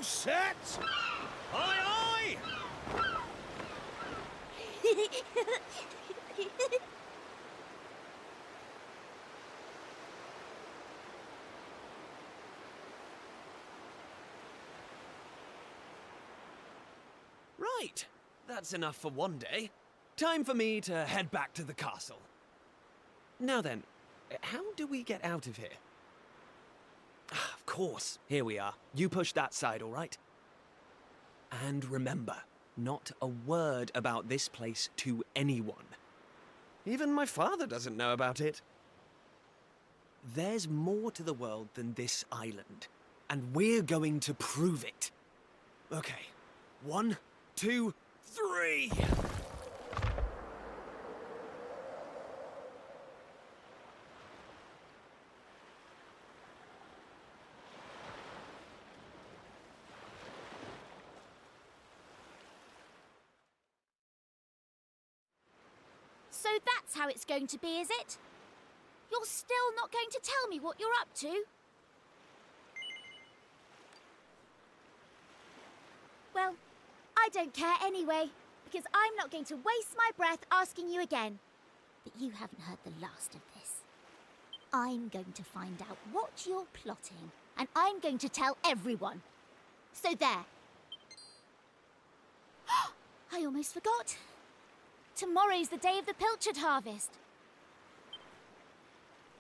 set! Aye, aye! Right, that's enough for one day. Time for me to head back to the castle. Now then, how do we get out of here? Ah, of course, here we are. You push that side, all right? And remember, not a word about this place to anyone. Even my father doesn't know about it. There's more to the world than this island, and we're going to prove it. Okay, 1, 2, 3! So that's how it's going to be, is it? You're still not going to tell me what you're up to? Well, I don't care anyway, because I'm not going to waste my breath asking you again. But you haven't heard the last of this. I'm going to find out what you're plotting, and I'm going to tell everyone. So there. I almost forgot. Tomorrow's the day of the pilchard harvest.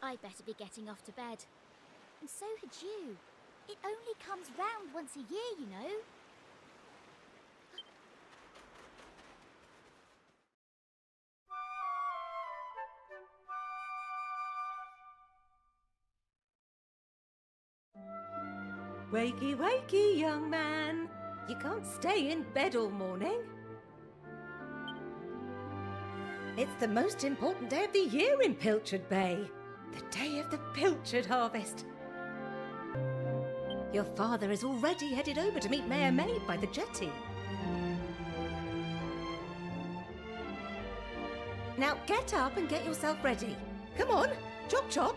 I'd better be getting off to bed. And so had you. It only comes round once a year, you know. Wakey, wakey, young man. You can't stay in bed all morning. It's the most important day of the year in Pilchard Bay. The day of the pilchard harvest. Your father is already headed over to meet Mayor Maid by the jetty. Now get up and get yourself ready. Come on, chop chop.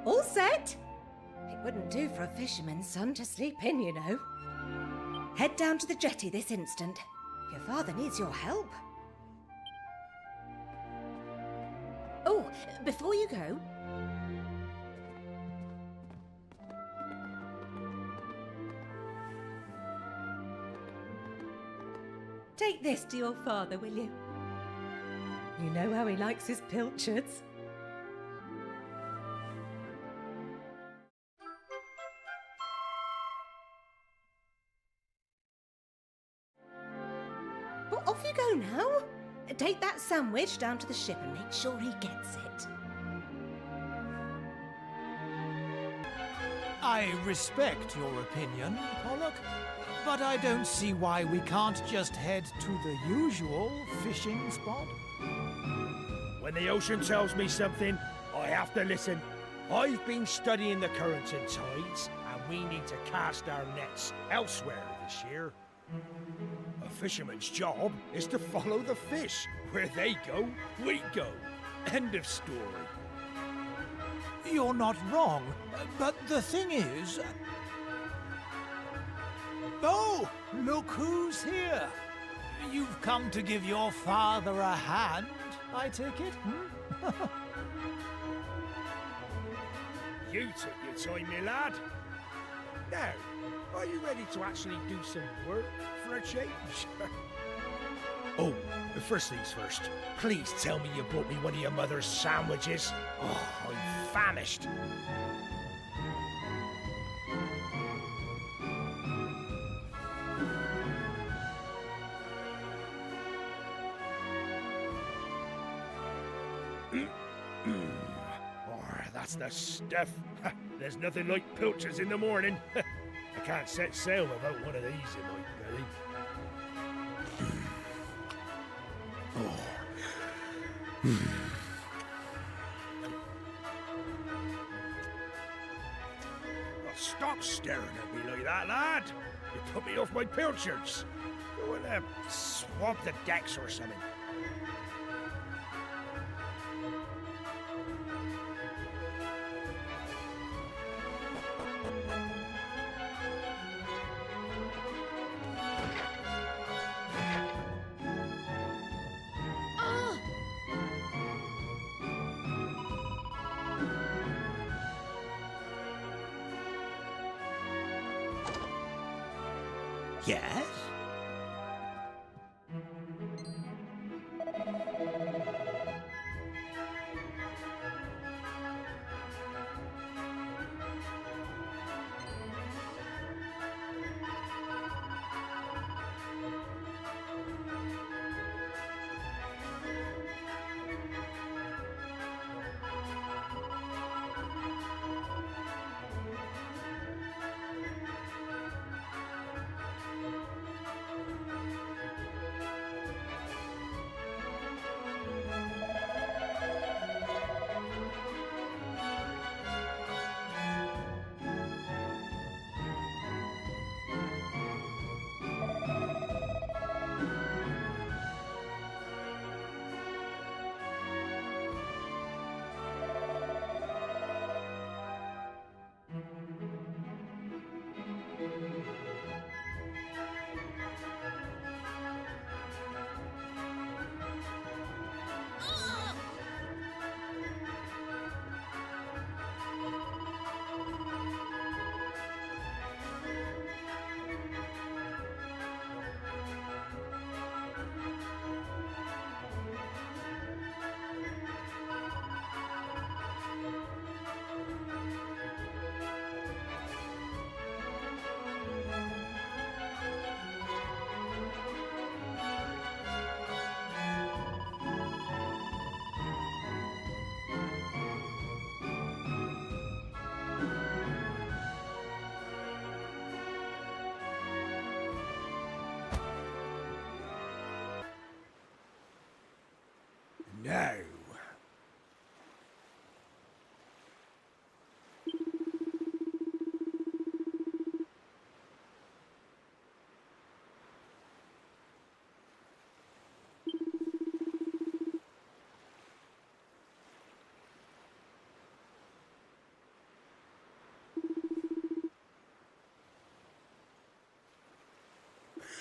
All set? It wouldn't do for a fisherman's son to sleep in, you know. Head down to the jetty this instant. Your father needs your help. Oh, before you go... take this to your father, will you? You know how he likes his pilchards. Well, off you go now. Take that sandwich down to the ship and make sure he gets it. I respect your opinion, Pollock, but I don't see why we can't just head to the usual fishing spot. When the ocean tells me something, I have to listen. I've been studying the currents and tides, and we need to cast our nets elsewhere this year. A fisherman's job is to follow the fish. Where they go, we go. End of story. You're not wrong, but the thing is... Oh, look who's here. You've come to give your father a hand, I take it? You took your time, my lad. Now, are you ready to actually do some work for a change? Oh, first things first. Please tell me you brought me one of your mother's sandwiches. Oh, I'm famished. Oh, that's the stuff. There's nothing like pilchards in the morning. I can't set sail without one of these in my belly. Oh, stop staring at me like that, lad. You put me off my pilchards. Go in there, swamp the decks or something. Yes? Now.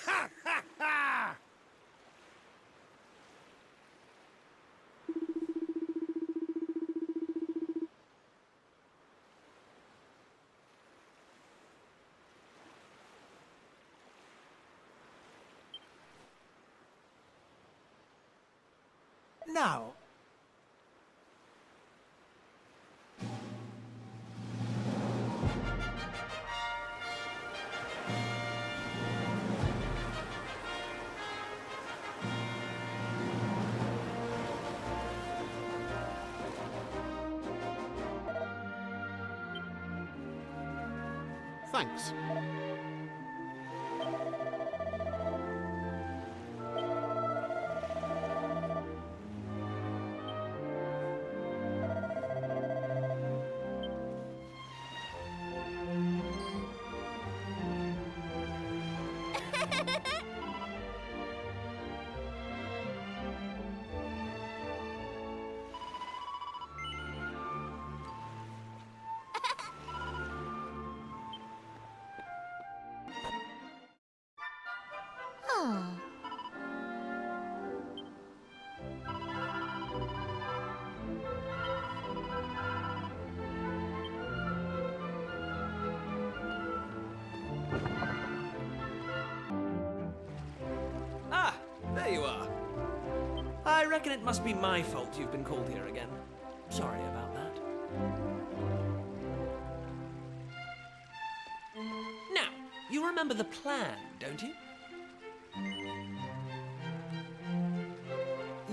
Ha ha ha! Now, Thanks. Ah. Ah, there you are. I reckon it must be my fault you've been called here again. Sorry about that. Now, you remember the plan, don't you?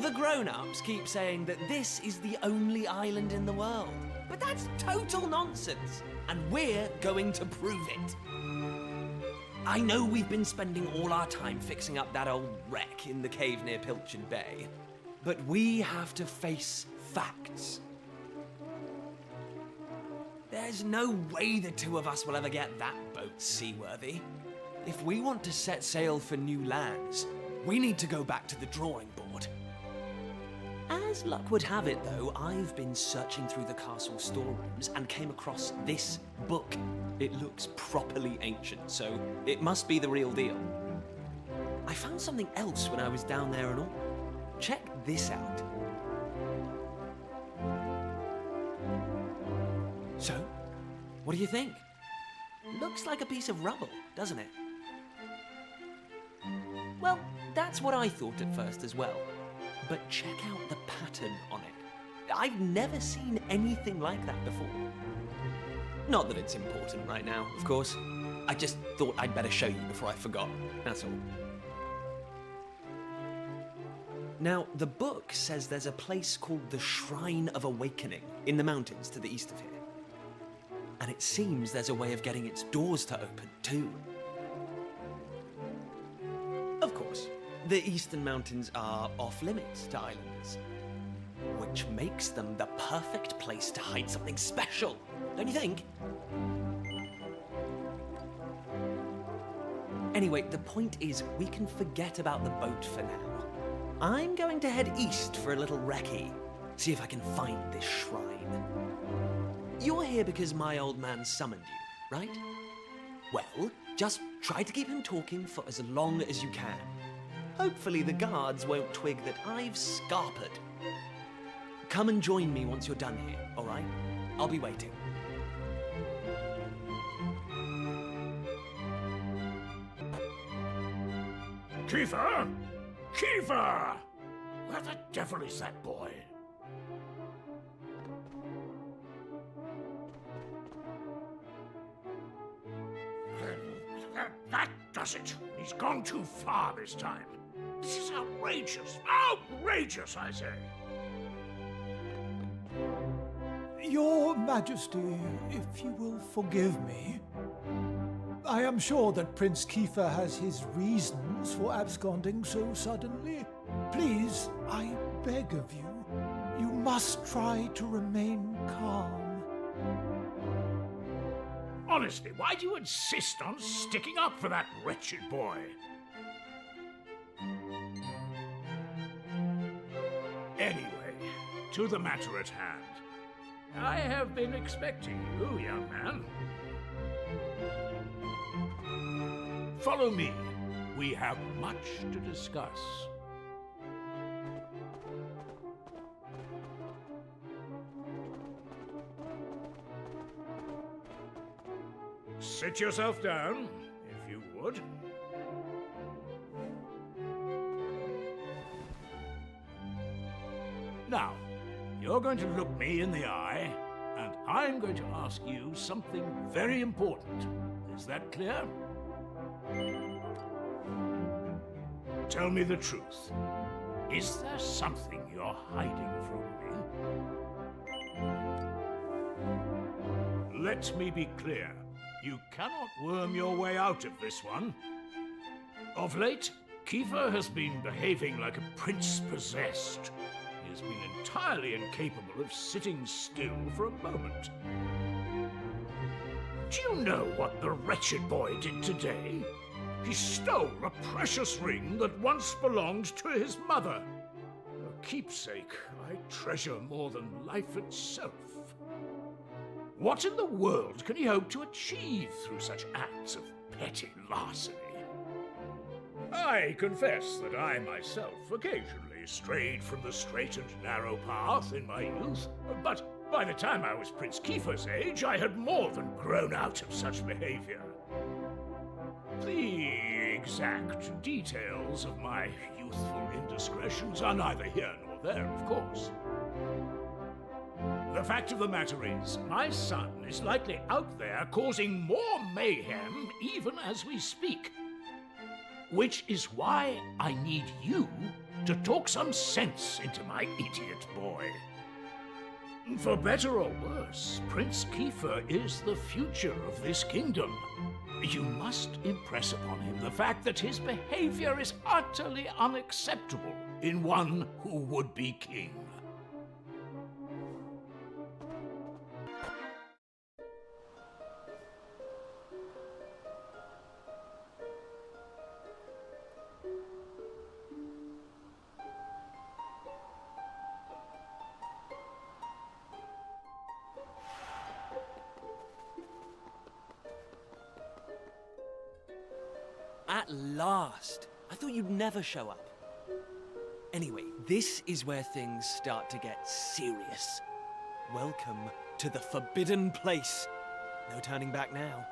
The grown-ups keep saying that this is the only island in the world. But that's total nonsense, and we're going to prove it. I know we've been spending all our time fixing up that old wreck in the cave near Pilchin Bay, but we have to face facts. There's no way the two of us will ever get that boat seaworthy. If we want to set sail for new lands, we need to go back to the drawing board. As luck would have it, though, I've been searching through the castle storerooms and came across this book. It looks properly ancient, so it must be the real deal. I found something else when I was down there and all. Check this out. So, what do you think? Looks like a piece of rubble, doesn't it? Well, that's what I thought at first as well. But check out the pattern on it. I've never seen anything like that before. Not that it's important right now, of course. I just thought I'd better show you before I forgot, that's all. Now, the book says there's a place called the Shrine of Awakening in the mountains to the east of here. And it seems there's a way of getting its doors to open, too. Of course, the eastern mountains are off-limits to islanders, which makes them the perfect place to hide something special, don't you think? Anyway, the point is, we can forget about the boat for now. I'm going to head east for a little recce, see if I can find this shrine. You're here because my old man summoned you, right? Well, just try to keep him talking for as long as you can. Hopefully the guards won't twig that I've scarpered. Come and join me once you're done here, all right? I'll be waiting. Kiefer! Kiefer! Where the devil is that boy? That does it. He's gone too far this time. This is outrageous. Outrageous, I say. Your Majesty, if you will forgive me, I am sure that Prince Kiefer has his reasons for absconding so suddenly. Please, I beg of you, you must try to remain calm. Honestly, why do you insist on sticking up for that wretched boy? Anyway, to the matter at hand. I have been expecting you, young man. Follow me. We have much to discuss. Sit yourself down, if you would. Now, you're going to look me in the eye, and I'm going to ask you something very important. Is that clear? Tell me the truth. Is there something you're hiding from me? Let me be clear. You cannot worm your way out of this one. Of late, Kiefer has been behaving like a prince possessed. He has been entirely incapable of sitting still for a moment. Do you know what the wretched boy did today? He stole a precious ring that once belonged to his mother. A keepsake I treasure more than life itself. What in the world can he hope to achieve through such acts of petty larceny? I confess that I myself occasionally strayed from the straight and narrow path in my youth, but by the time I was Prince Kiefer's age, I had more than grown out of such behavior. The exact details of my youthful indiscretions are neither here nor there, of course. The fact of the matter is, my son is likely out there causing more mayhem even as we speak. Which is why I need you to talk some sense into my idiot boy. For better or worse, Prince Kiefer is the future of this kingdom. You must impress upon him the fact that his behavior is utterly unacceptable in one who would be king. At last! I thought you'd never show up. Anyway, this is where things start to get serious. Welcome to the forbidden place. No turning back now.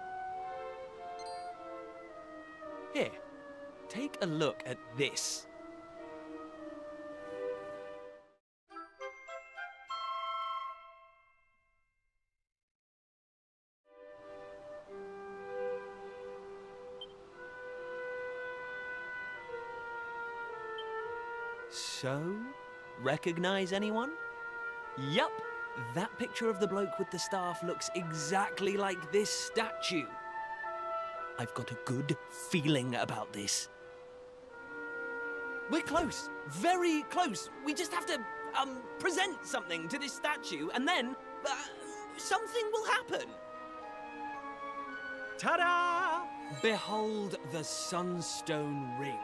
Here, take a look at this. So, recognize anyone? Yup, that picture of the bloke with the staff looks exactly like this statue. I've got a good feeling about this. We're close, very close. We just have to, present something to this statue and then, something will happen. Ta-da! Behold the Sunstone Ring.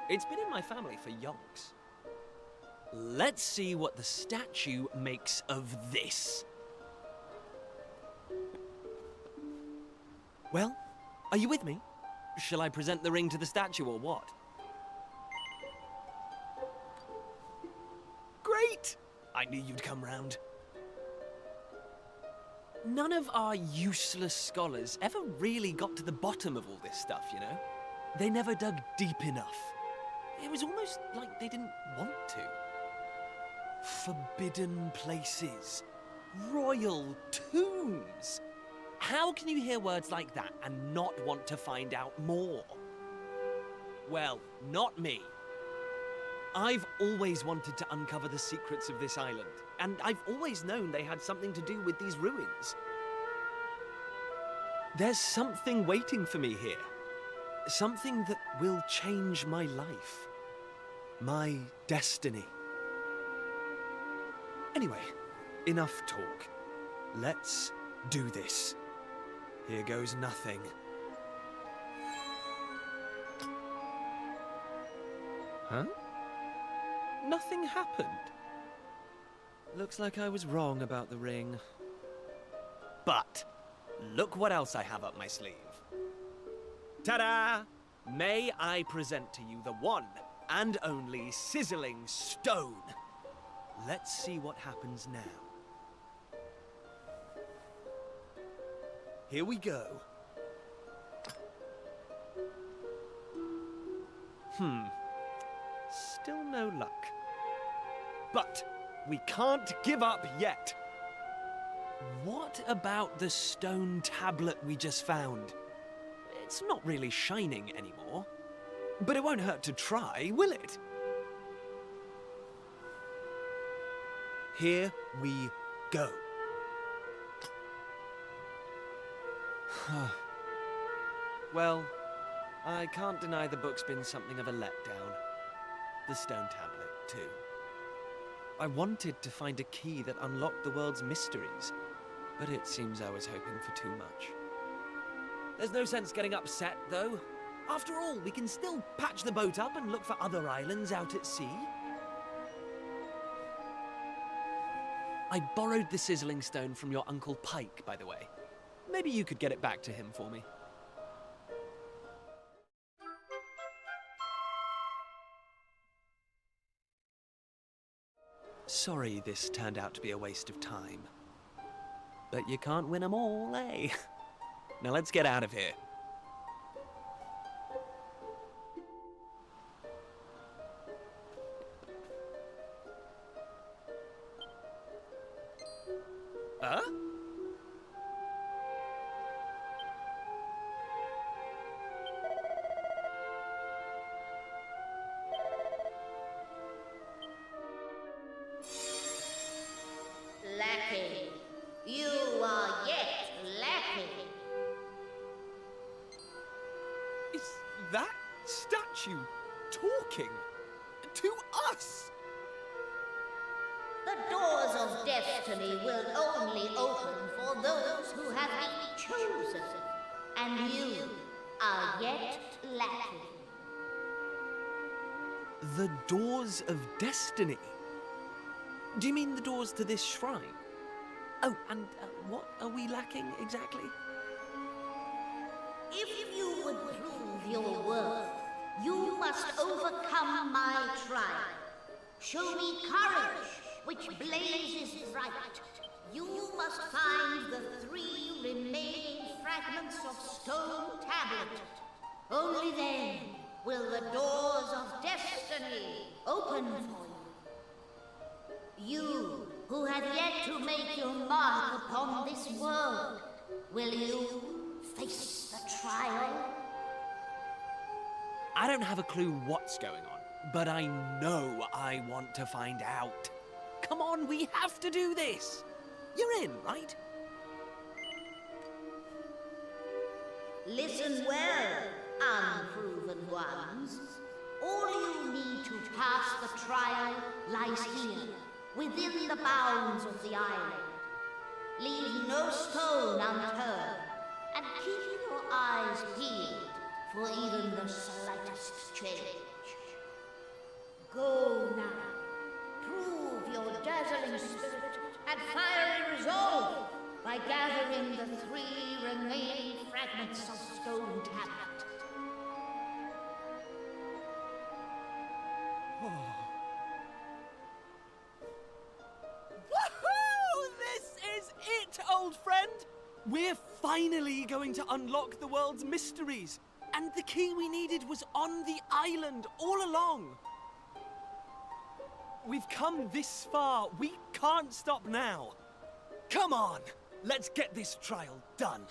It's been in my family for yonks. Let's see what the statue makes of this. Well, are you with me? Shall I present the ring to the statue or what? Great! I knew you'd come round. None of our useless scholars ever really got to the bottom of all this stuff, you know? They never dug deep enough. It was almost like they didn't want to. Forbidden places. Royal tombs. How can you hear words like that and not want to find out more? Well, not me. I've always wanted to uncover the secrets of this island, and I've always known they had something to do with these ruins. There's something waiting for me here. Something that will change my life. My destiny. Anyway, enough talk. Let's do this. Here goes nothing. Huh? Nothing happened. Looks like I was wrong about the ring. But look what else I have up my sleeve. Ta-da! May I present to you the one and only sizzling stone. Let's see what happens now. Here we go. Still no luck. But we can't give up yet. What about the stone tablet we just found? It's not really shining anymore. But it won't hurt to try, will it? Here we go. Well, I can't deny the book's been something of a letdown. The stone tablet, too. I wanted to find a key that unlocked the world's mysteries, but it seems I was hoping for too much. There's no sense getting upset, though. After all, we can still patch the boat up and look for other islands out at sea. I borrowed the sizzling stone from your Uncle Pike, by the way. Maybe you could get it back to him for me. Sorry this turned out to be a waste of time. But you can't win 'em all, eh? Now let's get out of here. Huh? Lacking. You are yet lacking. Is that statue talking to us? The doors of destiny will only open for those who have been chosen, and you are yet lacking. The doors of destiny? Do you mean the doors to this shrine? Oh, and what are we lacking exactly? If you would prove your worth, you must overcome my trial. Show me courage, which blazes bright. You must find the 3 remaining fragments of stone tablet. Only then will the doors of destiny open for you. You who have yet to make your mark upon this world, will you face the trial? I don't have a clue what's going on, but I know I want to find out. Come on, we have to do this! You're in, right? Listen well, unproven ones. All you need to pass the trial lies here, within the bounds of the island. Leave no stone unturned, and keep your eyes peeled for even the slightest change. Go now. Prove your dazzling spirit and fiery resolve by gathering the 3 remaining fragments of stone tablet. Woohoo! This is it, old friend! We're finally going to unlock the world's mysteries. And the key we needed was on the island all along. We've come this far. We can't stop now. Come on, let's get this trial done.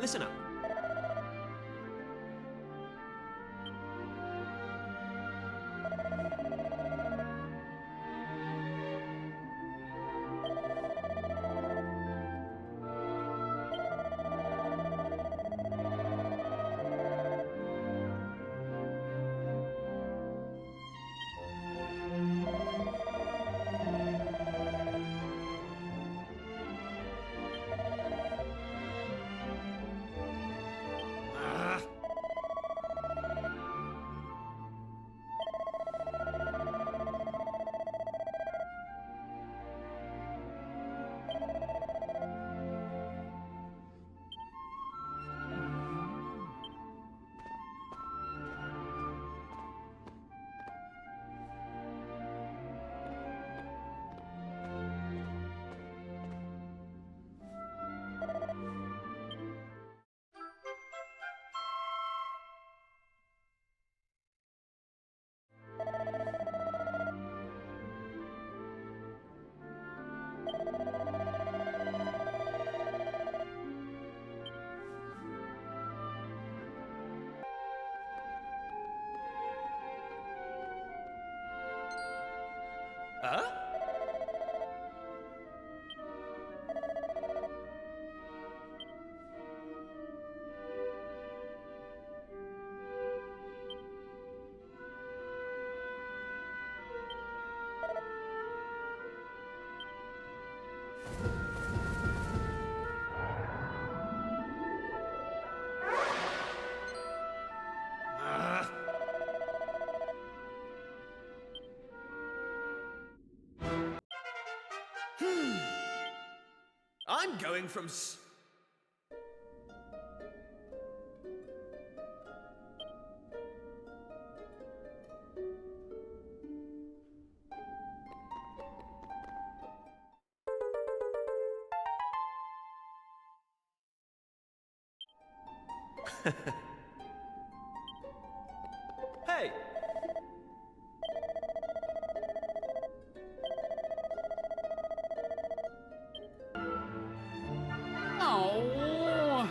Listen up. going from Hey! Oh.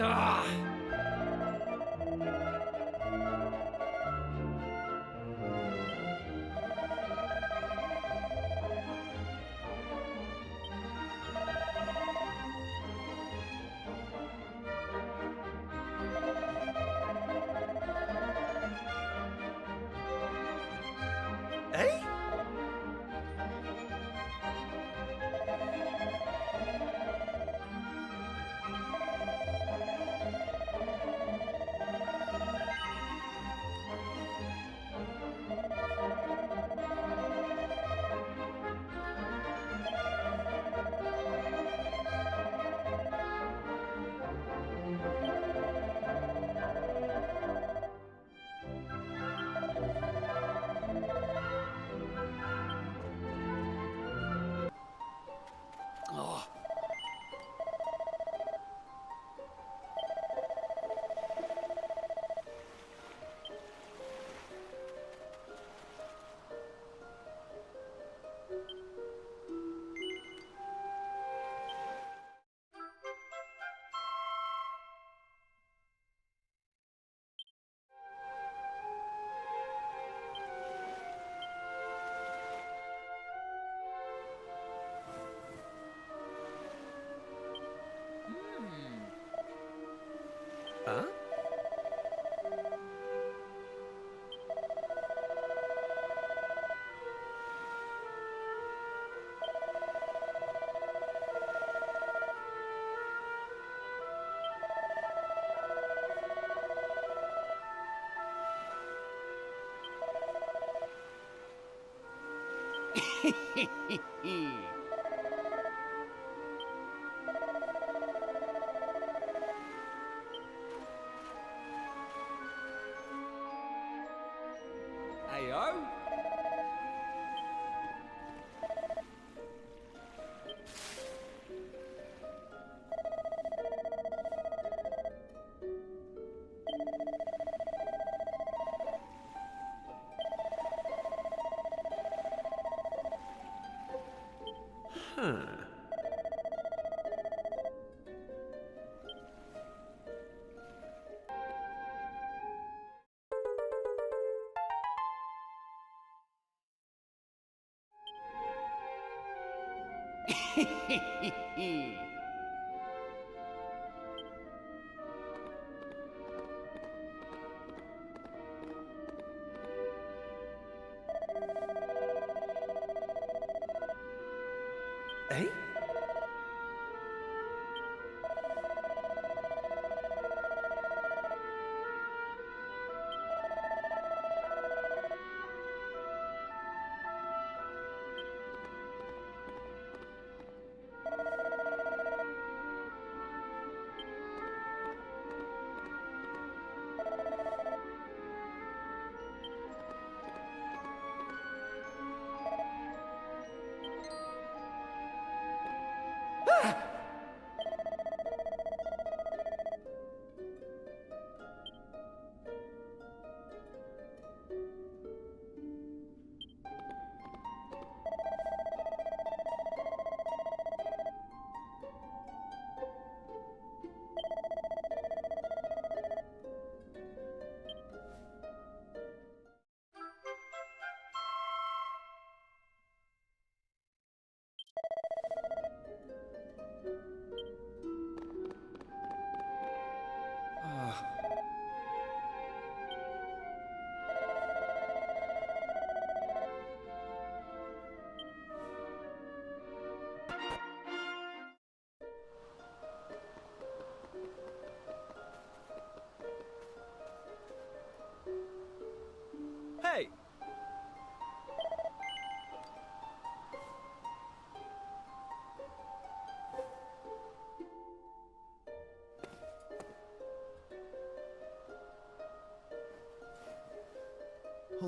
Ah! Eh? Oh. Huh? Ayo? Huh. Eh?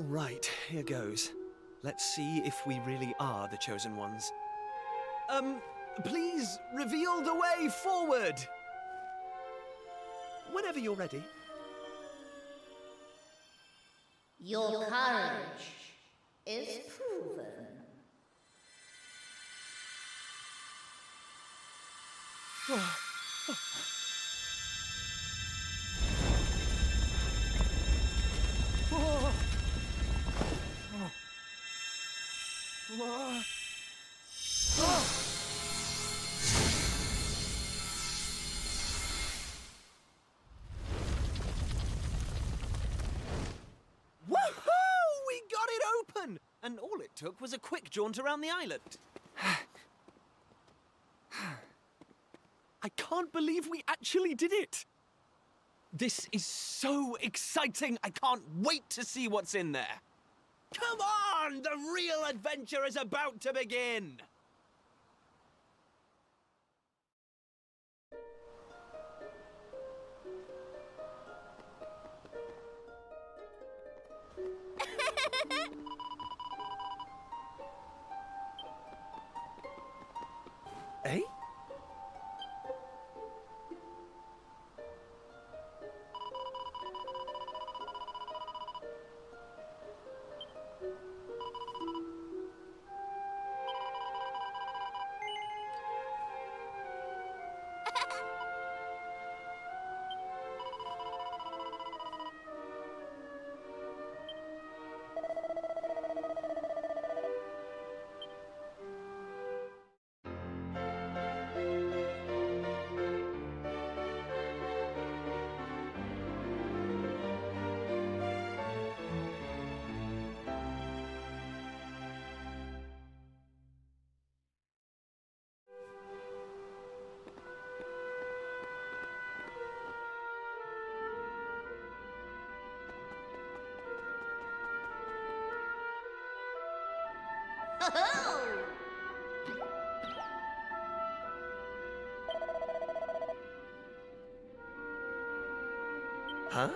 All right, here goes. Let's see if we really are the chosen ones. Please reveal the way forward! Whenever you're ready. Your courage is proven. Woohoo! We got it open! And all it took was a quick jaunt around the island. I can't believe we actually did it! This is so exciting! I can't wait to see what's in there! Come on! The real adventure is about to begin! Eh? Huh?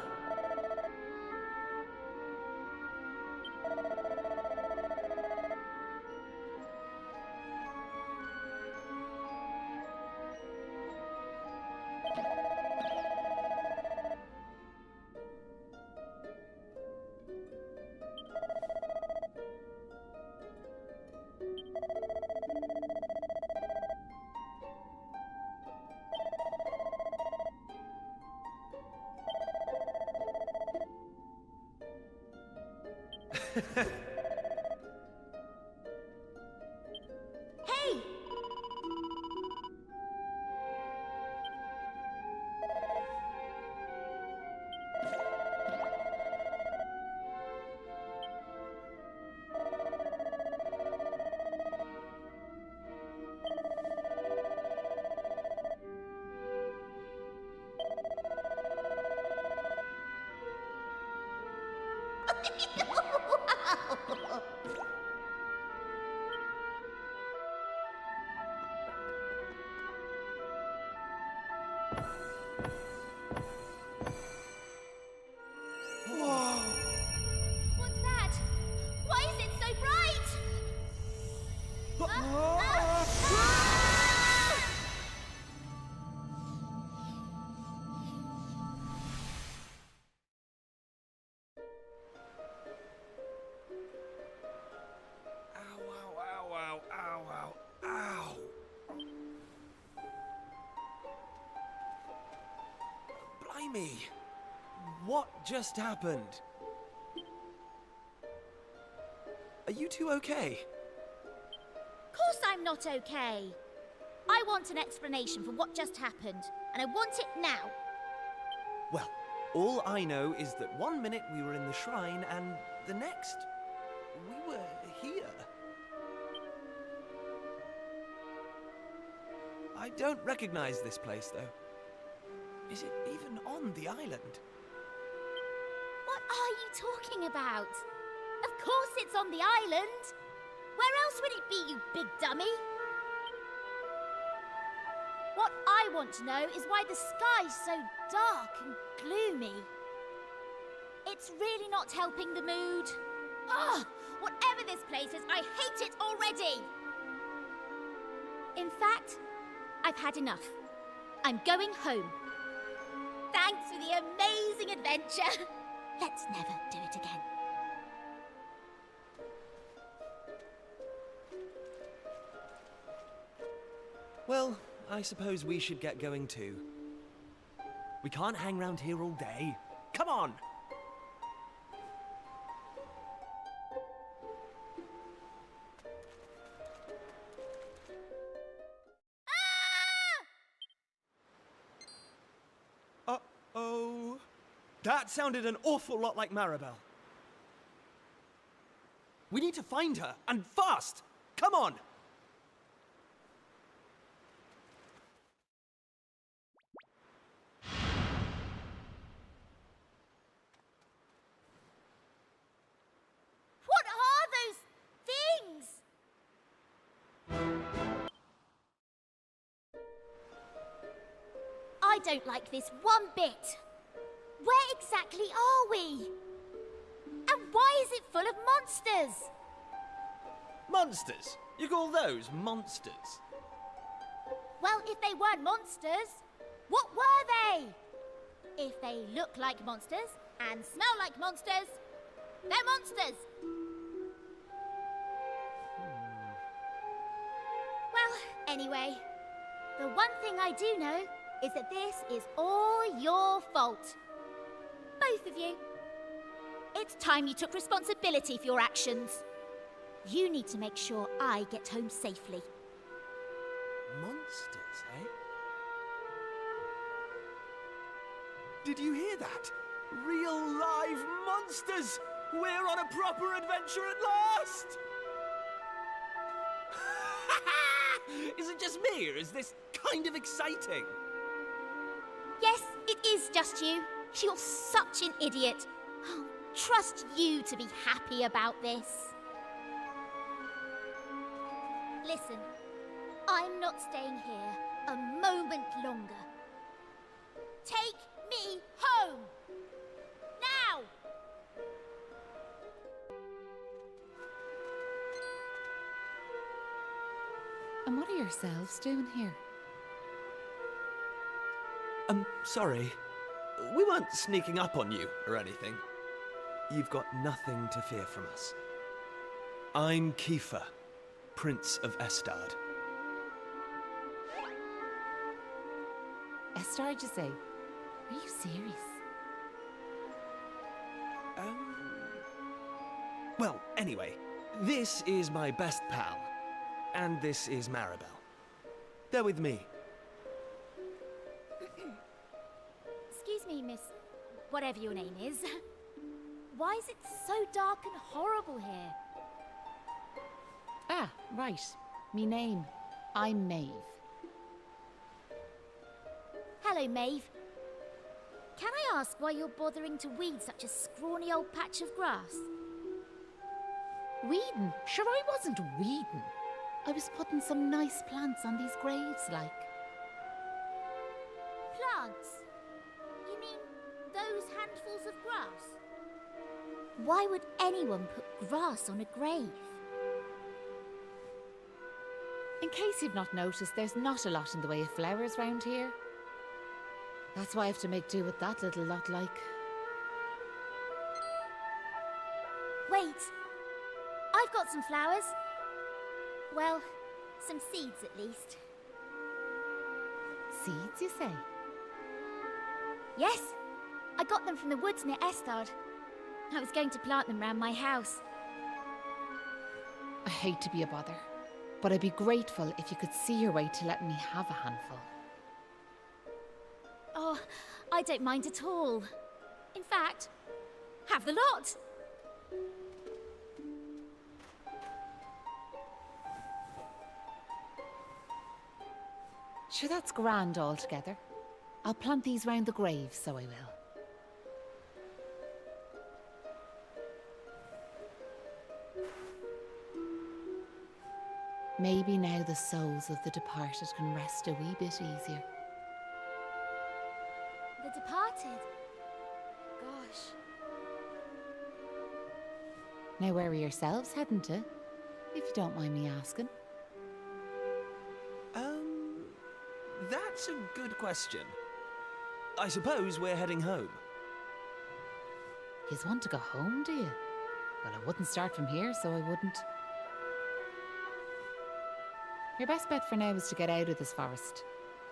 Hey! What's that? Why is it so bright? Ow, ow, ow, ow, ow, ow, ow. Blimey! What just happened? Are you two okay? Of course I'm not okay. I want an explanation for what just happened, and I want it now. Well, all I know is that 1 minute we were in the shrine and the next we were here. I don't recognize this place, though. Is it even on the island? What are you talking about? Of course it's on the island. Where else would it be, you big dummy? What I want to know is why the sky's so dark and gloomy. It's really not helping the mood. Ugh! Whatever this place is, I hate it already! In fact, I've had enough. I'm going home. Thanks for the amazing adventure. Let's never do it again. Well, I suppose we should get going too. We can't hang around here all day. Come on! Uh-oh. That sounded an awful lot like Maribel. We need to find her, and fast! Come on! What are those things? I don't like this one bit. Where exactly are we? And why is it full of monsters? Monsters? You call those monsters? Well, if they weren't monsters, what were they? If they look like monsters and smell like monsters, they're monsters. Well, anyway, the one thing I do know is that this is all your fault. Both of you. It's time you took responsibility for your actions. You need to make sure I get home safely. Monsters, eh? Did you hear that? Real live monsters! We're on a proper adventure at last! Is it just me, or is this kind of exciting? Yes, it is just you. You're such an idiot. Oh, trust you to be happy about this. Listen, I'm not staying here a moment longer. Take me home! Now! And what are yourselves doing here? Sorry. We weren't sneaking up on you or anything. You've got nothing to fear from us. I'm Kiefer, Prince of Estard. Estard, you say? Are you serious? Well, anyway, this is my best pal, and this is Maribel. They're with me. Excuse me, miss, whatever your name is. Why is it so dark and horrible here? Ah, right. Me name. I'm Maeve. Hello, Maeve. Can I ask why you're bothering to weed such a scrawny old patch of grass? Weeding? Sure, I wasn't weeding. I was putting some nice plants on these graves, like. Plants? You mean those handfuls of grass? Why would anyone put grass on a grave? In case you've not noticed, there's not a lot in the way of flowers round here. That's why I have to make do with that little lot, like. Wait! I've got some flowers. Well, some seeds at least. Seeds, you say? Yes, I got them from the woods near Estard. I was going to plant them round my house. I hate to be a bother, but I'd be grateful if you could see your way to letting me have a handful. Oh, I don't mind at all. In fact, have the lot. Sure, that's grand altogether. I'll plant these round the grave, so I will. Maybe now the souls of the departed can rest a wee bit easier. The departed? Gosh. Now, where are yourselves heading to? If you don't mind me asking. That's a good question. I suppose we're heading home. Yous want to go home, do you? Well, I wouldn't start from here, so I wouldn't. Your best bet for now is to get out of this forest.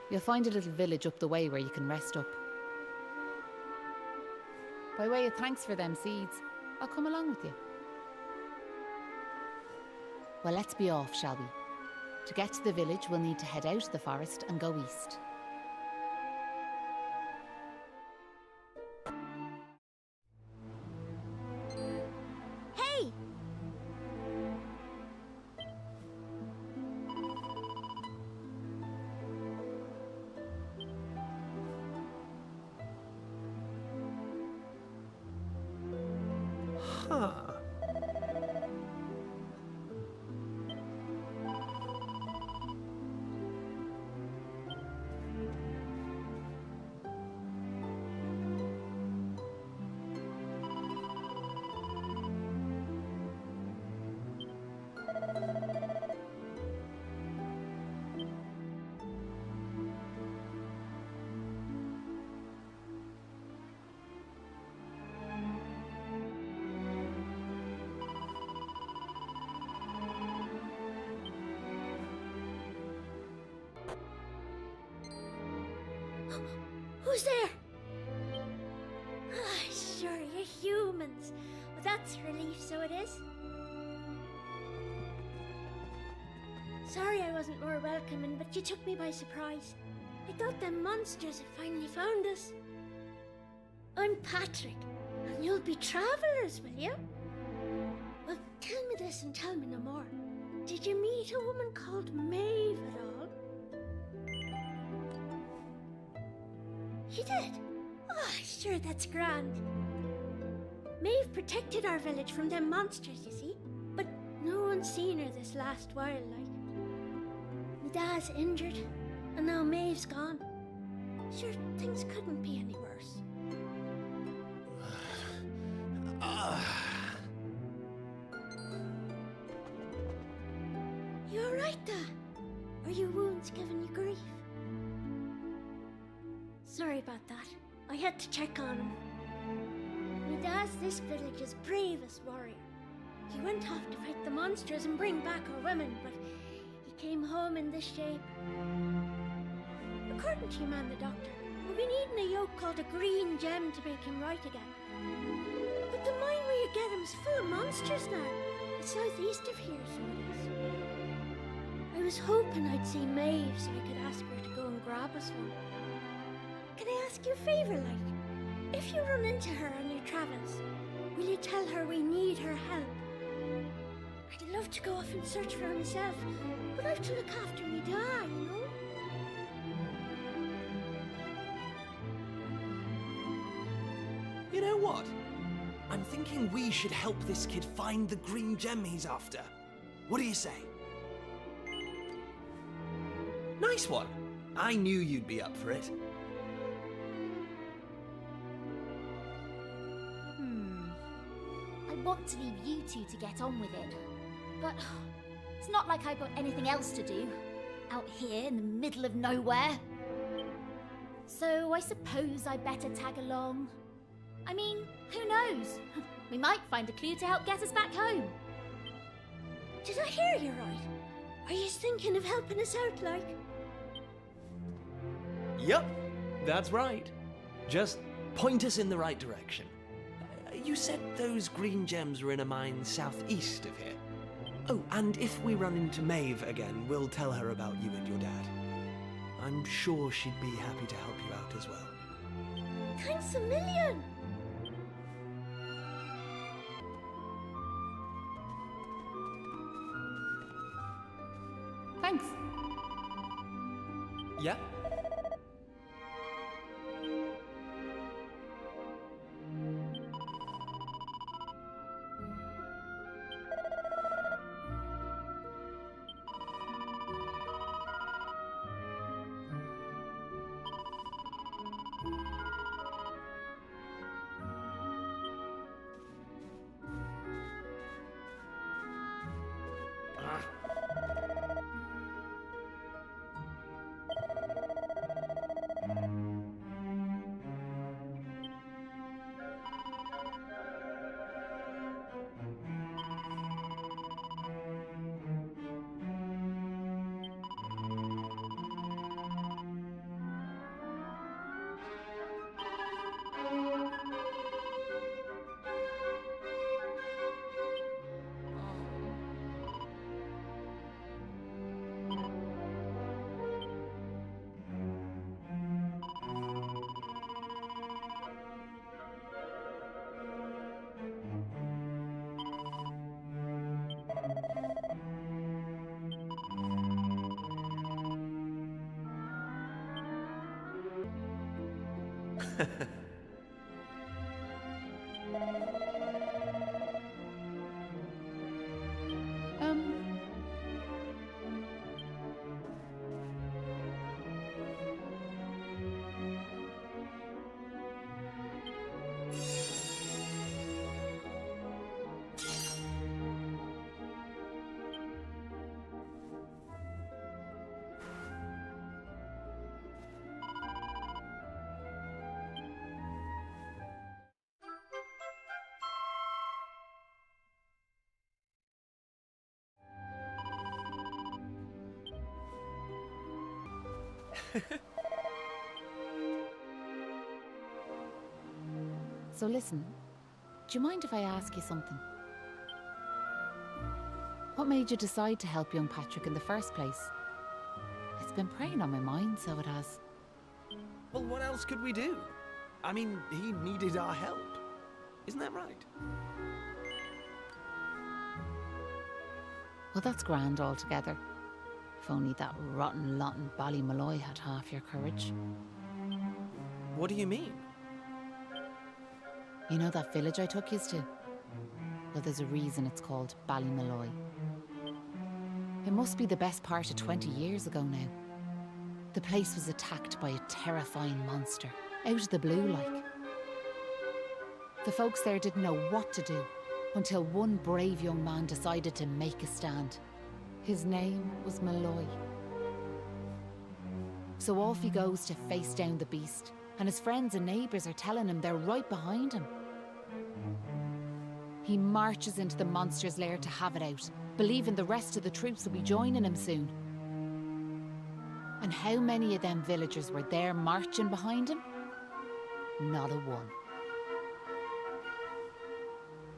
You'll find a little village up the way where you can rest up. By way of thanks for them seeds, I'll come along with you. Well, let's be off, shall we? To get to the village, we'll need to head out of the forest and go east. Hey! Huh. Who's there? Ah, sure, you're humans. Well, that's a relief, so it is. Sorry I wasn't more welcoming, but you took me by surprise. I thought them monsters had finally found us. I'm Patrick, and you'll be travelers, will you? Well, tell me this and tell me no more. Did you meet a woman called Maeve at all? You did? Oh, sure, that's grand. Maeve protected our village from them monsters, you see. But no one's seen her this last while, like. My dad's injured, and now Maeve's gone. Sure, things couldn't be any worse. You alright, Dad? Are your wounds giving you grief? Sorry about that. I had to check on him. My dad's this village's bravest warrior. He went off to fight the monsters and bring back our women, but he came home in this shape. According to your man, the doctor, we'll be needing a yoke called a green gem to make him right again. But the mine where you get him's full of monsters now. It's southeast of here, so it is. I was hoping I'd see Maeve so I could ask her to go and grab us one. Can I ask you a favour, like? If you run into her on your travels, will you tell her we need her help? I'd love to go off and search for her myself, but I have to look after me dad, you know? You know what? I'm thinking we should help this kid find the green gem he's after. What do you say? Nice one. I knew you'd be up for it. I want to leave you two to get on with it. But it's not like I've got anything else to do. Out here in the middle of nowhere. So I suppose I better tag along. I mean, who knows? We might find a clue to help get us back home. Did I hear you right? Are you thinking of helping us out, like? Yup, that's right. Just point us in the right direction. You said those green gems were in a mine southeast of here. Oh, and if we run into Maeve again, we'll tell her about you and your dad. I'm sure she'd be happy to help you out as well. Thanks a million! Thanks. Yeah? So listen, do you mind if I ask you something? What made you decide to help young Patrick in the first place? It's been preying on my mind, so it has. Well, what else could we do? I mean, he needed our help. Isn't that right? Well, that's grand altogether. If only that rotten lot in Ballymalloy had half your courage. What do you mean? You know that village I took yous to? Well, there's a reason it's called Ballymalloy. It must be the best part of 20 years ago now. The place was attacked by a terrifying monster, out of the blue like. The folks there didn't know what to do, until one brave young man decided to make a stand. His name was Malloy. So off he goes to face down the beast, and his friends and neighbours are telling him they're right behind him. He marches into the monster's lair to have it out, believing the rest of the troops will be joining him soon. And how many of them villagers were there marching behind him? Not a one.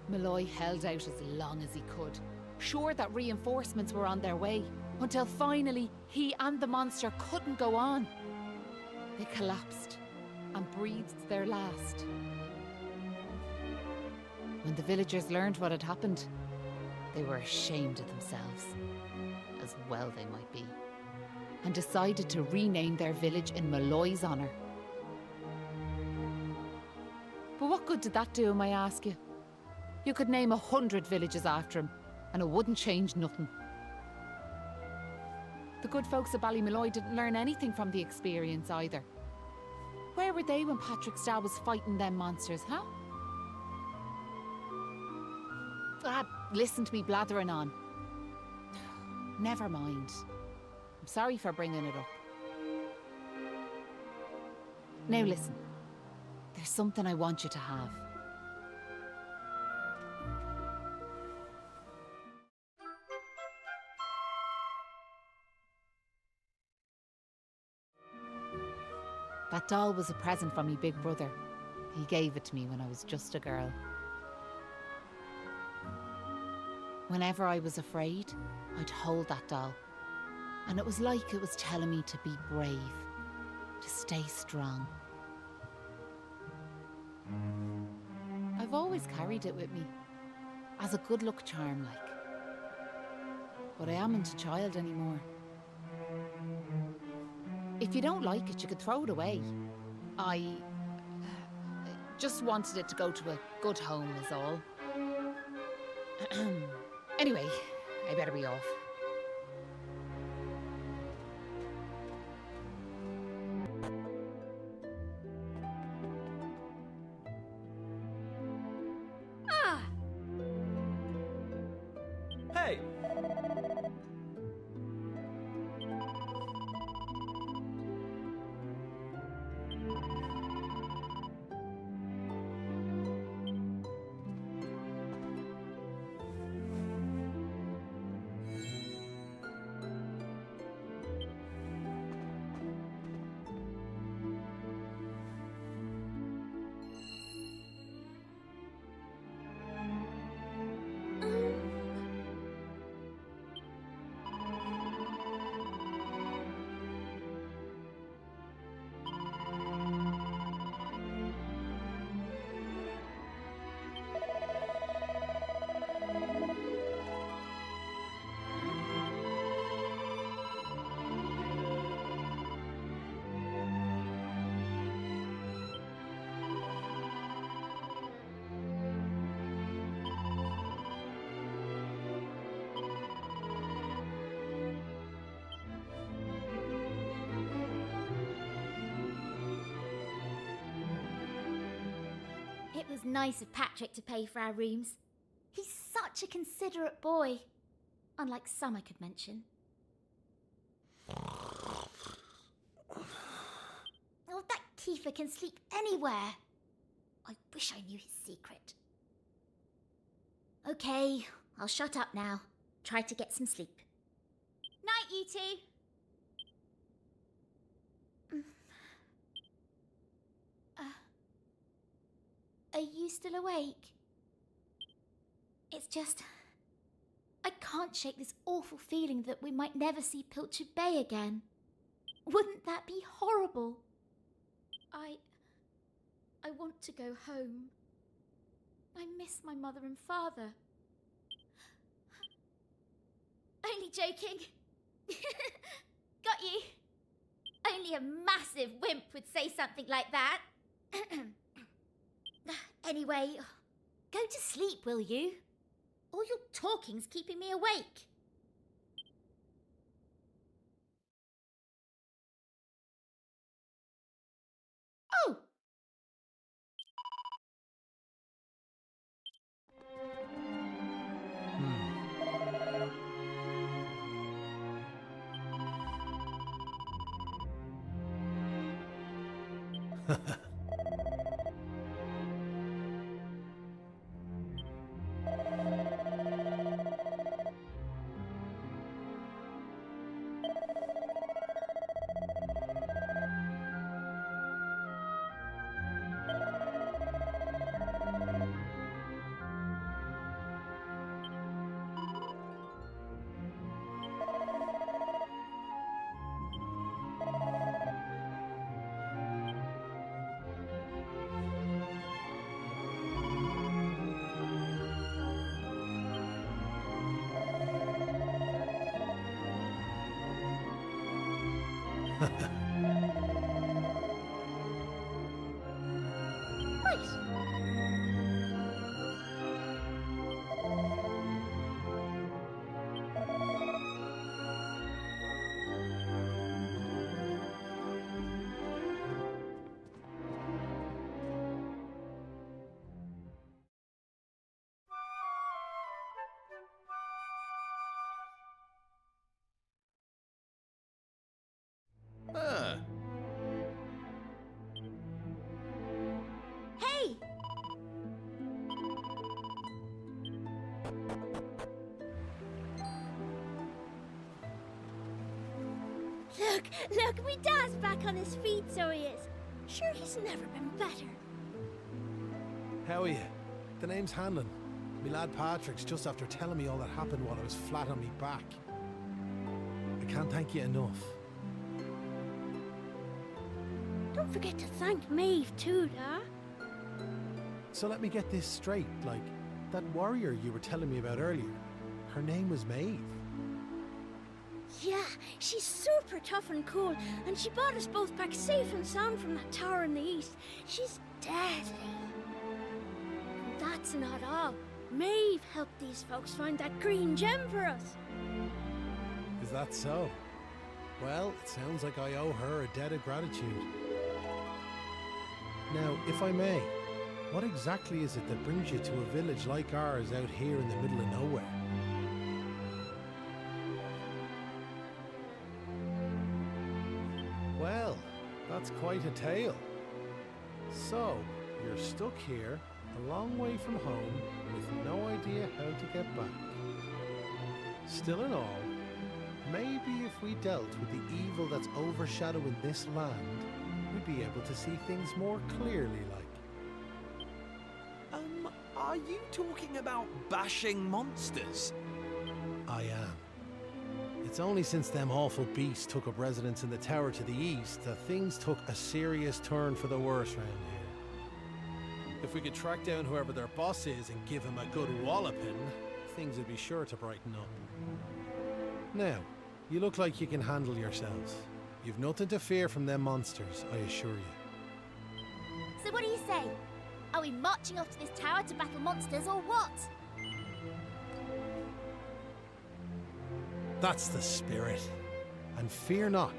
Malloy held out as long as he could, sure that reinforcements were on their way, until finally he and the monster couldn't go on. They collapsed and breathed their last. When the villagers learned what had happened, they were ashamed of themselves, as well they might be, and decided to rename their village in Malloy's honour. But what good did that do, I ask you? You could name 100 villages after him, and it wouldn't change nothing. The good folks of Ballymalloy didn't learn anything from the experience either. Where were they when Patrick's dad was fighting them monsters, huh? Listen to me blathering on. Never mind. I'm sorry for bringing it up. Now listen, there's something I want you to have. That doll was a present from me big brother. He gave it to me when I was just a girl. Whenever I was afraid, I'd hold that doll. And it was like it was telling me to be brave, to stay strong. I've always carried it with me, as a good luck charm like. But I amn't a child anymore. If you don't like it, you could throw it away. I just wanted it to go to a good home is all. Anyway, I better be off. Hey! It was nice of Patrick to pay for our rooms. He's such a considerate boy. Unlike some I could mention. Oh, that Kiefer can sleep anywhere. I wish I knew his secret. Okay, I'll shut up now. Try to get some sleep. Night, you two. Are you still awake? It's just... I can't shake this awful feeling that we might never see Pilchard Bay again. Wouldn't that be horrible? I want to go home. I miss my mother and father. Only joking. Got you. Only a massive wimp would say something like that. Anyway, go to sleep, will you? All your talking's keeping me awake. Oh! Hey! Look, me dad's back on his feet, so he is. Sure, he's never been better. How are you? The name's Hanlon. Me lad Patrick's just after telling me all that happened while I was flat on me back. I can't thank you enough. Don't forget to thank Maeve too, Da. So let me get this straight, like, that warrior you were telling me about earlier, her name was Maeve. Yeah, she's super tough and cool, and she brought us both back safe and sound from that tower in the east. She's deadly. And that's not all. Maeve helped these folks find that green gem for us. Is that so? Well, it sounds like I owe her a debt of gratitude. Now, if I may, what exactly is it that brings you to a village like ours out here in the middle of nowhere? Well, that's quite a tale. So, you're stuck here, a long way from home, with no idea how to get back. Still in all, maybe if we dealt with the evil that's overshadowing this land, we'd be able to see things more clearly, like. Are you talking about bashing monsters? I am. It's only since them awful beasts took up residence in the tower to the east that things took a serious turn for the worse round here. If we could track down whoever their boss is and give him a good walloping, things would be sure to brighten up. Now, you look like you can handle yourselves. You've nothing to fear from them monsters, I assure you. So what do you say? Are we marching off to this tower to battle monsters or what? That's the spirit. And fear not.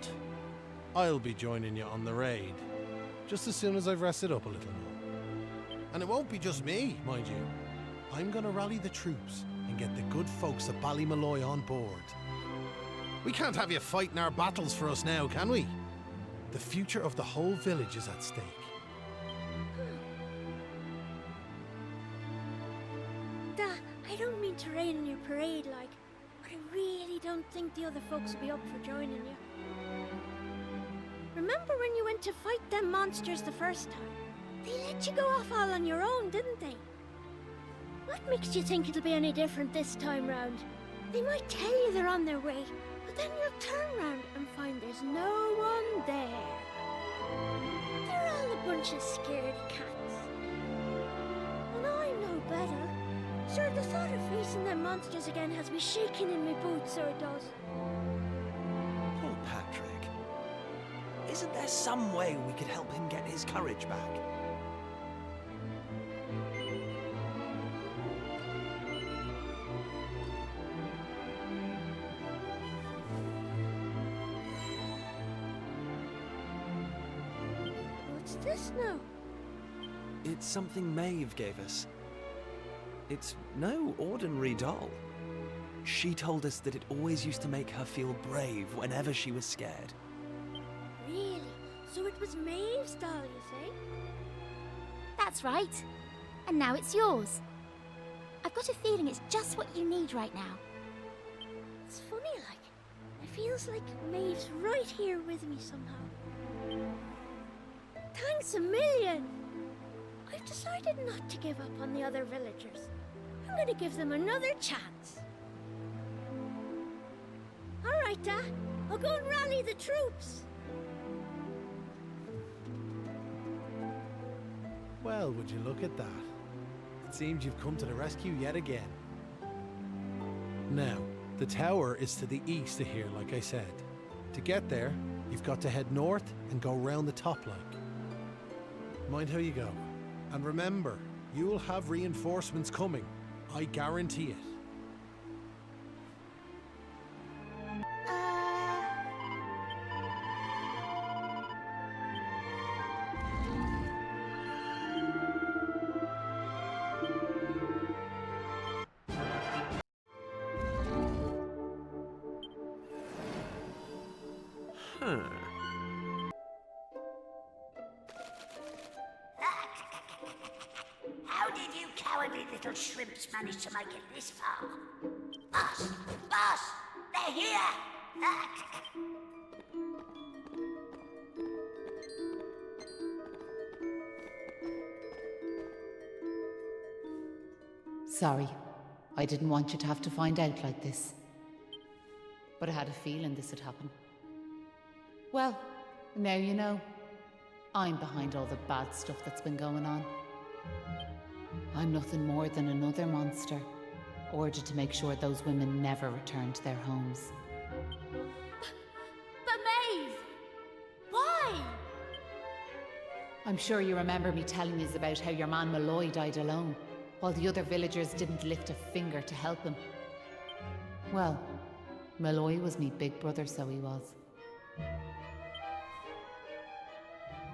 I'll be joining you on the raid, just as soon as I've rested up a little more. And it won't be just me, mind you. I'm gonna rally the troops and get the good folks of Ballymalloy on board. We can't have you fighting our battles for us now, can we? The future of the whole village is at stake. Dad, I don't mean to rain on your parade, like, but I really don't think the other folks will be up for joining you. Remember when you went to fight them monsters the first time? They let you go off all on your own, didn't they? What makes you think it'll be any different this time round? They might tell you they're on their way, but then you'll turn round and find there's no one there. They're all a bunch of scaredy cats. And I know better. Sure, the thought of facing them monsters again has me shaking in my boots, so it does. Poor Patrick. Isn't there some way we could help him get his courage back? What's this now? It's something Maeve gave us. It's no ordinary doll. She told us that it always used to make her feel brave whenever she was scared. Really? So it was Maeve's doll, you say? That's right. And now it's yours. I've got a feeling it's just what you need right now. It's funny, like. It feels like Maeve's right here with me somehow. Thanks a million! I've decided not to give up on the other villagers. I'm gonna give them another chance. All right, Dad. I'll go and rally the troops. Well, would you look at that? It seems you've come to the rescue yet again. Now, the tower is to the east of here, like I said. To get there, you've got to head north and go round the top like. Mind how you go. And remember, you'll have reinforcements coming. I guarantee it. How did you cowardly little shrimps manage to make it this far? Boss! Boss! They're here! Sorry. I didn't want you to have to find out like this. But I had a feeling this would happen. Well, now you know. I'm behind all the bad stuff that's been going on. I'm nothing more than another monster, ordered to make sure those women never return to their homes. But Maeve! Why? I'm sure you remember me telling you about how your man Malloy died alone, while the other villagers didn't lift a finger to help him. Well, Malloy was me big brother, so he was.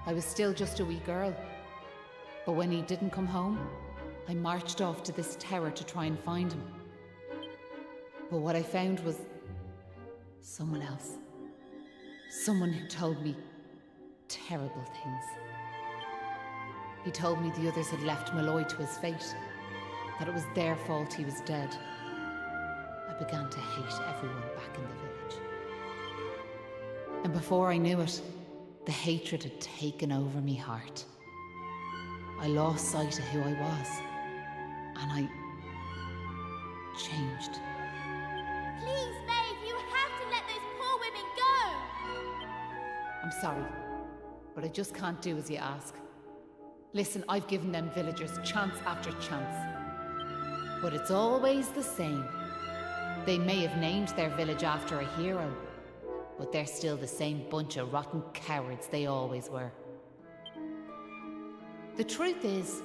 I was still just a wee girl. But when he didn't come home, I marched off to this tower to try and find him. But what I found was someone else. Someone who told me terrible things. He told me the others had left Malloy to his fate, that it was their fault he was dead. I began to hate everyone back in the village. And before I knew it, the hatred had taken over me heart. I lost sight of who I was, and I changed. Please, Maeve, you have to let those poor women go! I'm sorry, but I just can't do as you ask. Listen, I've given them villagers chance after chance. But it's always the same. They may have named their village after a hero, but they're still the same bunch of rotten cowards they always were. The truth is,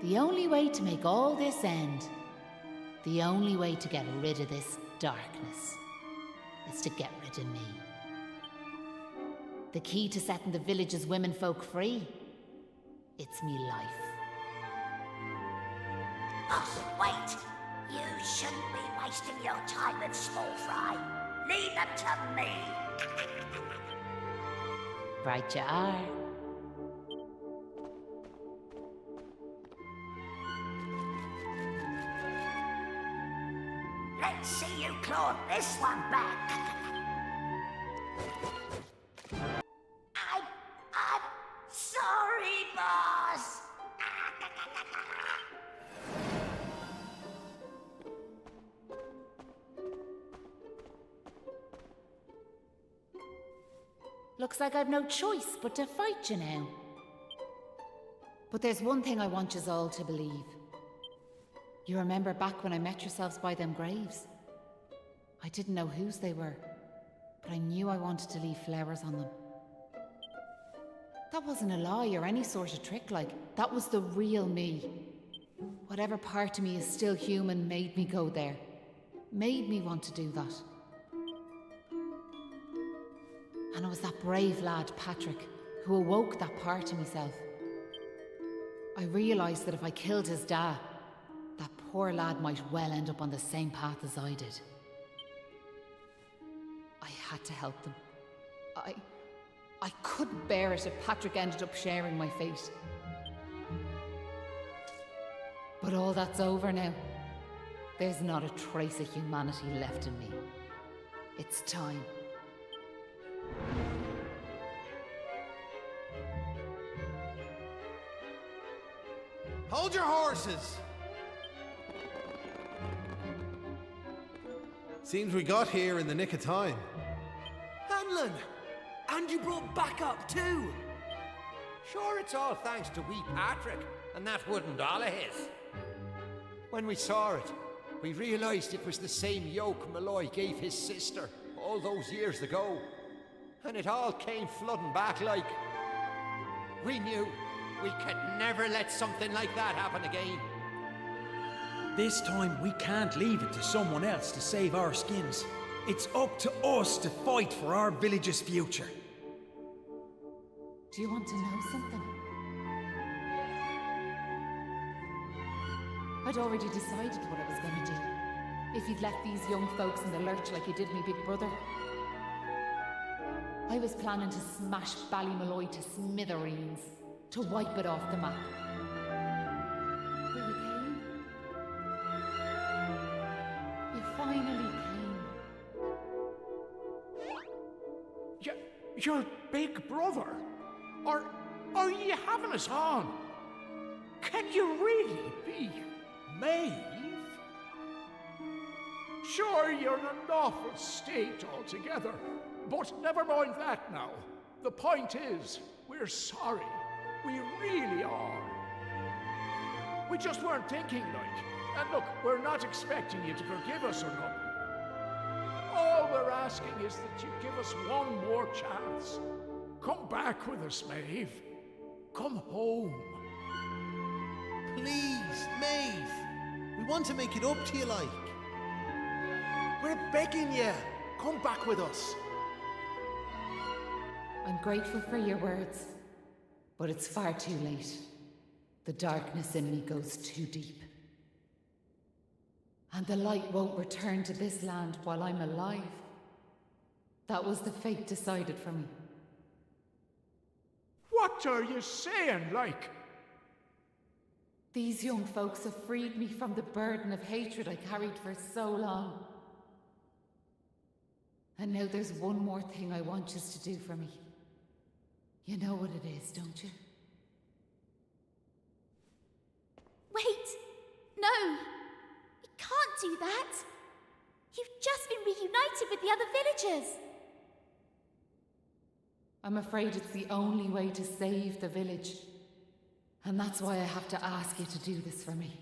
the only way to make all this end, the only way to get rid of this darkness, is to get rid of me. The key to setting the village's womenfolk free, it's me life. Oh, wait! You shouldn't be wasting your time with small fry. Leave them to me. Right you are. Let's see you claw this one back. I'm sorry, boss. Looks like I've no choice but to fight you now. But there's one thing I want yous all to believe. You remember back when I met yourselves by them graves? I didn't know whose they were, but I knew I wanted to leave flowers on them. That wasn't a lie or any sort of trick, like, that was the real me. Whatever part of me is still human made me go there. Made me want to do that. And it was that brave lad, Patrick, who awoke that part of myself. I realised that if I killed his dad, that poor lad might well end up on the same path as I did. I had to help them. I couldn't bear it if Patrick ended up sharing my fate. But all that's over now. There's not a trace of humanity left in me. It's time. Hold your horses! Seems we got here in the nick of time. Hanlon! And you brought backup too! Sure, it's all thanks to wee Patrick and that wooden doll of his. When we saw it, we realised it was the same yoke Malloy gave his sister all those years ago. And it all came flooding back like... We knew we could never let something like that happen again. This time we can't leave it to someone else to save our skins. It's up to us to fight for our village's future. Do you want to know something? I'd already decided what I was going to do. If you'd left these young folks in the lurch like you did me big brother. I was planning to smash Ballymalloy to smithereens, to wipe it off the map. But you came. You finally came. Your big brother? Or are you having us on? Can you really be Maeve? Sure, you're in an awful state altogether, but never mind that now. The point is, we're sorry. We really are. We just weren't thinking, like. And look, we're not expecting you to forgive us or nothing. All we're asking is that you give us one more chance. Come back with us, Maeve. Come home. Please, Maeve. We want to make it up to you, like. We're begging you. Come back with us. I'm grateful for your words, but it's far too late. The darkness in me goes too deep. And the light won't return to this land while I'm alive. That was the fate decided for me. What are you saying, like? These young folks have freed me from the burden of hatred I carried for so long. And now there's one more thing I want you to do for me. You know what it is, don't you? Wait! No! You can't do that! You've just been reunited with the other villagers! I'm afraid it's the only way to save the village. And that's why I have to ask you to do this for me.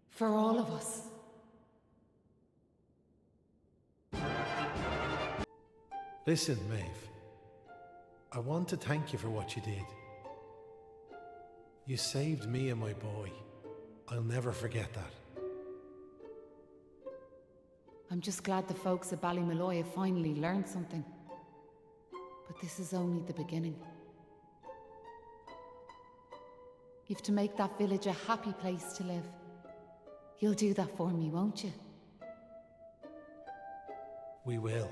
For all of us. Listen, Maeve. I want to thank you for what you did. You saved me and my boy. I'll never forget that. I'm just glad the folks at Ballymalloy have finally learned something. But this is only the beginning. You've to make that village a happy place to live. You'll do that for me, won't you? We will.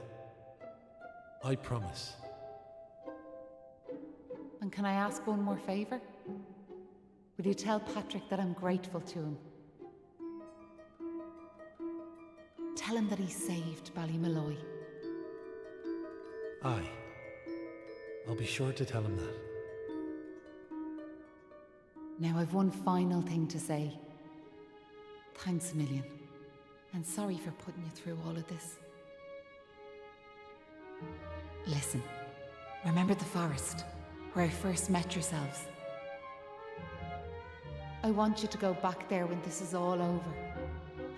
I promise. And can I ask one more favour? Will you tell Patrick that I'm grateful to him? Tell him that he saved Ballymalloy. Aye. I'll be sure to tell him that. Now I've one final thing to say. Thanks a million. And sorry for putting you through all of this. Listen, remember the forest, where I first met yourselves? I want you to go back there when this is all over.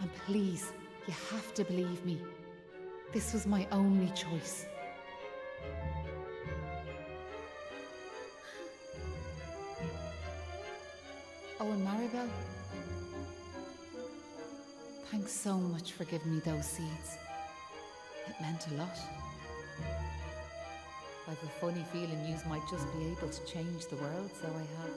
And please, you have to believe me. This was my only choice. Oh, and Maribel, thanks so much for giving me those seeds. It meant a lot. I've a funny feeling yous might just be able to change the world, so I have.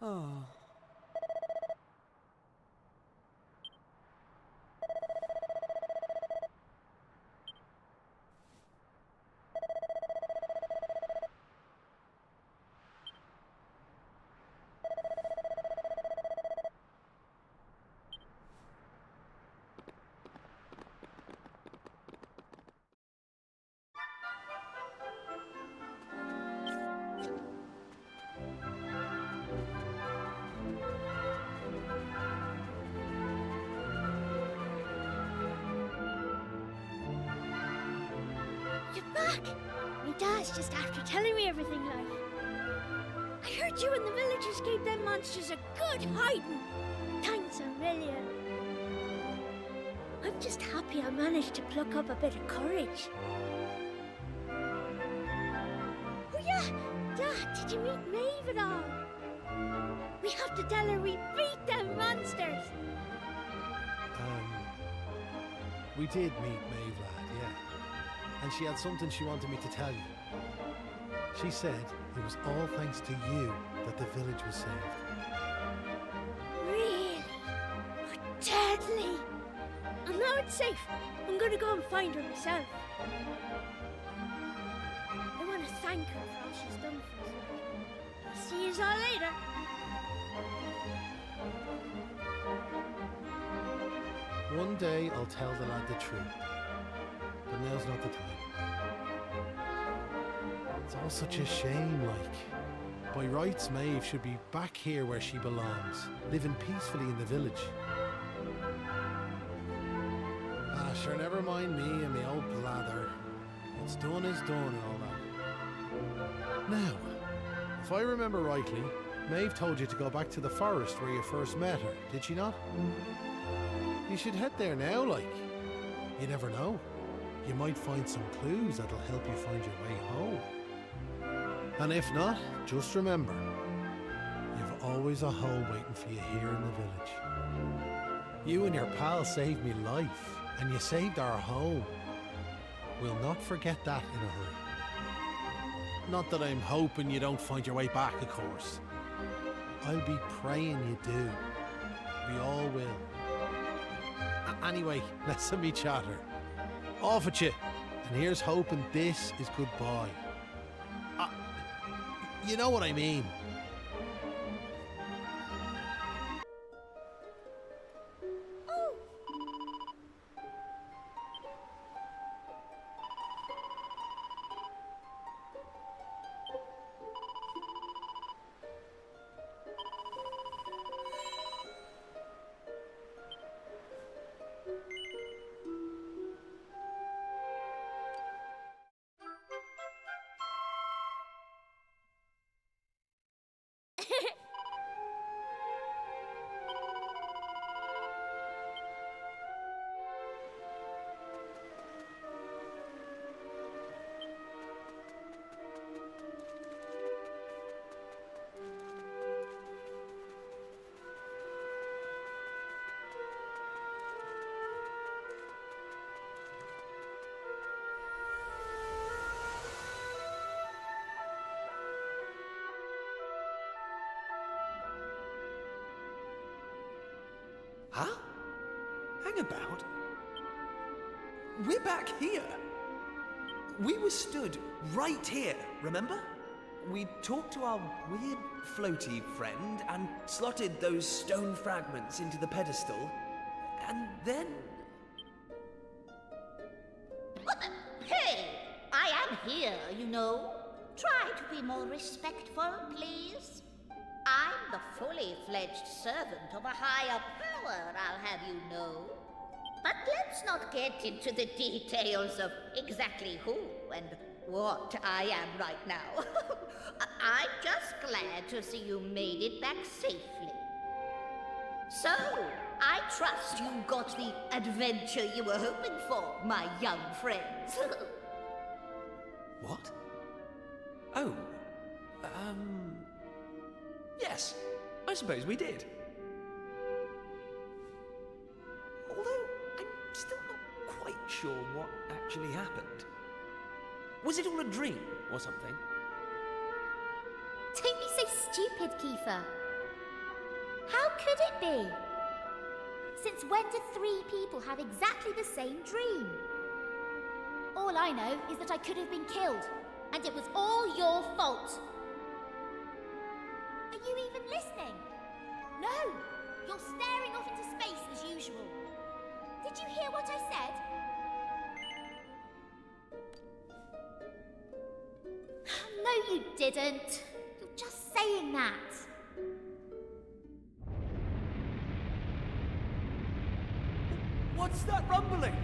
Oh. You're back! My dad's just after telling me everything, like. I heard you and the villagers gave them monsters a good hiding. Thanks a million. I'm just happy I managed to pluck up a bit of courage. Oh yeah, Dad, did you meet Maeve at all? We have to tell her we beat them monsters. We did meet Maeve, lad, yeah. And she had something she wanted me to tell you. She said it was all thanks to you that the village was saved. Really? Oh, deadly! And now it's safe. I'm gonna go and find her myself. I want to thank her for all she's done for us. I'll see you all later. One day I'll tell the lad the truth. But now's not the time. It's all such a shame, like. By rights, Maeve should be back here where she belongs, living peacefully in the village. Ah, sure, never mind me and my old blather. What's done is done and all that. Now, if I remember rightly, Maeve told you to go back to the forest where you first met her, did she not? You should head there now, like. You never know. You might find some clues that'll help you find your way home. And if not, just remember, you've always a home waiting for you here in the village. You and your pal saved me life, and you saved our home. We'll not forget that in a hurry. Not that I'm hoping you don't find your way back, of course. I'll be praying you do. We all will. Anyway, let's me chatter. Off at you. And here's hoping this is goodbye. You know what I mean. Huh? Hang about. We're back here. We were stood right here, remember? We talked to our weird floaty friend and slotted those stone fragments into the pedestal. And then... Hey! I am here, you know. Try to be more respectful, please. I'm the fully fledged servant of a higher power, I'll have you know. But let's not get into the details of exactly who and what I am right now. I'm just glad to see you made it back safely. So, I trust you got the adventure you were hoping for, my young friends. What? Oh, yes, I suppose we did. Although, I'm still not quite sure what actually happened. Was it all a dream or something? Don't be so stupid, Kiefer. How could it be? Since when do 3 people have exactly the same dream? All I know is that I could have been killed, and it was all your fault. Are you even listening? No! You're staring off into space as usual. Did you hear what I said? No, you didn't. You're just saying that. What's that rumbling?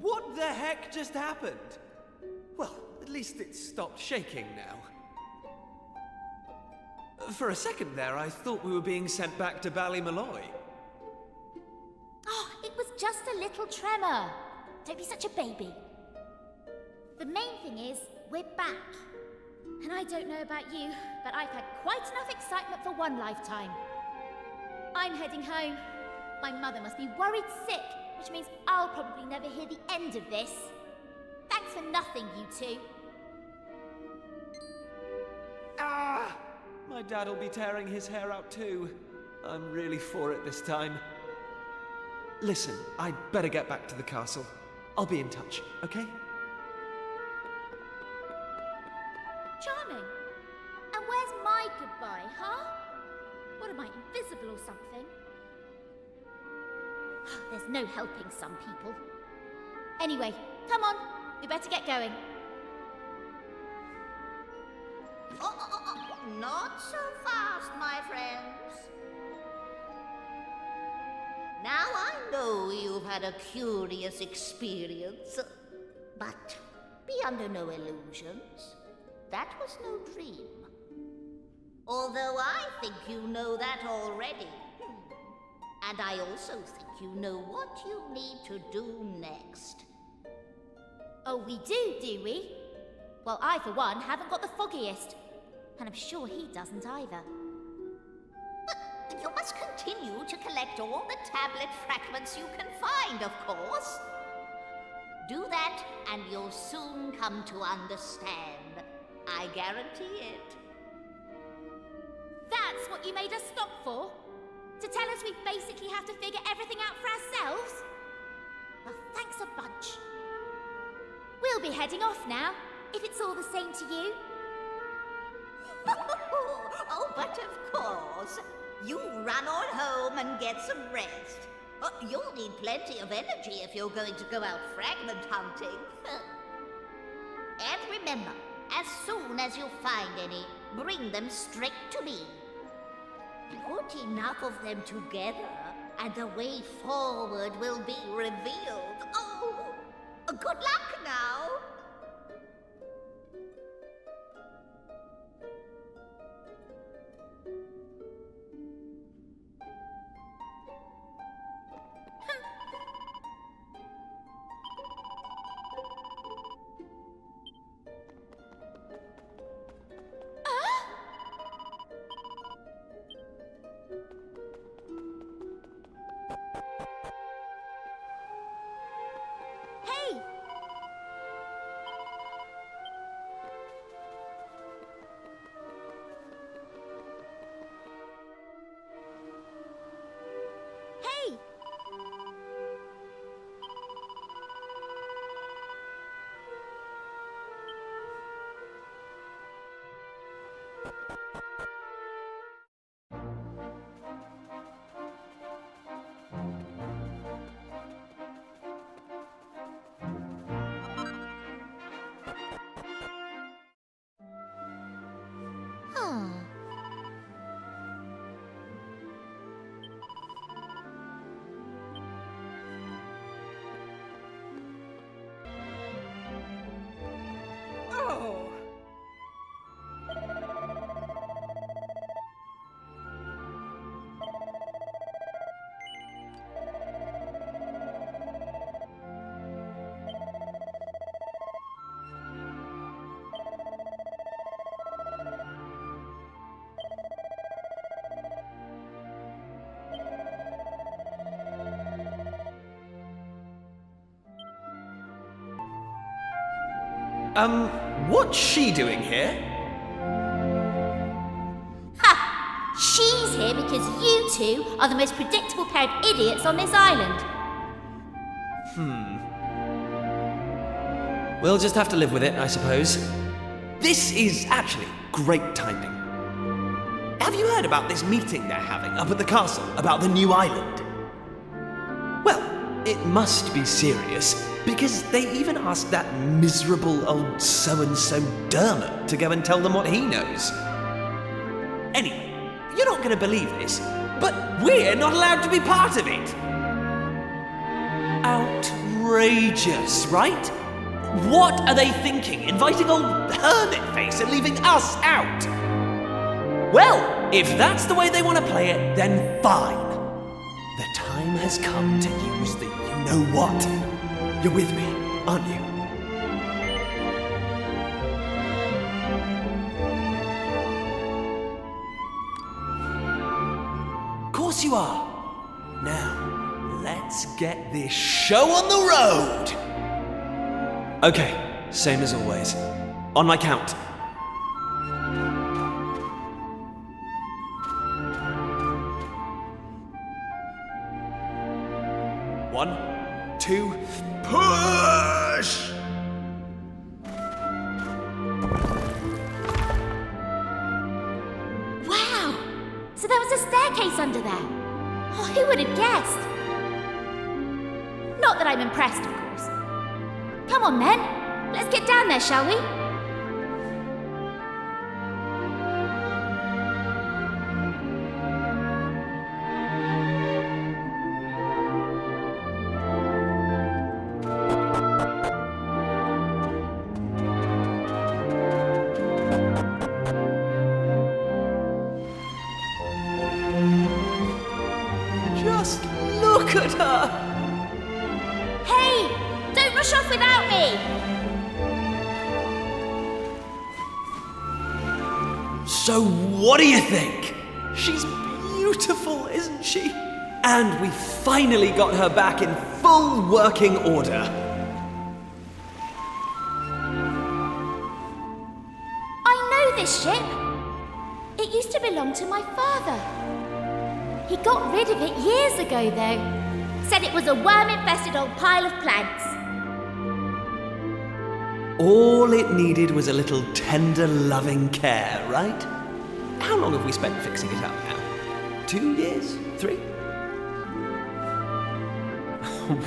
What the heck just happened? Well, at least it stopped shaking now. For a second there, I thought we were being sent back to Ballymalloy. Oh, it was just a little tremor. Don't be such a baby. The main thing is, we're back. And I don't know about you, but I've had quite enough excitement for one lifetime. I'm heading home. My mother must be worried sick, which means I'll probably never hear the end of this. Thanks for nothing, you two. Ah! My dad'll be tearing his hair out too. I'm really for it this time. Listen, I'd better get back to the castle. I'll be in touch, okay? Charming. And where's my goodbye, huh? What am I, invisible or something? There's no helping some people. Anyway, come on. We better get going. Not so fast, my friends. Now I know you've had a curious experience, but be under no illusions. That was no dream. Although I think you know that already. And I also think you know what you need to do next. Oh, we do we? Well, I, for one, haven't got the foggiest. And I'm sure he doesn't either. But you must continue to collect all the tablet fragments you can find, of course. Do that, and you'll soon come to understand. I guarantee it. That's what you made us stop for? To tell us we basically have to figure everything out for ourselves? Well, thanks a bunch. We'll be heading off now, if it's all the same to you. Oh, but of course. You run on home and get some rest. You'll need plenty of energy if you're going to go out fragment hunting. And remember, as soon as you find any, bring them straight to me. Put enough of them together, and the way forward will be revealed. Oh, good luck now! What's she doing here? Ha! She's here because you two are the most predictable pair of idiots on this island. We'll just have to live with it, I suppose. This is actually great timing. Have you heard about this meeting they're having up at the castle about the new island? Well, it must be serious, because they even asked that miserable old so-and-so Dermot to go and tell them what he knows. Anyway, you're not going to believe this, but we're not allowed to be part of it. Outrageous, right? What are they thinking, inviting old Hermit-Face and leaving us out? Well, if that's the way they want to play it, then fine. The time has come to use the you-know-what. You're with me, aren't you? Of course you are. Now, let's get this show on the road. Okay, same as always. On my count. 1, 2, push! Wow! So there was a staircase under there. Oh, who would have guessed? Not that I'm impressed, of course. Come on, then. Let's get down there, shall we? Just look at her! Hey! Don't rush off without me! So what do you think? She's beautiful, isn't she? And we finally got her back in full working order. I know this ship. It used to belong to my father. He got rid of it years ago, though. Said it was a worm-infested old pile of planks. All it needed was a little tender, loving care, right? How long have we spent fixing it up now? 2 years? 3?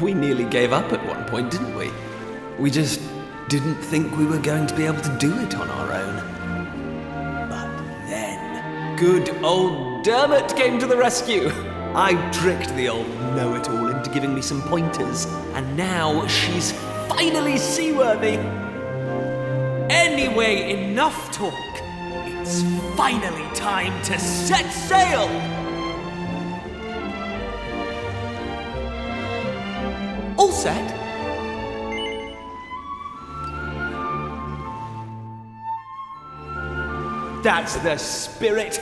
We nearly gave up at one point, didn't we? We just didn't think we were going to be able to do it on our own. But then, good old Dermot came to the rescue. I tricked the old know-it-all into giving me some pointers, and now she's finally seaworthy. Anyway, enough talk. It's finally time to set sail! All set? That's the spirit.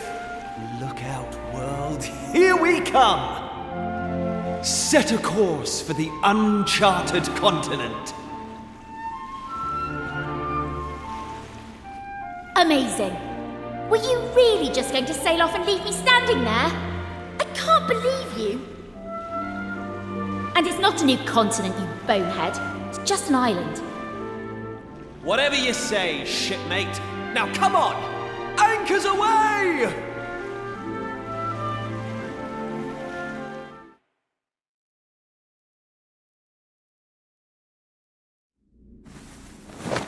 Look out, world. Here we come! Set a course for the uncharted continent. Amazing. Were you really just going to sail off and leave me standing there? I can't believe you. And it's not a new continent, you bonehead. It's just an island. Whatever you say, shipmate. Now come on! Anchors away!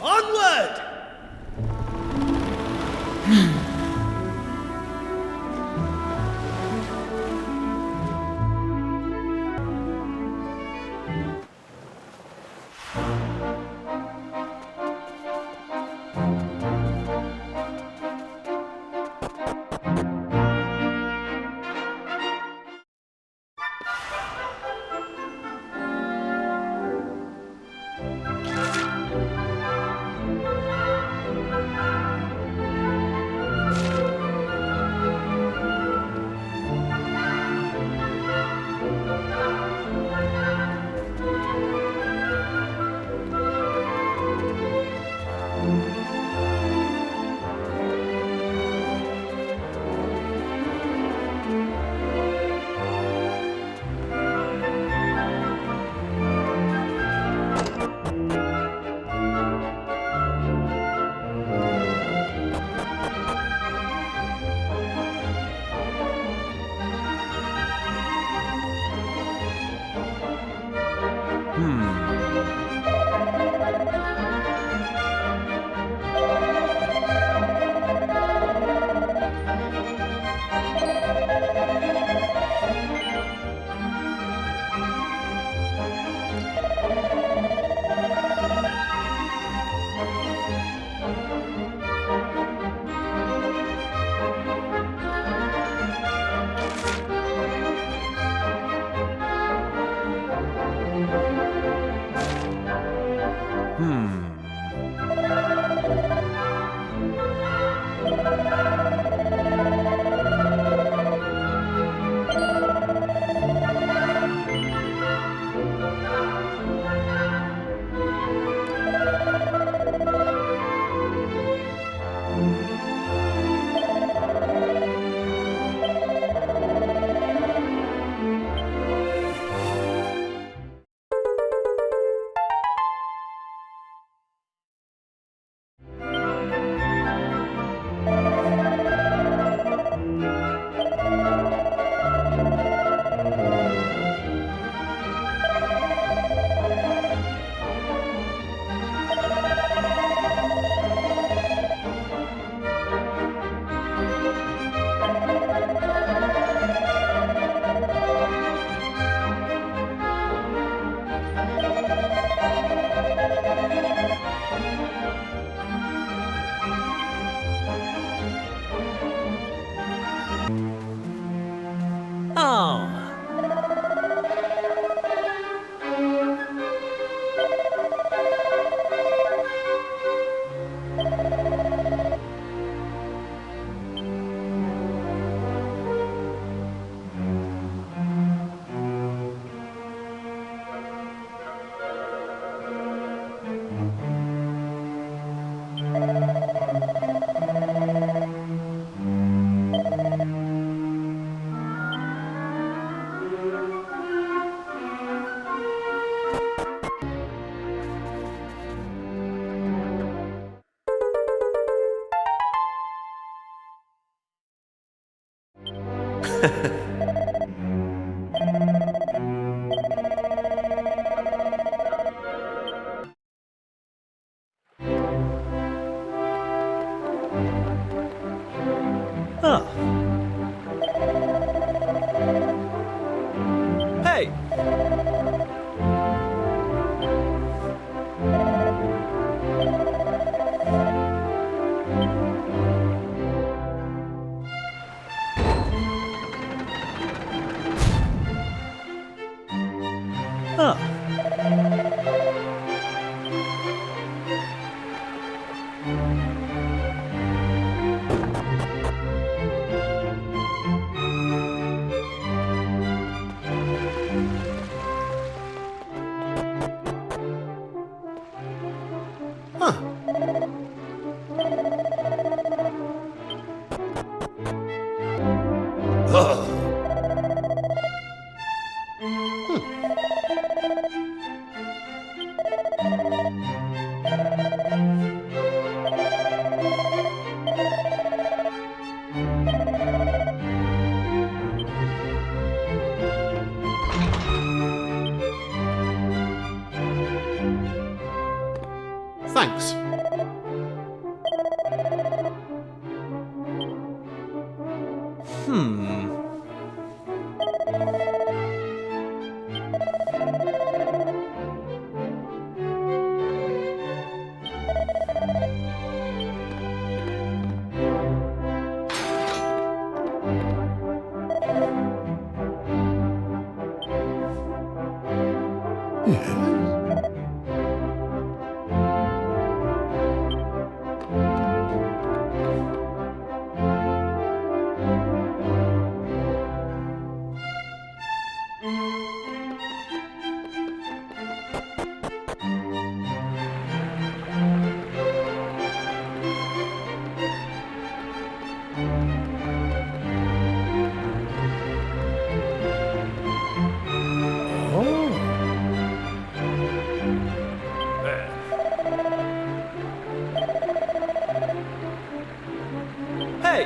Onward! Hey! Thanks. Hey!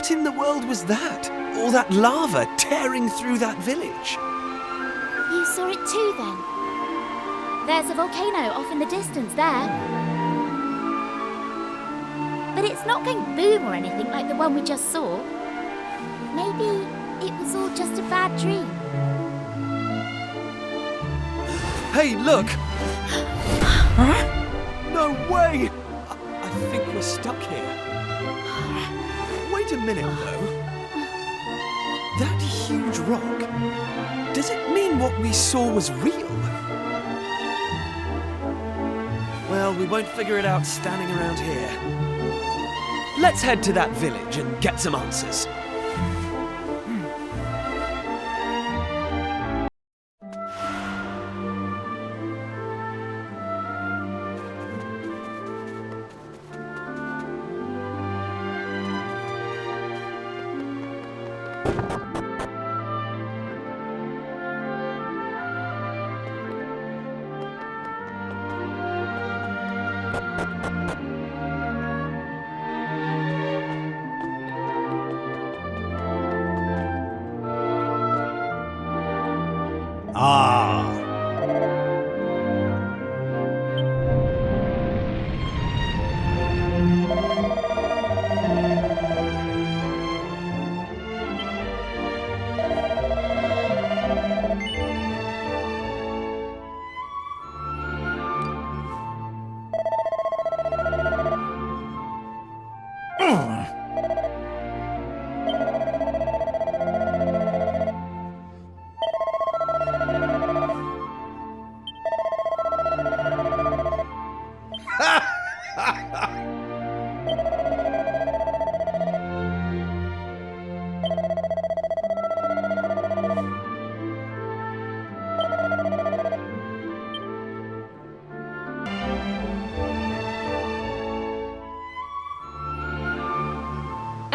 What in the world was that? All that lava tearing through that village? You saw it too, then? There's a volcano off in the distance there. But it's not going boom or anything like the one we just saw. Maybe it was all just a bad dream. Hey, look! Huh? No way! I think we're stuck here. Wait a minute, though. That huge rock, does it mean what we saw was real? Well, we won't figure it out standing around here. Let's head to that village and get some answers.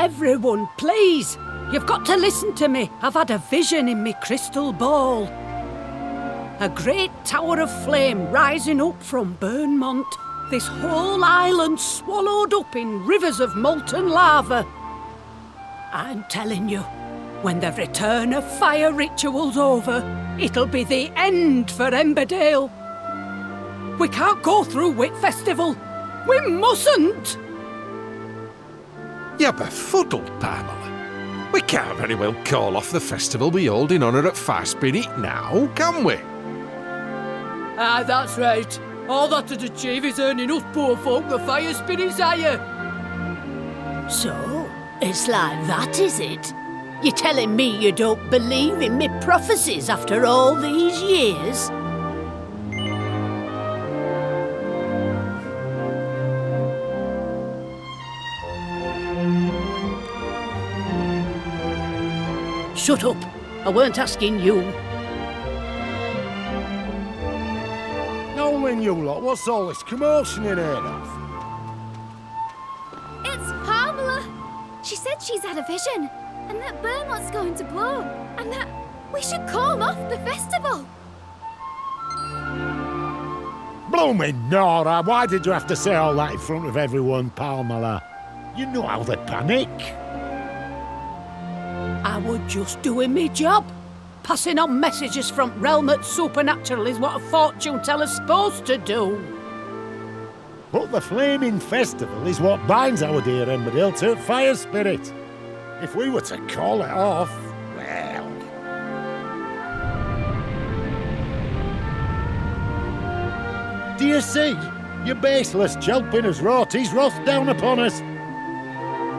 Everyone, please! You've got to listen to me. I've had a vision in me crystal ball. A great tower of flame rising up from Burnmont. This whole island swallowed up in rivers of molten lava. I'm telling you, when the return of fire ritual's over, it'll be the end for Emberdale. We can't go through Whit Festival. We mustn't! You're befuddled, Pamela. We can't very well call off the festival we hold in honour at Fire Spirit now, can we? Ah, that's right. All that to achieve is earning us poor folk the fire spirit's hire. So, it's like that, is it? You're telling me you don't believe in me prophecies after all these years? Shut up. I weren't asking you. Now then, you lot, what's all this commotion in here of? It's Pamela. She said she's had a vision, and that Vermont's going to blow, and that we should call off the festival. Blooming Nora, why did you have to say all that in front of everyone, Pamela? You know how they panic. I was just doing me job. Passing on messages from realm at supernatural is what a fortune teller's supposed to do. But the flaming festival is what binds our dear Emmerdale to fire spirit. If we were to call it off, well... Do you see? Your baseless jelping has wrought his wrath down upon us.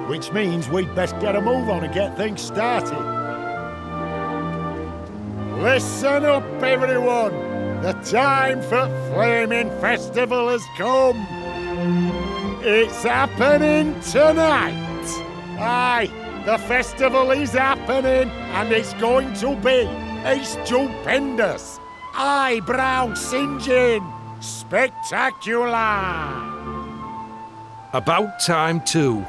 Which means we'd best get a move on and get things started. Listen up, everyone! The time for Flaming Festival has come! It's happening tonight! Aye, the festival is happening, and it's going to be a stupendous, eyebrow-singeing, spectacular! About time too.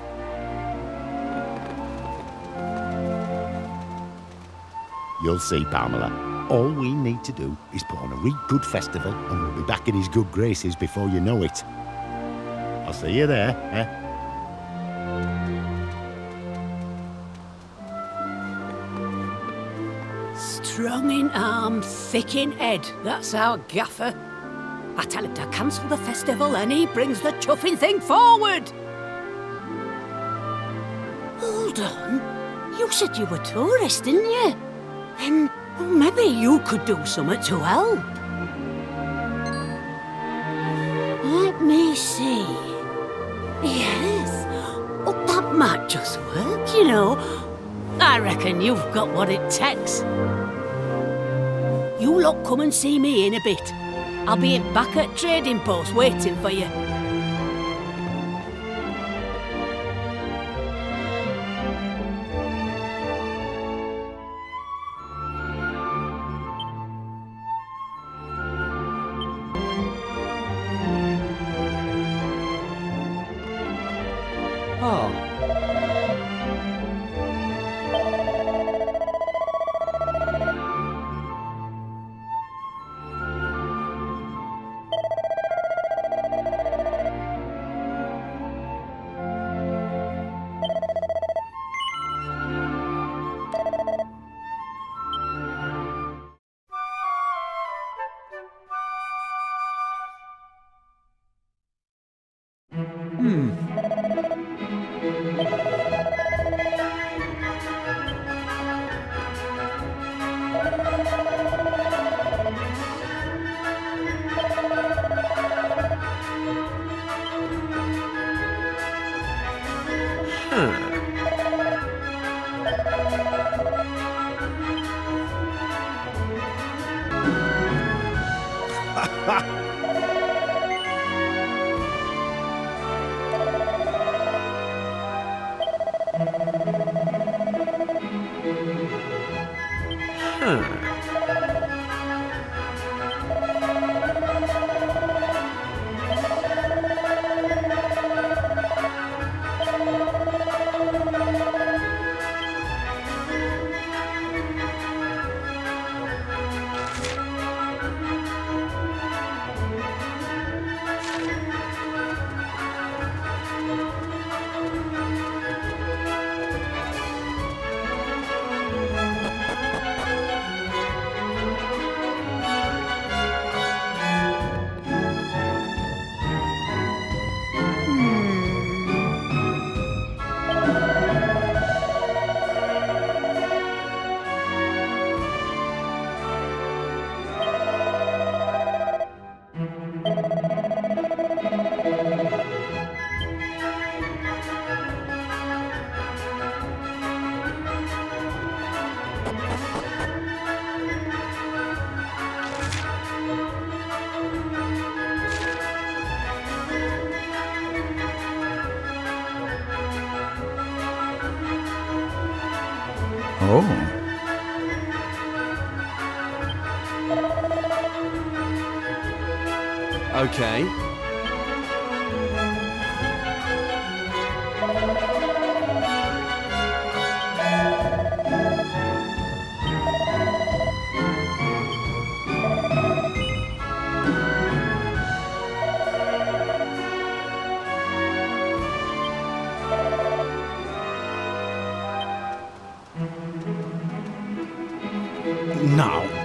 You'll see, Pamela. All we need to do is put on a real good festival, and we'll be back in his good graces before you know it. I'll see you there, eh? Strong in arm, thick in head. That's our gaffer. I tell him to cancel the festival and he brings the chuffing thing forward. Hold on. You said you were tourists, didn't you? Then maybe you could do something to help. Let me see. Yes. Oh, that might just work, you know. I reckon you've got what it takes. You lot come and see me in a bit. I'll be back at Trading Post waiting for you. Oh. Okay. Now.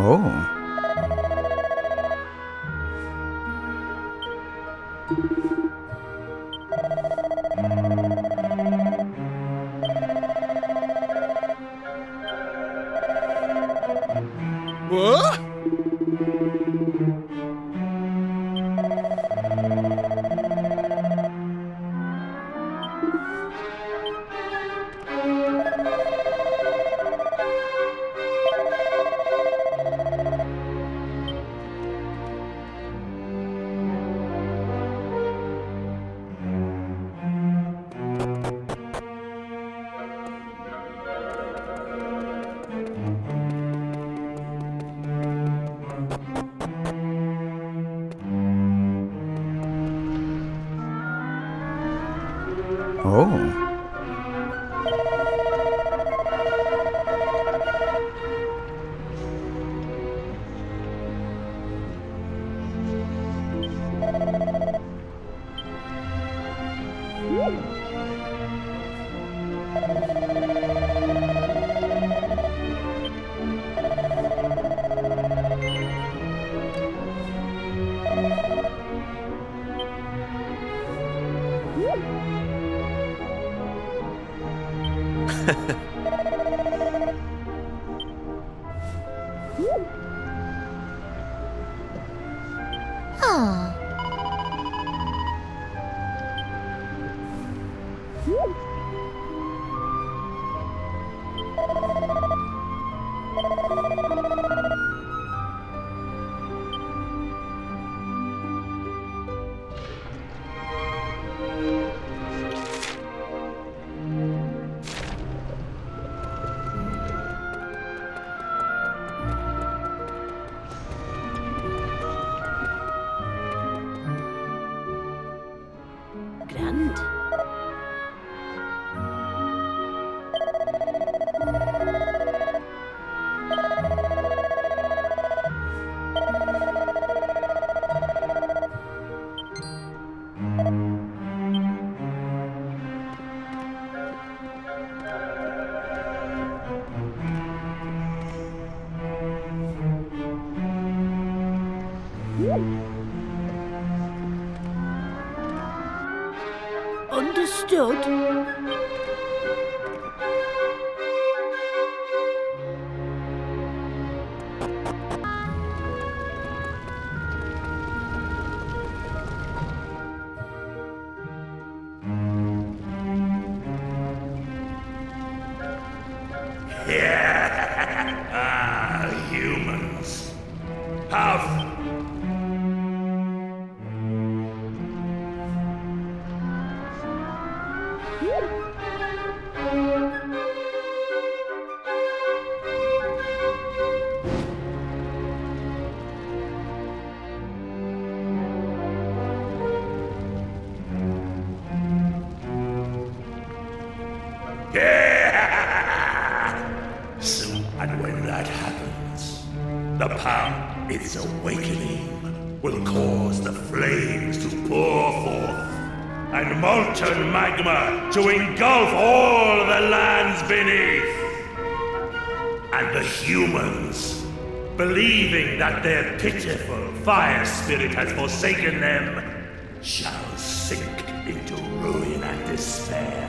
Oh. What? Oh. Ah. Grand. Understood. Humans. Have Soon, and when that happens, the power, its awakening, will cause the flames to pour forth, and molten magma to engulf all the lands beneath. And the humans, believing that their pitiful fire spirit has forsaken them, shall sink into ruin and despair.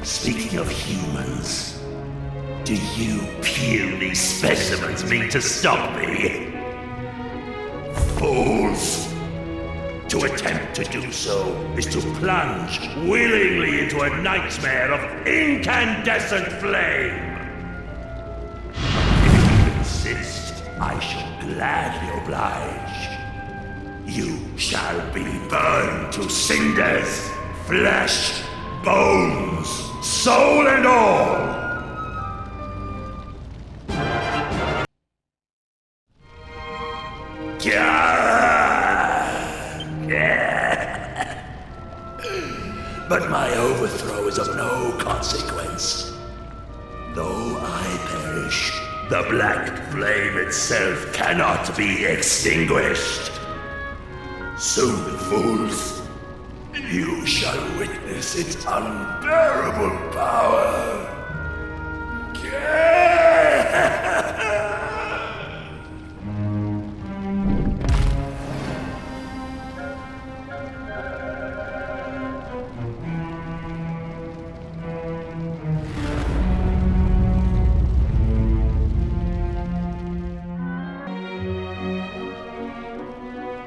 Speaking of humans, do you puny specimens mean to stop me? Fools! To attempt to do so is to plunge willingly into a nightmare of incandescent flame. If you insist, I shall gladly oblige. You shall be burned to cinders, flesh, bones, soul and all. But my overthrow is of no consequence. Though I perish, the black flame itself cannot be extinguished. Soon, fools, you shall witness its unbearable power.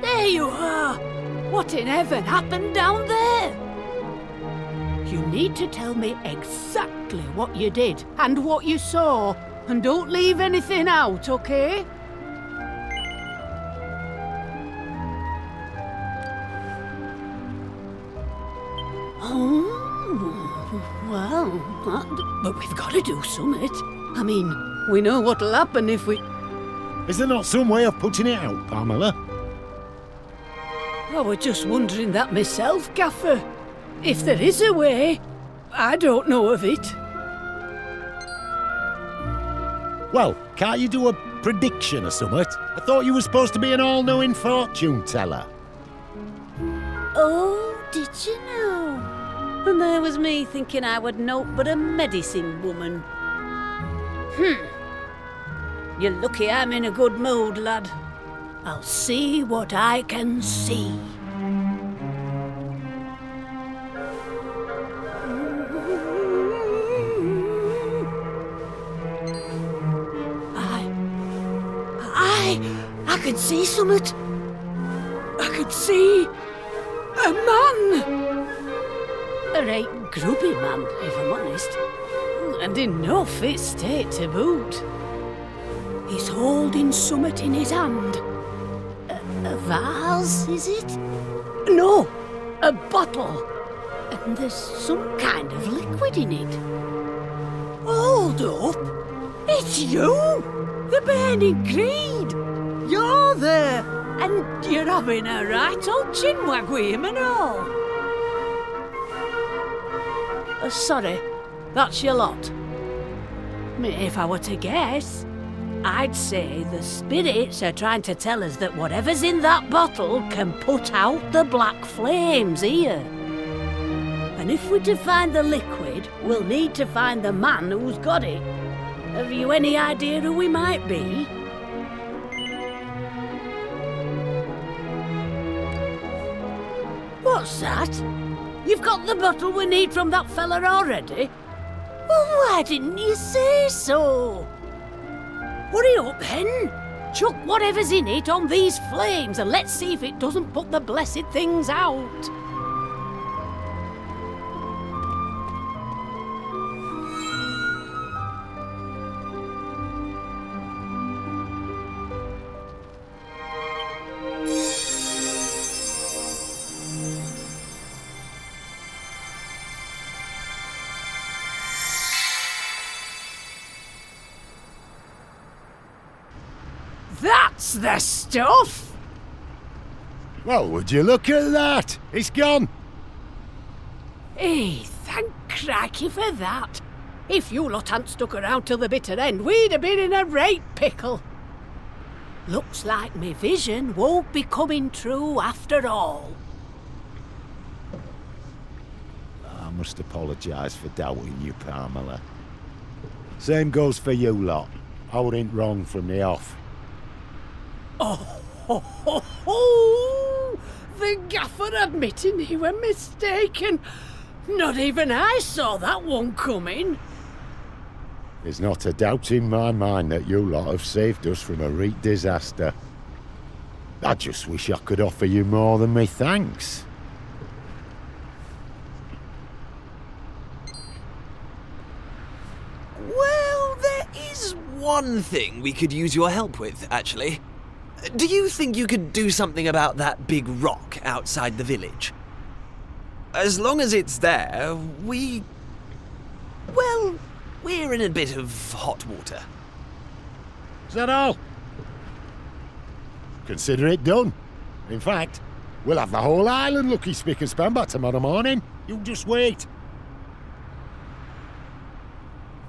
There you are! What in heaven happened down there? You need to tell me exactly what you did and what you saw, and don't leave anything out, okay? But we've got to do something. I mean, we know what'll happen if we... Is there not some way of putting it out, Pamela? I was just wondering that myself, Gaffer. If there is a way, I don't know of it. Well, can't you do a prediction or something? I thought you were supposed to be an all-knowing fortune teller. Oh, did you know? And there was me thinking I would know but a medicine woman. You're lucky I'm in a good mood, lad. I'll see what I can see. I could see something. I could see a man. A right grubby man, if I'm honest. And in no fit state to boot. He's holding something in his hand. A vase, is it? No, a bottle. And there's some kind of liquid in it. Hold up! It's you! The burning greed! You're there! And you're having a right old chinwag with him and all. Sorry, that's your lot. If I were to guess, I'd say the spirits are trying to tell us that whatever's in that bottle can put out the black flames here. And if we're to find the liquid, we'll need to find the man who's got it. Have you any idea who he might be? What's that? You've got the bottle we need from that fella already? Well, why didn't you say so? Hurry up, then. Chuck whatever's in it on these flames and let's see if it doesn't put the blessed things out. That's the stuff! Well, would you look at that? It's gone. Hey, thank cracky for that. If you lot hadn't stuck around till the bitter end, we'd have been in a right pickle. Looks like me vision won't be coming true after all. I must apologise for doubting you, Pamela. Same goes for you lot. I wasn't wrong from the off. Oh, ho, ho, ho! The gaffer admitting he were mistaken. Not even I saw that one coming. There's not a doubt in my mind that you lot have saved us from a real disaster. I just wish I could offer you more than me thanks. Well, there is one thing we could use your help with, actually. Do you think you could do something about that big rock outside the village? As long as it's there, well, we're in a bit of hot water. Is that all? Consider it done. In fact, we'll have the whole island looking spick and span by tomorrow morning. You just wait.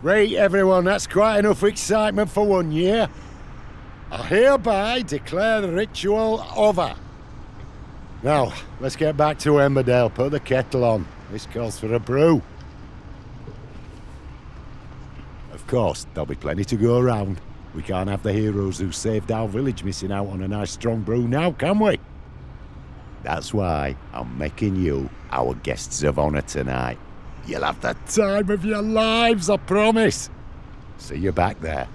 Right, everyone, that's quite enough excitement for 1 year. I hereby declare the ritual over. Now, let's get back to Emberdale. Put the kettle on. This calls for a brew. Of course, there'll be plenty to go around. We can't have the heroes who saved our village missing out on a nice strong brew now, can we? That's why I'm making you our guests of honour tonight. You'll have the time of your lives, I promise. See you back there.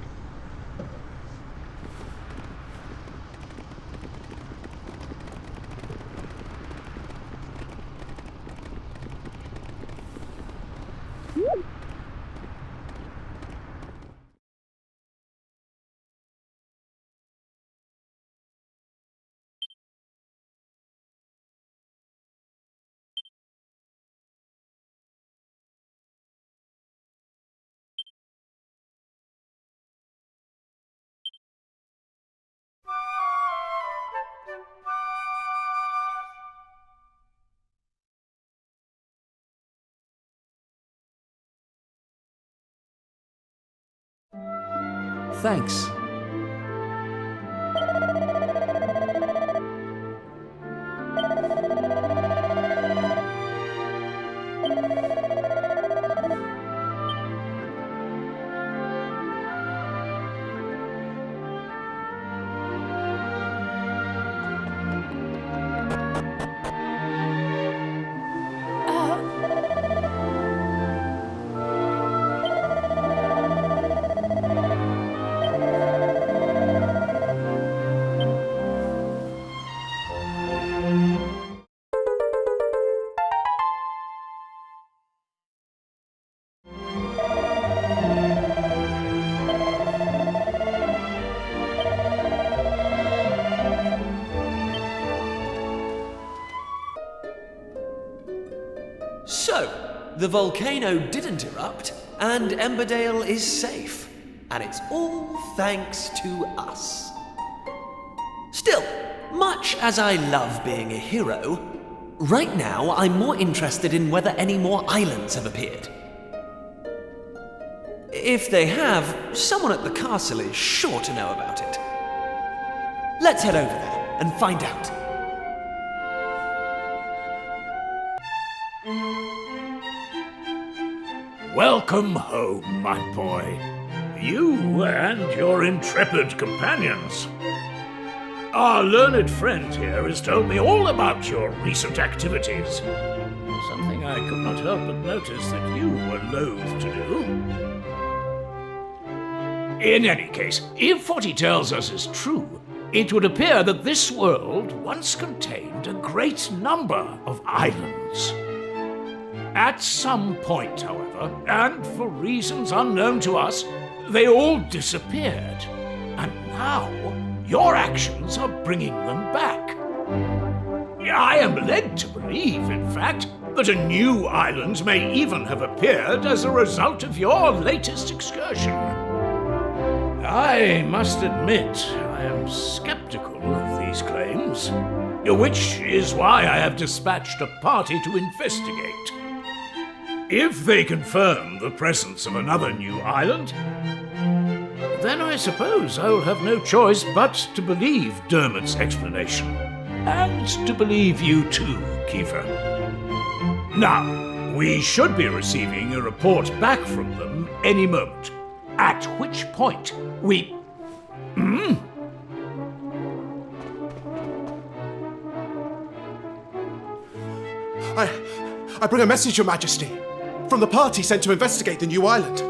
Thanks. So, the volcano didn't erupt, and Emberdale is safe. And it's all thanks to us. Still, much as I love being a hero, right now I'm more interested in whether any more islands have appeared. If they have, someone at the castle is sure to know about it. Let's head over there and find out. Welcome home, my boy. You and your intrepid companions. Our learned friend here has told me all about your recent activities. Something I could not help but notice that you were loath to do. In any case, if what he tells us is true, it would appear that this world once contained a great number of islands. At some point, however, and for reasons unknown to us, they all disappeared. And now, your actions are bringing them back. I am led to believe, in fact, that a new island may even have appeared as a result of your latest excursion. I must admit, I am skeptical of these claims, which is why I have dispatched a party to investigate. If they confirm the presence of another new island, then I suppose I'll have no choice but to believe Dermot's explanation. And to believe you too, Kiefer. Now, we should be receiving a report back from them any moment. At which point we... I bring a message, Your Majesty, from the party sent to investigate the new island.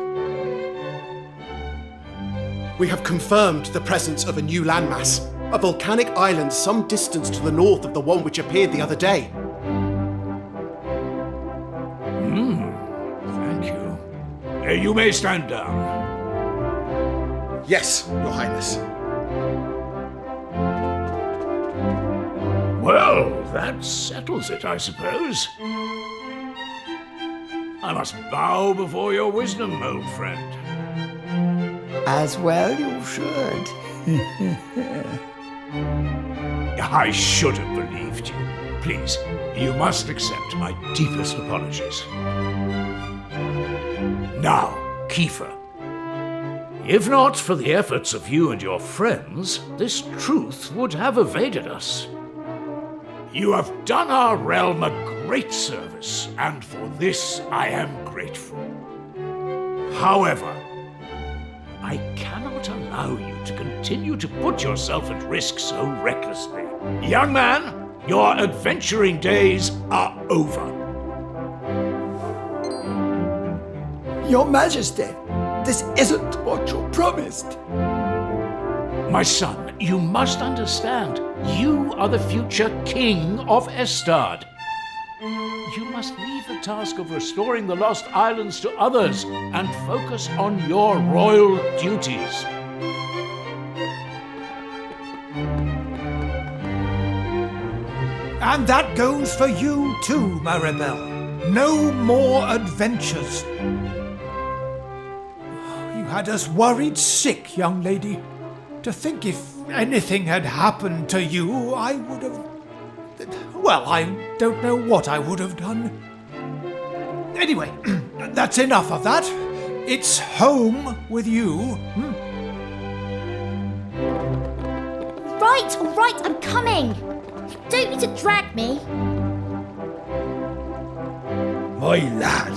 We have confirmed the presence of a new landmass, a volcanic island some distance to the north of the one which appeared the other day. Thank you. You may stand down. Yes, Your Highness. Well, that settles it, I suppose. I must bow before your wisdom, old friend. As well you should. I should have believed you. Please, you must accept my deepest apologies. Now, Kiefer. If not for the efforts of you and your friends, this truth would have evaded us. You have done our realm a great service, and for this I am grateful. However, I cannot allow you to continue to put yourself at risk so recklessly. Young man, your adventuring days are over. Your Majesty, this isn't what you promised. My son, you must understand, you are the future king of Estard. You must leave the task of restoring the lost islands to others and focus on your royal duties. And that goes for you too, Maribel. No more adventures. You had us worried sick, young lady. To think if anything had happened to you, I would have... Well, I don't know what I would have done. Anyway, that's enough of that. It's home with you. Right, all right, I'm coming. You don't need to drag me. My lad,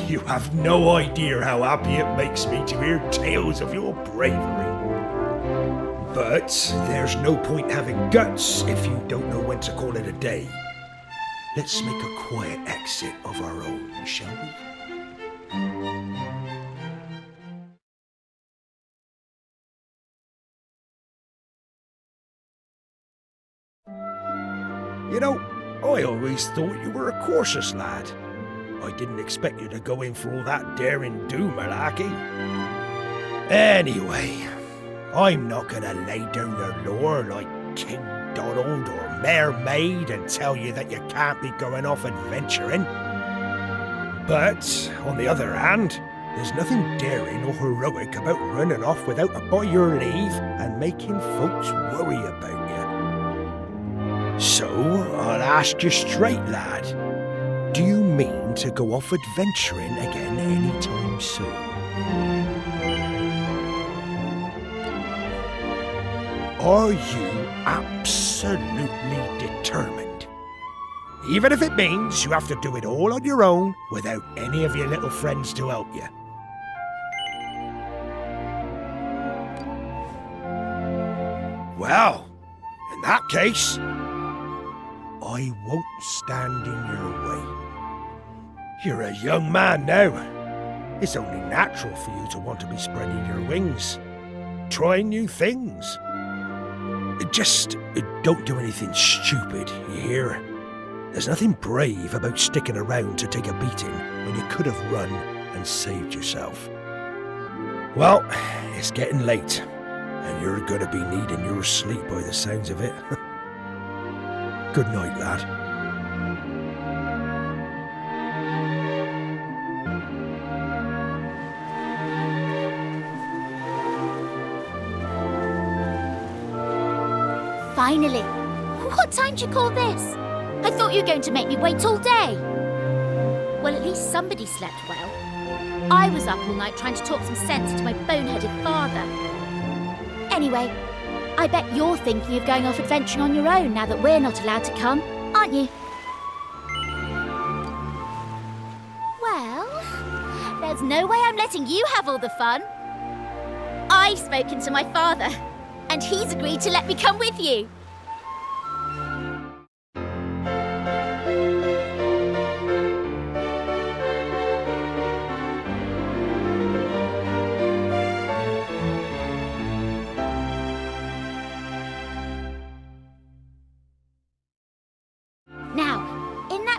you have no idea how happy it makes me to hear tales of your bravery. But there's no point having guts if you don't know when to call it a day. Let's make a quiet exit of our own, shall we? You know, I always thought you were a cautious lad. I didn't expect you to go in for all that daring-do malarkey. Anyway, I'm not gonna lay down your lore like King Donald or Mare Maid and tell you that you can't be going off adventuring. But, on the other hand, there's nothing daring or heroic about running off without a by your leave and making folks worry about you. So, I'll ask you straight, lad. Do you mean to go off adventuring again anytime soon? Are you absolutely determined? Even if it means you have to do it all on your own without any of your little friends to help you. Well, in that case, I won't stand in your way. You're a young man now. It's only natural for you to want to be spreading your wings, trying new things. Just don't do anything stupid, you hear? There's nothing brave about sticking around to take a beating when you could have run and saved yourself. Well, it's getting late, and you're going to be needing your sleep by the sounds of it. Good night, lad. Finally. What time do you call this? I thought you were going to make me wait all day. Well, at least somebody slept well. I was up all night trying to talk some sense into my boneheaded father. Anyway, I bet you're thinking of going off adventuring on your own now that we're not allowed to come, aren't you? Well, there's no way I'm letting you have all the fun. I've spoken to my father, and he's agreed to let me come with you.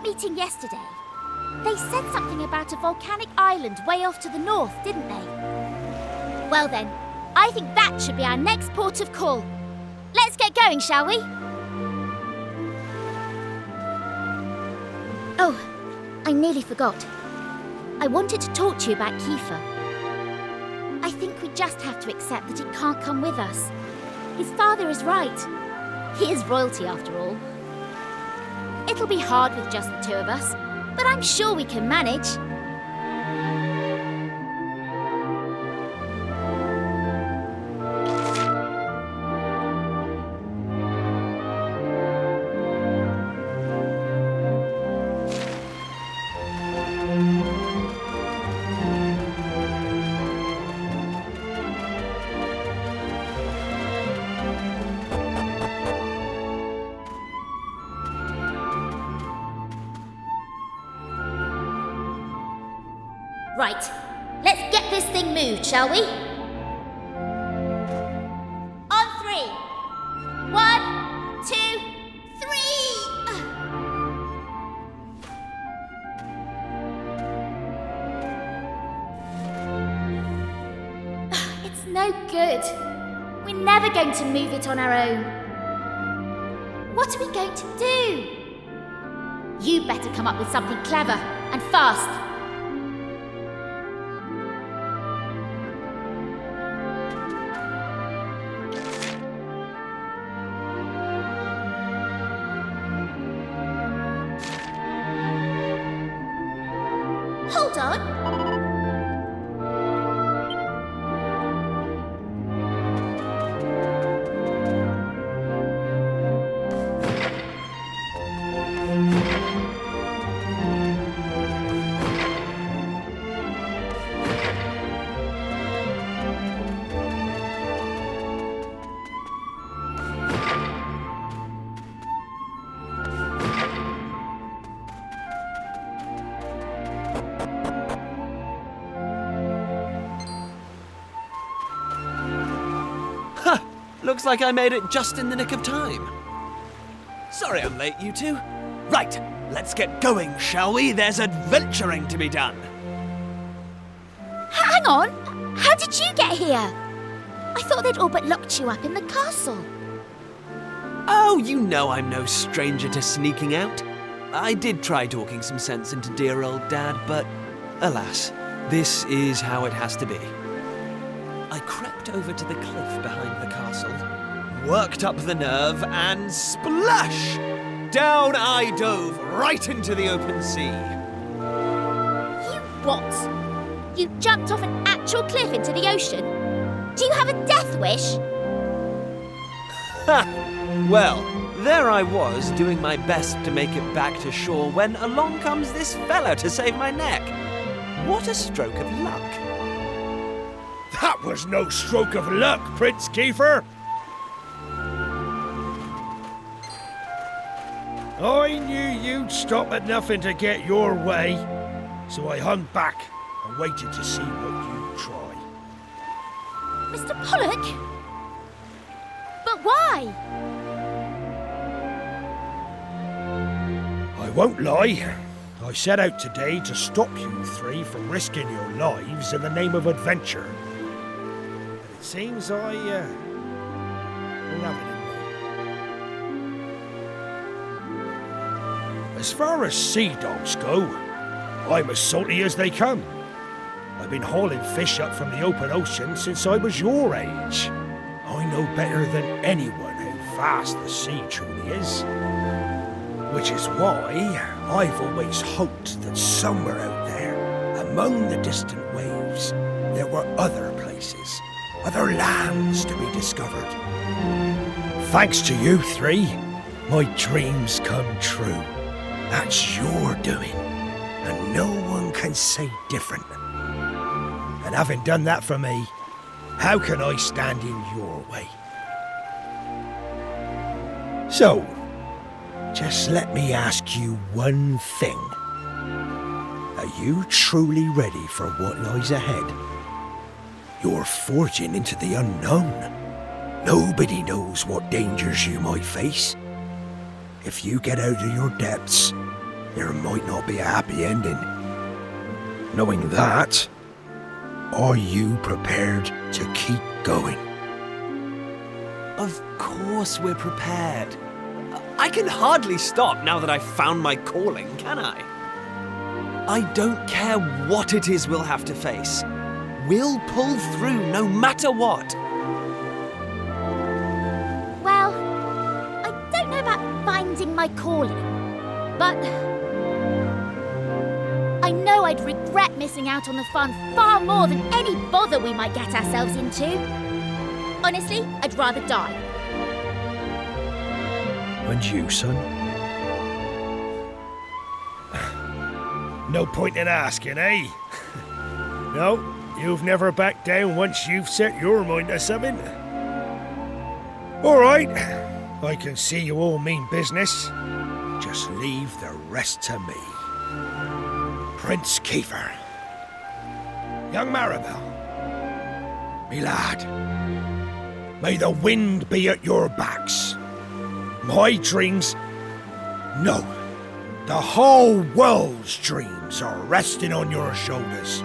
Meeting yesterday, they said something about a volcanic island way off to the north, didn't they? Well then, I think that should be our next port of call. Let's get going, shall we? Oh, I nearly forgot. I wanted to talk to you about Kiefer. I think we just have to accept that he can't come with us. His father is right. He is royalty after all. It'll be hard with just the two of us, but I'm sure we can manage. Right, let's get this thing moved, shall we? On 3. 1, 2, 3! It's no good. We're never going to move it on our own. What are we going to do? You better come up with something clever and fast. Hold on. Looks like I made it just in the nick of time. Sorry I'm late, you two. Right, let's get going, shall we? There's adventuring to be done. Hang on! How did you get here? I thought they'd all but locked you up in the castle. Oh, you know I'm no stranger to sneaking out. I did try talking some sense into dear old Dad, but alas, this is how it has to be. I crept over to the cliff behind the castle, worked up the nerve, and splash! Down I dove, right into the open sea. You what? You jumped off an actual cliff into the ocean? Do you have a death wish? Ha! Well, there I was, doing my best to make it back to shore when along comes this fella to save my neck. What a stroke of luck. That was no stroke of luck, Prince Kiefer. I knew you'd stop at nothing to get your way, so I hung back and waited to see what you'd try. Mr. Pollock? But why? I won't lie. I set out today to stop you three from risking your lives in the name of adventure. But it seems I love it in me. As far as sea dogs go, I'm as salty as they come. I've been hauling fish up from the open ocean since I was your age. I know better than anyone how vast the sea truly is. Which is why I've always hoped that somewhere out there, among the distant waves, there were other places, other lands to be discovered. Thanks to you three, my dreams come true. That's your doing, and no one can say different. And having done that for me, how can I stand in your way? So, just let me ask you one thing. Are you truly ready for what lies ahead? You're forging into the unknown. Nobody knows what dangers you might face. If you get out of your depths, there might not be a happy ending. Knowing that, are you prepared to keep going? Of course we're prepared. I can hardly stop now that I've found my calling, can I? I don't care what it is we'll have to face. We'll pull through no matter what. Well, I don't know about finding my calling, but I know I'd regret missing out on the fun far more than any bother we might get ourselves into. Honestly, I'd rather die. And you, son? No point in asking, eh? No, you've never backed down once you've set your mind to something. All right, I can see you all mean business. Just leave the rest to me. Prince Kiefer. Young Maribel. Me lad. May the wind be at your backs. My dreams... No. The whole world's dreams are resting on your shoulders.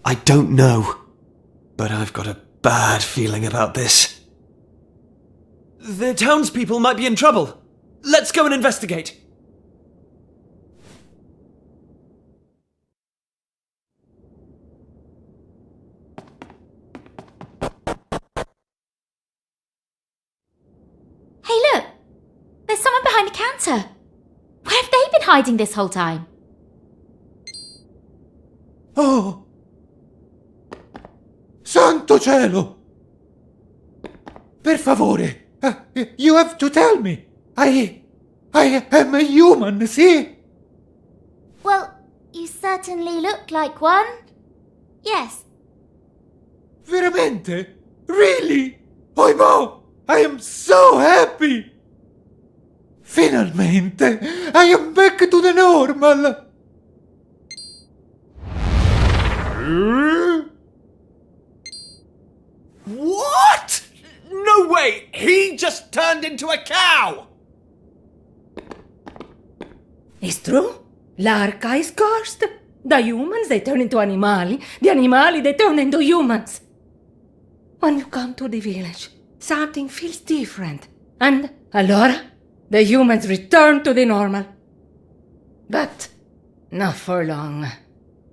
I don't know, but I've got a bad feeling about this. The townspeople might be in trouble. Let's go and investigate. Hey, look! There's someone behind the counter. Where have they been hiding this whole time? Oh! Santo cielo! Per favore, you have to tell me. I am a human, see? Well, you certainly look like one. Yes. Veramente? Really? Oimo! I am so happy! Finalmente! I am back to the normal! What? No way! He just turned into a cow! It's true. L'Arca is cursed. The humans, they turn into animali. The animali, they turn into humans. When you come to the village, something feels different. And, allora, the humans return to the normal. But, not for long.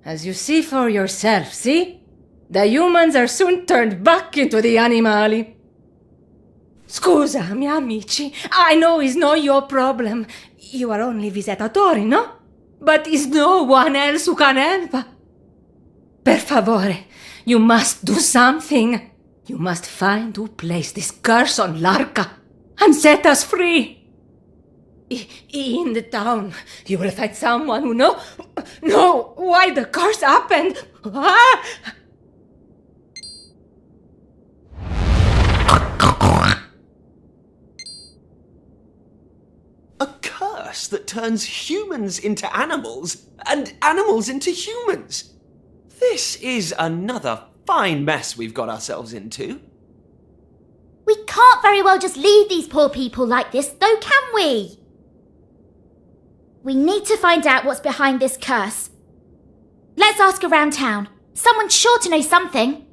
As you see for yourself, see? The humans are soon turned back into the animali. Scusami, amici. I know it's not your problem. You are only visitatori, no? But is no one else who can help? Per favore, you must do something. You must find who placed this curse on l'Arca and set us free. In the town, you will find someone who know why the curse happened. Ah! A curse that turns humans into animals and animals into humans. This is another fine mess we've got ourselves into. We can't very well just leave these poor people like this, though, can we? We need to find out what's behind this curse. Let's ask around town. Someone's sure to know something.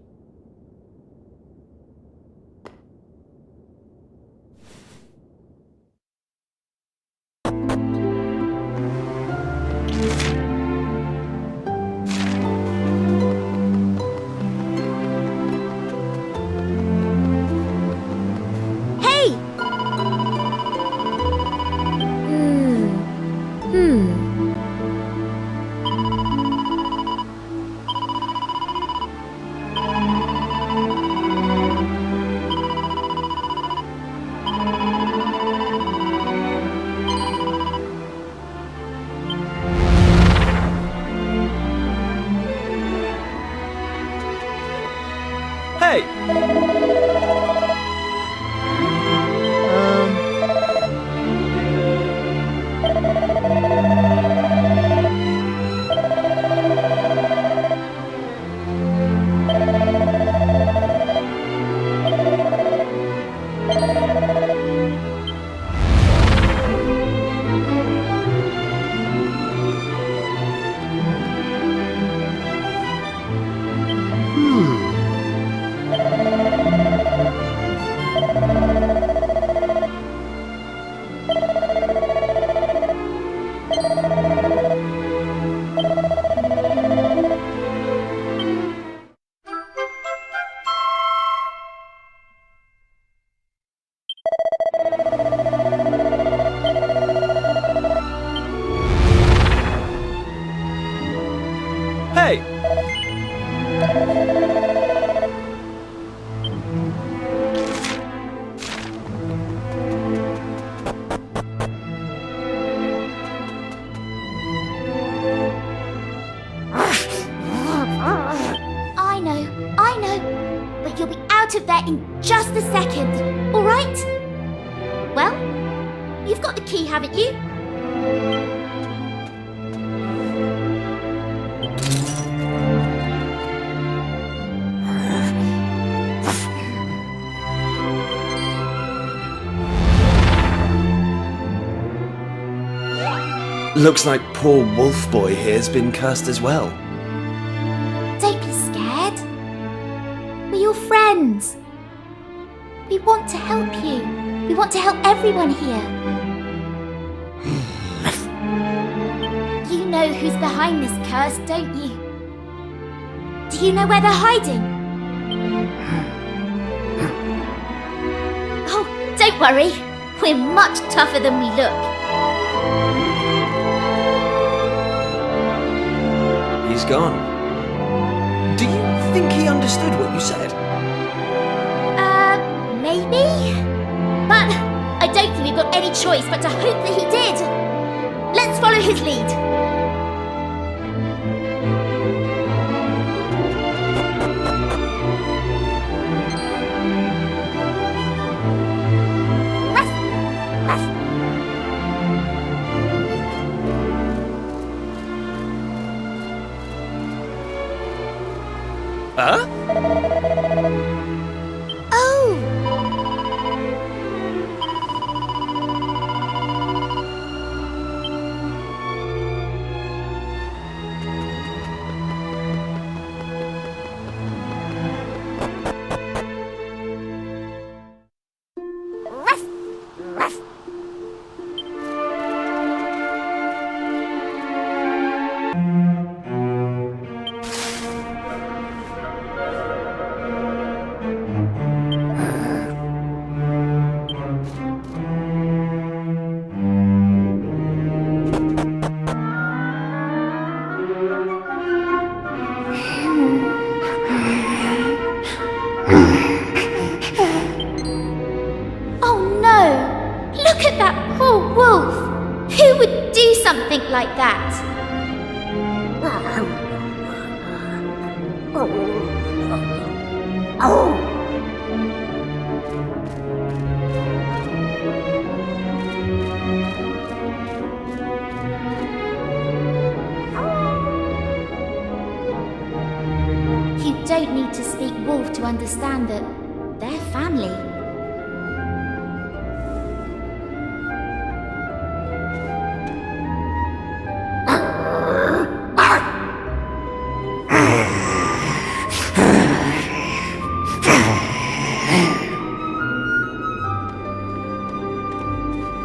Hey! Hey! I know. But you'll be out of there in just a second, all right? Well, you've got the key, haven't you? Looks like poor Wolf Boy here's been cursed as well. Don't be scared. We're your friends. We want to help you. We want to help everyone here. You know who's behind this curse, don't you? Do you know where they're hiding? Oh, don't worry. We're much tougher than we look. He's gone. Do you think he understood what you said? Maybe? But I don't think we've got any choice but to hope that he did. Let's follow his lead. Oh no! Look at that poor wolf! Who would do something like that? You don't need to speak wolf to understand that they're family.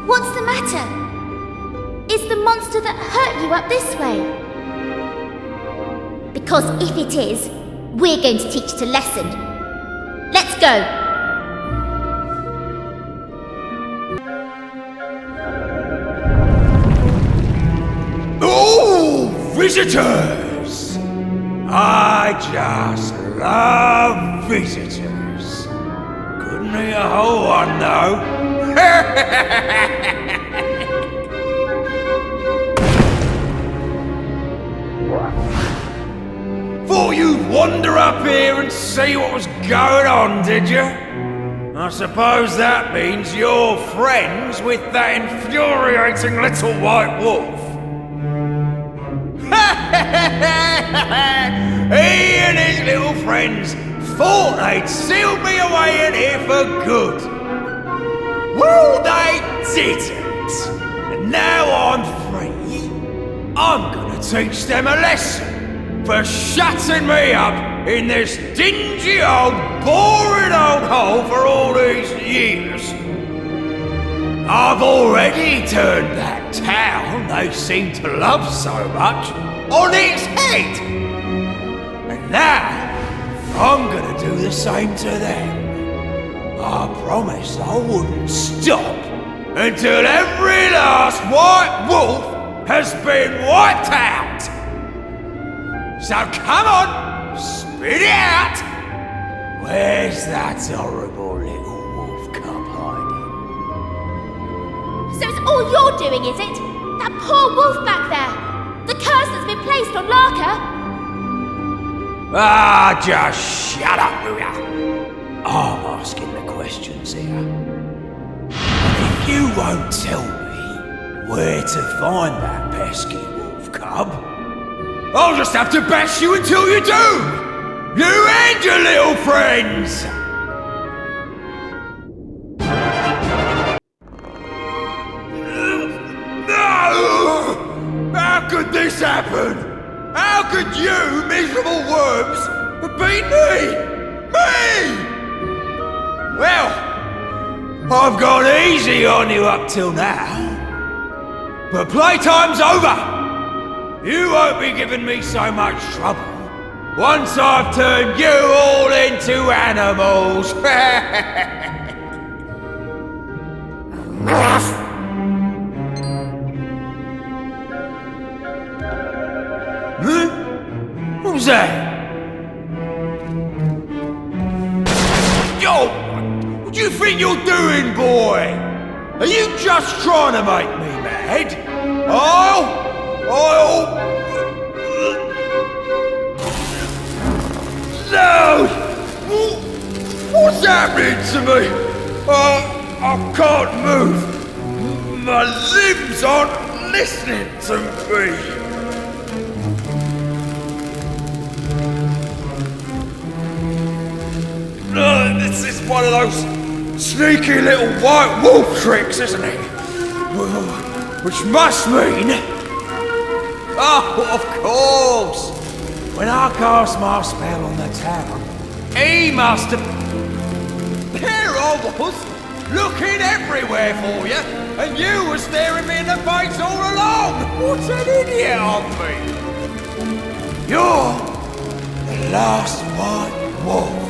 What's the matter? Is the monster that hurt you up this way? Because if it is, we're going to teach it a lesson. Let's go! Oh, visitors! I just love visitors. Couldn't eat a whole one though. Thought you'd wander up here and see what was going on, did you? I suppose that means you're friends with that infuriating little white wolf. He and his little friends thought they'd sealed me away in here for good. Well, they didn't. And now I'm free. I'm gonna teach them a lesson for shutting me up in this dingy old, boring old hole for all these years. I've already turned that town they seem to love so much on its head. And now, I'm gonna do the same to them. I promised I wouldn't stop until every last white wolf has been wiped out. So come on, spit it out! Where's that horrible little wolf cub hiding? So it's all you're doing, is it? That poor wolf back there! The curse that's been placed on Larka! Ah, just shut up, will ya? I'm asking the questions here. And if you won't tell me where to find that pesky wolf cub, I'll just have to bash you until you do! You and your little friends! No! How could this happen? How could you, miserable worms, have beaten me? Me! Well, I've gone easy on you up till now. But playtime's over! You won't be giving me so much trouble once I've turned you all into animals. Huh? Who's that? Yo! What do you think you're doing, boy? Are you just trying to make me mad? No! What's happening to me? I can't move. My limbs aren't listening to me. This is one of those sneaky little white wolf tricks, isn't it? Which must mean... Oh, of course! When I cast my spell on the town, he must have... There I was, looking everywhere for you, and you were staring me in the face all along! What an idiot I've been! You're the last white wolf.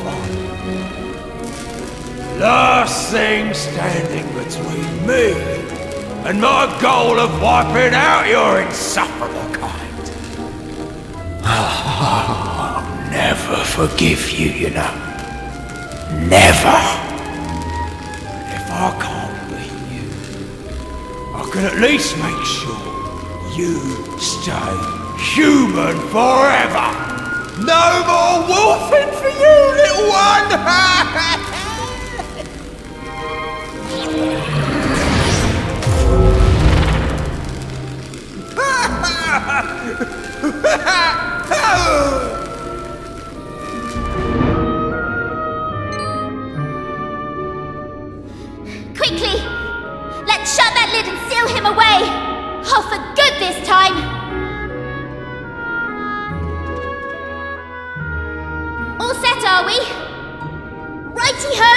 Last thing standing between me and my goal of wiping out your insufferable kind. I'll never forgive you, you know. Never. If I can't beat you, I can at least make sure you stay human forever. No more wolfing for you, little one! Quickly! Let's shut that lid and seal him away! Oh, for good this time! All set, are we? Righty-ho!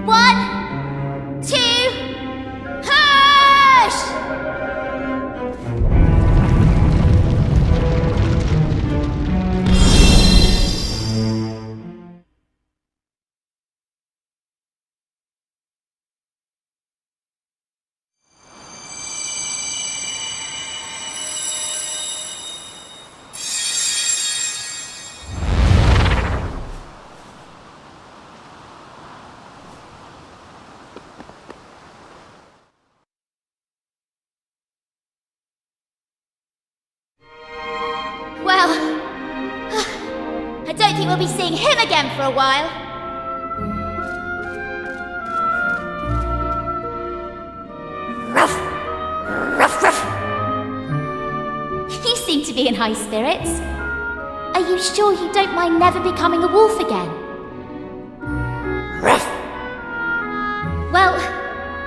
1, 2, hush! Well, I don't think we'll be seeing him again for a while. Ruff! Ruff, ruff! You seem to be in high spirits. Are you sure you don't mind never becoming a wolf again? Ruff! Well,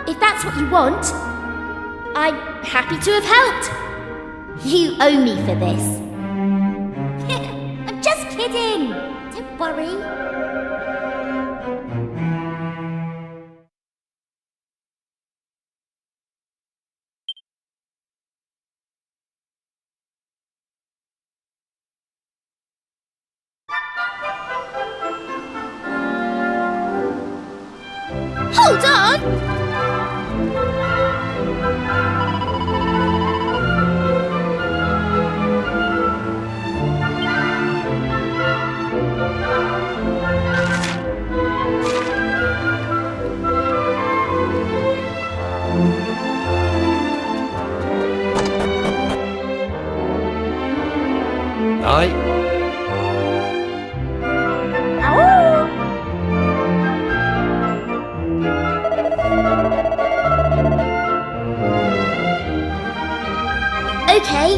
if that's what you want, I'm happy to have helped. You owe me for this. I'm just kidding. Don't worry. Hold on! Aye. Okay.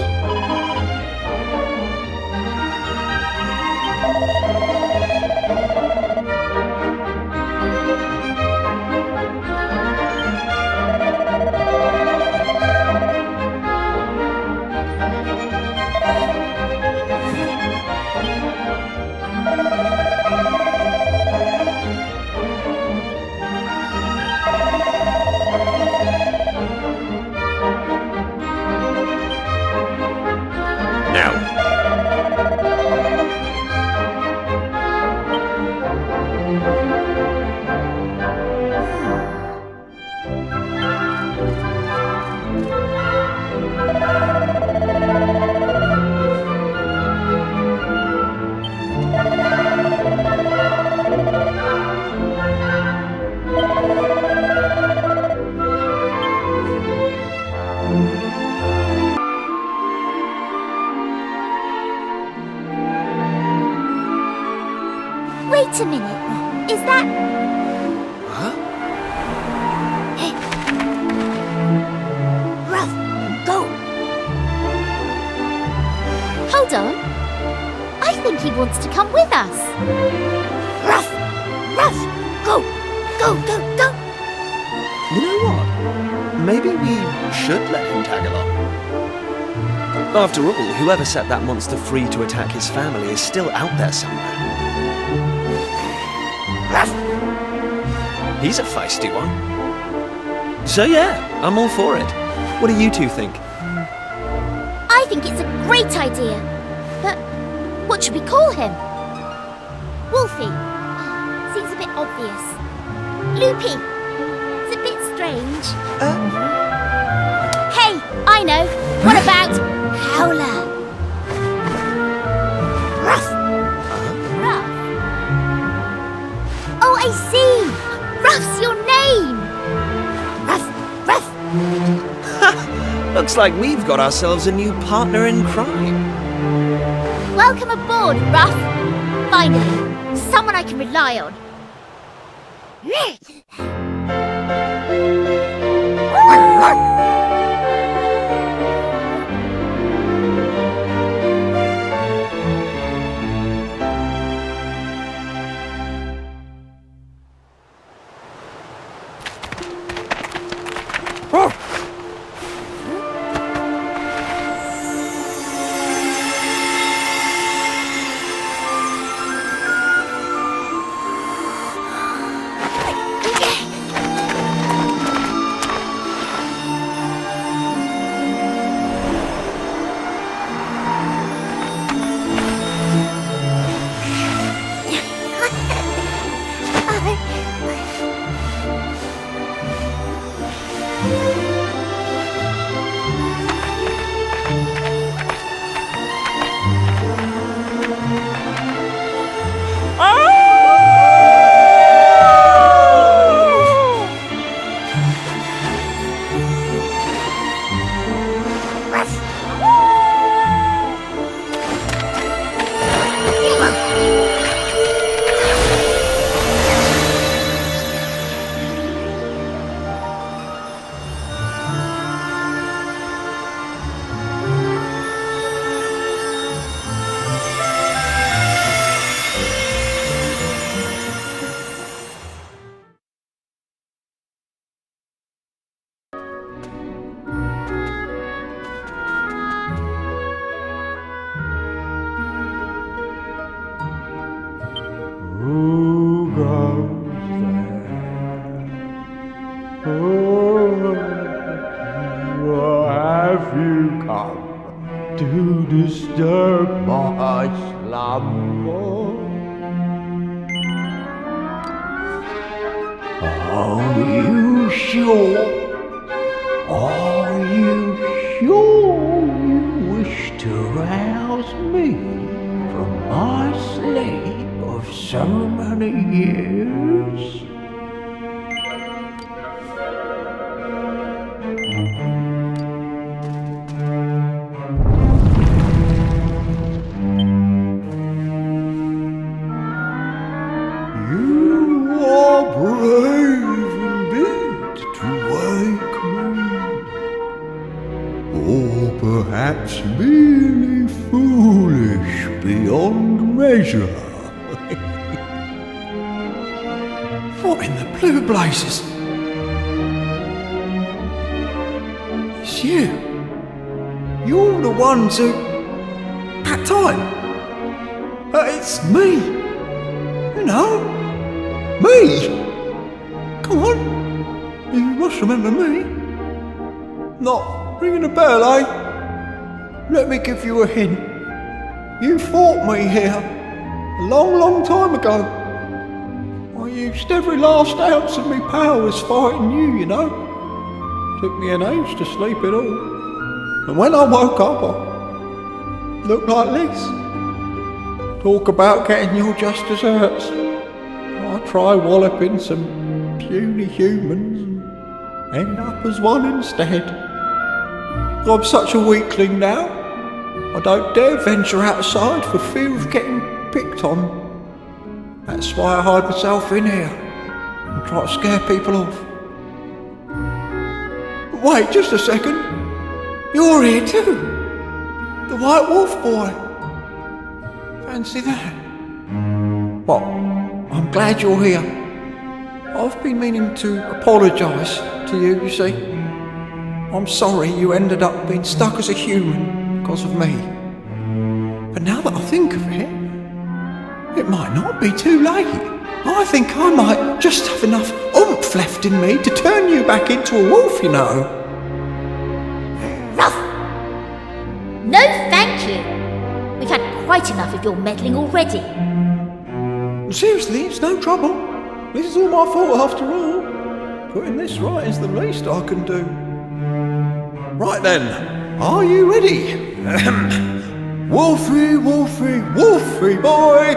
Wait a minute. Is that... Huh? Ruff, go! Hold on. I think he wants to come with us. Ruff! Ruff! Go! Go, go, go! You know what? Maybe we should let him tag along. After all, whoever set that monster free to attack his family is still out there somewhere. He's a feisty one. So yeah, I'm all for it. What do you two think? I think it's a great idea. But what should we call him? Wolfie. Seems a bit obvious. Loopy. It's a bit strange. Hey, I know. What about Howler? Ruff. Ruff. I see! Ruff's your name! Ruff, Ruff! Looks like we've got ourselves a new partner in crime. Welcome aboard, Ruff! Finally, someone I can rely on. Have you come to disturb my slumber? Are you sure? Are you sure you wish to rouse me from my sleep of so many years? Perhaps merely foolish beyond measure. What in the blue blazes? It's you. You're the ones who... That time. It's me. You know. Me. Come on. You must remember me. Not ringing a bell, eh? Let me give you a hint. You fought me here a long, long time ago. I used every last ounce of me powers fighting you, you know. Took me an age to sleep it all. And when I woke up, I looked like this. Talk about getting your just desserts. I try walloping some puny humans and end up as one instead. I'm such a weakling now, I don't dare venture outside for fear of getting picked on. That's why I hide myself in here and try to scare people off. But wait, just a second. You're here too. The White Wolf boy. Fancy that. Well, I'm glad you're here. I've been meaning to apologise to you, you see. I'm sorry you ended up being stuck as a human because of me. But now that I think of it, it might not be too late. I think I might just have enough oomph left in me to turn you back into a wolf, you know. Ruff! No thank you. We've had quite enough of your meddling already. Seriously, it's no trouble. This is all my fault after all. Putting this right is the least I can do. Right then, are you ready? Wolfie, Wolfie, Wolfie boy!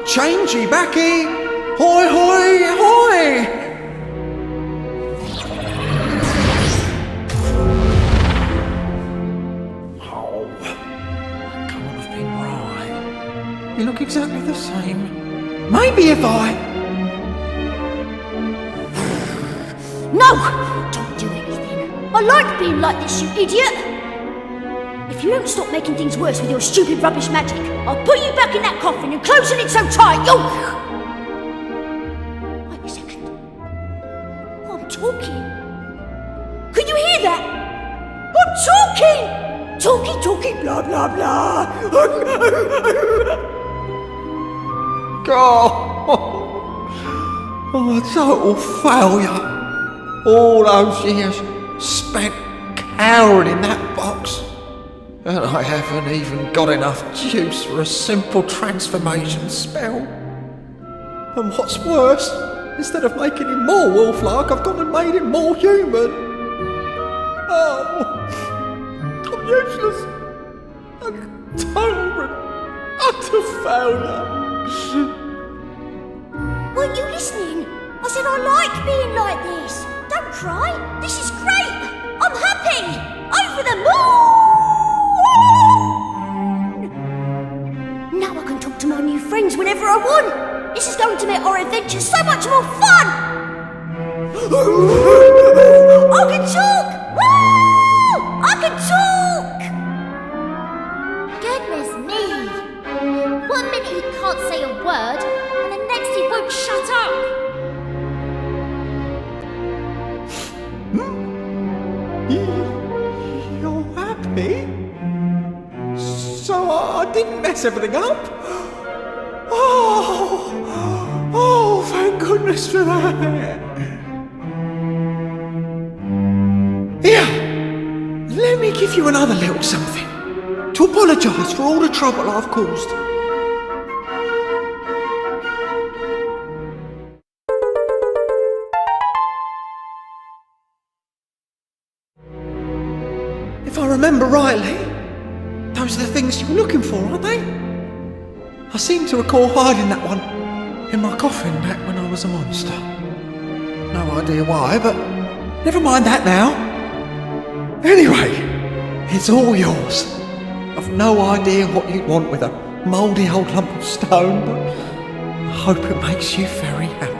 Changey backy! Hoi hoi hoi! Oh, that can't have been right. You look exactly the same. Maybe if I... No! Don't do anything. I like being like this, you idiot! If you don't stop making things worse with your stupid rubbish magic, I'll put you back in that coffin and closing it so tight you'll... Wait a second. I'm talking. Can you hear that? I'm talking! Talking, blah, blah, blah. Oh, a total failure. All those years spent cowering in that box. And I haven't even got enough juice for a simple transformation spell. And what's worse, instead of making him more wolf-like, I've gone and made him more human. Oh, I'm useless. I'm total and utter failure. Weren't you listening? I said I like being like this. Don't cry. This is great. I'm happy. Over the moon. Now I can talk to my new friends whenever I want. This is going to make our adventure so much more fun. I can talk. Woo! I can talk. Goodness me! 1 minute he can't say a word, and the next he won't shut up! You're happy? So I didn't mess everything up? Oh, thank goodness for that. Here, let me give you another little something to apologise for all the trouble I've caused. If I remember rightly, those are the things you were looking for, aren't they? I seem to recall hiding that one in my coffin back when I was a monster. No idea why, but never mind that now. Anyway, it's all yours. I've no idea what you'd want with a mouldy old lump of stone, but I hope it makes you very happy.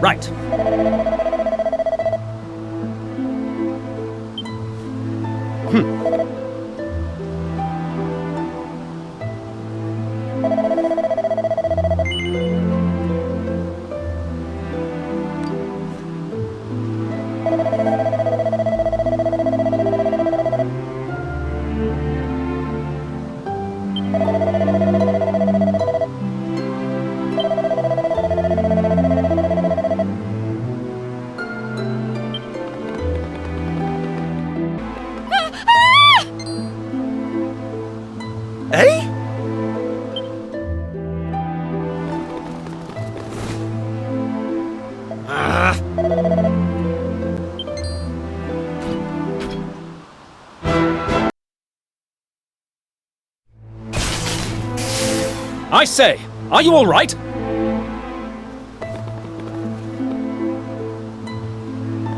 Right. Eh? I say, are you all right?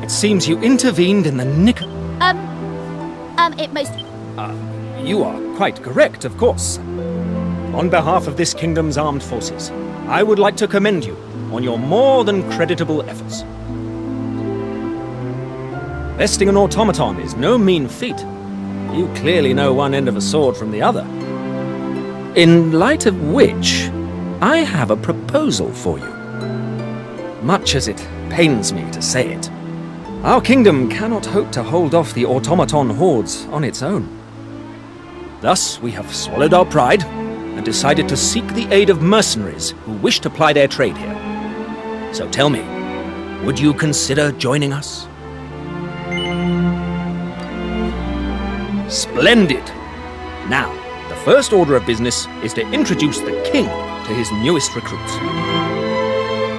It seems you intervened in the nick. It most... You are quite correct, of course. On behalf of this kingdom's armed forces, I would like to commend you on your more than creditable efforts. Besting an automaton is no mean feat. You clearly know one end of a sword from the other. In light of which, I have a proposal for you. Much as it pains me to say it, our kingdom cannot hope to hold off the automaton hordes on its own. Thus, we have swallowed our pride and decided to seek the aid of mercenaries who wish to ply their trade here. So tell me, would you consider joining us? Splendid! Now, the first order of business is to introduce the king to his newest recruits.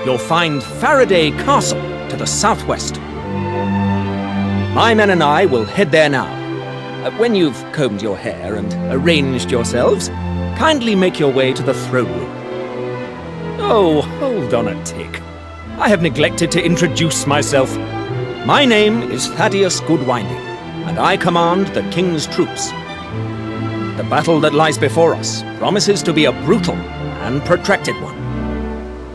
You'll find Faraday Castle to the southwest. My men and I will head there now. When you've combed your hair and arranged yourselves, kindly make your way to the throne room. Oh, hold on a tick. I have neglected to introduce myself. My name is Thaddeus Goodwinding, and I command the king's troops. The battle that lies before us promises to be a brutal and protracted one,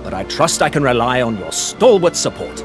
but I trust I can rely on your stalwart support.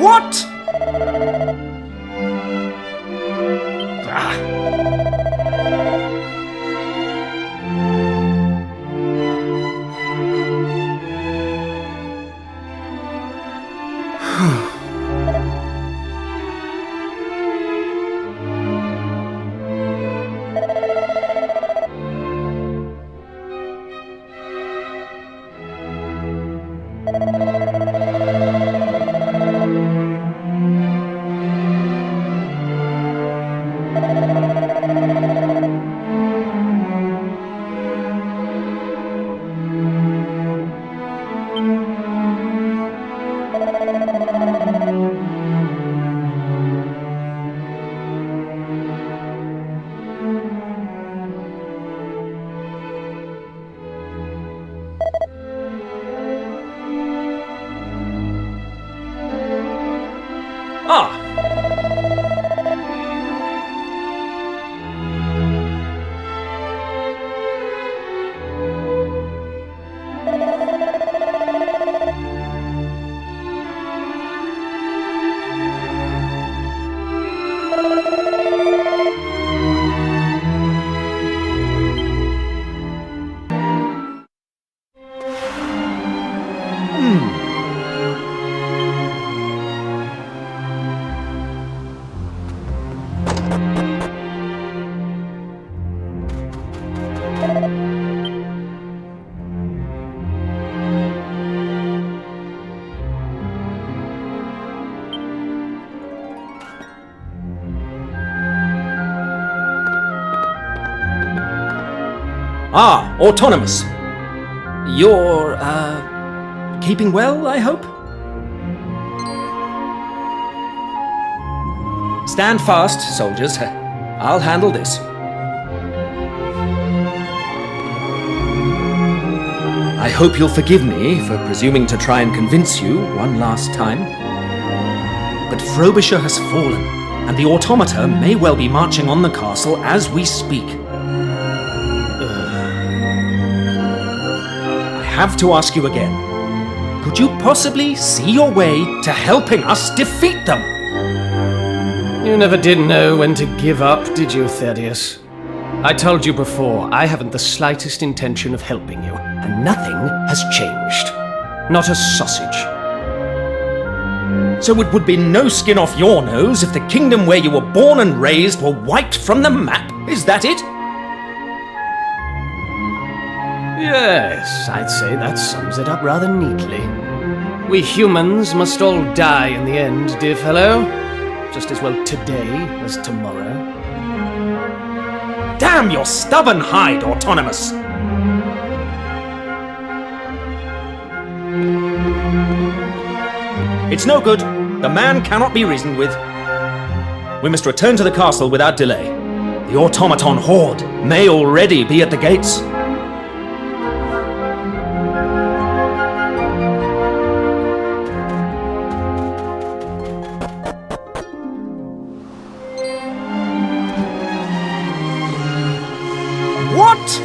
What? Ah. Ah! Ah, Autonomous. You're, keeping well, I hope? Stand fast, soldiers. I'll handle this. I hope you'll forgive me for presuming to try and convince you one last time. But Frobisher has fallen, and the automata may well be marching on the castle as we speak. I have to ask you again. Could you possibly see your way to helping us defeat them? You never did know when to give up, did you, Thaddeus? I told you before, I haven't the slightest intention of helping you, and nothing has changed. Not a sausage. So it would be no skin off your nose if the kingdom where you were born and raised were wiped from the map? Is that it? Yes, I'd say that sums it up rather neatly. We humans must all die in the end, dear fellow. Just as well today as tomorrow. Damn your stubborn hide, Autonomous! It's no good. The man cannot be reasoned with. We must return to the castle without delay. The automaton horde may already be at the gates. What?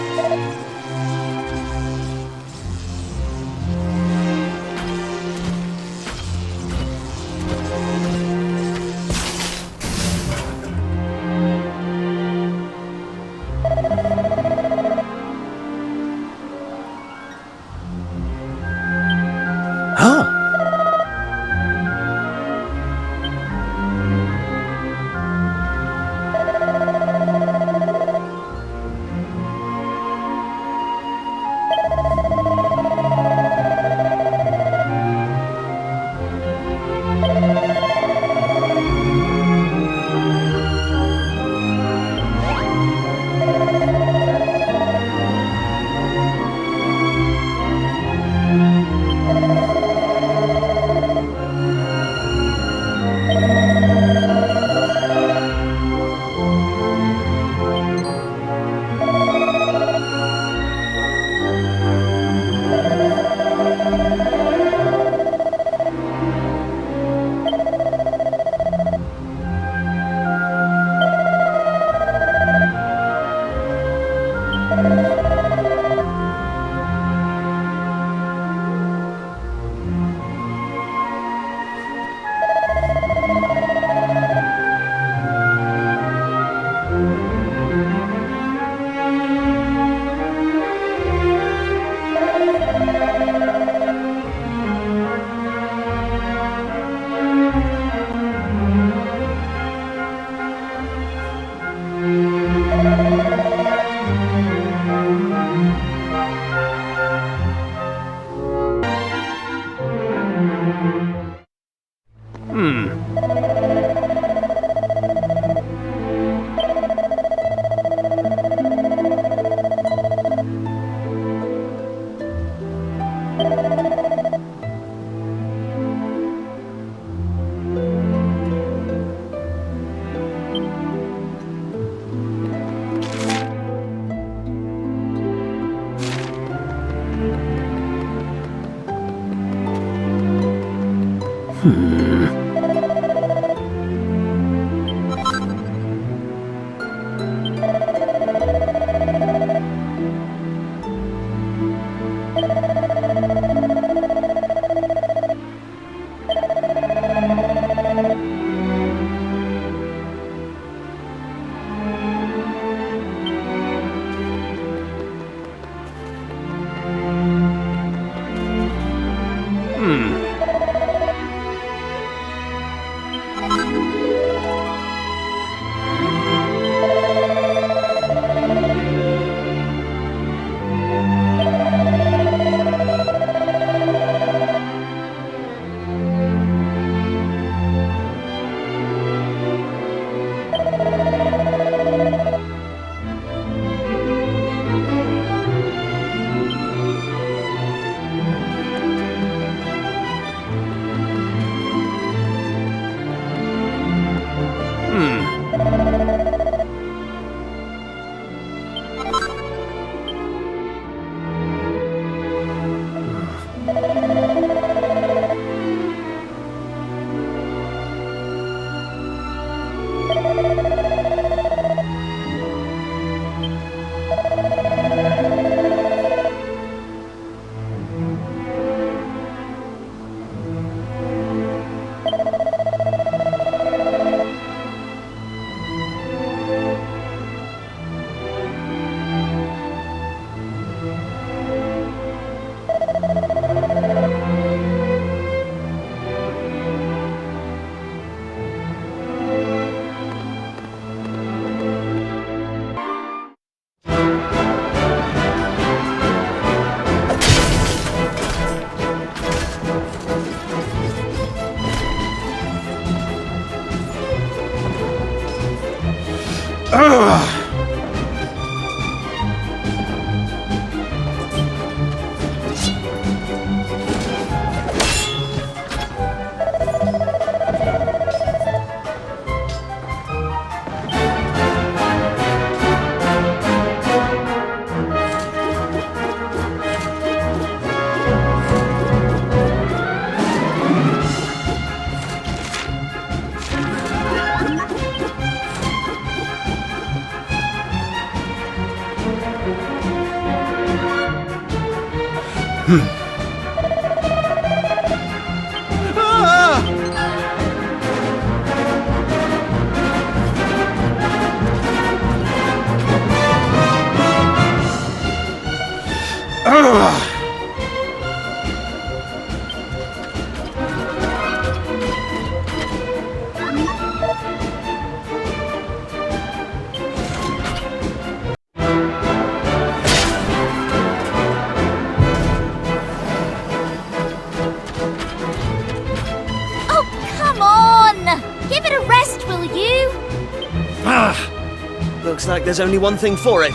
Looks like there's only one thing for it.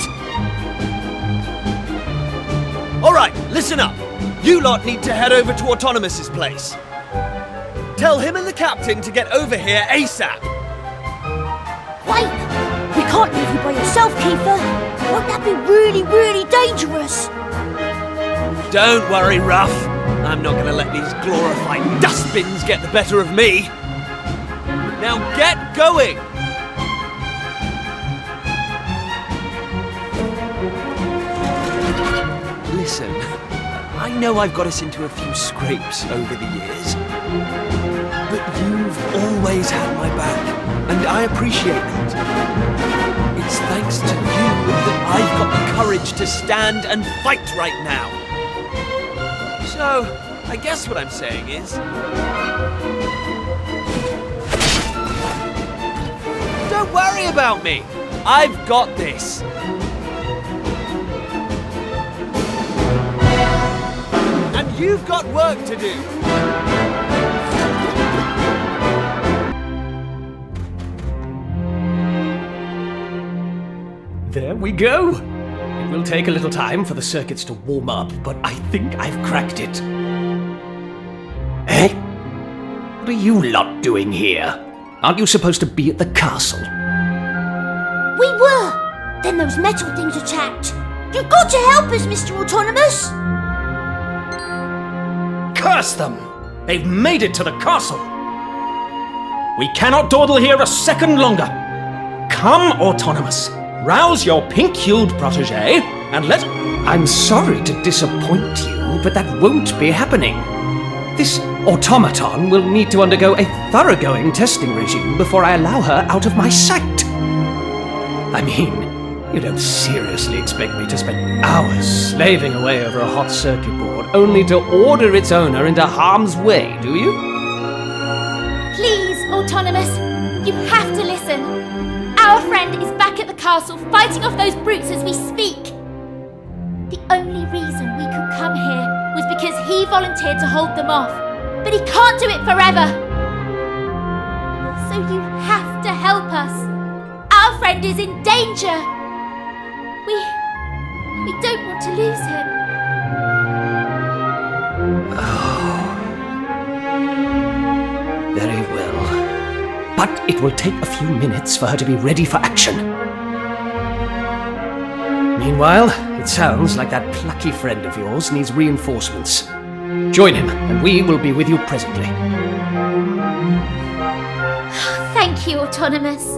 Alright, listen up. You lot need to head over to Autonomous's place. Tell him and the captain to get over here ASAP. Wait! We can't leave you by yourself, Kiefer. Won't that be really, really dangerous? Don't worry, Ruff. I'm not going to let these glorified dustbins get the better of me. Now get going! Listen, I know I've got us into a few scrapes over the years, but you've always had my back, and I appreciate that. It's thanks to you that I've got the courage to stand and fight right now. So, I guess what I'm saying is... don't worry about me! I've got this! And you've got work to do! There we go! It will take a little time for the circuits to warm up, but I think I've cracked it. Eh? What are you lot doing here? Aren't you supposed to be at the castle? We were! Then those metal things attacked. You've got to help us, Mr. Autonomous! Curse them! They've made it to the castle! We cannot dawdle here a second longer! Come, Autonomous! Rouse your pink-hued protégé, and let... I'm sorry to disappoint you, but that won't be happening. This automaton will need to undergo a thoroughgoing testing regime before I allow her out of my sight. I mean, you don't seriously expect me to spend hours slaving away over a hot circuit board only to order its owner into harm's way, do you? Please, Autonomous, you have to listen. Our friend is back at the castle fighting off those brutes as we speak. The only reason we could come here was because he volunteered to hold them off. But he can't do it forever. So you have to help us. Our friend is in danger. We don't want to lose him. Oh. Very well. But it will take a few minutes for her to be ready for action. Meanwhile, it sounds like that plucky friend of yours needs reinforcements. Join him, and we will be with you presently. Thank you, Autonomous.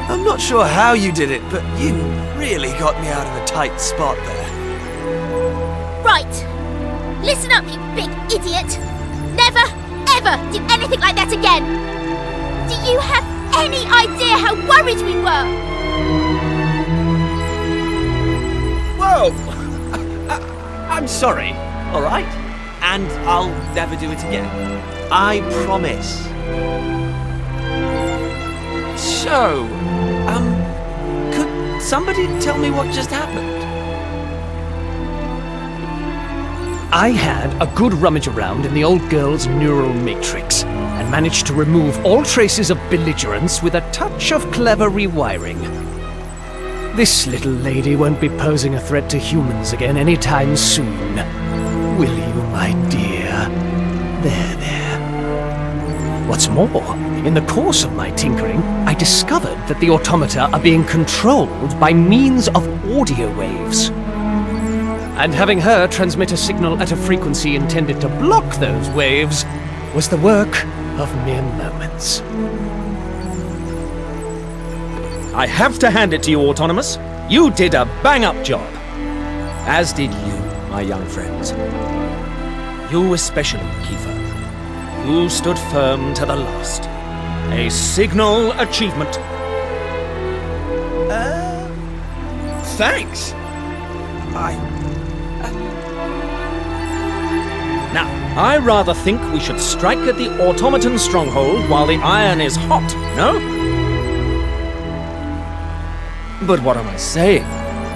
I'm not sure how you did it, but you really got me out of a tight spot there. Right. Listen up, you big idiot. Never, ever do anything like that again. Do you have any idea how worried we were? Whoa! I'm sorry, all right? And I'll never do it again. I promise. So, could somebody tell me what just happened? I had a good rummage around in the old girl's neural matrix and managed to remove all traces of belligerence with a touch of clever rewiring. This little lady won't be posing a threat to humans again anytime soon. Will you, my dear? There. What's more, in the course of my tinkering, I discovered that the automata are being controlled by means of audio waves. And having her transmit a signal at a frequency intended to block those waves was the work of mere moments. I have to hand it to you, Autonomous. You did a bang-up job. As did you, my young friends. You especially, Kiefer. You stood firm to the last. A signal achievement. Thanks. Now, I rather think we should strike at the automaton stronghold while the iron is hot, no? But what am I saying?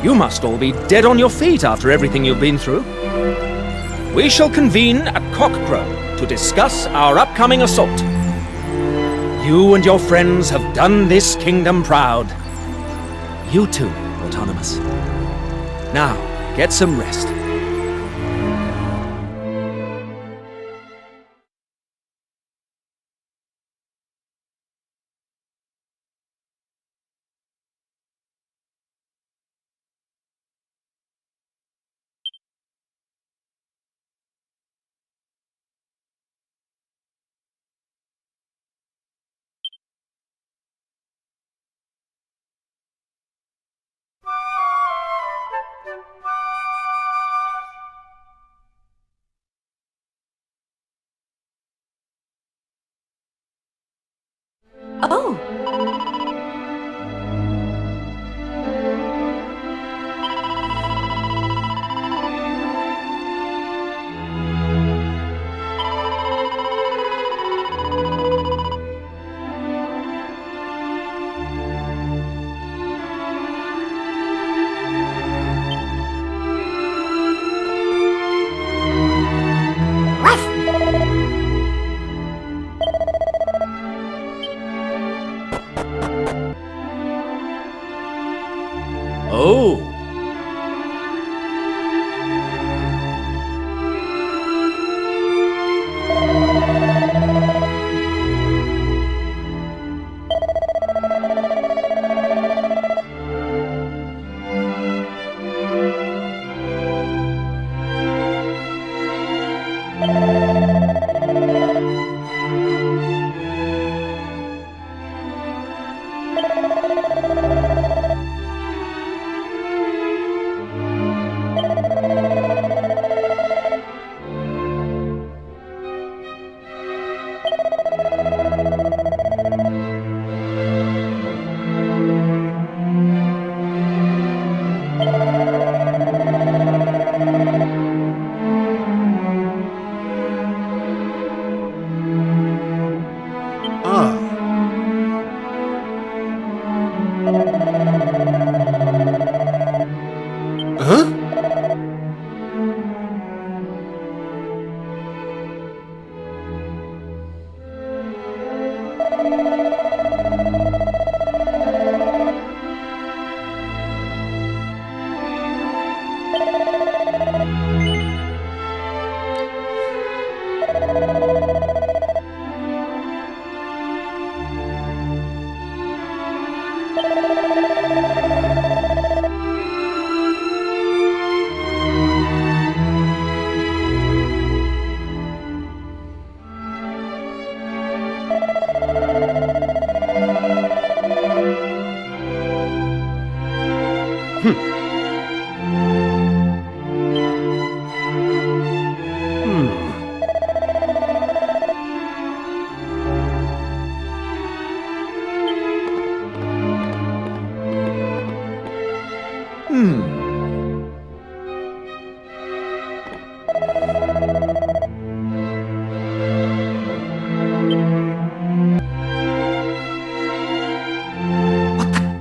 You must all be dead on your feet after everything you've been through. We shall convene at cockcrow to discuss our upcoming assault. You and your friends have done this kingdom proud. You too, Autonomous. Now, get some rest. Oh!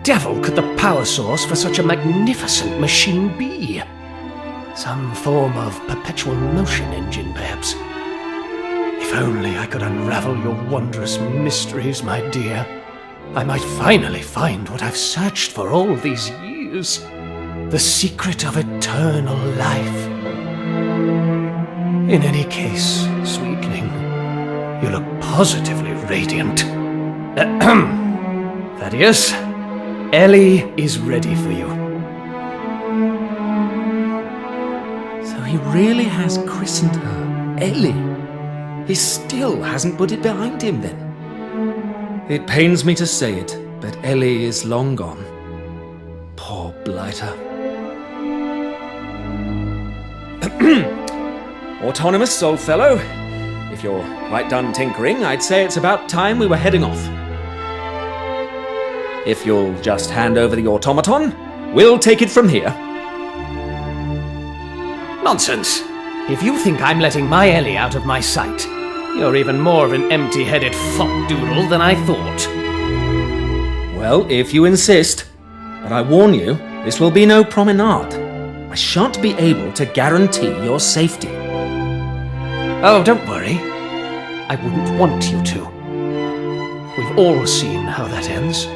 devil could the power source for such a magnificent machine be? Some form of perpetual motion engine, perhaps. If only I could unravel your wondrous mysteries, my dear, I might finally find what I've searched for all these years. The secret of eternal life. In any case, sweetling, you look positively radiant. Thaddeus, Ellie is ready for you. So he really has christened her Ellie. He still hasn't put it behind him, then. It pains me to say it, but Ellie is long gone. Poor blighter. Autonomous, old fellow. If you're quite done tinkering, I'd say it's about time we were heading off. If you'll just hand over the automaton, we'll take it from here. Nonsense! If you think I'm letting my Ellie out of my sight, you're even more of an empty-headed fop-doodle than I thought. Well, if you insist. But I warn you, this will be no promenade. I shan't be able to guarantee your safety. Oh, don't worry. I wouldn't want you to. We've all seen how that ends.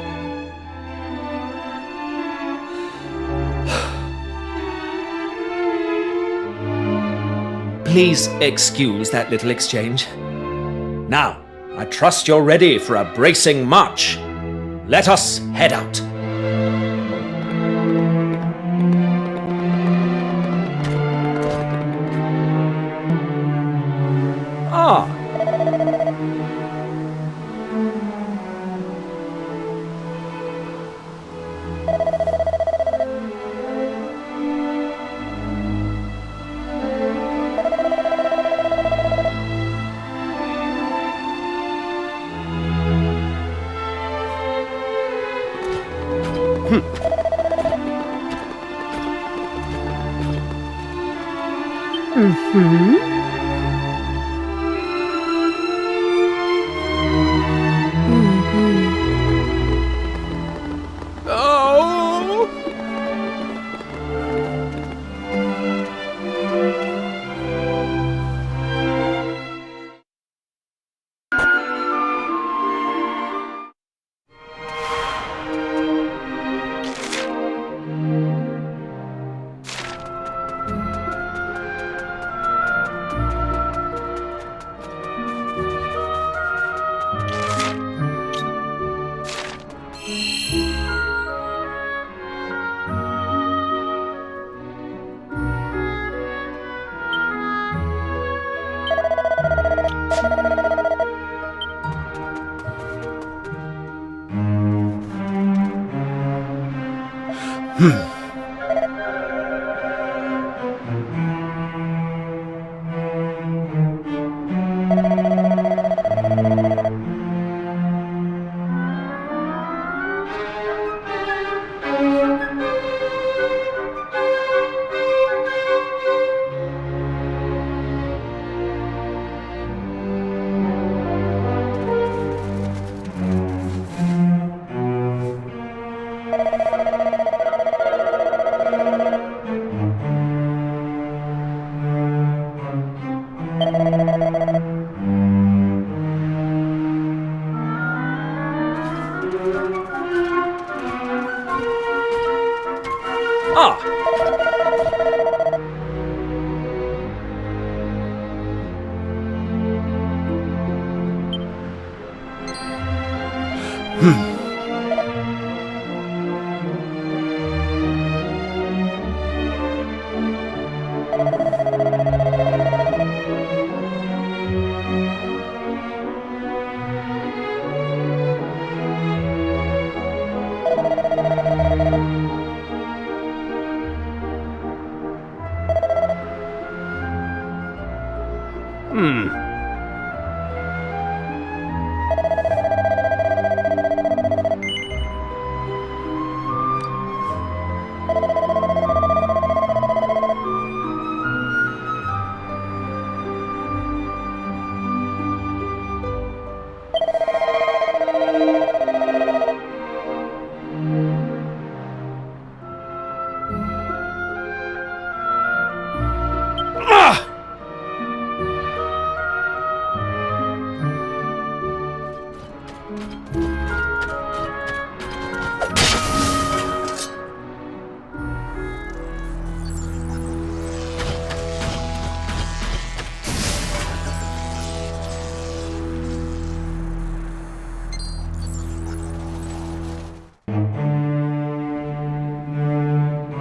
Please excuse that little exchange. Now, I trust you're ready for a bracing march. Let us head out. Ah.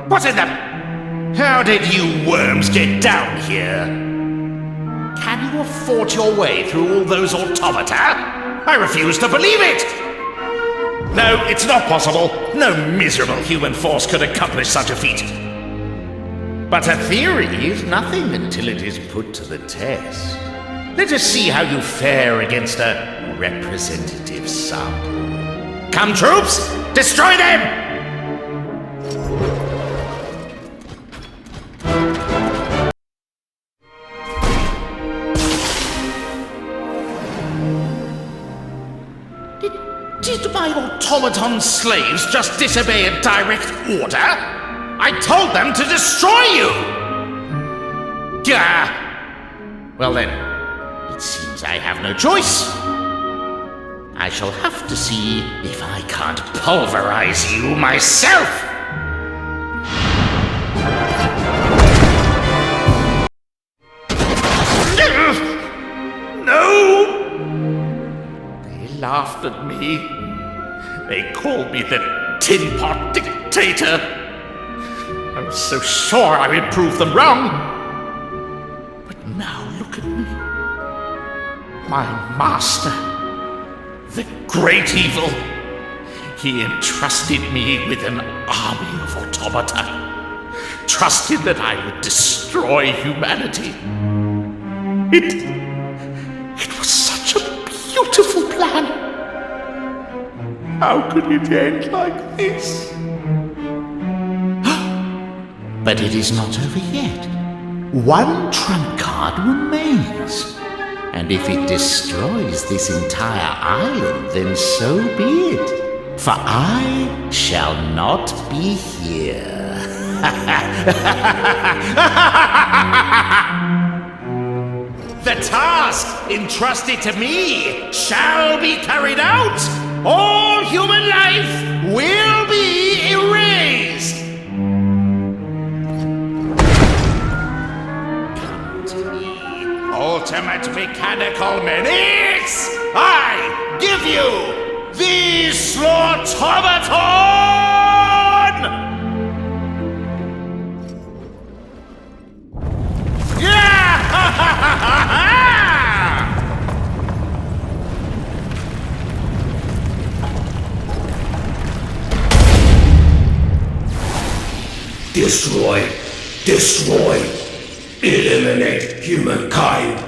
What in the... How did you worms get down here? Can you have fought your way through all those automata? I refuse to believe it! No, it's not possible. No miserable human force could accomplish such a feat. But a theory is nothing until it is put to the test. Let us see how you fare against a representative sample. Come, troops! Destroy them! Did my automaton slaves just disobey a direct order? I told them to destroy you! Well then, it seems I have no choice. I shall have to see if I can't pulverize you myself! No! They laughed at me. They called me the Tin Pot Dictator. I was so sure I would prove them wrong. But now look at me. My master, the great evil. He entrusted me with an army of automata. Trusted that I would destroy humanity. It was such a beautiful plan. How could it end like this? But it is not over yet. One trump card remains. And if it destroys this entire island, then so be it. For I shall not be here. The task entrusted to me shall be carried out. All human life will be erased. Come to me, ultimate mechanical menace. I give you the Slaughtomaton! Destroy, destroy, eliminate humankind.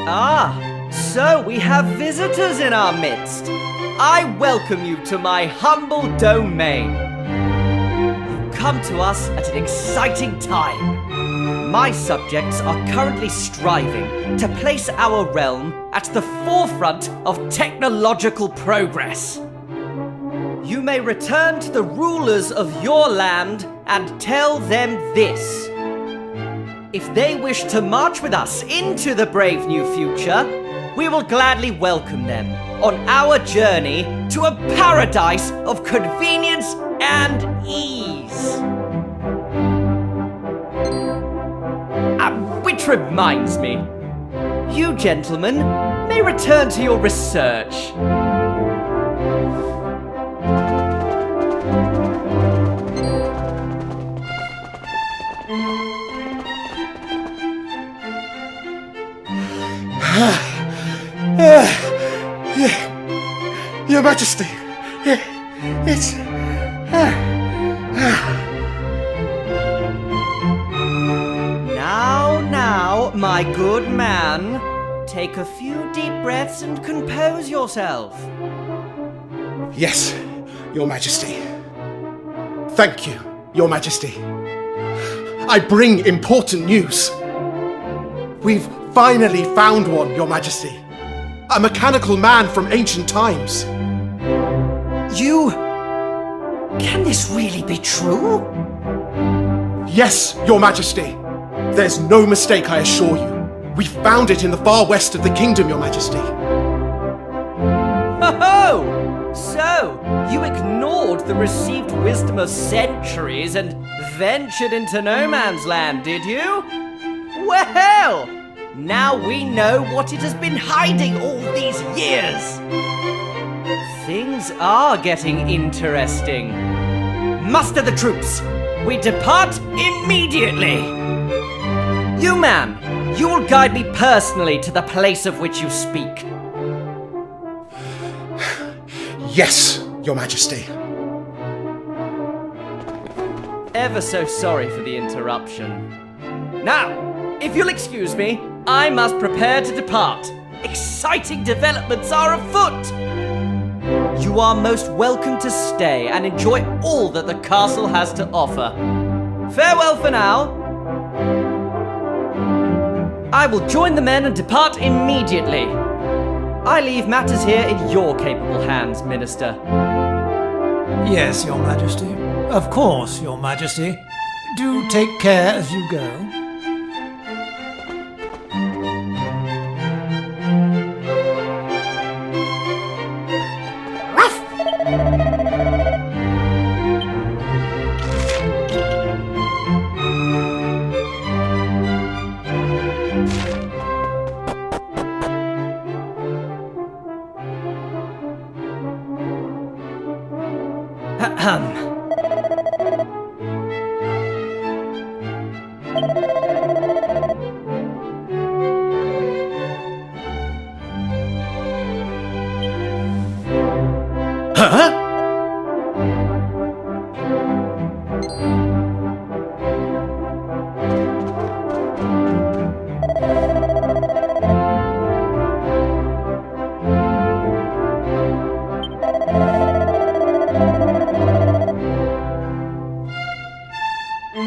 Ah, so we have visitors in our midst. I welcome you to my humble domain. You come to us at an exciting time. My subjects are currently striving to place our realm at the forefront of technological progress. You may return to the rulers of your land and tell them this. If they wish to march with us into the brave new future, we will gladly welcome them on our journey to a paradise of convenience and ease. Which reminds me, you gentlemen may return to your research. Your Majesty, it's... Now, my good man, take a few deep breaths and compose yourself. Yes, Your Majesty. Thank you, Your Majesty. I bring important news. We've finally found one, Your Majesty. A mechanical man from ancient times. Can this really be true? Yes, Your Majesty. There's no mistake, I assure you. We found it in the far west of the kingdom, Your Majesty. Ho-ho! So, you ignored the received wisdom of centuries and ventured into no man's land, did you? Well, now we know what it has been hiding all these years. Things are getting interesting. Muster the troops. We depart immediately. You, man, you will guide me personally to the place of which you speak. Yes, Your Majesty. Ever so sorry for the interruption. Now, if you'll excuse me, I must prepare to depart. Exciting developments are afoot! You are most welcome to stay and enjoy all that the castle has to offer. Farewell for now. I will join the men and depart immediately. I leave matters here in your capable hands, Minister. Yes, Your Majesty. Of course, Your Majesty. Do take care as you go. Ahem. No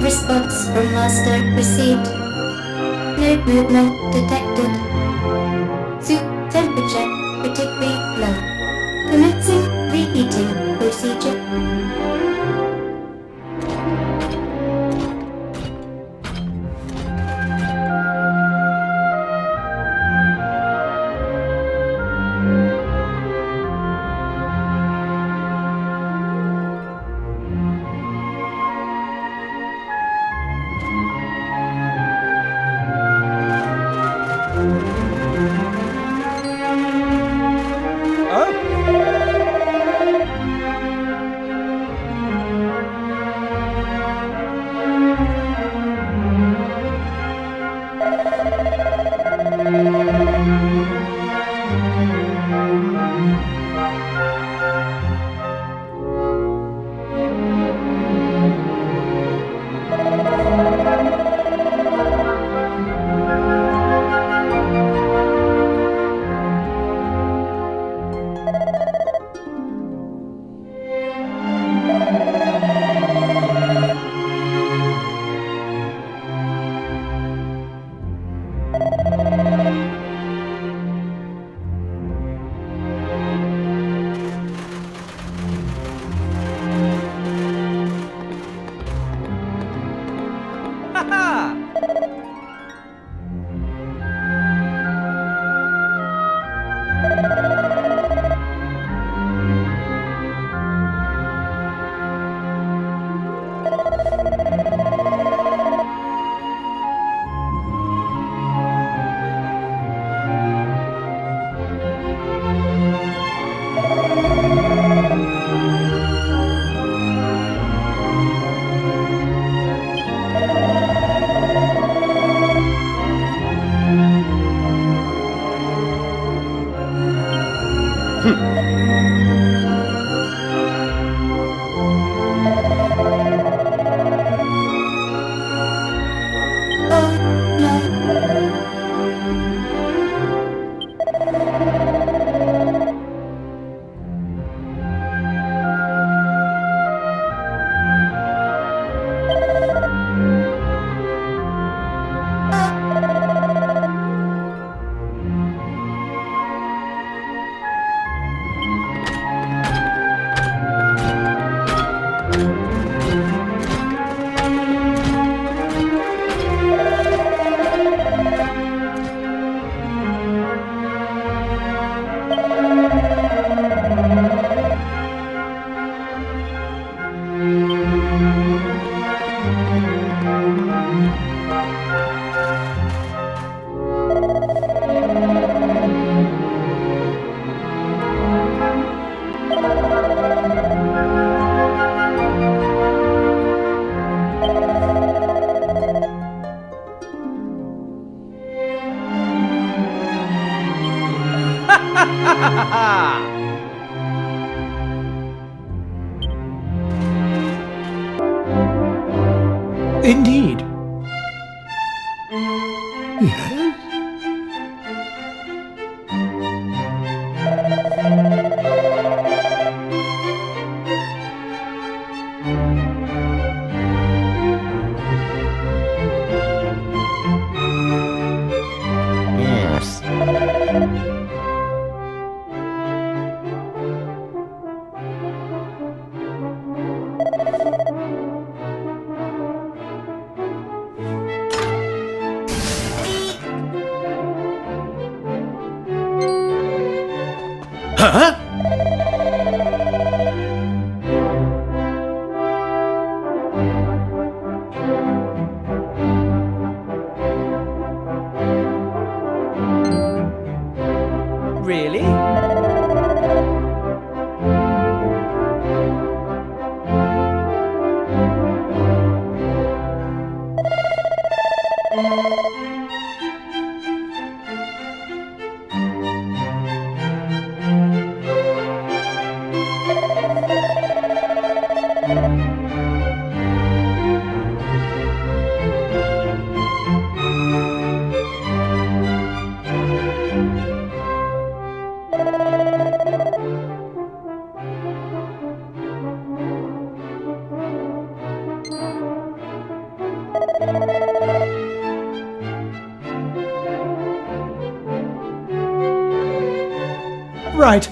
response from Master received. No movement detected. Soup temperature critically low. Commencing reheating procedure. Indeed. Yes? Yes. Huh? Really? Right.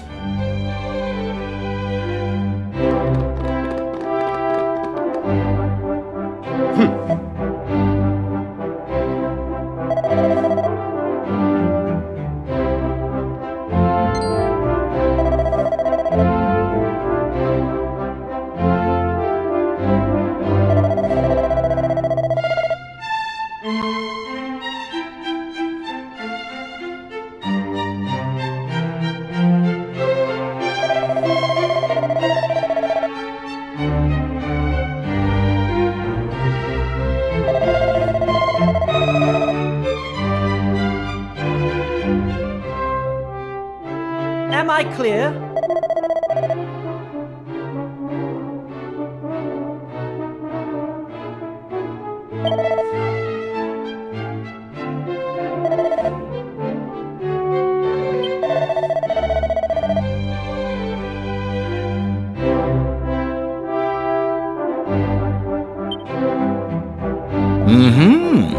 Am I clear? Mm-hmm.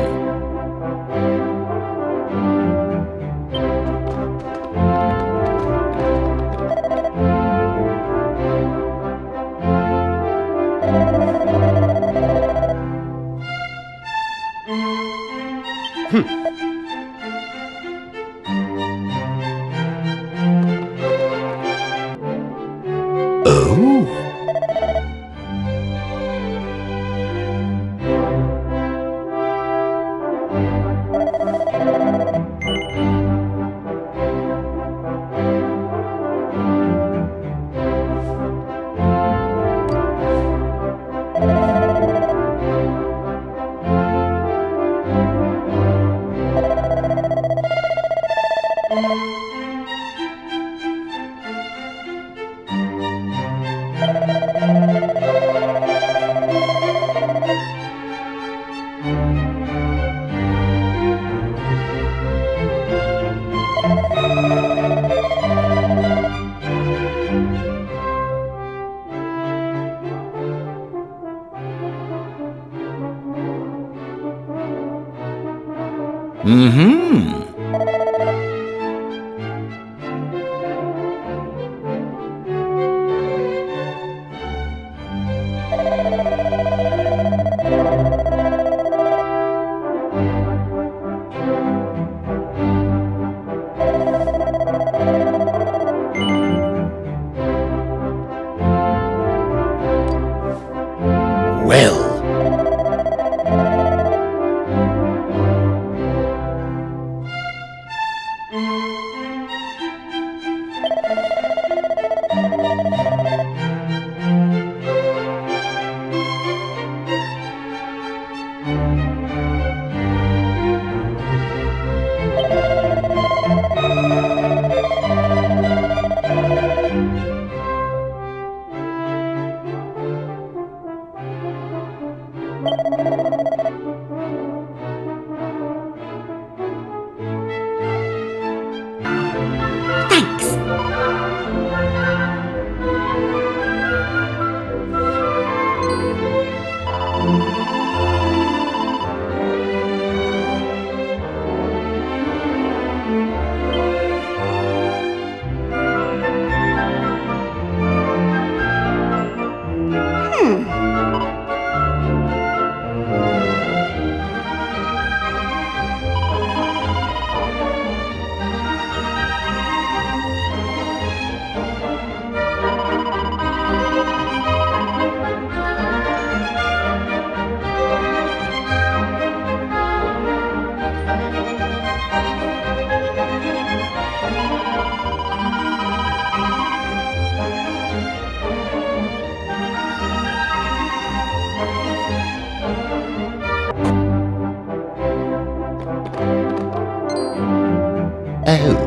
Oh. Mm-hmm. Well. Oh.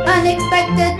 Unexpected.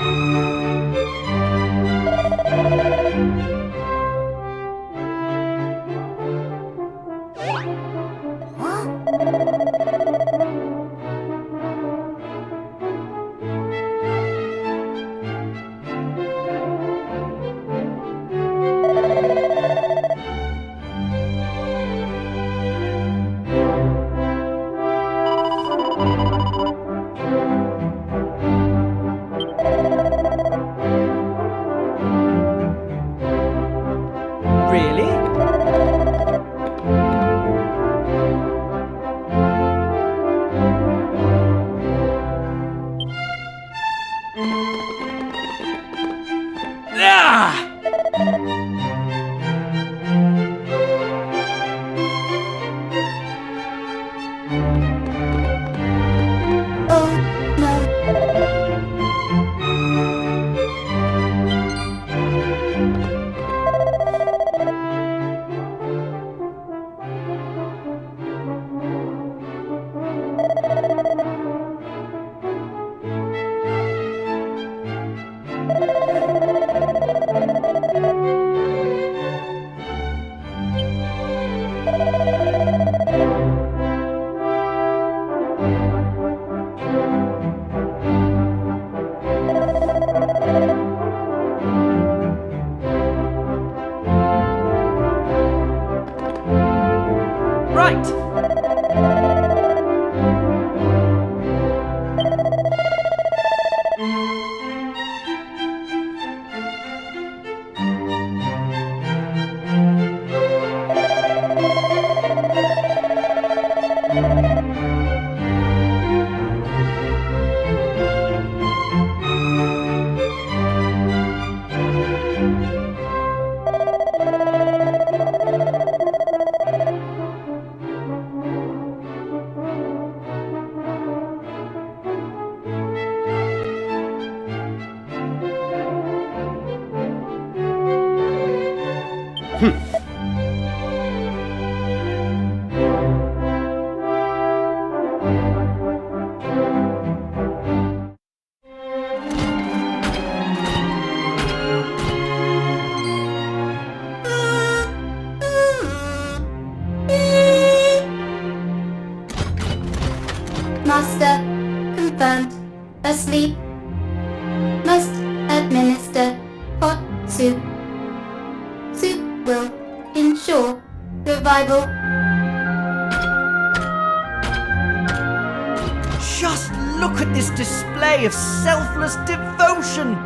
Really? Ah! Oh no. Right. Master, confirmed. Asleep. Must administer hot soup. Soup will ensure revival. Just look at this display of selfless devotion!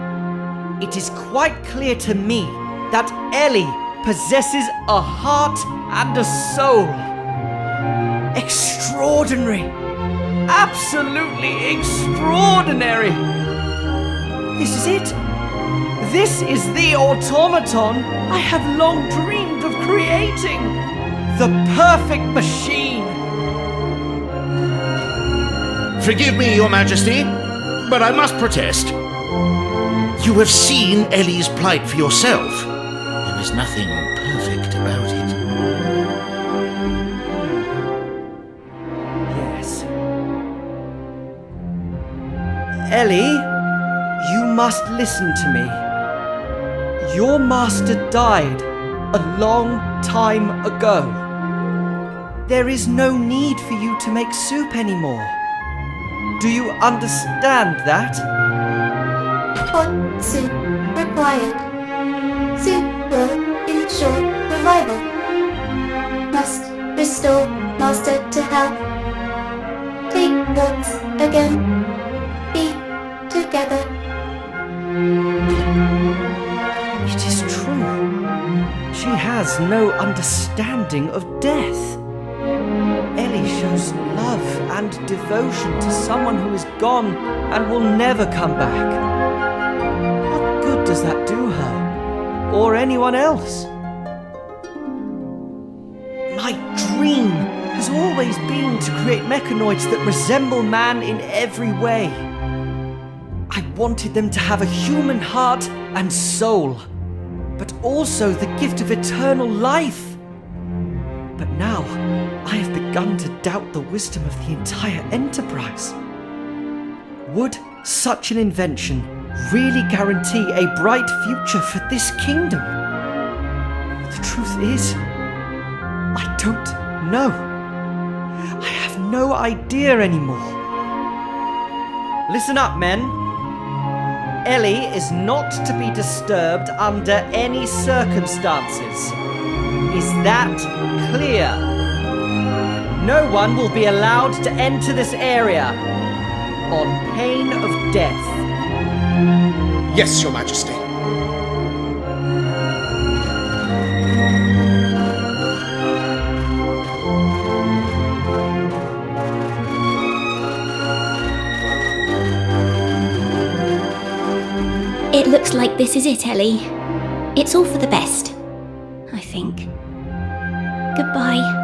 It is quite clear to me that Ellie possesses a heart and a soul. Extraordinary! Absolutely extraordinary! This is it! This is the automaton I have long dreamed of creating! The perfect machine! Forgive me, Your Majesty, but I must protest. You have seen Ellie's plight for yourself. There There's nothing perfect about it. Yes. Ellie, you must listen to me. Your master died a long time ago. There is no need for you to make soup anymore. Do you understand that? Hot soup required. Soup will ensure revival. Must restore master to health. Take wards again. Be together. It is true. She has no understanding of death. Ellie shows love and devotion to someone who is gone and will never come back. What good does that do her? Or anyone else? My dream has always been to create mechanoids that resemble man in every way. I wanted them to have a human heart and soul, but also the gift of eternal life. But now, I have begun to doubt the wisdom of the entire enterprise. Would such an invention really guarantee a bright future for this kingdom? The truth is, I don't know. I have no idea anymore. Listen up, men. Ellie is not to be disturbed under any circumstances. Is that clear? No one will be allowed to enter this area on pain of death. Yes, Your Majesty. It looks like this is it, Ellie. It's all for the best, I think. Goodbye.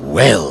Well.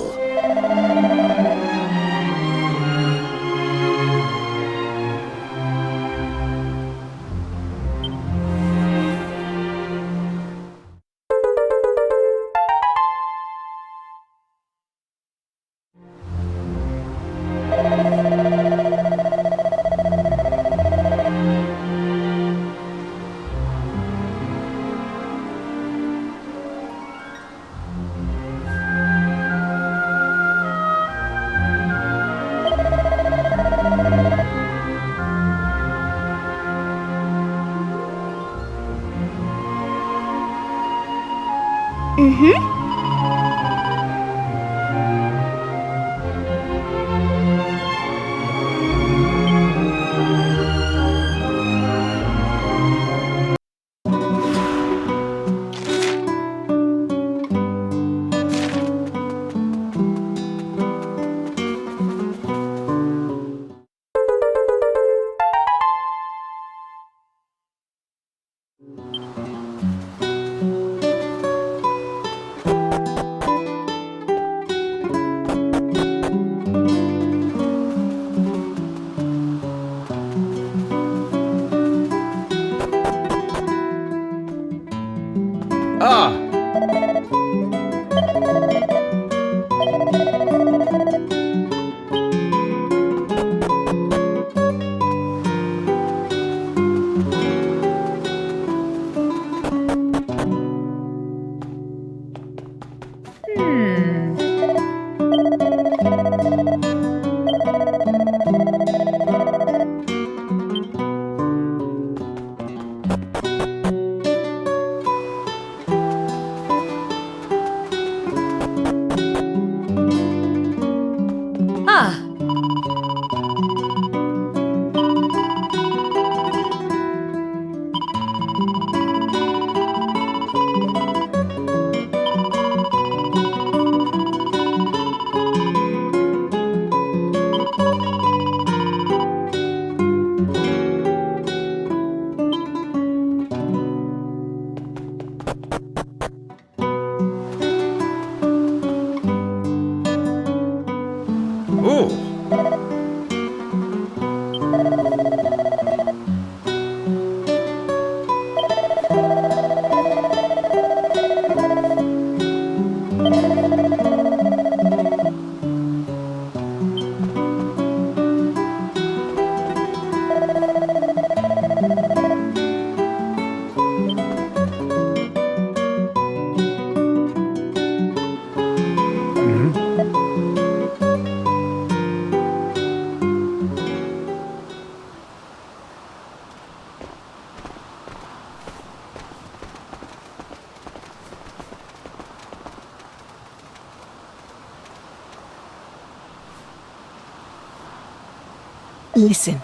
Listen.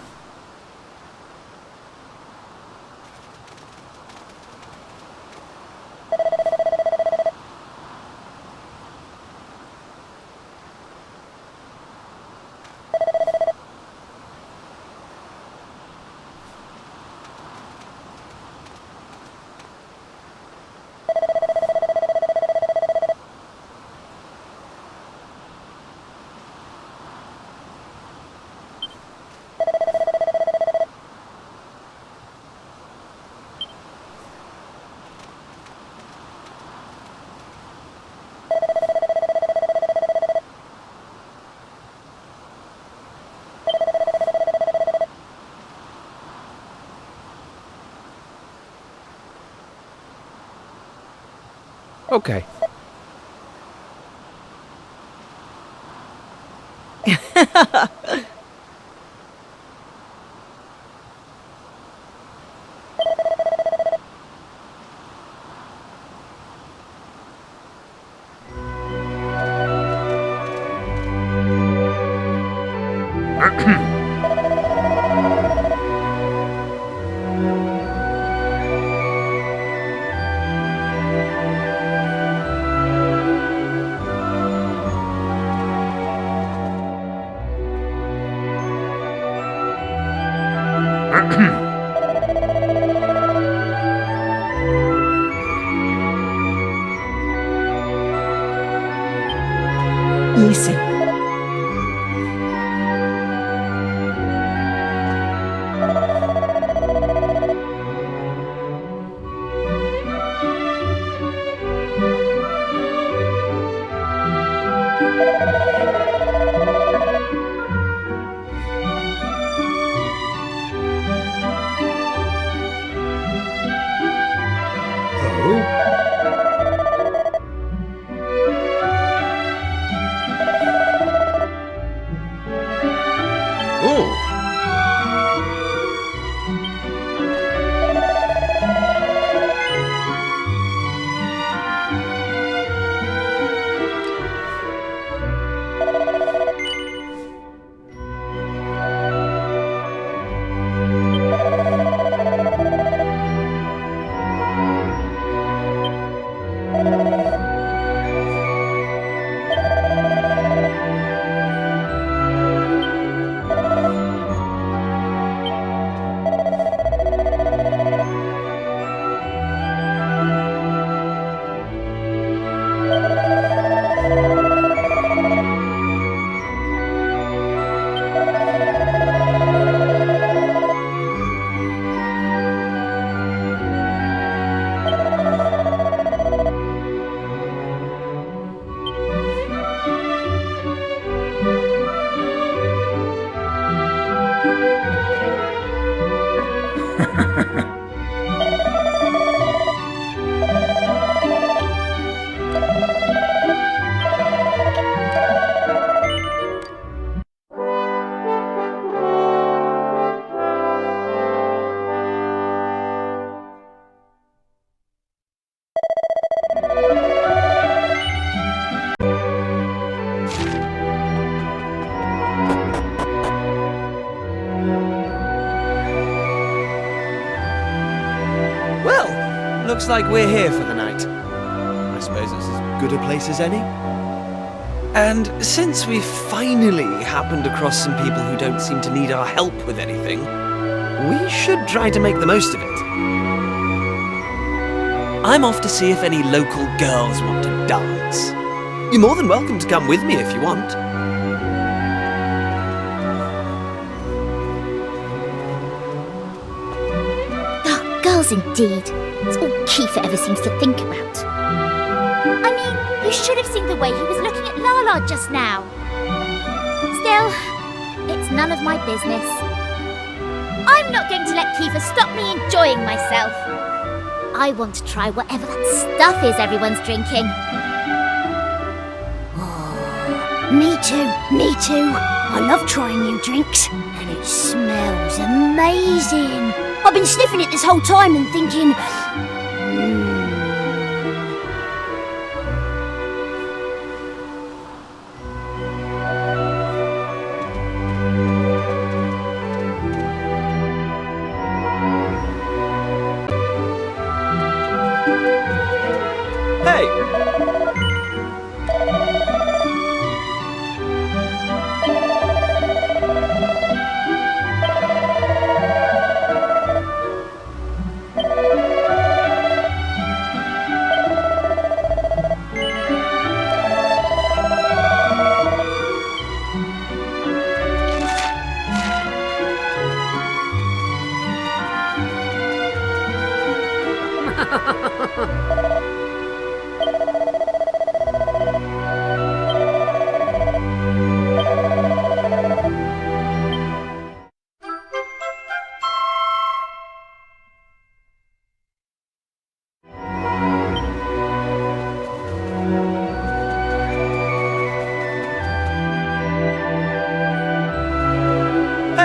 Okay. Listen. Well, looks like we're here for the night. I suppose it's as good a place as any. And since we've finally happened across some people who don't seem to need our help with anything, we should try to make the most of it. I'm off to see if any local girls want to dance. You're more than welcome to come with me if you want. Oh, girls indeed. It's all Kiefer ever seems to think about. I mean, you should have seen the way he was looking at Lala just now. Still, it's none of my business. I'm not going to let Kiefer stop me enjoying myself. I want to try whatever that stuff is everyone's drinking. Me too, me too. I love trying new drinks, and it smells amazing. I've been sniffing it this whole time and thinking,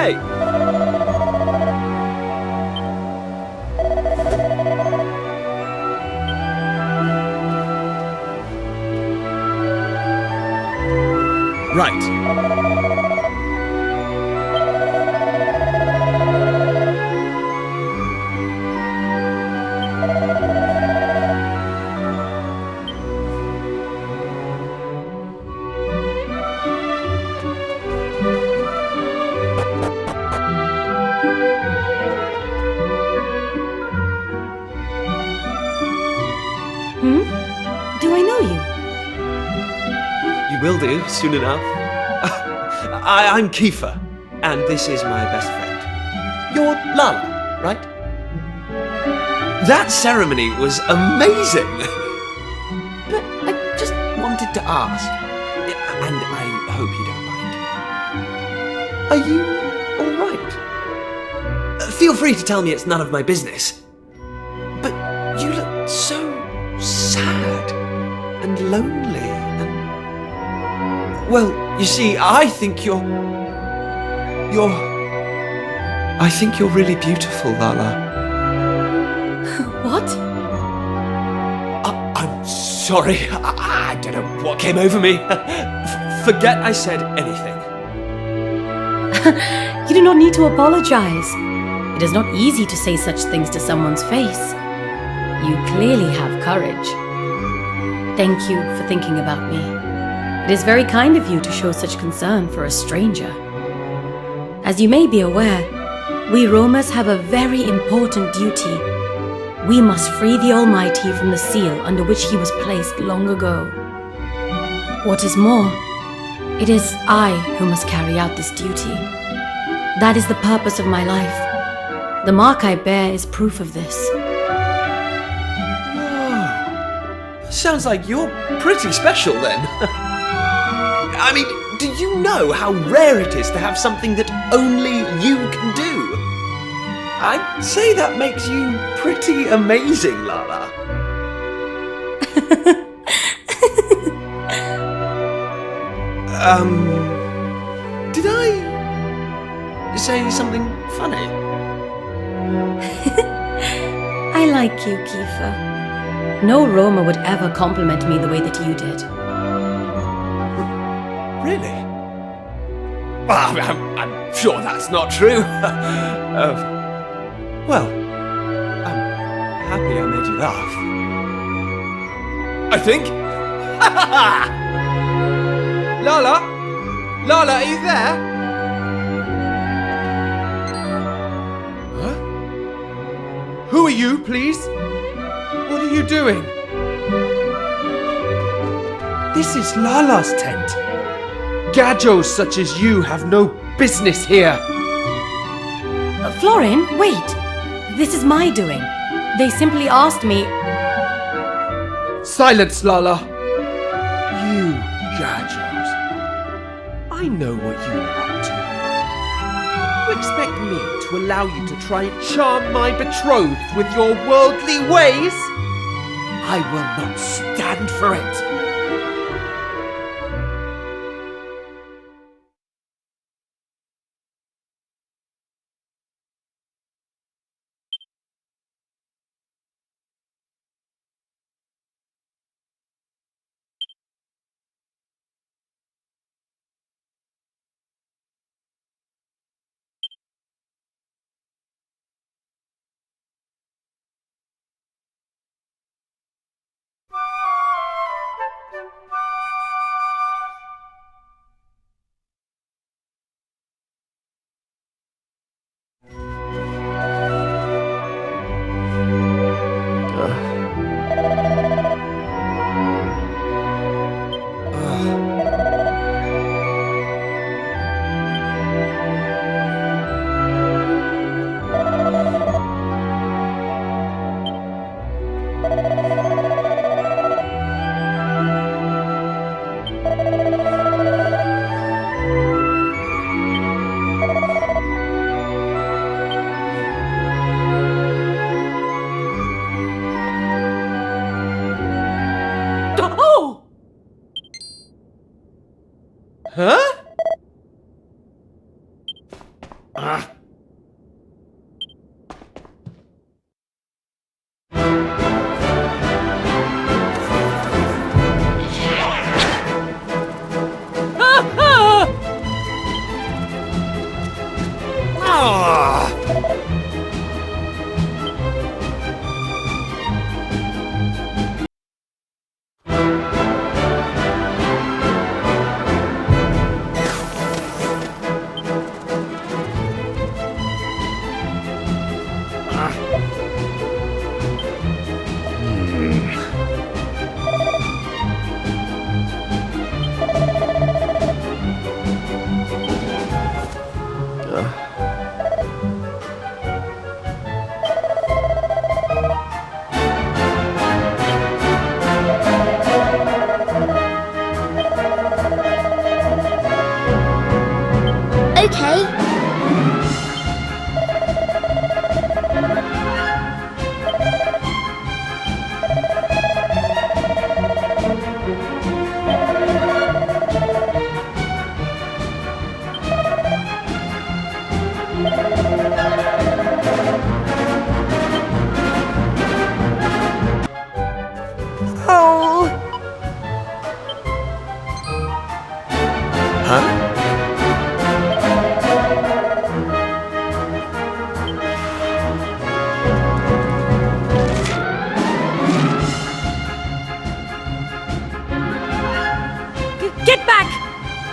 way! Right. Do I know you? You will do, soon enough. I'm Kiefer, and this is my best friend. You're Lala, right? That ceremony was amazing! But I just wanted to ask, and I hope you don't mind. Are you alright? Feel free to tell me it's none of my business. But you look so sad and lonely and... Well, you see, I think you're really beautiful, Lala. What? I'm sorry. I don't know what came over me. Forget I said anything. You do not need to apologize. It is not easy to say such things to someone's face. You clearly have courage. Thank you for thinking about me. It is very kind of you to show such concern for a stranger. As you may be aware, we Romas have a very important duty. We must free the Almighty from the seal under which he was placed long ago. What is more, it is I who must carry out this duty. That is the purpose of my life. The mark I bear is proof of this. Sounds like you're pretty special then. I mean, do you know how rare it is to have something that only you can do? I'd say that makes you pretty amazing, Lala. Did I say something funny? I like you, Kiefer. No Roma would ever compliment me the way that you did. Really? Well, I'm sure that's not true. Well, I'm happy I made you laugh. I think. Lala? Lala, are you there? Huh? Who are you, please? What are you doing? This is Lala's tent. Gajos such as you have no business here. Florin, wait. This is my doing. They simply asked me... Silence, Lala. You Gajos. I know what you are up to. You expect me to allow you to try and charm my betrothed with your worldly ways? I will not stand for it.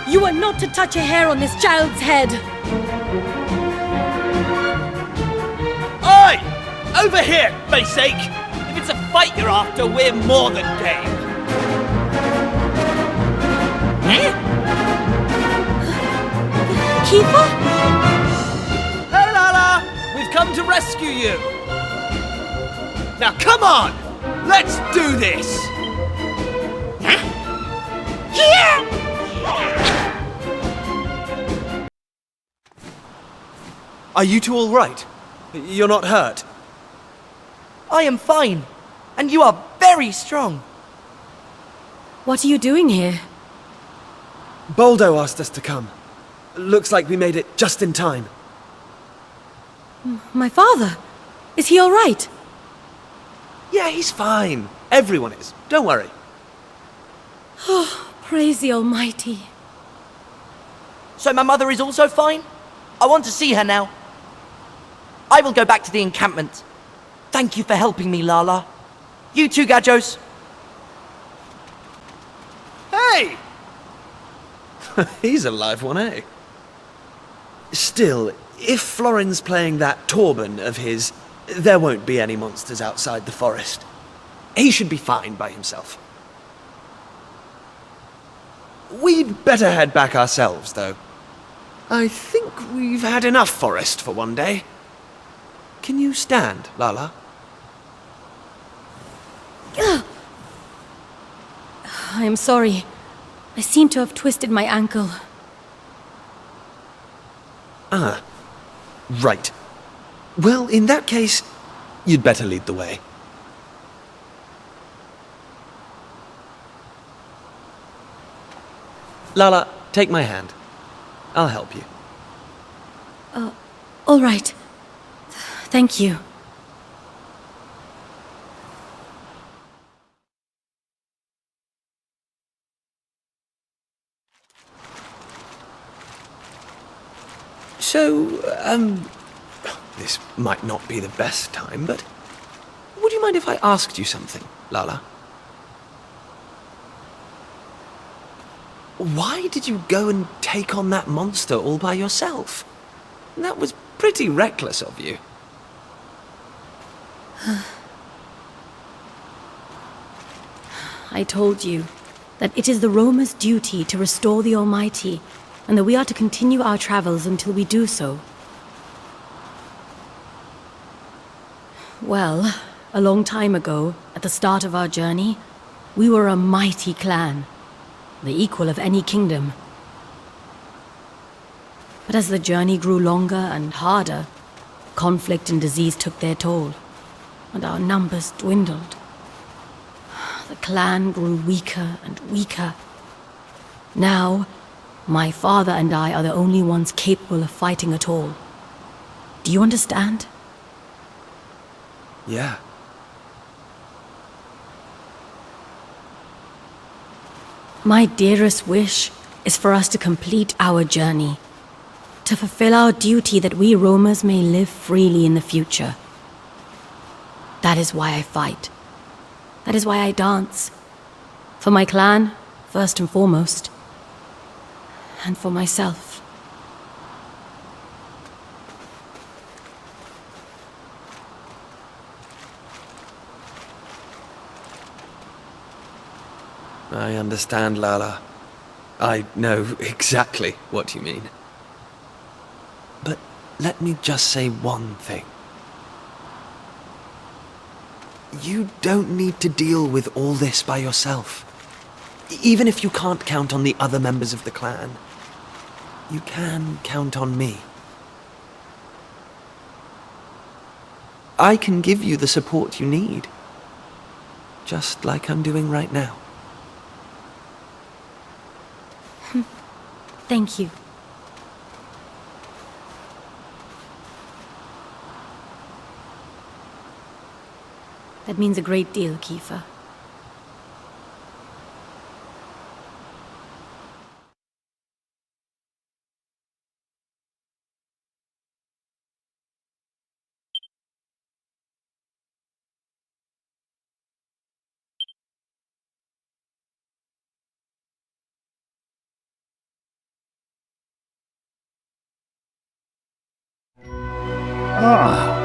You are not to touch a hair on this child's head. Oi! Over here, face sake! If it's a fight you're after, we're more than game. Kiefer? Hey, Lala! We've come to rescue you. Now, come on! Let's do this! Here! Are you two all right? You're not hurt? I am fine, and you are very strong. What are you doing here? Boldo asked us to come. Looks like we made it just in time. My father? Is he all right? Yeah, he's fine. Everyone is. Don't worry. Oh, praise the Almighty. So my mother is also fine? I want to see her now. I will go back to the encampment. Thank you for helping me, Lala. You too, Gajos. Hey! He's a live one, eh? Still, if Florin's playing that Torben of his, there won't be any monsters outside the forest. He should be fine by himself. We'd better head back ourselves, though. I think we've had enough forest for one day. Can you stand, Lala? I am sorry. I seem to have twisted my ankle. Ah, right. Well, in that case, you'd better lead the way. Lala, take my hand. I'll help you. All right. Thank you. So, this might not be the best time, but would you mind if I asked you something, Lala? Why did you go and take on that monster all by yourself? That was pretty reckless of you. I told you that it is the Roma's duty to restore the Almighty, and that we are to continue our travels until we do so. Well, a long time ago, at the start of our journey, we were a mighty clan, the equal of any kingdom. But as the journey grew longer and harder, conflict and disease took their toll, and our numbers dwindled. The clan grew weaker and weaker. Now, my father and I are the only ones capable of fighting at all. Do you understand? Yeah. My dearest wish is for us to complete our journey, to fulfill our duty that we roamers may live freely in the future. That is why I fight. That is why I dance. For my clan, first and foremost. And for myself. I understand, Lala. I know exactly what you mean. But let me just say one thing. You don't need to deal with all this by yourself. Even if you can't count on the other members of the clan, you can count on me. I can give you the support you need, just like I'm doing right now. Thank you. That means a great deal, Kiefer. Ah.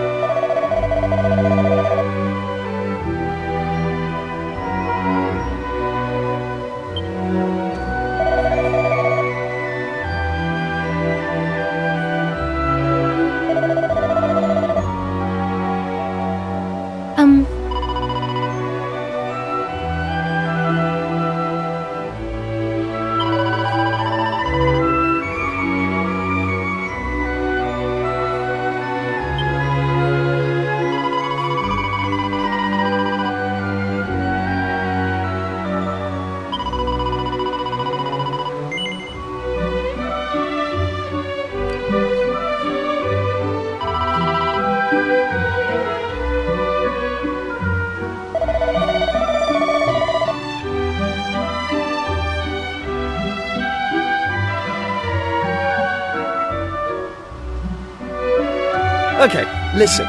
Okay, listen.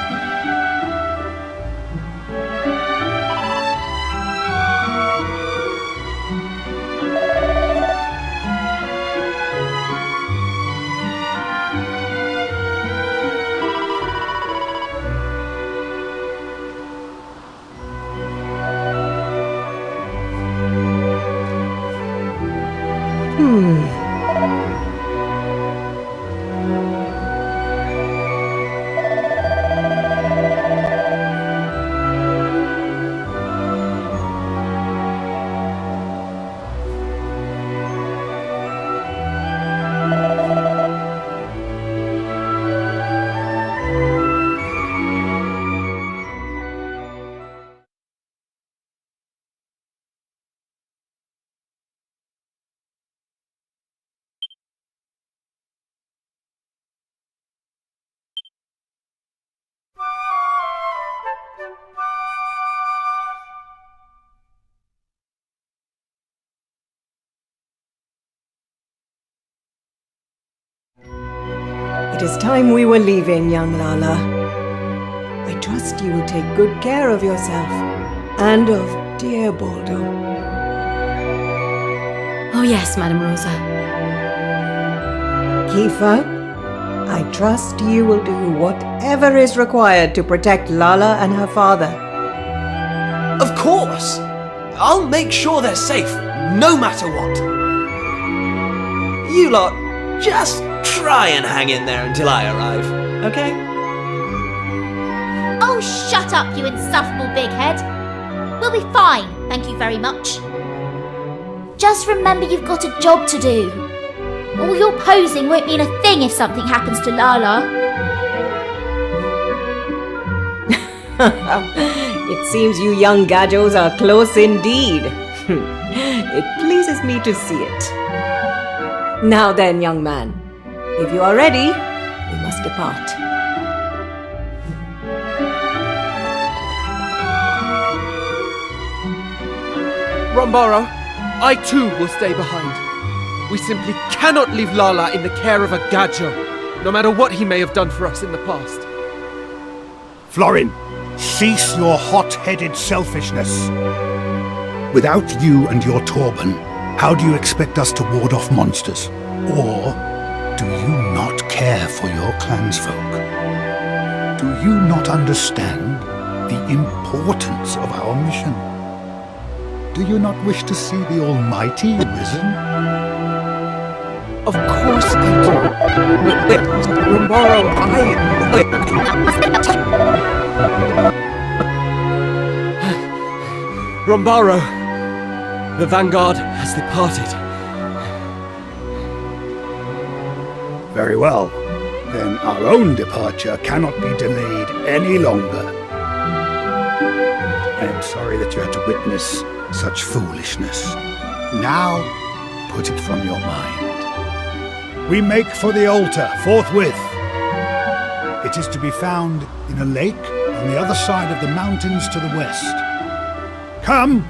It is time we were leaving, young Lala. I trust you will take good care of yourself and of dear Baldo. Oh yes, Madam Rosa. Kiefer, I trust you will do whatever is required to protect Lala and her father. Of course! I'll make sure they're safe, no matter what. You lot, just try and hang in there until I arrive, okay? Oh, shut up, you insufferable big head. We'll be fine, thank you very much. Just remember you've got a job to do. All your posing won't mean a thing if something happens to Lala. It seems you young gadgos are close indeed. It pleases me to see it. Now then, young man, if you are ready, we must depart. Rombaro, I too will stay behind. We simply cannot leave Lala in the care of a Gadjo, no matter what he may have done for us in the past. Florin, cease your hot-headed selfishness. Without you and your Torben, how do you expect us to ward off monsters? Or do you not care for your clansfolk? Do you not understand the importance of our mission? Do you not wish to see the Almighty risen? Of course I do. Rombaro, Rombaro, the Vanguard has departed. Very well. Then our own departure cannot be delayed any longer. I am sorry that you had to witness such foolishness. Now, put it from your mind. We make for the altar forthwith. It is to be found in a lake on the other side of the mountains to the west. Come,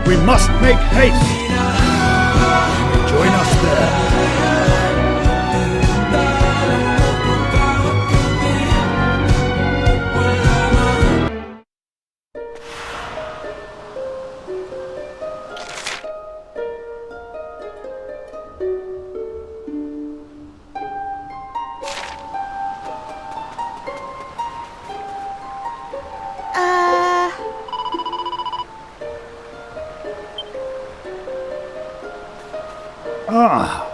we must make haste. You may join us there. Ah.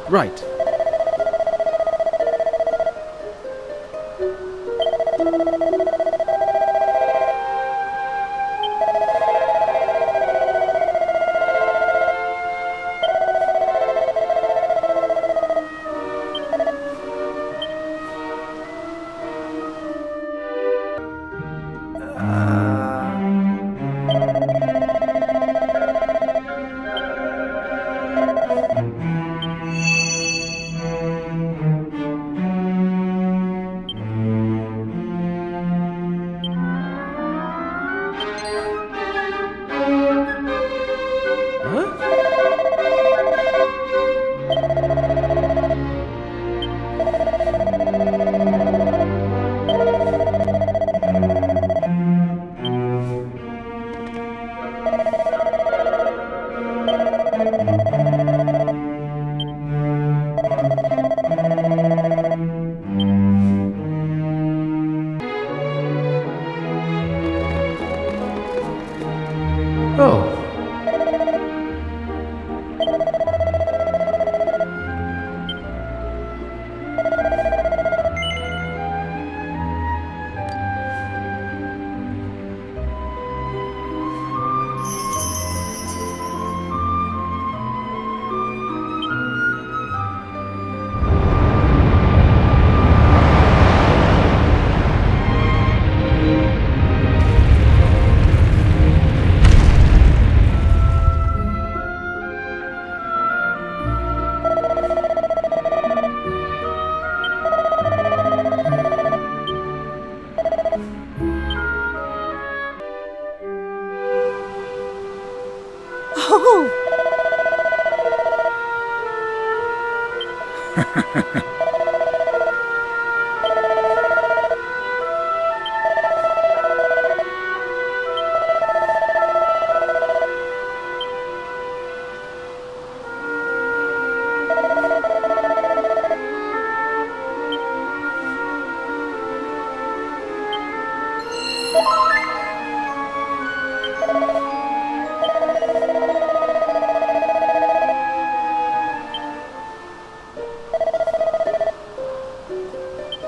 Right. Oh. Oh!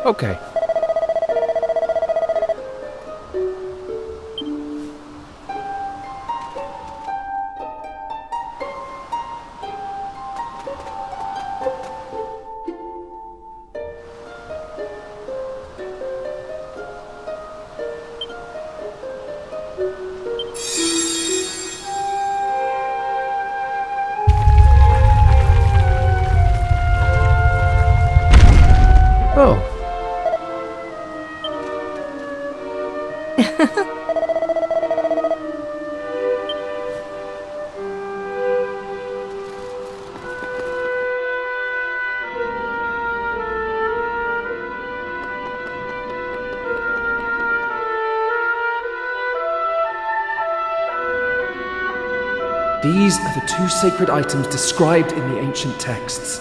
Okay. Oh. These are the two sacred items described in the ancient texts.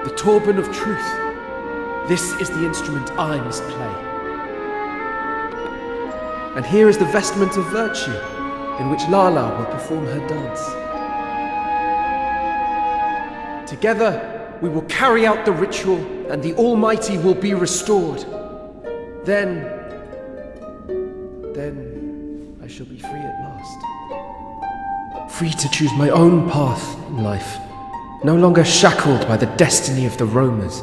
The Turban of Truth. This is the instrument I must play. And here is the vestment of virtue, in which Lala will perform her dance. Together, we will carry out the ritual, and the Almighty will be restored. Then I shall be free at last. Free to choose my own path in life, no longer shackled by the destiny of the roamers.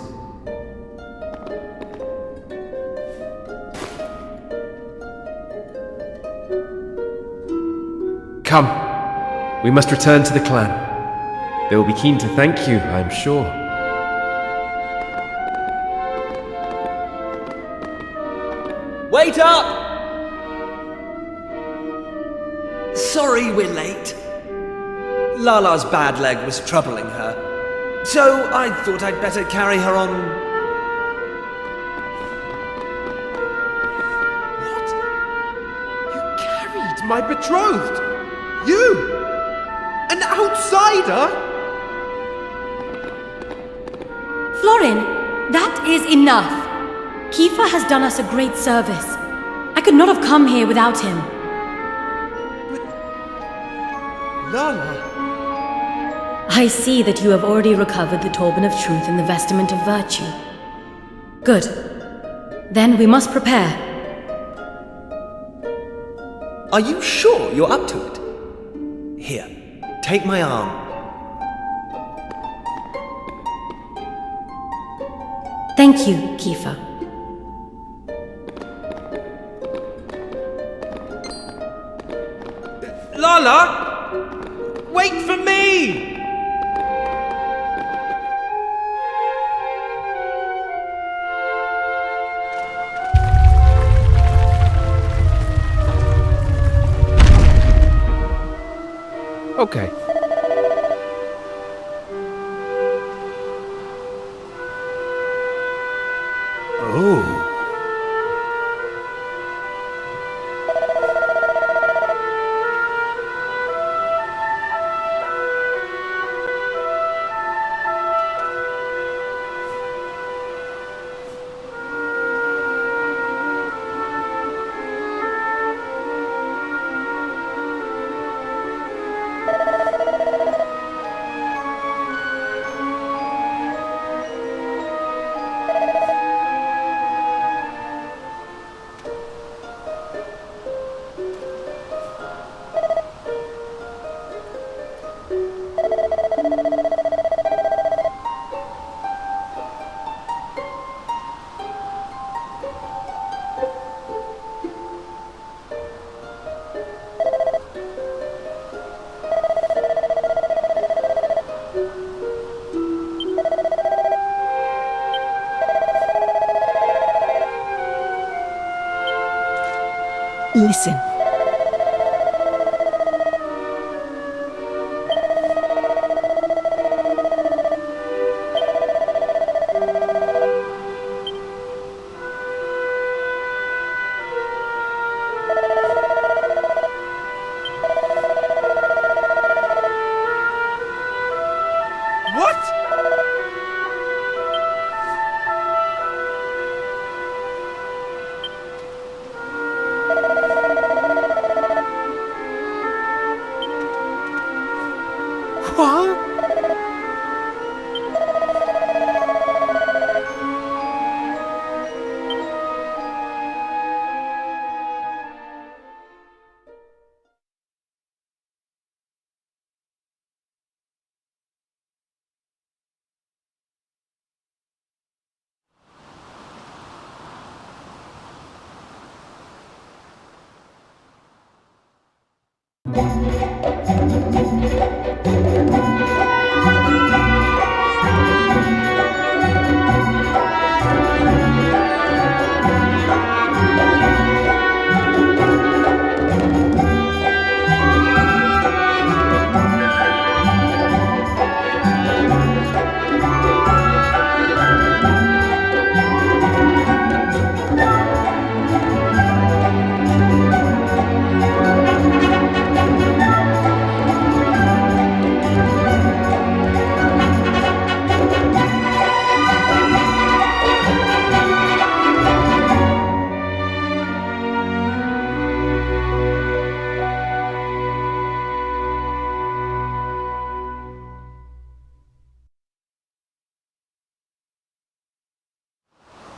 Come, we must return to the clan. They will be keen to thank you, I am sure. Wait up! Sorry, sorry we're late. Lala's bad leg was troubling her, so I thought I'd better carry her on. What? You carried my betrothed? You? An outsider? Florin, that is enough. Kiefer has done us a great service. I could not have come here without him. Lala? I see that you have already recovered the Turban of Truth and the Vestment of Virtue. Good. Then we must prepare. Are you sure you're up to it? Here, take my arm. Thank you, Kiefer. Lala! Wait for me! Okay. Oh. Listen.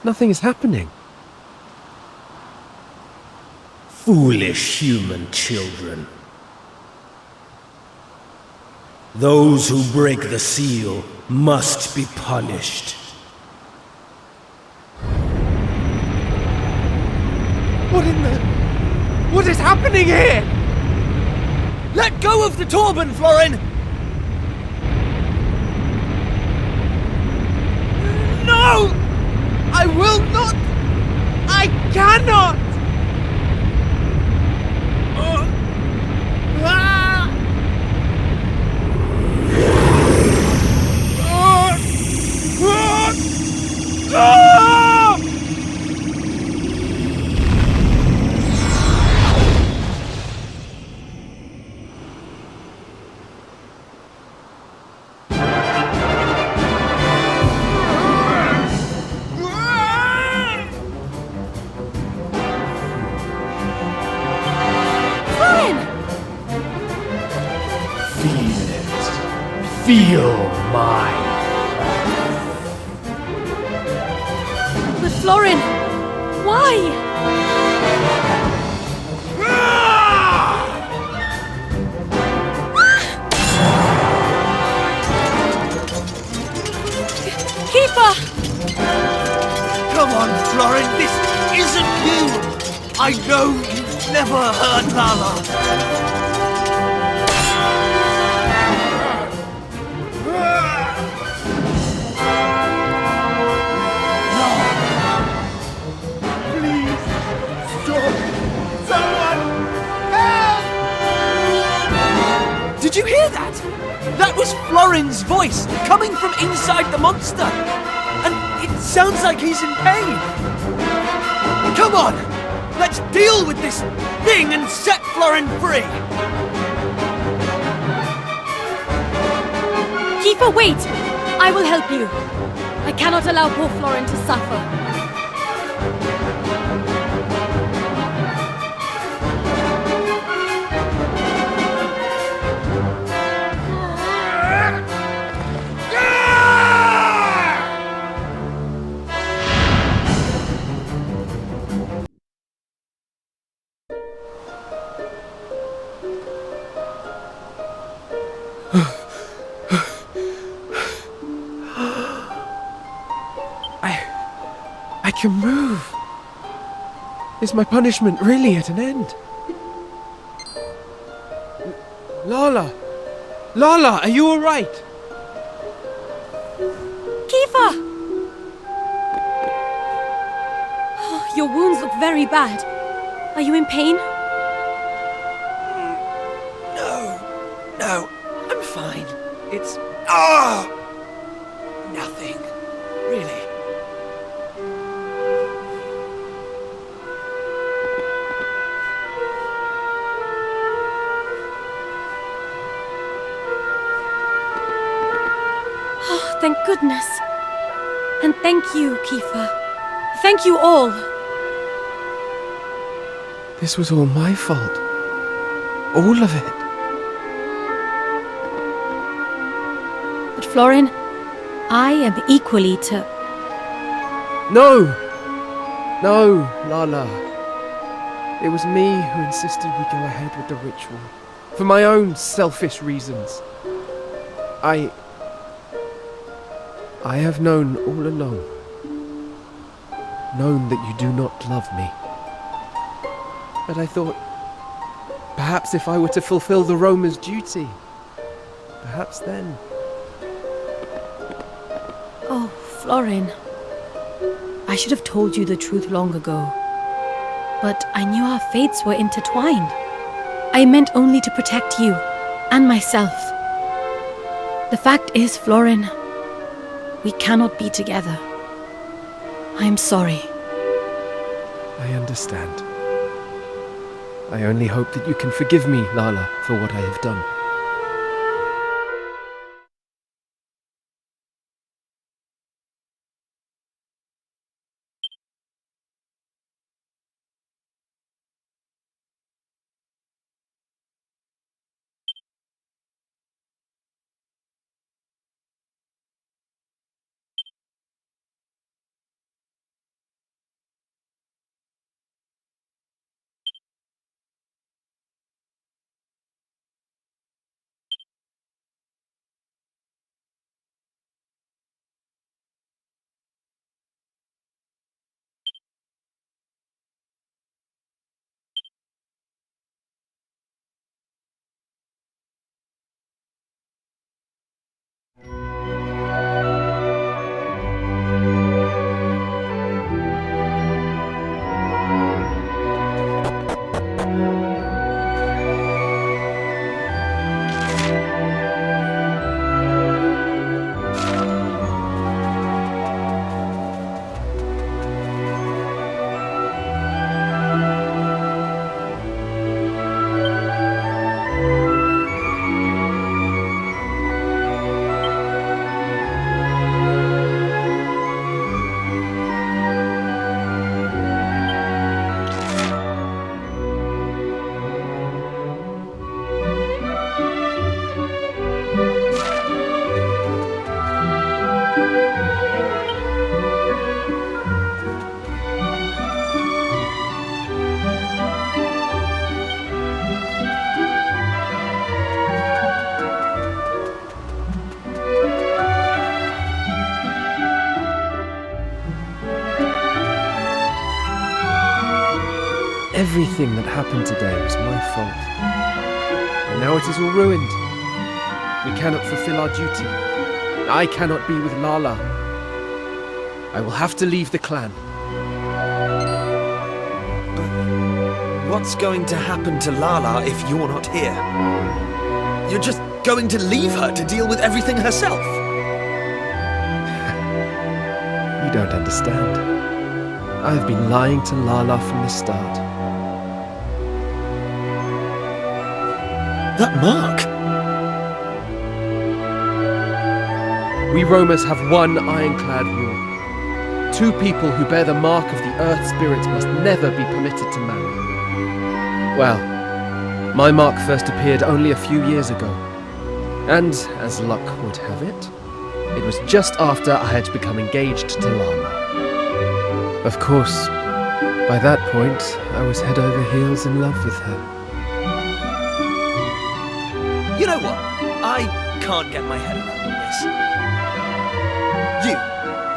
Nothing is happening. Foolish human children. Those who break the seal must be punished. What in the... What is happening here? Let go of the Turban, Florin! No! I will not! I cannot! Ah! Feel it. Feel mine. But Florin, why? Keeper! Come on, Florin, this isn't you! I know you've never heard Lala. Please, stop! Someone, help! Did you hear that? That was Florin's voice coming from inside the monster. And it sounds like he's in pain. Come on, let's deal with this thing and set Florin free. Keeper, wait! I will help you. I cannot allow poor Florin to suffer. I can move. Is my punishment really at an end? Lala! Lala, are you alright? Kiefer! Your wounds look very bad. Are you in pain? No, I'm fine. It's... nothing. Really. Oh, thank goodness. And thank you, Kiefer. Thank you all. This was all my fault. All of it. But Florin, I am equally to... No! No, Lala. It was me who insisted we go ahead with the ritual. For my own selfish reasons. I have known all along. Known that you do not love me. But I thought, perhaps if I were to fulfill the Roma's duty, perhaps then... Oh, Florin. I should have told you the truth long ago. But I knew our fates were intertwined. I meant only to protect you, and myself. The fact is, Florin, we cannot be together. I am sorry. I understand. I only hope that you can forgive me, Lala, for what I have done. everything that happened today was my fault. And now it is all ruined. We cannot fulfill our duty. I cannot be with Lala. I will have to leave the clan. What's going to happen to Lala if you're not here? You're just going to leave her to deal with everything herself? You don't understand. I have been lying to Lala from the start. That mark? We Romas have one ironclad rule. 2 people who bear the mark of the Earth Spirit must never be permitted to marry. Well, my mark first appeared only a few years ago. And, as luck would have it, it was just after I had become engaged to Lala. Of course, by that point, I was head over heels in love with her. You know what? I can't get my head around all this. You,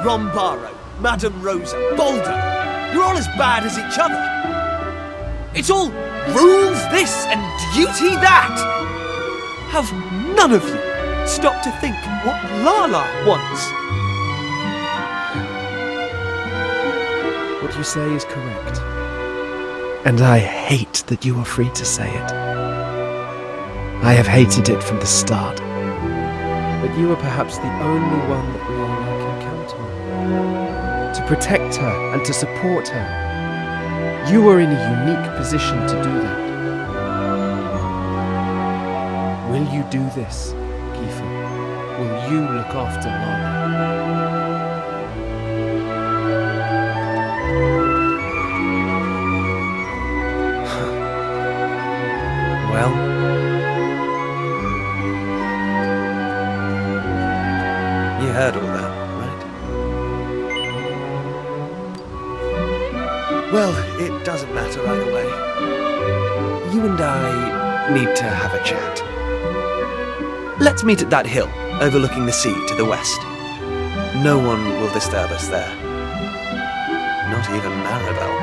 Rombaro, Madame Rosa, Baldo, you're all as bad as each other. It's all rules this and duty that. Have none of you stopped to think what Lala wants? What you say is correct. And I hate that you are free to say it. I have hated it from the start. But you are perhaps the only one that Lala can count on. To protect her and to support her. You are in a unique position to do that. Will you do this, Kiefer? Will you look after Lala? Well, you heard all that, right? Well, it doesn't matter either way. You and I need to have a chat. Let's meet at that hill, overlooking the sea to the west. No one will disturb us there. Not even Maribel.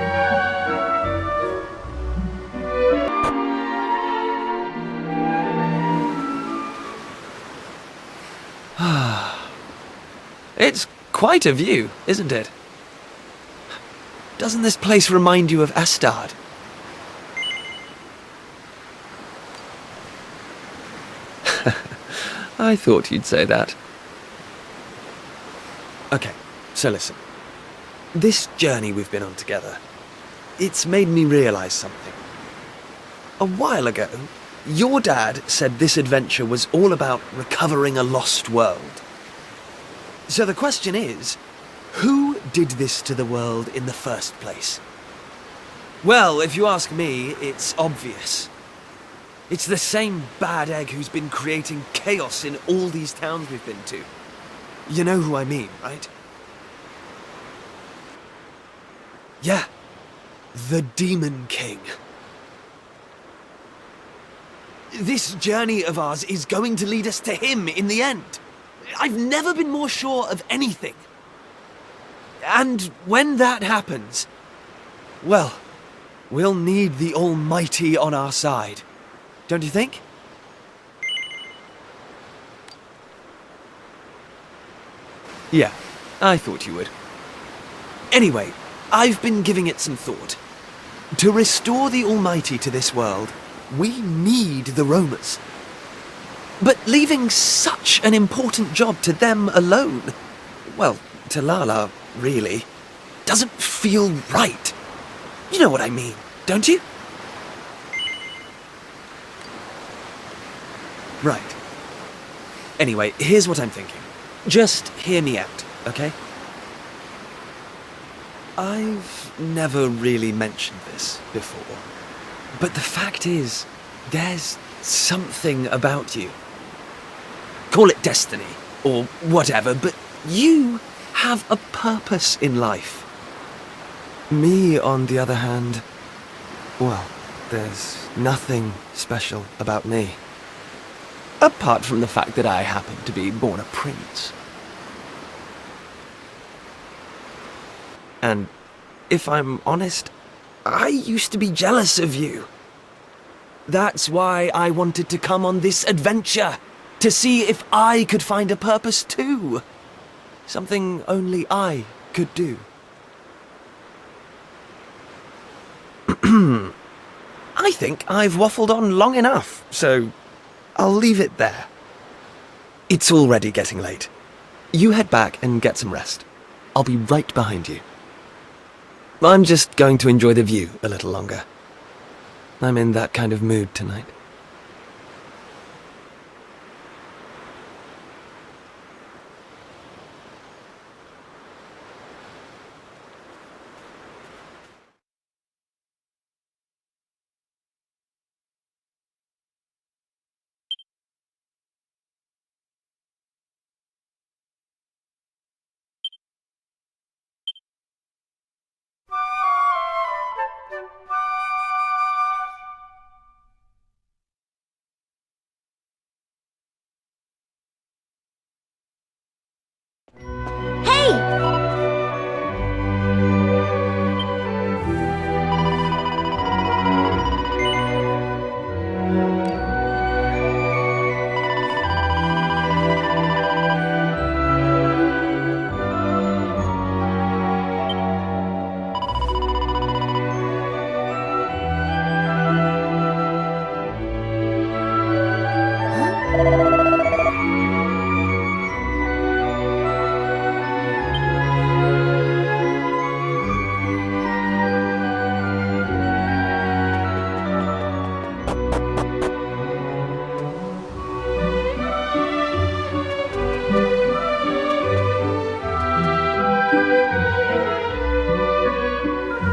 It's quite a view, isn't it? Doesn't this place remind you of Astard? I thought you'd say that. Okay, so listen. This journey we've been on together, it's made me realise something. A while ago, your dad said this adventure was all about recovering a lost world. So the question is, who did this to the world in the first place? Well, if you ask me, it's obvious. It's the same bad egg who's been creating chaos in all these towns we've been to. You know who I mean, right? Yeah, the Demon King. This journey of ours is going to lead us to him in the end. I've never been more sure of anything. And when that happens, well, we'll need the Almighty on our side. Don't you think? Yeah, I thought you would. Anyway, I've been giving it some thought. To restore the Almighty to this world, we need the Romas. But leaving such an important job to them alone, well, to Lala, really, doesn't feel right. You know what I mean, don't you? Right. Anyway, here's what I'm thinking. Just hear me out, okay? I've never really mentioned this before, but the fact is, there's something about you. Call it destiny, or whatever, but you have a purpose in life. Me, on the other hand, well, there's nothing special about me. Apart from the fact that I happen to be born a prince. And if I'm honest, I used to be jealous of you. That's why I wanted to come on this adventure, to see if I could find a purpose too. Something only I could do. I think I've waffled on long enough, so I'll leave it there. It's already getting late. You head back and get some rest. I'll be right behind you. I'm just going to enjoy the view a little longer. I'm in that kind of mood tonight.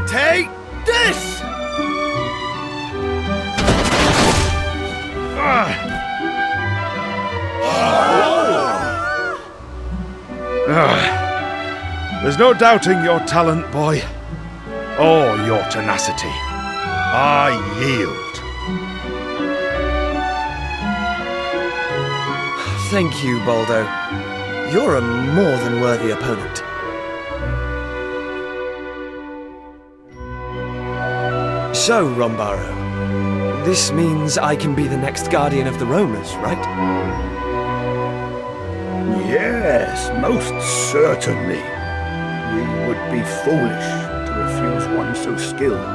Take this! There's no doubting your talent, boy, or your tenacity. I yield. Thank you, Baldo. You're a more than worthy opponent. So, Rombaro, this means I can be the next guardian of the roamers, right? Yes, most certainly. We would be foolish to refuse one so skilled.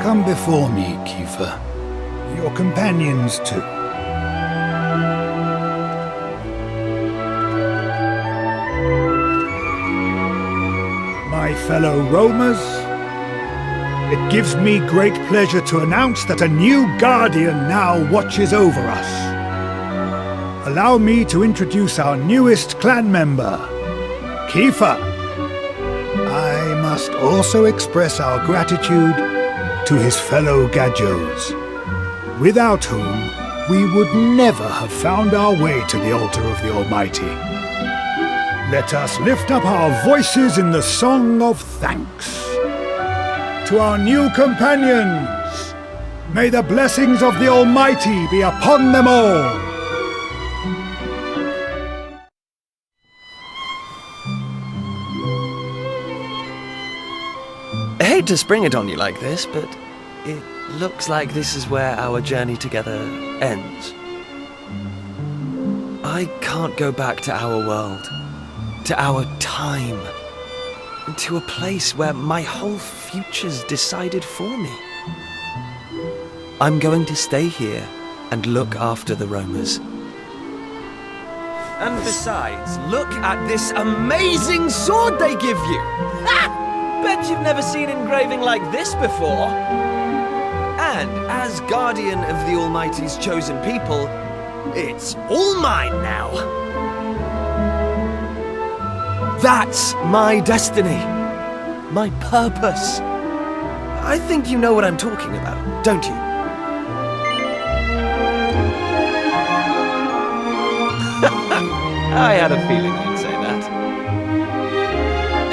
Come before me, Kiefer. Your companions too. My fellow roamers, it gives me great pleasure to announce that a new guardian now watches over us. Allow me to introduce our newest clan member, Kiefer. I must also express our gratitude to his fellow Gajos, without whom we would never have found our way to the altar of the Almighty. Let us lift up our voices in the song of thanks. To our new companions, may the blessings of the Almighty be upon them all. I hate to spring it on you like this, but it looks like this is where our journey together ends. I can't go back to our world, to our time, to a place where my whole future's decided for me. I'm going to stay here and look after the roamers. And besides, look at this amazing sword they give you! Ha! Bet you've never seen engraving like this before. And as guardian of the Almighty's chosen people, it's all mine now. That's my destiny. My purpose. I think you know what I'm talking about, don't you? I had a feeling you'd say that.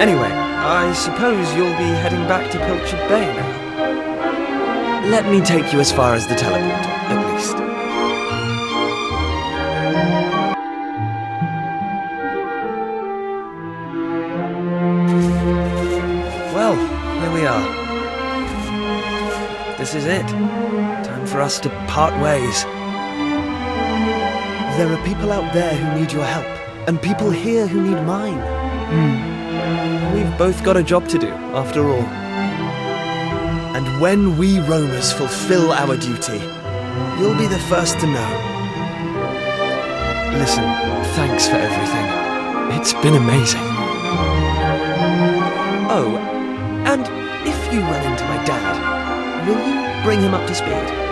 Anyway, I suppose you'll be heading back to Pilchard Bay now. Let me take you as far as the teleporter, at least. Well, here we are. for us to part ways. There are people out there who need your help, and people here who need mine. We've both got a job to do, after all. And when we roamers fulfill our duty, you'll be the first to know. Listen, thanks for everything. It's been amazing. Oh, and if you run into my dad, will you bring him up to speed?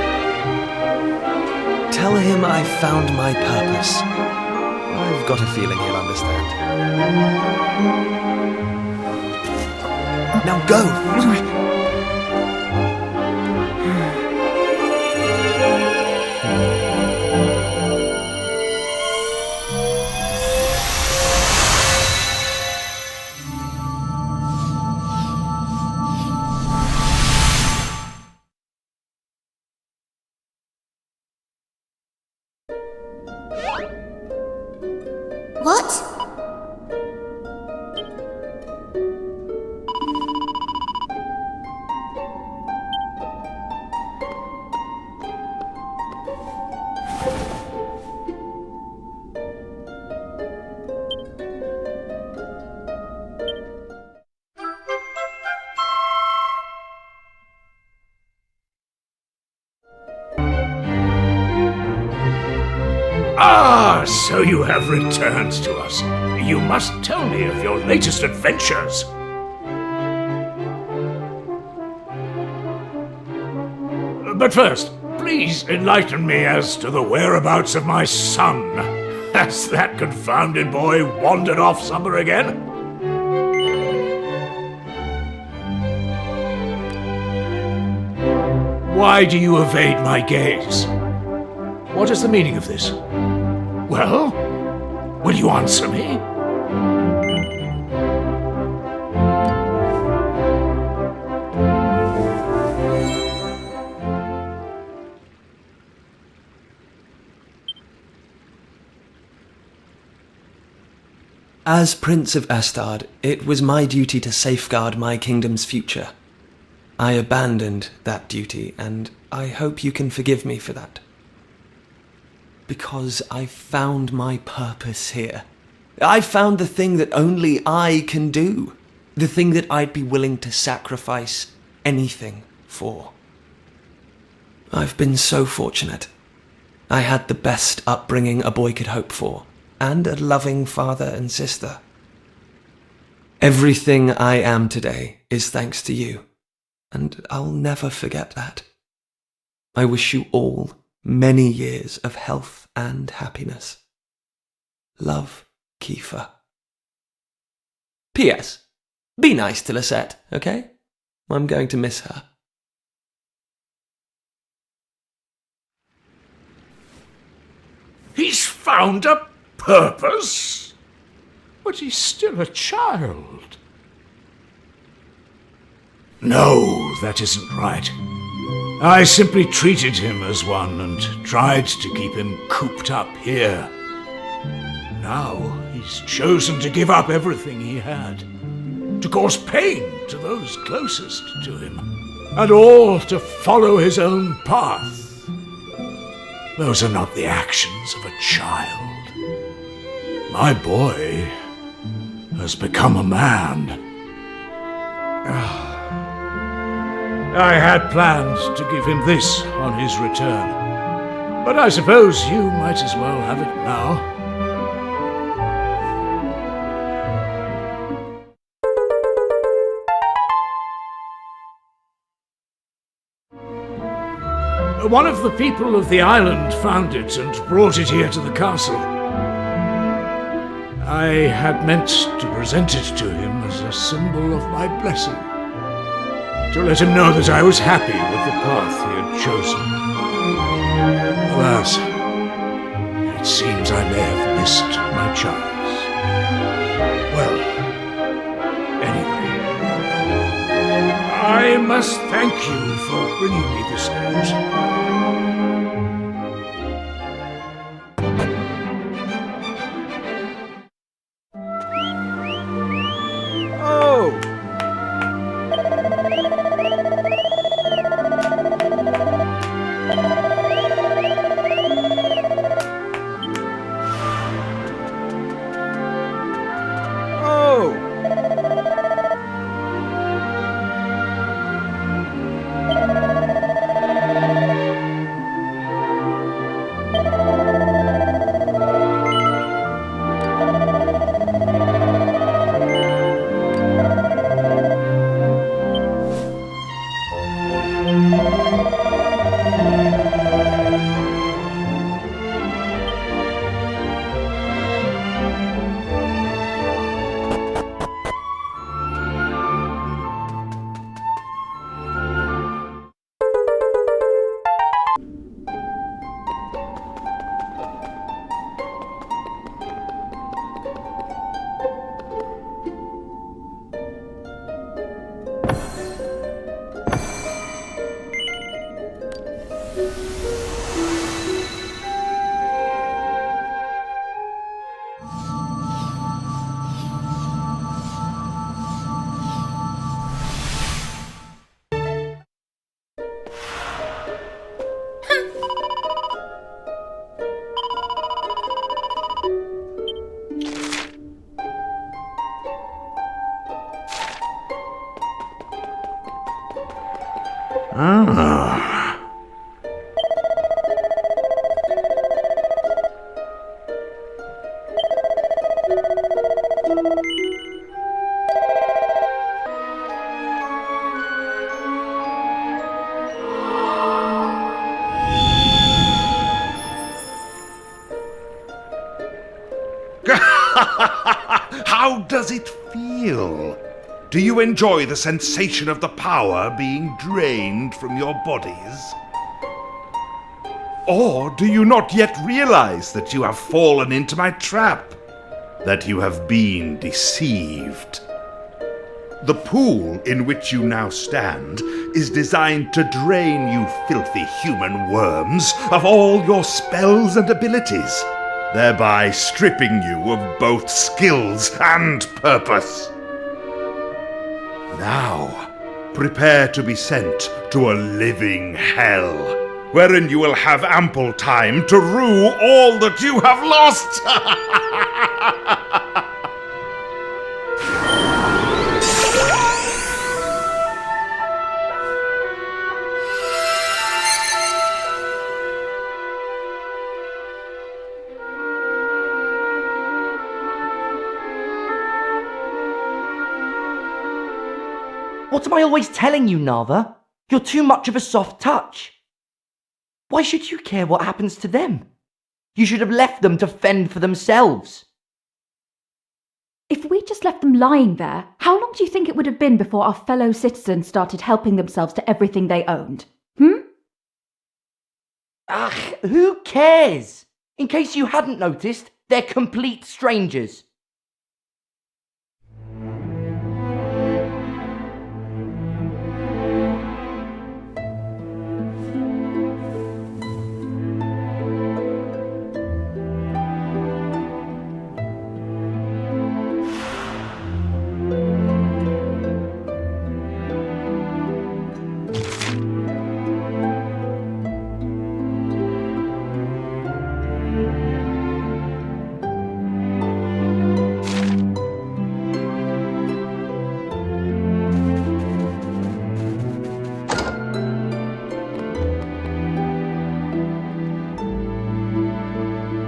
Tell him I found my purpose. I've got a feeling he'll understand. Now go! What? Ah, so you have returned to us. You must tell me of your latest adventures. But first, please enlighten me as to the whereabouts of my son. Has that confounded boy wandered off somewhere again? Why do you evade my gaze? What is the meaning of this? Well, will you answer me? As Prince of Astard, it was my duty to safeguard my kingdom's future. I abandoned that duty, and I hope you can forgive me for that. Because I found my purpose here. I found the thing that only I can do. The thing that I'd be willing to sacrifice anything for. I've been so fortunate. I had the best upbringing a boy could hope for, and a loving father and sister. Everything I am today is thanks to you, and I'll never forget that. I wish you all many years of health and happiness. Love, Kiefer. P.S. Be nice to Lisette, okay? I'm going to miss her. He's found a purpose? But he's still a child. No, that isn't right. I simply treated him as one and tried to keep him cooped up here. Now he's chosen to give up everything he had, to cause pain to those closest to him, and all to follow his own path. Those are not the actions of a child. My boy has become a man. I had planned to give him this on his return, but I suppose you might as well have it now. One of the people of the island found it and brought it here to the castle. I had meant to present it to him as a symbol of my blessing, to let him know that I was happy with the path he had chosen. Alas, it seems I may have missed my chance. Well, anyway, I must thank you for bringing me this news. Oh! How does it feel? Do you enjoy the sensation of the power being drained from your bodies? Or do you not yet realize that you have fallen into my trap? That you have been deceived? The pool in which you now stand is designed to drain you filthy human worms of all your spells and abilities, thereby stripping you of both skills and purpose. Now, prepare to be sent to a living hell, wherein you will have ample time to rue all that you have lost. What am I always telling you, Nava? You're too much of a soft touch. Why should you care what happens to them? You should have left them to fend for themselves. If we just left them lying there, how long do you think it would have been before our fellow citizens started helping themselves to everything they owned? Who cares? In case you hadn't noticed, they're complete strangers.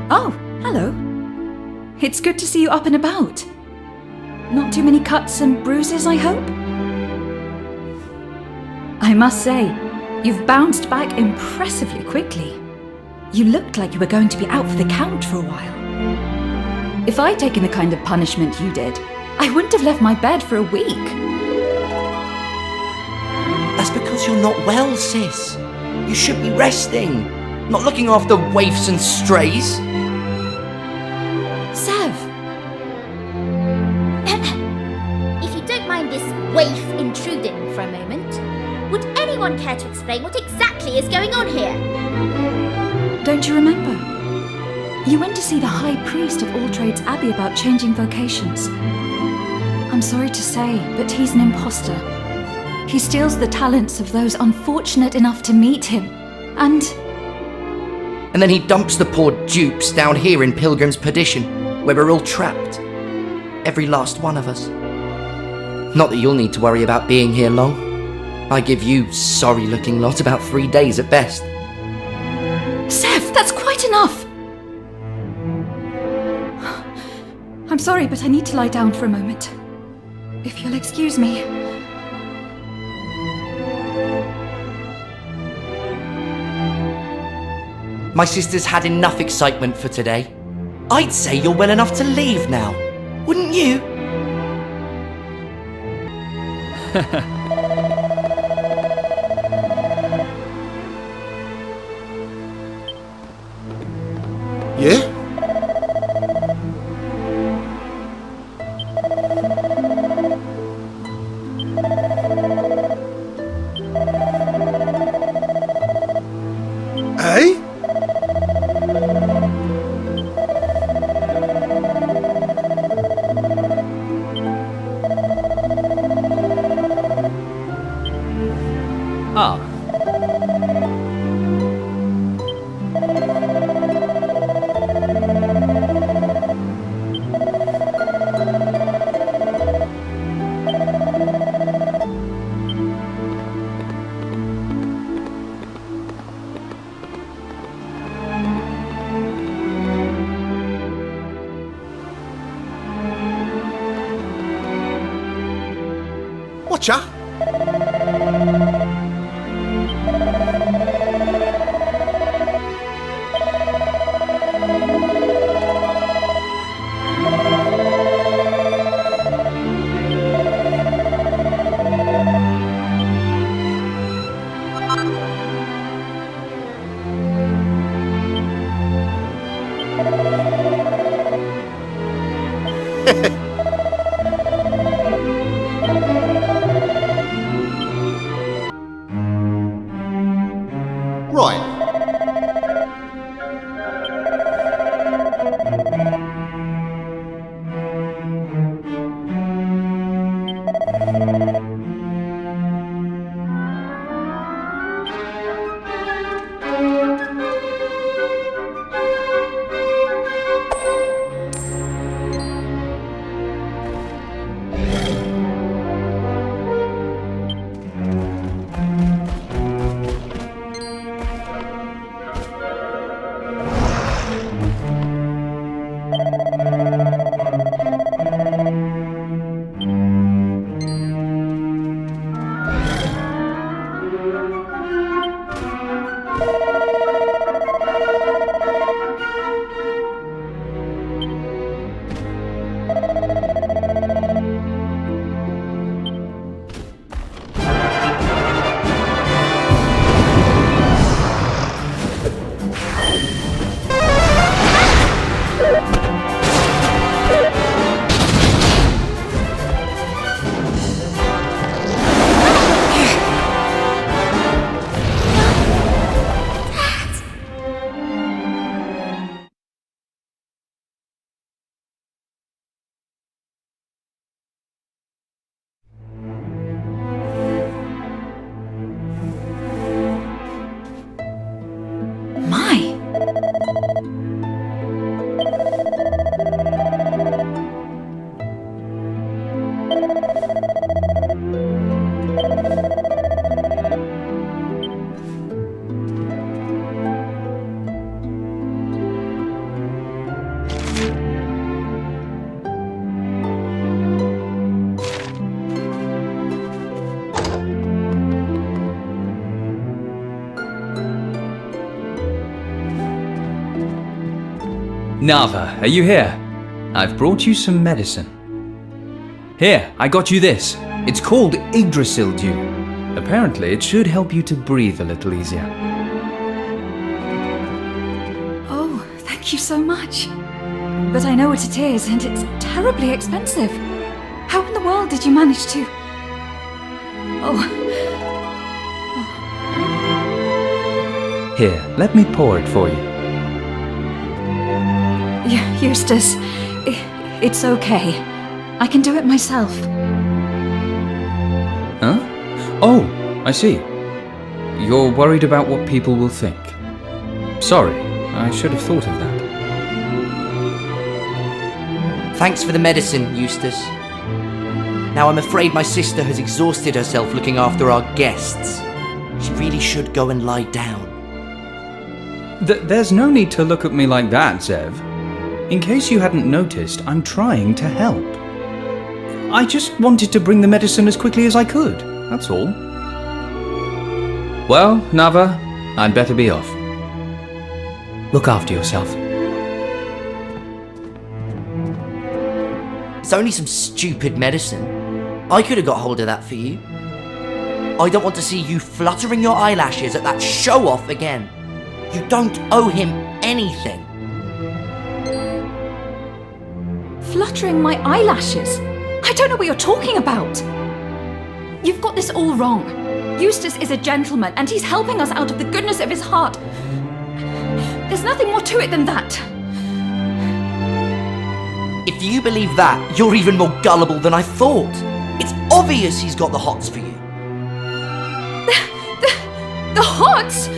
Oh, hello. It's good to see you up and about. Not too many cuts and bruises, I hope? I must say, you've bounced back impressively quickly. You looked like you were going to be out for the count for a while. If I'd taken the kind of punishment you did, I wouldn't have left my bed for a week. That's because you're not well, sis. You should be resting, not looking after waifs and strays. Sev! If you don't mind this waif intruding for a moment, would anyone care to explain what exactly is going on here? Don't you remember? You went to see the High Priest of All Trades Abbey about changing vocations. I'm sorry to say, but he's an imposter. He steals the talents of those unfortunate enough to meet him, and then he dumps the poor dupes down here in Pilgrim's Perdition, where we're all trapped. Every last one of us. Not that you'll need to worry about being here long. I give you sorry-looking lot about 3 days at best. Sev, that's quite enough! I'm sorry, but I need to lie down for a moment. If you'll excuse me. My sister's had enough excitement for today. I'd say you're well enough to leave now, wouldn't you? Yeah? Eh? Ah. Watcha? Right. Nava, are you here? I've brought you some medicine. Here, I got you this. It's called Yggdrasil Dew. Apparently, it should help you to breathe a little easier. Oh, thank you so much. But I know what it is, and it's terribly expensive. How in the world did you manage to... Oh. Here, let me pour it for you. Eustace, it's okay. I can do it myself. Huh? Oh, I see. You're worried about what people will think. Sorry, I should have thought of that. Thanks for the medicine, Eustace. Now I'm afraid my sister has exhausted herself looking after our guests. She really should go and lie down. There's no need to look at me like that, Zev. In case you hadn't noticed, I'm trying to help. I just wanted to bring the medicine as quickly as I could, that's all. Well, Nava, I'd better be off. Look after yourself. It's only some stupid medicine. I could have got hold of that for you. I don't want to see you fluttering your eyelashes at that show-off again. You don't owe him anything. Fluttering my eyelashes? I don't know what you're talking about. You've got this all wrong. Eustace is a gentleman, and he's helping us out of the goodness of his heart. There's nothing more to it than that. If you believe that, you're even more gullible than I thought. It's obvious he's got the hots for you. The hots?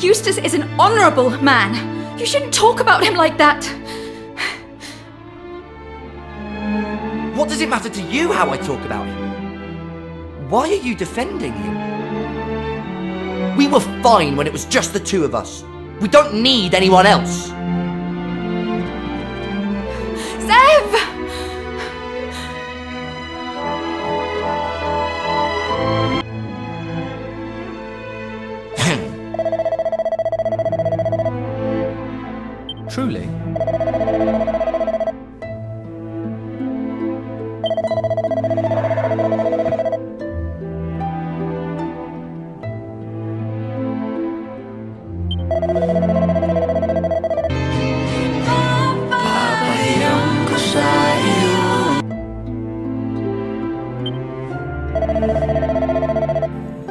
Eustace is an honourable man. You shouldn't talk about him like that. What does it matter to you how I talk about him? Why are you defending him? We were fine when it was just the two of us. We don't need anyone else. Zev! Truly? Papa yang ku sayang.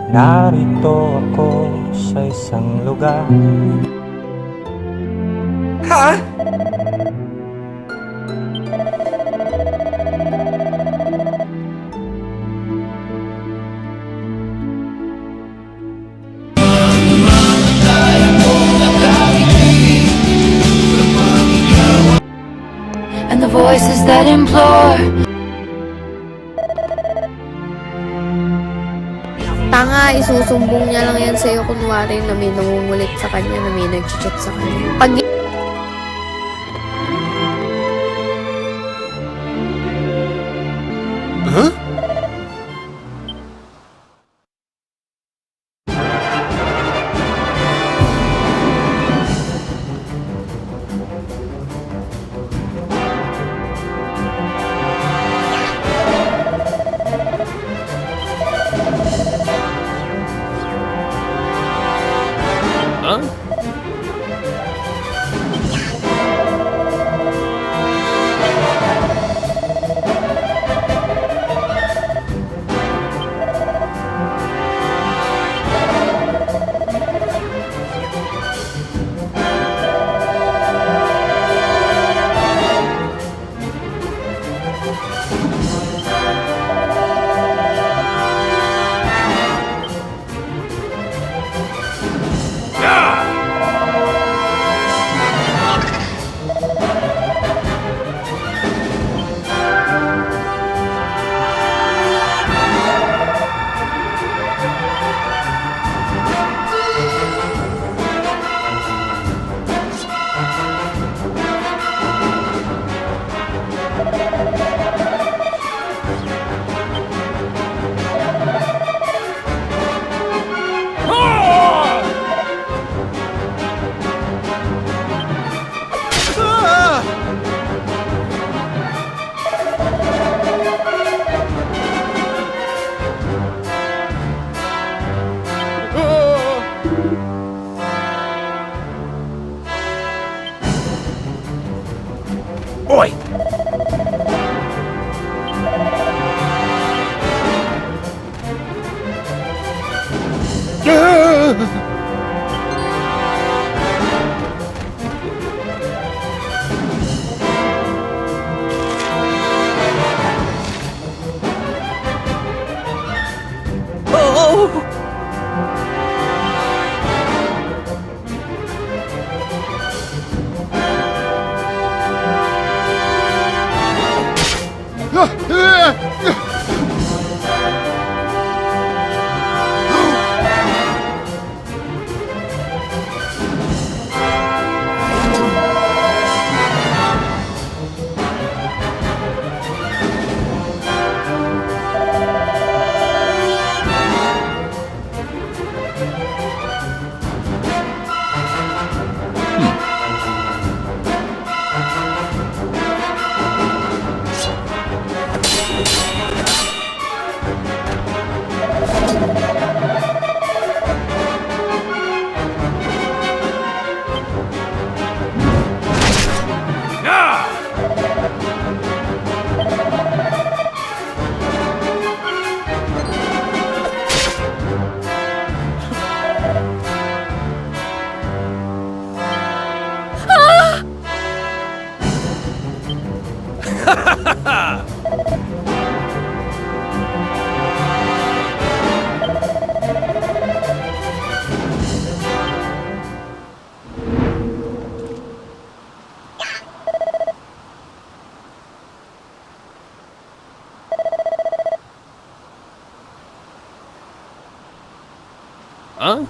Narito ako sa isang lugar. Ha? And the voices that implore. Tanga, isusumbong niya lang yan sa'yo kunwari na may nangungulit sa kanya, na may nag-chat sa kanya. Pag Huh? Oi! Huh?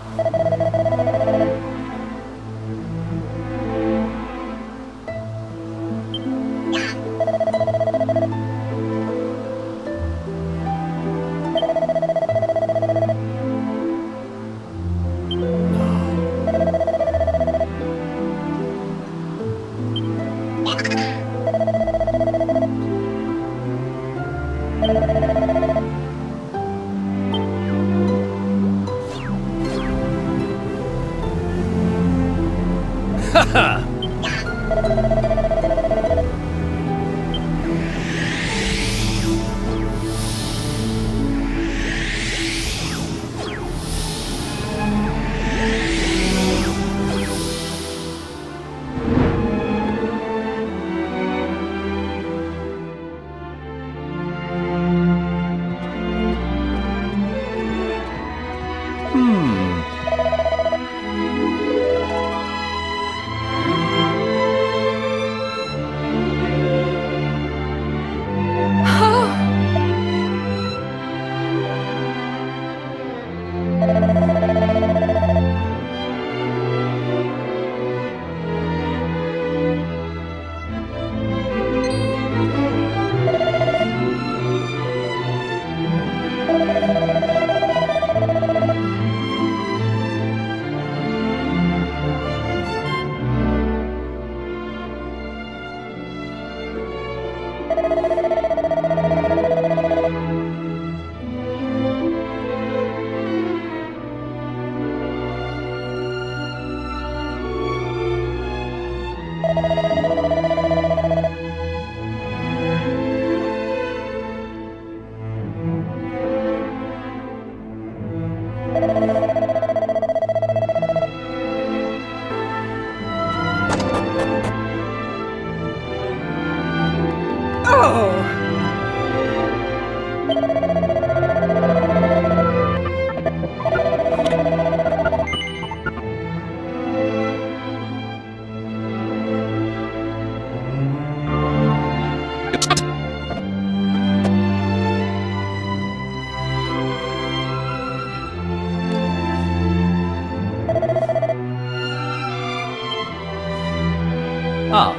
Ah.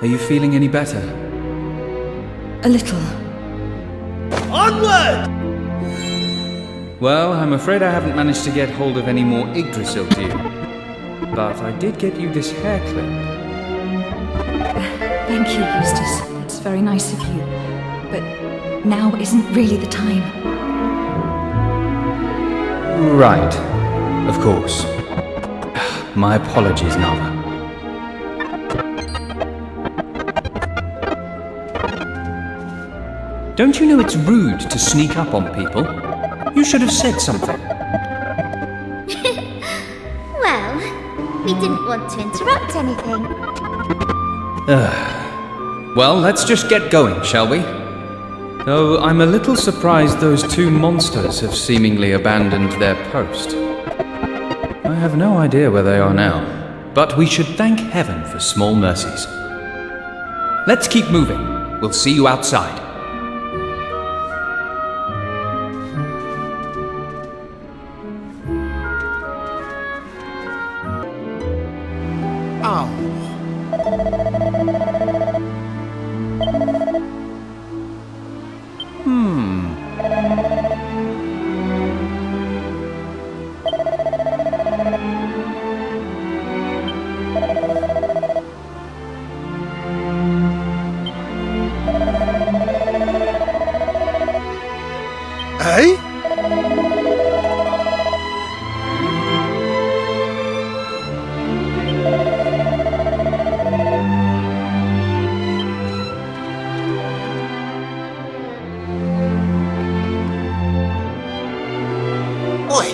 Are you feeling any better? A little. Onward! Well, I'm afraid I haven't managed to get hold of any more Yggdrasil to you. But I did get you this hair clip. Thank you, Eustace. That's very nice of you. But now isn't really the time. Right. Of course. My apologies, Nava. Don't you know it's rude to sneak up on people? You should have said something. Well, we didn't want to interrupt anything. Well, let's just get going, shall we? Though I'm a little surprised those two monsters have seemingly abandoned their post. I have no idea where they are now, but we should thank heaven for small mercies. Let's keep moving. We'll see you outside. Eh? Oi!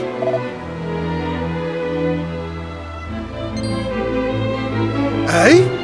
Eh?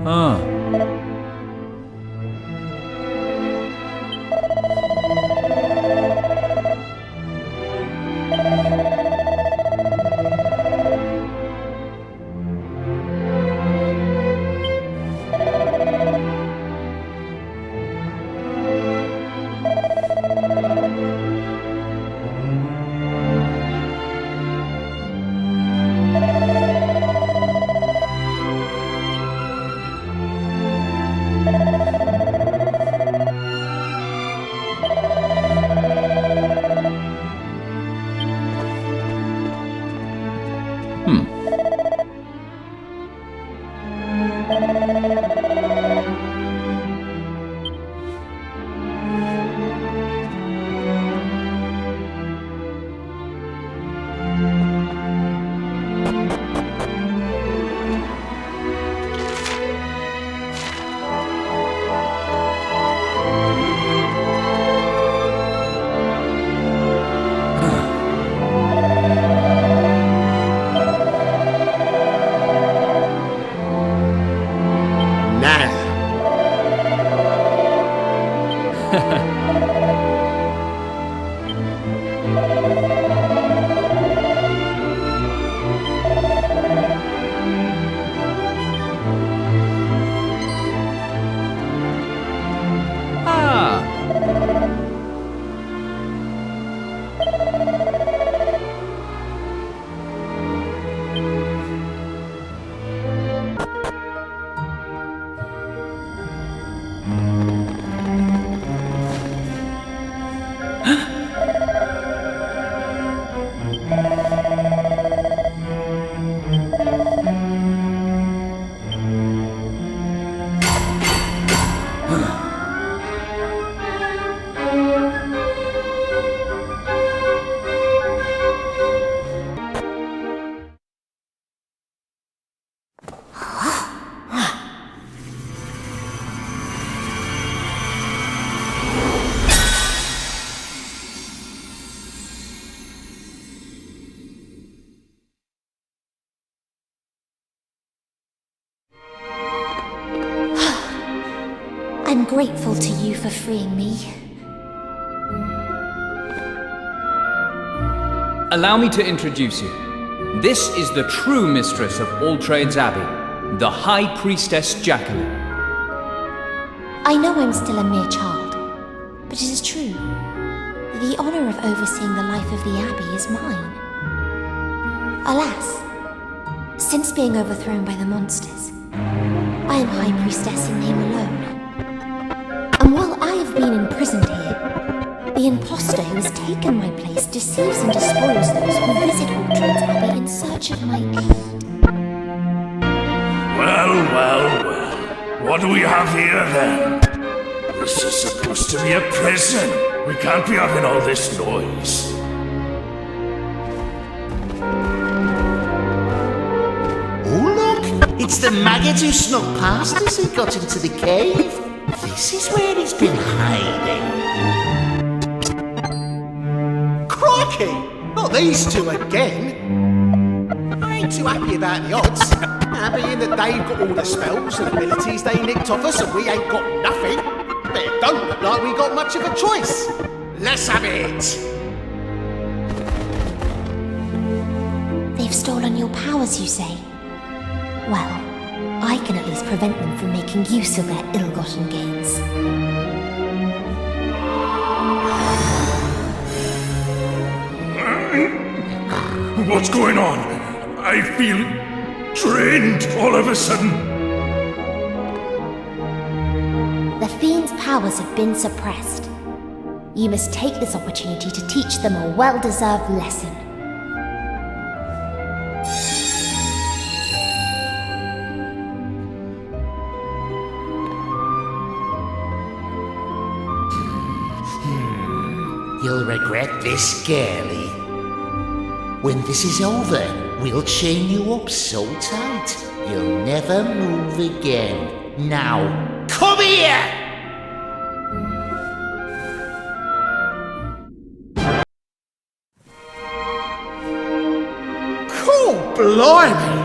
Ah. I'm grateful to you for freeing me. Allow me to introduce you. This is the true mistress of All Trades Abbey, the High Priestess Jacqueline. I know I'm still a mere child, but it is true. The honor of overseeing the life of the Abbey is mine. Alas, since being overthrown by the monsters, I am High Priestess in name alone. And while I have been imprisoned here, the impostor who has taken my place deceives and despoils those who visit All Trades Abbey in search of my aid. Well. What do we have here then? This is supposed to be a prison. We can't be having all this noise. Oh look! It's the maggot who snuck past us and got into the cave. This is where he's been hiding. Crikey! Not these two again! I ain't too happy about the odds. Being that they've got all the spells and abilities they nicked off us and we ain't got nothing. But it don't look like we got much of a choice. Let's have it! They've stolen your powers, you say? Well, I can at least prevent them from making use of their ill-gotten gains. What's going on? I feel drained all of a sudden. The Fiend's powers have been suppressed. You must take this opportunity to teach them a well-deserved lesson. You'll regret this, girlie. When this is over, we'll chain you up so tight, you'll never move again. Now, come here! Cool, blimey!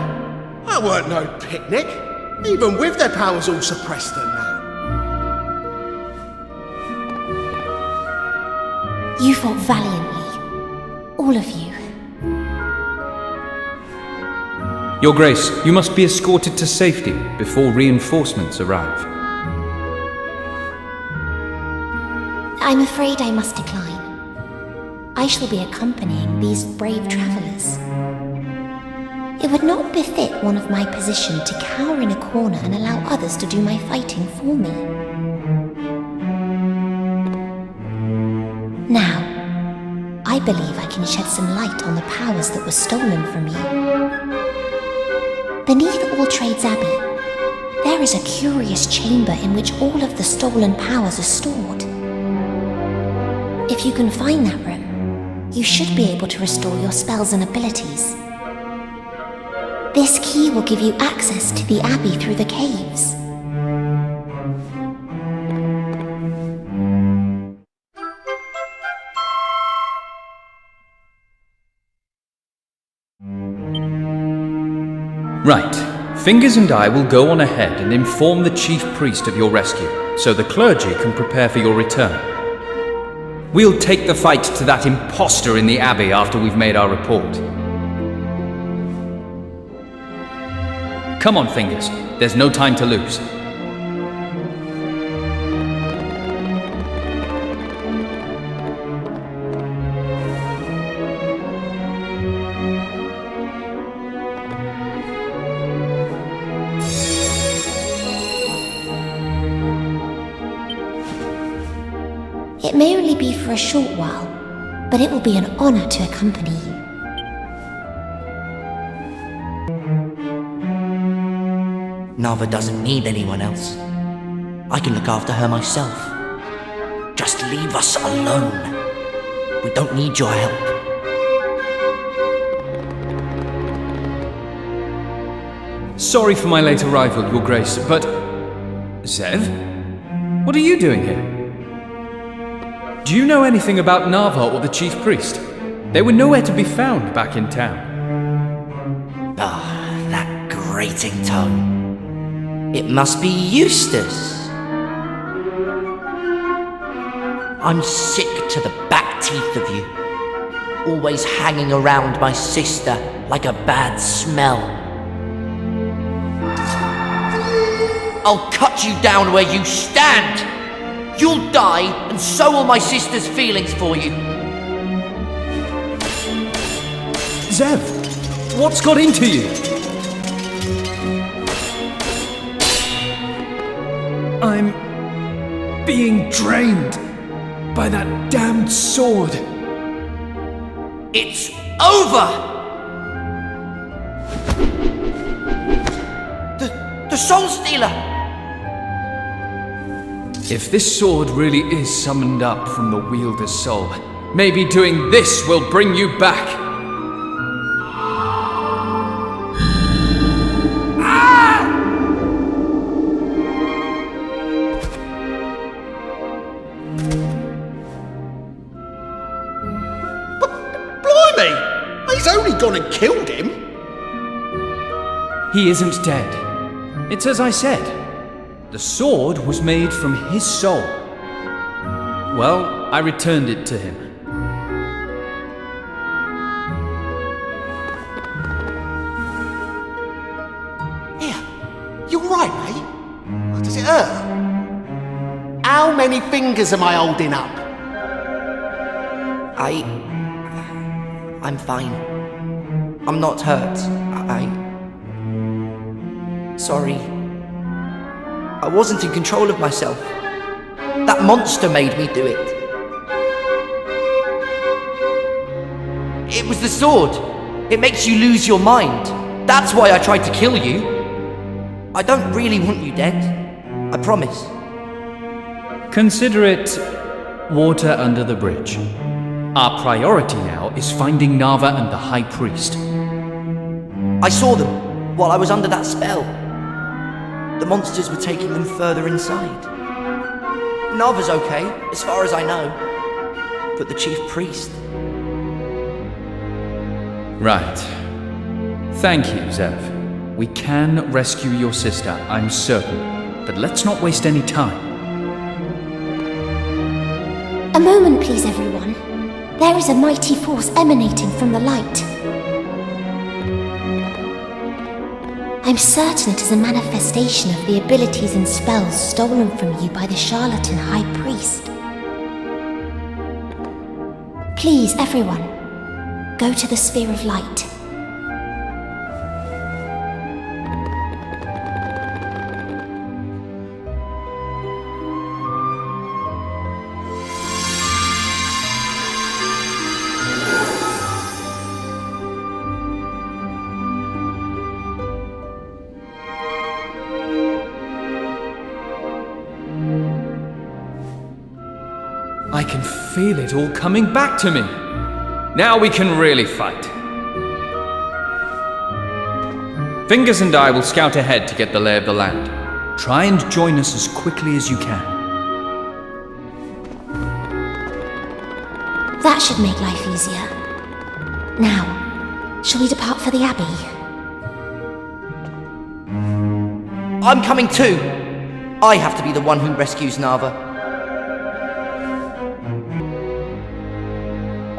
That weren't no picnic, even with their powers all suppressed and that. You fought valiantly, all of you. Your Grace, you must be escorted to safety before reinforcements arrive. I'm afraid I must decline. I shall be accompanying these brave travelers. It would not befit one of my position to cower in a corner and allow others to do my fighting for me. Now, I believe I can shed some light on the powers that were stolen from you. Beneath All Trades Abbey, there is a curious chamber in which all of the stolen powers are stored. If you can find that room, you should be able to restore your spells and abilities. This key will give you access to the Abbey through the caves. Right. Fingers and I will go on ahead and inform the chief priest of your rescue, so the clergy can prepare for your return. We'll take the fight to that impostor in the Abbey after we've made our report. Come on, Fingers. There's no time to lose. It may only be for a short while, but it will be an honor to accompany you. Nava doesn't need anyone else. I can look after her myself. Just leave us alone. We don't need your help. Sorry for my late arrival, Your Grace, but... Zev? What are you doing here? Do you know anything about Nava or the chief priest? They were nowhere to be found back in town. Ah, that grating tone. It must be Eustace. I'm sick to the back teeth of you. Always hanging around my sister like a bad smell. I'll cut you down where you stand. You'll die, and so will my sister's feelings for you. Zev, what's got into you? I'm being drained by that damned sword. It's over! The Soul Stealer! If this sword really is summoned up from the wielder's soul, maybe doing this will bring you back. He's only gone and killed him. He isn't dead. It's as I said. The sword was made from his soul. Well, I returned it to him. Here, you alright, mate? Does it hurt? How many fingers am I holding up? I'm fine. I'm not hurt. Sorry. I wasn't in control of myself. That monster made me do it. It was the sword. It makes you lose your mind. That's why I tried to kill you. I don't really want you dead. I promise. Consider it water under the bridge. Our priority now is finding Nava and the High Priest. I saw them while I was under that spell. The monsters were taking them further inside. Nava's okay, as far as I know. But the chief priest... Right. Thank you, Zev. We can rescue your sister, I'm certain. But let's not waste any time. A moment, please, everyone. There is a mighty force emanating from the light. I'm certain it is a manifestation of the abilities and spells stolen from you by the charlatan High Priest. Please, everyone, go to the Sphere of Light. I can feel it all coming back to me. Now we can really fight. Fingers and I will scout ahead to get the lay of the land. Try and join us as quickly as you can. That should make life easier. Now, shall we depart for the Abbey? I'm coming too. I have to be the one who rescues Nava.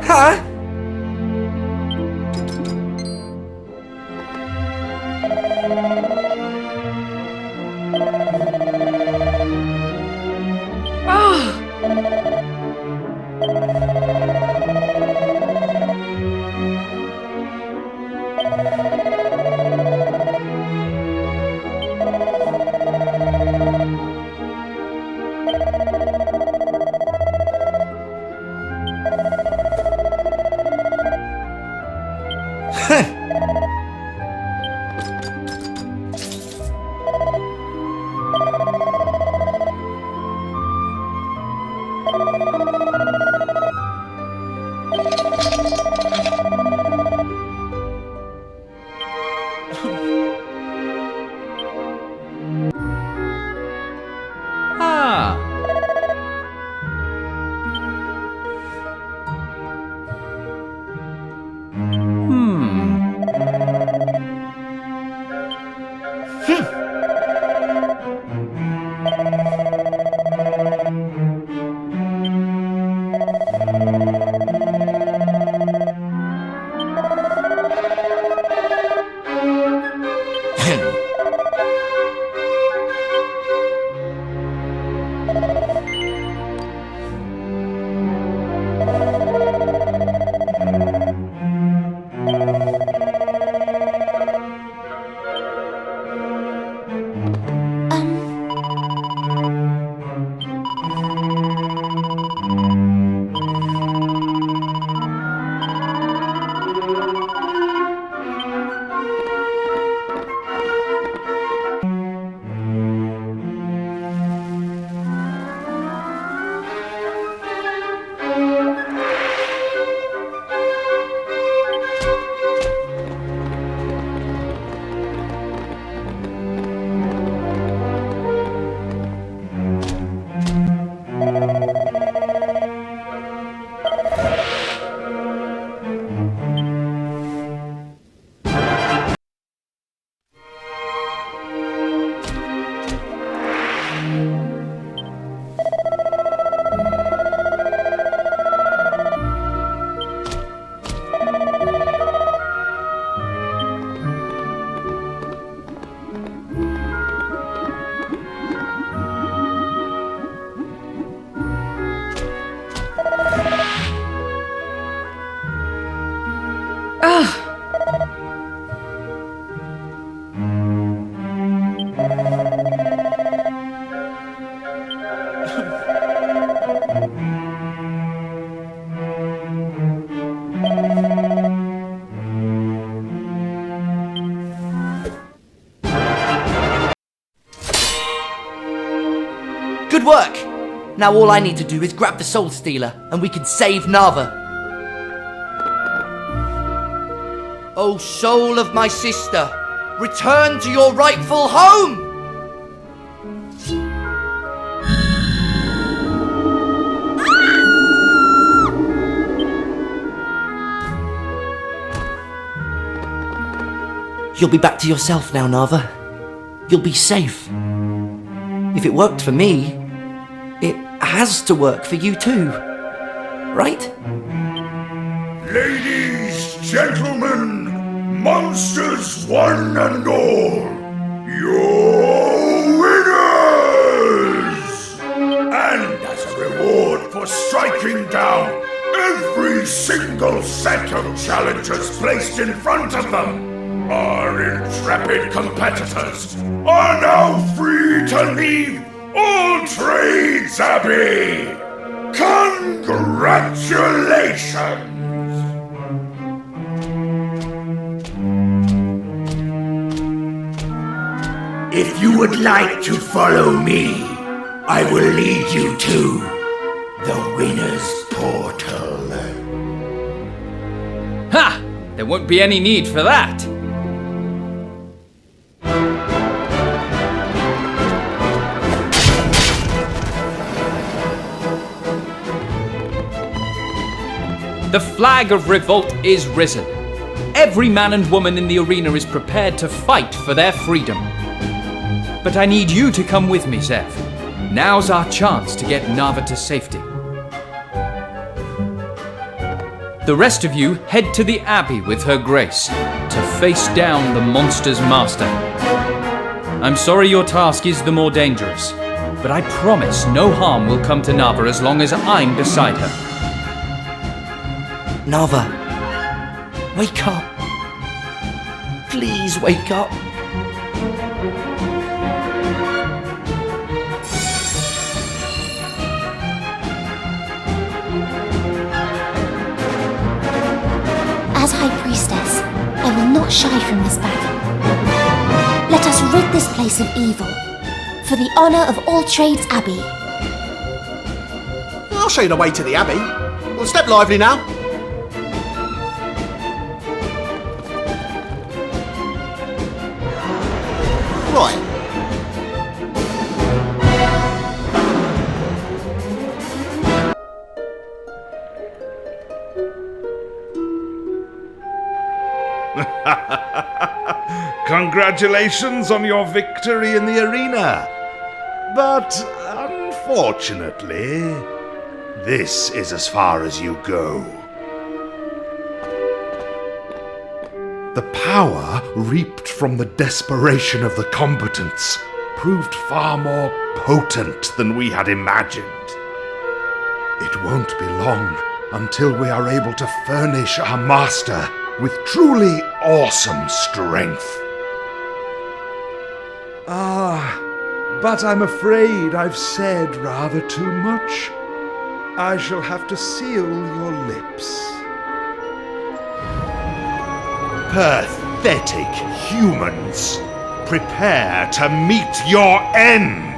Huh? Good work! Now all I need to do is grab the Soul Stealer, and we can save Nava. O soul of my sister, return to your rightful home! You'll be back to yourself now, Nava. You'll be safe. If it worked for me, it has to work for you too. Right? Ladies, gentlemen, monsters one and all, you're winners! And as a reward for striking down every single set of challengers placed in front of them, our intrepid competitors are now free to leave All Trades Abbey! Congratulations! If you would like to follow me, I will lead you to the Winner's Portal. Ha! There won't be any need for that. The flag of revolt is risen. Every man and woman in the arena is prepared to fight for their freedom. But I need you to come with me, Zev. Now's our chance to get Nava to safety. The rest of you head to the Abbey with Her Grace to face down the monster's master. I'm sorry your task is the more dangerous, but I promise no harm will come to Nava as long as I'm beside her. Nava, wake up. Please wake up. As High Priestess, I will not shy from this battle. Let us rid this place of evil, for the honour of All Trades Abbey. I'll show you the way to the Abbey. Well, step lively now. Right. Congratulations on your victory in the arena. But unfortunately, this is as far as you go. The power reaped from the desperation of the combatants proved far more potent than we had imagined. It won't be long until we are able to furnish our master with truly awesome strength. But I'm afraid I've said rather too much. I shall have to seal your lips. Pathetic humans! Prepare to meet your end!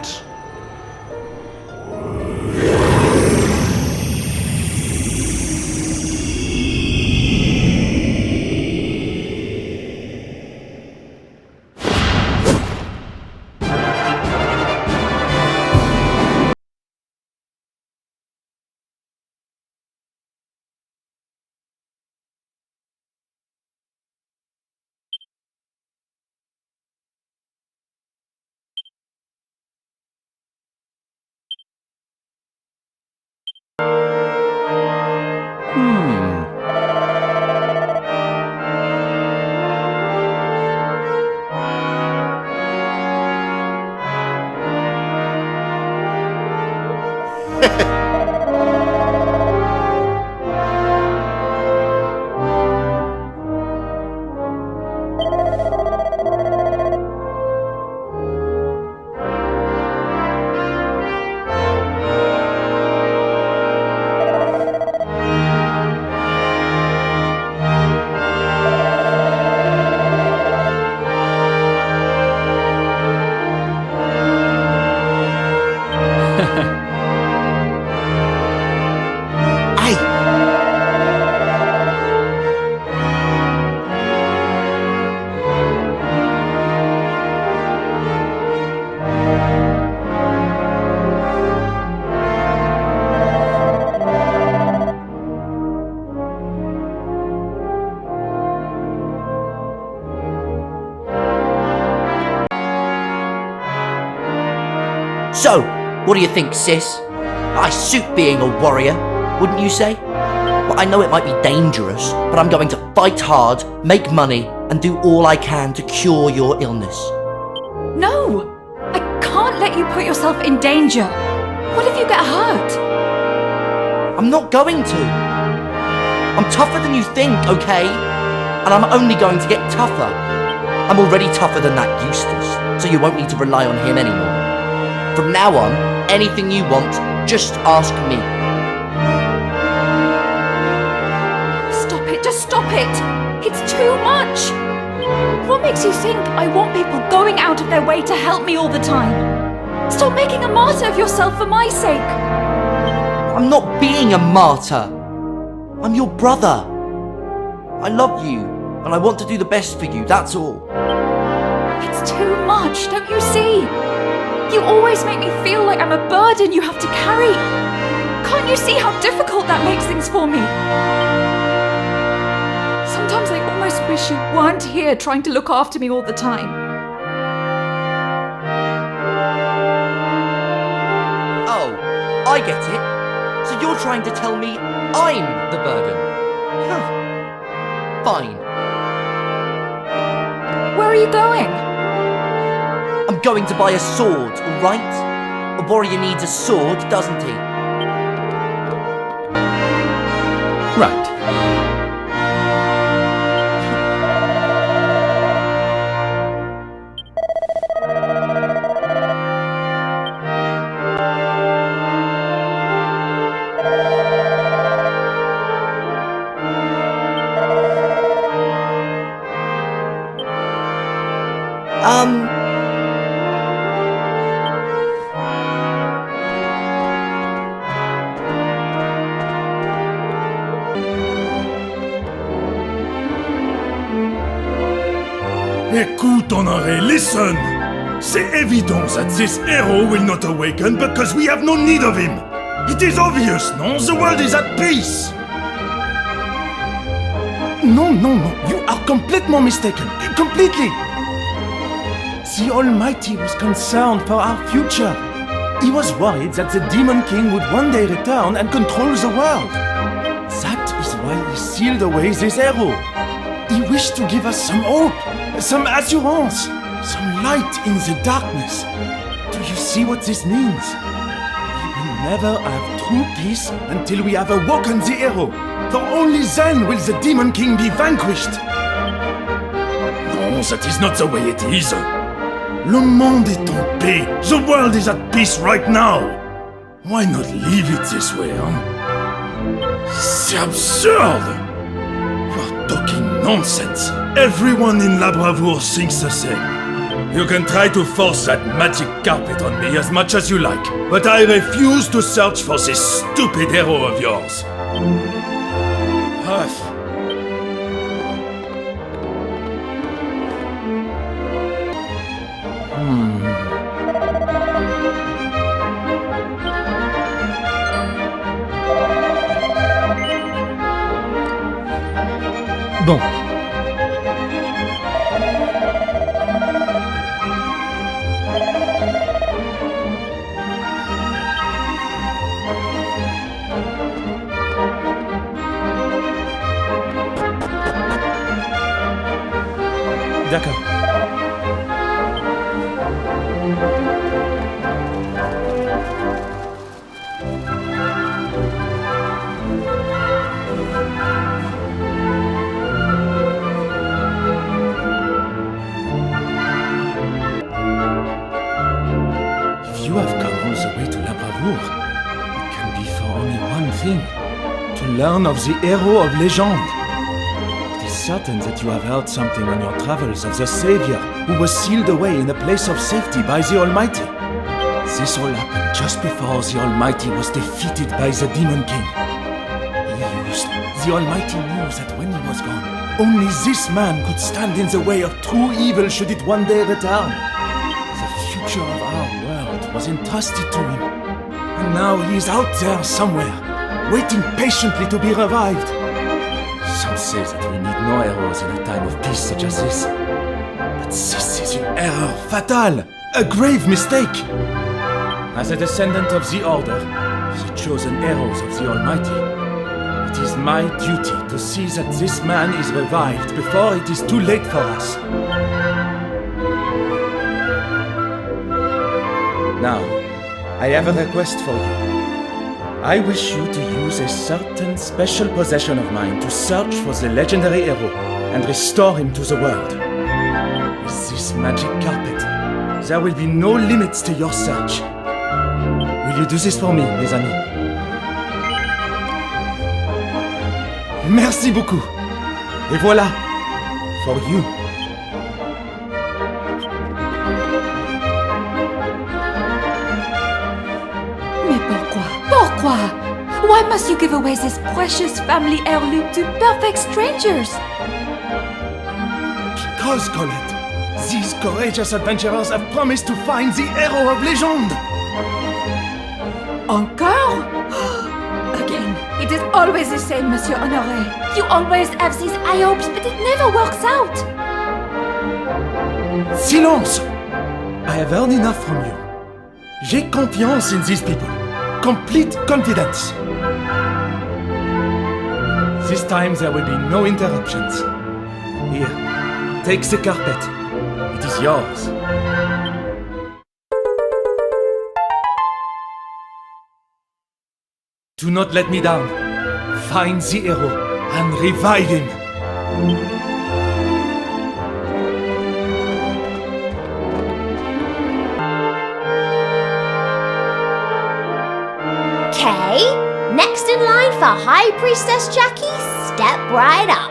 So, what do you think, sis? I suit being a warrior, wouldn't you say? Well, I know it might be dangerous, but I'm going to fight hard, make money, and do all I can to cure your illness. No! I can't let you put yourself in danger. What if you get hurt? I'm not going to. I'm tougher than you think, okay? And I'm only going to get tougher. I'm already tougher than that Eustace, so you won't need to rely on him anymore. From now on, anything you want, just ask me. Stop it, just stop it! It's too much! What makes you think I want people going out of their way to help me all the time? Stop making a martyr of yourself for my sake! I'm not being a martyr. I'm your brother. I love you, and I want to do the best for you, that's all. It's too much, don't you see? You always make me feel like I'm a burden you have to carry. Can't you see how difficult that makes things for me? Sometimes I almost wish you weren't here trying to look after me all the time. Oh, I get it. So you're trying to tell me I'm the burden? Fine. Where are you going? I'm going to buy a sword, alright? A warrior needs a sword, doesn't he? Right. Écoute, Honoré, listen! C'est évident that this hero will not awaken because we have no need of him. It is obvious, no? The world is at peace. No, you are completely mistaken. Completely. The Almighty was concerned for our future. He was worried that the Demon King would one day return and control the world. That is why he sealed away this arrow. He wished to give us some hope, some assurance, some light in the darkness. Do you see what this means? We will never have true peace until we have awoken the arrow. For only then will the Demon King be vanquished. No, that is not the way it is. Le monde est en paix. The world is at peace right now. Why not leave it this way, huh? C'est absurd! You're talking nonsense. Everyone in La Bravoure thinks the same. You can try to force that magic carpet on me as much as you like, but I refuse to search for this stupid hero of yours. Huff. Bon. D'accord. If you have come all the way to La Bravoure, it can be for only one thing: to learn of the hero of legend. It is certain that you have heard something on your travels of the Savior who was sealed away in a place of safety by the Almighty. This all happened just before the Almighty was defeated by the Demon King. The Almighty knew that when he was gone, only this man could stand in the way of true evil should it one day return. The future of our world was entrusted to him, and now he is out there somewhere, waiting patiently to be revived. Some say that we need no heroes in a time of peace such as this. But this is an error fatal, a grave mistake. As a descendant of the Order, the chosen heroes of the Almighty, it is my duty to see that this man is revived before it is too late for us. Now, I have a request for you. I wish you to use a certain special possession of mine to search for the legendary hero and restore him to the world. With this magic carpet, there will be no limits to your search. Will you do this for me, mes amis? Merci beaucoup. Et voilà, for you. Mais pourquoi? Pourquoi? Why must you give away this precious family heirloom to perfect strangers? Because, Colette, these courageous adventurers have promised to find the hero of legend. Encore? Again, it is always the same, Monsieur Honoré. You always have these high hopes, but it never works out. Silence! I have heard enough from you. J'ai confiance in these people. Complete confidence. This time there will be no interruptions. Here, take the carpet. It is yours. Do not let me down. Find the hero and revive him. Okay, next in line for High Priestess Jackie, step right up.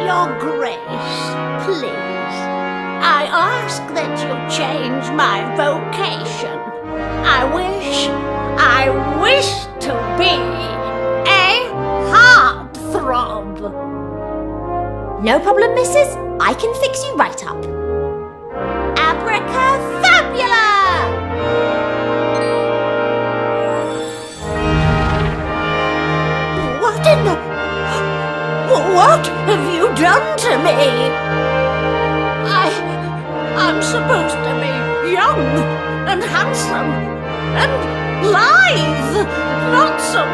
Your Grace, please. I ask that you change my vocation. I wish to be a heartthrob. No problem, missus. I can fix you right up. Abracafabula! What have you done to me? I'm supposed to be young and handsome and lithe, not some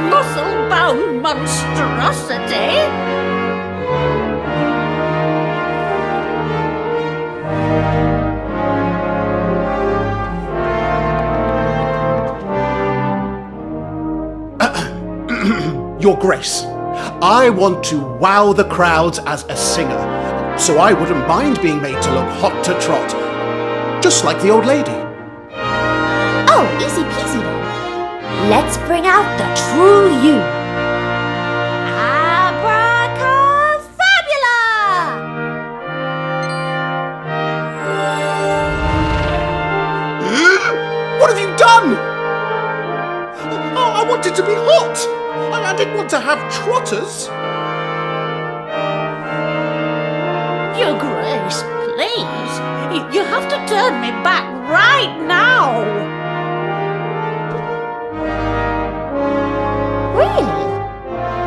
muscle-bound monstrosity. Your Grace, I want to wow the crowds as a singer, so I wouldn't mind being made to look hot to trot, just like the old lady. Oh, easy peasy then. Let's bring out the true you. Abracafabula! What have you done? Oh, I wanted to be hot. I didn't want to have trotters. Your Grace, please. You have to turn me back right now. Really?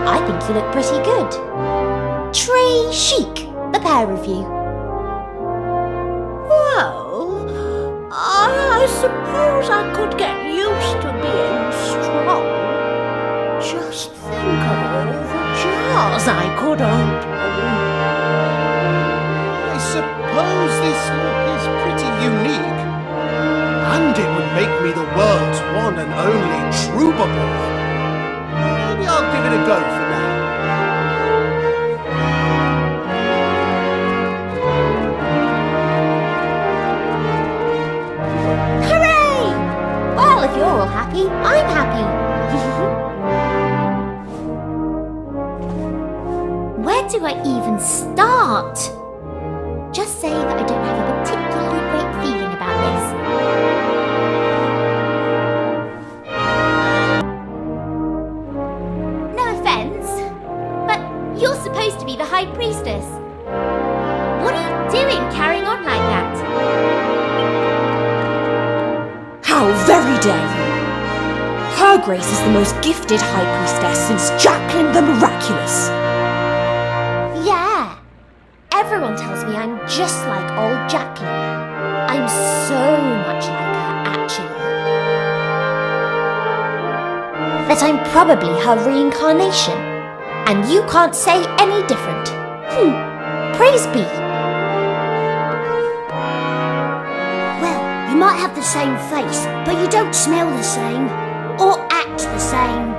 I think you look pretty good. Très chic, the pair of you. Well, I suppose I could get used to being strong. Just think of all the jars I could open. I suppose this look is pretty unique. And it would make me the world's one and only troubadour. Maybe I'll give it a go for now. Hooray! Well, if you're all happy, I'm happy. Where do I even start? Just say that I don't have a particularly great feeling about this. No offense, but you're supposed to be the High Priestess. What are you doing carrying on like that? How very dare you! Her Grace is the most gifted High Priestess since Jacqueline the Miraculous. Yeah, everyone tells me I'm just like old Jacqueline. I'm so that I'm probably her reincarnation. And you can't say any different. Praise be. Well, you might have the same face, but you don't smell the same. Or act the same.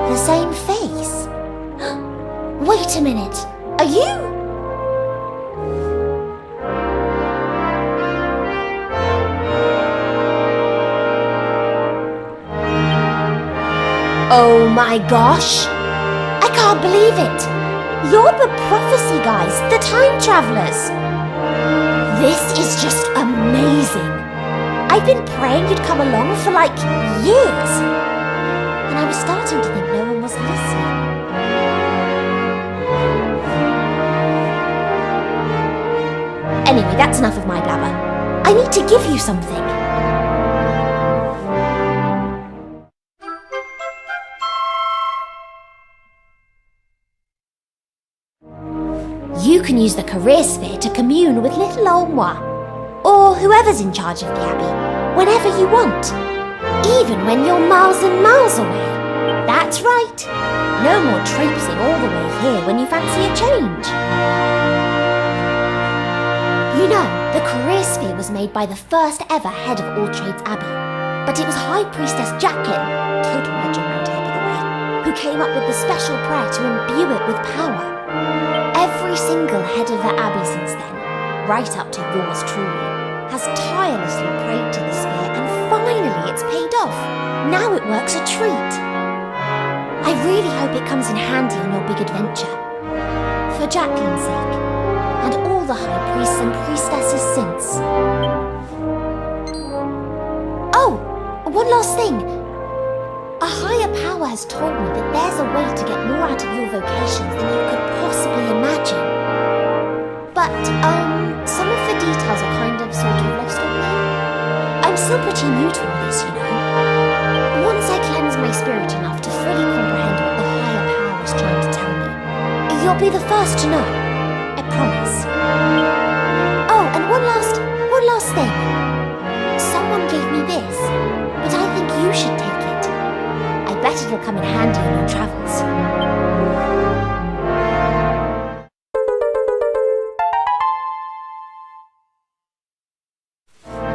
The same face? Wait a minute. Are you? Oh my gosh! I can't believe it! You're the prophecy guys, the time travelers! This is just amazing! I've been praying you'd come along for like years! And I was starting to think no one was listening. Anyway, that's enough of my blabber. I need to give you something. You can use the career sphere to commune with little old moi, or whoever's in charge of the Abbey, whenever you want, even when you're miles and miles away. That's right, no more traipsing all the way here when you fancy a change. You know, the career sphere was made by the first ever head of All Trades Abbey, but it was High Priestess Jacqueline, total legend around here by the way, who came up with the special prayer to imbue it with power. Every single head of the Abbey since then, right up to yours truly, has tirelessly prayed to the sphere and finally it's paid off. Now it works a treat. I really hope it comes in handy on your big adventure. For Jacqueline's sake, and all the high priests and priestesses since. Oh, one last thing. A higher power has told me that there's a way to get more out of your vocations than you could possibly imagine. But, some of the details are kind of sort of lost on me. I'm still pretty new to all this, you know. Once I cleanse my spirit enough to fully comprehend what the higher power is trying to tell me, you'll be the first to know. I promise. Oh, and one last thing. Someone gave me this, but I think you should take it. I bet it'll come in handy on your travels.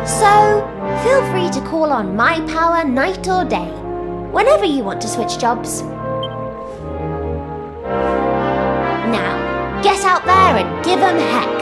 So, feel free to call on my power night or day, whenever you want to switch jobs. Now, get out there and give 'em heck!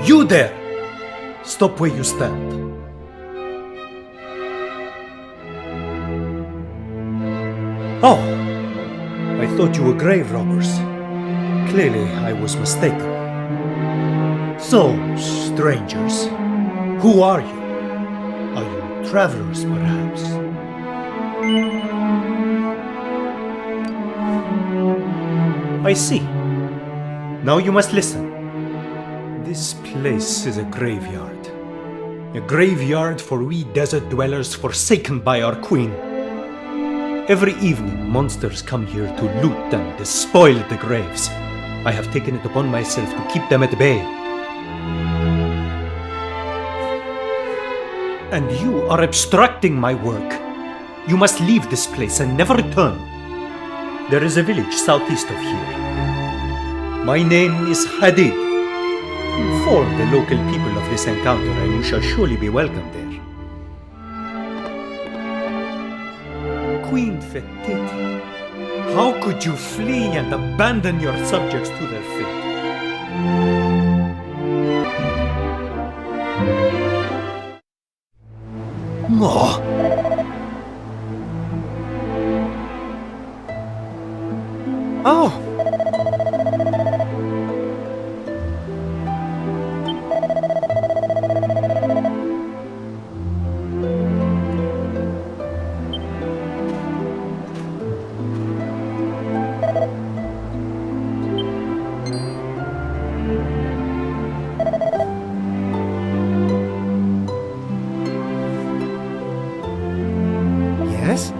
You there! Stop where you stand. Oh, I thought you were grave robbers. Clearly, I was mistaken. So, strangers, who are you? Are you travelers, perhaps? I see. Now you must listen. This place is a graveyard. A graveyard for we desert dwellers forsaken by our queen. Every evening, monsters come here to loot and despoil the graves. I have taken it upon myself to keep them at bay. And you are obstructing my work. You must leave this place and never return. There is a village southeast of here. My name is Hadid. Inform the local people of this encounter and you shall surely be welcome there. Queen Fetiti, how could you flee and abandon your subjects to their fate? No. Oh. Yes?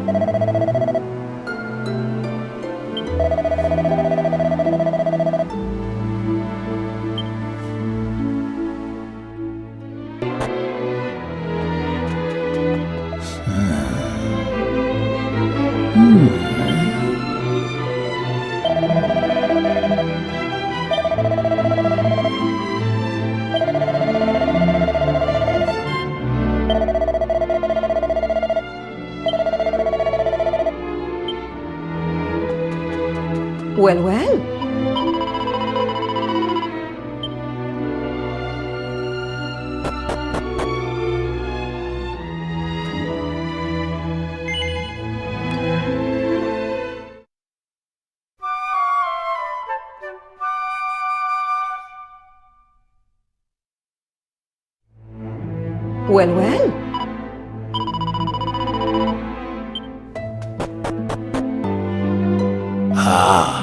Well, well. Well, well. Ah.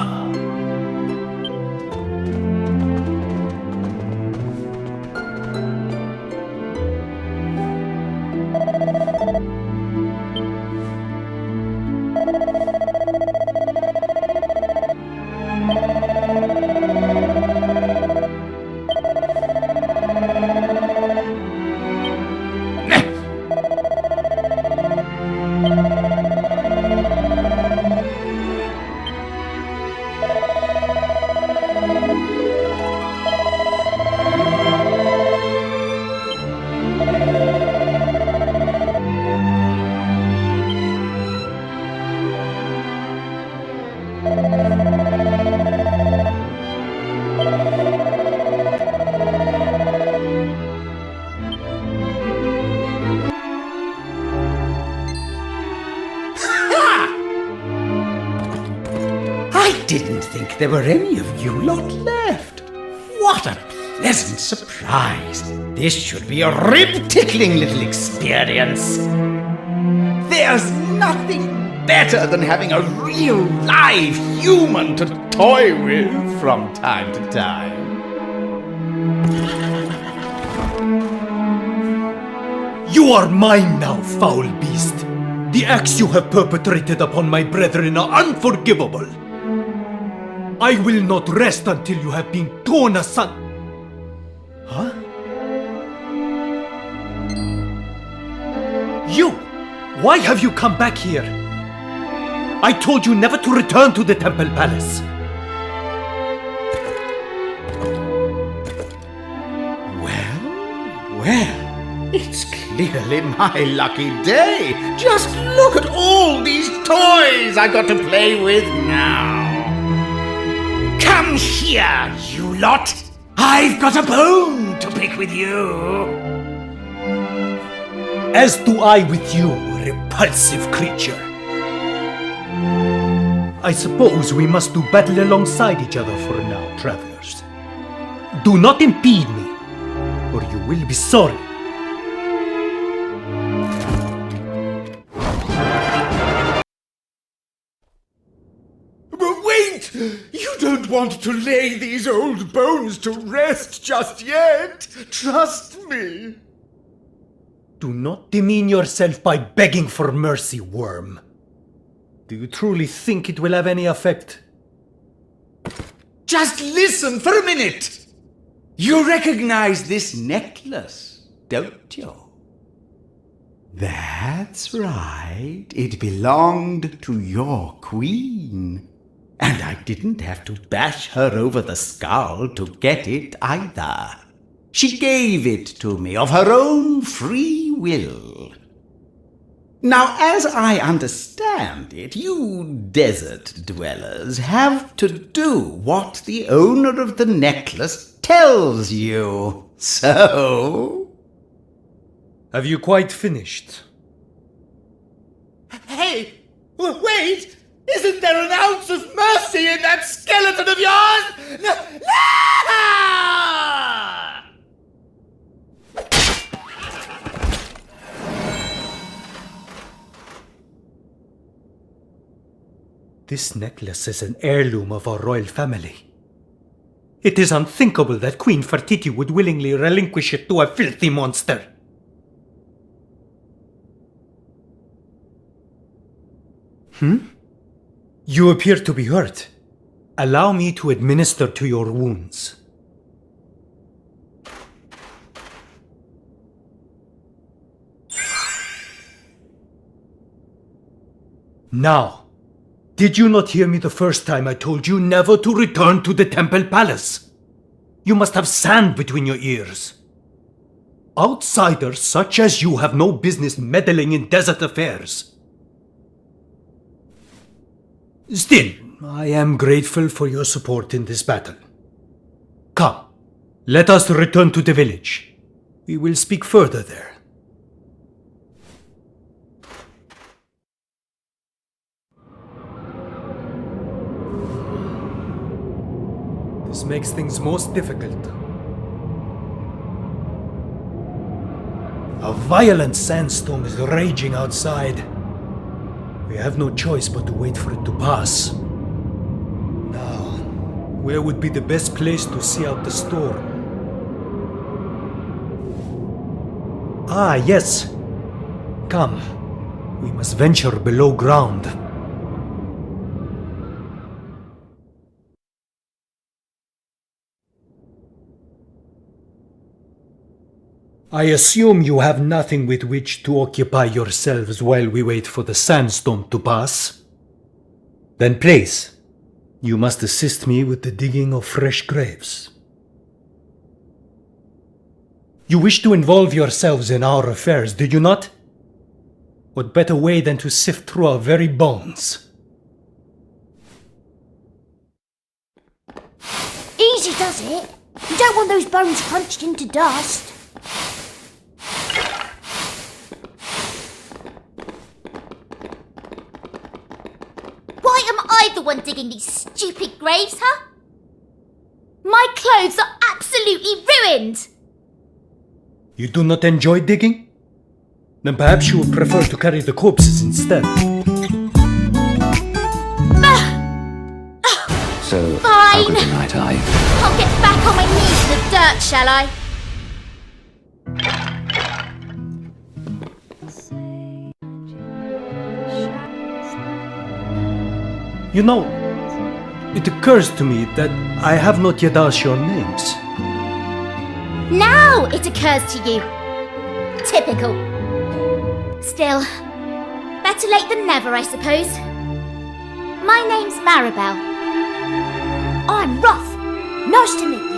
I didn't think there were any of you lot left. What a pleasant surprise. This should be a rib-tickling little experience. There's nothing better than having a real live human to toy with from time to time. You are mine now, foul beast. The acts you have perpetrated upon my brethren are unforgivable. I will not rest until you have been torn asunder. Huh? You! Why have you come back here? I told you never to return to the Temple Palace. Well, it's clearly my lucky day. Just look at all these toys I've got to play with now. Come here, you lot. I've got a bone to pick with you. As do I with you, repulsive creature. I suppose we must do battle alongside each other for now, travelers. Do not impede me, or you will be sorry. But wait! You don't want to lay these old bones to rest just yet. Trust me. Do not demean yourself by begging for mercy, worm. Do you truly think it will have any effect? Just listen for a minute. You recognize this necklace, don't you? That's right. It belonged to your queen. And I didn't have to bash her over the skull to get it either. She gave it to me of her own free will. Now, as I understand it, you desert dwellers have to do what the owner of the necklace tells you. So... Have you quite finished? Hey! Wait! Isn't there an ounce of mercy in that skeleton of yours? No! This necklace is an heirloom of our royal family. It is unthinkable that Queen Fertiti would willingly relinquish it to a filthy monster. You appear to be hurt. Allow me to administer to your wounds. Now, did you not hear me the first time I told you never to return to the Temple Palace? You must have sand between your ears. Outsiders such as you have no business meddling in desert affairs. Still, I am grateful for your support in this battle. Come, let us return to the village. We will speak further there. This makes things most difficult. A violent sandstorm is raging outside. We have no choice but to wait for it to pass. Now, where would be the best place to see out the storm? Ah, yes. Come, we must venture below ground. I assume you have nothing with which to occupy yourselves while we wait for the sandstorm to pass. Then please, you must assist me with the digging of fresh graves. You wish to involve yourselves in our affairs, do you not? What better way than to sift through our very bones? Easy does it. You don't want those bones crunched into dust. Why am I the one digging these stupid graves, huh? My clothes are absolutely ruined! You do not enjoy digging? Then perhaps you would prefer to carry the corpses instead. So, Fine. how good a night are you? I'll get back on my knees in the dirt, shall I? You know, it occurs to me that I have not yet asked your names. Now it occurs to you. Typical. Still, better late than never, I suppose. My name's Maribel. I'm Ruff. Nice to meet you.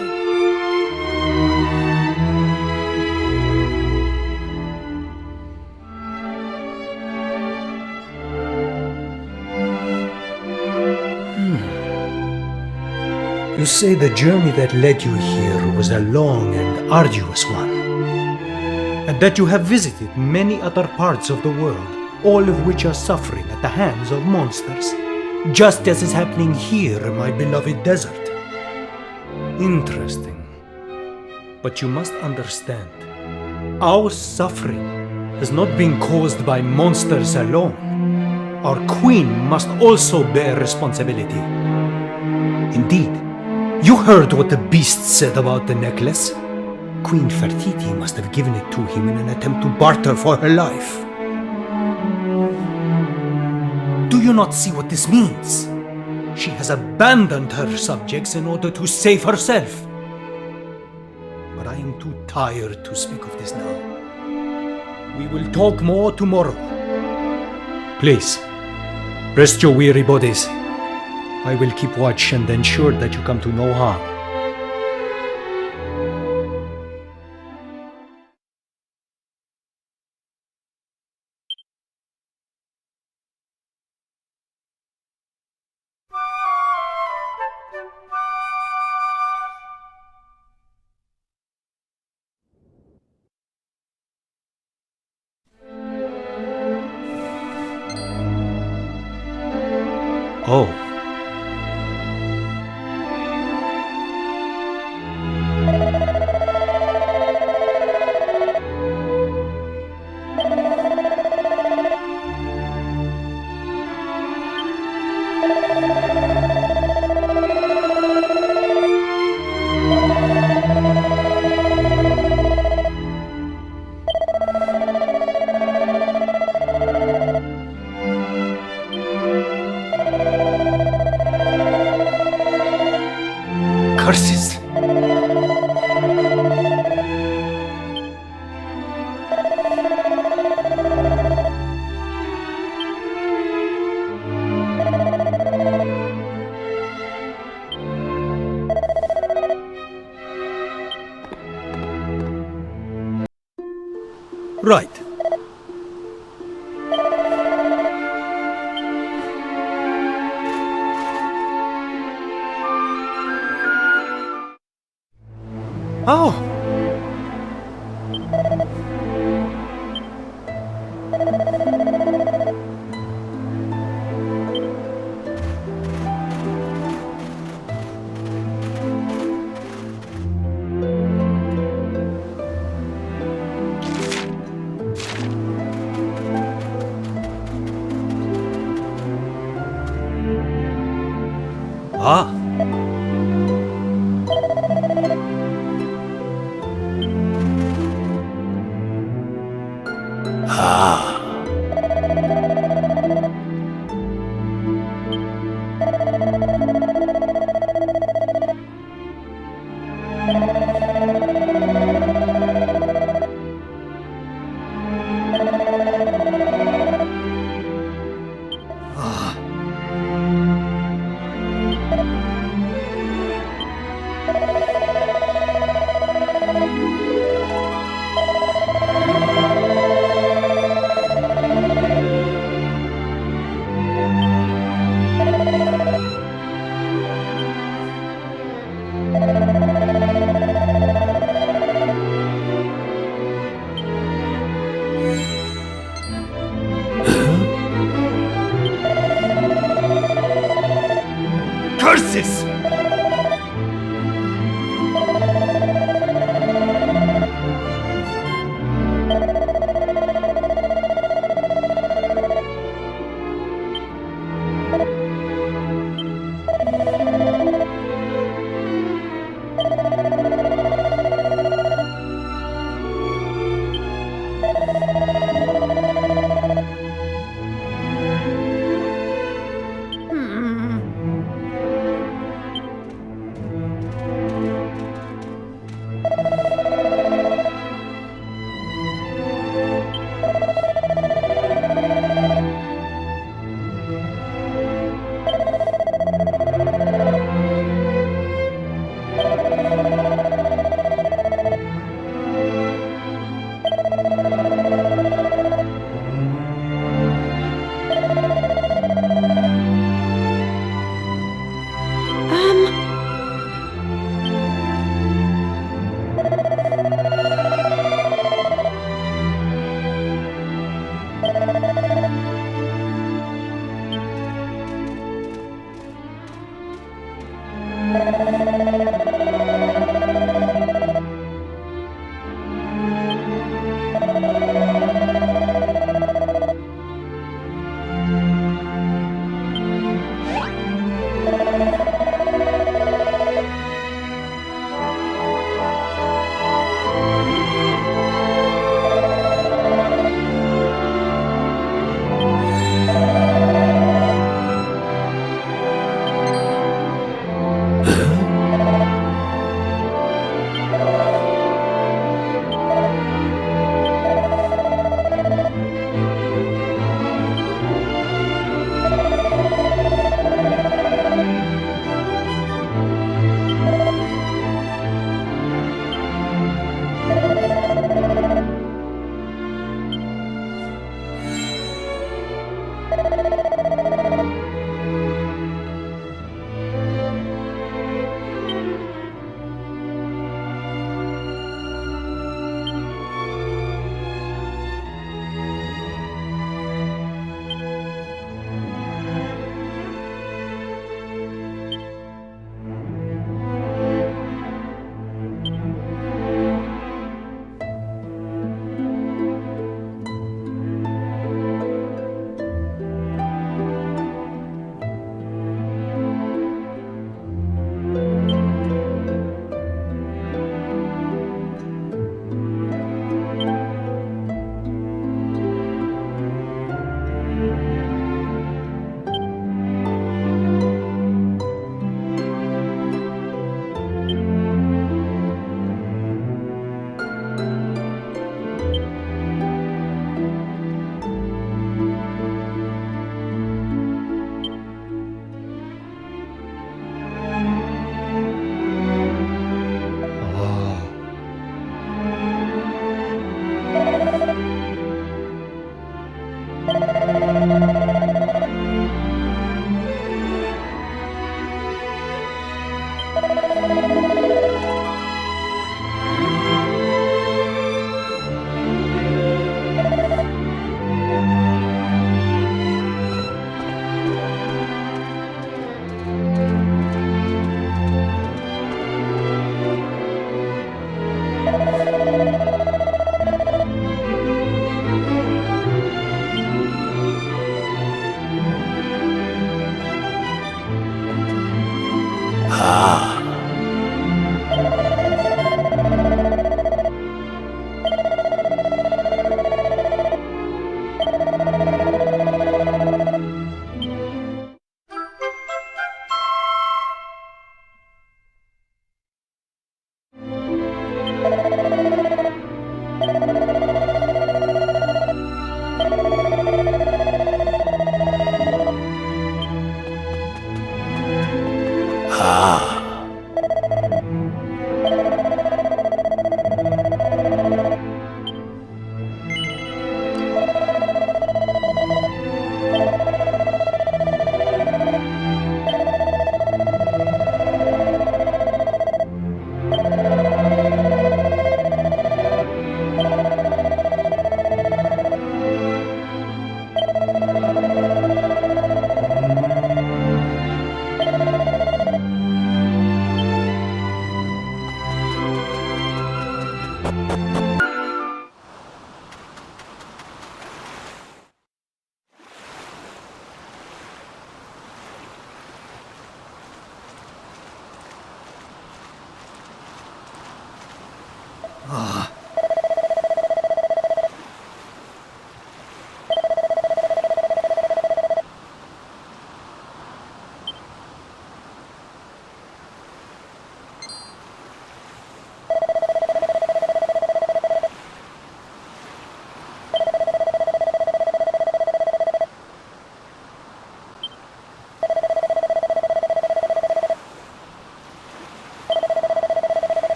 You say the journey that led you here was a long and arduous one, and that you have visited many other parts of the world, all of which are suffering at the hands of monsters, just as is happening here in my beloved desert. Interesting. But you must understand, our suffering has not been caused by monsters alone. Our queen must also bear responsibility. Indeed, you heard what the beast said about the necklace. Queen Fertiti must have given it to him in an attempt to barter for her life. Do you not see what this means? She has abandoned her subjects in order to save herself. But I am too tired to speak of this now. We will talk more tomorrow. Please, rest your weary bodies. I will keep watch and ensure that you come to no harm. Oh. Curses! Right. Oh! Ah! Ah! Curses!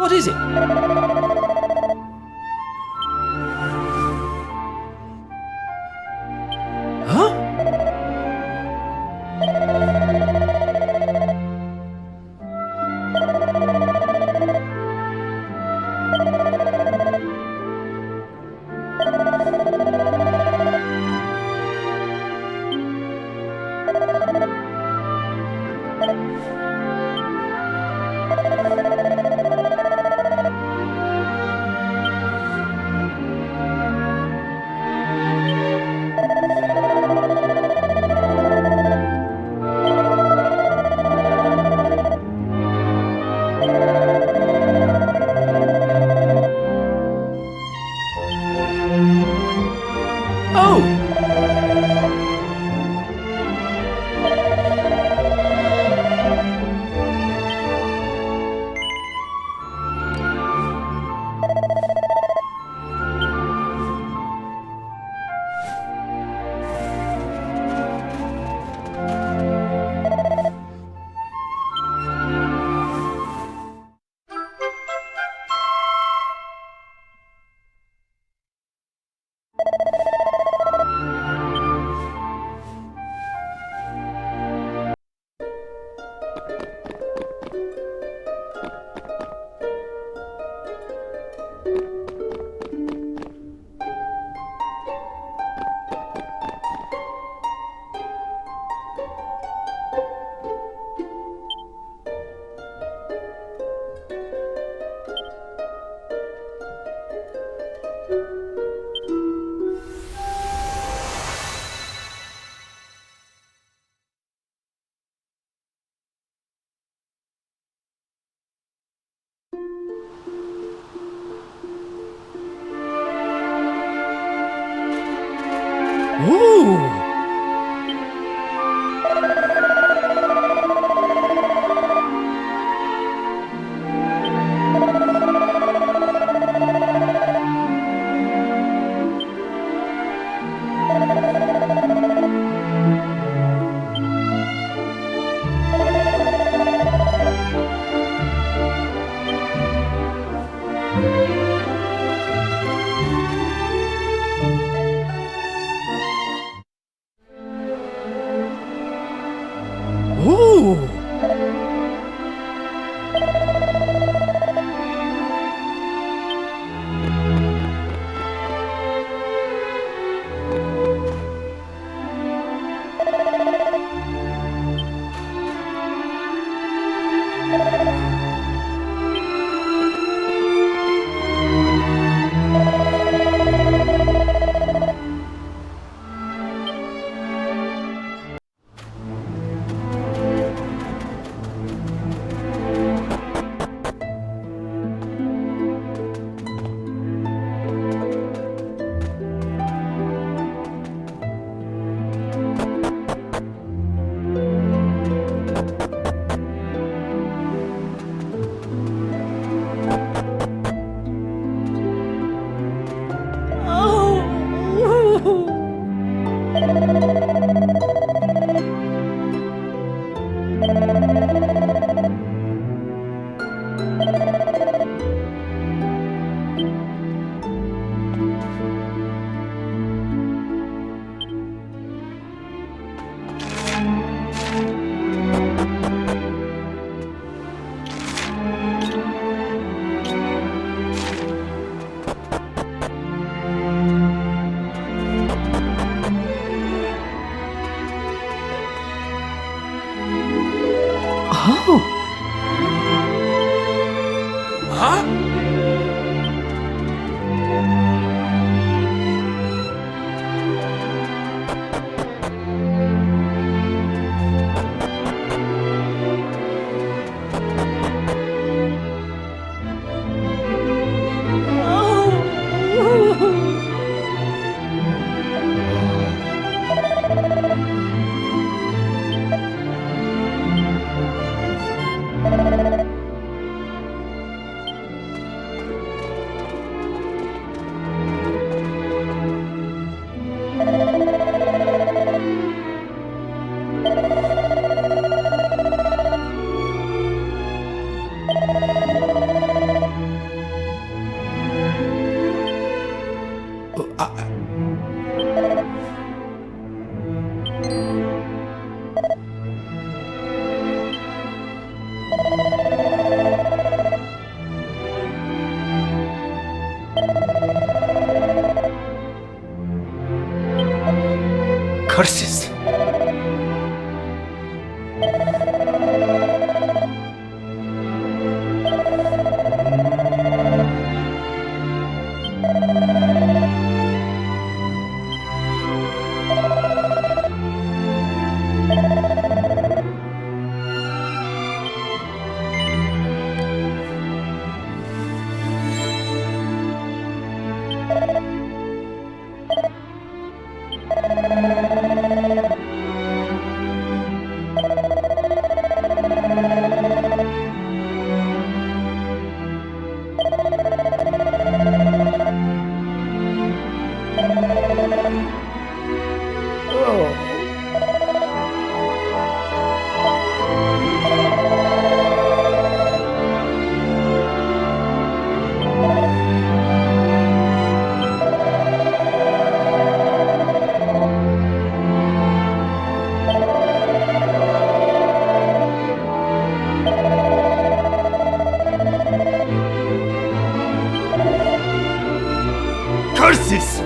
What is it? Huh? Ooh! Ooh! Curses! Curses!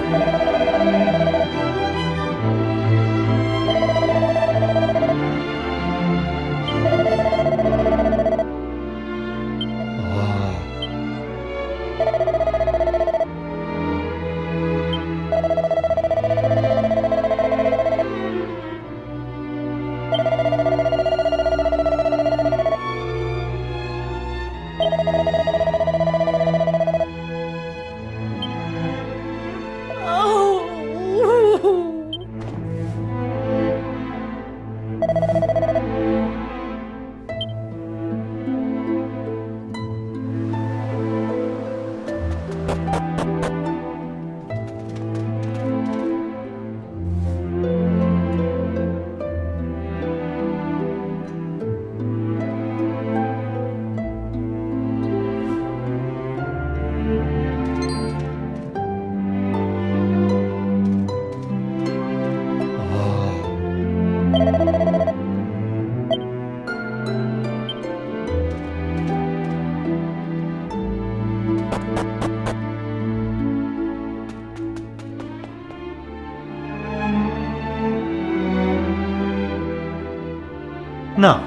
No.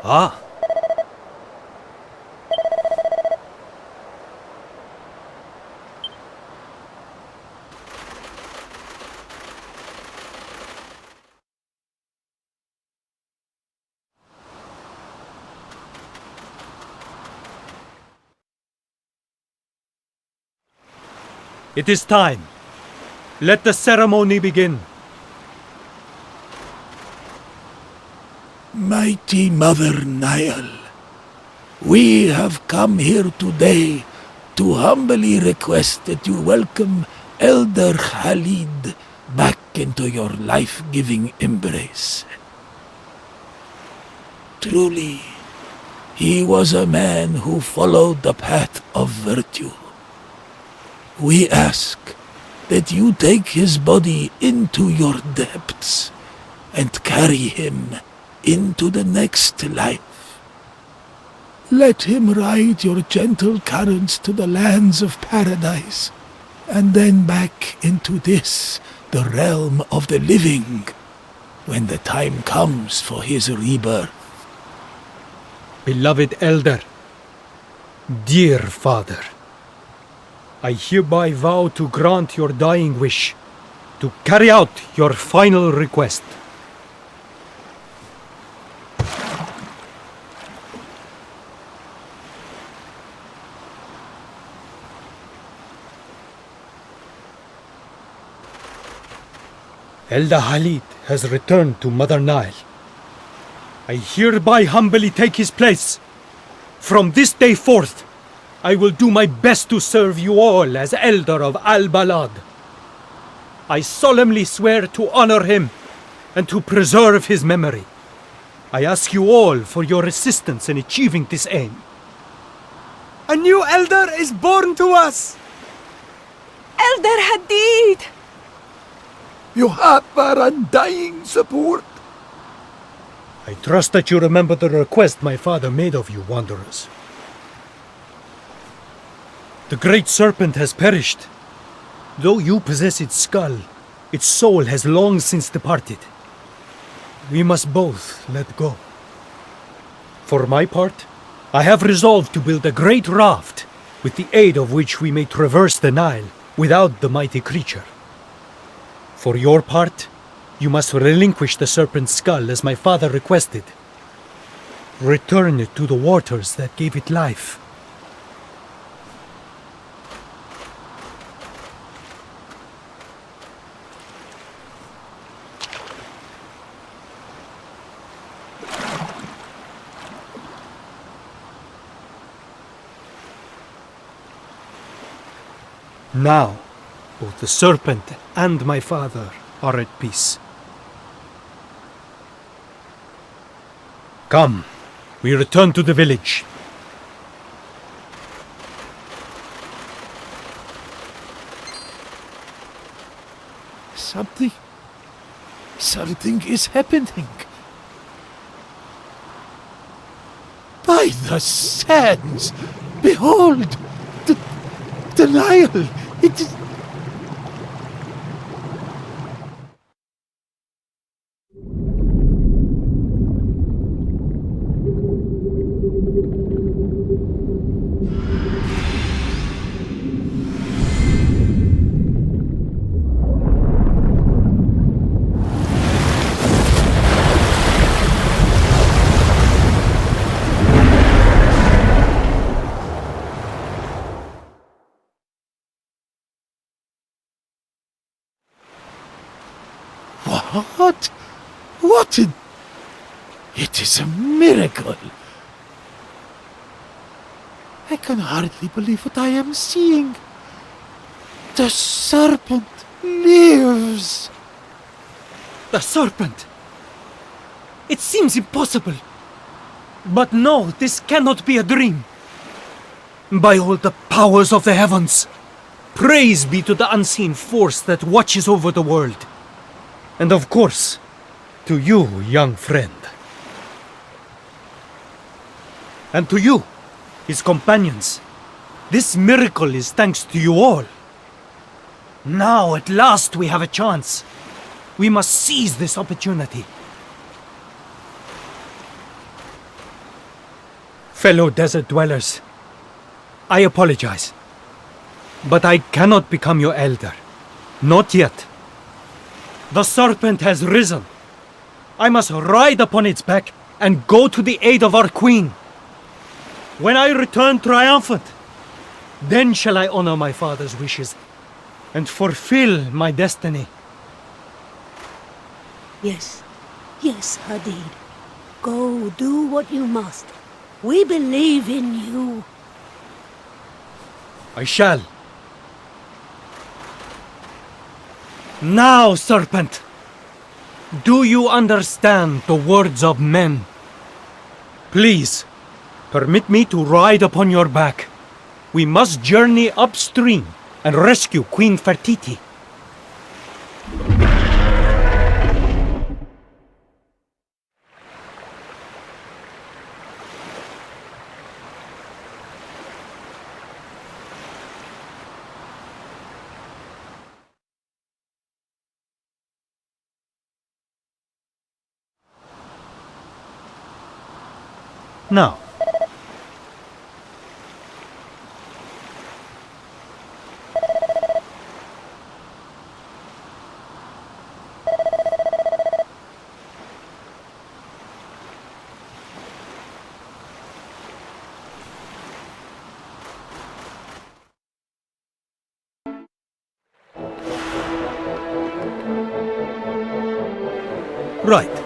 Ah. It is time. Let the ceremony begin. Mighty Mother Nile, we have come here today to humbly request that you welcome Elder Khalid back into your life-giving embrace. Truly, he was a man who followed the path of virtue. We ask that you take his body into your depths and carry him into the next life. Let him ride your gentle currents to the lands of paradise, and then back into this, the realm of the living, when the time comes for his rebirth. Beloved Elder, dear Father, I hereby vow to grant your dying wish, to carry out your final request. Elder Halid has returned to Mother Nile. I hereby humbly take his place. From this day forth, I will do my best to serve you all as Elder of Al-Balad. I solemnly swear to honor him and to preserve his memory. I ask you all for your assistance in achieving this aim. A new elder is born to us! Elder Hadid! You have our undying support. I trust that you remember the request my father made of you, wanderers. The great serpent has perished. Though you possess its skull, its soul has long since departed. We must both let go. For my part, I have resolved to build a great raft, with the aid of which we may traverse the Nile without the mighty creature. For your part, you must relinquish the serpent's skull as my father requested. Return it to the waters that gave it life. Now, both the serpent and my father are at peace. Come, we return to the village. Something is happening. By the sands, behold, the Nile. It is... What? It is a miracle. I can hardly believe what I am seeing. The serpent lives. The serpent! It seems impossible. But no, this cannot be a dream. By all the powers of the heavens, praise be to the unseen force that watches over the world. And of course, to you, young friend. And to you, his companions. This miracle is thanks to you all. Now, at last, we have a chance. We must seize this opportunity. Fellow desert dwellers, I apologize. But I cannot become your elder. Not yet. The serpent has risen. I must ride upon its back and go to the aid of our queen. When I return triumphant, then shall I honor my father's wishes and fulfill my destiny. Yes, Hadid. Go do what you must. We believe in you. I shall. Now, serpent, do you understand the words of men? Please, permit me to ride upon your back. We must journey upstream and rescue Queen Fertiti. Now, Right.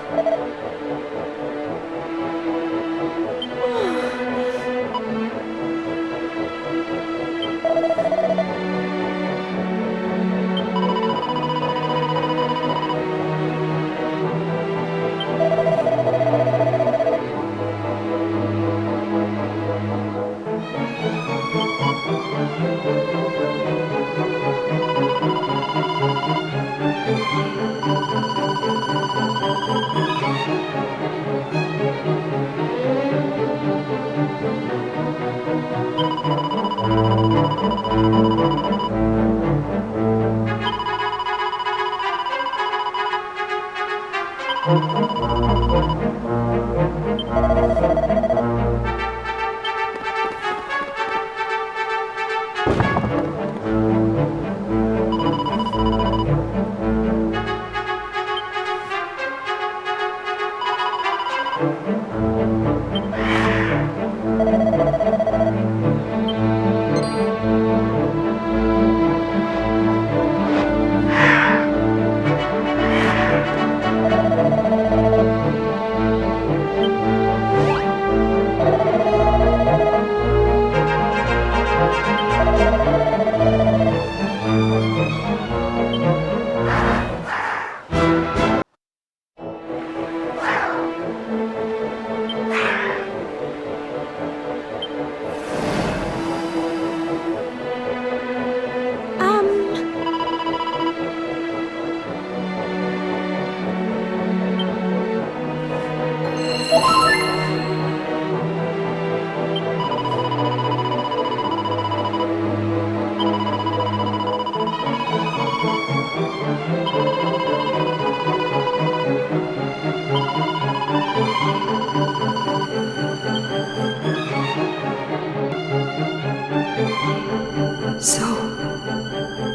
So,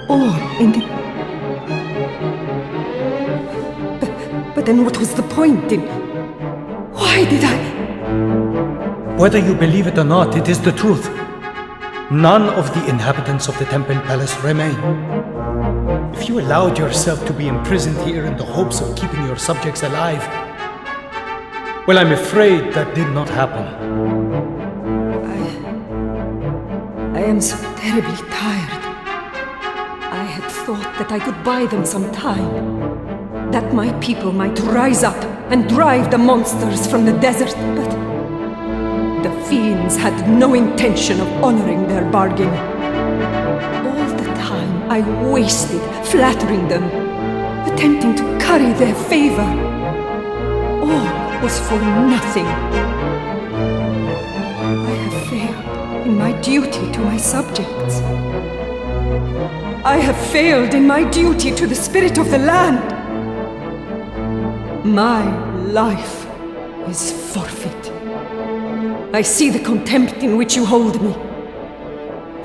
all in the... But then what was the point in... Why did I... Whether you believe it or not, it is the truth. None of the inhabitants of the Temple Palace remain. If you allowed yourself to be imprisoned here in the hopes of keeping your subjects alive, well, I'm afraid that did not happen. I am so terribly tired. I had thought that I could buy them some time. That my people might rise up and drive the monsters from the desert, but the fiends had no intention of honoring their bargain. All the time I wasted flattering them, attempting to curry their favor. All was for nothing. I have failed in my duty to my subjects. I have failed in my duty to the spirit of the land. My life is forfeit. I see the contempt in which you hold me,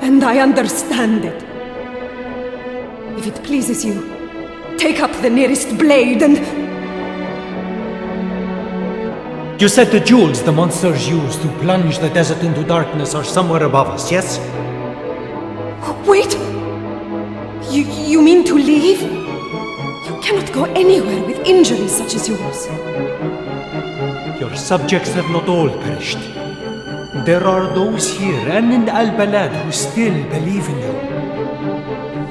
and I understand it. If it pleases you, take up the nearest blade and... You said the jewels the monsters use to plunge the desert into darkness are somewhere above us, yes? Wait! You mean to leave? You cannot go anywhere with injuries such as yours. Your subjects have not all perished. There are those here and in Al-Balad who still believe in you.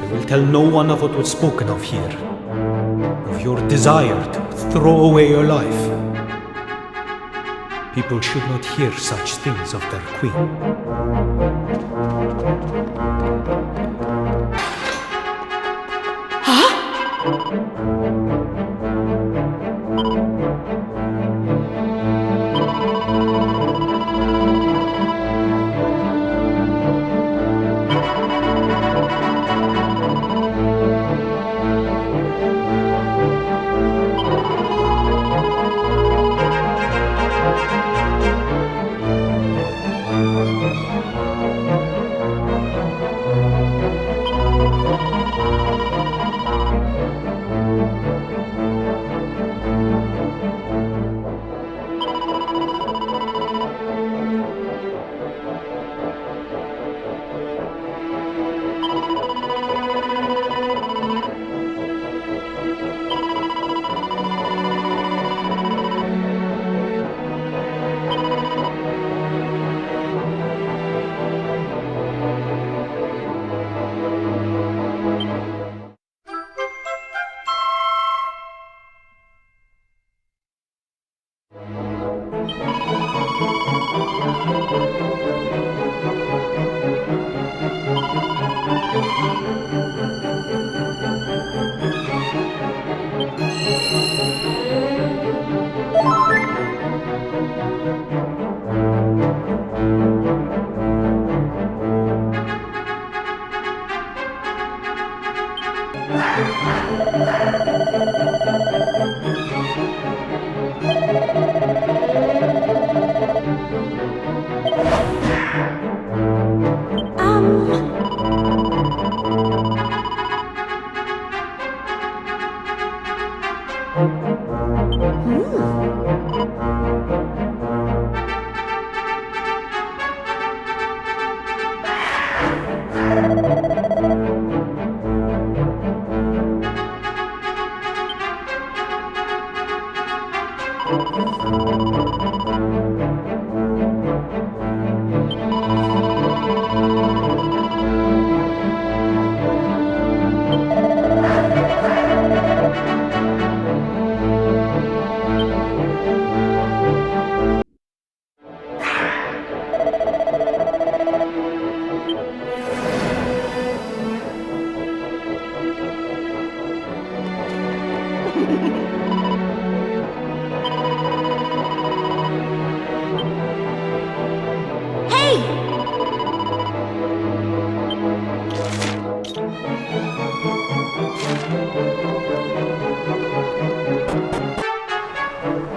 I will tell no one of what was spoken of here, of your desire to throw away your life. People should not hear such things of their queen.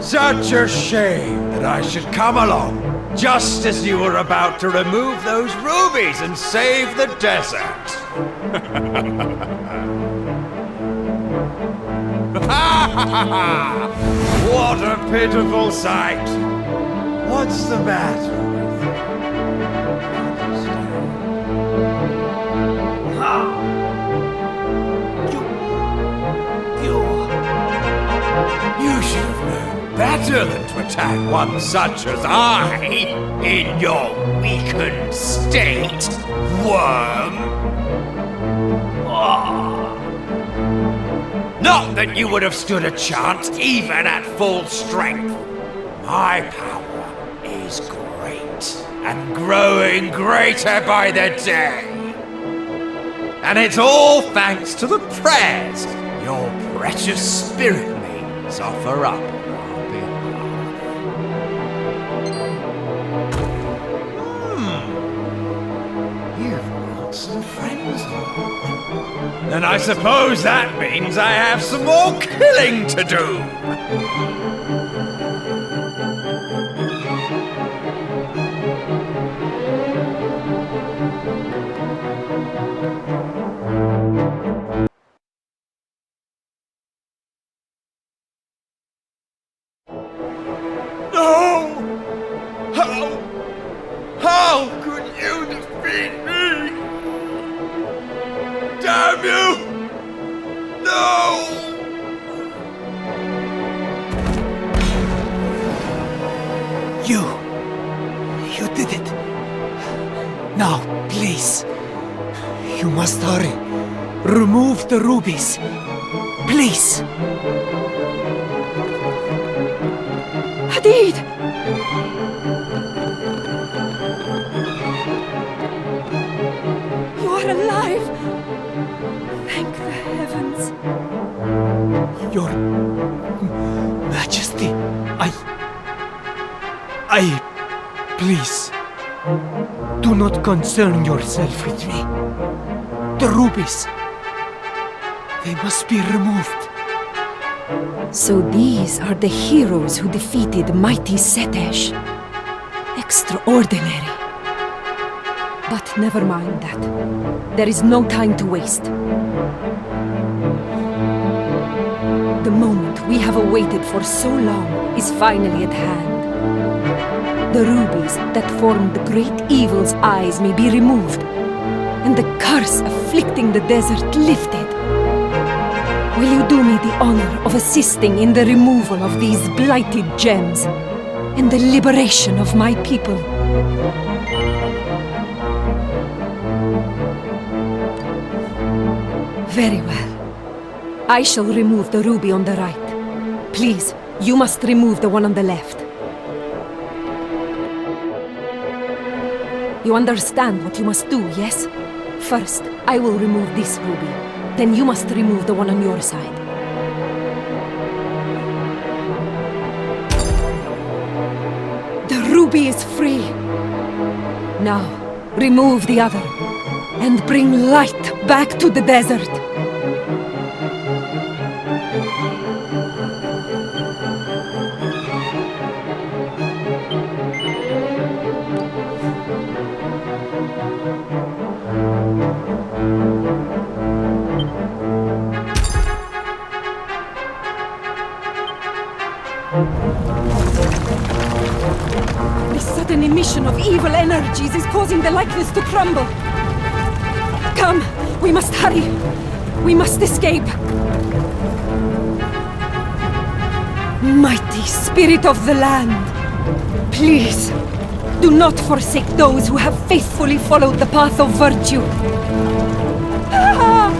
Such a shame that I should come along just as you were about to remove those rubies and save the desert. What a pitiful sight! What's the matter with you? You should have known better than to attack one such as I in your weakened state, worm. Not that you would have stood a chance even at full strength. My power is great and growing greater by the day. And it's all thanks to the prayers your precious spirit maidens offer up on our behalf. You've got some friends along. And I suppose that means I have some more killing to do. How could you defeat me? Damn you! No! You did it. Now, please. You must hurry. Remove the rubies. Please. Hadid! You are alive! Thank the heavens. Your Majesty, please, do not concern yourself with me. The rubies, they must be removed. So these are the heroes who defeated mighty Setesh. Extraordinary. But never mind that. There is no time to waste. The moment we have awaited for so long is finally at hand. The rubies that form the great evil's eyes may be removed, and the curse afflicting the desert lifted. Will you do me the honor of assisting in the removal of these blighted gems and the liberation of my people? Very well. I shall remove the ruby on the right. Please, you must remove the one on the left. You understand what you must do, yes? First, I will remove this ruby. Then you must remove the one on your side. The ruby is free. Now, remove the other. And bring light back to the desert. The sudden emission of evil energies is causing the likeness to crumble. Come, we must hurry. We must escape. Mighty spirit of the land, please, do not forsake those who have faithfully followed the path of virtue. Ah!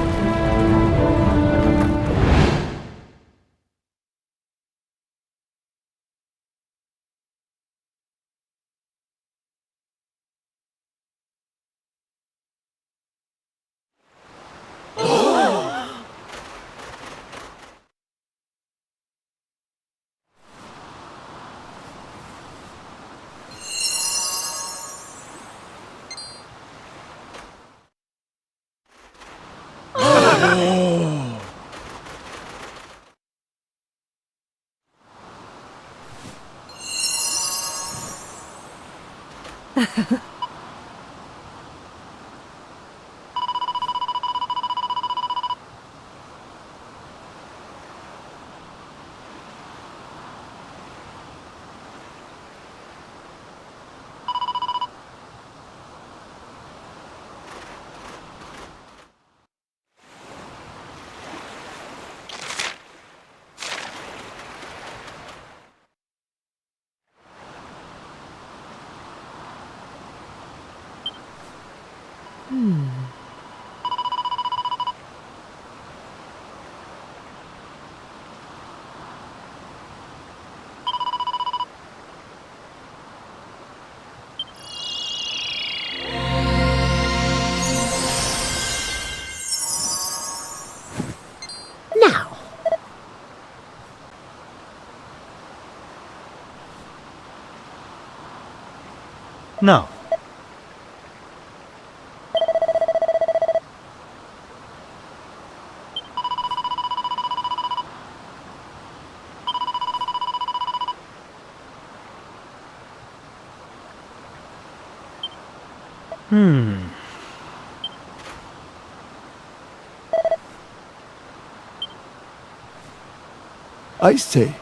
Now. I say,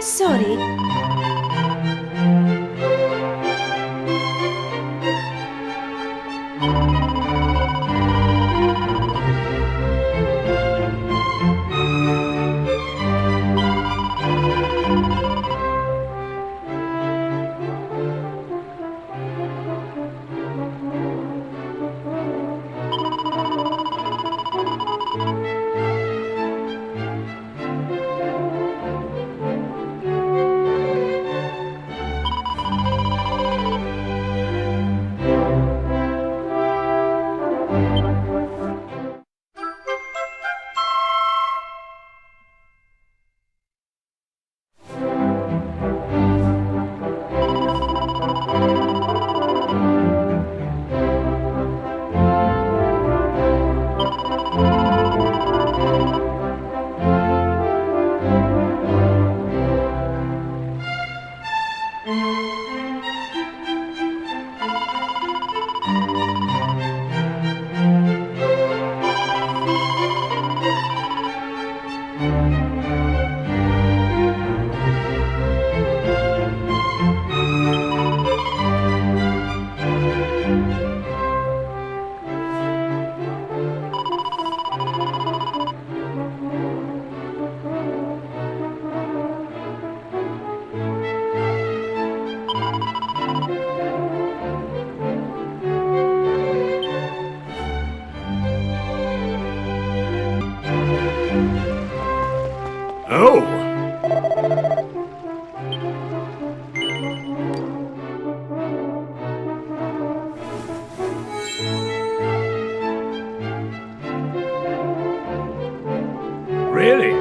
Sorry. Oh! Really?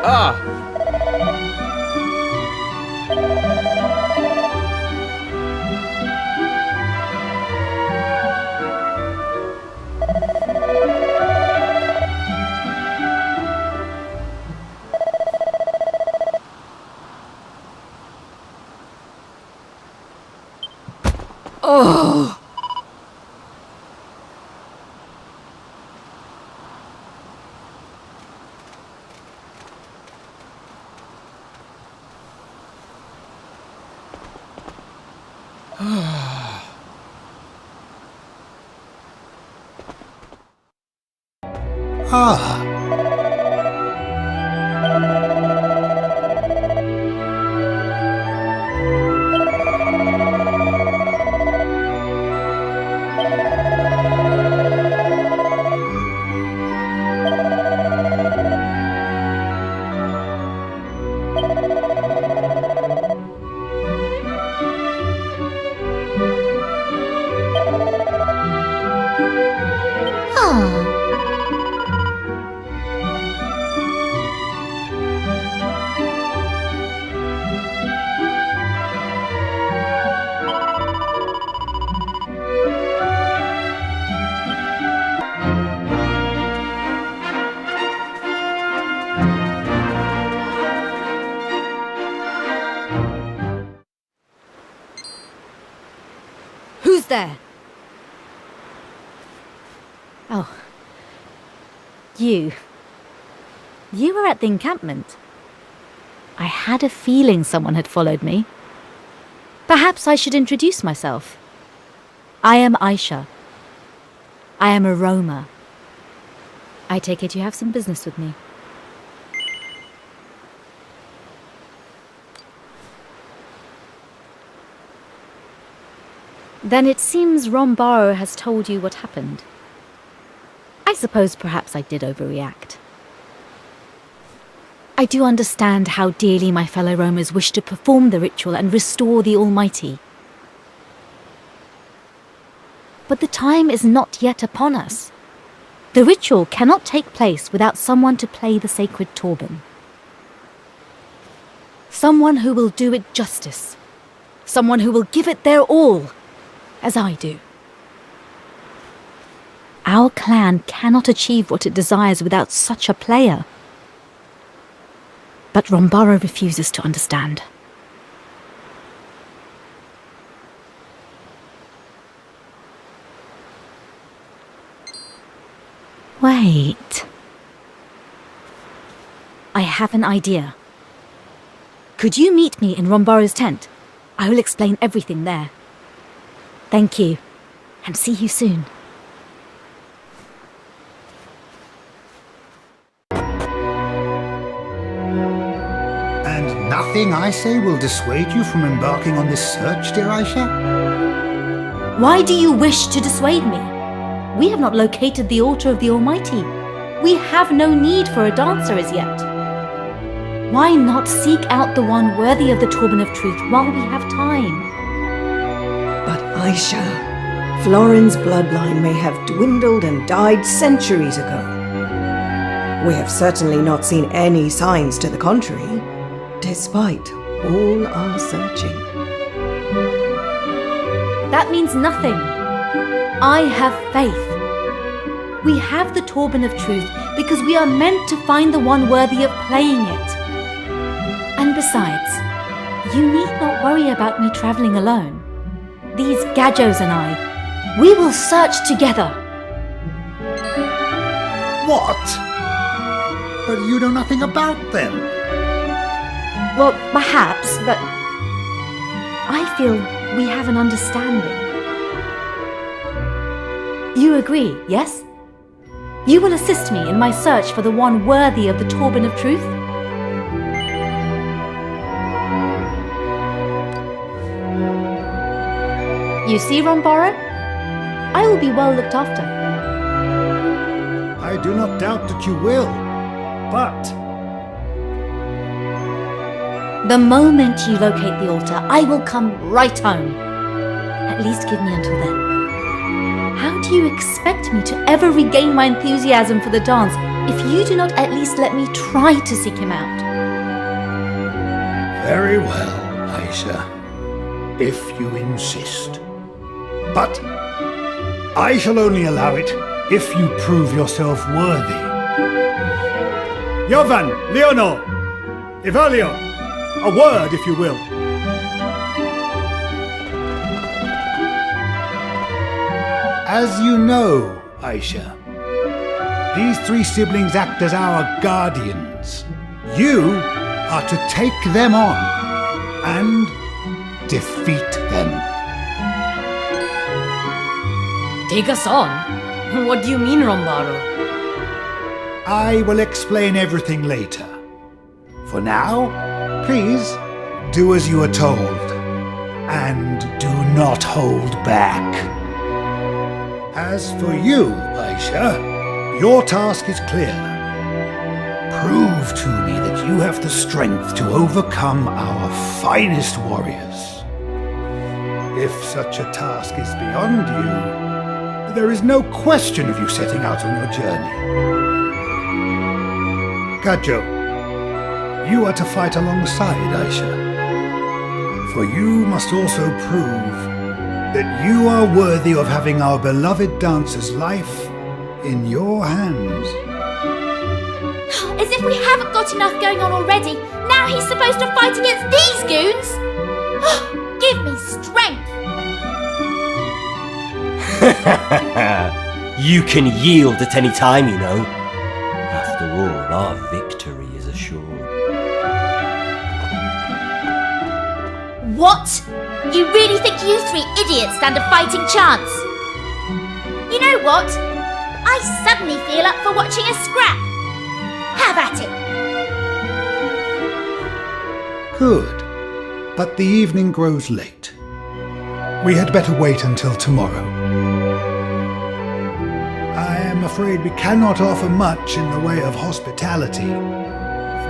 Ah! Oh! Ah. Who's there? Oh. You. You were at the encampment. I had a feeling someone had followed me. Perhaps I should introduce myself. I am Aisha. I am a roamer. I take it you have some business with me. Then it seems Rombaro has told you what happened. I suppose perhaps I did overreact. I do understand how dearly my fellow roamers wish to perform the ritual and restore the Almighty. But the time is not yet upon us. The ritual cannot take place without someone to play the sacred turban. Someone who will do it justice. Someone who will give it their all, as I do. Our clan cannot achieve what it desires without such a player. But Rombaro refuses to understand. Wait. I have an idea. Could you meet me in Rombaro's tent? I will explain everything there. Thank you, and see you soon. And nothing I say will dissuade you from embarking on this search, dear Aisha? Why do you wish to dissuade me? We have not located the altar of the Almighty. We have no need for a dancer as yet. Why not seek out the one worthy of the turban of truth while we have time? But Aisha, Florin's bloodline may have dwindled and died centuries ago. We have certainly not seen any signs to the contrary, despite all our searching. That means nothing. I have faith. We have the turban of truth because we are meant to find the one worthy of playing it. And besides, you need not worry about me traveling alone. These Gajos and I, we will search together. What? But you know nothing about them. Well, perhaps, but I feel we have an understanding. You agree, yes? You will assist me in my search for the one worthy of the turban of truth? You see, Rombaro? I will be well looked after. I do not doubt that you will, but... The moment you locate the altar, I will come right home. At least give me until then. How do you expect me to ever regain my enthusiasm for the dance if you do not at least let me try to seek him out. Very well, Aisha, if you insist. But I shall only allow it if you prove yourself worthy. Jovan, Leonor, Evalio, a word if you will. As you know, Aisha, these three siblings act as our guardians. You are to take them on and defeat them. Take us on? What do you mean, Rombaro? I will explain everything later. For now, please do as you are told, and do not hold back. As for you, Aisha, your task is clear. Prove to me that you have the strength to overcome our finest warriors. If such a task is beyond you, there is no question of you setting out on your journey. Kajo, you are to fight alongside Aisha. For you must also prove that you are worthy of having our beloved dancer's life in your hands. As if we haven't got enough going on already. Now he's supposed to fight against these goons? Give me strength! You can yield at any time, you know. After all, our victory is assured. What? You really think you three idiots stand a fighting chance? You know what? I suddenly feel up for watching a scrap. Have at it. Good. But the evening grows late. We had better wait until tomorrow. I am afraid we cannot offer much in the way of hospitality,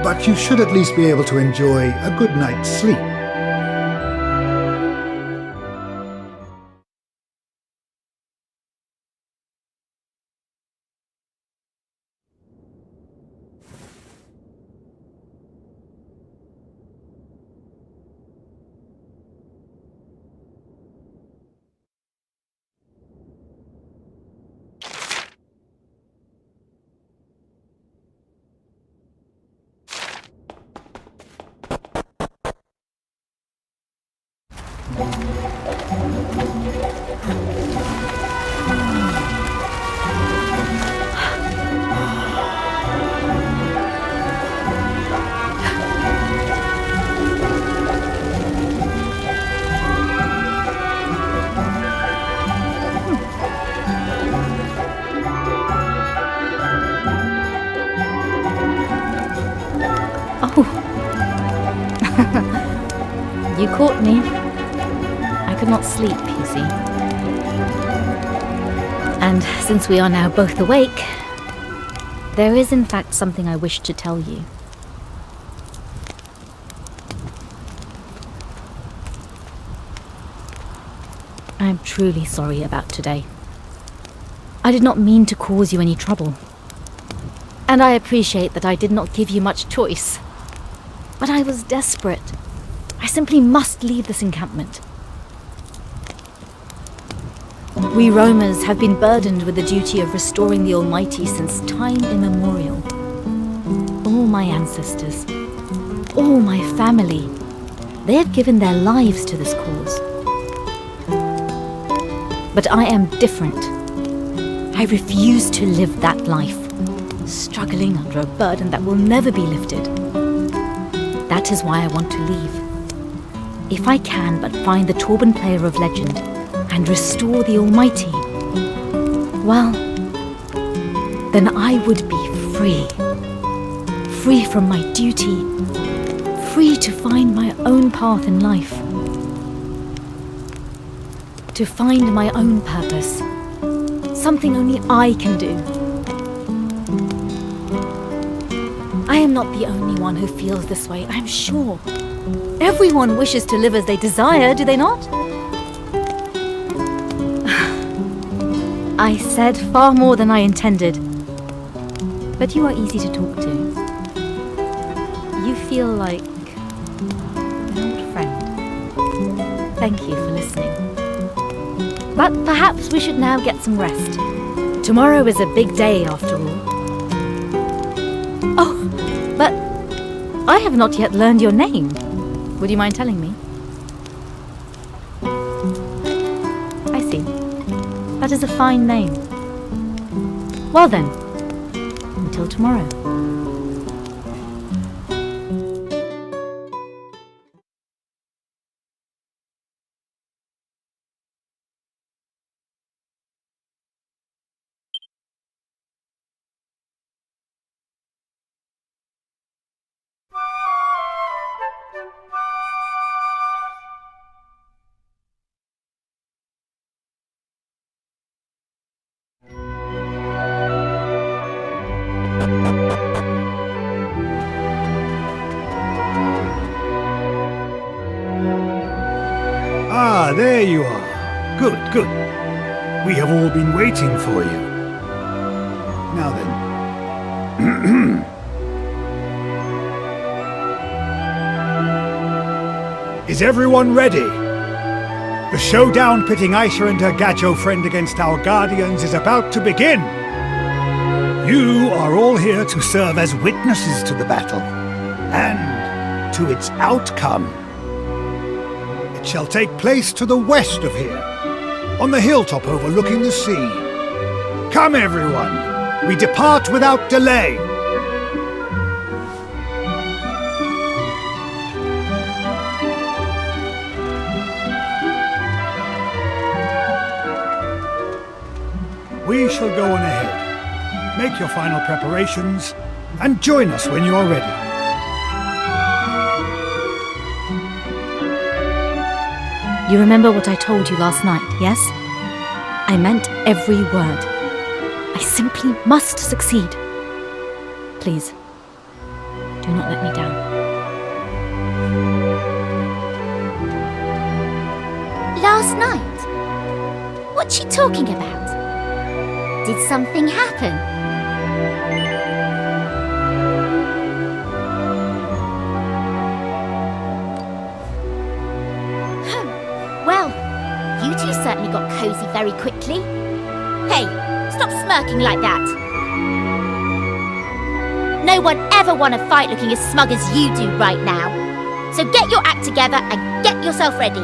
but you should at least be able to enjoy a good night's sleep. You caught me. I could not sleep, you see. And since we are now both awake, there is in fact something I wish to tell you. I am truly sorry about today. I did not mean to cause you any trouble. And I appreciate that I did not give you much choice. But I was desperate. I simply must leave this encampment. We roamers have been burdened with the duty of restoring the Almighty since time immemorial. All my ancestors, all my family, they have given their lives to this cause. But I am different. I refuse to live that life, struggling under a burden that will never be lifted. That is why I want to leave. If I can but find the Torban player of legend and restore the Almighty, well, then I would be free. Free from my duty, free to find my own path in life. To find my own purpose, something only I can do. I am not the only one who feels this way, I'm sure. Everyone wishes to live as they desire, do they not? I said far more than I intended. but you are easy to talk to. You feel like an old friend. Thank you for listening. But perhaps we should now get some rest. Tomorrow is a big day, after all. Oh, but I have not yet learned your name. Would you mind telling me? I see. That is a fine name. Well then, until tomorrow. Ah, there you are. Good, good. We have all been waiting for you. Now then. Is everyone ready? The showdown pitting Aisha and her Gajo friend against our guardians is about to begin. You are all here to serve as witnesses to the battle and to its outcome. It shall take place to the west of here, on the hilltop overlooking the sea. Come, everyone, we depart without delay. We shall go on ahead. Make your final preparations and join us when you are ready. You remember what I told you last night, yes? I meant every word. I simply must succeed. Please, do not let me down. Last night? What's she talking about? Did something happen? Well, you two certainly got cozy very quickly. Hey, stop smirking like that. No one ever won a fight looking as smug as you do right now. So get your act together and get yourself ready.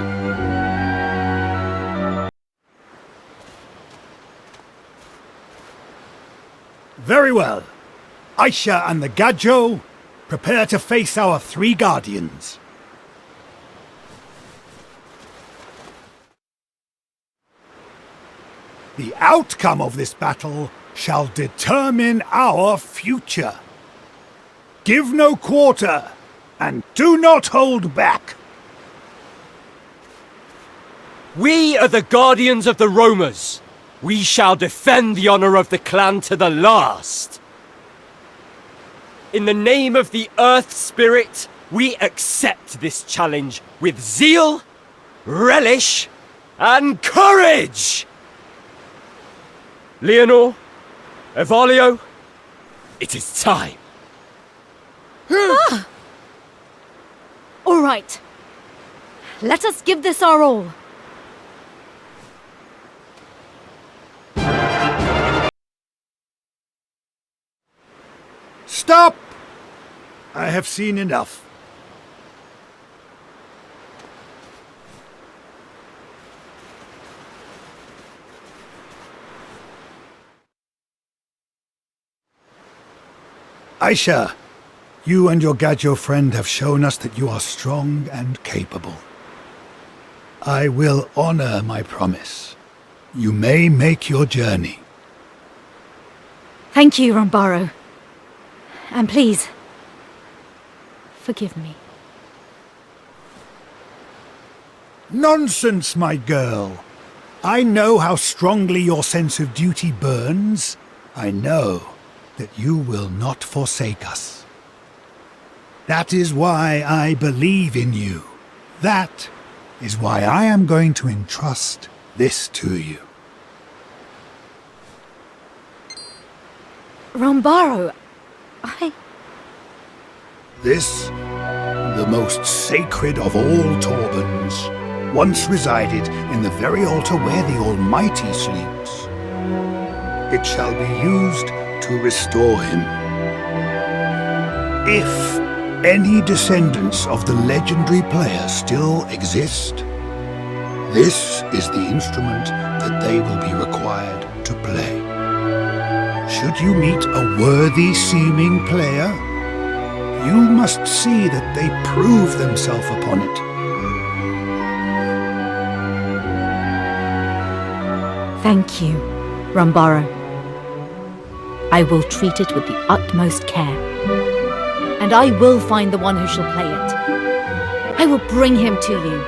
Very well. Aisha and the Gajo, prepare to face our three guardians. The outcome of this battle shall determine our future. Give no quarter, and do not hold back. We are the guardians of the Romas. We shall defend the honor of the clan to the last. In the name of the Earth Spirit, we accept this challenge with zeal, relish, and courage! Leonor, Evalio, it is time. All right. Let us give this our all. Stop! I have seen enough. Aisha, you and your Gajo friend have shown us that you are strong and capable. I will honor my promise. You may make your journey. Thank you, Rambaro. And please, forgive me. Nonsense, my girl. I know how strongly your sense of duty burns. I know that you will not forsake us. That is why I believe in you. That is why I am going to entrust this to you. Rambaro, This, the most sacred of all turbans, once resided in the very altar where the Almighty sleeps. It shall be used to restore him. If any descendants of the legendary player still exist, this is the instrument that they will be required to play. Should you meet a worthy-seeming player, you must see that they prove themselves upon it. Thank you, Rambaro. I will treat it with the utmost care. And I will find the one who shall play it. I will bring him to you.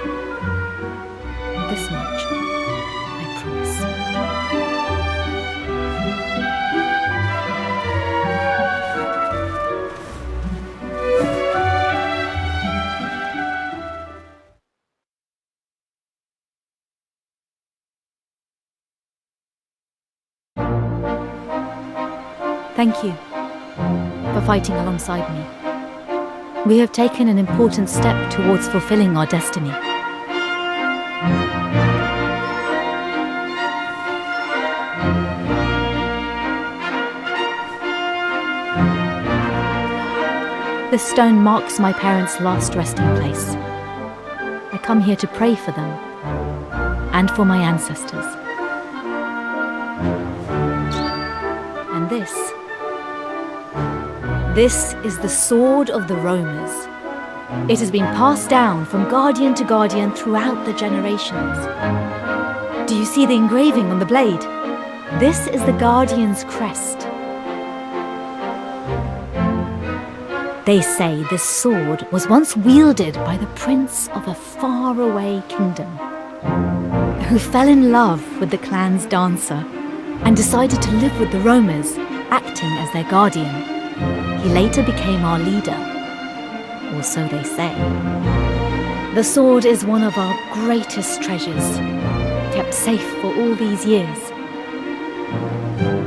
This much, I promise. Thank you for fighting alongside me. We have taken an important step towards fulfilling our destiny. This stone marks my parents' last resting place. I come here to pray for them and for my ancestors. And this is the Sword of the Roamers. It has been passed down from guardian to guardian throughout the generations. Do you see the engraving on the blade? This is the Guardian's crest. They say this sword was once wielded by the prince of a faraway kingdom, who fell in love with the clan's dancer and decided to live with the roamers, acting as their guardian. He later became our leader, or so they say. The sword is one of our greatest treasures, kept safe for all these years.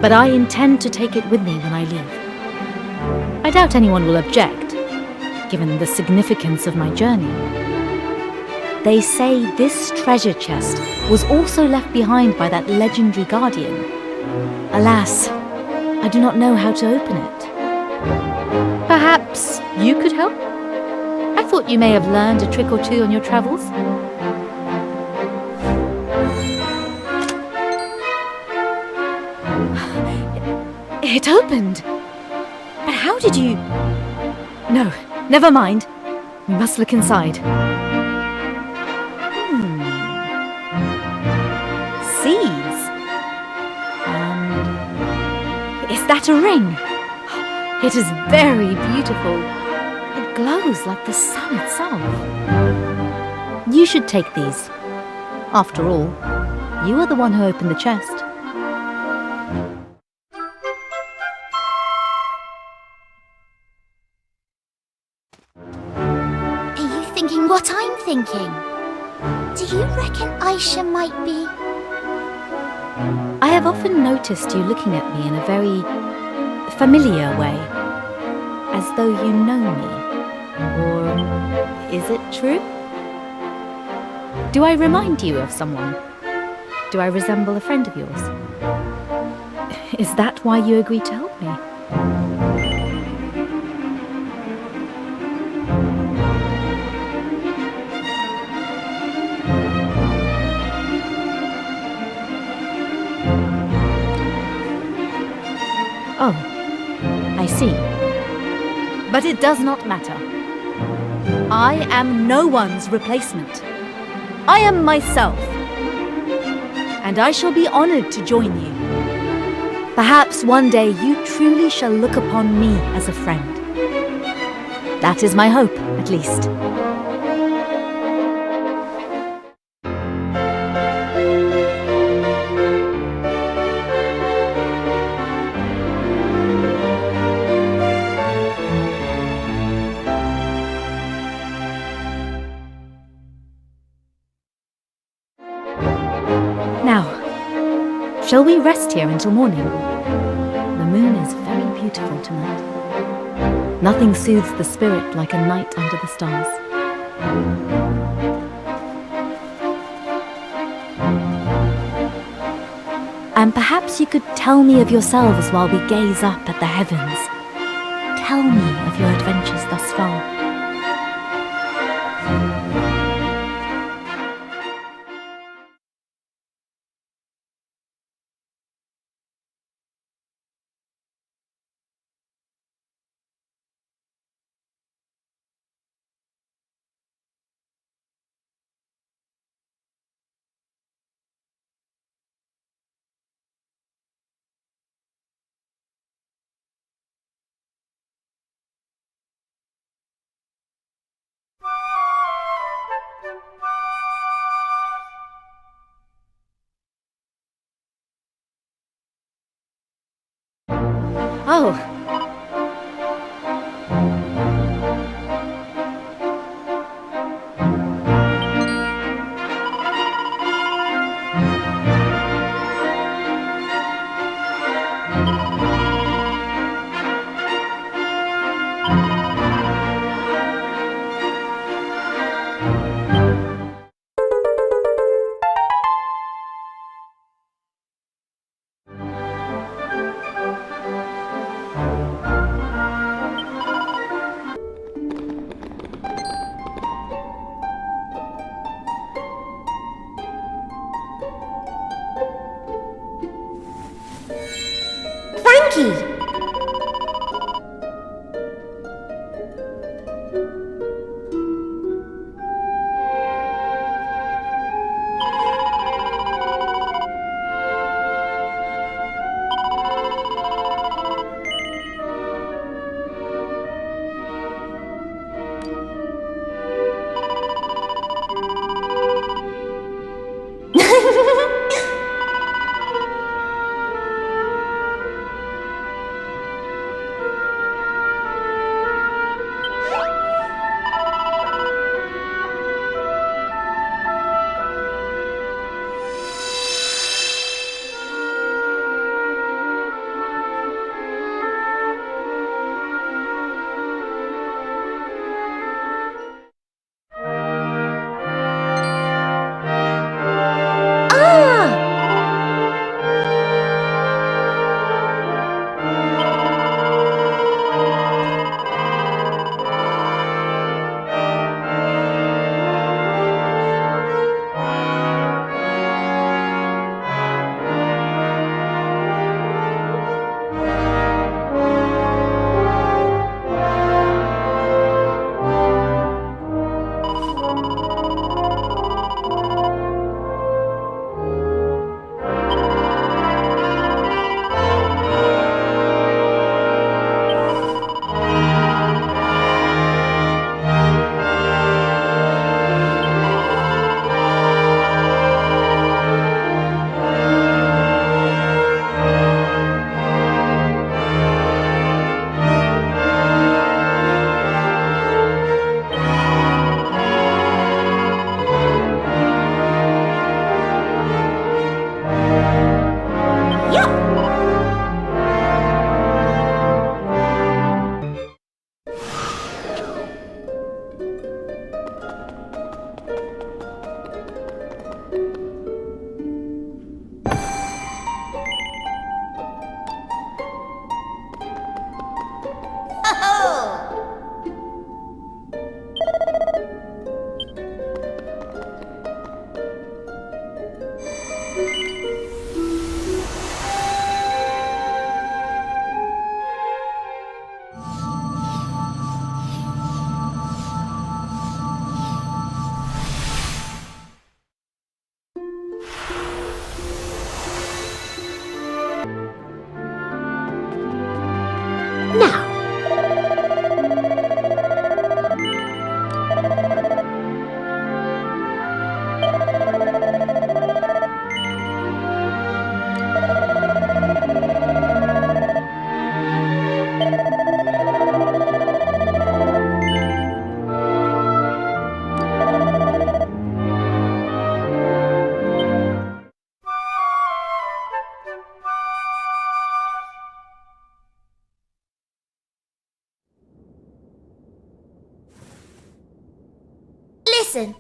But I intend to take it with me when I leave. I doubt anyone will object, given the significance of my journey. They say this treasure chest was also left behind by that legendary guardian. Alas, I do not know how to open it. Perhaps you could help? I thought you may have learned a trick or two on your travels. It opened! But how did you... No, never mind. We must look inside. Seas. And... is that a ring? It is very beautiful. It glows like the sun itself. You should take these. After all, you are the one who opened the chest. Are you thinking what I'm thinking? Do you reckon Aisha might be... I have often noticed you looking at me in a very familiar way, as though you know me. Or is it true? Do I remind you of someone? Do I resemble a friend of yours? Is that why you agreed to help me? Oh, I see. But it does not matter. I am no one's replacement. I am myself. And I shall be honored to join you. Perhaps one day you truly shall look upon me as a friend. That is my hope, at least. Now, shall we rest here until morning? The moon is very beautiful tonight. Nothing soothes the spirit like a night under the stars. And perhaps you could tell me of yourselves while we gaze up at the heavens. Tell me of your adventures thus far. Oh. Frankie! Listen.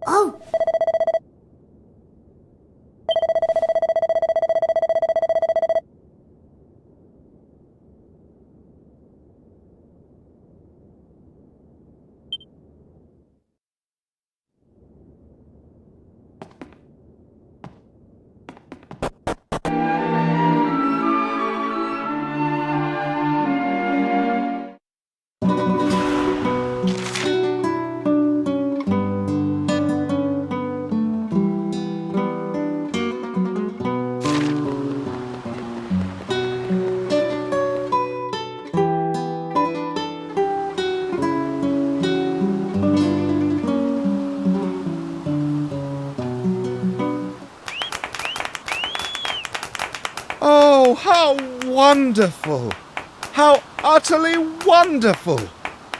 Oh! Oh, how wonderful! How utterly wonderful!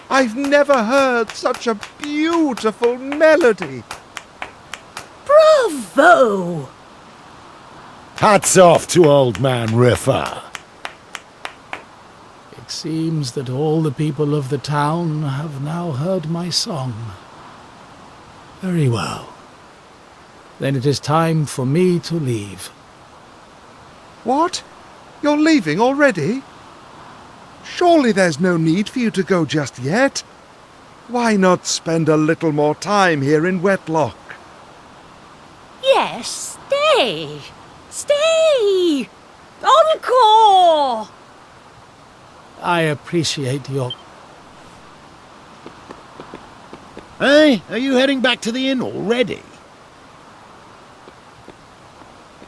I've never heard such a beautiful melody. Bravo! Hats off to Old Man Riffa. It seems that all the people of the town have now heard my song. Very well. Then it is time for me to leave. What? You're leaving already? Surely there's no need for you to go just yet. Why not spend a little more time here in Wetlock? Yes, stay! Stay! Encore! I appreciate your... Hey, are you heading back to the inn already?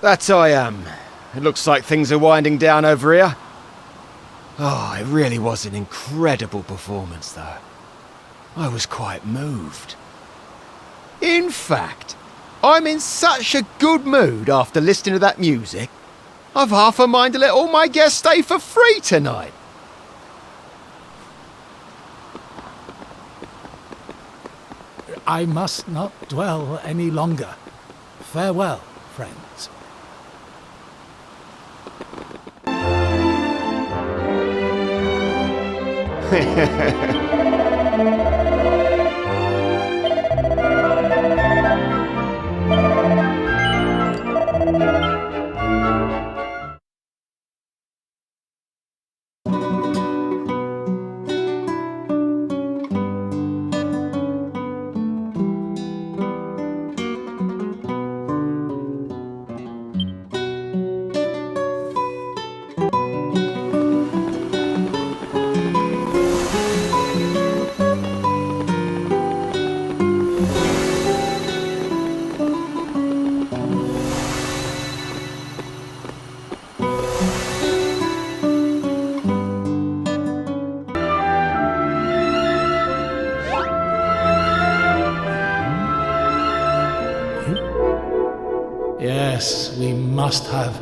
That I am. It looks like things are winding down over here. Oh, it really was an incredible performance, though. I was quite moved. In fact, I'm in such a good mood after listening to that music, I've half a mind to let all my guests stay for free tonight. I must not dwell any longer. Farewell, friends. Yes, we must have.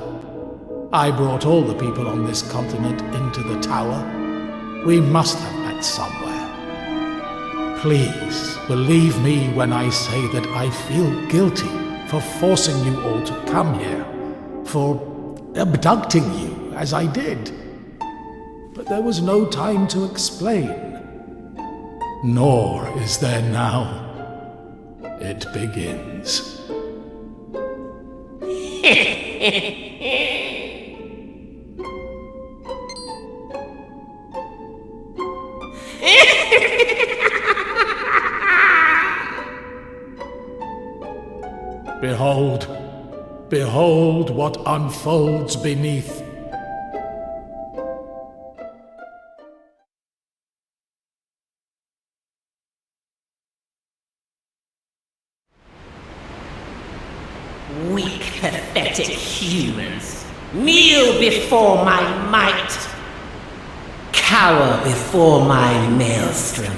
I brought all the people on this continent into the tower. We must have met somewhere. Please believe me when I say that I feel guilty for forcing you all to come here, for abducting you as I did. But there was no time to explain. Nor is there now. It begins. Behold, behold what unfolds beneath. Weak, pathetic humans, kneel before my might, cower before my maelstrom.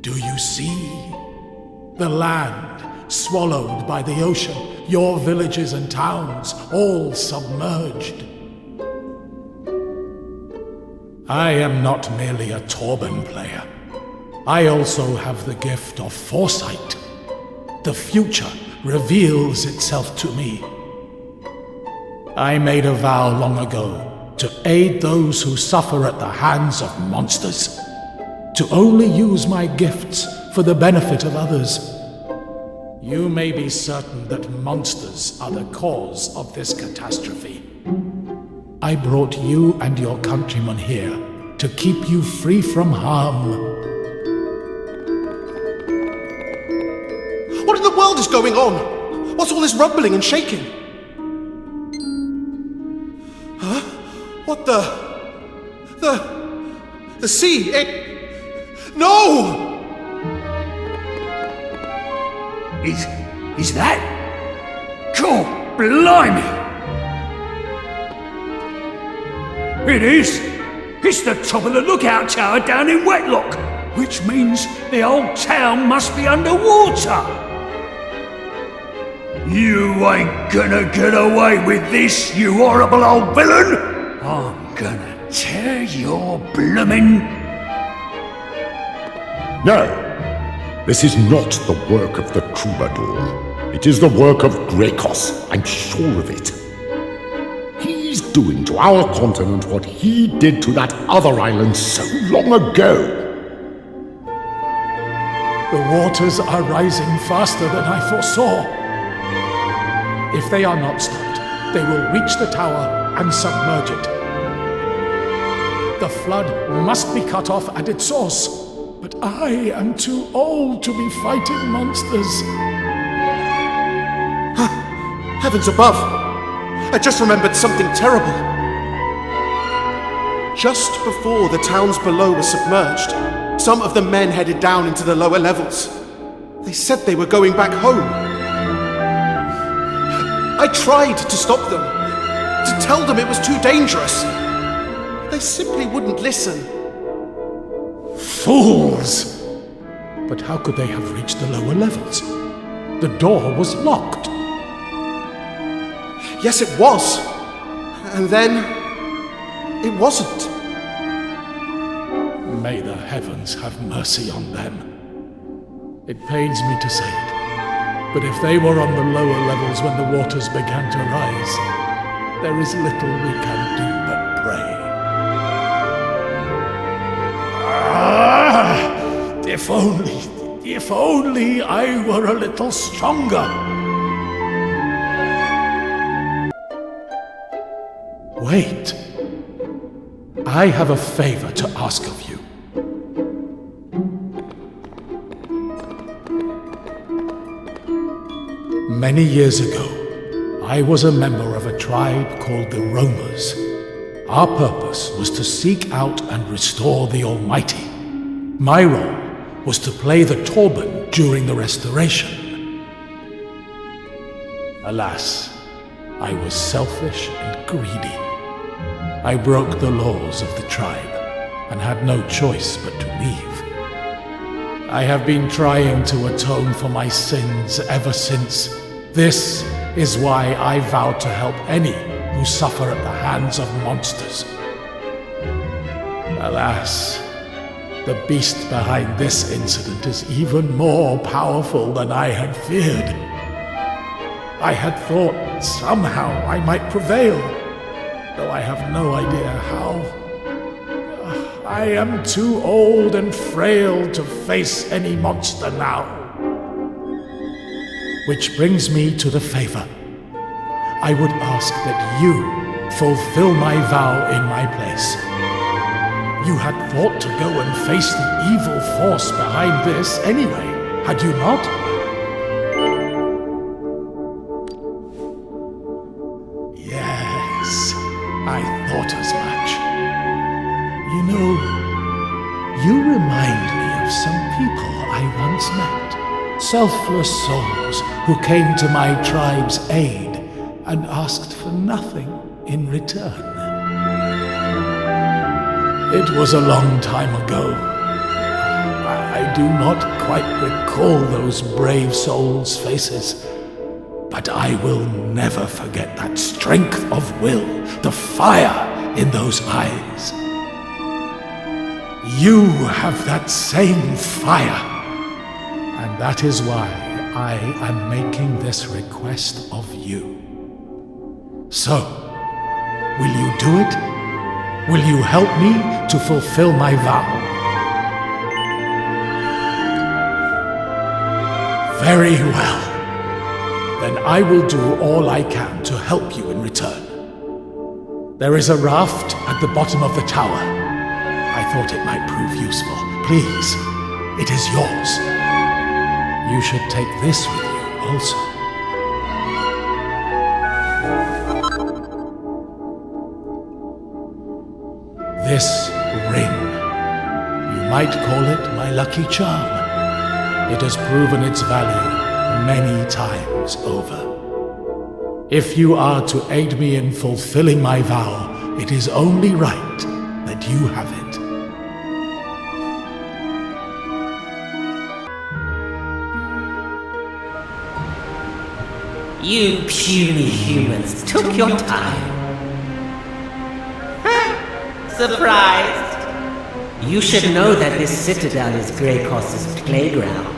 Do you see? The land swallowed by the ocean, your villages and towns all submerged. I am not merely a Torben player. I also have the gift of foresight. The future reveals itself to me. I made a vow long ago to aid those who suffer at the hands of monsters, to only use my gifts for the benefit of others. You may be certain that monsters are the cause of this catastrophe. I brought you and your countrymen here to keep you free from harm. What in the world is going on? What's all this rumbling and shaking? Huh? What the sea, No! Is that? God, blimey! It is! It's the top of the lookout tower down in Wetlock, which means the whole town must be underwater! You ain't gonna get away with this, you horrible old villain! I'm gonna tear your bloomin'... No! This is not the work of the troubadour. It is the work of Grekos, I'm sure of it. He's doing to our continent what he did to that other island so long ago. The waters are rising faster than I foresaw. If they are not stopped, they will reach the tower and submerge it. The flood must be cut off at its source. But I am too old to be fighting monsters. Heavens above! I just remembered something terrible. Just before the towns below were submerged, some of the men headed down into the lower levels. They said they were going back home. I tried to stop them, to tell them it was too dangerous. They simply wouldn't listen. Fools! But how could they have reached the lower levels? The door was locked. Yes, it was. And then... it wasn't. May the heavens have mercy on them. It pains me to say it, but if they were on the lower levels when the waters began to rise, there is little we can do but pray. If only I were a little stronger. Wait. I have a favor to ask of you. Many years ago, I was a member of a tribe called the Roamers. Our purpose was to seek out and restore the Almighty. My role was to play the Torben during the restoration. Alas, I was selfish and greedy. I broke the laws of the tribe and had no choice but to leave. I have been trying to atone for my sins ever since. This is why I vow to help any who suffer at the hands of monsters. Alas, the beast behind this incident is even more powerful than I had feared. I had thought somehow I might prevail, though I have no idea how. I am too old and frail to face any monster now. Which brings me to the favor. I would ask that you fulfill my vow in my place. You had thought to go and face the evil force behind this anyway, had you not? Yes, I thought as much. You know, you remind me of some people I once met. Selfless souls who came to my tribe's aid and asked for nothing in return. It was a long time ago. I do not quite recall those brave souls' faces, but I will never forget that strength of will, the fire in those eyes. You have that same fire, and that is why I am making this request of you. So, will you do it? Will you help me to fulfill my vow? Very well. Then I will do all I can to help you in return. There is a raft at the bottom of the tower. I thought it might prove useful. Please, it is yours. You should take this with you also. This ring. You might call it my lucky charm. It has proven its value many times over. If you are to aid me in fulfilling my vow, it is only right that you have it. You puny humans took your time. Surprised? You should know that this citadel is Greycross's playground.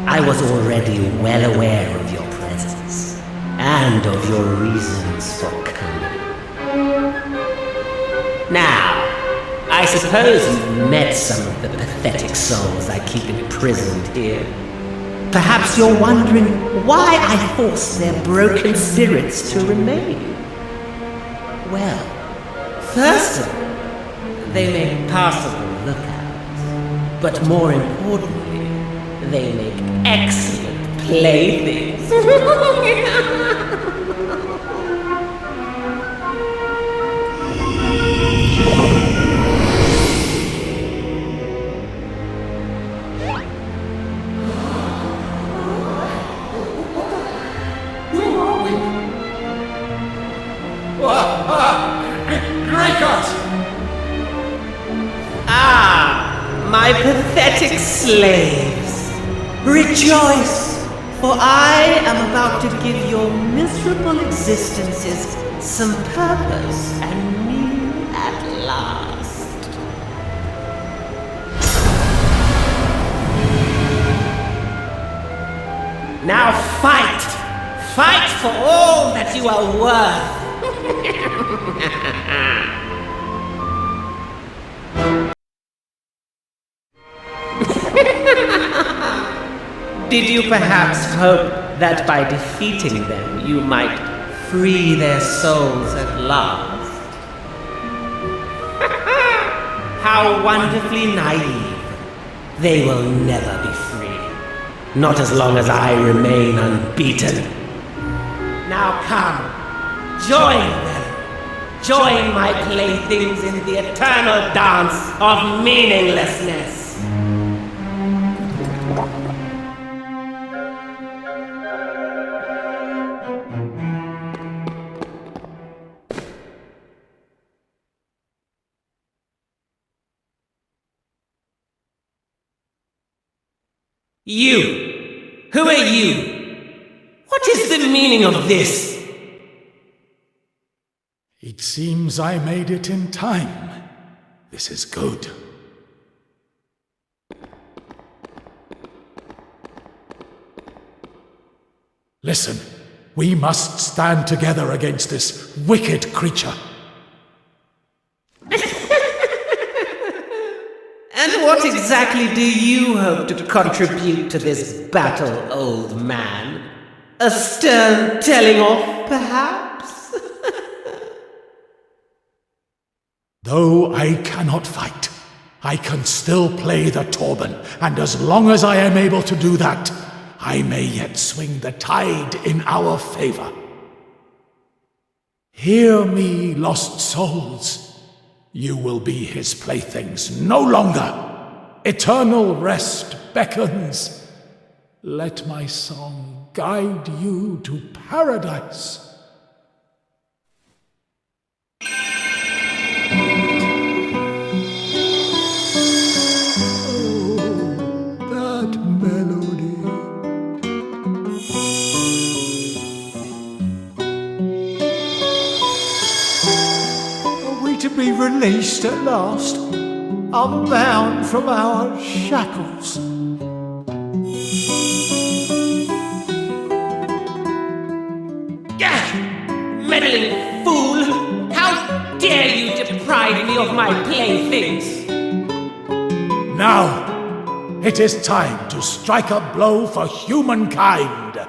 I was already well aware of your presence, and of your reasons for coming. Now, I suppose you've met some of the pathetic souls I keep imprisoned here. Perhaps you're wondering why I force their broken spirits to remain. Well, first of all, they make passable lookouts, but more importantly, they make excellent playthings. My pathetic slaves, rejoice, for I am about to give your miserable existences some purpose and meaning at last. Now fight! Fight for all that you are worth! Did you perhaps hope that by defeating them you might free their souls at last? How wonderfully naive. They will never be free. Not as long as I remain unbeaten. Now come, join them. Join my playthings in the eternal dance of meaninglessness. You! Who are you? What is the meaning of this? It seems I made it in time. This is good. Listen, we must stand together against this wicked creature. And what exactly do you hope to contribute to this battle, old man? A stern telling off, perhaps? Though I cannot fight, I can still play the Torben, and as long as I am able to do that, I may yet swing the tide in our favor. Hear me, lost souls. You will be his playthings no longer. Eternal rest beckons. Let my song guide you to paradise. released at last, unbound from our shackles. Meddling fool! How dare you deprive me of my playthings? Now, it is time to strike a blow for humankind.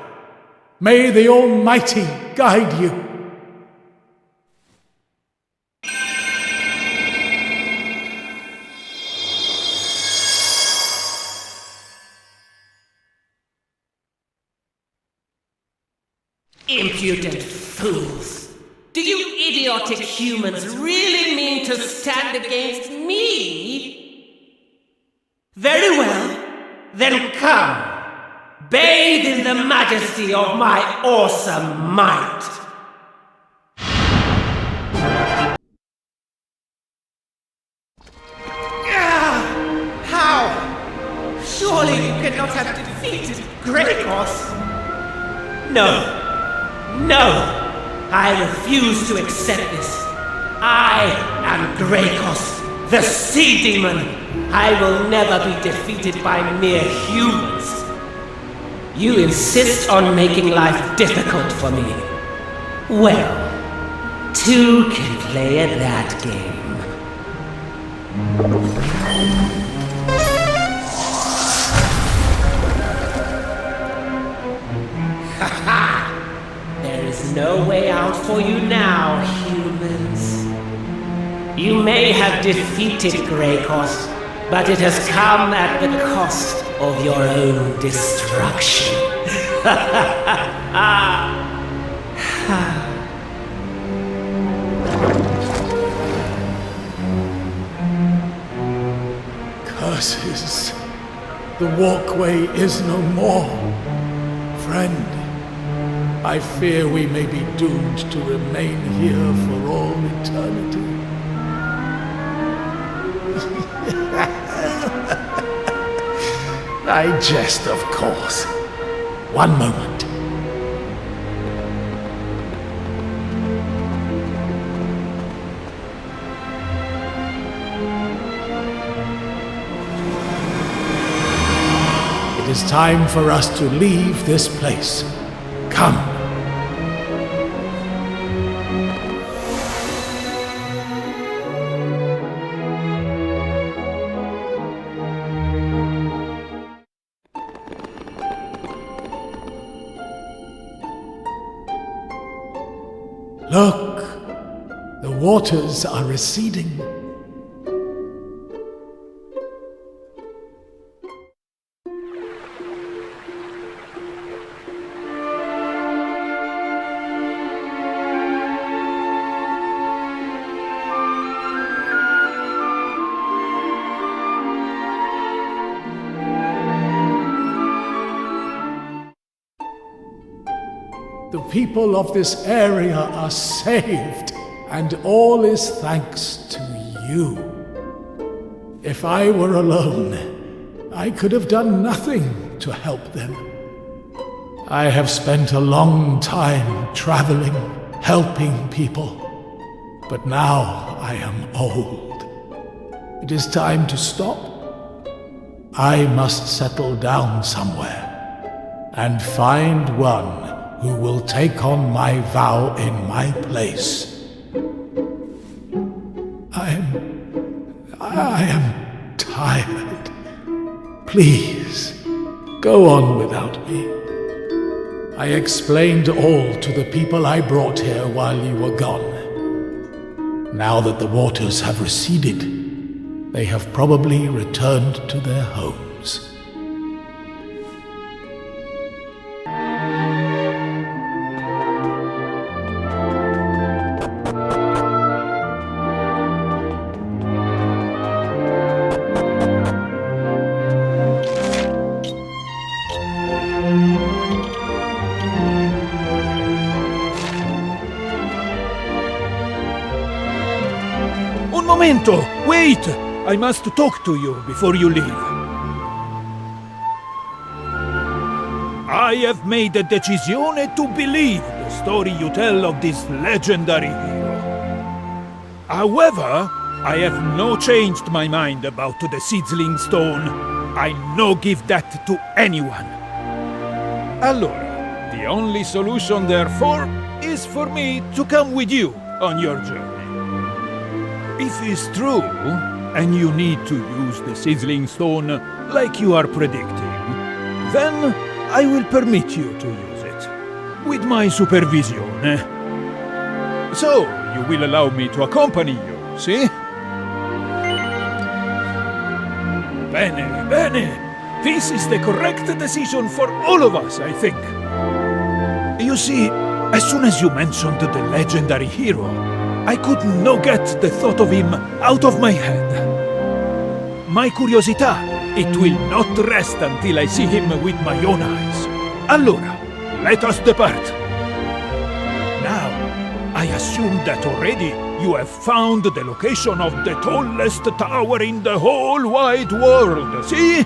May the Almighty guide you. Impudent fools! Do you idiotic humans really mean to stand against me? Very well, then come. Bathe in the majesty of my awesome might. How? Surely you cannot have defeated Gregos. No. No! I refuse to accept this. I am Gregos, the Sea Demon. I will never be defeated by mere humans. You insist on making life difficult for me. Well, two can play at that game. Ha-ha! There is no way out for you now, humans. You may have defeated Gregos, but it has come at the cost of your own destruction. Curses. The walkway is no more. Friend, I fear we may be doomed to remain here for all eternity. I jest, of course. One moment. It is time for us to leave this place. Come. Look, the waters are receding. The people of this area are saved, and all is thanks to you. If I were alone, I could have done nothing to help them. I have spent a long time traveling, helping people, but now I am old. It is time to stop. I must settle down somewhere and find one who will take on my vow in my place. I am tired. Please, go on without me. I explained all to the people I brought here while you were gone. Now that the waters have receded, they have probably returned to their homes. Un momento! Wait! I must talk to you before you leave. I have made a decisione to believe the story you tell of this legendary hero. However, I have no changed my mind about the Sizzling Stone. I no give that to anyone. Allora, the only solution therefore is for me to come with you on your journey. If it's true, and you need to use the Sizzling Stone like you are predicting, then I will permit you to use it, with my supervision. So, you will allow me to accompany you, see? Bene, bene. This is the correct decision for all of us, I think. You see, as soon as you mentioned the legendary hero, I could not get the thought of him out of my head. My curiosity, it will not rest until I see him with my own eyes. Allora, let us depart. Now, I assume that already you have found the location of the tallest tower in the whole wide world, see?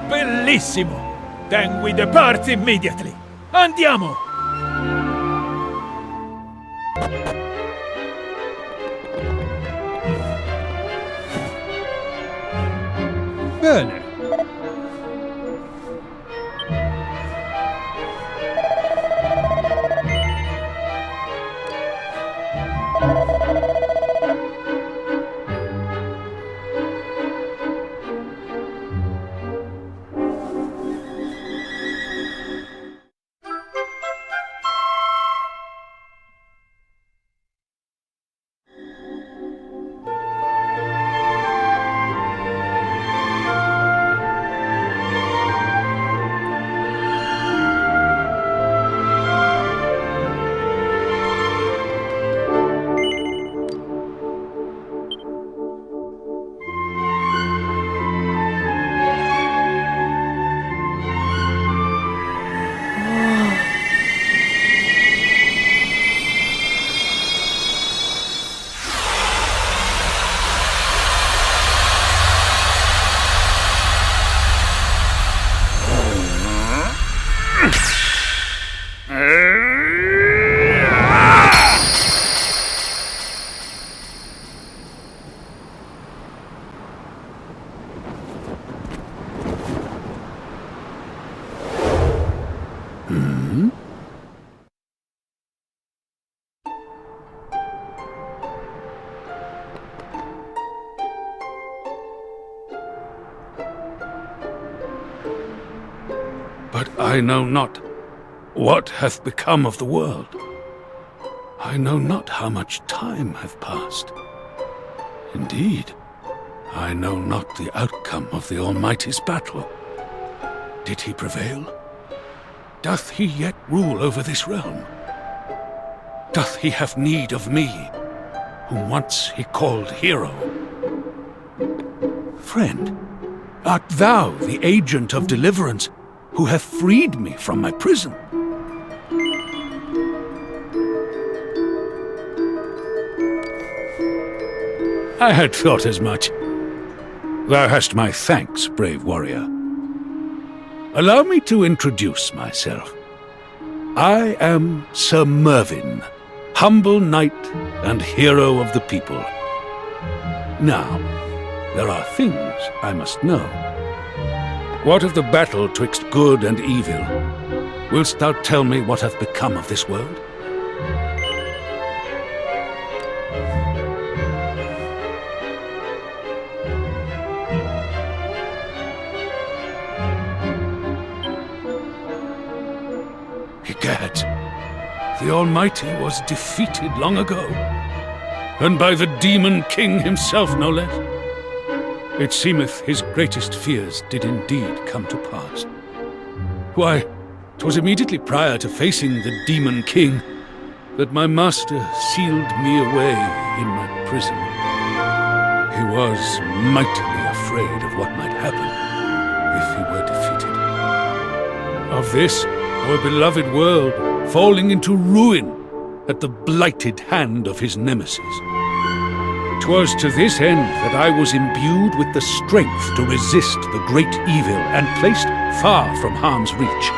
Bellissimo! Then we depart immediately. Andiamo! Bene. But I know not what hath become of the world. I know not how much time hath passed. Indeed, I know not the outcome of the Almighty's battle. Did he prevail? Doth he yet rule over this realm? Doth he have need of me, whom once he called hero? Friend, art thou the agent of deliverance who hath freed me from my prison? I had thought as much. Thou hast my thanks, brave warrior. Allow me to introduce myself. I am Sir Mervyn, humble knight and hero of the people. Now, there are things I must know. What of the battle twixt good and evil? Willst thou tell me what hath become of this world? Egad, the Almighty was defeated long ago, and by the Demon King himself, no less. It seemeth his greatest fears did indeed come to pass. Why, 'twas immediately prior to facing the Demon King that my master sealed me away in my prison. He was mightily afraid of what might happen if he were defeated. Of this, our beloved world falling into ruin at the blighted hand of his nemesis. 'Twas to this end that I was imbued with the strength to resist the great evil and placed far from harm's reach.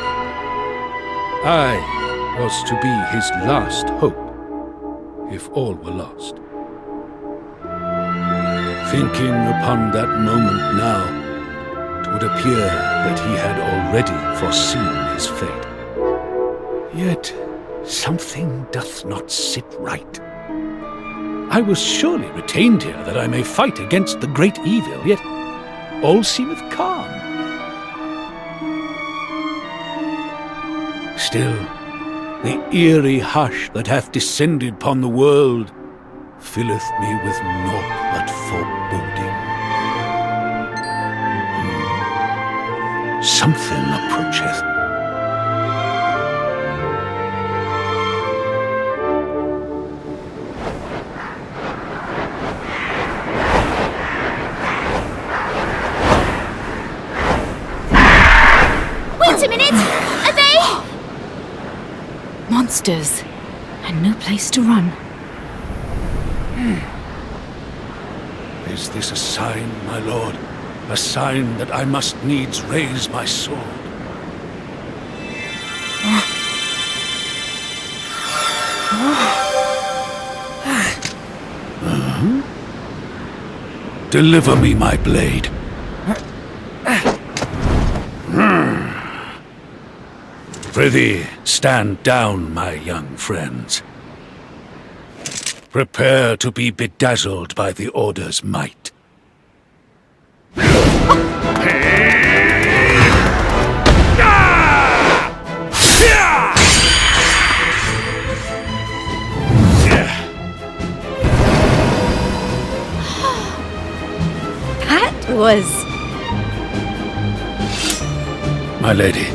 I was to be his last hope. if all were lost. Thinking upon that moment now, it would appear that he had already foreseen his fate. Yet something doth not sit right. I was surely retained here that I may fight against the great evil, yet all seemeth calm. Still, the eerie hush that hath descended upon the world filleth me with naught but foreboding. Something approacheth. Wait a minute! Are they? Monsters, and no place to run. Is this a sign, my lord? A sign that I must needs raise my sword? Deliver me my blade. Prithee, stand down, my young friends. Prepare to be bedazzled by the Order's might. That was... My lady.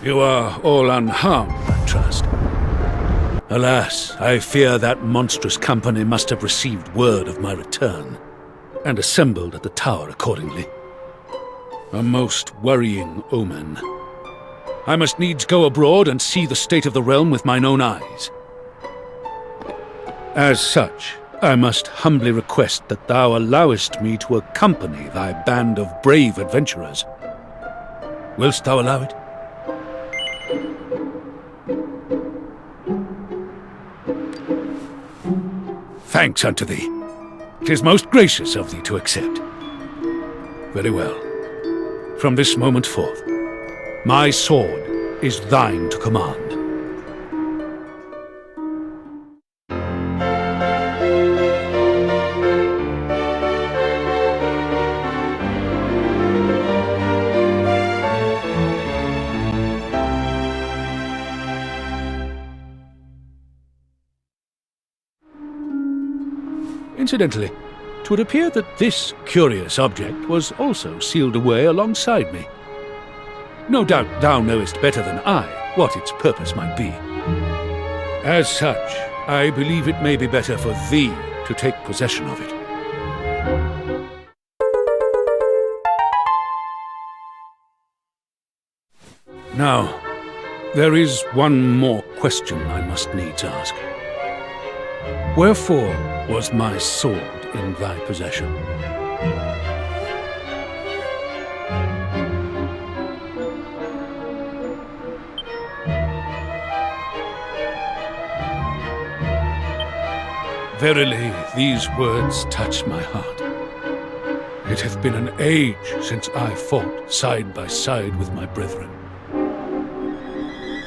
You are all unharmed, I trust. Alas, I fear that monstrous company must have received word of my return, and assembled at the tower accordingly. A most worrying omen. I must needs go abroad and see the state of the realm with mine own eyes. As such, I must humbly request that thou allowest me to accompany thy band of brave adventurers. Willst thou allow it? Thanks unto thee. 'Tis most gracious of thee to accept. Very well. From this moment forth, my sword is thine to command. Incidentally, it would appear that this curious object was also sealed away alongside me. No doubt thou knowest better than I what its purpose might be. As such, I believe it may be better for thee to take possession of it. Now, there is one more question I must needs ask. Wherefore was my sword in thy possession? Verily, these words touch my heart. It hath been an age since I fought side by side with my brethren.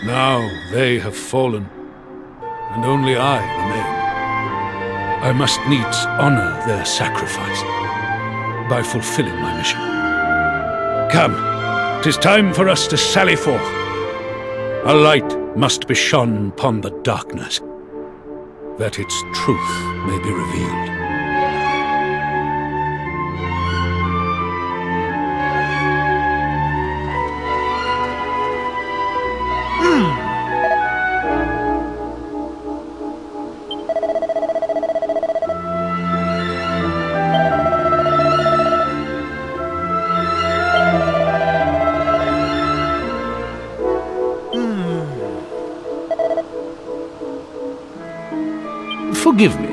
Now they have fallen, and only I remain. I must needs honor their sacrifice by fulfilling my mission. Come, 'tis time for us to sally forth. A light must be shone upon the darkness, that its truth may be revealed. Forgive me.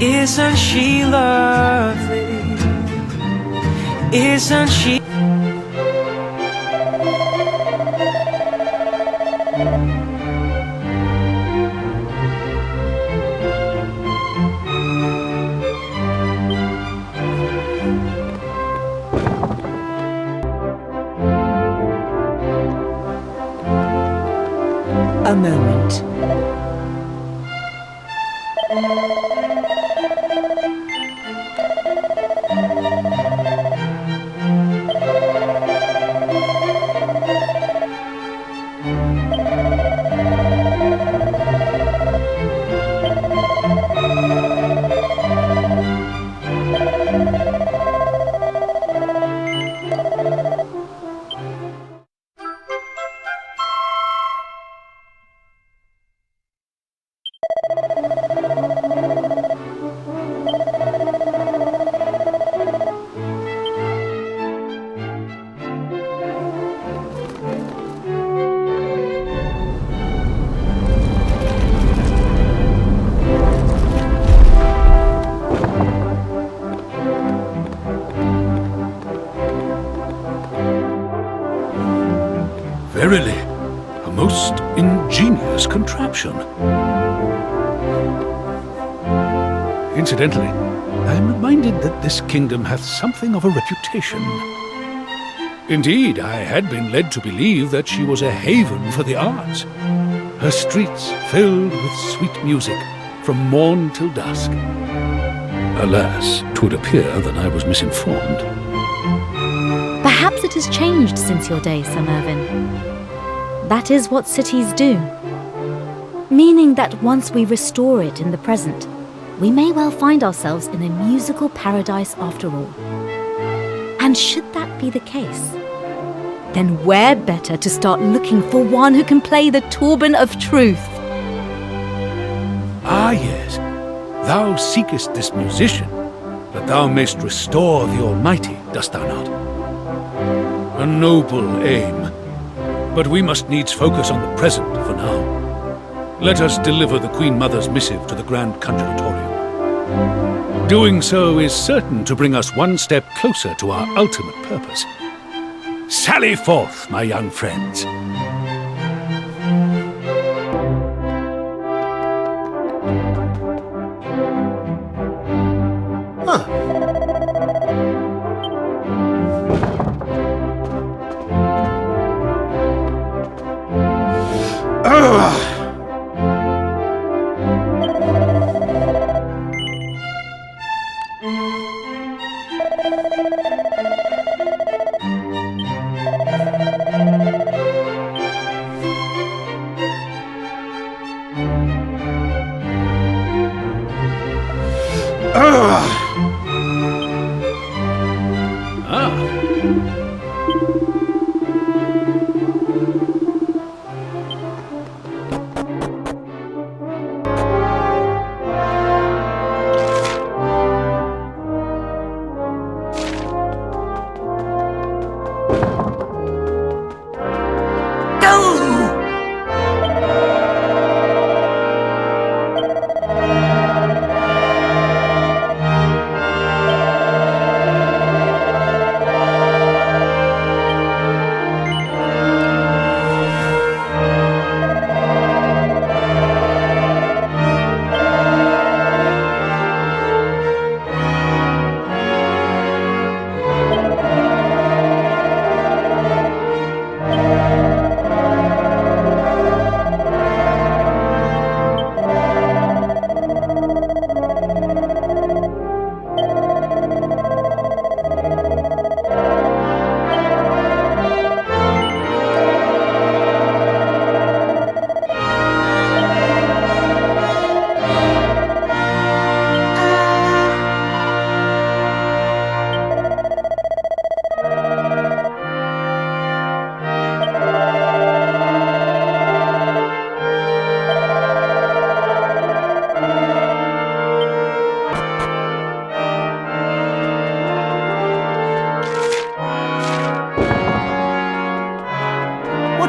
Isn't she lovely? Isn't she? A moment. Verily, a most ingenious contraption. Incidentally, I am reminded that this kingdom hath something of a reputation. Indeed, I had been led to believe that she was a haven for the arts, her streets filled with sweet music from morn till dusk. Alas, 'twould appear that I was misinformed. Perhaps it has changed since your day, Sir Mervyn. That is what cities do. Meaning that once we restore it in the present, we may well find ourselves in a musical paradise after all. And should that be the case, then where better to start looking for one who can play the Torban of Truth? Ah, yes, thou seekest this musician, that thou mayst restore the Almighty, dost thou not? A noble aim, but we must needs focus on the present for now. Let us deliver the Queen Mother's missive to the Grand Conjuratorium. Doing so is certain to bring us one step closer to our ultimate purpose. Sally forth, my young friends.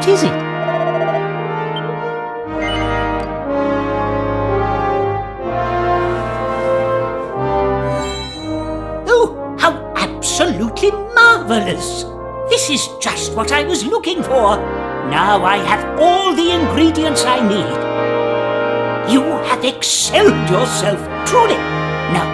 What is it? Oh, how absolutely marvelous! This is just what I was looking for. Now I have all the ingredients I need. You have excelled yourself, truly. Now,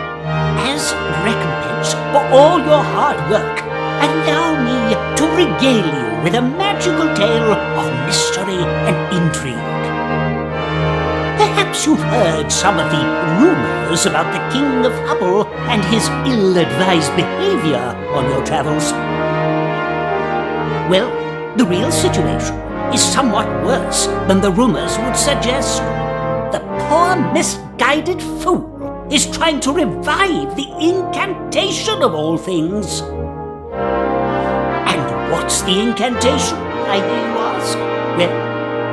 as recompense for all your hard work, allow me to regale you with a magical tale of mystery and intrigue. Perhaps you've heard some of the rumors about the King of Hubble and his ill-advised behavior on your travels. Well, the real situation is somewhat worse than the rumors would suggest. The poor misguided fool is trying to revive the incantation of all things. And what's the incantation, I hear you ask? Well,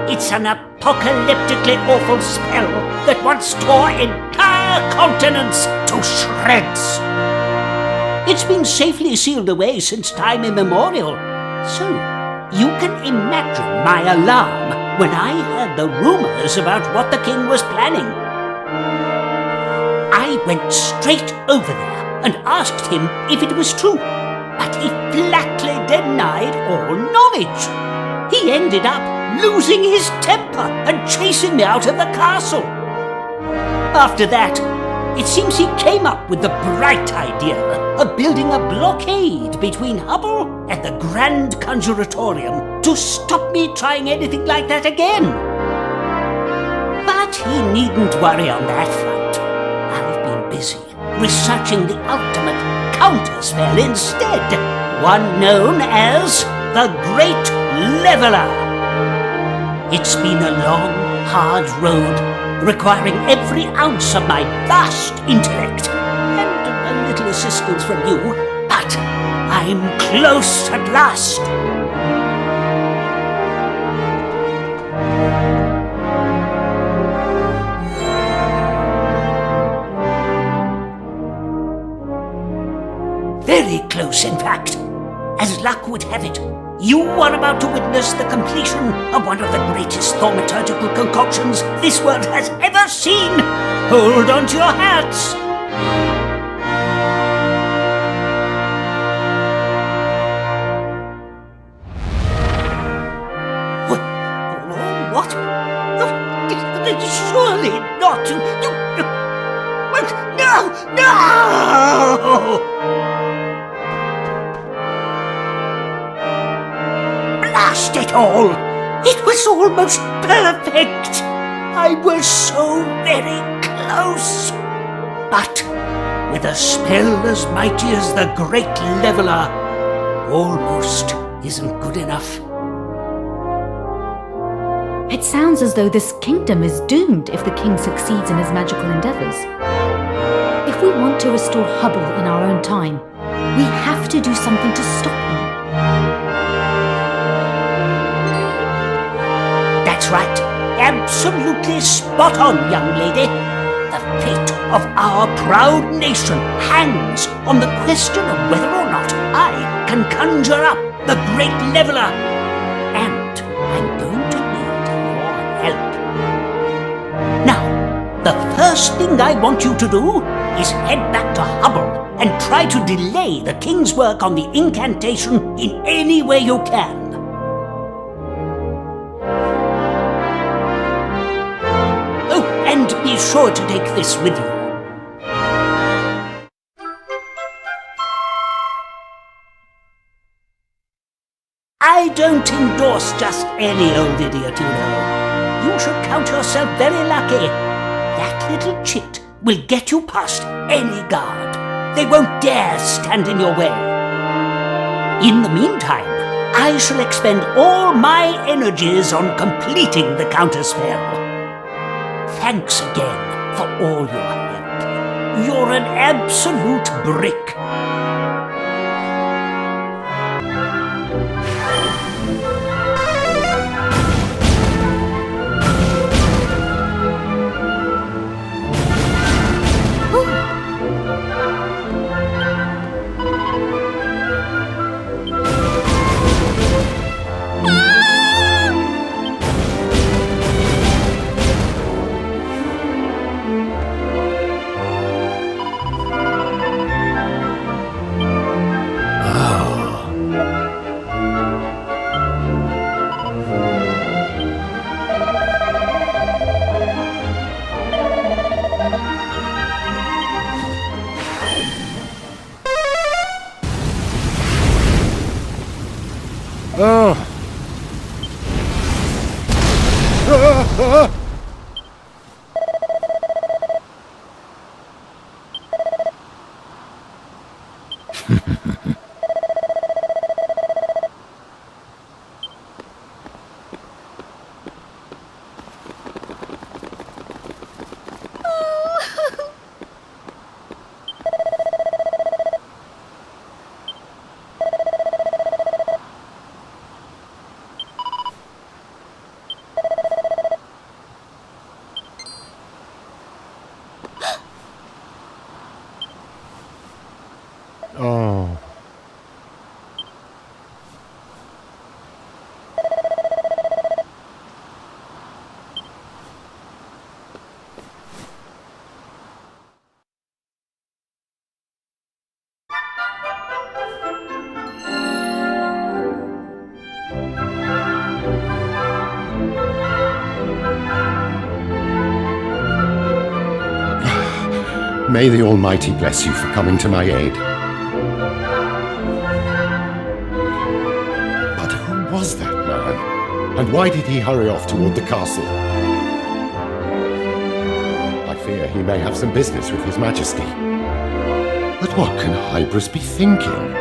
it's an apocalyptically awful spell that once tore entire continents to shreds. It's been safely sealed away since time immemorial. So, you can imagine my alarm when I heard the rumors about what the king was planning. I went straight over there and asked him if it was true, but he flatly denied all knowledge. He ended up losing his temper and chasing me out of the castle. After that, it seems he came up with the bright idea of building a blockade between Hubble and the Grand Conjuratorium to stop me trying anything like that again. But he needn't worry on that front. I've been busy researching the ultimate counterspell instead, one known as the Great Leveler. It's been a long, hard road, requiring every ounce of my vast intellect and a little assistance from you, but I'm close at last. Very close, in fact. As luck would have it, you are about to witness the completion of one of the greatest thaumaturgical concoctions this world has ever seen. Hold on to your hats. What? Surely not. No! Blast it all! It was almost perfect! I was so very close! But with a spell as mighty as the Great Leveler, almost isn't good enough. It sounds as though this kingdom is doomed if the king succeeds in his magical endeavors. If we want to restore Hubble in our own time, we have to do something to stop him. That's right. Absolutely spot on, young lady. The fate of our proud nation hangs on the question of whether or not I can conjure up the Great Leveler. And I'm going to need your help. Now, the first thing I want you to do is head back to Hubble and try to delay the king's work on the incantation in any way you can. Oh, and be sure to take this with you. I don't endorse just any old idiot, you know. You should count yourself very lucky. That little chit will get you past any guard. They won't dare stand in your way. In the meantime, I shall expend all my energies on completing the counterspell. Thanks again for all your help. You're an absolute brick. Oh. Oh. May the Almighty bless you for coming to my aid. But who was that man? And why did he hurry off toward the castle? I fear he may have some business with His Majesty. But what can Hybris be thinking?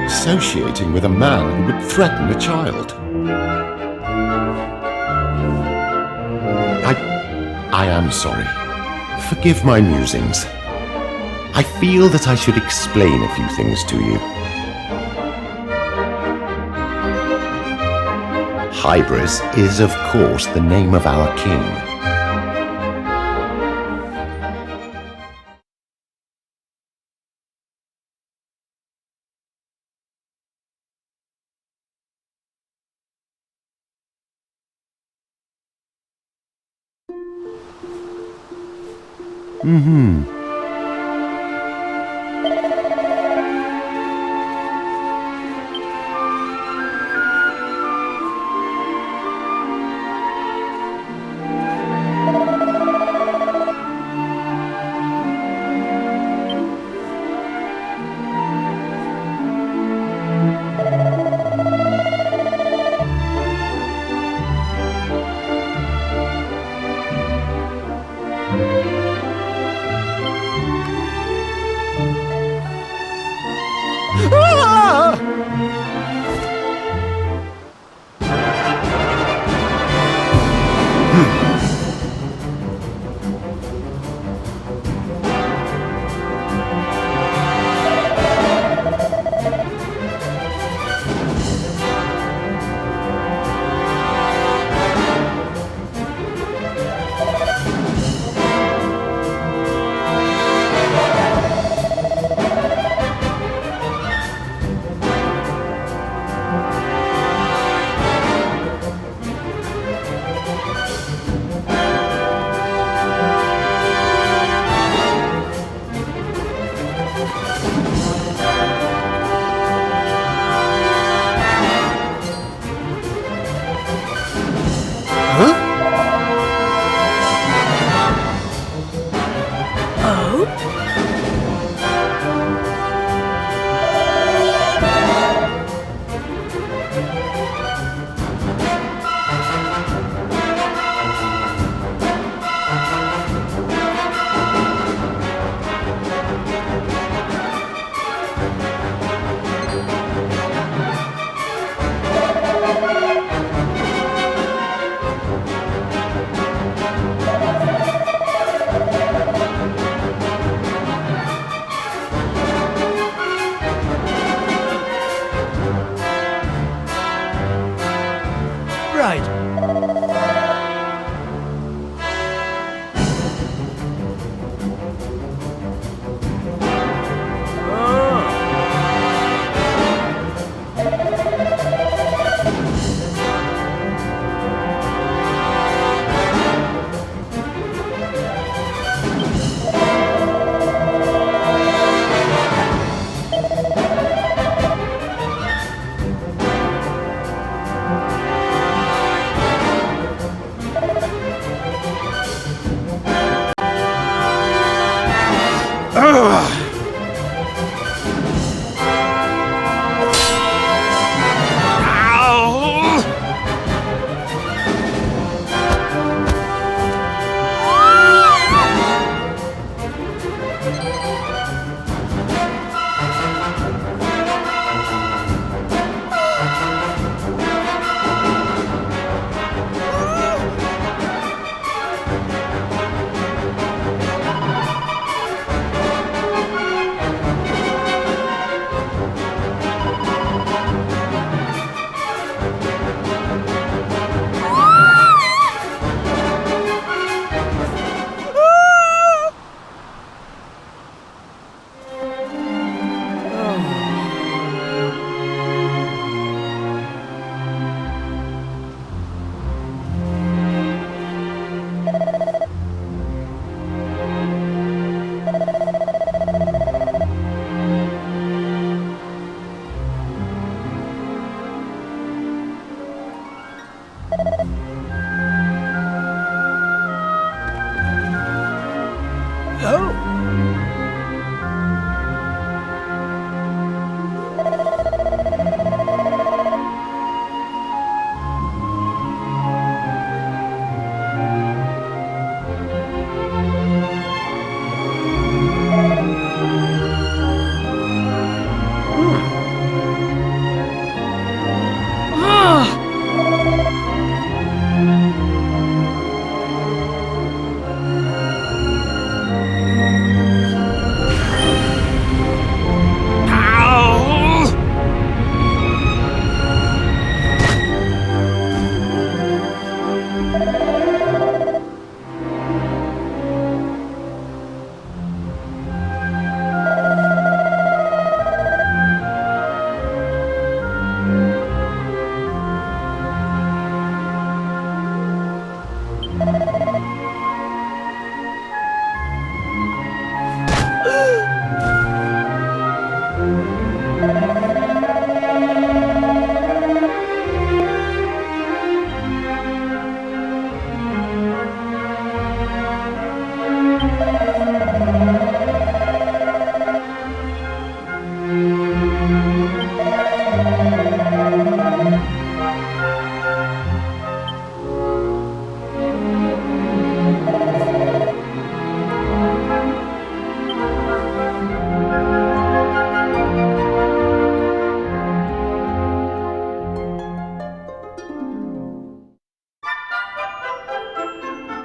Associating with a man who would threaten a child? I am sorry. Forgive my musings. I feel that I should explain a few things to you. Hybris is, of course, the name of our king.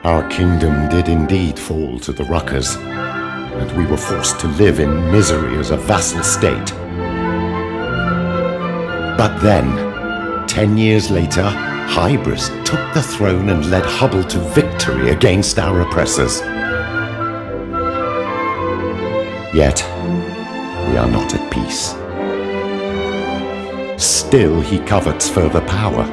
Our kingdom did indeed fall to the Ruckers, and we were forced to live in misery as a vassal state. But then, 10 years later, Hybris took the throne and led Hubble to victory against our oppressors. Yet, we are not at peace. Still, he covets further power.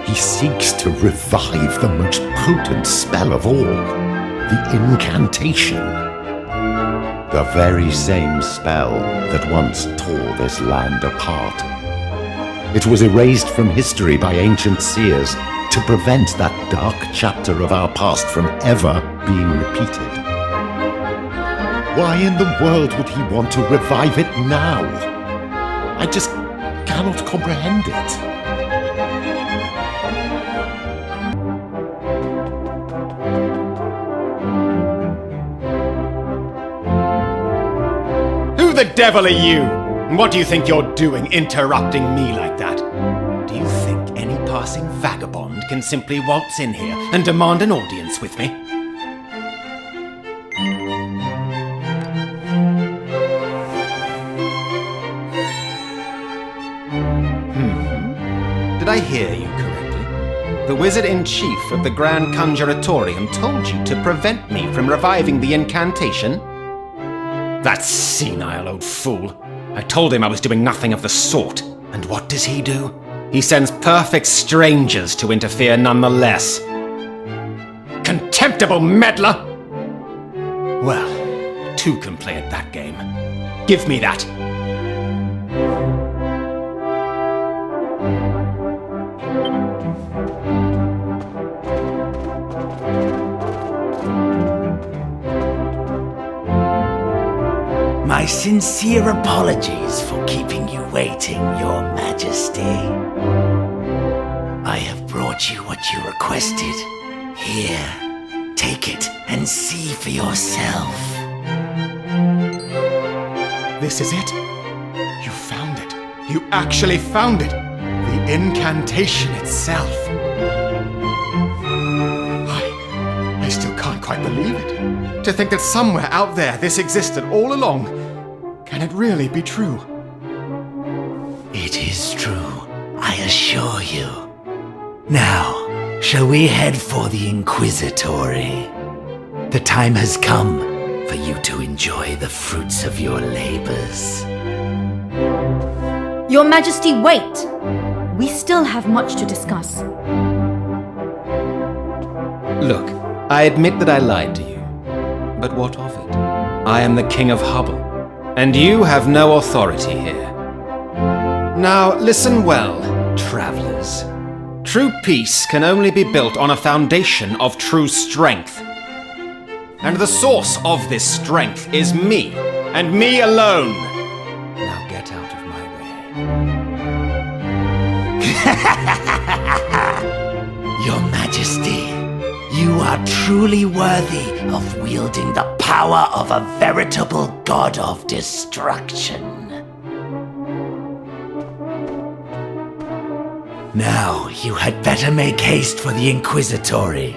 He seeks to revive the most potent spell of all, the incantation. The very same spell that once tore this land apart. It was erased from history by ancient seers to prevent that dark chapter of our past from ever being repeated. Why in the world would he want to revive it now? I just cannot comprehend it. Who the devil are you? And what do you think you're doing, interrupting me like that? Do you think any passing vagabond can simply waltz in here and demand an audience with me? Did I hear you correctly? The Wizard-in-Chief of the Grand Conjuratorium told you to prevent me from reviving the incantation? That senile old fool. I told him I was doing nothing of the sort. And what does he do? He sends perfect strangers to interfere nonetheless. Contemptible meddler! Well, two can play at that game. Give me that! My sincere apologies for keeping you waiting, Your Majesty. I have brought you what you requested. Here, take it and see for yourself. This is it? You found it. You actually found it. The incantation itself. I still can't quite believe it. To think that somewhere out there this existed all along. Can it really be true? It is true, I assure you. Now, shall we head for the Inquisitory? The time has come for you to enjoy the fruits of your labors. Your Majesty, wait! We still have much to discuss. Look, I admit that I lied to you. But what of it? I am the King of Hubble, and you have no authority here. Now, listen well, travelers. True peace can only be built on a foundation of true strength. And the source of this strength is me, and me alone. Now get out of my way. Your Majesty, you are truly worthy of wielding the power of a veritable god of destruction. Now, you had better make haste for the Inquisitory.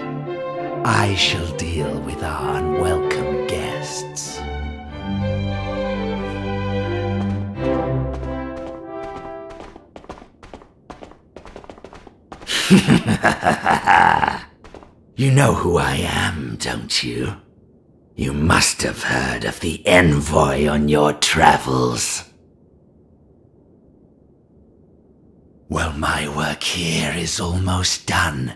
I shall deal with our unwelcome guests. You know who I am, don't you? You must have heard of the envoy on your travels. Well, my work here is almost done.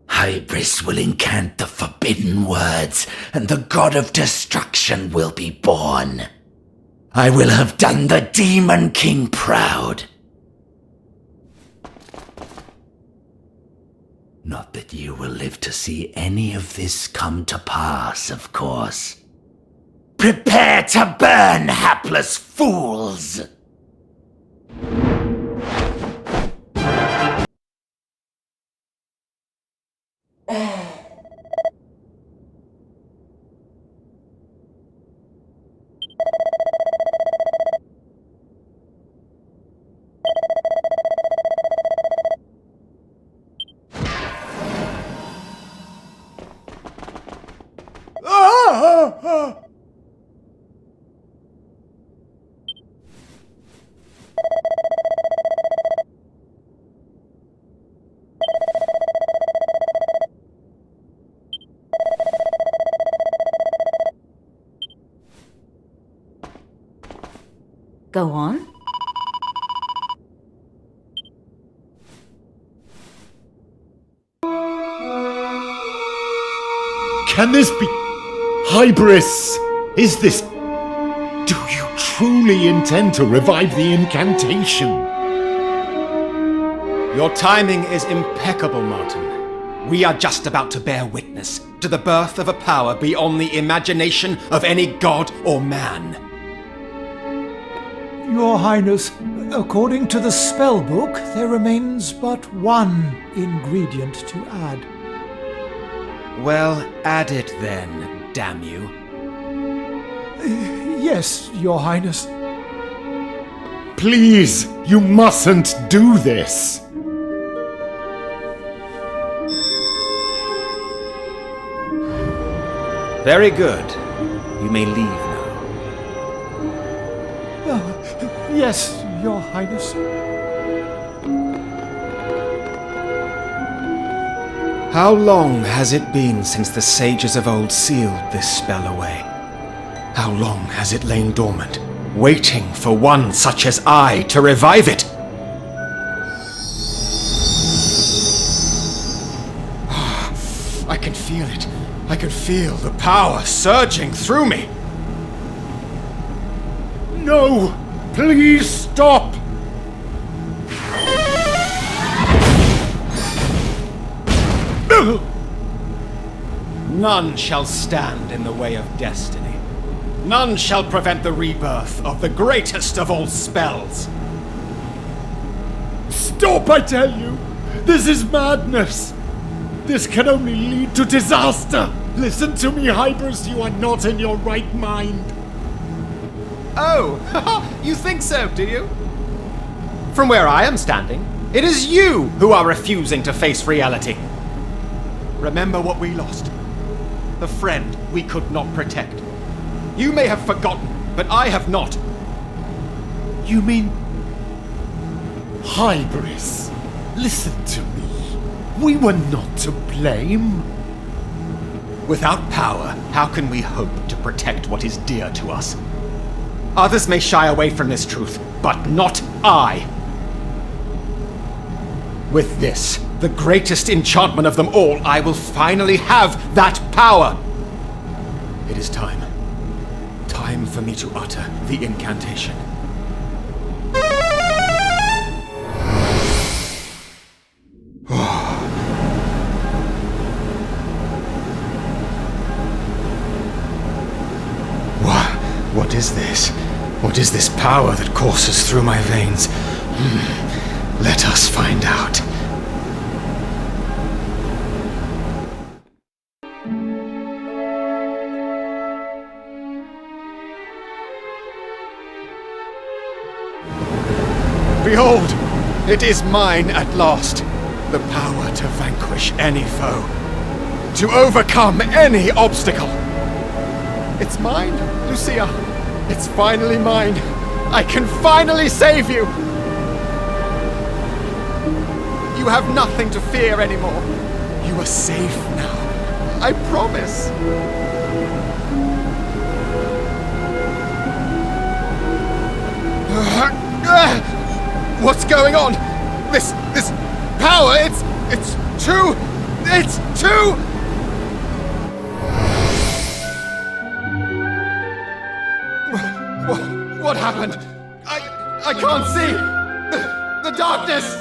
Hybris will incant the forbidden words, and the god of destruction will be born. I will have done the Demon King proud. Not that you will live to see any of this come to pass, of course. Prepare to burn, hapless fools! Go on. Can this be... Hybris? Is this... Do you truly intend to revive the incantation? Your timing is impeccable, Martin. We are just about to bear witness to the birth of a power beyond the imagination of any god or man. Your Highness, according to the spellbook, there remains but one ingredient to add. Well, add it then, damn you. Yes, Your Highness. Please, you mustn't do this. Very good. You may leave now. Yes, Your Highness. How long has it been since the sages of old sealed this spell away? How long has it lain dormant, waiting for one such as I to revive it? I can feel it. I can feel the power surging through me. No! Please stop! None shall stand in the way of destiny. None shall prevent the rebirth of the greatest of all spells. Stop, I tell you! This is madness! This can only lead to disaster! Listen to me, Hybris, you are not in your right mind. Oh, you think so, do you? From where I am standing, it is you who are refusing to face reality. Remember what we lost. The friend we could not protect. You may have forgotten, but I have not. You mean... Hybris, listen to me. We were not to blame. Without power, how can we hope to protect what is dear to us? Others may shy away from this truth, but not I. With this, the greatest enchantment of them all, I will finally have that power. It is time. Time for me to utter the incantation. What is this? What is this power that courses through my veins? Let us find out. Behold! It is mine at last. The power to vanquish any foe. To overcome any obstacle. It's mine, Lucia. It's finally mine. I can finally save you. You have nothing to fear anymore. You are safe now. I promise. What's going on? This power, it's too... What happened? I can't see! The darkness!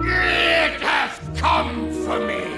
It hath come for me!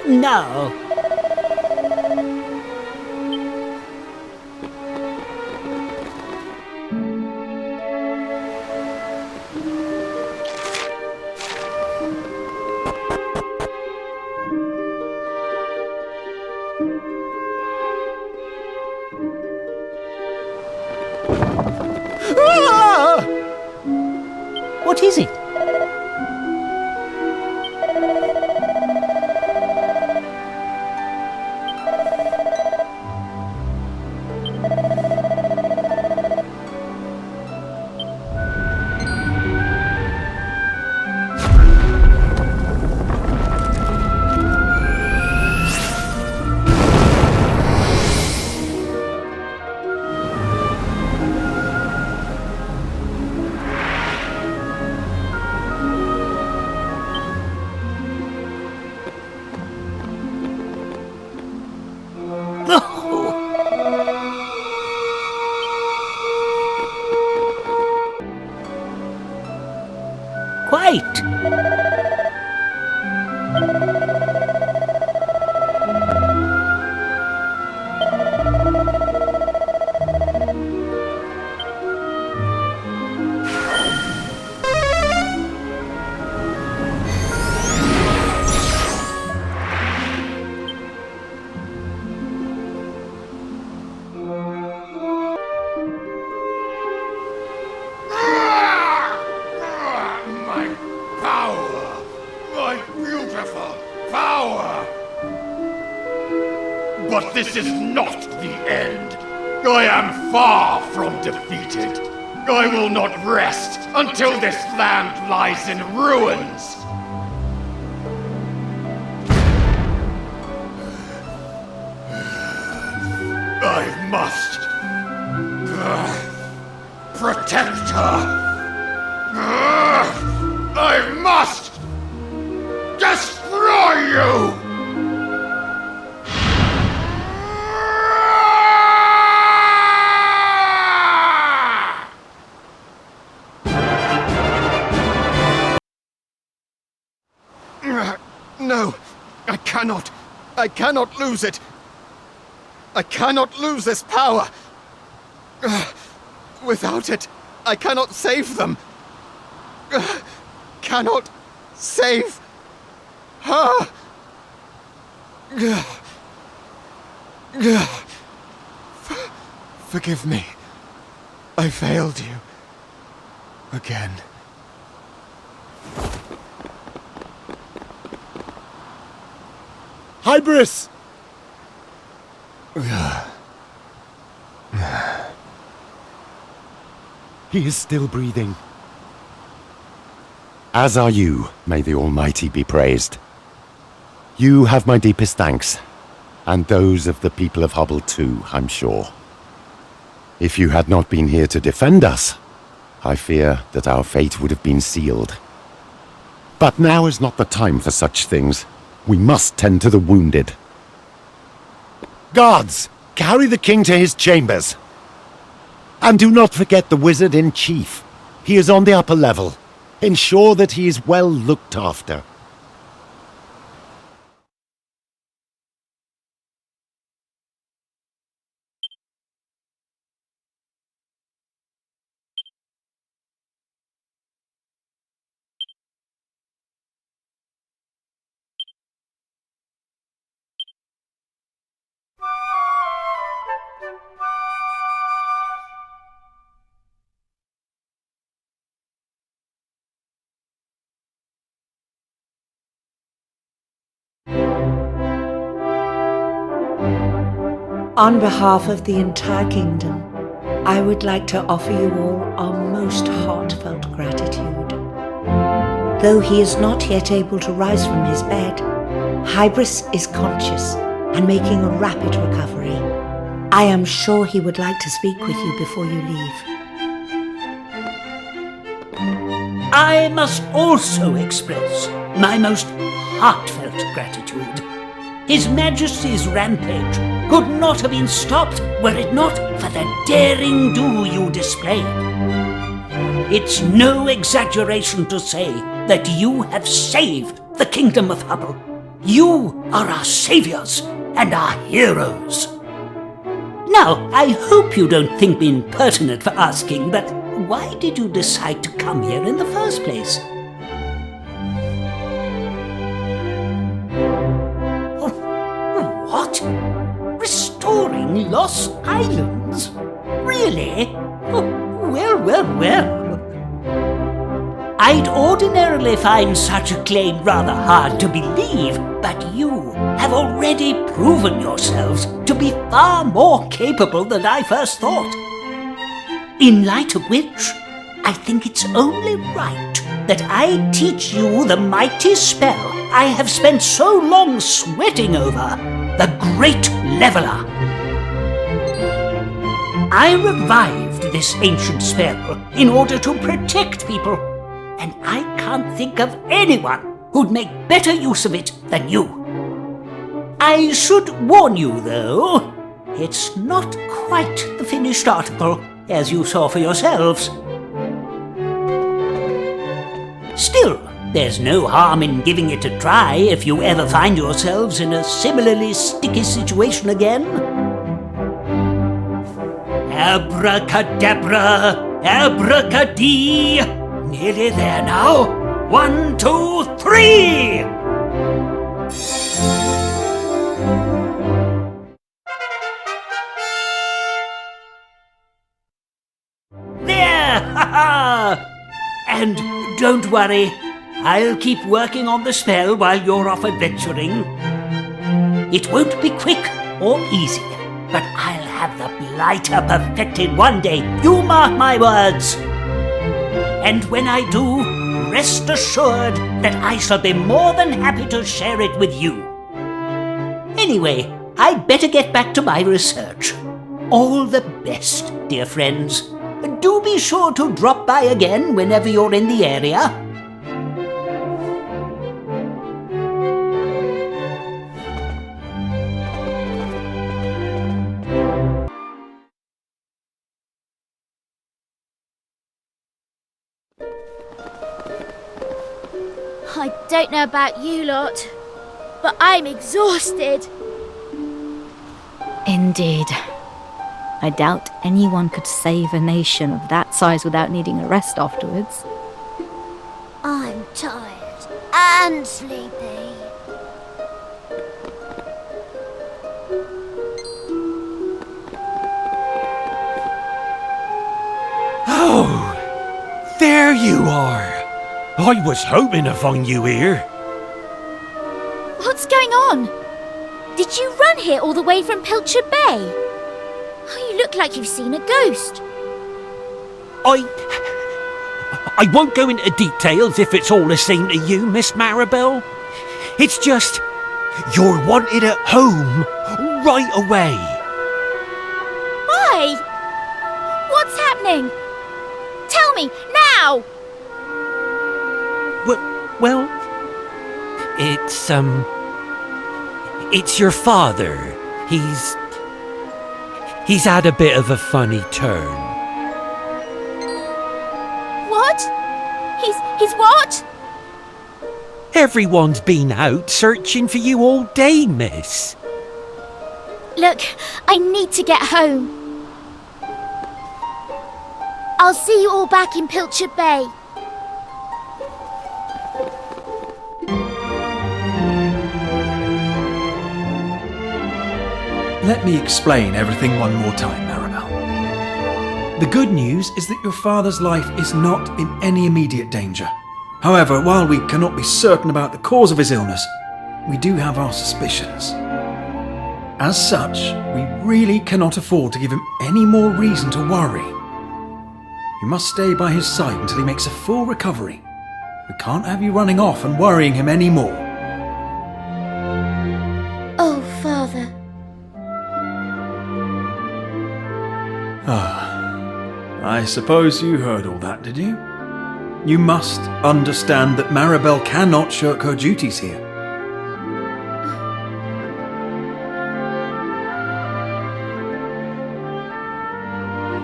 No. What is it? Quite. But this is not the end. I am far from defeated. I will not rest until this land lies in ruins. I must protect her. I must destroy you. No, I cannot lose it. I cannot lose this power. Without it, I cannot save them. Cannot save her. Forgive me. I failed you. Again. Hybris! He is still breathing. As are you, may the Almighty be praised. You have my deepest thanks, and those of the people of Hubble too, I'm sure. If you had not been here to defend us, I fear that our fate would have been sealed. But now is not the time for such things. We must tend to the wounded. Guards, carry the king to his chambers. And do not forget the wizard-in-chief. He is on the upper level. Ensure that he is well looked after. On behalf of the entire kingdom, I would like to offer you all our most heartfelt gratitude. Though he is not yet able to rise from his bed, Hybris is conscious and making a rapid recovery. I am sure he would like to speak with you before you leave. I must also express my most heartfelt gratitude. His Majesty's rampage could not have been stopped were it not for the daring do you displayed. It's no exaggeration to say that you have saved the Kingdom of Hubble. You are our saviors and our heroes. Now, I hope you don't think me impertinent for asking, but why did you decide to come here in the first place? What? Restoring lost islands? Really? Well. I'd ordinarily find such a claim rather hard to believe, but you have already proven yourselves to be far more capable than I first thought. In light of which, I think it's only right that I teach you the mighty spell I have spent so long sweating over, the Great Leveler. I revived this ancient spell in order to protect people, and I can't think of anyone who'd make better use of it than you. I should warn you, though, it's not quite the finished article, as you saw for yourselves. Still, there's no harm in giving it a try if you ever find yourselves in a similarly sticky situation again. Abracadabra, abracadee. Nearly there now. 1, 2, 3! There! Ha ha! And don't worry, I'll keep working on the spell while you're off adventuring. It won't be quick or easy, but I'll have the blighter perfected one day, you mark my words. And when I do, rest assured that I shall be more than happy to share it with you. Anyway, I'd better get back to my research. All the best, dear friends. Do be sure to drop by again whenever you're in the area. I don't know about you lot, but I'm exhausted. Indeed. I doubt anyone could save a nation of that size without needing a rest afterwards. I'm tired and sleepy. Oh, there you are. I was hoping to find you here. What's going on? Did you run here all the way from Pilcher Bay? Oh, you look like you've seen a ghost. I won't go into details if it's all the same to you, Miss Maribel. It's just, you're wanted at home right away. Why? What's happening? Tell me, now! Well, it's your father. He's had a bit of a funny turn. What? He's what? Everyone's been out searching for you all day, miss. Look, I need to get home. I'll see you all back in Pilcher Bay. Let me explain everything one more time, Maribel. The good news is that your father's life is not in any immediate danger. However, while we cannot be certain about the cause of his illness, we do have our suspicions. As such, we really cannot afford to give him any more reason to worry. You must stay by his side until he makes a full recovery. We can't have you running off and worrying him anymore. Oh, Father. I suppose you heard all that, did you? You must understand that Maribel cannot shirk her duties here.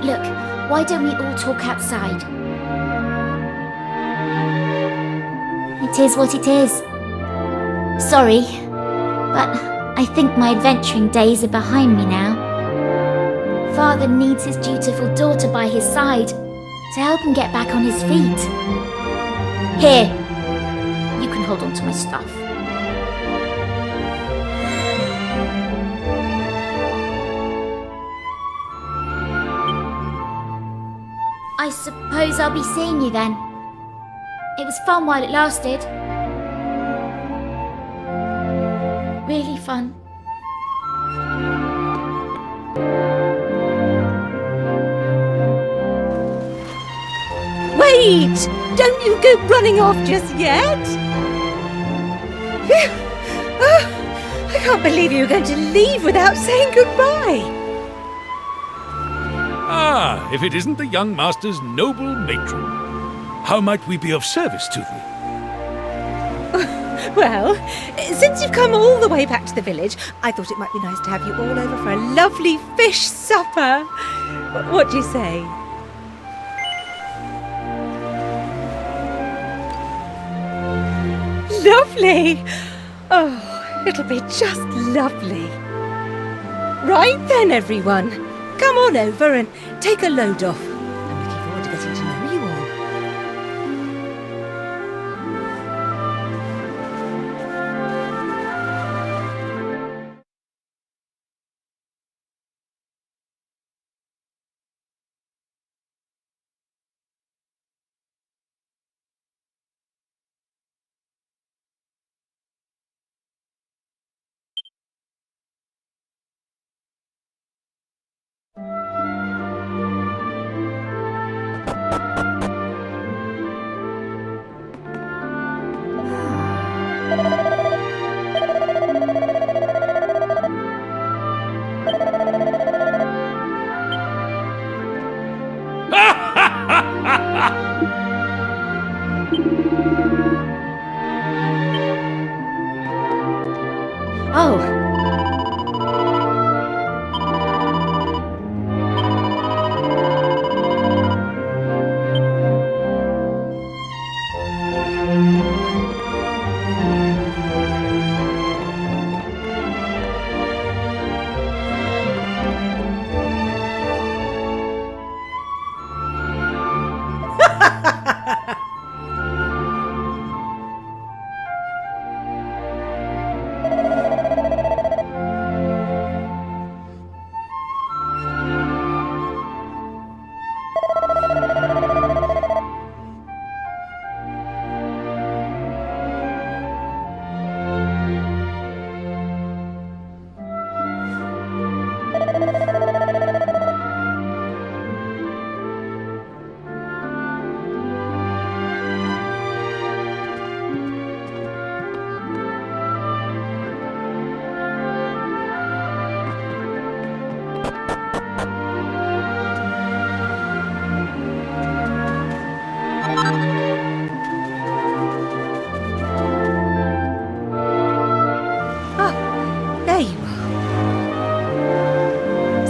Look, why don't we all talk outside? It is what it is. Sorry, But I think my adventuring days are behind me now. Father needs his dutiful daughter by his side to help him get back on his feet. Here, you can hold on to my stuff. I suppose I'll be seeing you then. It was fun while it lasted. Really fun. Wait! Don't you go running off just yet! Phew. I can't believe you were going to leave without saying goodbye! Ah, if it isn't the young master's noble matron. How might we be of service to thee? Well, since you've come all the way back to the village, I thought it might be nice to have you all over for a lovely fish supper. What do you say? Lovely! Oh, it'll be just lovely. Right then, everyone. Come on over and take a load off. I'm looking forward to getting to know you all. Oh.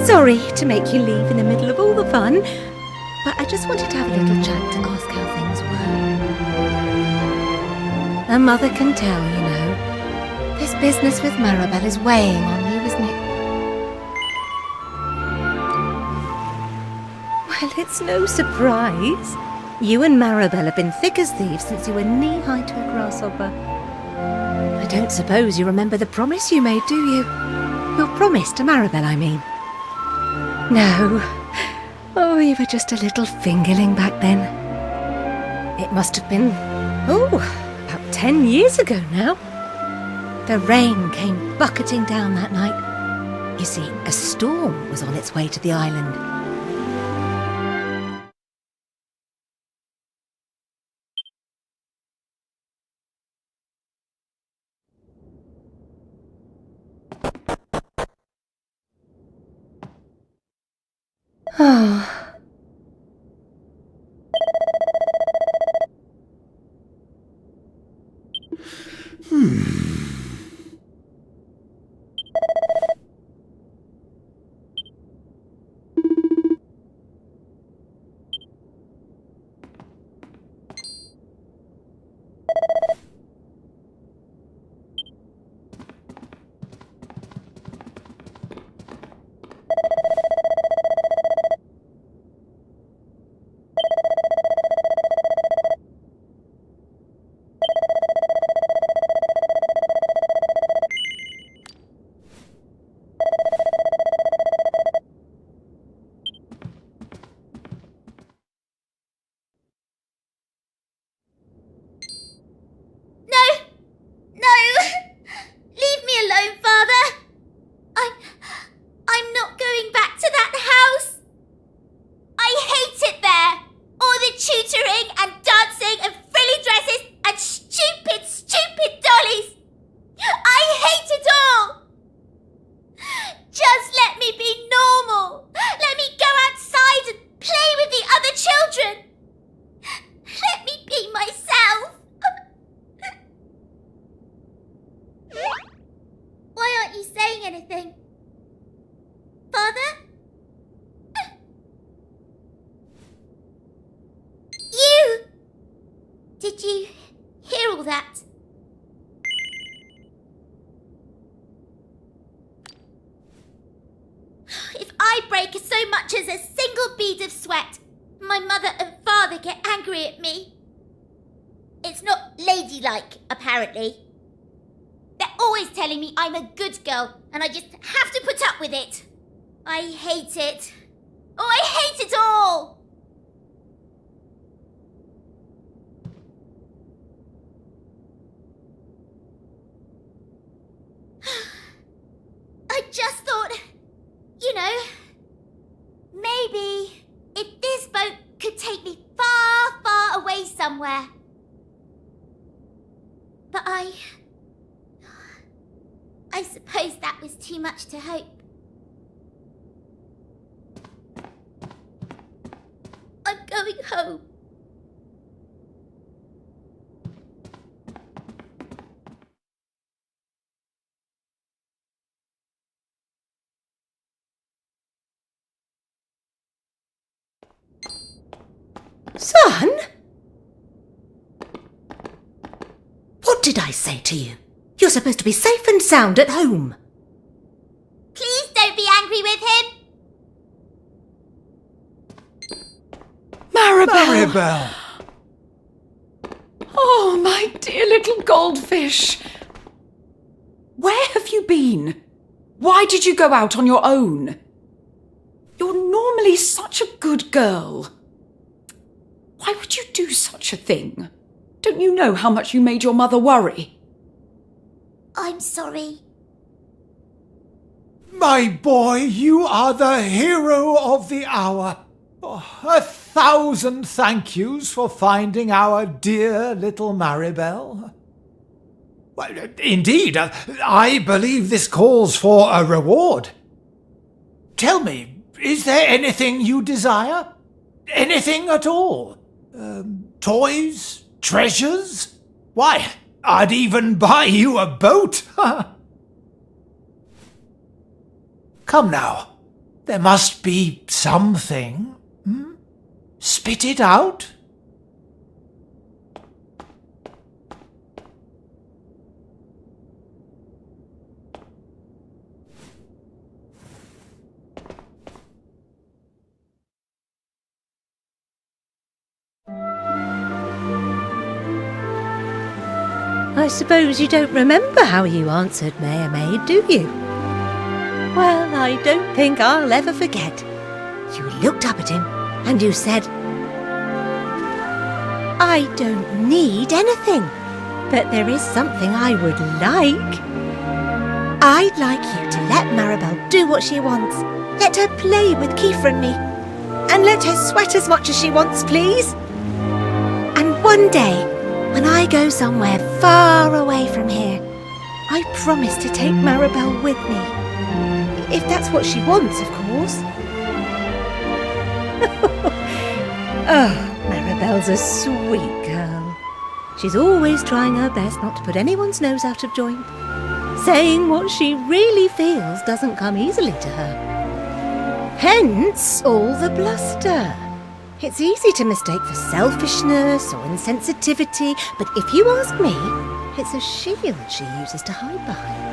Sorry to make you leave in the middle of all the fun, but I just wanted to have a little chat to ask how things were. A mother can tell, you know. This business with Maribel is weighing on you, isn't it? Well, it's no surprise. You and Maribel have been thick as thieves since you were knee-high to a grasshopper. I don't suppose you remember the promise you made, do you? Your promise to Maribel, I mean. No. Oh, you were just a little fingerling back then. It must have been, about 10 years ago now. The rain came bucketing down that night. You see, a storm was on its way to the island. Oh. you saying anything? Father? You! Did you hear all that? If I break so much as a single bead of sweat, my mother and father get angry at me. It's not ladylike, apparently. They're always telling me I'm a good girl, and I just have to put up with it. I hate it. Oh, I hate it all! I just thought, you know, maybe if this boat could take me far, far away somewhere. But I suppose that was too much to hope. I'm going home. Son? What did I say to you? You're supposed to be safe and sound at home. Please don't be angry with him. Maribel! Oh, my dear little goldfish. Where have you been? Why did you go out on your own? You're normally such a good girl. Why would you do such a thing? Don't you know how much you made your mother worry? I'm sorry. My boy, you are the hero of the hour. Oh, 1,000 thank yous for finding our dear little Maribel. Well, indeed, I believe this calls for a reward. Tell me, is there anything you desire? Anything at all? Toys? Treasures? Why, I'd even buy you a boat. Come now, there must be something. Spit it out. I suppose you don't remember how you answered Mayor Maid, do you? Well, I don't think I'll ever forget. You looked up at him and you said, I don't need anything, but there is something I would like. I'd like you to let Maribel do what she wants. Let her play with Kiefer and me. And let her sweat as much as she wants, please. And one day, when I go somewhere far away from here, I promise to take Maribel with me. If that's what she wants, of course. Oh, Maribel's a sweet girl. She's always trying her best not to put anyone's nose out of joint. Saying what she really feels doesn't come easily to her. Hence all the bluster. It's easy to mistake for selfishness or insensitivity, but if you ask me, it's a shield she uses to hide behind.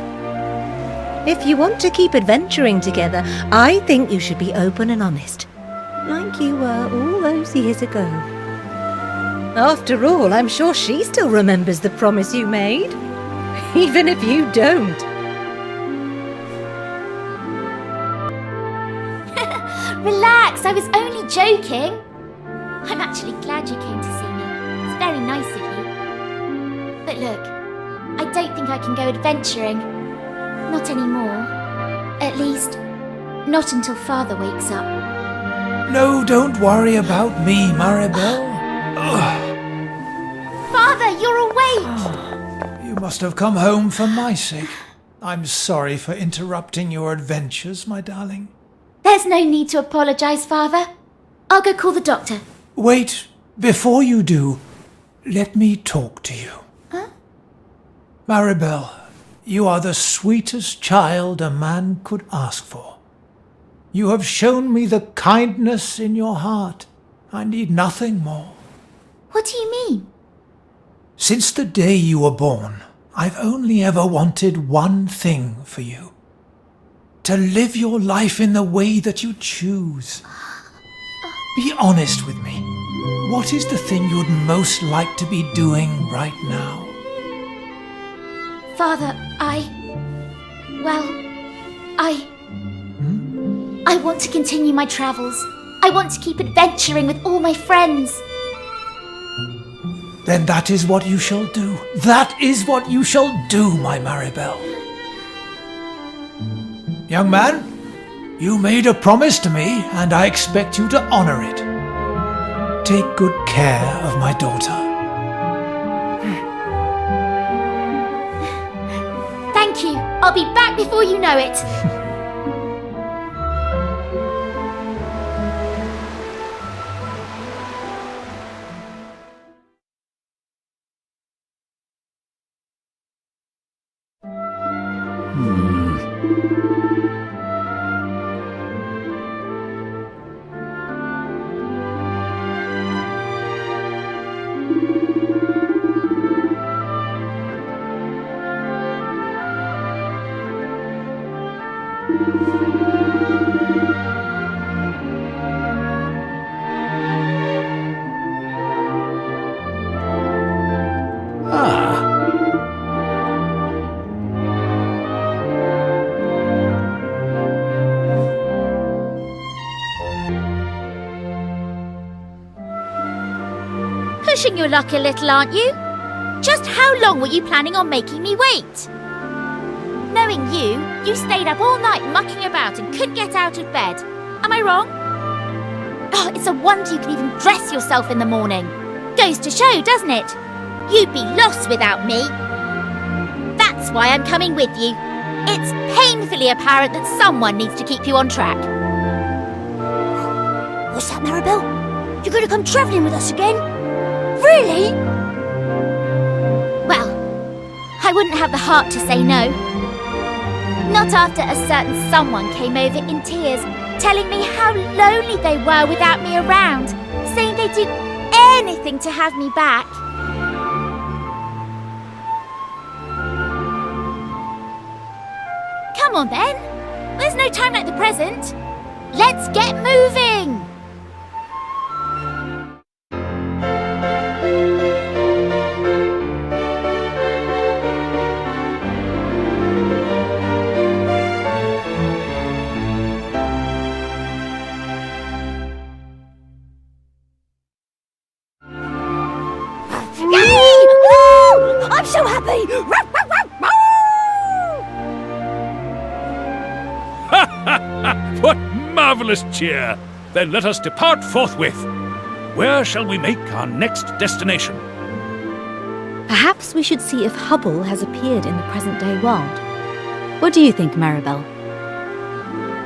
If you want to keep adventuring together, I think you should be open and honest, like you were all those years ago. After all, I'm sure she still remembers the promise you made, even if you don't. Relax, I was only joking. I'm actually glad you came to see me. It's very nice of you. But look, I don't think I can go adventuring. Not anymore. At least, not until Father wakes up. No, don't worry about me, Maribel. Father, you're awake! You must have come home for my sake. I'm sorry for interrupting your adventures, my darling. There's no need to apologise, Father. I'll go call the doctor. Wait, before you do, let me talk to you. Huh? Maribel, You are the sweetest child a man could ask for. You have shown me the kindness in your heart. I need nothing more. What do you mean? Since the day you were born, I've only ever wanted one thing for you. To live your life in the way that you choose. Be honest with me. What is the thing you'd most like to be doing right now? Father, I want to continue my travels. I want to keep adventuring with all my friends. Then that is what you shall do. That is what you shall do, my Maribel. Young man, you made a promise to me, and I expect you to honor it. Take good care of my daughter. Thank you. I'll be back before you know it. Pushing your luck a little, aren't you? Just how long were you planning on making me wait? Knowing you stayed up all night mucking about and couldn't get out of bed. Am I wrong? Oh, it's a wonder you can even dress yourself in the morning. Goes to show, doesn't it? You'd be lost without me. That's why I'm coming with you. It's painfully apparent that someone needs to keep you on track. What's that, Maribel? You're going to come travelling with us again? Really? Well, I wouldn't have the heart to say no. Not after a certain someone came over in tears, telling me how lonely they were without me around, saying they'd do anything to have me back. Come on then, there's no time like the present. Let's get moving! I'm so happy! What marvelous cheer! Then let us depart forthwith. Where shall we make our next destination? Perhaps we should see if Hubble has appeared in the present-day world. What do you think, Maribel?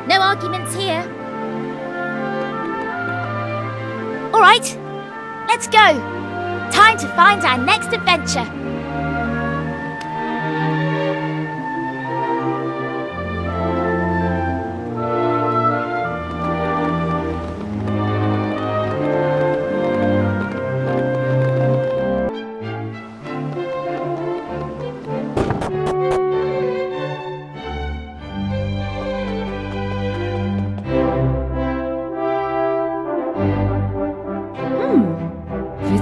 No arguments here. All right, let's go. Time to find our next adventure.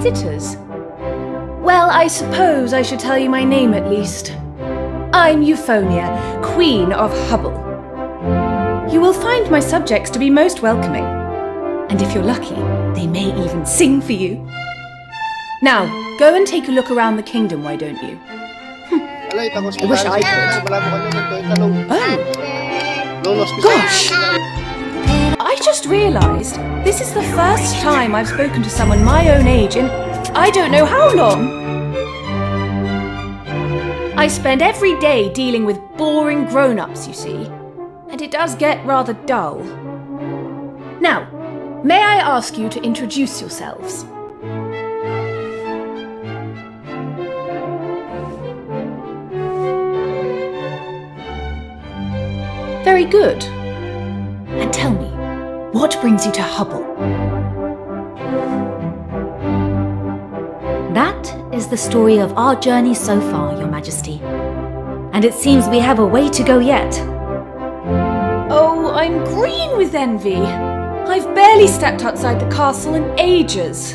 Visitors? Well, I suppose I should tell you my name at least. I'm Euphonia, Queen of Hubble. You will find my subjects to be most welcoming. And if you're lucky, they may even sing for you. Now, go and take a look around the kingdom, why don't you? I wish I could. Oh! Gosh! I just realised this is the first time I've spoken to someone my own age in I don't know how long. I spend every day dealing with boring grown-ups, you see, and it does get rather dull. Now, may I ask you to introduce yourselves? Very good. And tell me, what brings you to Hubble? That is the story of our journey so far, Your Majesty. And it seems we have a way to go yet. Oh, I'm green with envy. I've barely stepped outside the castle in ages.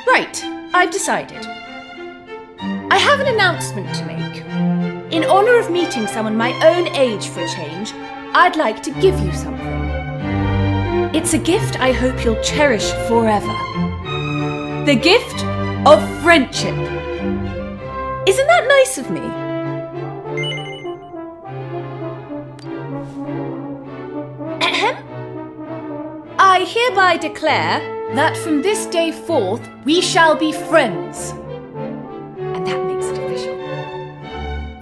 Right, I've decided. I have an announcement to make. In honor of meeting someone my own age for a change, I'd like to give you something. It's a gift I hope you'll cherish forever. The gift of friendship. Isn't that nice of me? Ahem. I hereby declare that from this day forth we shall be friends. And that makes it official.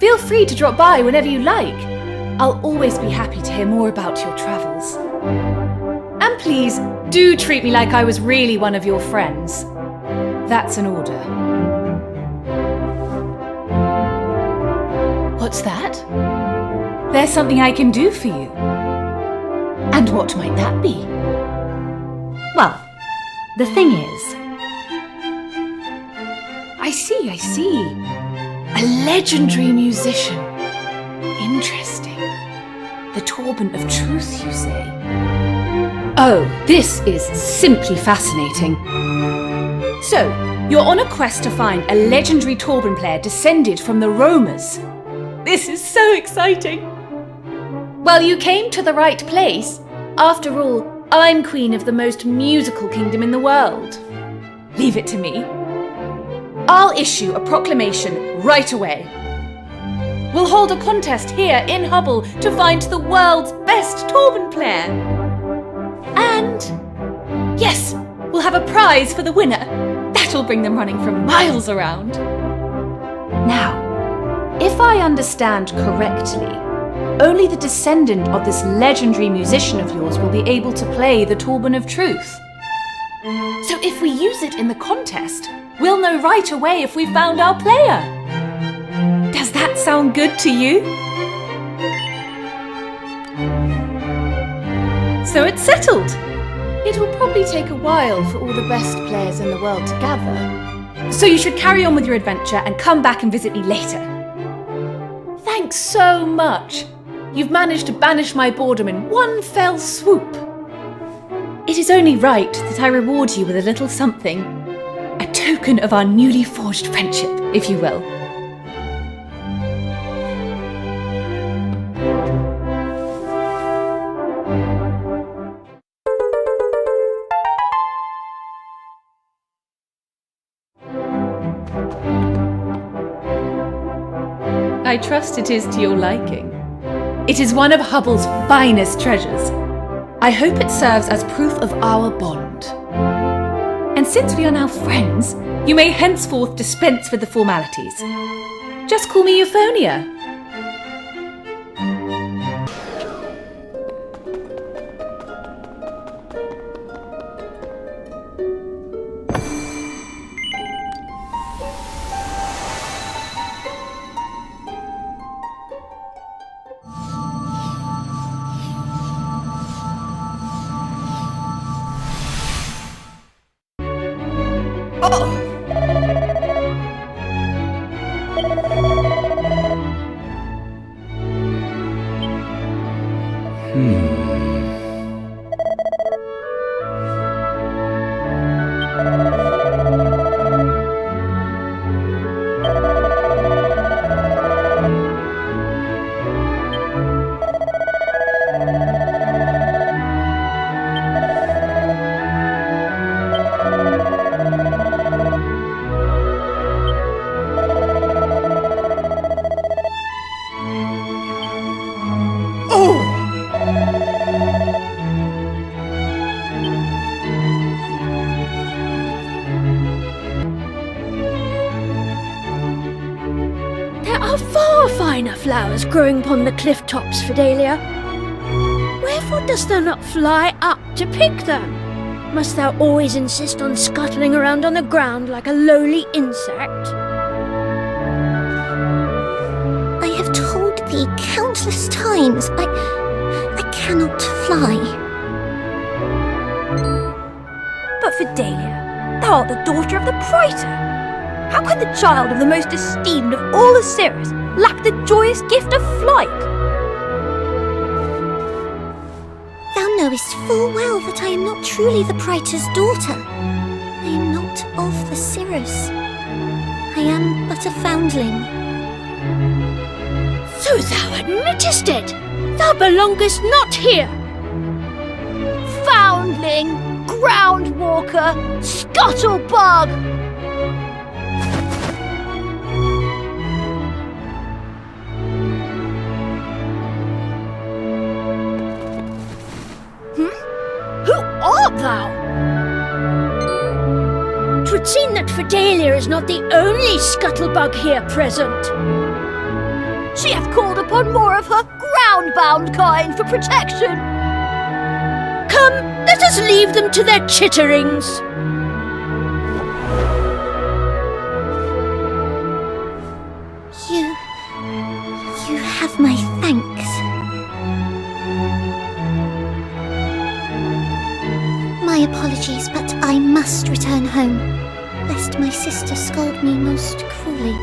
Feel free to drop by whenever you like. I'll always be happy to hear more about your travels. And please, do treat me like I was really one of your friends. That's an order. What's that? There's something I can do for you. And what might that be? Well, the thing is... I see. A legendary musician. Interesting. The Torban of Truth, you say? Oh, this is simply fascinating. So, you're on a quest to find a legendary Torban player descended from the Romers. This is so exciting. Well, you came to the right place. After all, I'm queen of the most musical kingdom in the world. Leave it to me. I'll issue a proclamation right away. We'll hold a contest here in Hubble to find the world's best Torban player. And, yes, we'll have a prize for the winner. That'll bring them running for miles around. Now, if I understand correctly, only the descendant of this legendary musician of yours will be able to play the Torban of Truth. So if we use it in the contest, we'll know right away if we found our player. Does that sound good to you? So it's settled. It will probably take a while for all the best players in the world to gather. So you should carry on with your adventure and come back and visit me later. Thanks so much. You've managed to banish my boredom in one fell swoop. It is only right that I reward you with a little something. A token of our newly forged friendship, if you will. I trust it is to your liking. It is one of Hubble's finest treasures. I hope it serves as proof of our bond. And since we are now friends, you may henceforth dispense with the formalities. Just call me Euphonia. Flowers growing upon the cliff tops, Fidelia. Wherefore dost thou not fly up to pick them? Must thou always insist on scuttling around on the ground like a lowly insect? I have told thee countless countless times. I cannot fly. But Fidelia, thou art the daughter of the Praetor. How can the child of the most esteemed of all the Cirrus lack the joyous gift of flight? Thou knowest full well that I am not truly the Praetor's daughter. I am not of the Cirrus. I am but a foundling. So thou admittest it! Thou belongest not here! Foundling, groundwalker, scuttlebug! Who art thou? 'Twould seem that Fidelia is not the only scuttlebug here present. She hath called upon more of her ground-bound kind for protection. Come, let us leave them to their chitterings. You have my thanks. My apologies, but I must return home, lest my sister scold me most cruelly.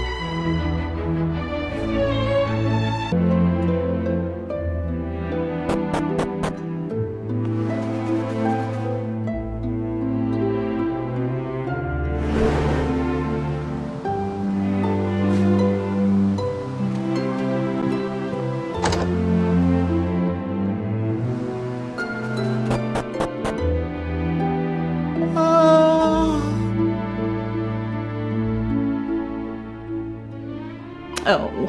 Oh.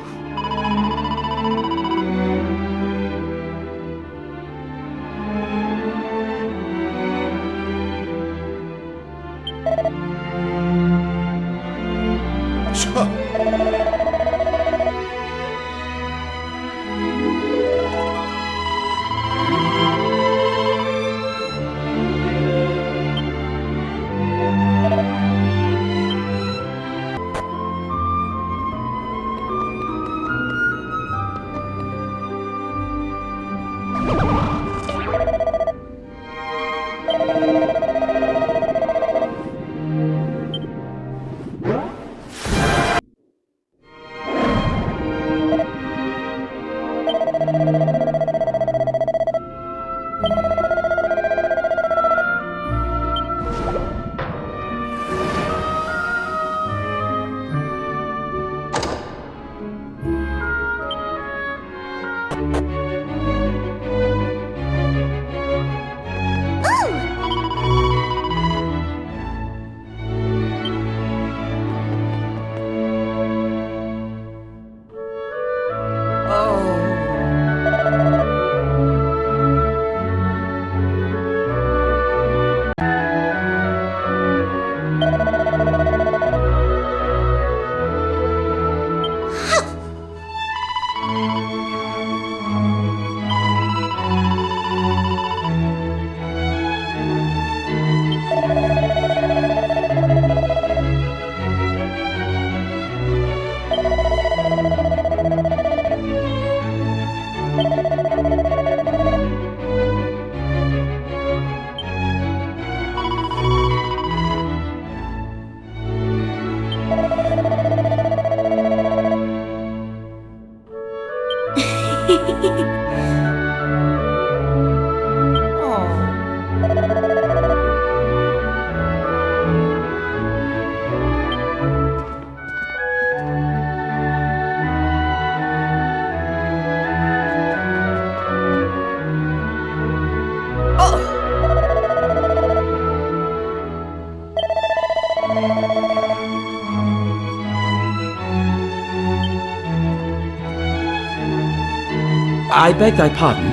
I beg thy pardon.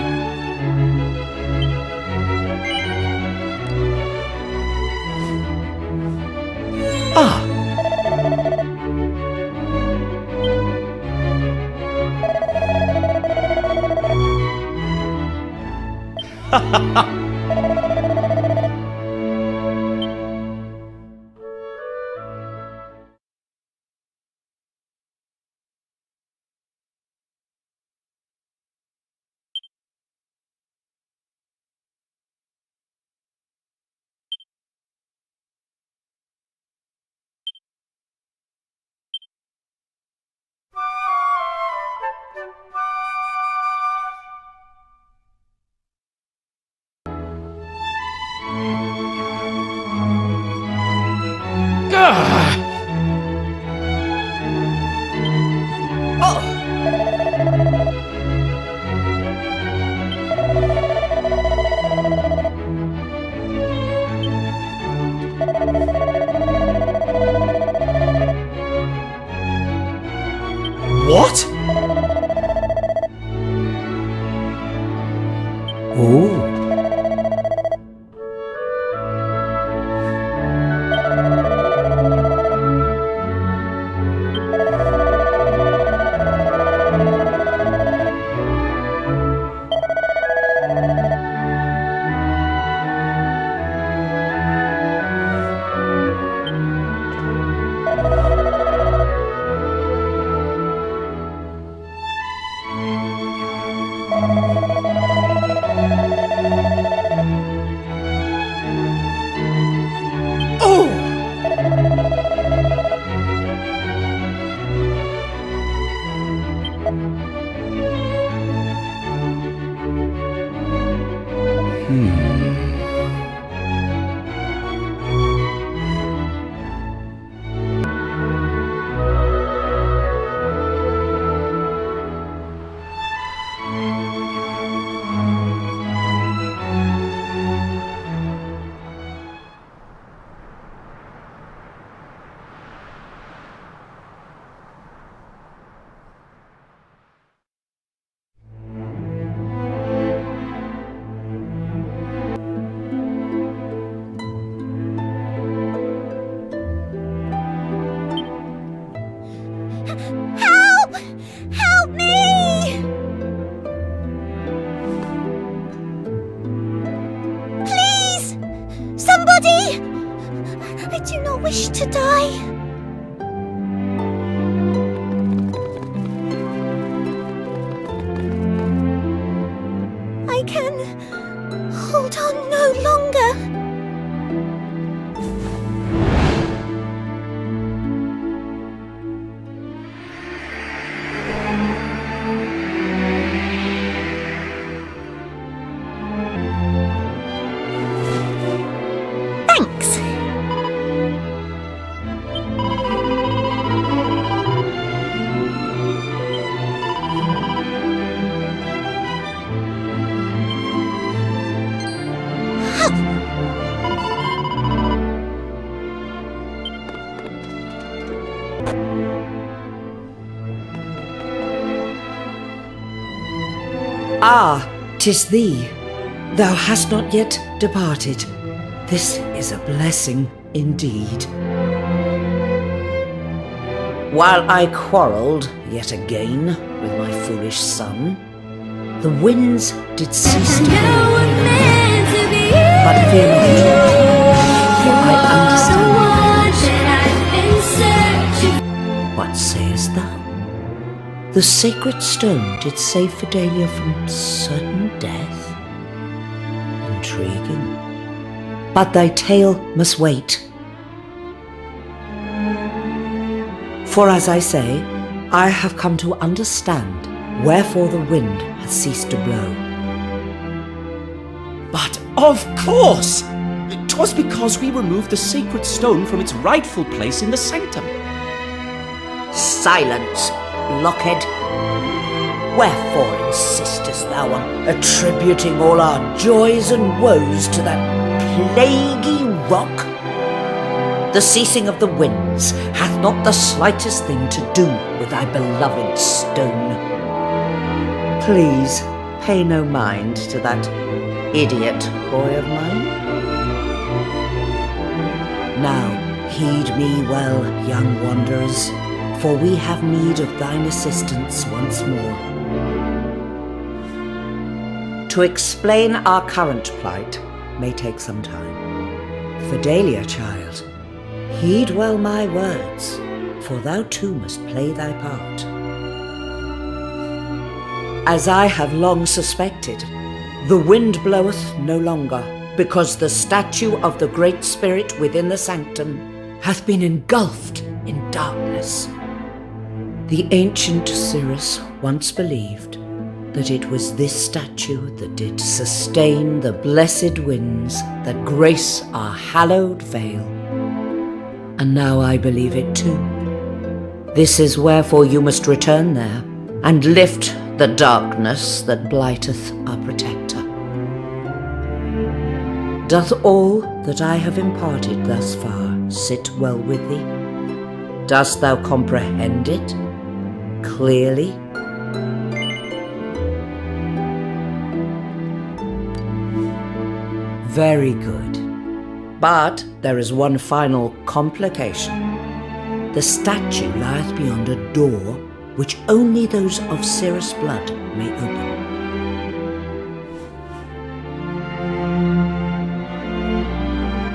Ah! What? Oh. Help! Help me! Please! Somebody! I do not wish to die. I can hold on no longer. Thanks. Ah, 'tis thee. Thou hast not yet departed. This is a blessing indeed. While I quarrelled yet again with my foolish son, the winds did cease to blow. But fear not, for I understand. What sayest thou? The sacred stone did save Fidelia from certain death? Intriguing. But thy tale must wait. For as I say, I have come to understand wherefore the wind has ceased to blow. But of course! 'Twas because we removed the sacred stone from its rightful place in the sanctum. Silence, blockhead! Wherefore insistest thou on attributing all our joys and woes to that plaguey rock? The ceasing of the winds hath not the slightest thing to do with thy beloved stone. Please pay no mind to that idiot boy of mine. Now heed me well, young wanderers, for we have need of thine assistance once more. To explain our current plight may take some time. Fidelia, child, heed well my words, for thou too must play thy part. As I have long suspected, the wind bloweth no longer, because the statue of the Great Spirit within the sanctum hath been engulfed in darkness. The ancient Cirrus once believed that it was this statue that did sustain the blessed winds that grace our hallowed vale. And now I believe it too. This is wherefore you must return there, and lift the darkness that blighteth our protector. Doth all that I have imparted thus far sit well with thee? Dost thou comprehend it? clearly? Very good. But there is one final complication. The statue lieth beyond a door which only those of Cirrus blood may open.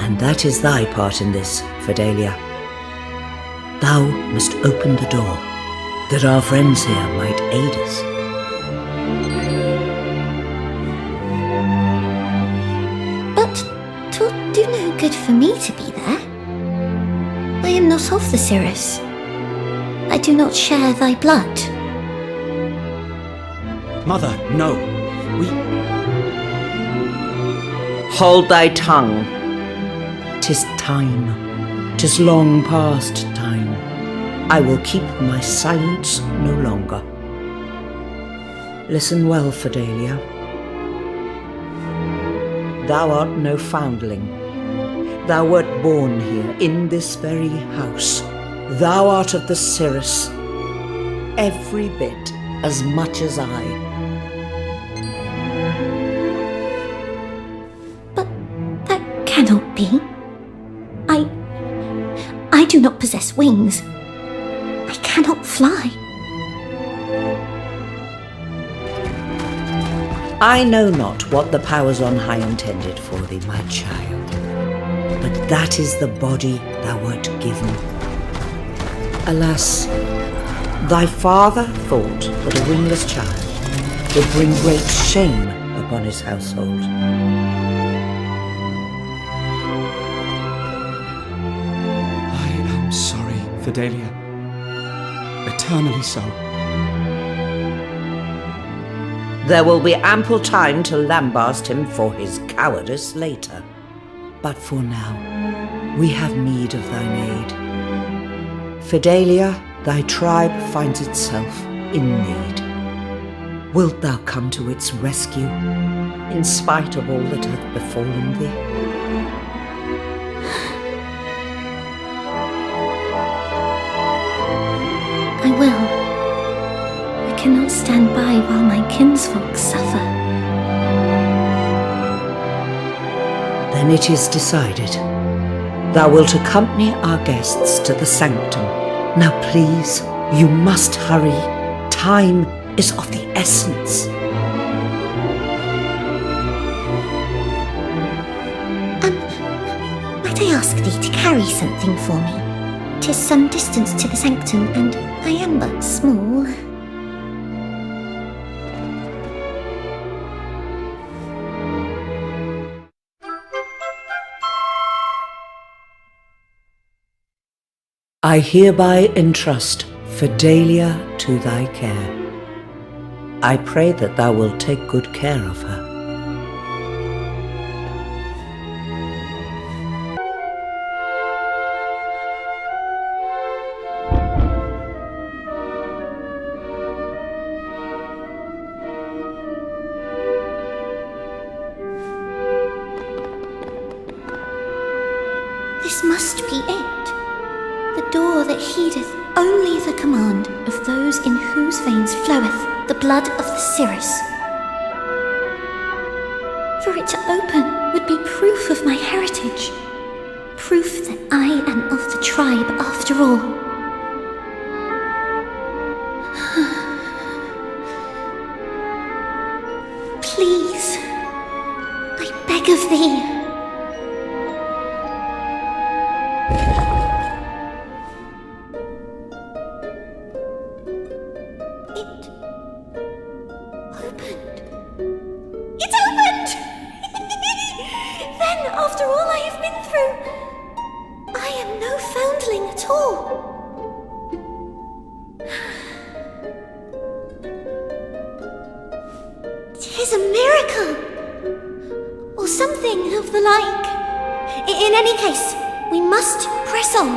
And that is thy part in this, Fidelia. Thou must open the door, that our friends here might aid us. But 'twill do no good for me to be there. I am not of the Cirrus. I do not share thy blood. Mother, no. We... Hold thy tongue. 'Tis time. 'Tis long past time. I will keep my silence no longer. Listen well, Fidelia. Thou art no foundling. Thou wert born here, in this very house. Thou art of the Cirrus, every bit as much as I. But that cannot be. I do not possess wings. I cannot fly. I know not what the powers on high intended for thee, my child, but that is the body thou wert given. Alas, thy father thought that a wingless child would bring great shame upon his household. I am sorry, Fidelia. Eternally so. There will be ample time to lambast him for his cowardice later. But for now, we have need of thine aid. Fidelia, thy tribe finds itself in need. Wilt thou come to its rescue, in spite of all that hath befallen thee? I will. I cannot stand by while my kinsfolk suffer. Then it is decided. Thou wilt accompany our guests to the sanctum. Now please, you must hurry. Time is of the essence. Might I ask thee to carry something for me? 'Tis some distance to the sanctum, and I am but small. I hereby entrust Fidelia to thy care. I pray that thou wilt take good care of her. This must be it. The door that heedeth only the command of those in whose veins floweth the blood of the Cirrus. For it to open would be proof of my heritage, proof that I am of the tribe after all. Please, I beg of thee. After all I have been through, I am no foundling at all. 'Tis a miracle, or something of the like. In any case, we must press on.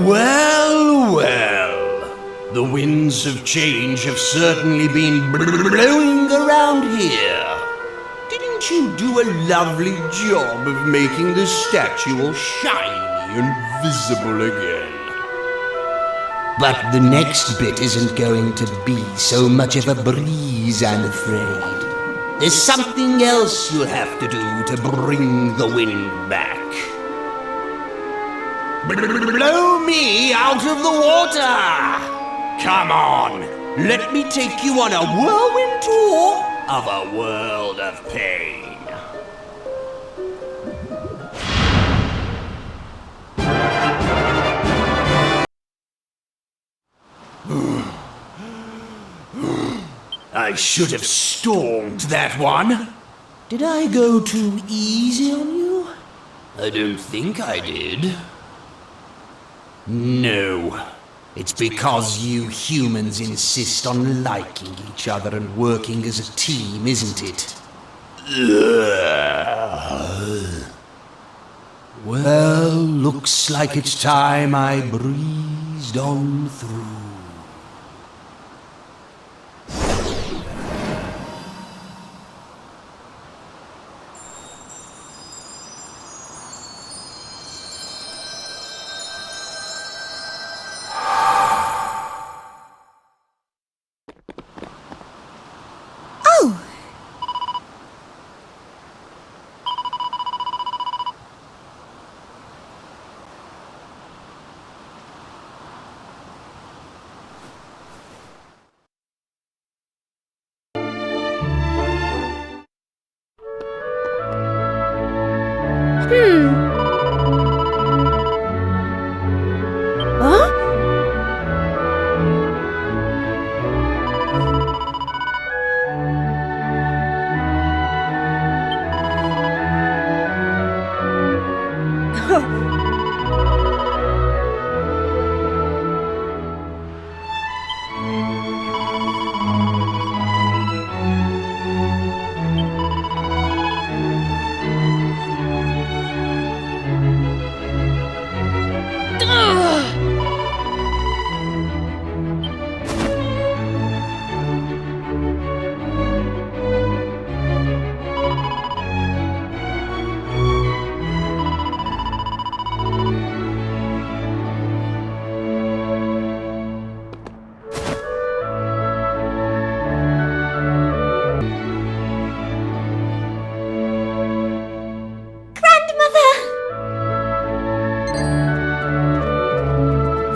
Well, well. The winds of change have certainly been blowing around here. Didn't you do a lovely job of making the statue all shiny and visible again? But the next bit isn't going to be so much of a breeze, I'm afraid. There's something else you'll have to do to bring the wind back. Blow me out of the water! Come on, let me take you on a whirlwind tour of a world of pain. I should have stormed that one. Did I go too easy on you? I don't think I did. No. It's because you humans insist on liking each other and working as a team, isn't it? Well, looks like it's time I breezed on through.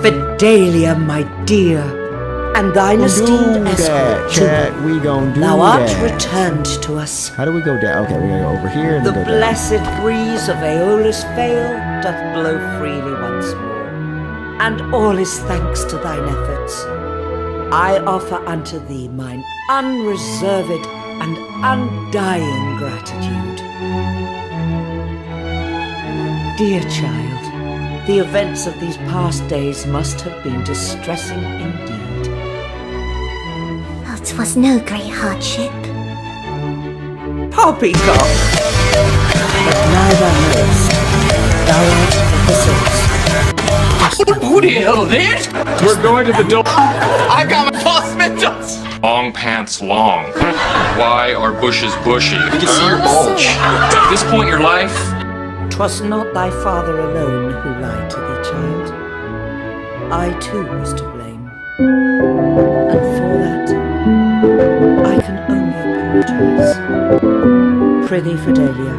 Fidelia, my dear, and thine esteemed escort, Chat, we gon' do thou art that. returned to us. How do we go down? Okay, we gotta go over here and The then go down. blessed breeze of Aeolus Vale doth blow freely once more, and all is thanks to thine efforts. I offer unto thee mine unreserved and undying gratitude. Dear child, the events of these past days must have been distressing indeed. Oh, 'twas no great hardship. Poppycock! But neither knowest, thou art the source. Who the hell is this? We're going to the door. I got my Paul Mitchells. Long pants long. Why are bushes bushy? You can see your bulge. At this point in your life, 'Twas not thy father alone who lied to thee, child. I too was to blame. And for that, I can only apologize. Prithee, Fidelia,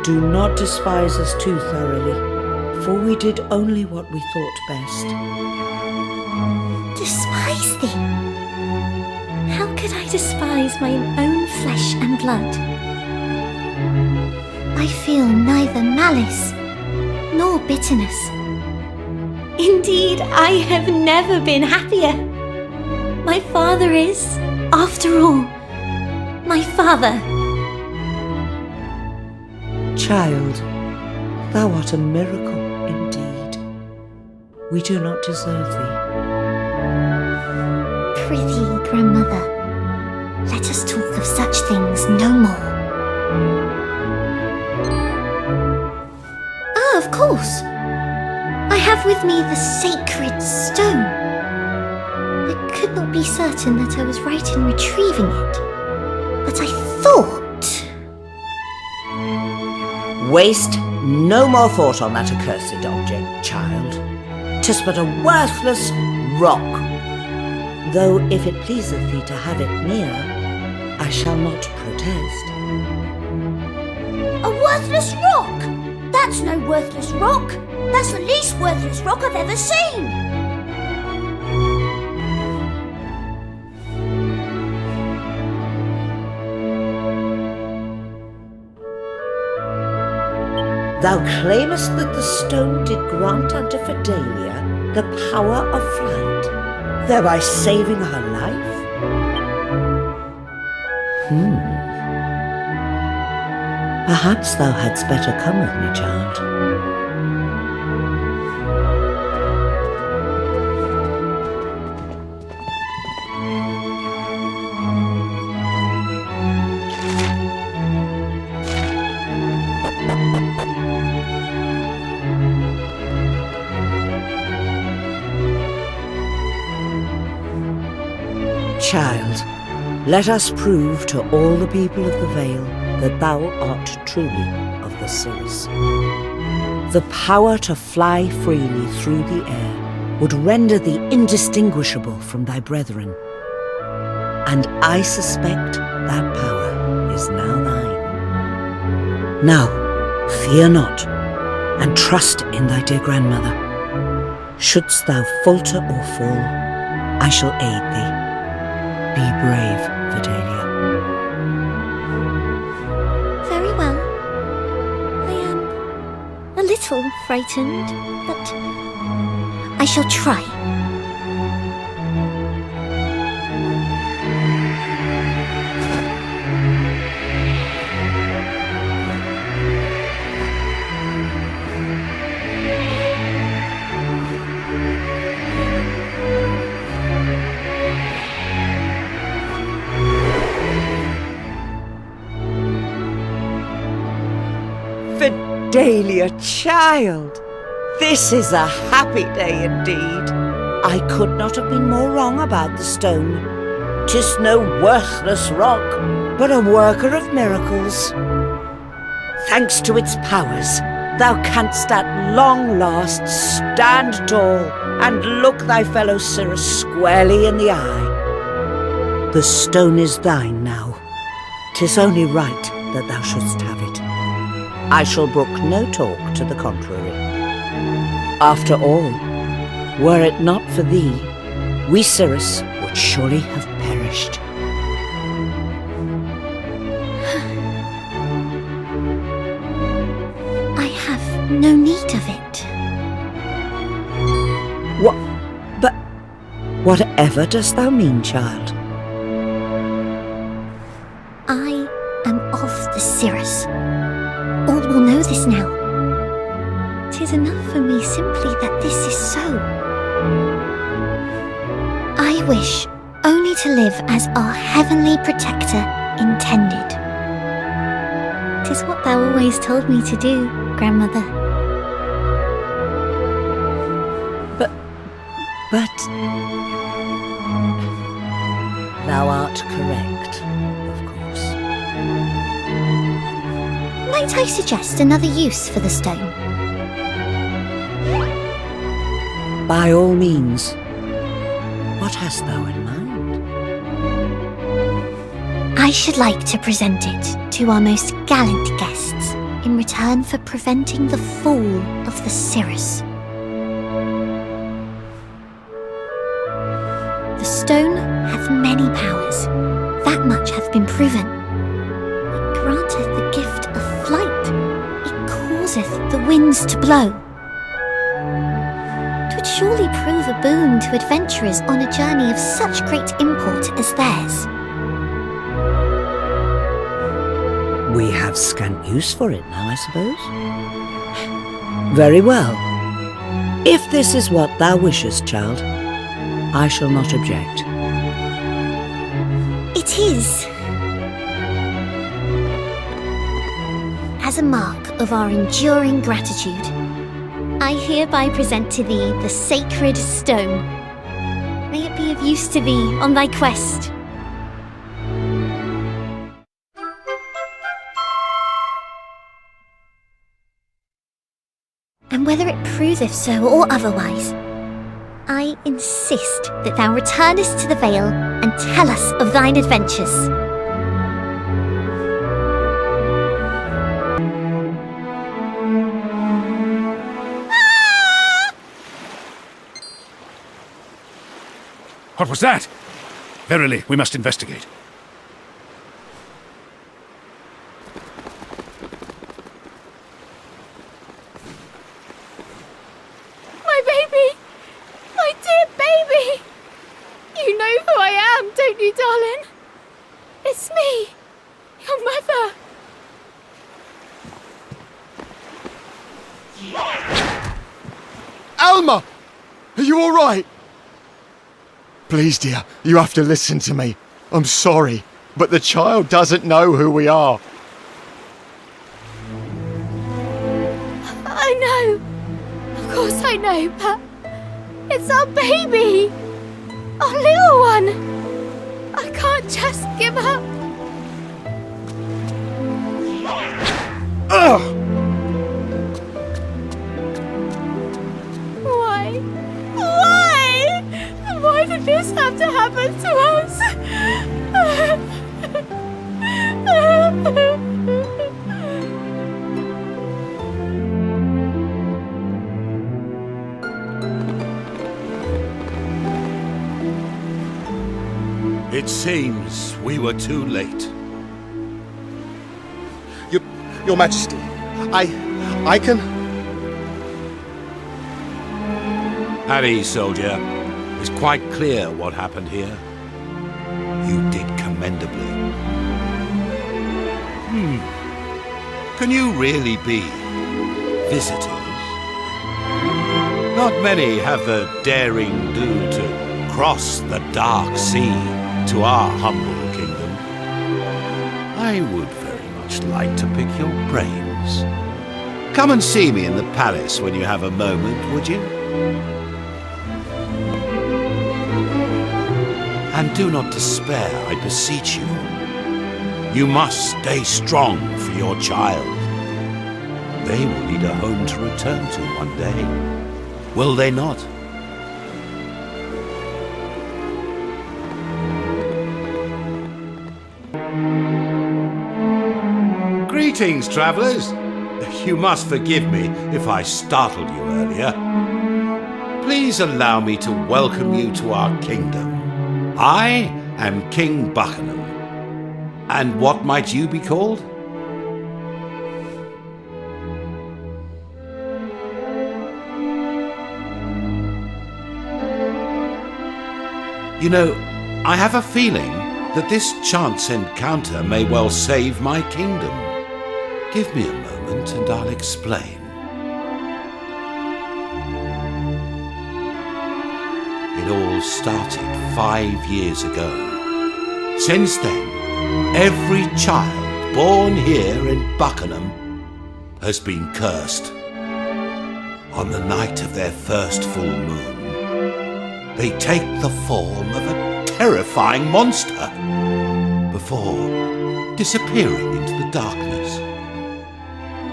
do not despise us too thoroughly, for we did only what we thought best. Despise thee? How could I despise my own flesh and blood? I feel neither malice nor bitterness. Indeed, I have never been happier. My father is, after all, my father. Child, thou art a miracle indeed. We do not deserve thee. Prithee, grandmother, let us talk of such things no more. Ah, of course. I have with me the sacred stone. I could not be certain that I was right in retrieving it, but I thought... Waste no more thought on that accursed object, child. 'Tis but a worthless rock. Though if it pleaseth thee to have it near, I shall not protest. A worthless rock? That's no worthless rock. That's the least worthless rock I've ever seen. Thou claimest that the stone did grant unto Fidelia the power of flight, thereby saving her life? Perhaps thou hadst better come with me, child. Child, let us prove to all the people of the Vale that thou art truly of the Cirrus. The power to fly freely through the air would render thee indistinguishable from thy brethren. And I suspect that power is now thine. Now, fear not, and trust in thy dear grandmother. Shouldst thou falter or fall, I shall aid thee. Be brave, Fidelia. Very well. I am a little frightened, but I shall try. Fidelia, child, this is a happy day indeed. I could not have been more wrong about the stone. 'Tis no worthless rock, but a worker of miracles. Thanks to its powers, thou canst at long last stand tall and look thy fellow Cirrus squarely in the eye. The stone is thine now. 'Tis only right that thou shouldst have it. I shall brook no talk to the contrary. After all, were it not for thee, we Cirrus would surely have perished. I have no need of it. But whatever dost thou mean, child? I am of the Cirrus. All will know this now. 'Tis enough for me simply that this is so. I wish only to live as our heavenly protector intended. 'Tis what thou always told me to do, grandmother. But thou art correct, of course. Might I suggest another use for the stone? By all means. What hast thou in mind? I should like to present it to our most gallant guests. in return for preventing the fall of the Cirrus. The stone hath many powers, that much hath been proven. It granteth the gift of flight, it causeth the winds to blow. 'Twould surely prove a boon to adventurers on a journey of such great import as theirs. We have scant use for it now, I suppose. Very well. If this is what thou wishest, child, I shall not object. It is. As a mark of our enduring gratitude, I hereby present to thee the sacred stone. May it be of use to thee on thy quest. And whether it proveth so or otherwise, I insist that thou returnest to the Vale and tell us of thine adventures. What was that? Verily, we must investigate. My baby! My dear baby! You know who I am, don't you, darling? It's me, your mother. Alma! Are you all right? Please, dear, you have to listen to me. I'm sorry, but the child doesn't know who we are. I know. Of course I know, but it's our baby. Our little one. I can't just give up. Ugh! Why? Why? Why did this have to happen to us? It seems we were too late. Your Majesty, I can... Harry, soldier, it's quite clear what happened here. You did commendably. Can you really be visitors? Not many have the daring do to cross the dark sea to our humble kingdom. I would very much like to pick your brains. Come and see me in the palace when you have a moment, would you? And do not despair, I beseech you. You must stay strong for your child. They will need a home to return to one day. Will they not? Greetings, travelers. You must forgive me if I startled you earlier. Please allow me to welcome you to our kingdom. I am King Buckingham. And what might you be called? You know, I have a feeling that this chance encounter may well save my kingdom. Give me a moment and I'll explain. It all started 5 years ago. Since then, every child born here in Buckingham has been cursed. On the night of their first full moon, they take the form of a terrifying monster before disappearing into the darkness.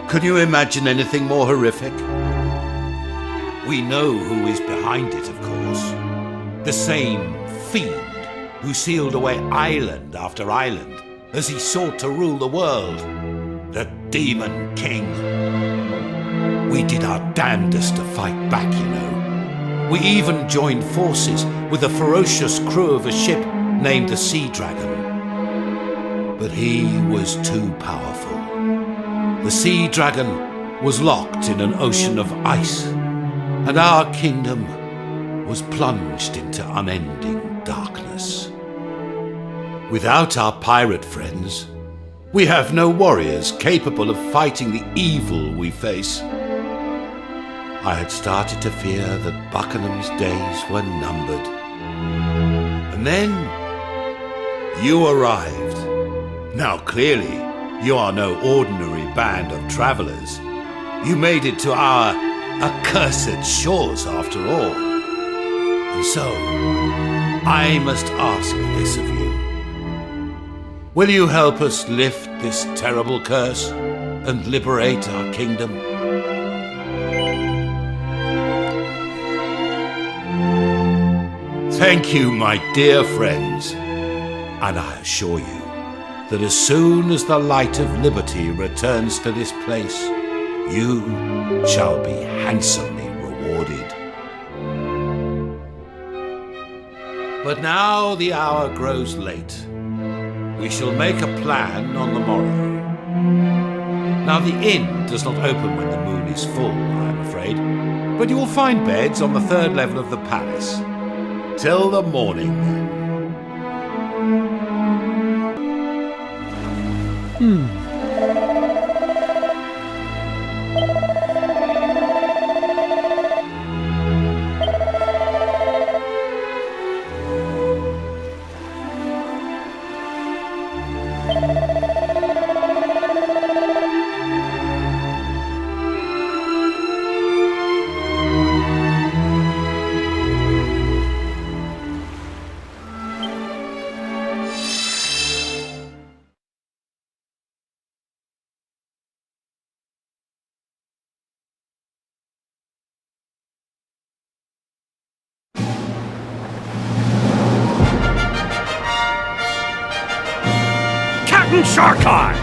Can you imagine anything more horrific? We know who is behind it, of course. The same fiend who sealed away island after island as he sought to rule the world. The Demon King. We did our damnedest to fight back, you know. We even joined forces with the ferocious crew of a ship named the Sea Dragon. But he was too powerful. The Sea Dragon was locked in an ocean of ice, and our kingdom was plunged into unending darkness. Without our pirate friends, we have no warriors capable of fighting the evil we face. I had started to fear that Buckingham's days were numbered. And then you arrived. Now clearly, you are no ordinary band of travelers. You made it to our accursed shores after all. And so, I must ask this of you. Will you help us lift this terrible curse and liberate our kingdom? Thank you, my dear friends, and I assure you that as soon as the light of liberty returns to this place, you shall be handsomely rewarded. But now the hour grows late. We shall make a plan on the morrow. Now the inn does not open when the moon is full, I am afraid, but you will find beds on the 3rd level of the palace. Till the morning, then. Sharkeye!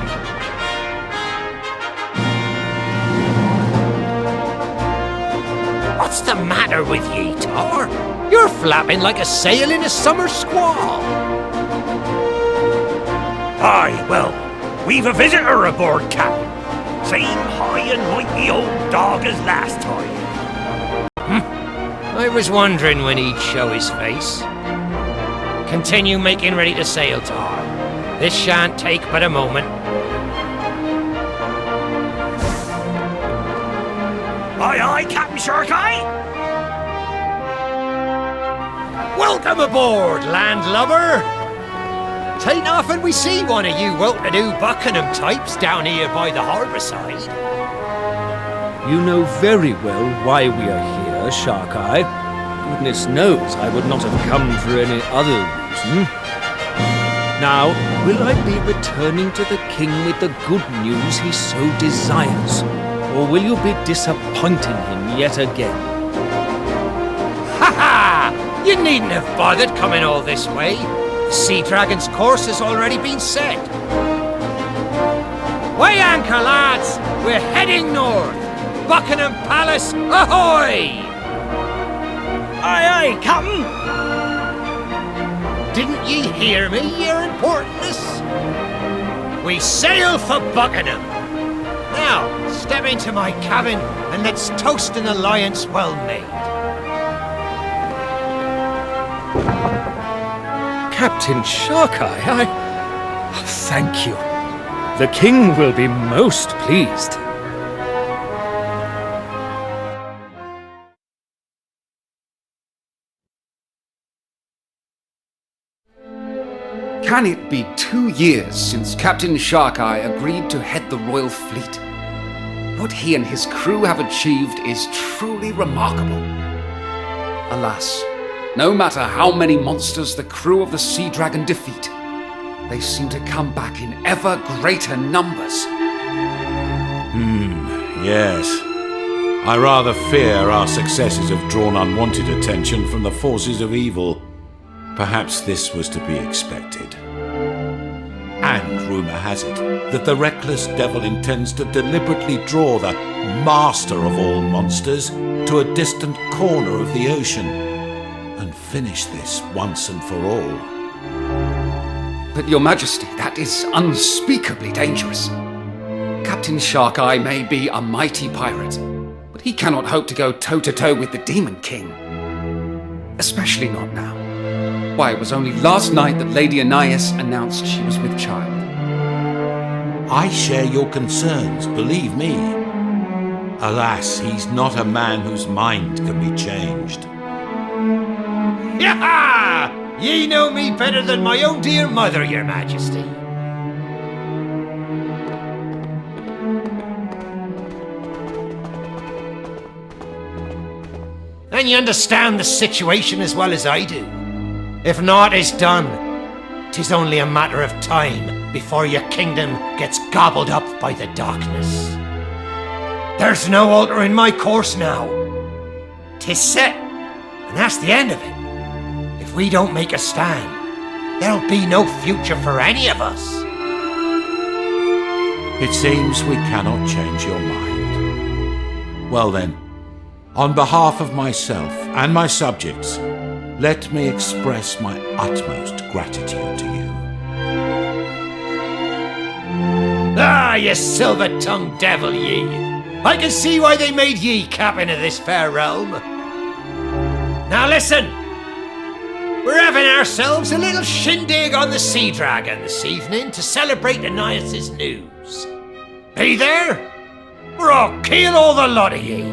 What's the matter with ye, Tor? You're flapping like a sail in a summer squall. Aye, well, we've a visitor aboard, Captain. Same high and mighty old dog as last time. I was wondering when he'd show his face. Continue making ready to sail, Tor. This shan't take but a moment. Aye, aye, Captain Sharkeye! Welcome aboard, landlubber! Tain't often we see one of you well-to-do Buckingham types down here by the harbour side. You know very well why we are here, Sharkeye. Goodness knows I would not have come for any other reason. Now, will I be returning to the king with the good news he so desires? Or will you be disappointing him yet again? Ha ha! You needn't have bothered coming all this way. The Sea Dragon's course has already been set. Weigh anchor, lads! We're heading north! Buckingham Palace, ahoy! Aye, aye, Captain! Didn't ye hear me, your importance? We sail for Buckingham! Now, step into my cabin and let's toast an alliance well made. Captain Sharkeye, thank you. The king will be most pleased. Can it be 2 years since Captain Sharkeye agreed to head the royal fleet? What he and his crew have achieved is truly remarkable. Alas, no matter how many monsters the crew of the Sea Dragon defeat, they seem to come back in ever greater numbers. Yes. I rather fear our successes have drawn unwanted attention from the forces of evil. Perhaps this was to be expected. And rumour has it that the reckless devil intends to deliberately draw the master of all monsters to a distant corner of the ocean and finish this once and for all. But Your Majesty, that is unspeakably dangerous. Captain Shark-Eye may be a mighty pirate, but he cannot hope to go toe-to-toe with the Demon King. Especially not now. Why, it was only last night that Lady Anais announced she was with child. I share your concerns, believe me. Alas, he's not a man whose mind can be changed. Yaha! Ye know me better than my own dear mother, Your Majesty. And you understand the situation as well as I do. If naught is done, 'tis only a matter of time before your kingdom gets gobbled up by the darkness. There's no altering my course now. 'Tis set, and that's the end of it. If we don't make a stand, there'll be no future for any of us. It seems we cannot change your mind. Well then, on behalf of myself and my subjects, let me express my utmost gratitude to you. Ah, ye silver-tongued devil, ye! I can see why they made ye captain of this fair realm. Now listen! We're having ourselves a little shindig on the Sea Dragon this evening to celebrate Anais' news. Be there? Or I'll kill all the lot of ye!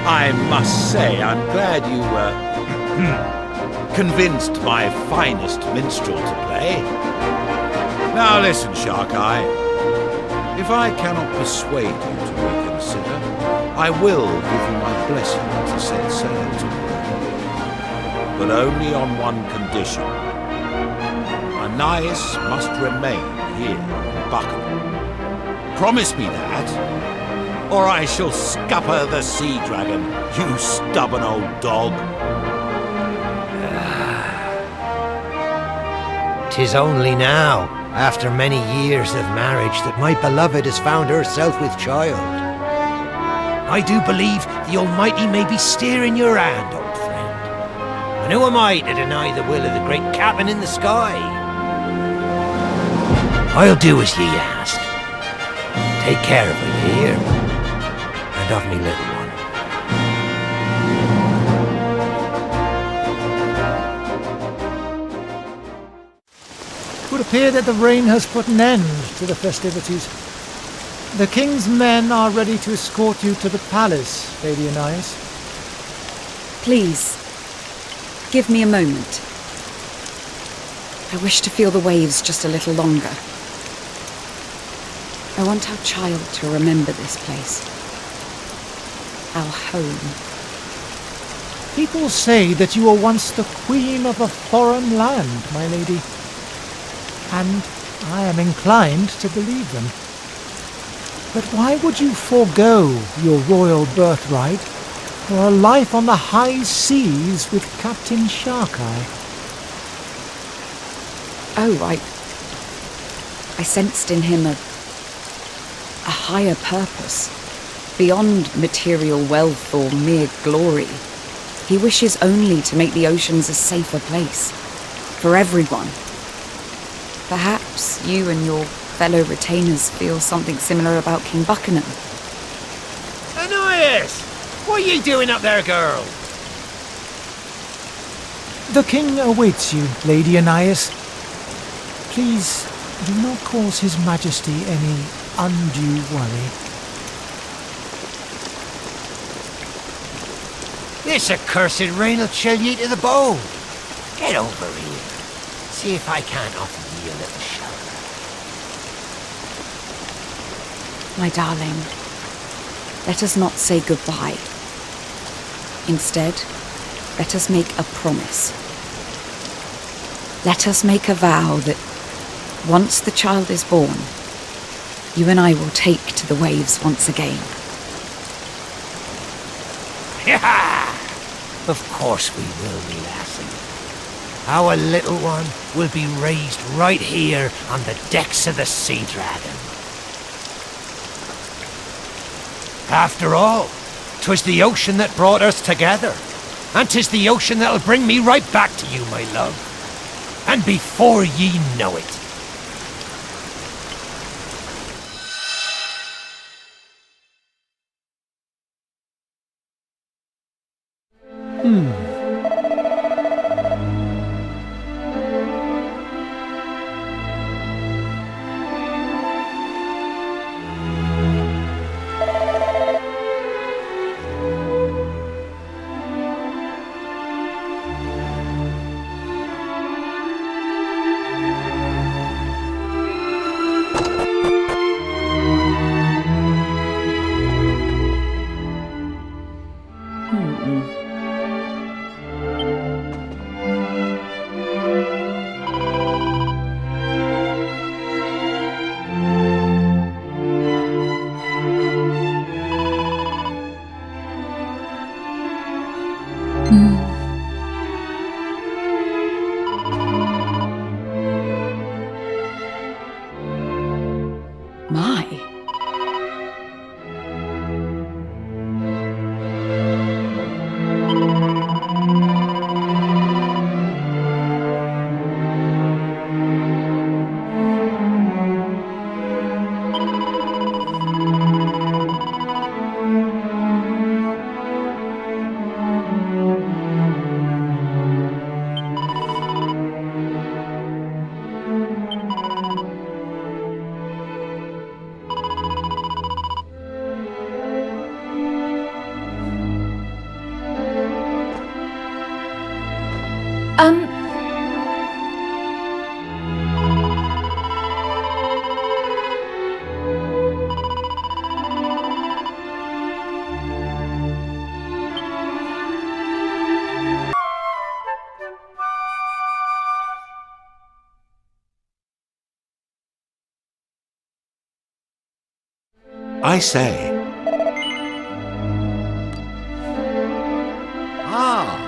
I must say, I'm glad you, convinced my finest minstrel to play. Now listen, Shark-Eye. If I cannot persuade you to reconsider, I will give you my blessing to set sail tomorrow. But only on one condition. Anais must remain here in Buckingham. Promise me that, or I shall scupper the Sea Dragon, you stubborn old dog. 'Tis only now, after many years of marriage, that my beloved has found herself with child. I do believe the Almighty may be steering your hand, old friend. And who am I to deny the will of the great captain in the sky? I'll do as ye ask. Take care of her, ye hear? And of me little one. It would appear that the rain has put an end to the festivities. The king's men are ready to escort you to the palace, Lady Anais. Please, give me a moment. I wish to feel the waves just a little longer. I want our child to remember this place. Our home. People say that you were once the queen of a foreign land, my lady. And I am inclined to believe them. But why would you forego your royal birthright for a life on the high seas with Captain Shark-Eye? Oh, I sensed in him a higher purpose, beyond material wealth or mere glory. He wishes only to make the oceans a safer place, for everyone. Perhaps you and your fellow retainers feel something similar about King Buckingham. Anais! What are you doing up there, girl? The king awaits you, Lady Anais. Please do not cause His Majesty any undue worry. This accursed rain will chill ye to the bone. Get over here. See if I can't offer ye a little shelter. My darling, let us not say goodbye. Instead, let us make a promise. Let us make a vow that once the child is born, you and I will take to the waves once again. Of course we will, me lassie. Our little one will be raised right here on the decks of the Sea Dragon. After all, 'twas the ocean that brought us together, and 'tis the ocean that'll bring me right back to you, my love. And before ye know it. My. I say. Ah.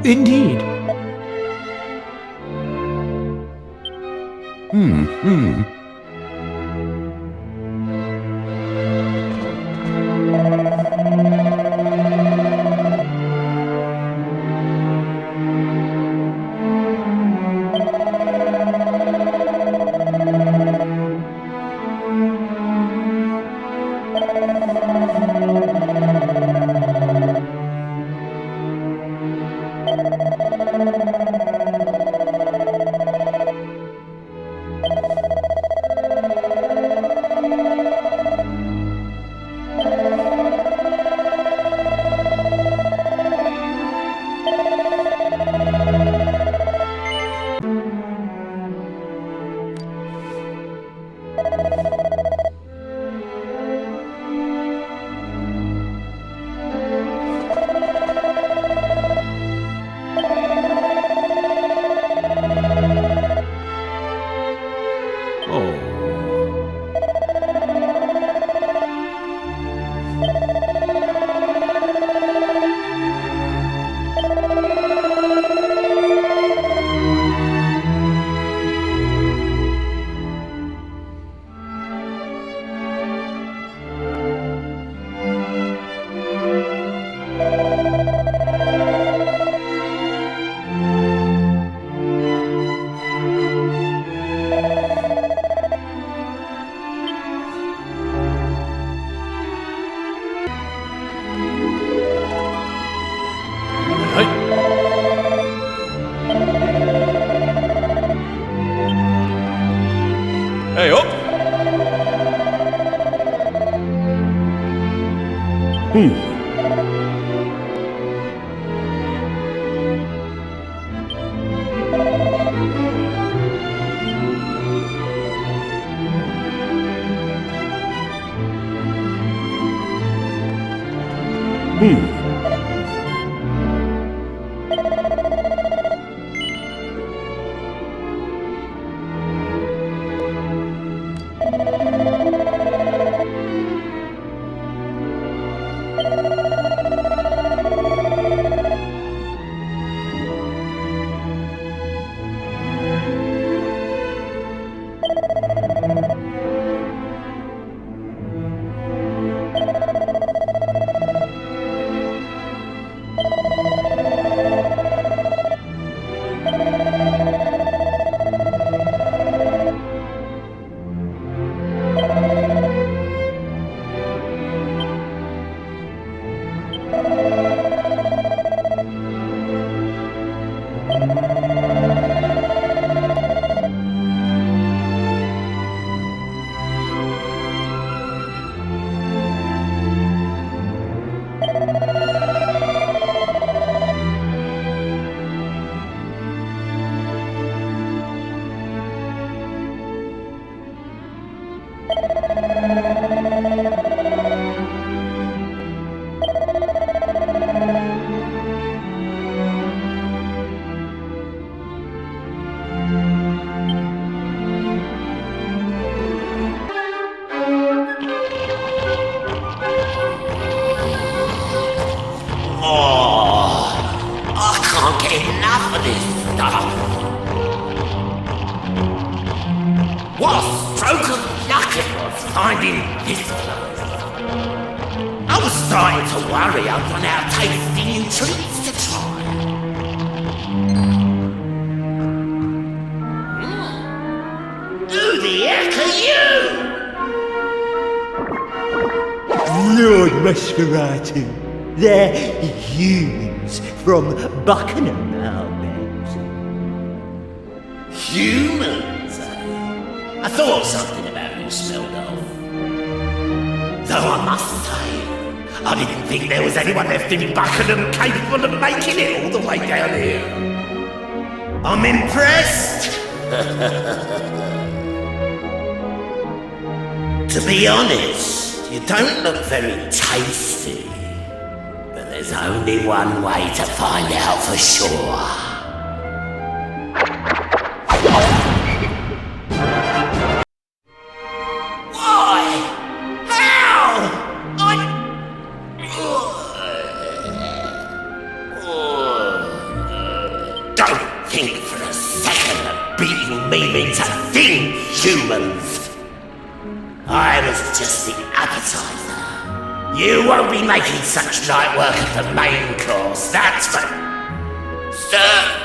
Indeed. I can't get enough of this stuff. What a stroke of luck it was finding this place. I was starting to worry I'd run out of tasty new treats to try. Who the heck are you? Lord Nosferatu, they're humans from Buckingham, I'll bet. Humans, eh? I thought something about you smelled of. Though I must say, I didn't think there was anyone left in Buckingham capable of making it all the way down here. I'm impressed. To be honest, you don't look very tasty. But there's only one way to find out for sure. Why? How? Don't think for a second that beating me means a thing, humans. I was just the appetizer. You won't be making such light work of the main course, that's for certain.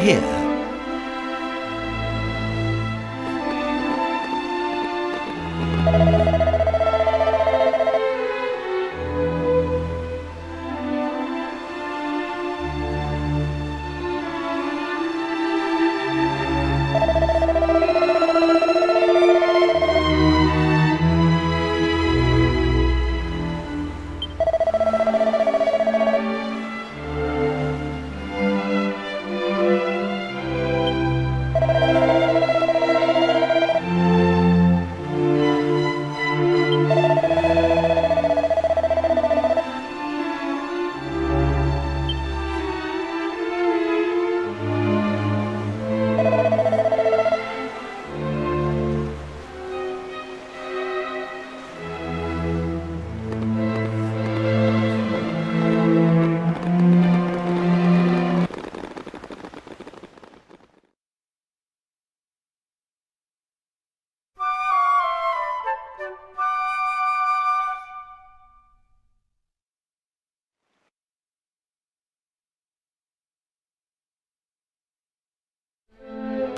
here.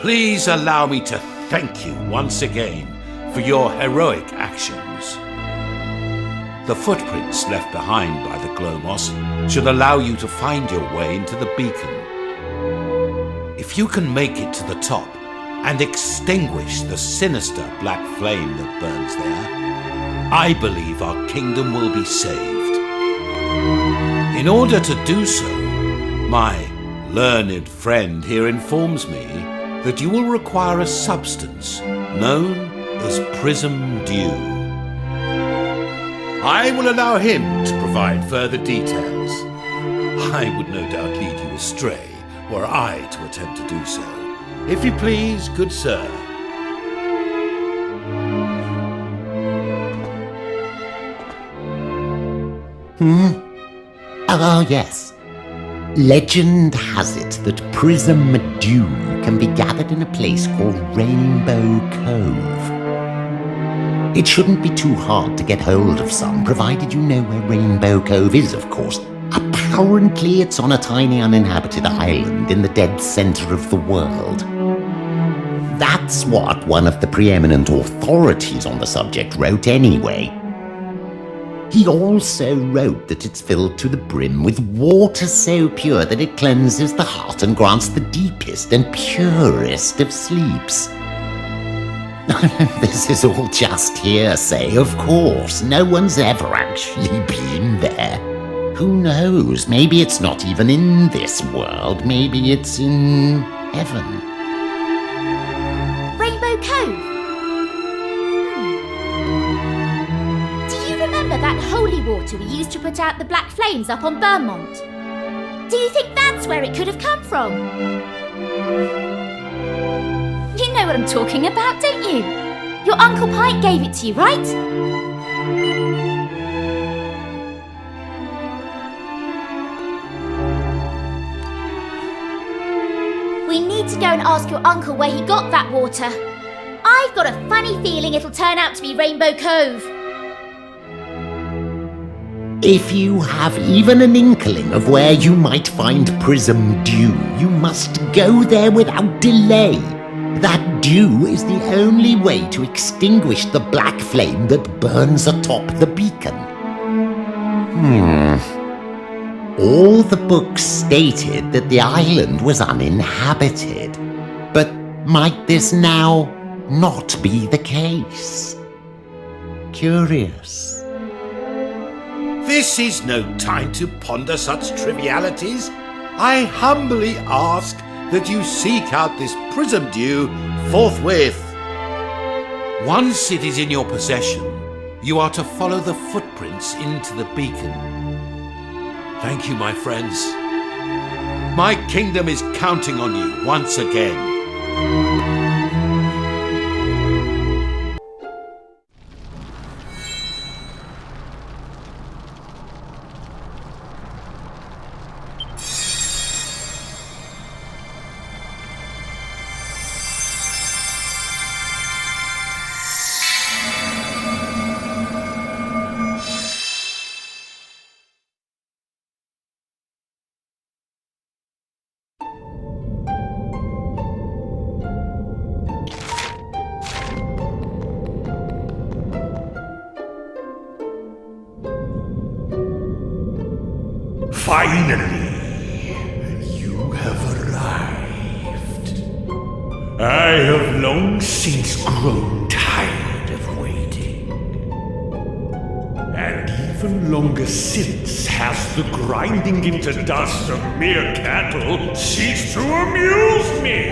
Please allow me to thank you once again for your heroic actions. The footprints left behind by the Glomos should allow you to find your way into the beacon. If you can make it to the top and extinguish the sinister black flame that burns there, I believe our kingdom will be saved. In order to do so, my learned friend here informs me that you will require a substance known as Prism Dew. I will allow him to provide further details. I would no doubt lead you astray were I to attempt to do so. If you please, good sir. Oh, yes. Legend has it that Prism Dew can be gathered in a place called Rainbow Cove. It shouldn't be too hard to get hold of some, provided you know where Rainbow Cove is, of course. Apparently it's on a tiny uninhabited island in the dead center of the world. That's what one of the preeminent authorities on the subject wrote anyway. He also wrote that it's filled to the brim with water so pure that it cleanses the heart and grants the deepest and purest of sleeps. This is all just hearsay, of course. No one's ever actually been there. Who knows? Maybe it's not even in this world. Maybe it's in heaven. Rainbow Cove? Remember that holy water we used to put out the black flames up on Vermont? Do you think that's where it could have come from? You know what I'm talking about, don't you? Your Uncle Pike gave it to you, right? We need to go and ask your uncle where he got that water. I've got a funny feeling it'll turn out to be Rainbow Cove. If you have even an inkling of where you might find Prism Dew, you must go there without delay. That dew is the only way to extinguish the black flame that burns atop the beacon. All the books stated that the island was uninhabited. But might this now not be the case? Curious. This is no time to ponder such trivialities. I humbly ask that you seek out this Prism Dew forthwith. Once it is in your possession, you are to follow the footprints into the beacon. Thank you, my friends. My kingdom is counting on you once again. Finally, you have arrived. I have long since grown tired of waiting. And even longer since has the grinding into dust of mere cattle ceased to amuse me.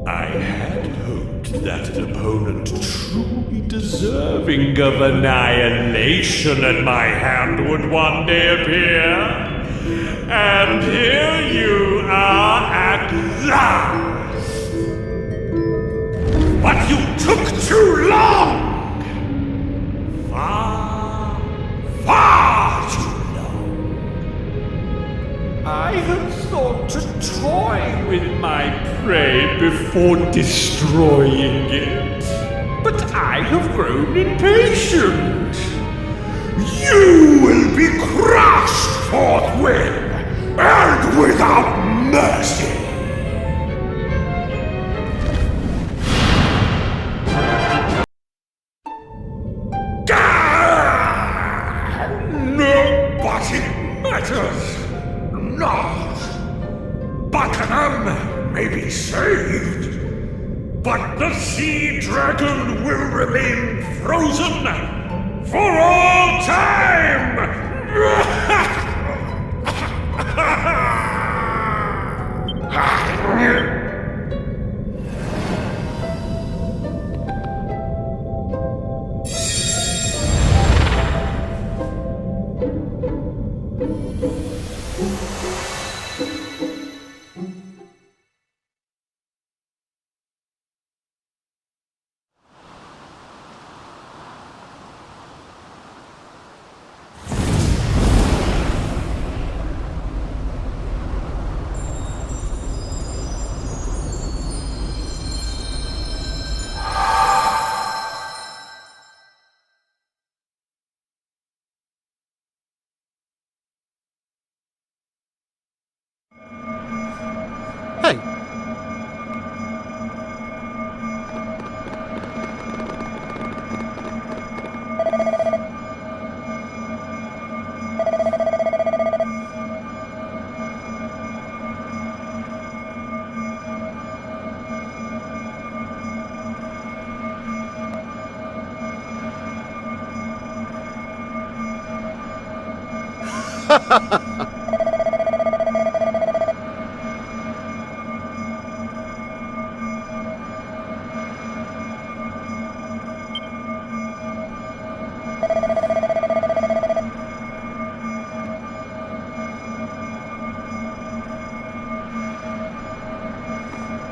I had hoped that an opponent truly deserving of annihilation at my hand would one day appear. And here you are at last! But you took too long! Far too long. I had thought to toy with my prey before destroying it. But I have grown impatient. You will be crushed forthwith and without mercy. Not. Buckingham may be saved, but the sea dragon will remain frozen for all time!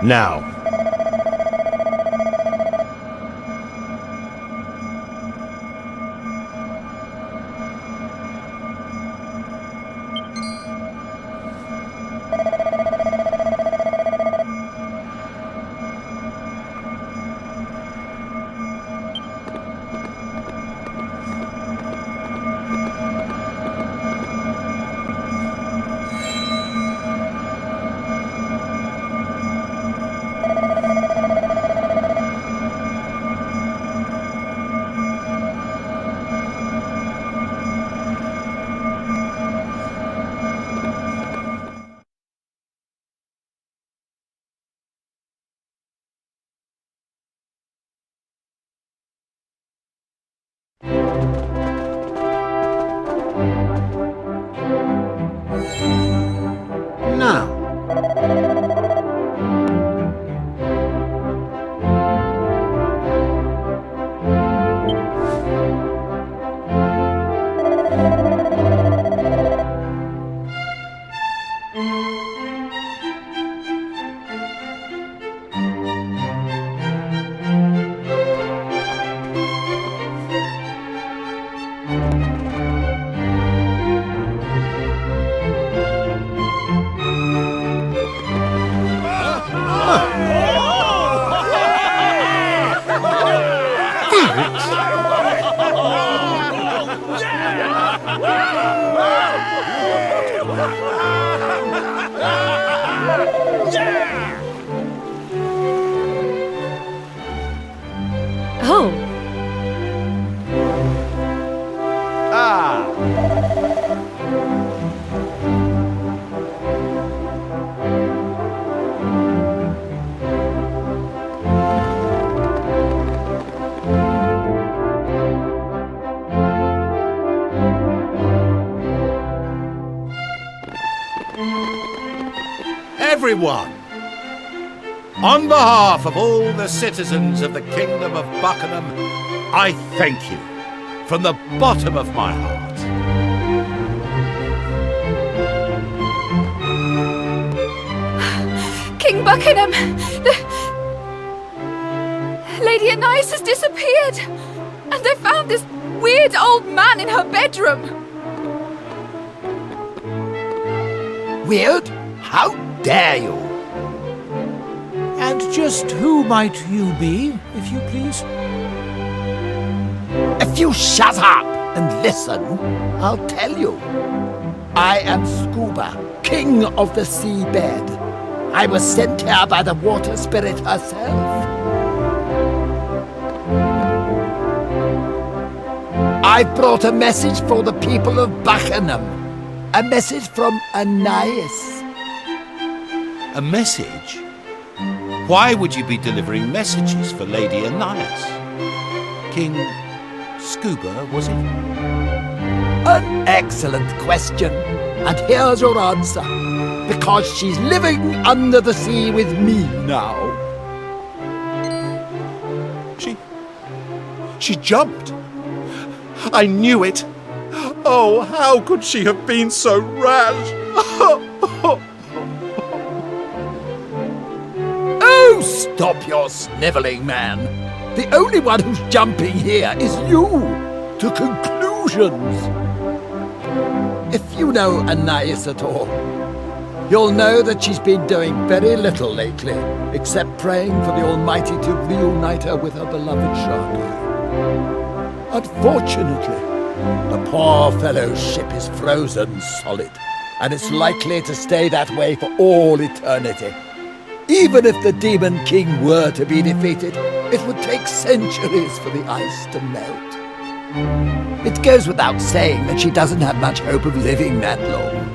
Now. Oh! everyone, on behalf of all the citizens of the Kingdom of Buckingham, I thank you from the bottom of my heart. King Buckingham! Lady Anais has disappeared! And they found this weird old man in her bedroom! Weird? How dare you? And just who might you be, if you please? If you shut up and listen, I'll tell you. I am Scuba, King of the Seabed. I was sent here by the water spirit herself. I brought a message for the people of Buckingham. A message from Anais. A message? Why would you be delivering messages for Lady Anais? King Scuba, was it? An excellent question. And here's your answer. Because she's living under the sea with me now. She jumped. I knew it. Oh, how could she have been so rash? Oh, stop your snivelling, man. The only one who's jumping here is you, to conclusions. If you know Anais at all, you'll know that she's been doing very little lately, except praying for the Almighty to reunite her with her beloved Sharkeye. Unfortunately, the poor fellow's ship is frozen solid, and it's likely to stay that way for all eternity. Even if the Demon King were to be defeated, it would take centuries for the ice to melt. It goes without saying that she doesn't have much hope of living that long.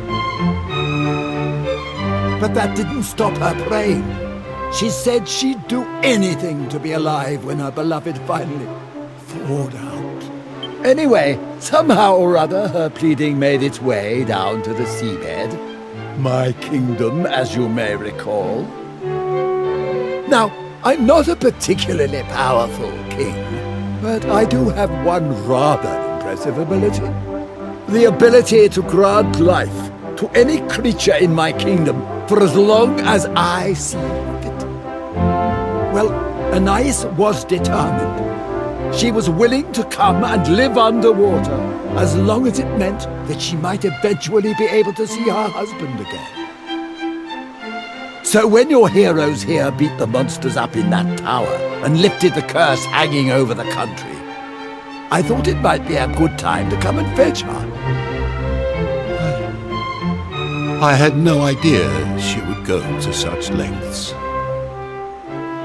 But that didn't stop her praying. She said she'd do anything to be alive when her beloved finally thawed out. Anyway, somehow or other, her pleading made its way down to the seabed. My kingdom, as you may recall. Now, I'm not a particularly powerful king, but I do have one rather impressive ability. The ability to grant life to any creature in my kingdom for as long as I see fit. Well, Anais was determined. She was willing to come and live underwater as long as it meant that she might eventually be able to see her husband again. So when your heroes here beat the monsters up in that tower and lifted the curse hanging over the country, I thought it might be a good time to come and fetch her. I had no idea she would go to such lengths.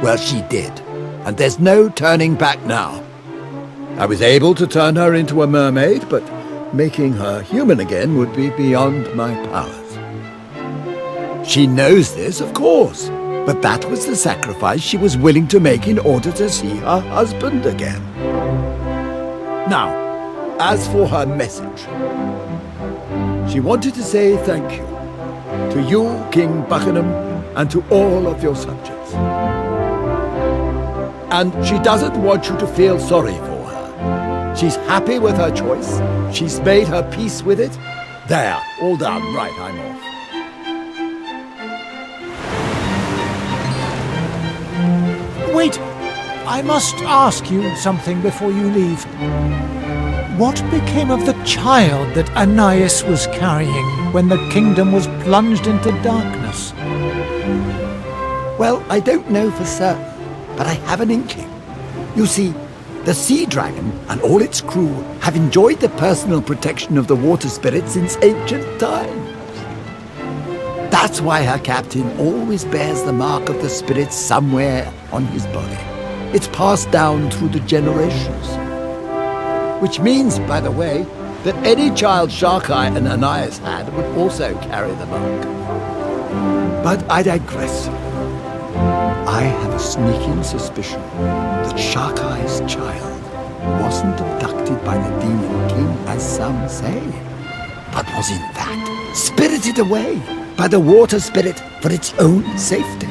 Well, she did, and there's no turning back now. I was able to turn her into a mermaid, but making her human again would be beyond my powers. She knows this, of course, but that was the sacrifice she was willing to make in order to see her husband again. Now, as for her message, she wanted to say thank you to you, King Buckingham, and to all of your subjects. And she doesn't want you to feel sorry for her. She's happy with her choice. She's made her peace with it. There, all done. Right, I'm off. Wait, I must ask you something before you leave. What became of the child that Anais was carrying when the kingdom was plunged into darkness? Well, I don't know for certain, but I have an inkling. You see, the Sea Dragon and all its crew have enjoyed the personal protection of the water spirit since ancient times. That's why her captain always bears the mark of the spirit somewhere on his body. It's passed down through the generations. Which means, by the way, that any child Sharkeye and Anais had would also carry the mark. But I digress. I have a sneaking suspicion that Sharkeye's child wasn't abducted by the Demon King, as some say, but was in fact spirited away by the water spirit for its own safety.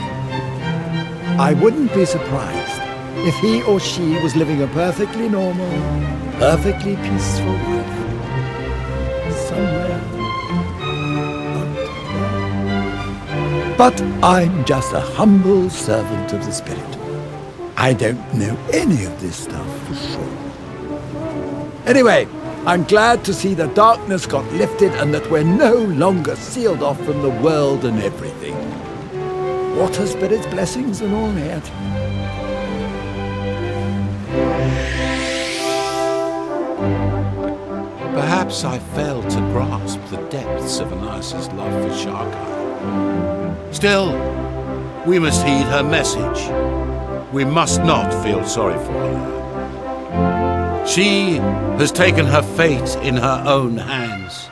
I wouldn't be surprised if he or she was living a perfectly normal, perfectly peaceful life somewhere out there. But I'm just a humble servant of the spirit. I don't know any of this stuff for sure. Anyway, I'm glad to see the darkness got lifted and that we're no longer sealed off from the world and everything. Water spirit's blessings and all that. Perhaps I failed to grasp the depths of Anasi's love for Sharkai. Still, we must heed her message. We must not feel sorry for her. She has taken her fate in her own hands.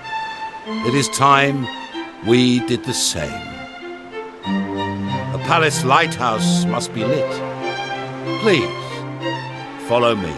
It is time we did the same. The palace lighthouse must be lit. Please, follow me.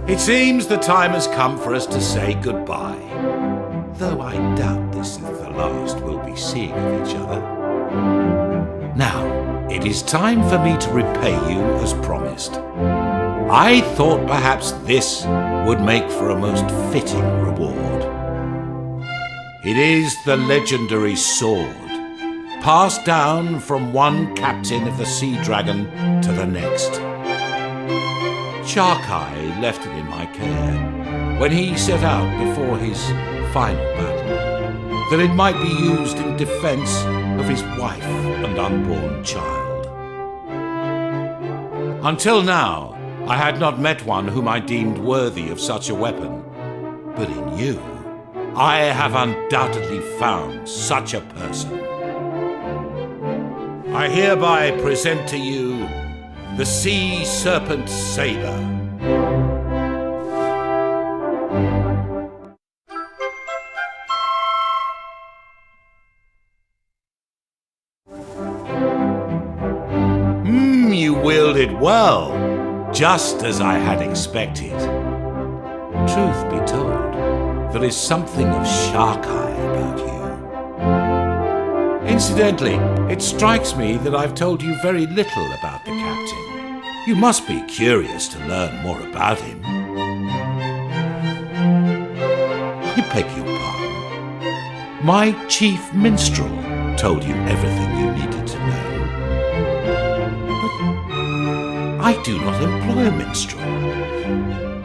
It seems the time has come for us to say goodbye, though I doubt this is the last we'll be seeing of each other. Now, it is time for me to repay you as promised. I thought perhaps this would make for a most fitting reward. It is the legendary sword, passed down from one captain of the Sea Dragon to the next. Sharkai left it in my care when he set out before his final battle, that it might be used in defense of his wife and unborn child. Until now, I had not met one whom I deemed worthy of such a weapon, but in you, I have undoubtedly found such a person. I hereby present to you the Sea Serpent Saber. You wield it well, just as I had expected. Truth be told, there is something of Sharkai about you. Incidentally, it strikes me that I've told you very little about the captain. You must be curious to learn more about him. I beg your pardon. My chief minstrel told you everything you needed to know. But I do not employ a minstrel.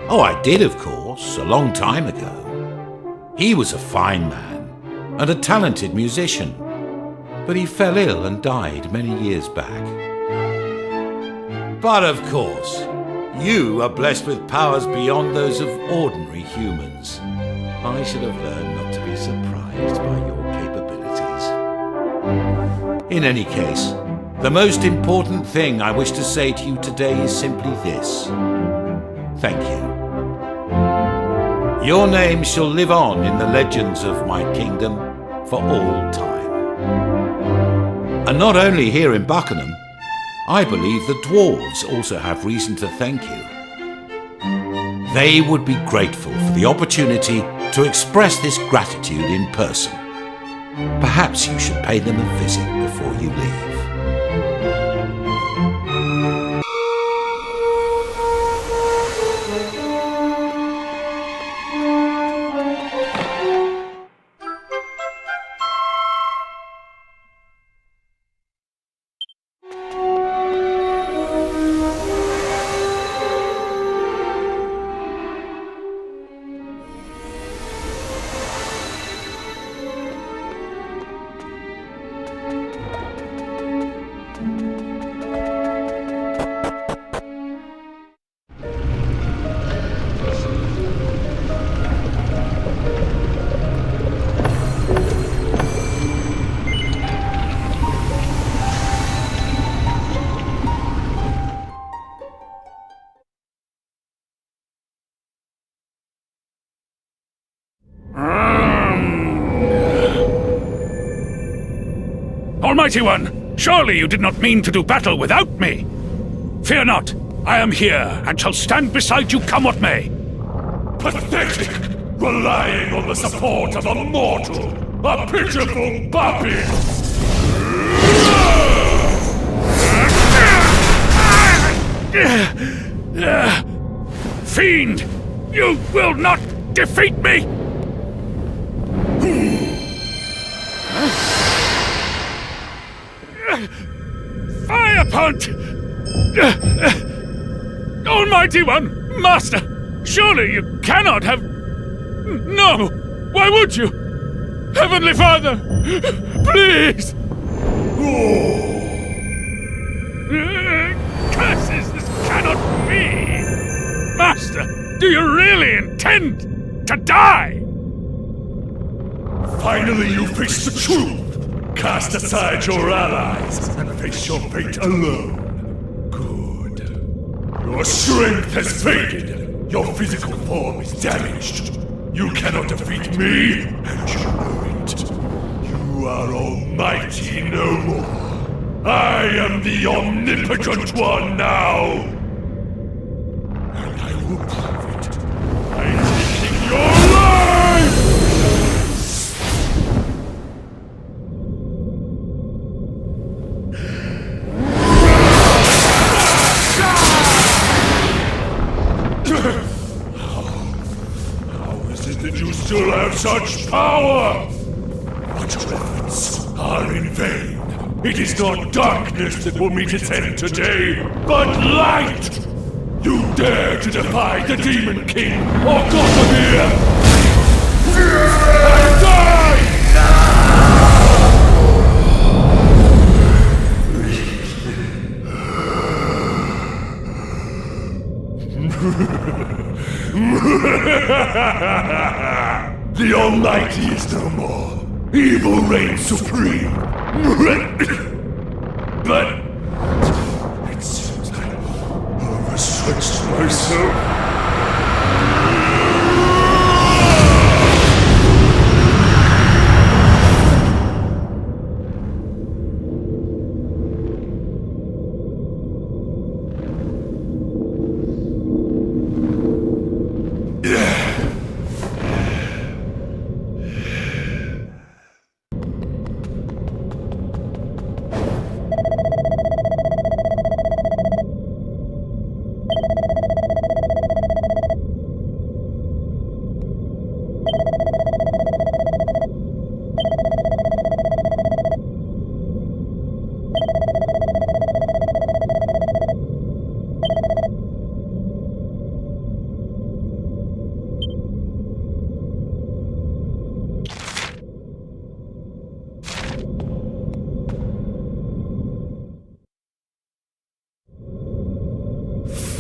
Oh, I did, of course, a long time ago. He was a fine man and a talented musician, but he fell ill and died many years back. But of course, you are blessed with powers beyond those of ordinary humans. I should have learned not to be surprised by your capabilities. In any case, the most important thing I wish to say to you today is simply this. Thank you. Your name shall live on in the legends of my kingdom for all time. And not only here in Buckingham, I believe the dwarves also have reason to thank you. They would be grateful for the opportunity to express this gratitude in person. Perhaps you should pay them a visit before you leave. Almighty One, surely you did not mean to do battle without me! Fear not, I am here and shall stand beside you come what may. Pathetic! Relying on the support of a mortal! A pitiful puppy! Fiend! You will not defeat me! Firepunt! Almighty One! Master! Surely you cannot have... No! Why would you? Heavenly Father! Please! Curses! This cannot be! Master! Do you really intend to die? Finally you face the truth! Cast aside your allies and face your fate alone. Good. Your strength has faded. Your physical form is damaged. You cannot defeat me, and you know it. You are almighty no more. I am the omnipotent one now. And I will prove it by taking your life! That you still have such power! But your efforts are in vain. It is not darkness that will meet its end today, but light! You dare to defy the Demon King or Gothamir! And die! The Almighty is no more. Evil reigns supreme. But it seems I overstretched myself.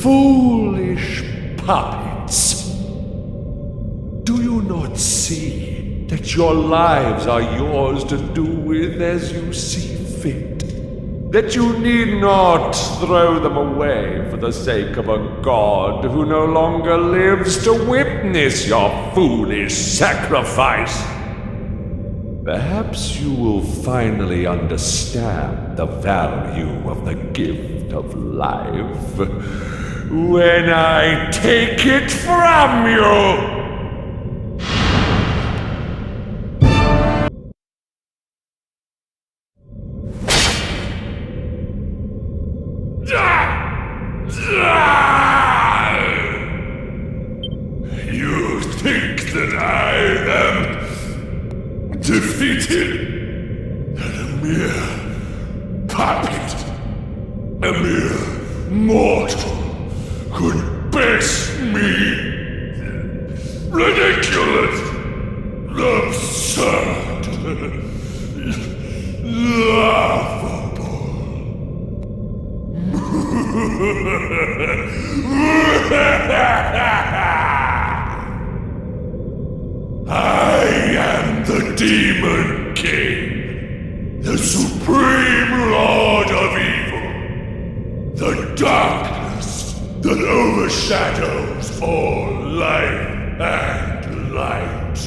Foolish puppets! Do you not see that your lives are yours to do with as you see fit? That you need not throw them away for the sake of a god who no longer lives to witness your foolish sacrifice? Perhaps you will finally understand the value of the gift of life when I take it from you. You think that I am defeated? That a mere puppet, a mere mortal could best me? Ridiculous! Absurd! Laughable! I am the Demon King, the Supreme Lord of Evil, the darkness that overshadows all life and light.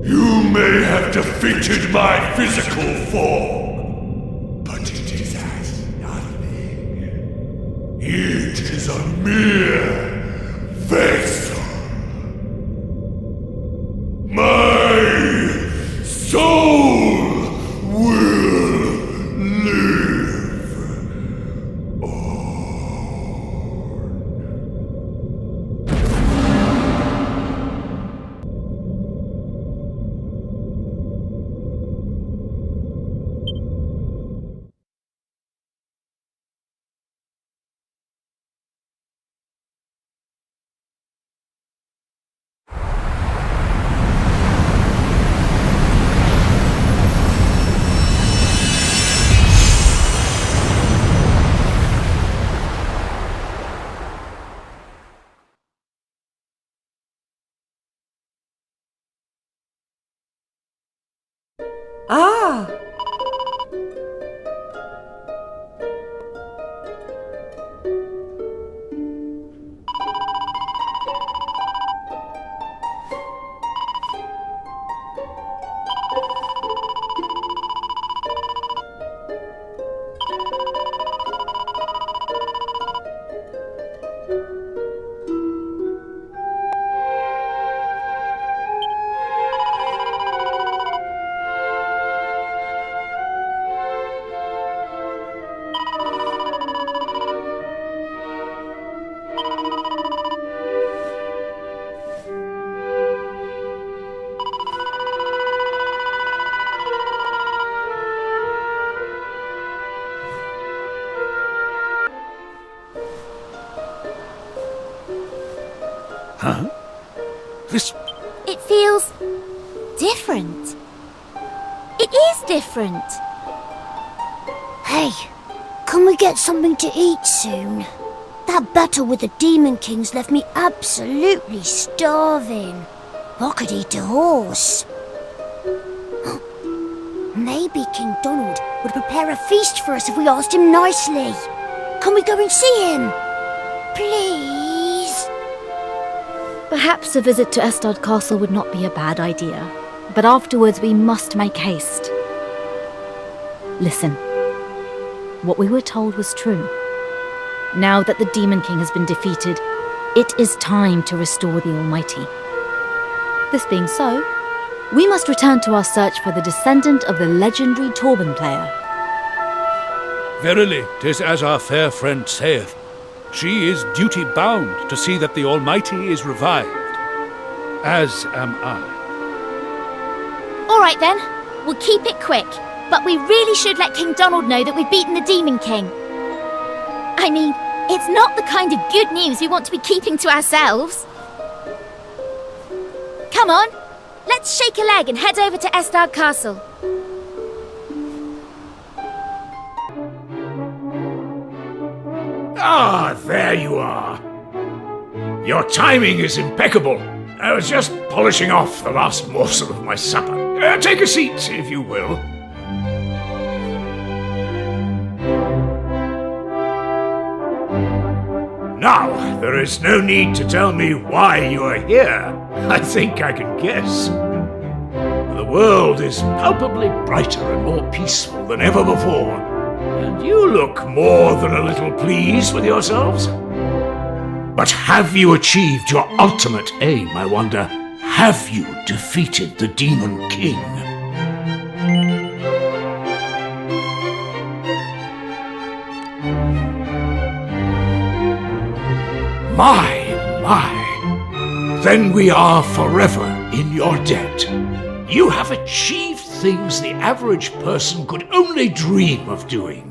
You may have defeated my physical form, but it is as nothing. It is a mere vessel. My soul will live Ah! Huh? This... It feels different. It is different. Hey, can we get something to eat soon? That battle with the Demon Kings left me absolutely starving. I could eat a horse. Maybe King Donald would prepare a feast for us if we asked him nicely. Can we go and see him? Please? Perhaps a visit to Estard Castle would not be a bad idea, but afterwards we must make haste. Listen. What we were told was true. Now that the Demon King has been defeated, it is time to restore the Almighty. This being so, we must return to our search for the descendant of the legendary Torben player. Verily, 'tis as our fair friend saith. She is duty-bound to see that the Almighty is revived. As am I. All right then, we'll keep it quick. But we really should let King Donald know that we've beaten the Demon King. I mean, it's not the kind of good news we want to be keeping to ourselves. Come on, let's shake a leg and head over to Estard Castle. Ah, there you are. Your timing is impeccable. I was just polishing off the last morsel of my supper. Take a seat, if you will. Now, there is no need to tell me why you are here. I think I can guess. The world is palpably brighter and more peaceful than ever before. and you look more than a little pleased with yourselves. But have you achieved your ultimate aim, I wonder? Have you defeated the Demon King? My. Then we are forever in your debt. You have achieved things the average person could only dream of doing.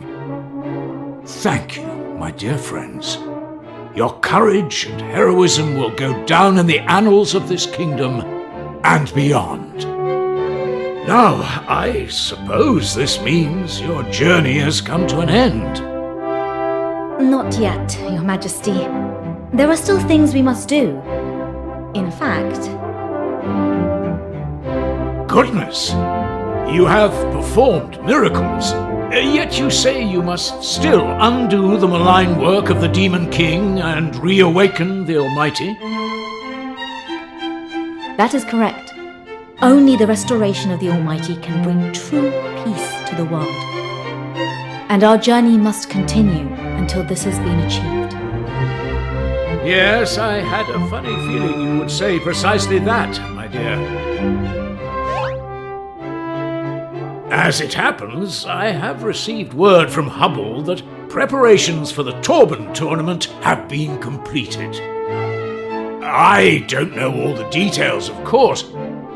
Thank you, my dear friends. Your courage and heroism will go down in the annals of this kingdom and beyond. Now, I suppose this means your journey has come to an end. Not yet, Your Majesty. There are still things we must do. In fact... Goodness! You have performed miracles, yet you say you must still undo the malign work of the Demon King and reawaken the Almighty? That is correct. Only the restoration of the Almighty can bring true peace to the world. And our journey must continue until this has been achieved. Yes, I had a funny feeling you would say precisely that, my dear. As it happens, I have received word from Hubble that preparations for the Torben tournament have been completed. I don't know all the details, of course,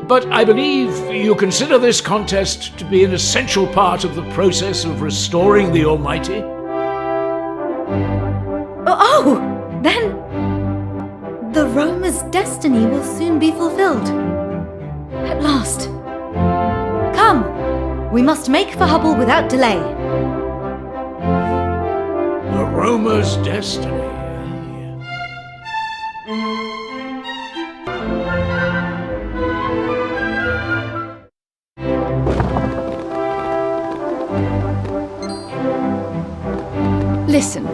but I believe you consider this contest to be an essential part of the process of restoring the Almighty? Oh! Then... the roamer's destiny will soon be fulfilled. At last. Come! We must make for Hubble without delay. The roamer's destiny. Listen.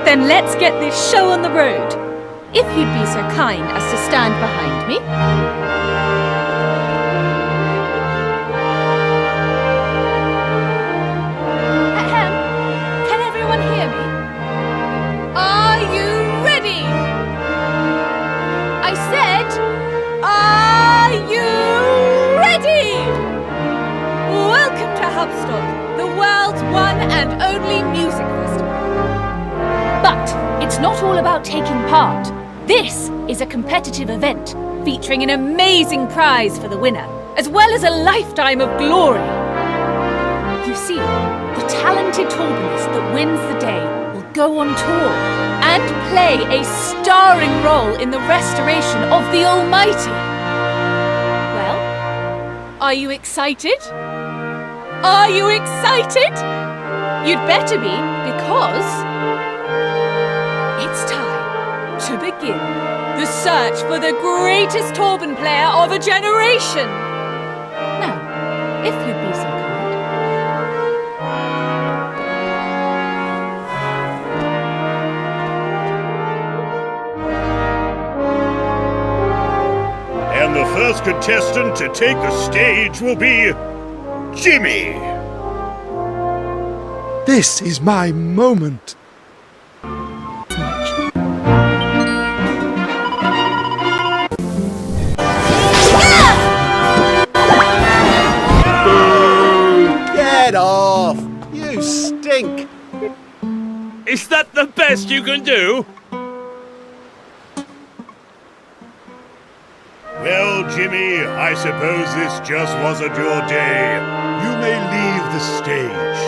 Then let's get this show on the road. If you'd be so kind as to stand behind me. Ahem. Can everyone hear me? Are you ready? I said, are you ready? Welcome to Hubstock, the world's one and only music festival. But it's not all about taking part. This is a competitive event featuring an amazing prize for the winner, as well as a lifetime of glory. You see, the talented Torbenist that wins the day will go on tour and play a starring role in the restoration of the Almighty. Well, are you excited? Are you excited? You'd better be, because it's time to begin the search for the greatest Torben player of a generation. Now, if you'd be so kind. And the first contestant to take the stage will be Jimmy. This is my moment. Get off! You stink! Is that the the best you can do? Well, Jimmy, I suppose this just wasn't your day. You may leave the stage.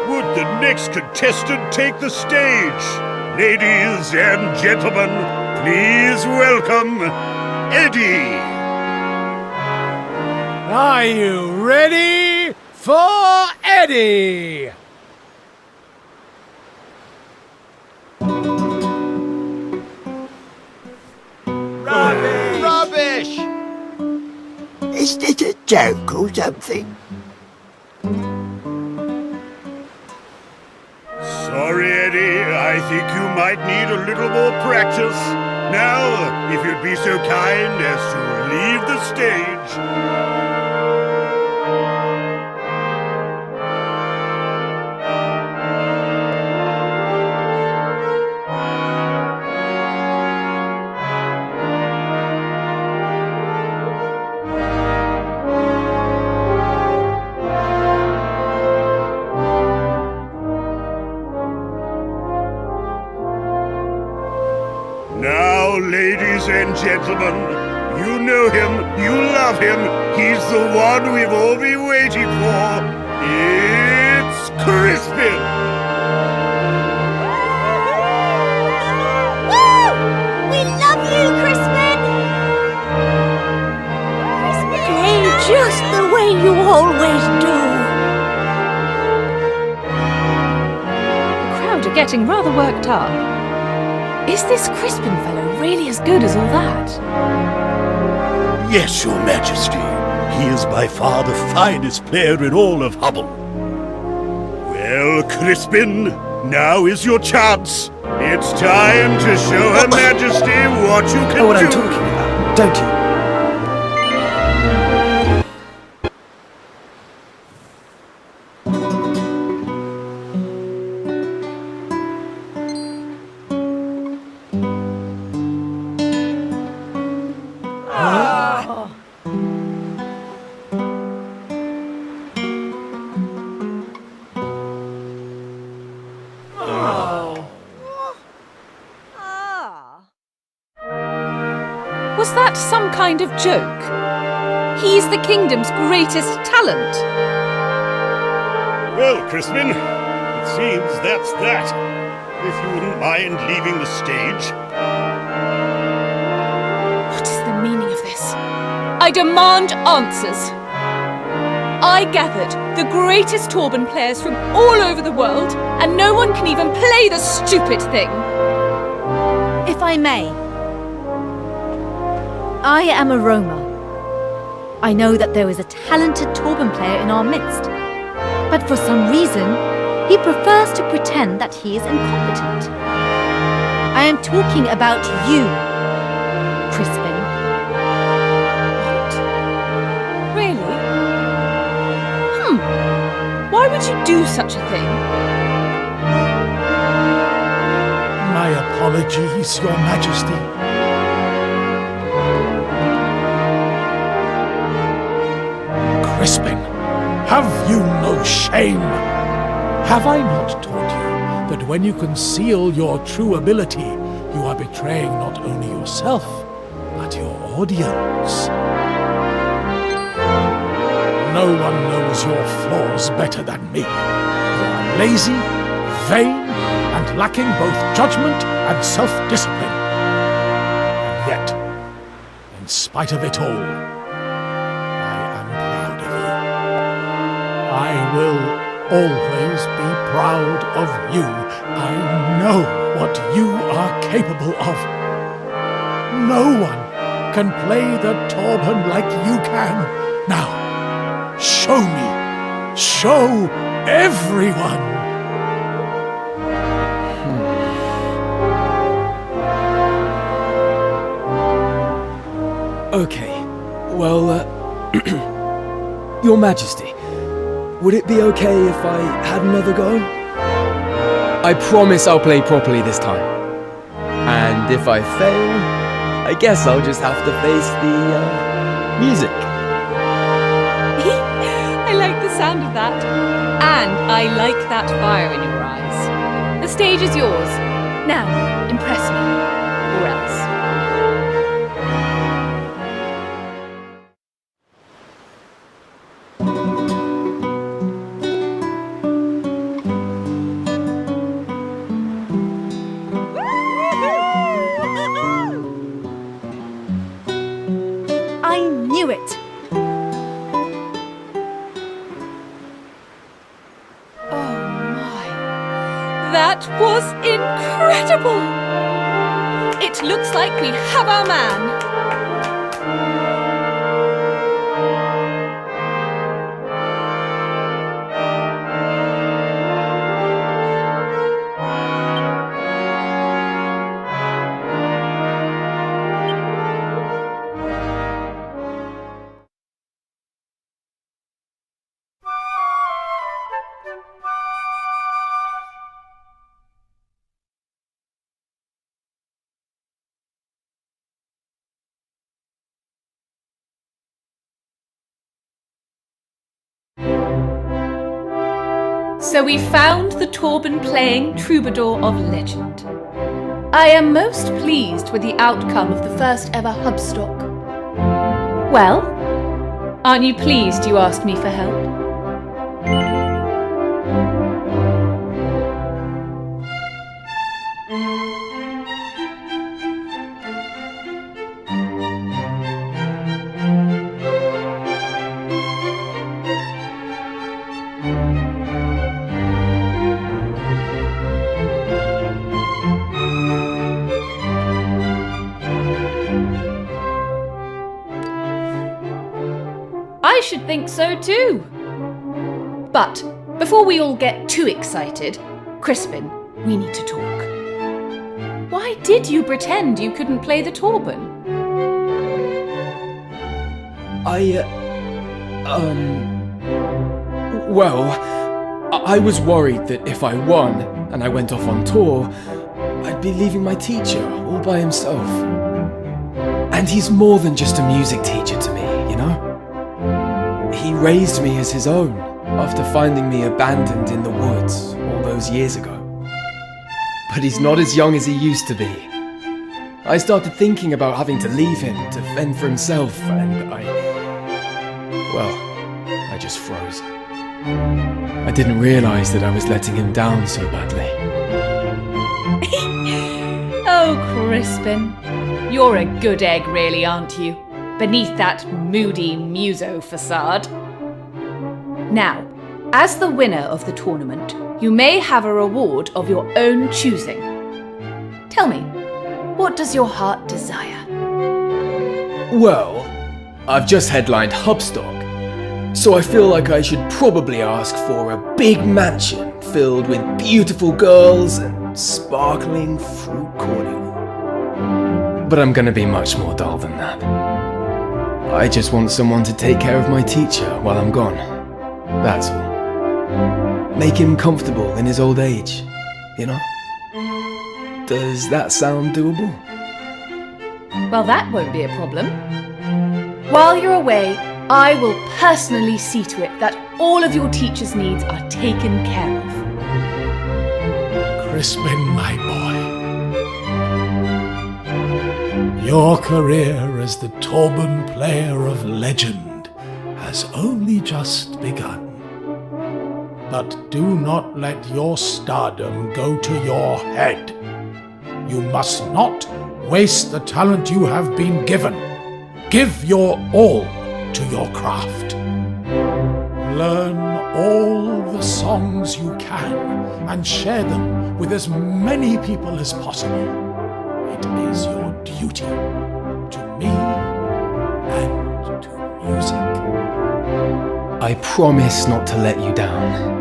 Would the next contestant take the stage? Ladies and gentlemen, please welcome Eddie. Are you ready for Eddie? Rubbish! Is this a joke or something? Sorry, Eddie. I think you might need a little more practice. Now, if you'd be so kind as to leave the stage. Now, ladies and gentlemen, you know him, you love him, he's the one we've all been waiting for. It's Crispin! Woo! We love you, Crispin! Play just the way you always do. The crowd are getting rather worked up. Is this Crispin fellow really as good as all that? Yes, Your Majesty. He is by far the finest player in all of Hubble. Well, Crispin, now is your chance. It's time to show Her Majesty what you can do. Know what I'm talking about, don't you? Was that some kind of joke? He's the kingdom's greatest talent. Well, Crispin, it seems that's that. If you wouldn't mind leaving the stage. What is the meaning of this? I demand answers. I gathered the greatest Torban players from all over the world, and no one can even play the stupid thing. If I may, I am a Roma. I know that there is a talented Torban player in our midst, but for some reason, he prefers to pretend that he is incompetent. I am talking about you, Crispin. What? Really? Why would you do such a thing? My apologies, Your Majesty. Crispin, have you no shame? Have I not taught you that when you conceal your true ability, you are betraying not only yourself, but your audience? No one knows your flaws better than me. You are lazy, vain, and lacking both judgment and self-discipline. And yet, in spite of it all, I will always be proud of you. I know what you are capable of. No one can play the Torban like you can. Now, show me. Show everyone. Okay, well, Your Majesty, would it be okay if I had another go? I promise I'll play properly this time. And if I fail, I guess I'll just have to face the music. I like the sound sound of that. And I like that fire in your eyes. The stage is yours. Now, impress me. Or else. I knew it! That was incredible! It looks like we have our man. So we found the Torban-playing troubadour of legend. I am most pleased with the outcome of the first ever Hubstock. Well, aren't you pleased you asked me for help? I should think so too. But before we all get too excited, Crispin, we need to talk. Why did you pretend you couldn't play the Torban? Well, I was worried that if I won and I went off on tour, I'd be leaving my teacher all by himself. And he's more than just a music teacher to me, you know? He raised me as his own after finding me abandoned in the woods all those years ago. But he's not as young as he used to be. I started thinking about having to leave him to fend for himself, and I just froze. I didn't realize that I was letting him down so badly. Oh, Crispin. You're a good egg, really, aren't you? Beneath that moody muso facade. Now, as the winner of the tournament, you may have a reward of your own choosing. Tell me, what does your heart desire? Well, I've just headlined Hubstock, so I feel like I should probably ask for a big mansion filled with beautiful girls and sparkling fruit cordial. But I'm gonna be much more dull than that. I just want someone to take care of my teacher while I'm gone. That's all. Make him comfortable in his old age, you know? Does that sound doable? Well, that won't be a problem. While you're away, I will personally see to it that all of your teacher's needs are taken care of. Crispin, my boy. Your career as the Torban player of legend has only just begun. But do not let your stardom go to your head. You must not waste the talent you have been given. Give your all to your craft. Learn all the songs you can and share them with as many people as possible. It is your duty to me and to music. I promise not to let you down.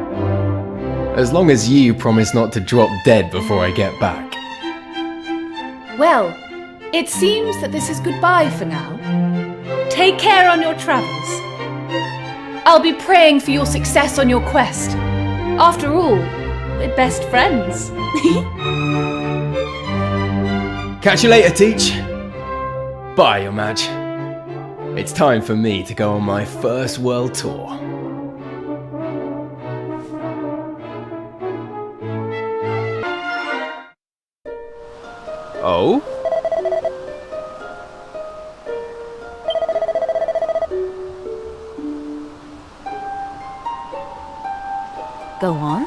As long as you promise not to drop dead before I get back. Well, it seems that this is goodbye for now. Take care on your travels. I'll be praying for your success on your quest. After all, we're best friends. Catch you later, Teach. Bye, Your Madge. It's time for me to go on my first world tour. Oh? Go on.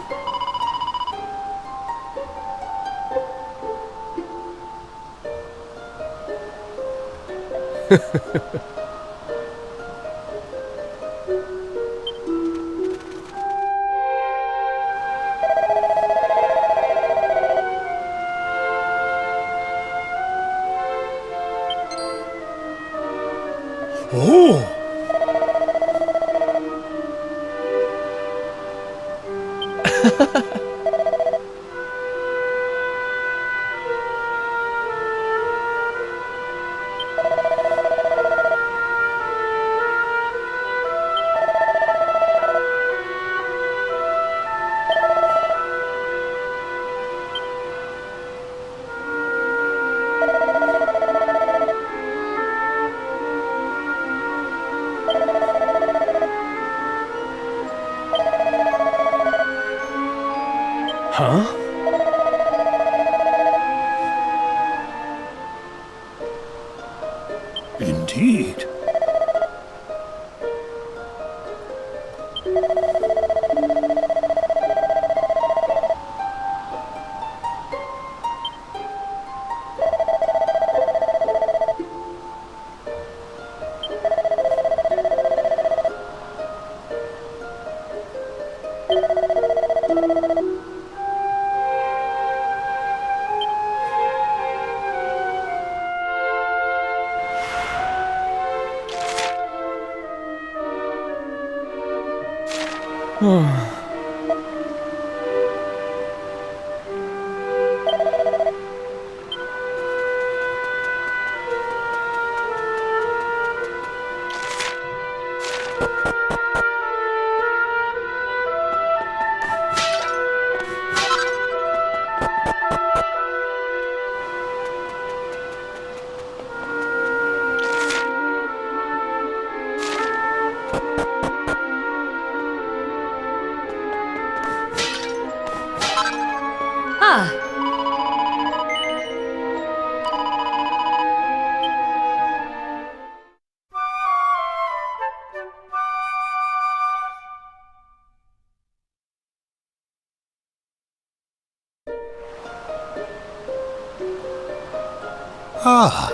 Oh! Huh? Indeed. Ah, Ah!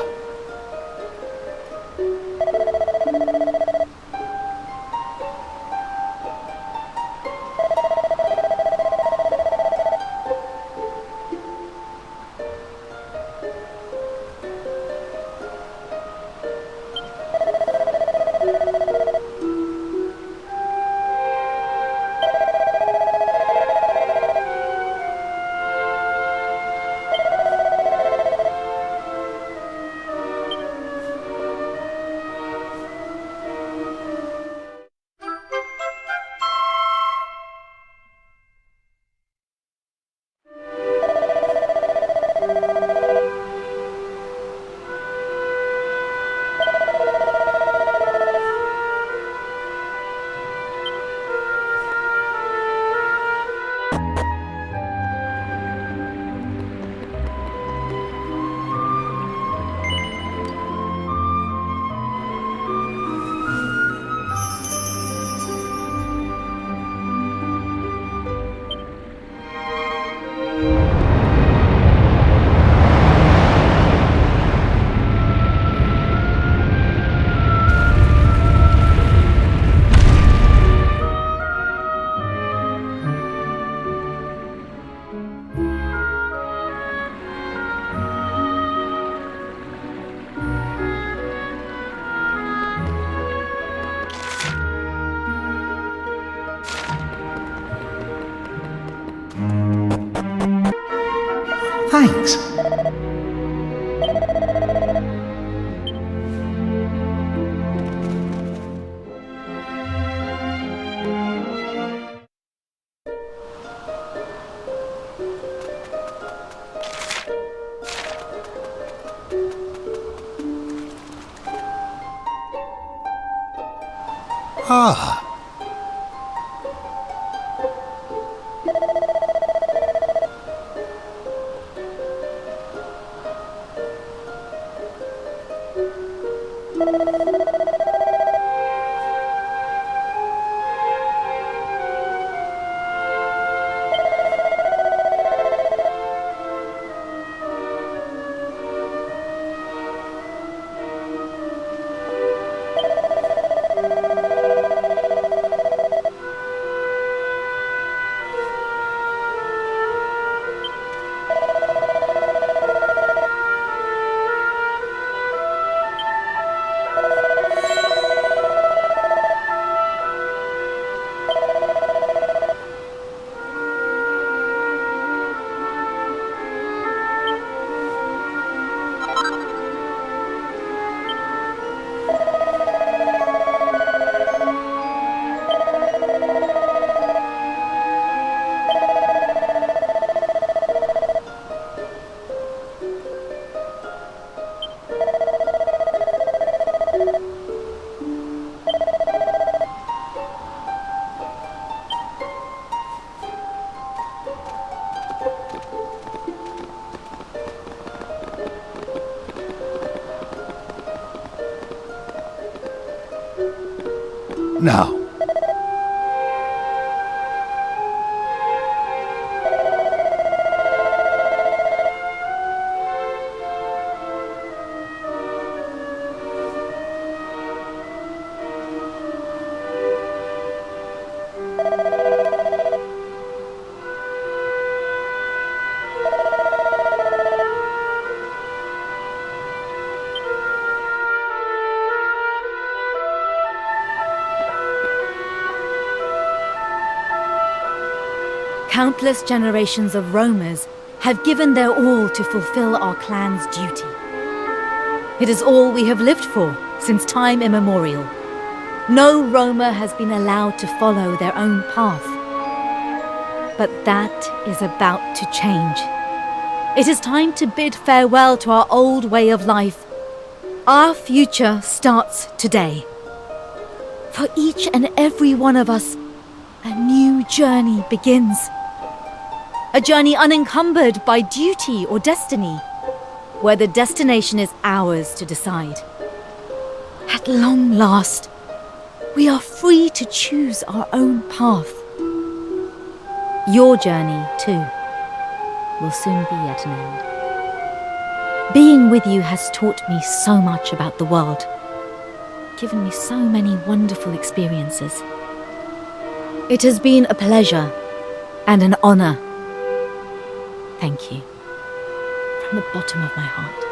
Thanks. Ah! Now, Countless generations of roamers have given their all to fulfill our clan's duty. It is all we have lived for since time immemorial. No roamer has been allowed to follow their own path. But that is about to change. It is time to bid farewell to our old way of life. Our future starts today. For each and every one of us, a new journey begins. A journey unencumbered by duty or destiny, where the destination is ours to decide. At long last, we are free to choose our own path. Your journey, too, will soon be at an end. Being with you has taught me so much about the world, given me so many wonderful experiences. It has been a pleasure and an honor. Thank you, from the bottom of my heart.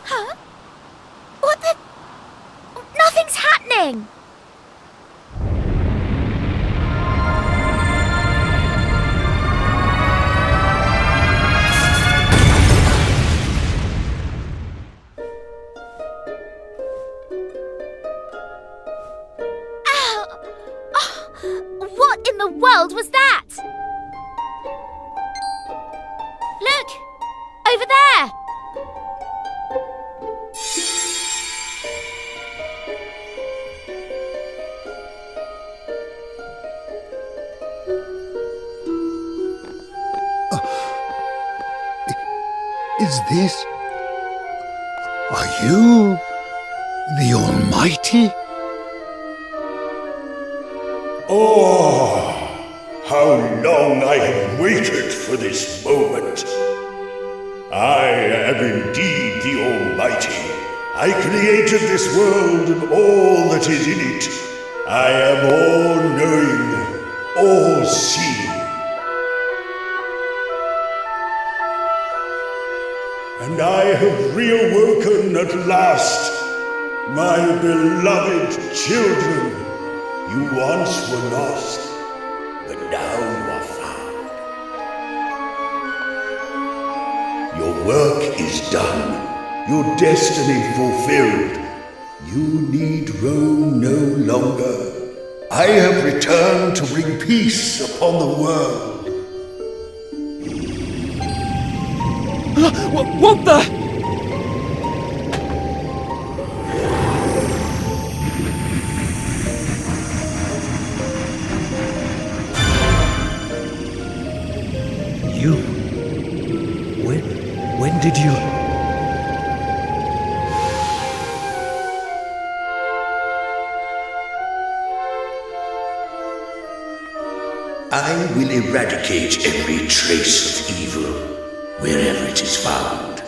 Huh? What the? Nothing's happening! Ow! Oh, what in the world was that? Look! Over there! Is this... Are you the Almighty? Oh, how long I have waited for this moment. I am indeed the Almighty. I created this world and all that is in it. I am all-knowing, all-seeing. And I have reawoken at last, my beloved children. You once were lost, but now you are found. Your work is done, your destiny fulfilled. You need roam no longer. I have returned to bring peace upon the world. What the? You? When did you? I will eradicate every trace of evil, wherever it is found.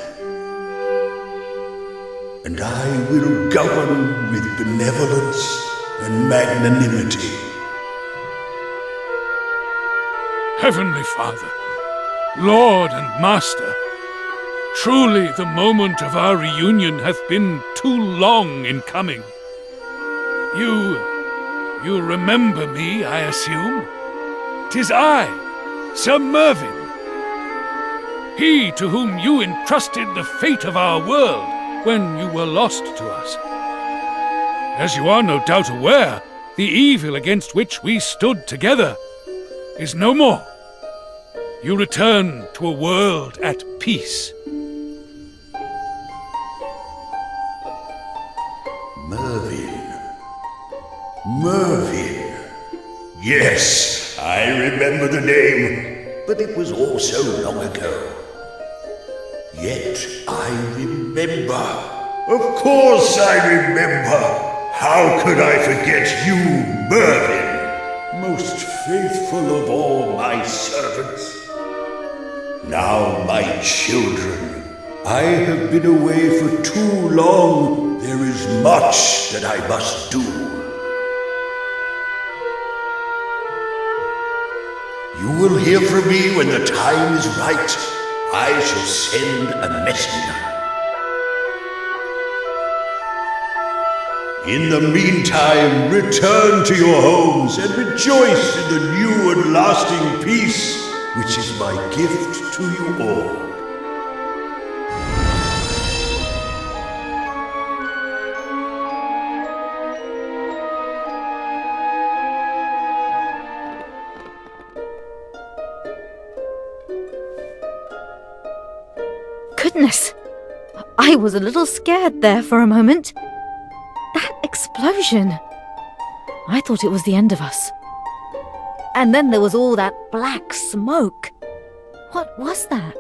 And I will govern with benevolence and magnanimity. Heavenly Father, Lord and Master, truly the moment of our reunion hath been too long in coming. You remember me, I assume? 'Tis I, Sir Mervyn. He to whom you entrusted the fate of our world when you were lost to us. As you are no doubt aware, the evil against which we stood together is no more. You return to a world at peace. Mervyn. Yes, I remember the name, but it was all so long ago. Yet I remember. Of course I remember. How could I forget you, Mervyn? Most faithful of all my servants. Now, my children, I have been away for too long. There is much that I must do. You will hear from me when the time is right. I shall send a messenger. In the meantime, return to your homes and rejoice in the new and lasting peace, which is my gift to you all. Goodness! I was a little scared there for a moment. That explosion! I thought it was the end of us. And then there was all that black smoke. What was that?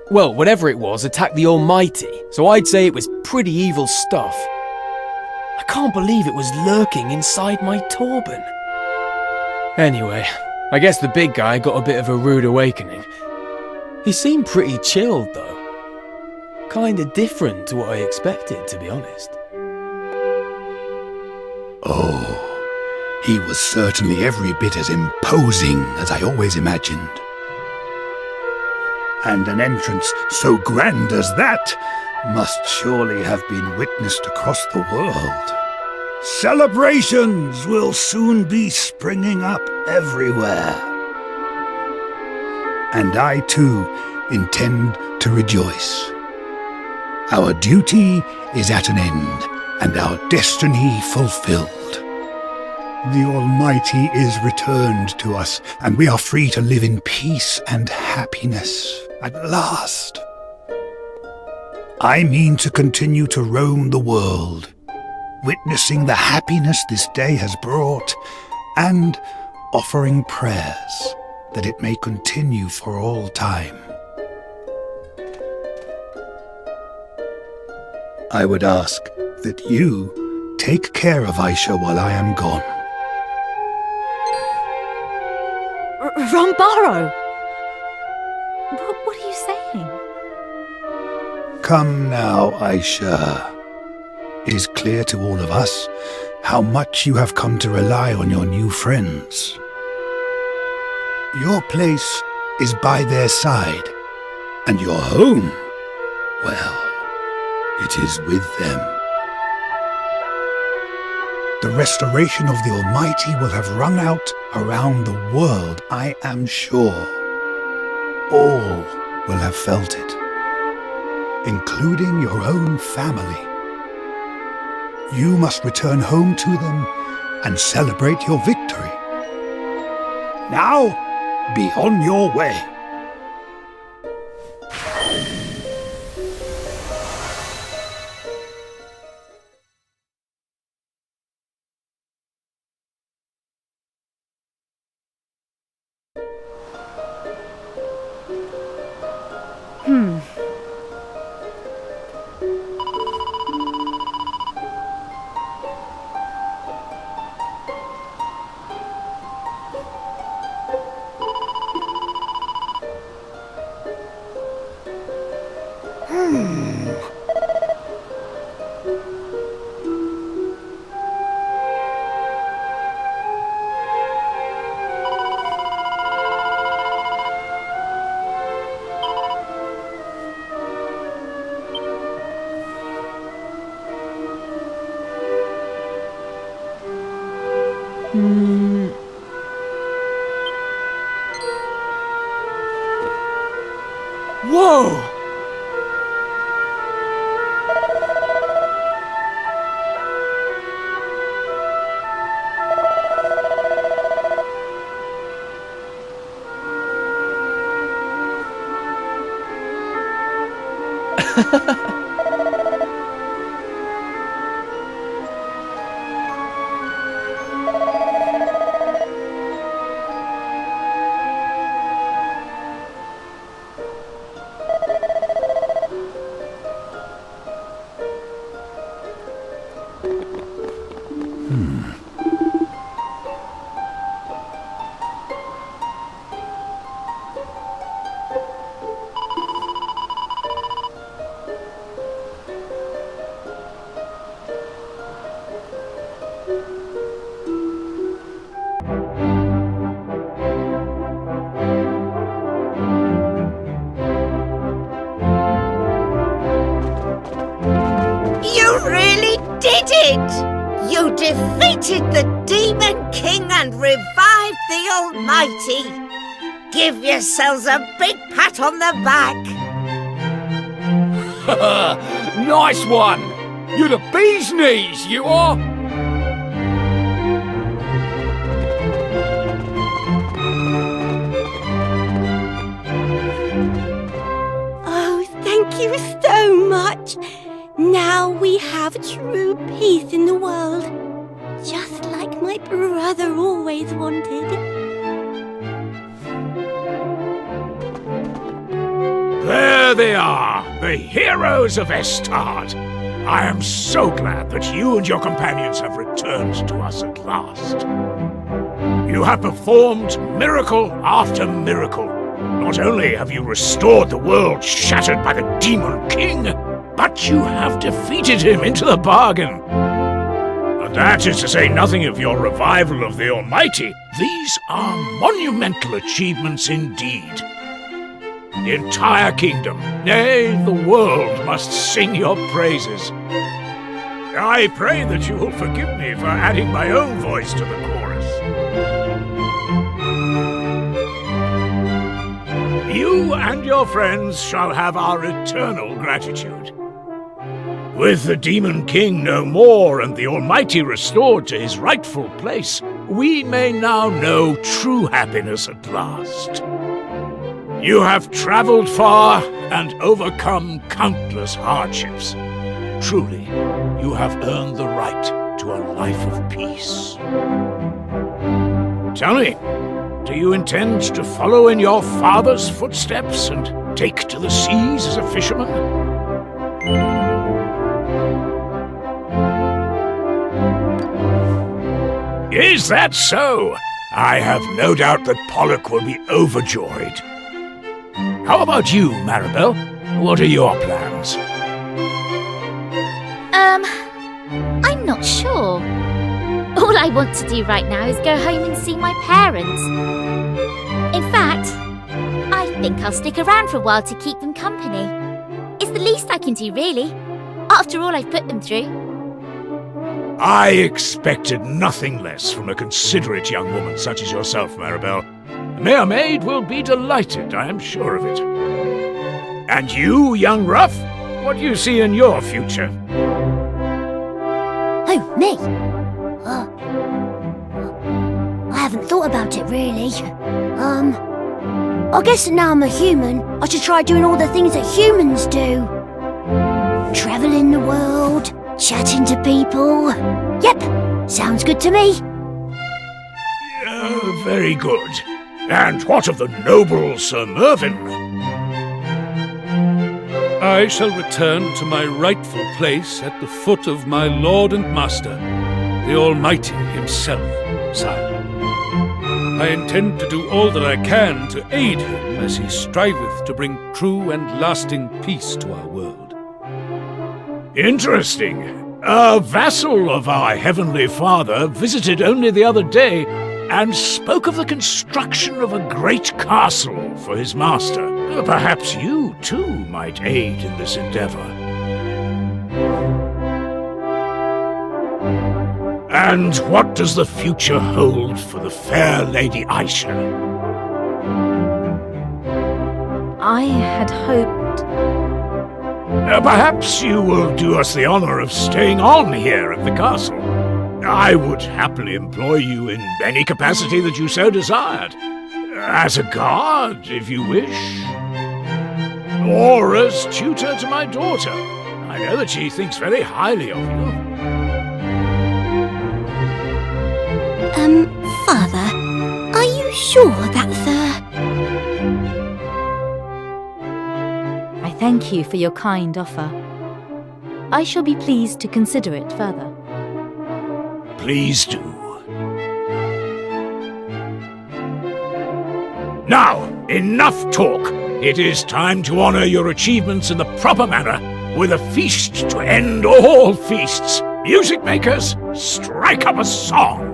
Well, whatever it was attacked the Almighty, so I'd say it was pretty evil stuff. I can't believe it was lurking inside my turban. Anyway, I guess the big guy got a bit of a rude awakening. He seemed pretty chilled, though. Kinda different to what I expected, to be honest. Oh, he was certainly every bit as imposing as I always imagined. And an entrance so grand as that must surely have been witnessed across the world. Celebrations will soon be springing up everywhere. And I too intend to rejoice. Our duty is at an end, and our destiny fulfilled. The Almighty is returned to us, and we are free to live in peace and happiness at last. I mean to continue to roam the world, witnessing the happiness this day has brought, and offering prayers that it may continue for all time. I would ask that you take care of Aisha while I am gone. Rambaro! What are you saying? Come now, Aisha. It is clear to all of us how much you have come to rely on your new friends. Your place is by their side, and your home, well, it is with them. The restoration of the Almighty will have rung out around the world, I am sure. All will have felt it, including your own family. You must return home to them and celebrate your victory. Now, be on your way. Whoa! You really did it! You defeated the Demon King and revived the Almighty! Give yourselves a big pat on the back! Nice one! You're the bee's knees, you are! Oh, thank you so much. Now we have true peace in the world, just like my brother always wanted. There they are, the heroes of Estard. I am so glad that you and your companions have returned to us at last. You have performed miracle after miracle. Not only have you restored the world shattered by the Demon King, but you have defeated him into the bargain. And that is to say nothing of your revival of the Almighty. These are monumental achievements indeed. The entire kingdom, nay, the world, must sing your praises. I pray that you will forgive me for adding my own voice to the chorus. You and your friends shall have our eternal gratitude. With the Demon King no more and the Almighty restored to his rightful place, we may now know true happiness at last. You have traveled far and overcome countless hardships. Truly, you have earned the right to a life of peace. Tell me, do you intend to follow in your father's footsteps and take to the seas as a fisherman? Is that so? I have no doubt that Pollock will be overjoyed. How about you, Maribel? What are your plans? I'm not sure. All I want to do right now is go home and see my parents. In fact, I think I'll stick around for a while to keep them company. It's the least I can do, really, after all I've put them through. I expected nothing less from a considerate young woman such as yourself, Maribel. The Mayor Maid will be delighted, I am sure of it. And you, young Ruff, what do you see in your future? Oh, me? I haven't thought about it, really. I guess that now I'm a human, I should try doing all the things that humans do. Travelling the world, chatting to people. Yep, sounds good to me. Very good. And what of the noble Sir Mervyn? I shall return to my rightful place at the foot of my lord and master, the Almighty himself, sire. I intend to do all that I can to aid him as he striveth to bring true and lasting peace to our world. Interesting. A vassal of our Heavenly Father visited only the other day and spoke of the construction of a great castle for his master. Perhaps you, too, might aid in this endeavor. And what does the future hold for the fair Lady Aisha? I had hoped... Perhaps you will do us the honor of staying on here at the castle. I would happily employ you in any capacity that you so desired. As a guard, if you wish. Or as tutor to my daughter. I know that she thinks very highly of you. Father, are you sure that's I thank you for your kind offer. I shall be pleased to consider it further. Please do. Now, enough talk. It is time to honor your achievements in the proper manner with a feast to end all feasts. Music makers, strike up a song.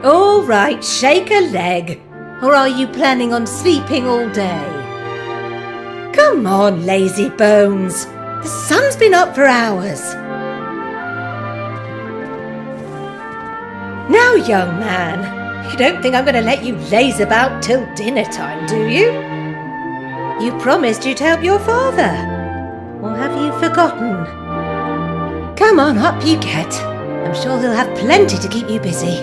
All right, shake a leg. Or are you planning on sleeping all day? Come on, lazy bones. The sun's been up for hours. Now, young man, you don't think I'm going to let you laze about till dinner time, do you? You promised you'd help your father. Or have you forgotten? Come on, up you get. I'm sure he'll have plenty to keep you busy.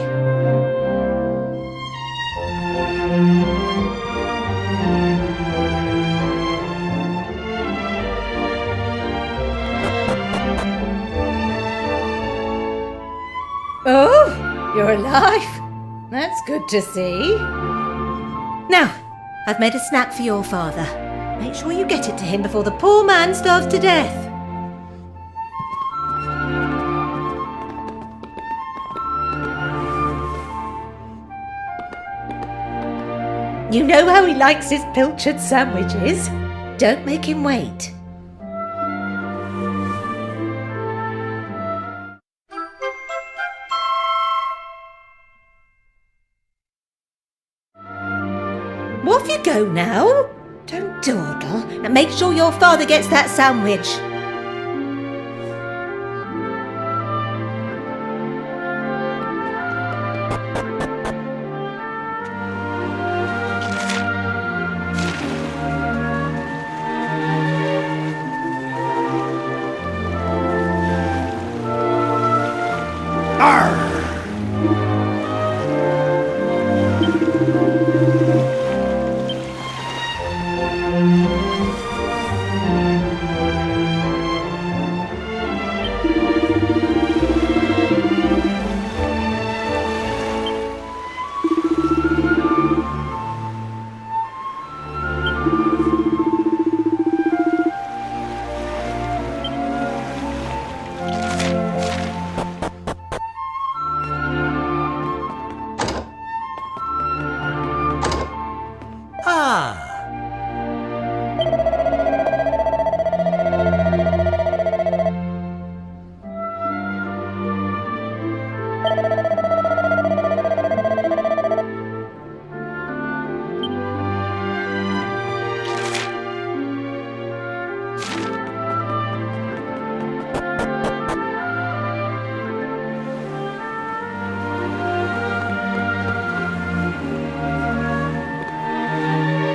Oh, you're alive. That's good to see. Now, I've made a snack for your father. Make sure you get it to him before the poor man starves to death. You know how he likes his pilchard sandwiches. Don't make him wait. Off you go now. Don't dawdle, and make sure your father gets that sandwich.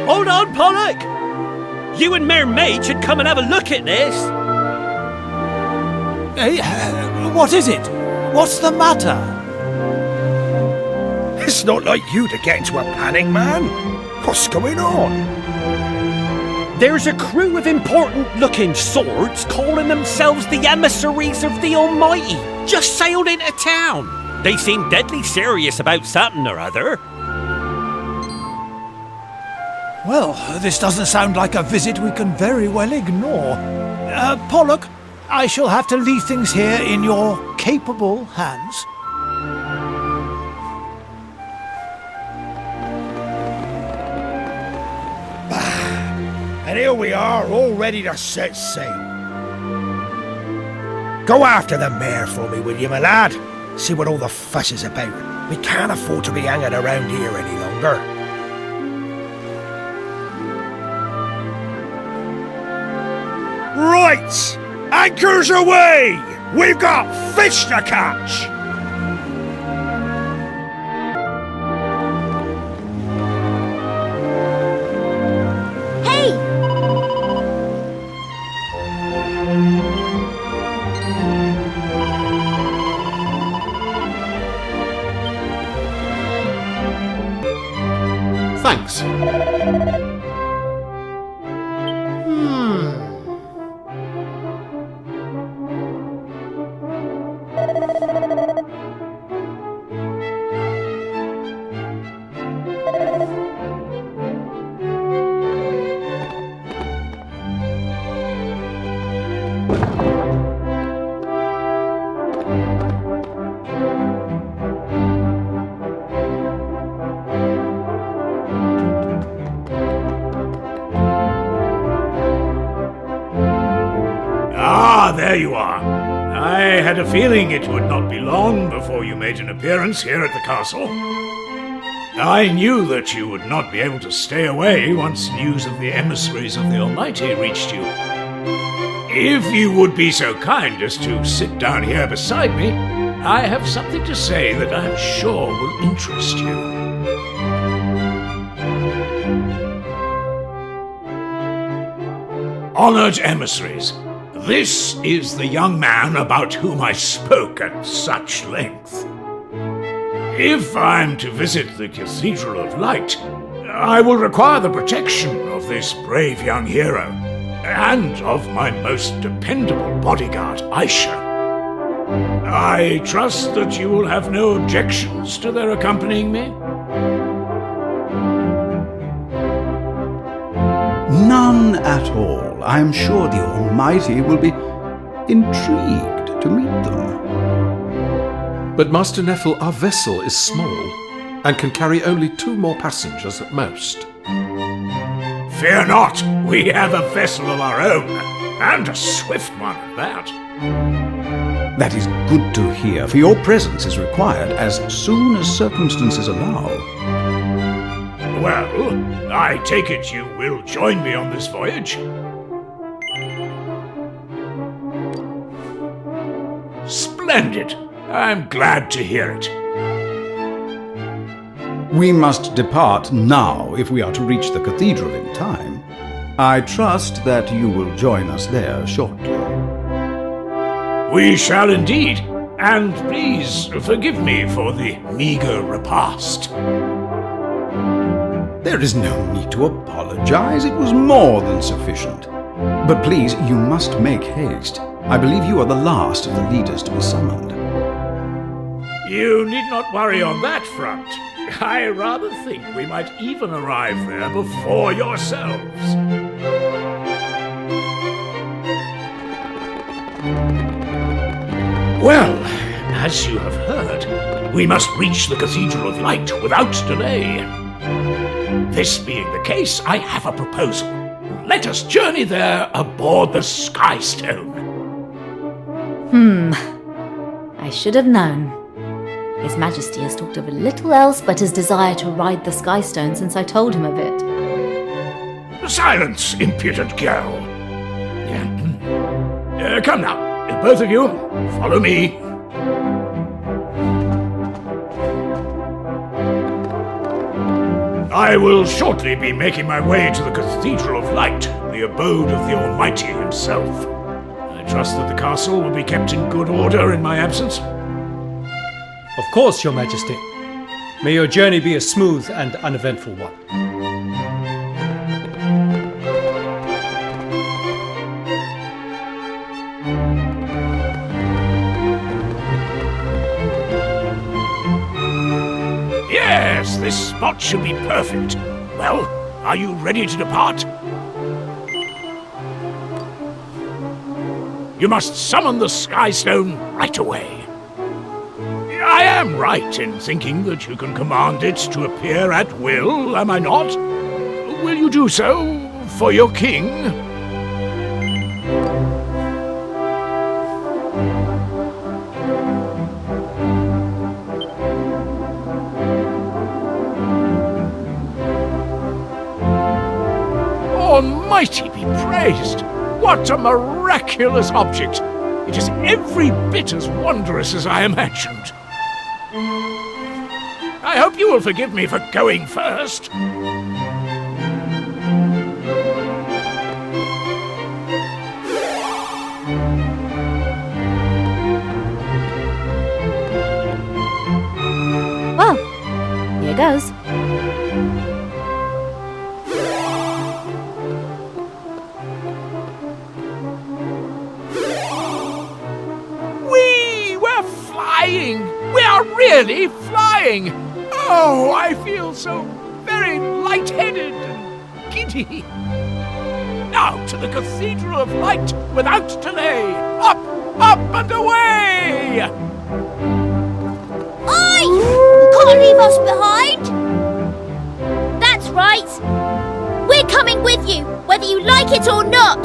Hold on, Pollock! You and Mayor Mage should come and have a look at this! Hey, what is it? What's the matter? It's not like you to get into a panic, man. What's going on? There's a crew of important-looking swords calling themselves the emissaries of the Almighty just sailed into town. They seem deadly serious about something or other. Well, this doesn't sound like a visit we can very well ignore. Pollock, I shall have to leave things here in your capable hands. And here we are, all ready to set sail. Go after the mare for me, will you, my lad? See what all the fuss is about. We can't afford to be hanging around here any longer. Right! Anchors away! We've got fish to catch! Thanks. There you are. I had a feeling it would not be long before you made an appearance here at the castle. I knew that you would not be able to stay away once news of the emissaries of the Almighty reached you. If you would be so kind as to sit down here beside me, I have something to say that I am sure will interest you. Honored emissaries, this is the young man about whom I spoke at such length. If I'm to visit the Cathedral of Light, I will require the protection of this brave young hero, and of my most dependable bodyguard, Aisha. I trust that you will have no objections to their accompanying me? None at all. I am sure the Almighty will be intrigued to meet them. But Master Neffel, our vessel is small and can carry only 2 more passengers at most. Fear not, we have a vessel of our own, and a swift one at that. That is good to hear, for your presence is required as soon as circumstances allow. Well, I take it you will join me on this voyage? Splendid! I'm glad to hear it. We must depart now if we are to reach the cathedral in time. I trust that you will join us there shortly. We shall indeed, and please forgive me for the meager repast. There is no need to apologize. It was more than sufficient. But please, you must make haste. I believe you are the last of the leaders to be summoned. You need not worry on that front. I rather think we might even arrive there before yourselves. Well, as you have heard, we must reach the Cathedral of Light without delay. This being the case, I have a proposal. Let us journey there aboard the Skystone. I should have known. His Majesty has talked of little else but his desire to ride the Skystone since I told him of it. Silence, impudent girl. Come now, both of you, follow me. I will shortly be making my way to the Cathedral of Light, the abode of the Almighty himself. I trust that the castle will be kept in good order in my absence. Of course, Your Majesty. May your journey be a smooth and uneventful one. Yes, this spot should be perfect. Well, are you ready to depart? You must summon the Skystone right away. I am right in thinking that you can command it to appear at will, am I not? Will you do so for your king? Almighty be praised! What a miraculous object! It is every bit as wondrous as I imagined. I hope you will forgive me for going first. Well, here goes. We're flying! We are really flying! Oh, I feel so very light-headed and giddy. Now to the Cathedral of Light without delay. Up, up and away! Oi! You can't leave us behind! That's right! We're coming with you, whether you like it or not!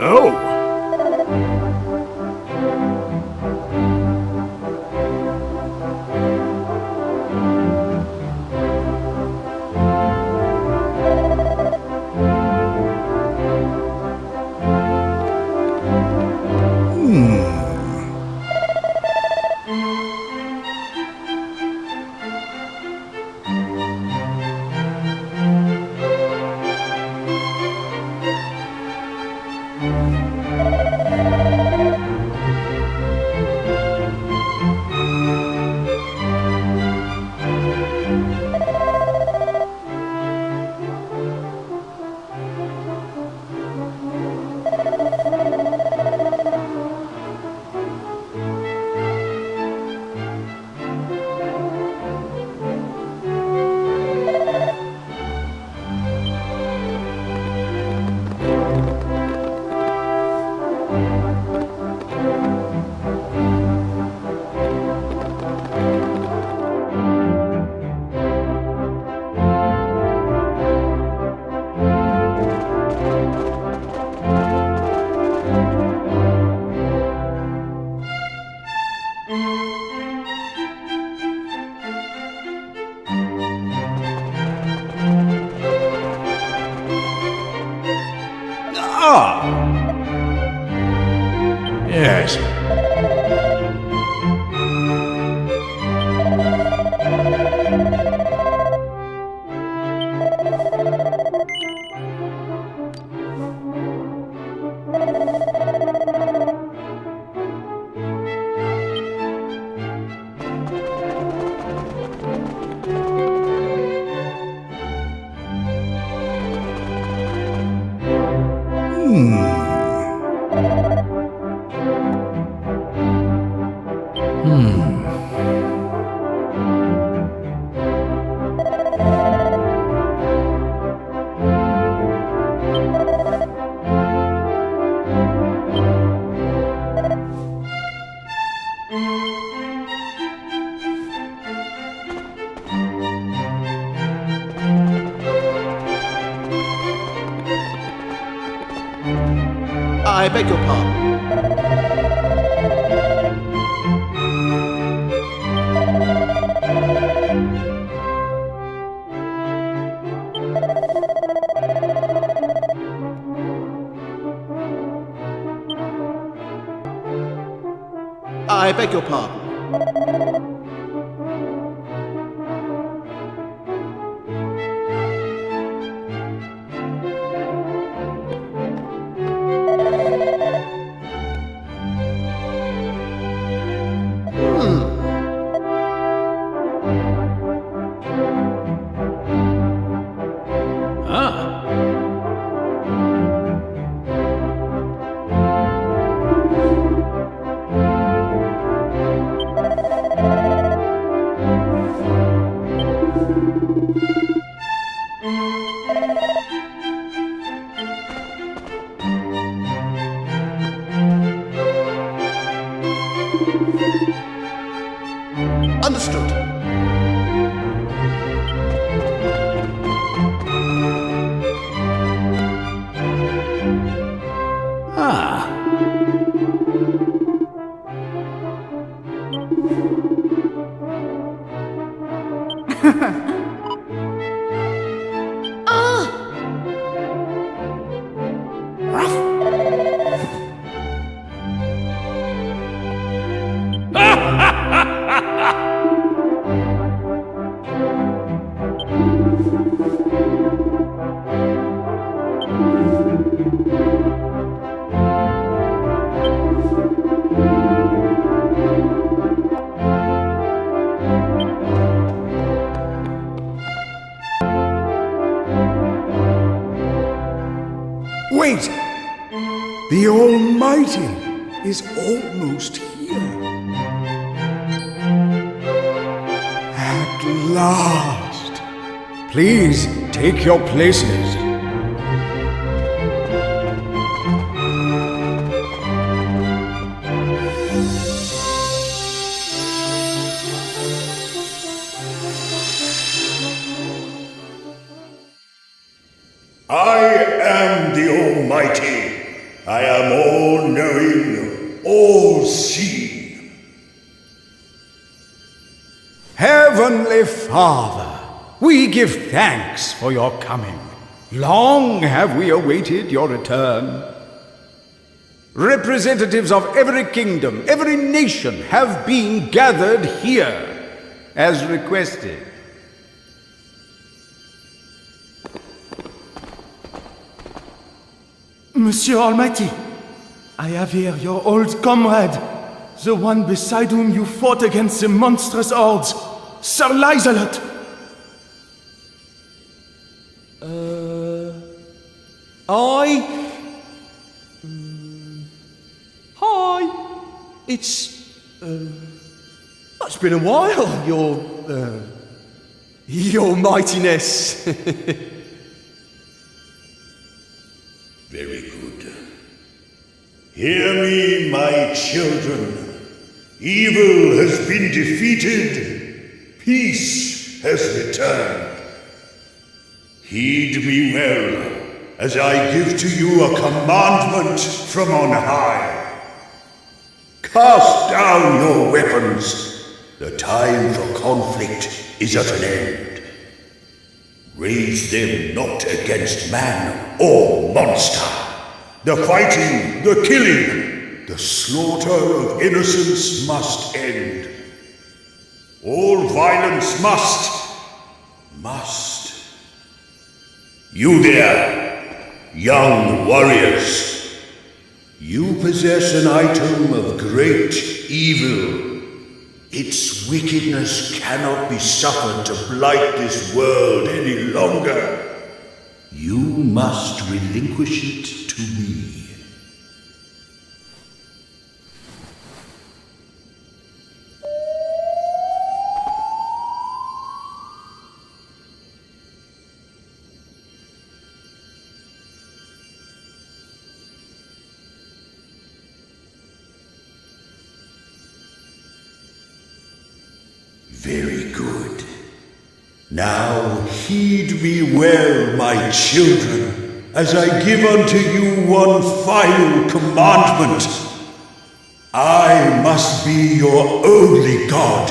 Oh. Yes. I beg your pardon. I beg your pardon. Understood. Wait! The Almighty is almost here. At last! Please take your places. I am the Almighty, I am all-knowing, all-seeing. Heavenly Father, we give thanks for your coming. Long have we awaited your return. Representatives of every kingdom, every nation have been gathered here, as requested. Monsieur Almighty, I have here your old comrade, the one beside whom you fought against the monstrous hordes, Sir Lizelot. Hi. It's been a while, your mightiness. Very good. Hear me, my children. Evil has been defeated. Peace has returned. Heed me well, as I give to you a commandment from on high. Cast down your weapons. The time for conflict is at an end. Raise them not against man or monster. The fighting, the killing, the slaughter of innocents must end. All violence must. You there, young warriors, you possess an item of great evil. Its wickedness cannot be suffered to blight this world any longer. You must relinquish it to me. Very good. Now heed me well, my children, as I give unto you one final commandment. I must be your only God.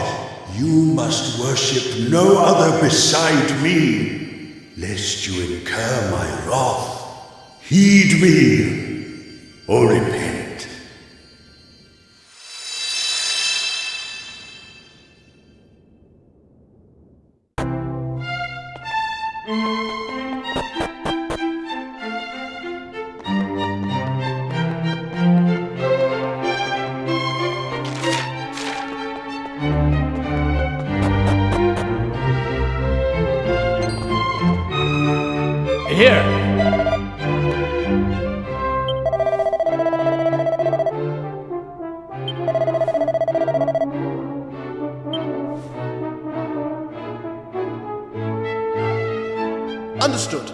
You must worship no other beside me, lest you incur my wrath. Heed me, or repent. Here! Understood.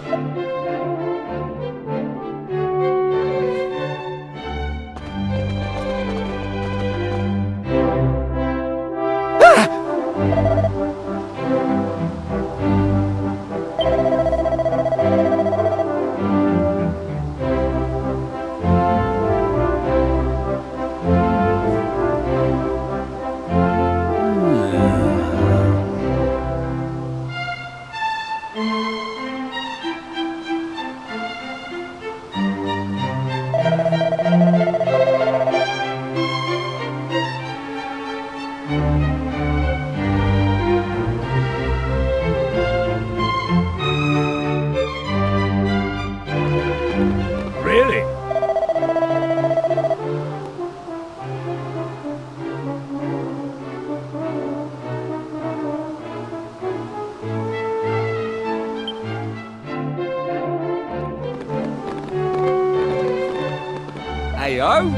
Really? Ayo?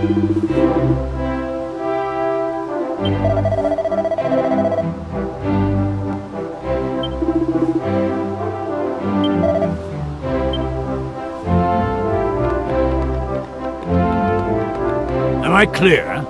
Am I clear?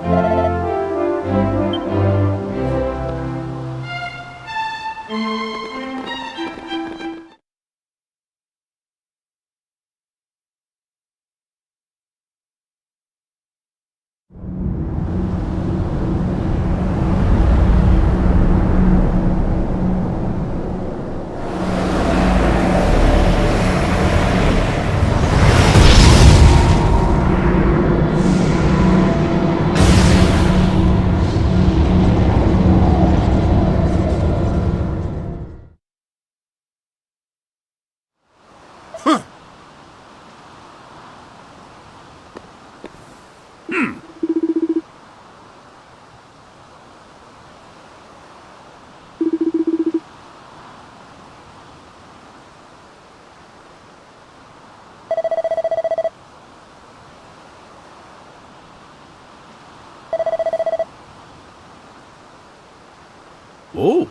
Oh.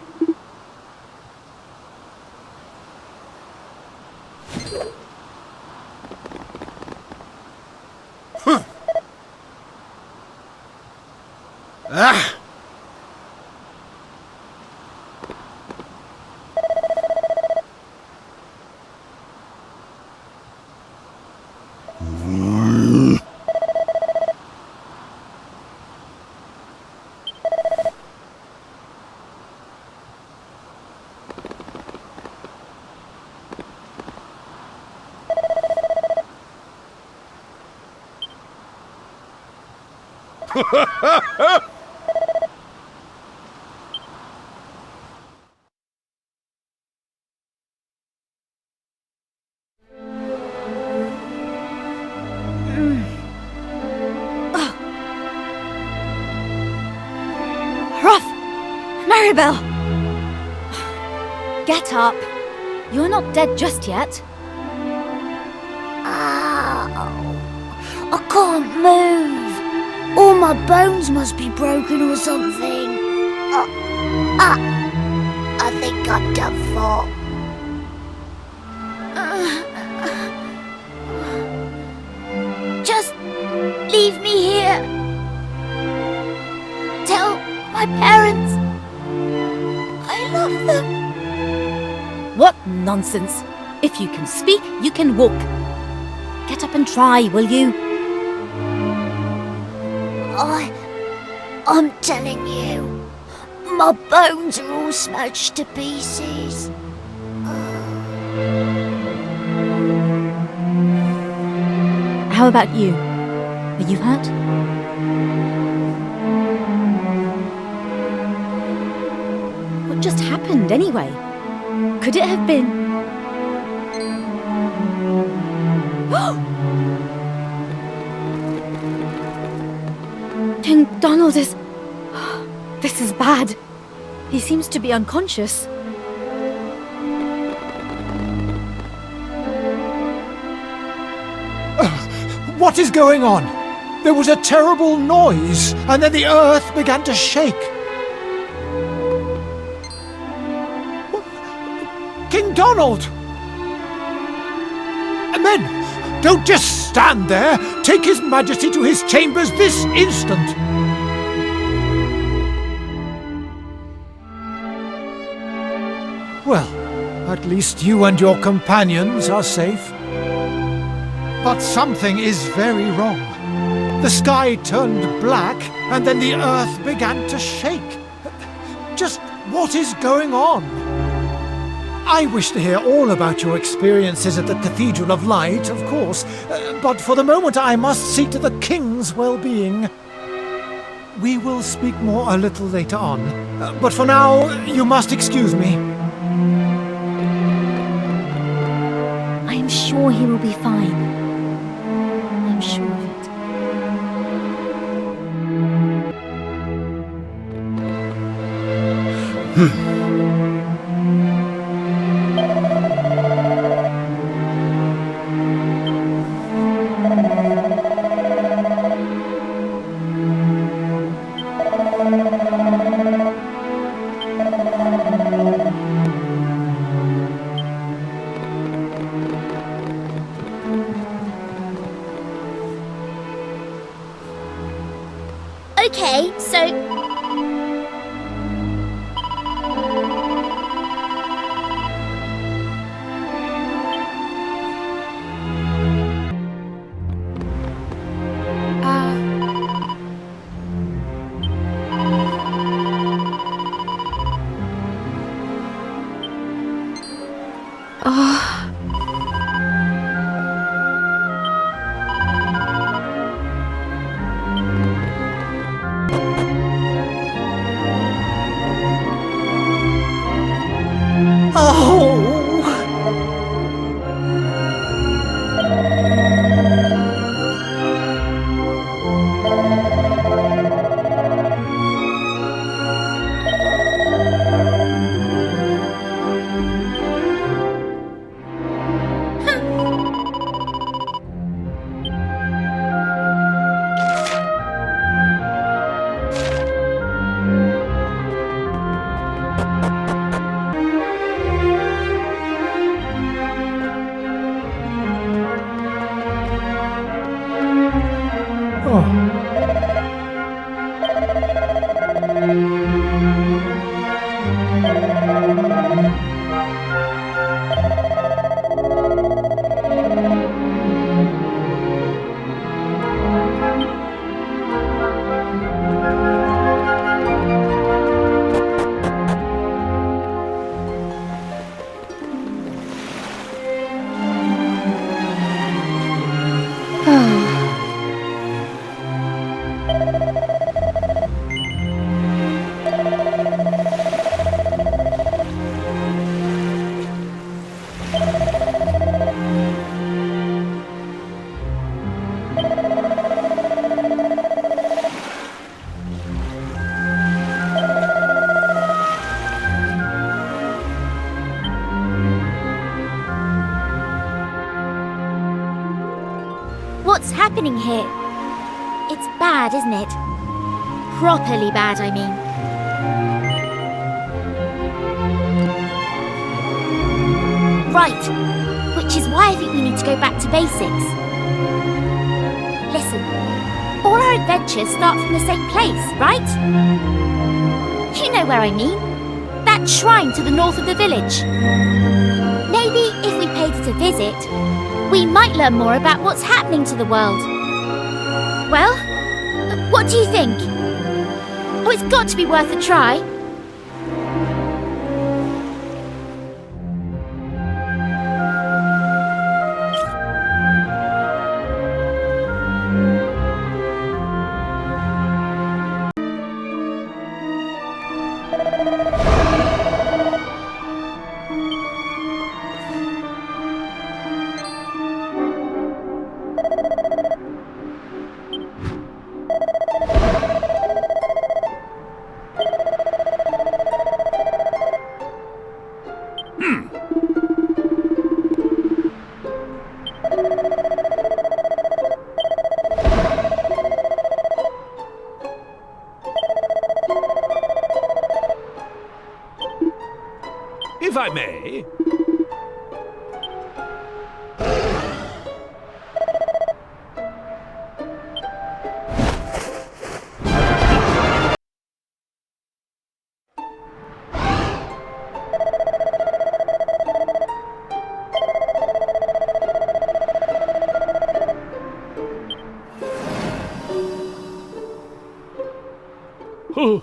Huh. Ah. Maribel! Get up. You're not dead just yet. I can't move. All my bones must be broken or something. I think I'm done for. Just leave me here. Tell my parents I love them. What nonsense. If you can speak, you can walk. Get up and try, will you? I'm telling you, my bones are all smashed to pieces. How about you? Are you hurt? What just happened anyway? Could it have been... King Donald is... This is bad. He seems to be unconscious. What is going on? There was a terrible noise, and then the earth began to shake. King Donald! Men, don't just stand there. Take His Majesty to his chambers this instant. Well, at least you and your companions are safe. But something is very wrong. The sky turned black, and then the earth began to shake. Just what is going on? I wish to hear all about your experiences at the Cathedral of Light, of course, but for the moment I must see to the King's well-being. We will speak more a little later on, but for now, you must excuse me. I am sure he will be fine. I'm sure of it. Okay, so... What's happening here? It's bad, isn't it? Properly bad, I mean. Right, which is why I think we need to go back to basics. Listen, all our adventures start from the same place, right? You know where I mean. That shrine to the north of the village. Maybe if we paid it a visit, we might learn more about what's happening to the world. Well, what do you think? Oh, it's got to be worth a try. If I may. Oh.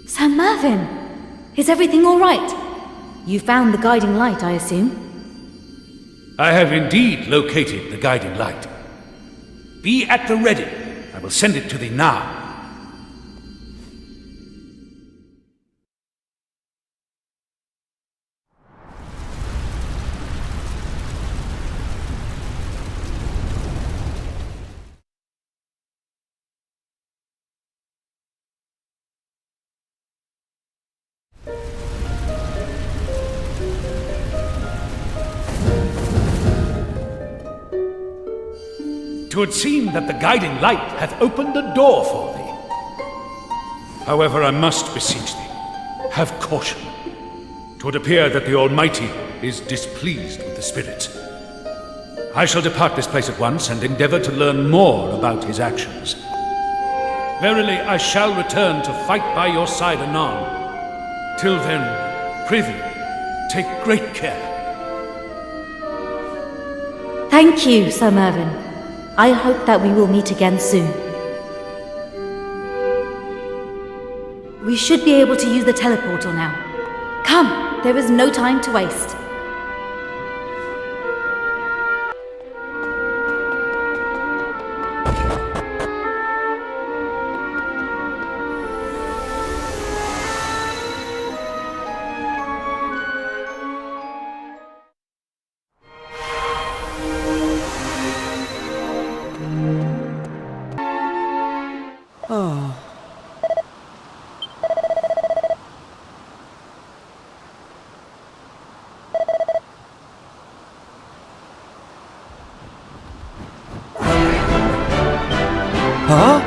Sir Mervyn! Is everything all right? You found the guiding light, I assume? I have indeed located the guiding light. Be at the ready. I will send it to thee now. It would seem that the guiding light hath opened a door for thee. However, I must beseech thee, have caution. It would appear that the Almighty is displeased with the spirit. I shall depart this place at once and endeavor to learn more about his actions. Verily, I shall return to fight by your side anon. Till then, prithee, take great care. Thank you, Sir Mervyn. I hope that we will meet again soon. We should be able to use the teleportal now. Come, there is no time to waste. Huh?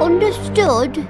Understood.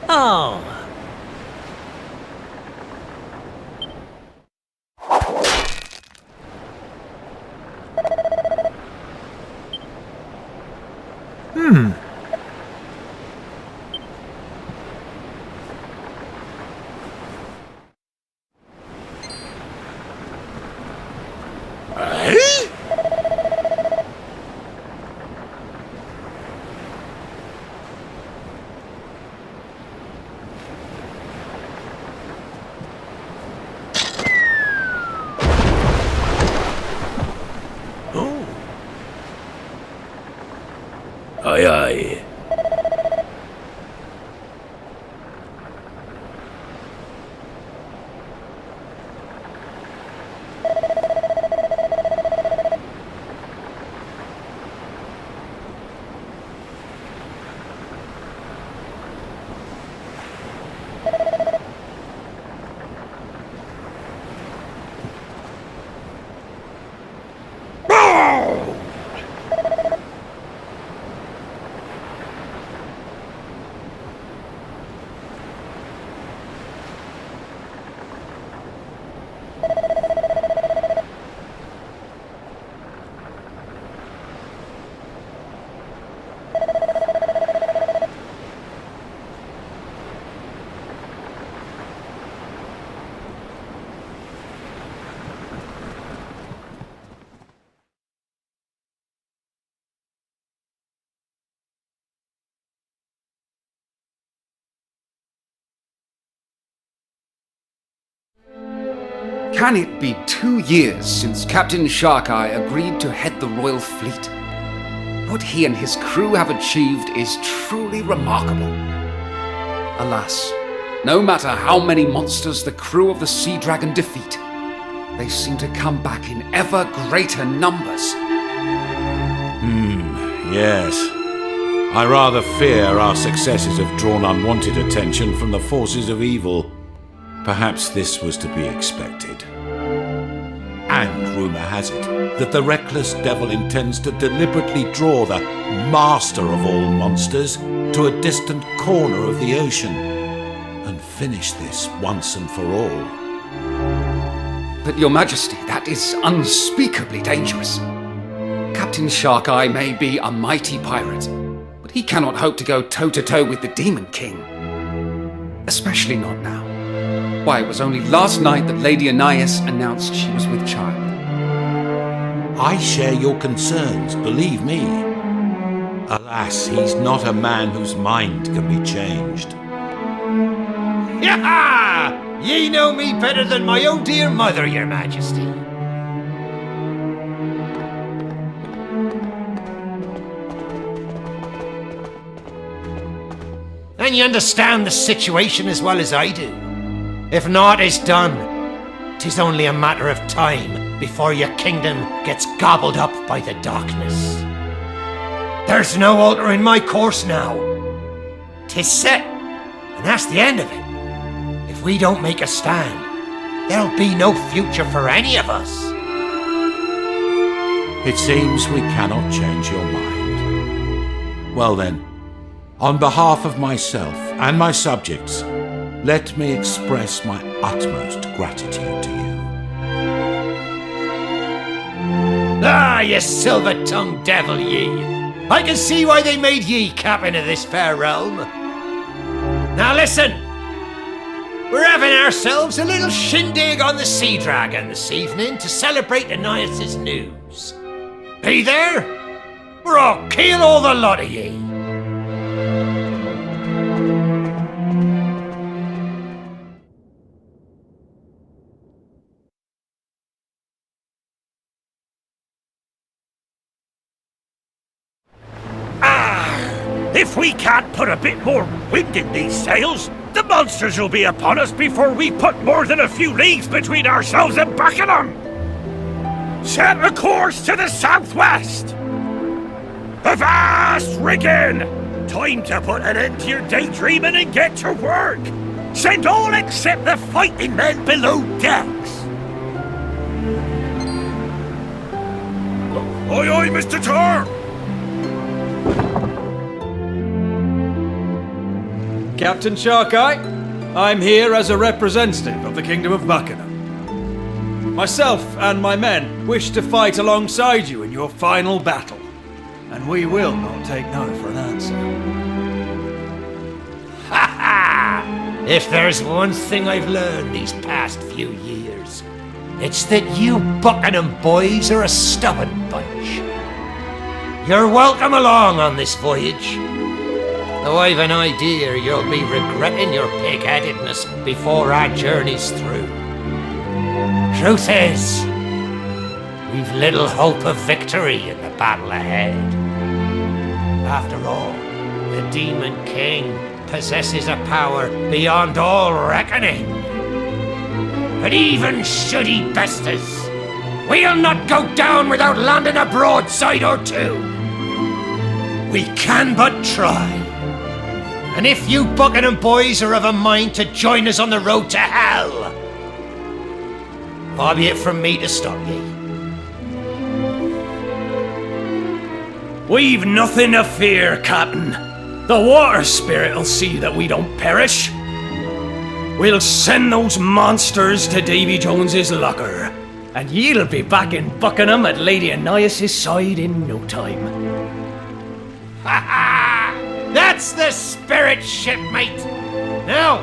Oh. Aye, aye. Can it be 2 years since Captain Sharkeye agreed to head the royal fleet? What he and his crew have achieved is truly remarkable. Alas, no matter how many monsters the crew of the Sea Dragon defeat, they seem to come back in ever greater numbers. Yes. I rather fear our successes have drawn unwanted attention from the forces of evil. Perhaps this was to be expected. And rumour has it that the reckless devil intends to deliberately draw the master of all monsters to a distant corner of the ocean and finish this once and for all. But Your Majesty, that is unspeakably dangerous. Captain Sharkeye may be a mighty pirate, but he cannot hope to go toe-to-toe with the Demon King. Especially not now. Why, it was only last night that Lady Anais announced she was with child. I share your concerns, believe me. Alas, he's not a man whose mind can be changed. Ha! Ye know me better than my own dear mother, Your Majesty. And you understand the situation as well as I do. If naught is done, 'tis only a matter of time before your kingdom gets gobbled up by the darkness. There's no altering my course now. 'Tis set, and that's the end of it. If we don't make a stand, there'll be no future for any of us. It seems we cannot change your mind. Well then, on behalf of myself and my subjects, let me express my utmost gratitude to you. Ah, ye silver-tongued devil, ye! I can see why they made ye captain of this fair realm. Now listen! We're having ourselves a little shindig on the Sea Dragon this evening to celebrate Anais' news. Be there? Or I'll kill all the lot of ye! If we can't put a bit more wind in these sails, the monsters will be upon us before we put more than a few leagues between ourselves and Buckingham. Set a course to the southwest. Avast rigging! Time to put an end to your daydreaming and get to work. Send all except the fighting men below decks. Aye, aye, Mr. Tar. Captain Sharkeye. I'm here as a representative of the Kingdom of Buckingham. Myself and my men wish to fight alongside you in your final battle, and we will not take no for an answer. Ha ha! If there's one thing I've learned these past few years, it's that you Buckingham boys are a stubborn bunch. You're welcome along on this voyage, though I've an idea you'll be regretting your pig-headedness before our journey's through. Truth is, we've little hope of victory in the battle ahead. After all, the Demon King possesses a power beyond all reckoning. But even should he best us, we'll not go down without landing a broadside or two. We can but try. And if you Buckingham boys are of a mind to join us on the road to hell, far be it from me to stop ye. We've nothing to fear, Captain. The water spirit'll see that we don't perish. We'll send those monsters to Davy Jones's locker, and ye'll be back in Buckingham at Lady Annias' side in no time. Ha ha! That's the spirit, shipmate! Now,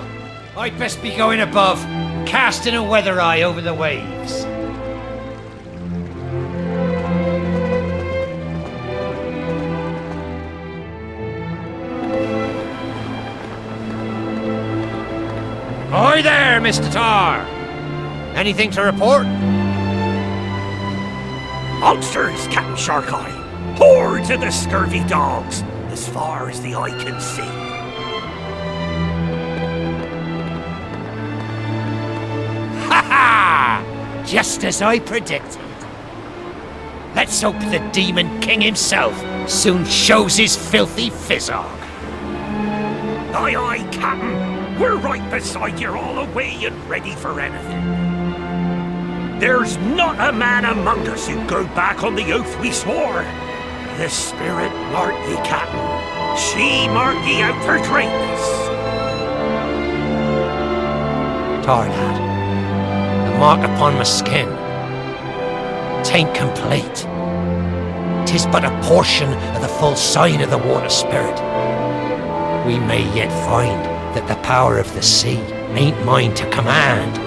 I'd best be going above, casting a weather eye over the waves. Ahoy there, Mr. Tar! Anything to report? Monsters, Captain Sharkeye! Hordes of the scurvy dogs, as far as the eye can see. Ha ha! Just as I predicted. Let's hope the Demon King himself soon shows his filthy fizzog. Aye, aye, Captain. We're right beside you all away and ready for anything. There's not a man among us who'd go back on the oath we swore. The spirit marked ye, Captain. She marked ye out for greatness. Tar, lad, the mark upon my skin, tain't complete. 'Tis but a portion of the full sign of the water spirit. We may yet find that the power of the sea ain't mine to command.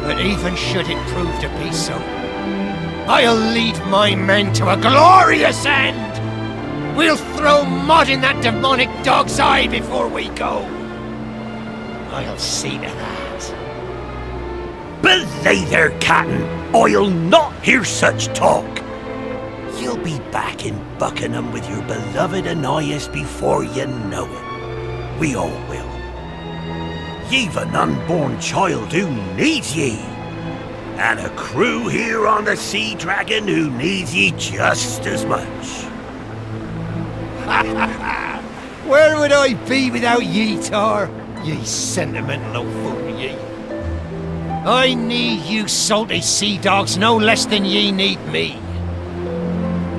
But even should it prove to be so, I'll lead my men to a glorious end! We'll throw mud in that demonic dog's eye before we go. I'll see to that. Belay there, Captain! I'll not hear such talk! You'll be back in Buckingham with your beloved Annias before you know it. We all will. Ye've an unborn child who needs ye, and a crew here on the Sea Dragon who needs ye just as much. Ha ha ha! Where would I be without ye, Tar? Ye sentimental old fool, ye. I need you salty sea dogs no less than ye need me.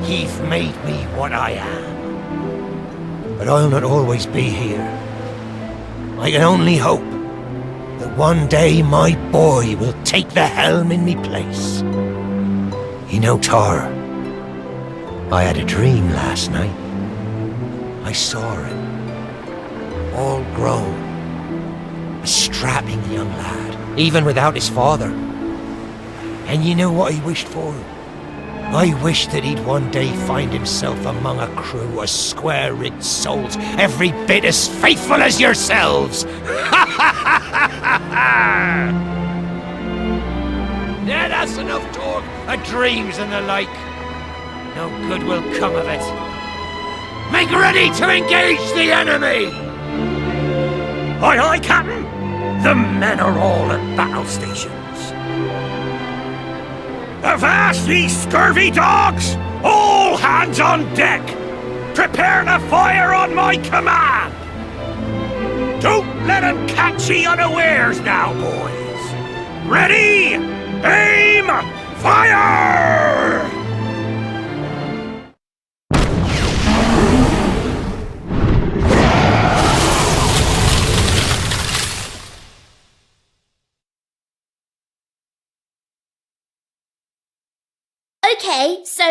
Ye've made me what I am. But I'll not always be here. I can only hope that one day my boy will take the helm in me place. You know, Tar, I had a dream last night. I saw him, all grown, a strapping young lad, even without his father. And you know what he wished for? I wish that he'd one day find himself among a crew of square-rigged souls, every bit as faithful as yourselves! Ha ha ha ha ha! Yeah, that's enough talk of dreams and the like. No good will come of it. Make ready to engage the enemy! Aye, aye, Captain! The men are all at battle stations. Avast, ye scurvy dogs! All hands on deck! Prepare to fire on my command! Don't let 'em catch ye unawares now, boys! Ready! Aim! Fire! Okay, so...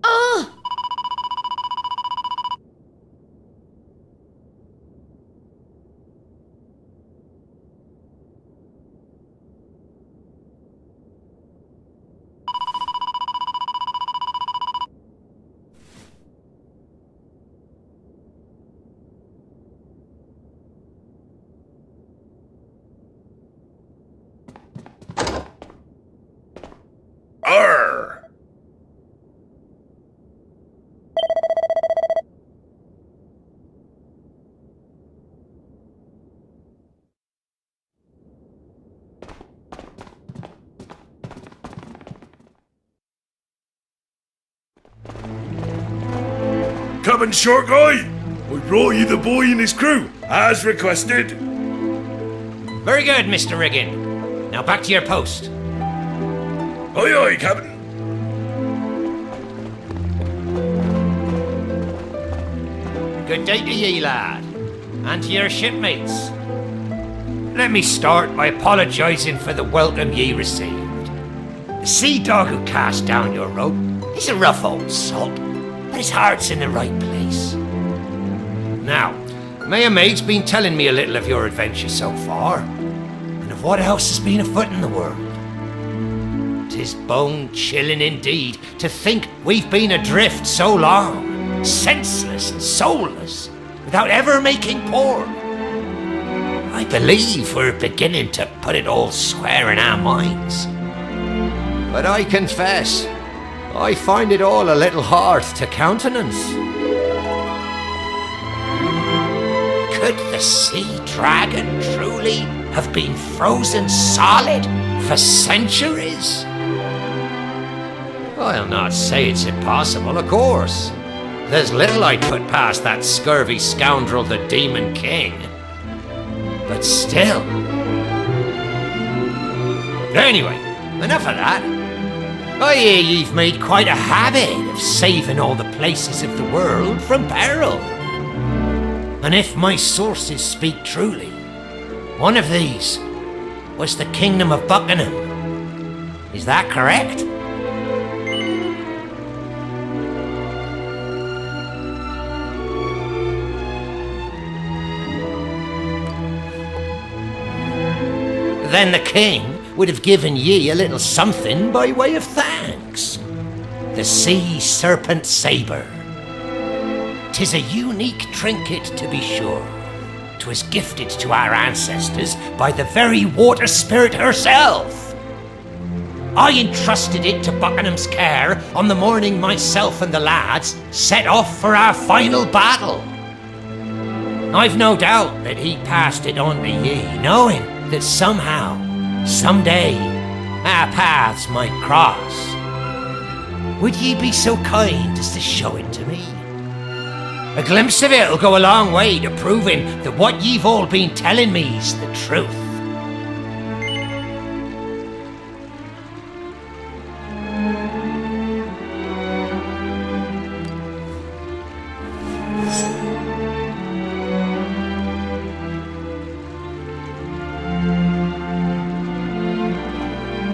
Oh! Arr! Coming, short guy! I brought you the boy and his crew, as requested. Very good, Mr. Riggin. Now back to your post. Aye, aye, Captain. Good day to ye, lad. And to your shipmates. Let me start by apologising for the welcome ye received. The sea dog who cast down your rope is a rough old salt, but his heart's in the right place. Now, Maya Maid's been telling me a little of your adventure so far, and of what else has been afoot in the world. 'Tis bone-chilling indeed to think we've been adrift so long, senseless and soulless, without ever making port. I believe we're beginning to put it all square in our minds. But I confess, I find it all a little hard to countenance. Could the sea dragon truly have been frozen solid for centuries? I'll not say it's impossible, of course. There's little I'd put past that scurvy scoundrel, the Demon King. But still. Anyway, enough of that. I hear you've made quite a habit of saving all the places of the world from peril. And if my sources speak truly, one of these was the Kingdom of Buckingham. Is that correct? Then the king would have given ye a little something by way of thanks. The sea serpent saber. 'Tis a unique trinket, to be sure. 'Twas gifted to our ancestors by the very water spirit herself. I entrusted it to Buckingham's care on the morning myself and the lads set off for our final battle. I've no doubt that he passed it on to ye, knowing that somehow, someday, our paths might cross. Would ye be so kind as to show it to me? A glimpse of it'll go a long way to proving that what ye've all been telling me's the truth.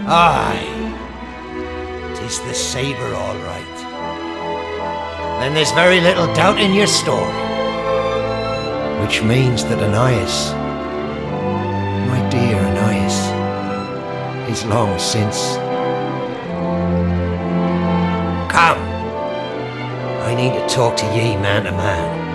Aye, 'tis the saber, all right. Then there's very little doubt in your story, which means that Anais, my dear Anais, is long since. Come, I need to talk to ye man to man.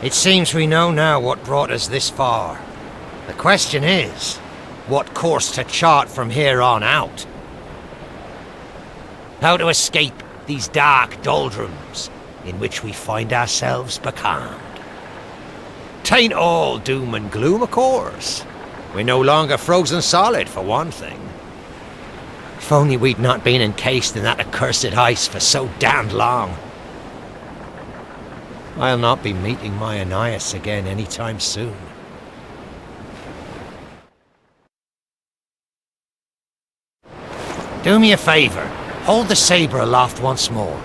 It seems we know now what brought us this far. The question is, what course to chart from here on out? How to escape these dark doldrums in which we find ourselves becalmed. 'Tain't all doom and gloom, of course. We're no longer frozen solid, for one thing. If only we'd not been encased in that accursed ice for so damned long. I'll not be meeting my Anais again anytime soon. Do me a favour. Hold the sabre aloft once more.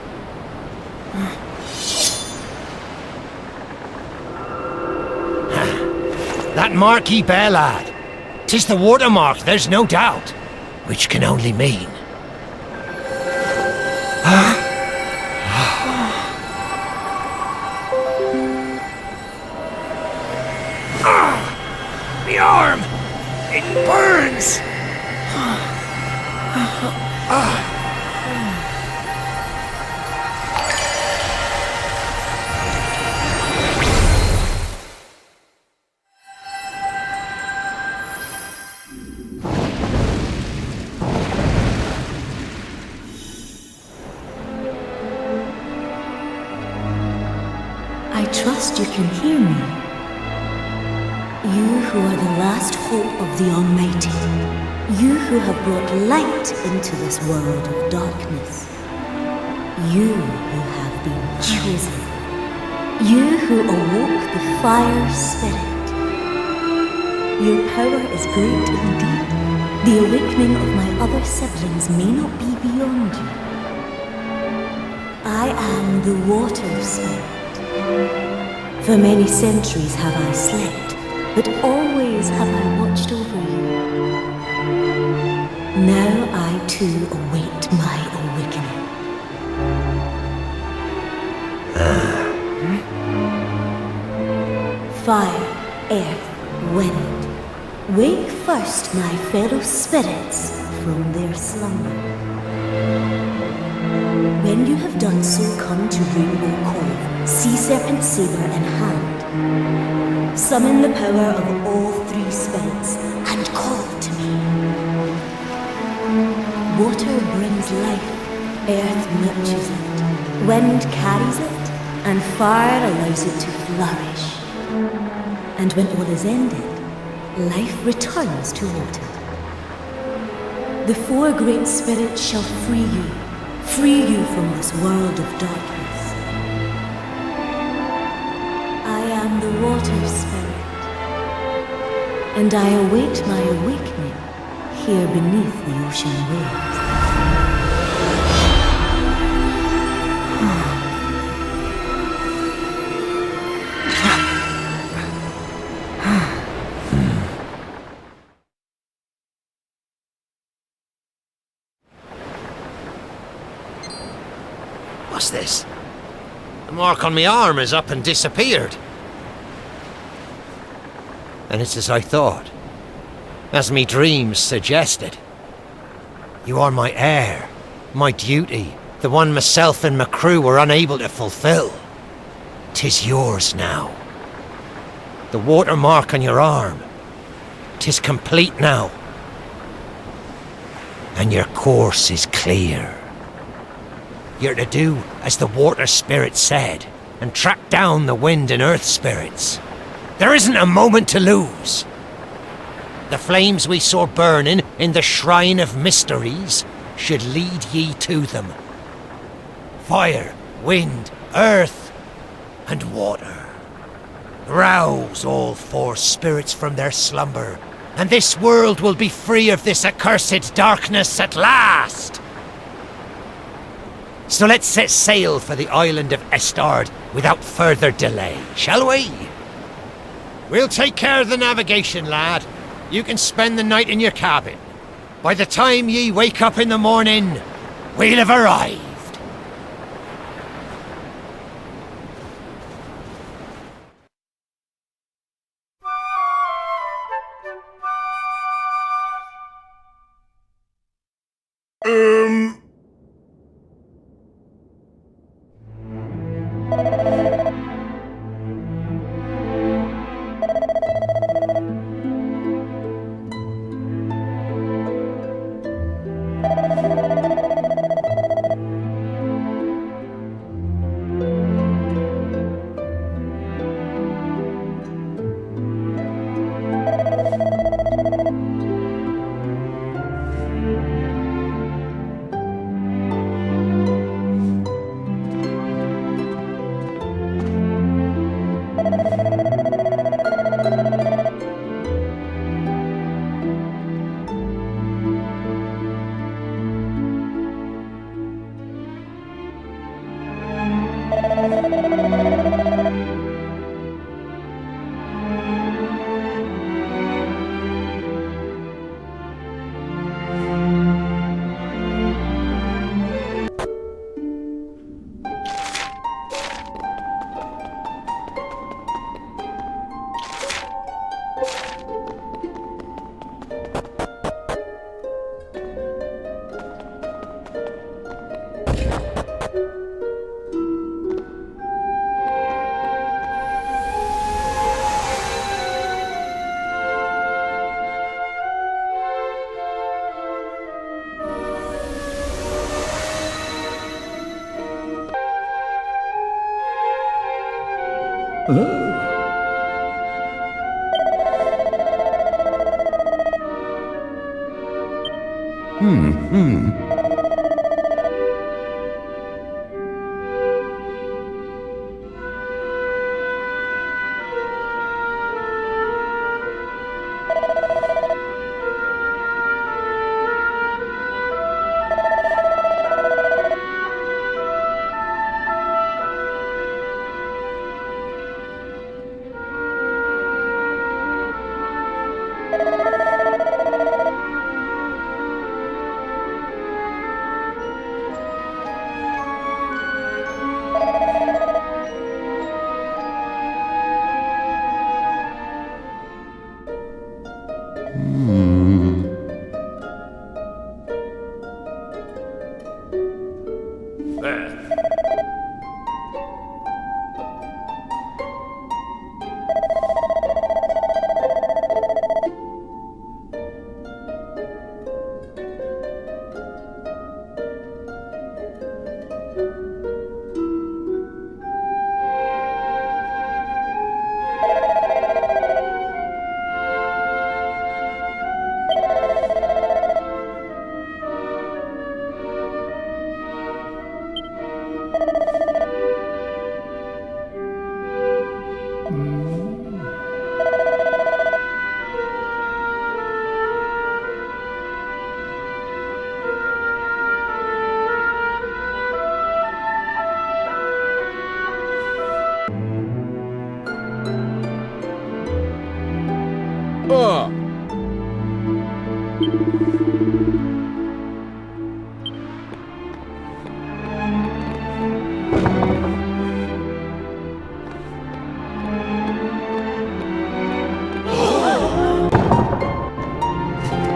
That marquee bell, lad. 'Tis the watermark, there's no doubt. Which can only mean... The arm! It burns! I trust you can hear me. You who are the last hope of the Almighty. You who have brought light into this world of darkness. You who have been chosen. You who awoke the fire spirit. Your power is great indeed. The awakening of my other siblings may not be beyond you. I am the water spirit. For many centuries have I slept, but always have I watched over you. Now I too await my awakening. Fire, earth, wind, wake first my fellow spirits from their slumber. When you have done so, come to Rainbow Cove, sea serpent saber in hand. Summon the power of all three spirits and call to me. Water brings life, earth nurtures it, wind carries it, and fire allows it to flourish. And when all is ended, life returns to water. The four great spirits shall free you from this world of darkness. I am the water spirit, and I await my awakening here beneath the ocean waves. What's this? The mark on my arm is up and disappeared. And it's as I thought. As me dreams suggested. You are my heir, my duty, the one myself and my crew were unable to fulfill. 'Tis yours now. The watermark on your arm. 'Tis complete now. And your course is clear. You're to do as the water spirit said, and track down the wind and earth spirits. There isn't a moment to lose. The flames we saw burning in the Shrine of Mysteries should lead ye to them. Fire, wind, earth, and water. Rouse all four spirits from their slumber, and this world will be free of this accursed darkness at last! So let's set sail for the island of Estard without further delay, shall we? We'll take care of the navigation, lad. You can spend the night in your cabin. By the time ye wake up in the morning, we'll have arrived.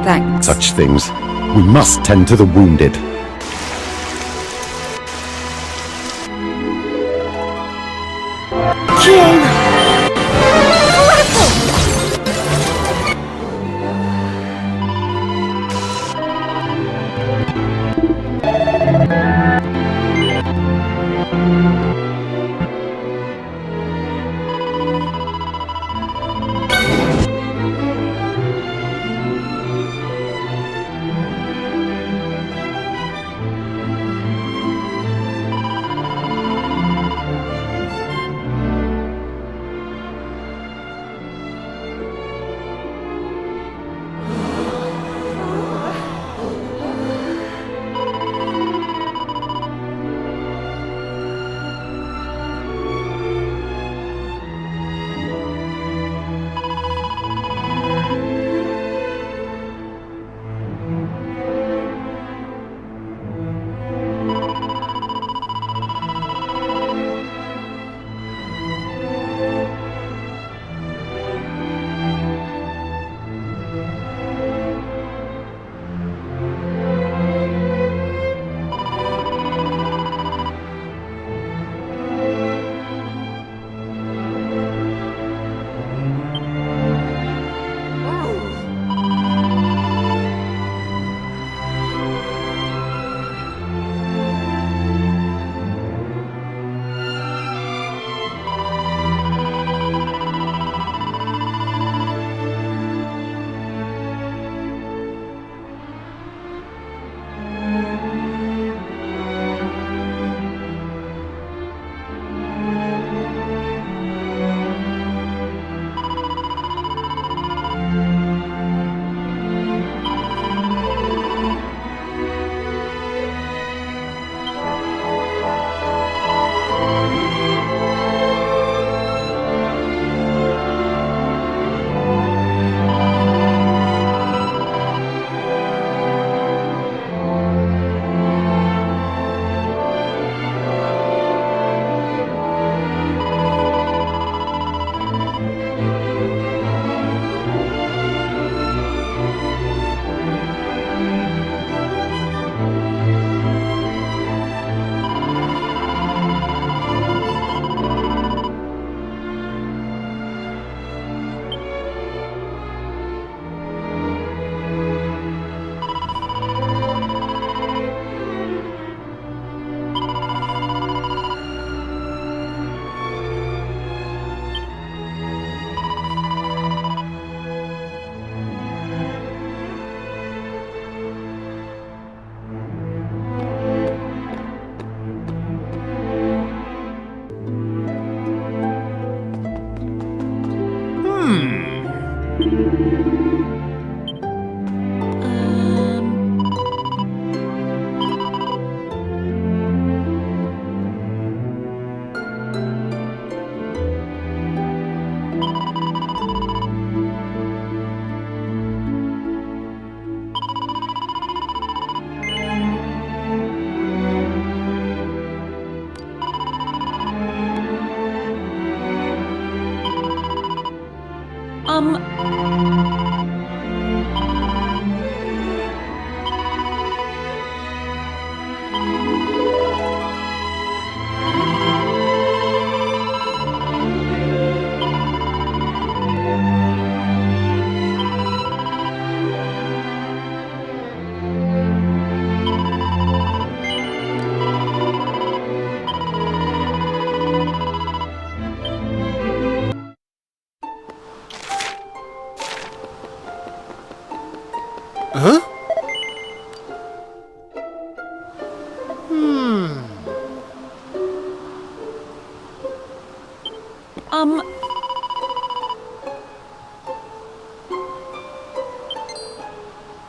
Thanks. Such things. We must tend to the wounded. Huh?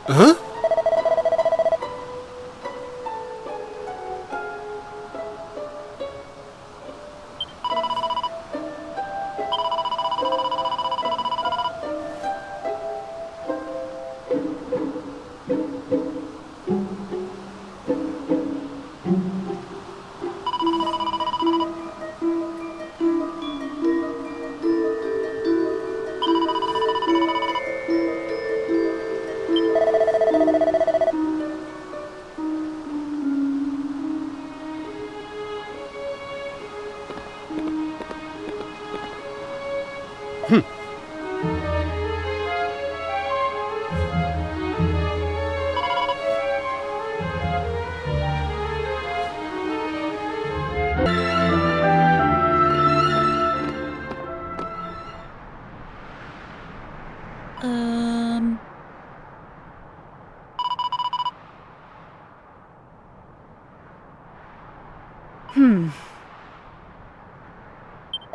Huh?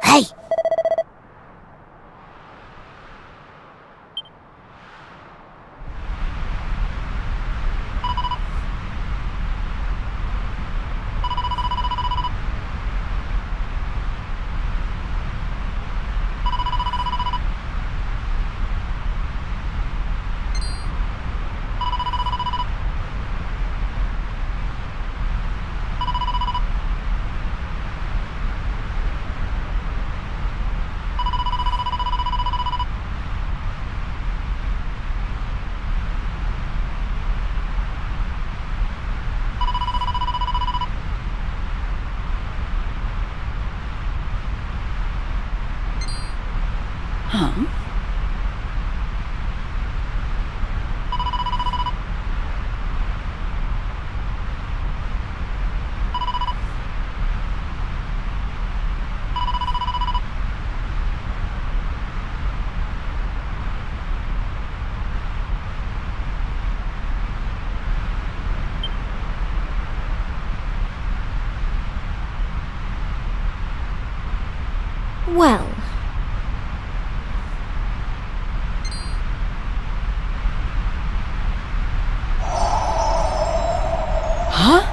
Hey! Huh? Well. Huh?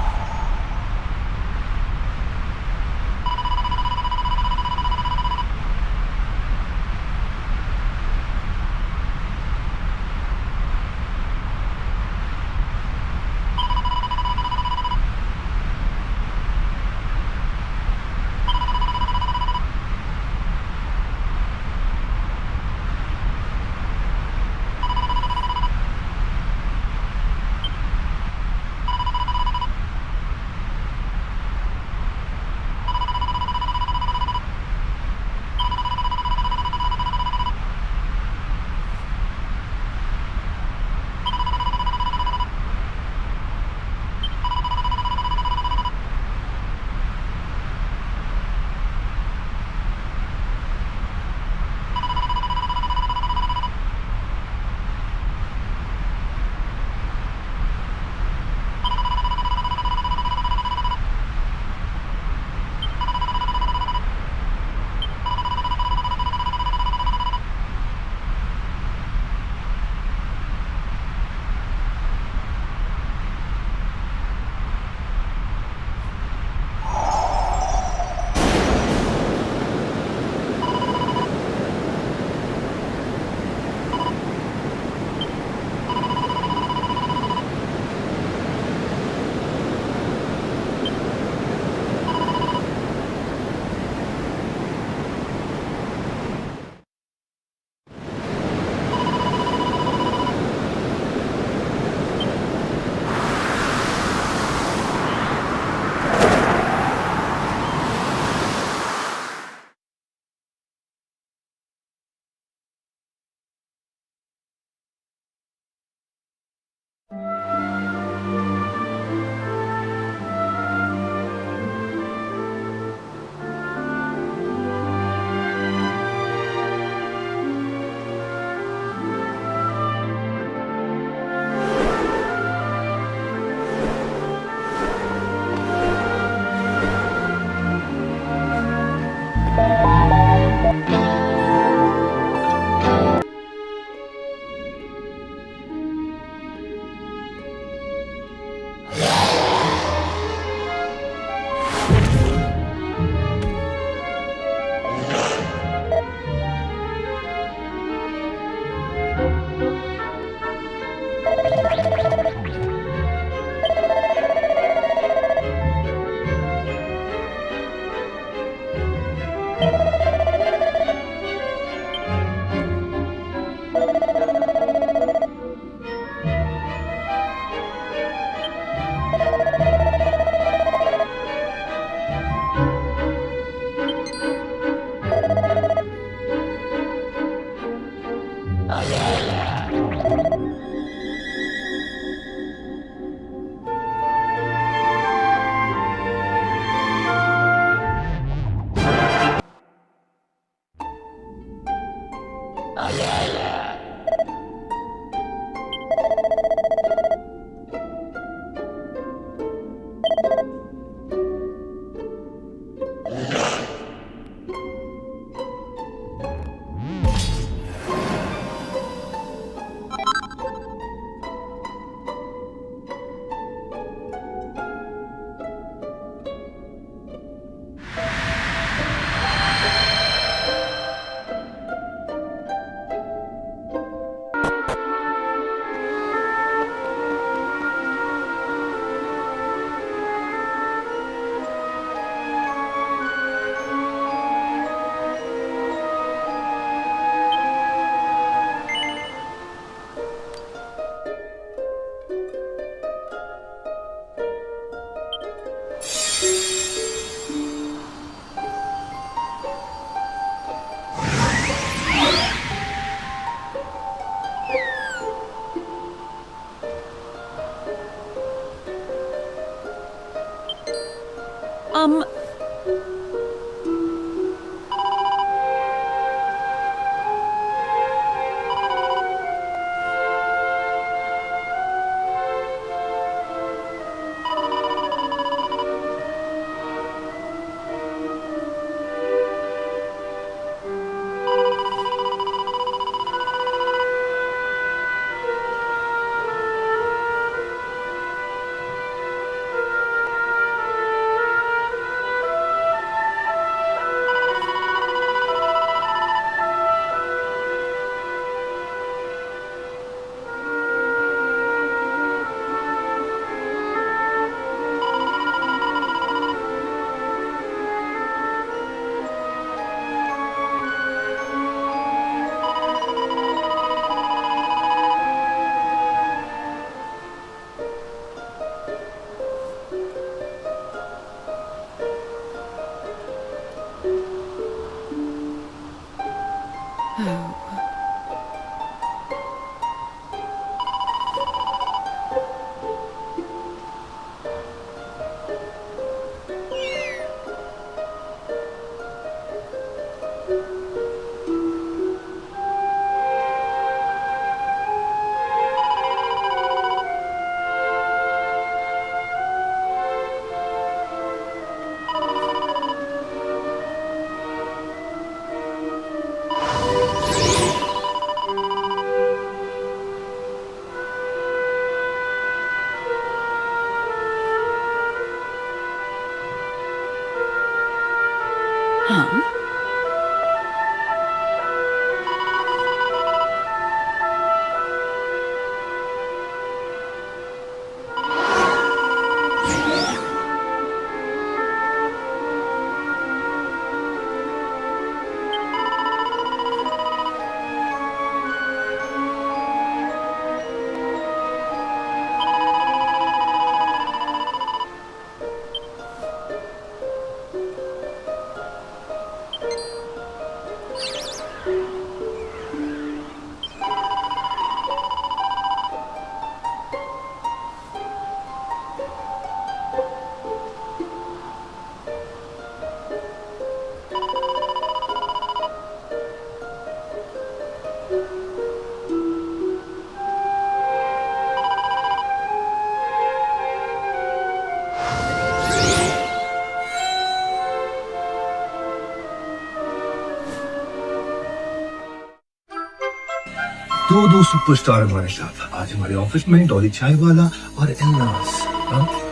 दो superstar हमारे साथ आज हमारे office में डॉली चाय वाला और एलनास।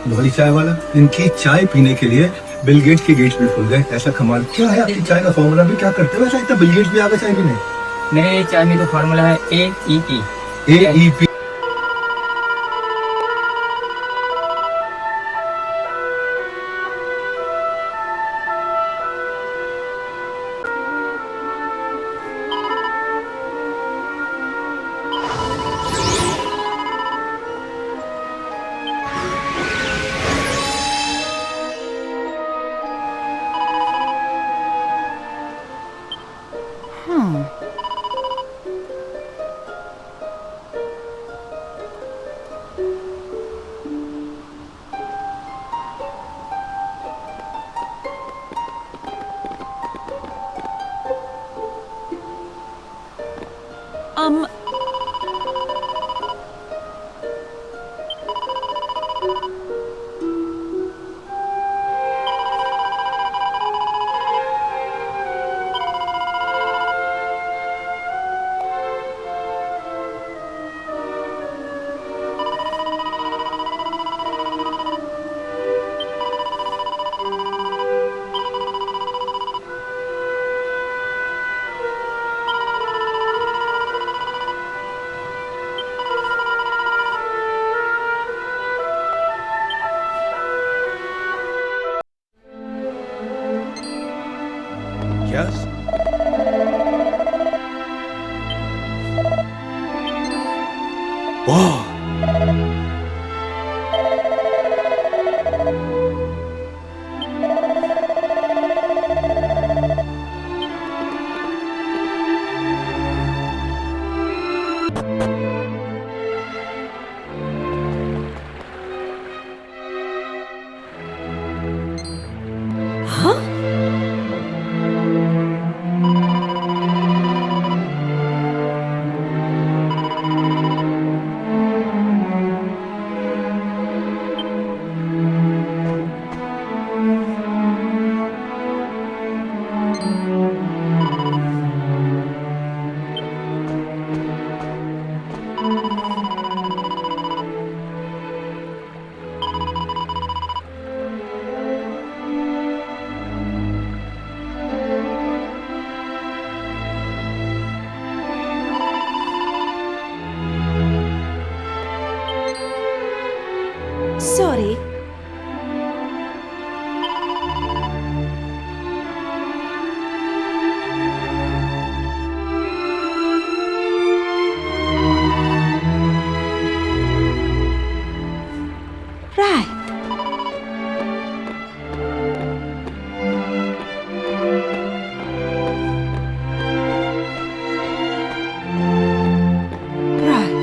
डॉली चाय वाला, इनकी चाय पीने के लिए बिल गेट्स के गेट्स भी खुल गए। ऐसा कमाल क्या है आपकी चाय का फॉर्मूला भी क्या करते हो? वैसा इतना बिल गेट्स भी आ गए चाय पीने? मेरे चाय में तो फॉर्मूला है AEP। AEP Yes? Whoa! Sorry. Right. Right.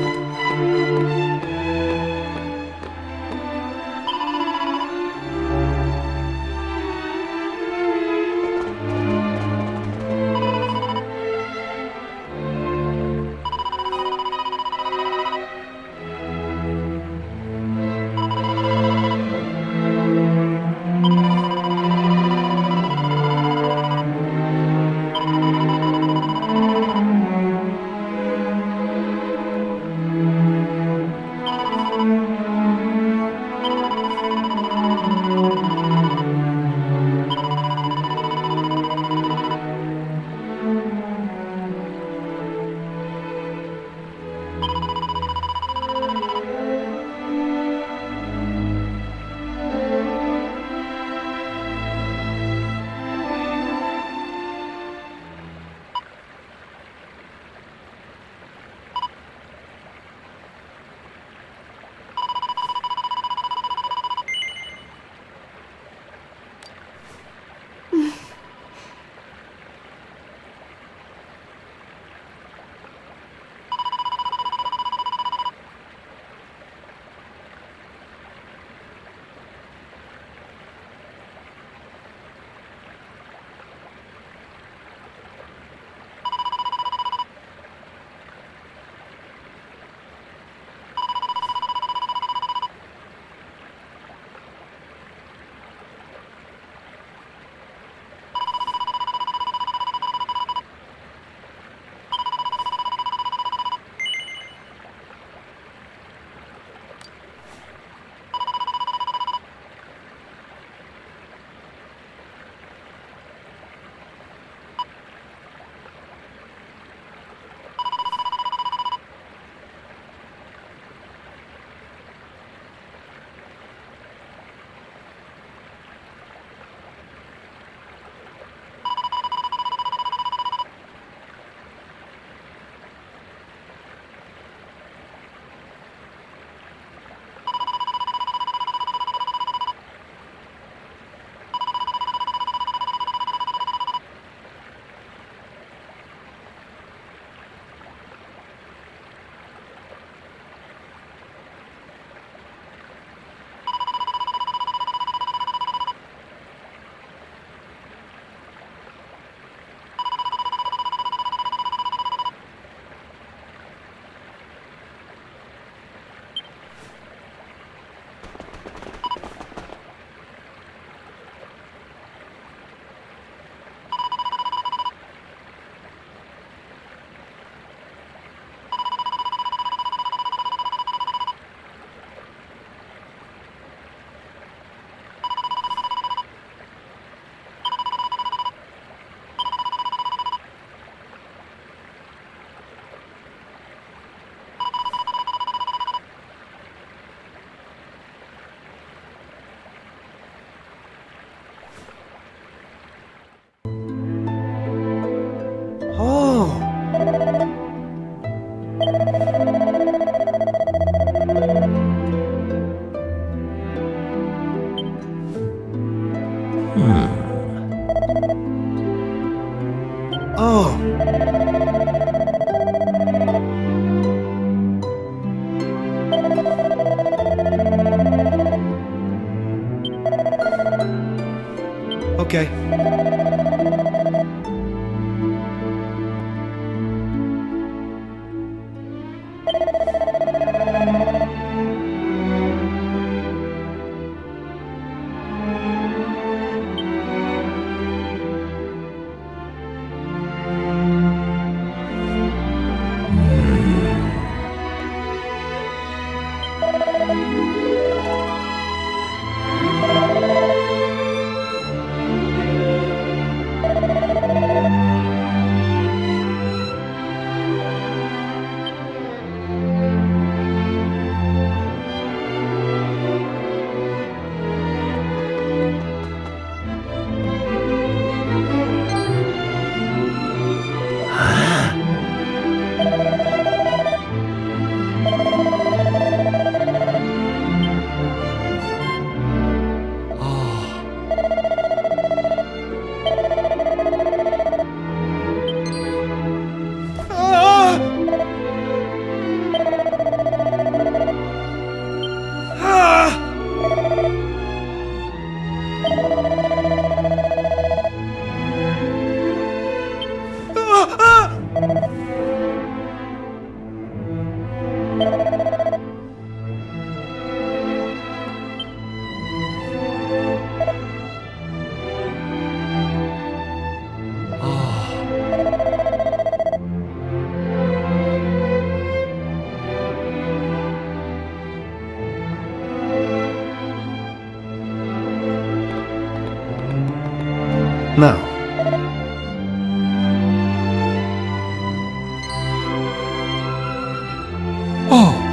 Okay. Now, Oh!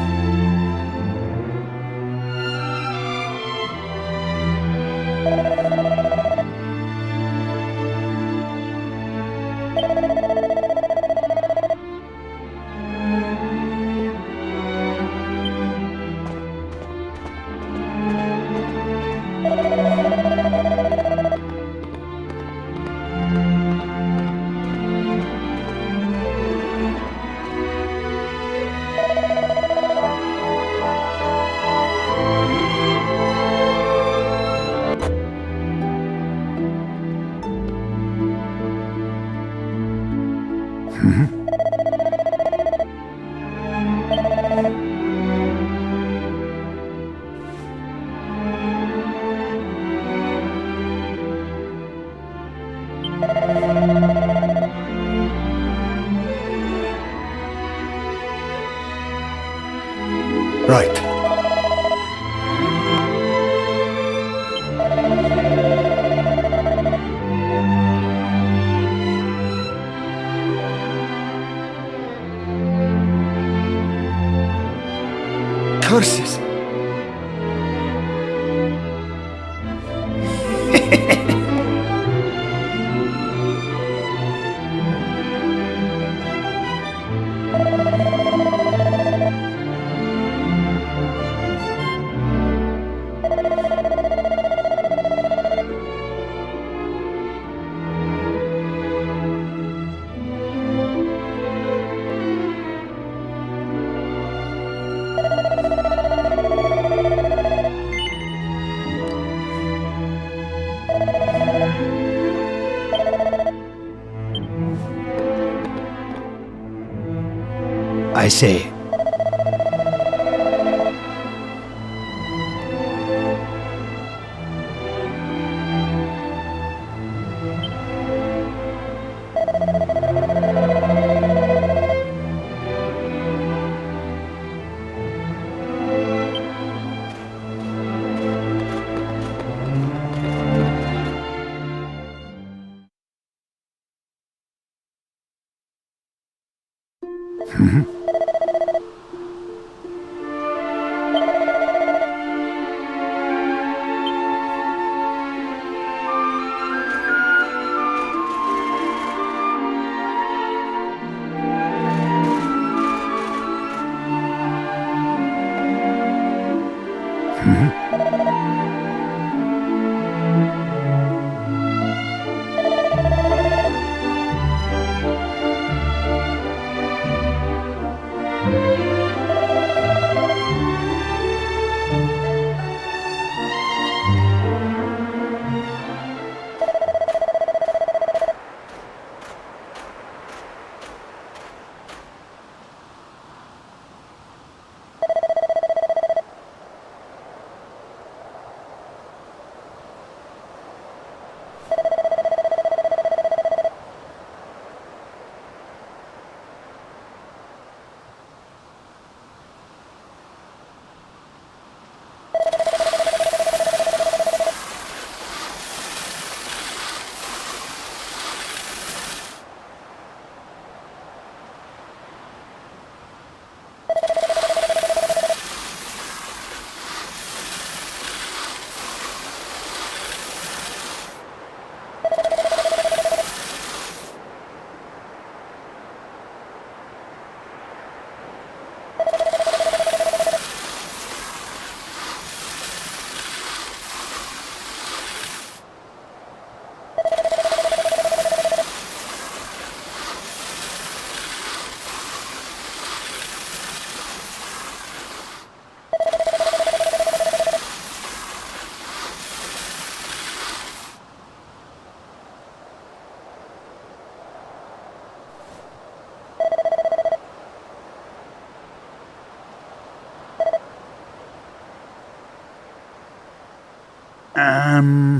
right. Curses! I say. Oh!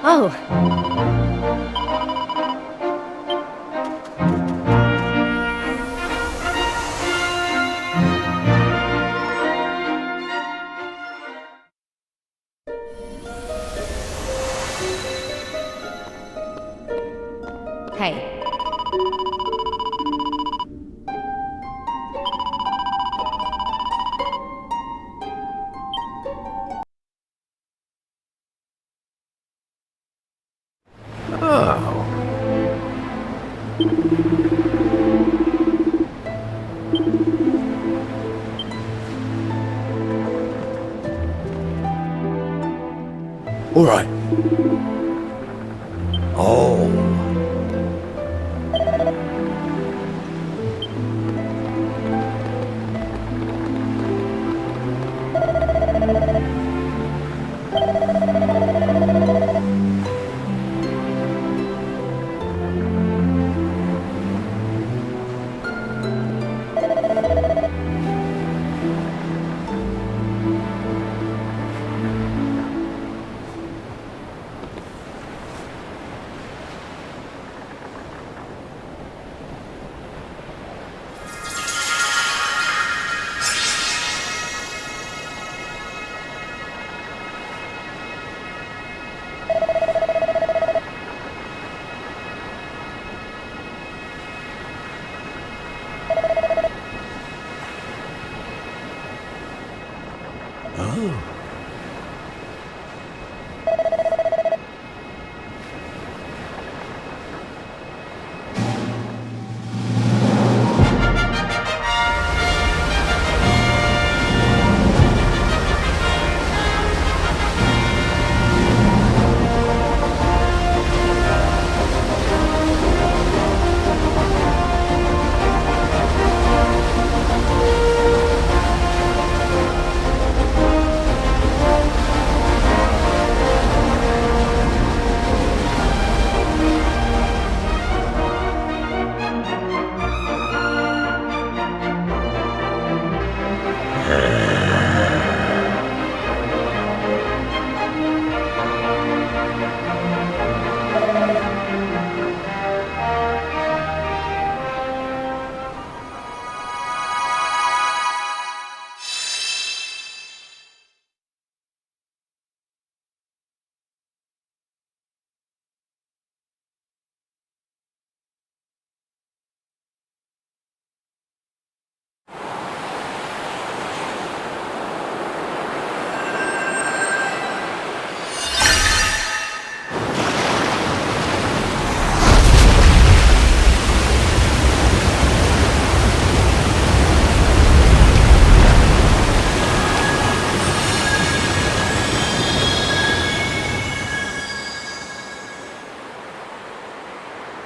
Oh. Hey. All right. Oh.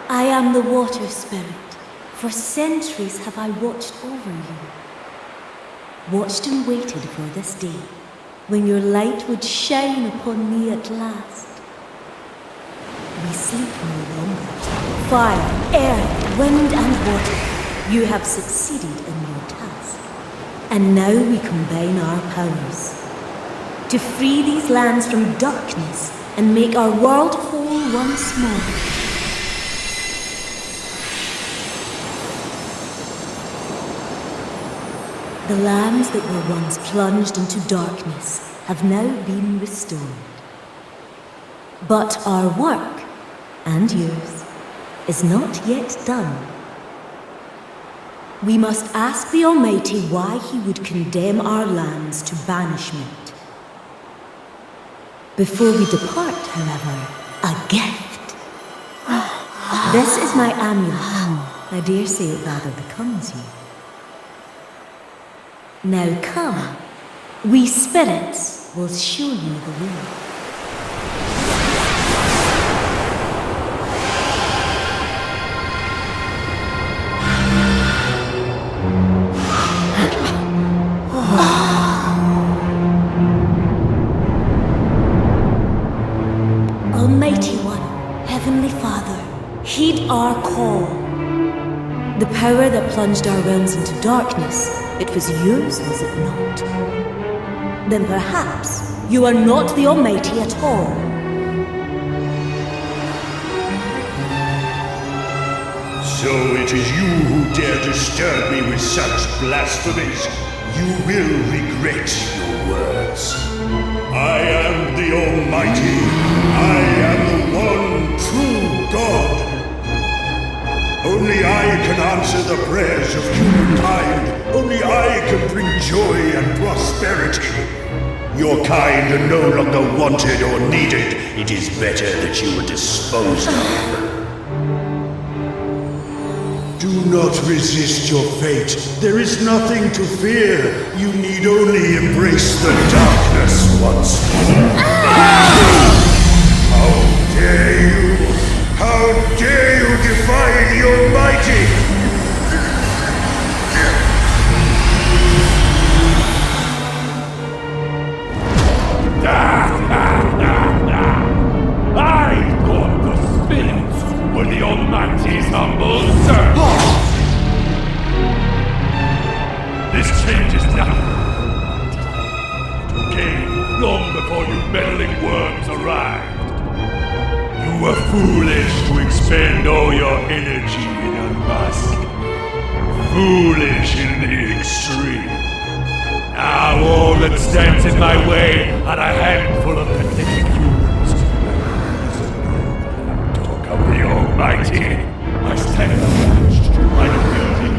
I am the water spirit. For centuries have I watched over you. Watched and waited for this day, when your light would shine upon me at last. We sleep no longer. Fire, air, wind and water, you have succeeded in your task. And now we combine our powers to free these lands from darkness and make our world whole once more. The lands that were once plunged into darkness have now been restored. But our work, and yours, is not yet done. We must ask the Almighty why he would condemn our lands to banishment. Before we depart, however, a gift. This is my amulet. I dare say it rather becomes you. Now come, we spirits will show you the way. Almighty One, Heavenly Father, heed our call. The power that plunged our realms into darkness, it was yours, was it not? Then perhaps you are not the Almighty at all. So it is you who dare disturb me with such blasphemies. You will regret your words. I am the Almighty. I am the one true God. Only I can answer the prayers of humankind. Only I can bring joy and prosperity. Your kind are no longer wanted or needed. It is better that you were disposed of. Do not resist your fate. There is nothing to fear. You need only embrace the darkness once more. How dare you! How dare you defy the Almighty! I thought the spirits were the Almighty's humble servants. This changes nothing. You came long before you meddling worms arrived. You were foolish to expend all your energy in unmasking. Foolish in the extreme. Now all that stands in my way are a handful of pathetic humans. Talk of the Almighty. I stand abashed by the building.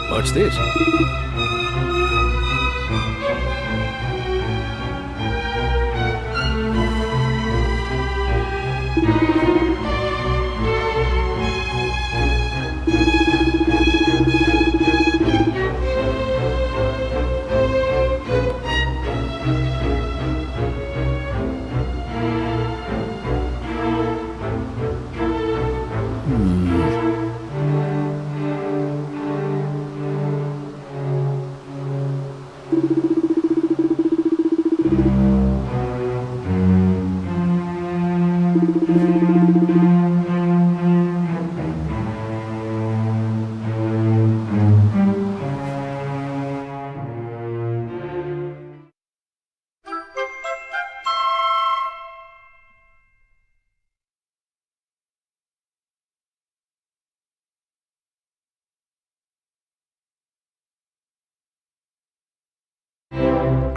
Watch this.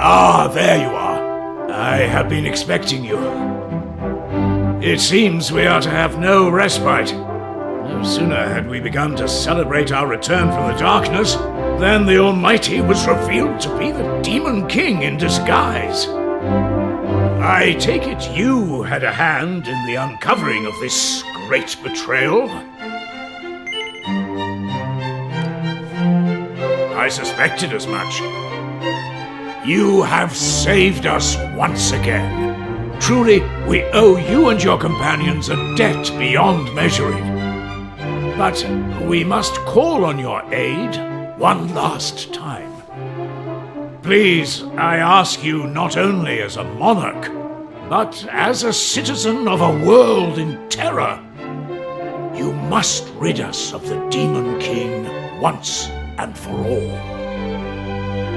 Ah, there you are. I have been expecting you. It seems we are to have no respite. No sooner had we begun to celebrate our return from the darkness than the Almighty was revealed to be the Demon King in disguise. I take it you had a hand in the uncovering of this great betrayal? I suspected as much. You have saved us once again. Truly, we owe you and your companions a debt beyond measuring. But we must call on your aid one last time. Please, I ask you not only as a monarch, but as a citizen of a world in terror. You must rid us of the Demon King once and for all.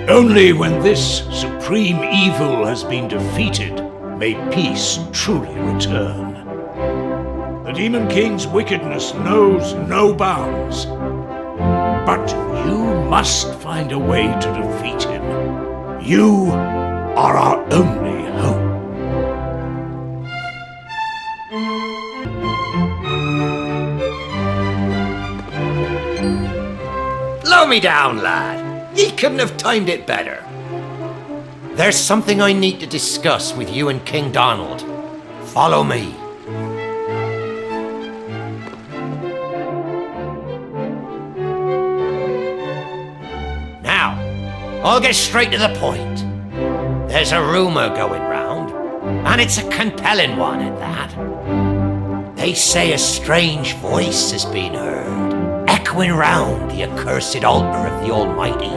Only when this supreme evil has been defeated may peace truly return. The Demon King's wickedness knows no bounds, but you must find a way to defeat him. You are our only hope. Blow me down, lad. Ye couldn't have timed it better. There's something I need to discuss with you and King Donald. Follow me. Now, I'll get straight to the point. There's a rumor going round, and it's a compelling one at that. They say a strange voice has been heard, echoing round the accursed altar of the Almighty.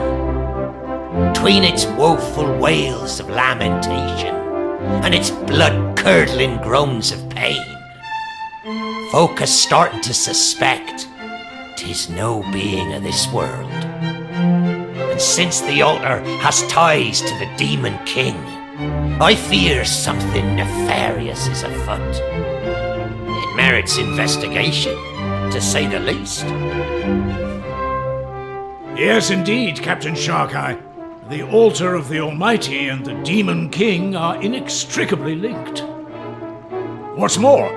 Between its woeful wails of lamentation and its blood-curdling groans of pain, folk are starting to suspect 'tis no being of this world. And since the altar has ties to the Demon King, I fear something nefarious is afoot. It merits investigation, to say the least. Yes, indeed, Captain Sharkeye. The altar of the Almighty and the Demon King are inextricably linked. What's more,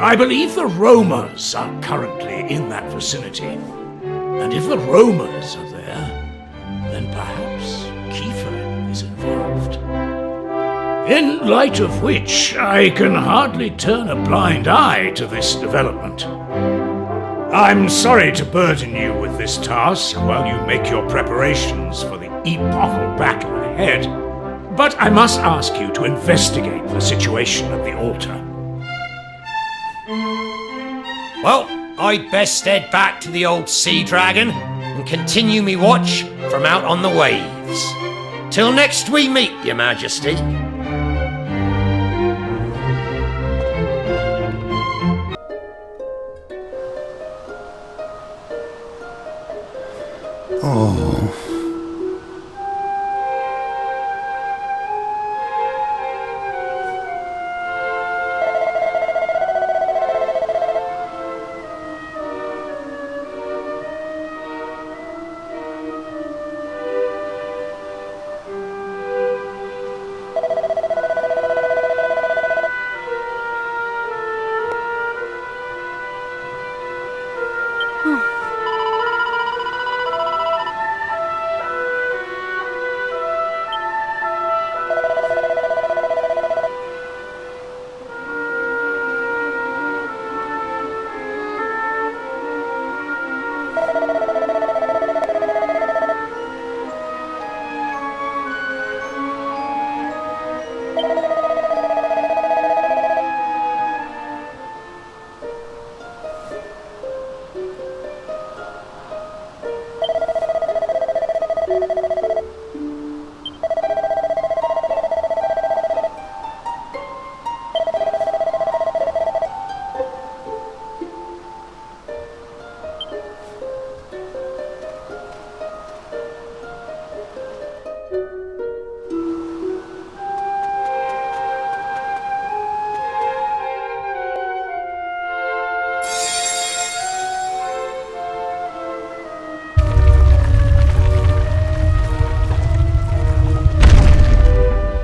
I believe the roamers are currently in that vicinity. And if the roamers are there, then perhaps Kiefer is involved. In light of which, I can hardly turn a blind eye to this development. I'm sorry to burden you with this task while you make your preparations for the epochal battle ahead, but I must ask you to investigate the situation at the altar. Well, I'd best head back to the old sea dragon and continue me watch from out on the waves. Till next we meet, Your Majesty. Oh.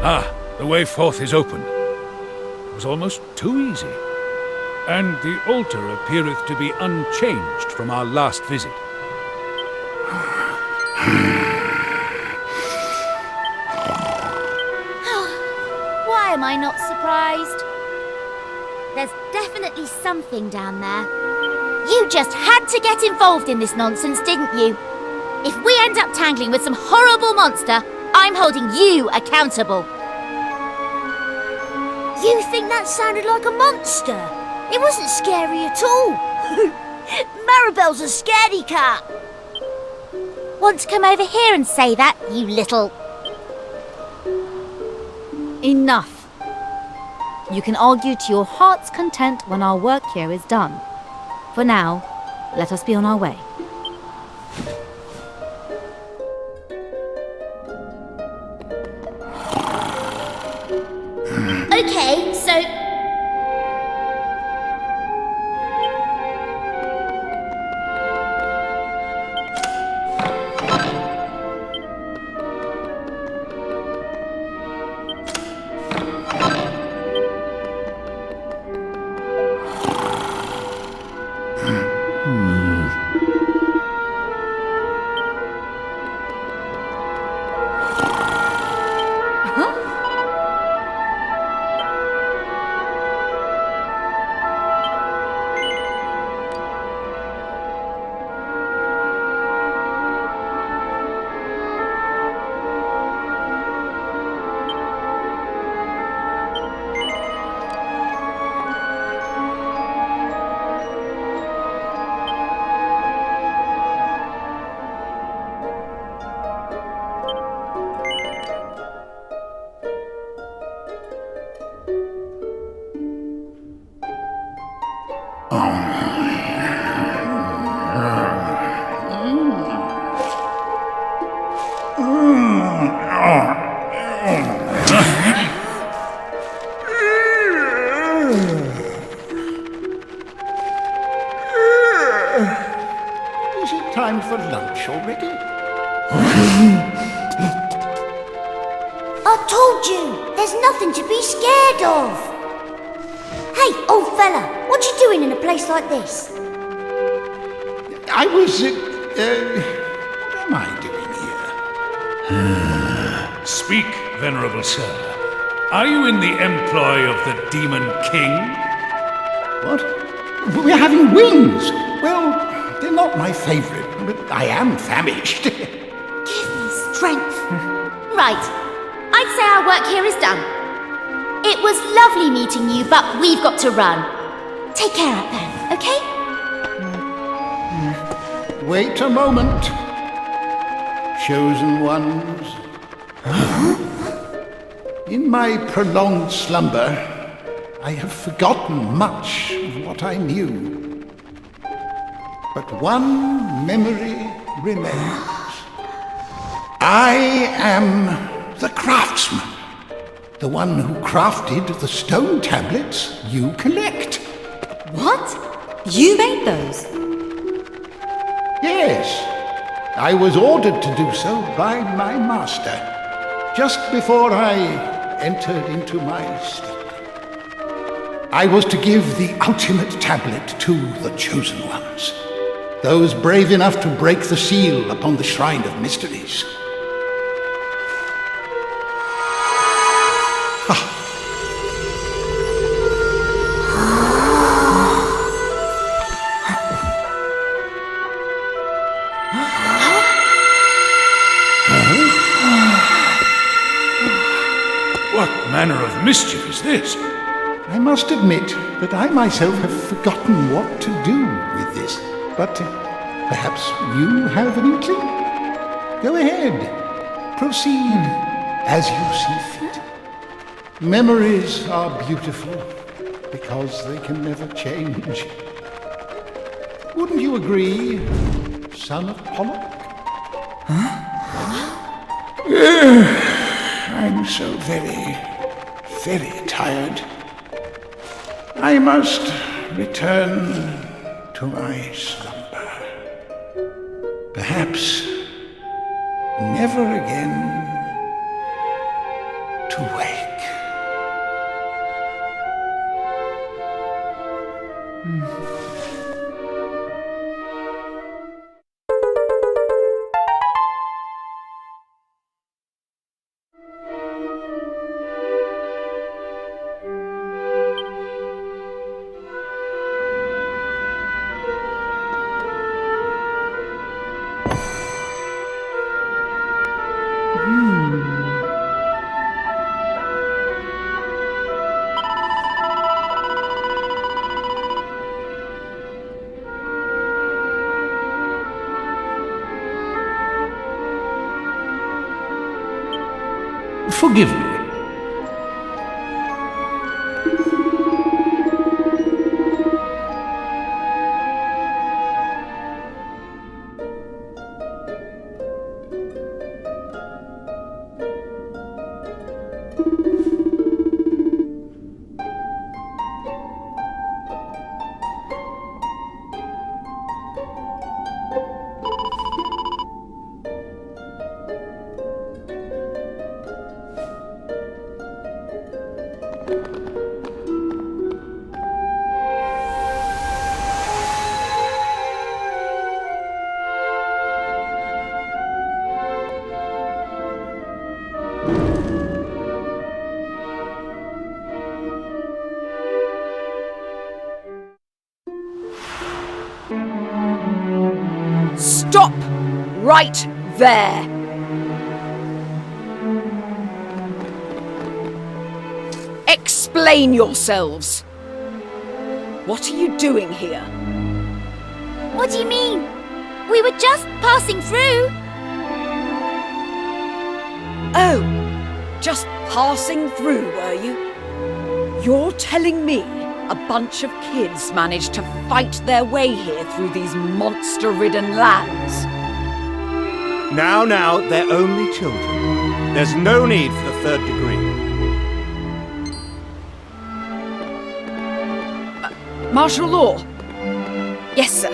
Ah, the way forth is open. It was almost too easy. And the altar appeareth to be unchanged from our last visit. Why am I not surprised? There's definitely something down there. You just had to get involved in this nonsense, didn't you? If we end up tangling with some horrible monster, I'm holding you accountable. You think that sounded like a monster? It wasn't scary at all. Maribel's a scaredy cat. Want to come over here and say that, you little... Enough. You can argue to your heart's content when our work here is done. For now, let us be on our way. Okay, so... Is it time for lunch already? I told you, there's nothing to be scared of. Hey, old fella, what you doing in a place like this? I was, what am I doing here? Speak, venerable sir. Are you in the employ of the Demon King? What? We're having wings! Well, they're not my favourite, but I am famished. Give me strength. Right, I'd say our work here is done. It was lovely meeting you, but we've got to run. Take care up there, okay? Wait a moment. Chosen ones. In my prolonged slumber, I have forgotten much of what I knew. But one memory remains. I am the craftsman. The one who crafted the stone tablets you collect. What? You made those? Yes. I was ordered to do so by my master, just before I entered into my sleep. I was to give the ultimate tablet to the chosen ones, those brave enough to break the seal upon the Shrine of Mysteries. What manner of mischief is this? I must admit that I myself have forgotten what to do with this, but perhaps you have an inkling? Go ahead. Proceed as you see fit. Memories are beautiful because they can never change. Wouldn't you agree, son of Pollock? I'm so very, very tired. I must return to my slumber. Perhaps never again to wake. Forgive me. Stop! Right there! Explain yourselves! What are you doing here? What do you mean? We were just passing through. Oh, just passing through, were you? You're telling me a bunch of kids managed to fight their way here through these monster-ridden lands? Now, they're only children. There's no need for the third degree. Martial law? Yes, sir.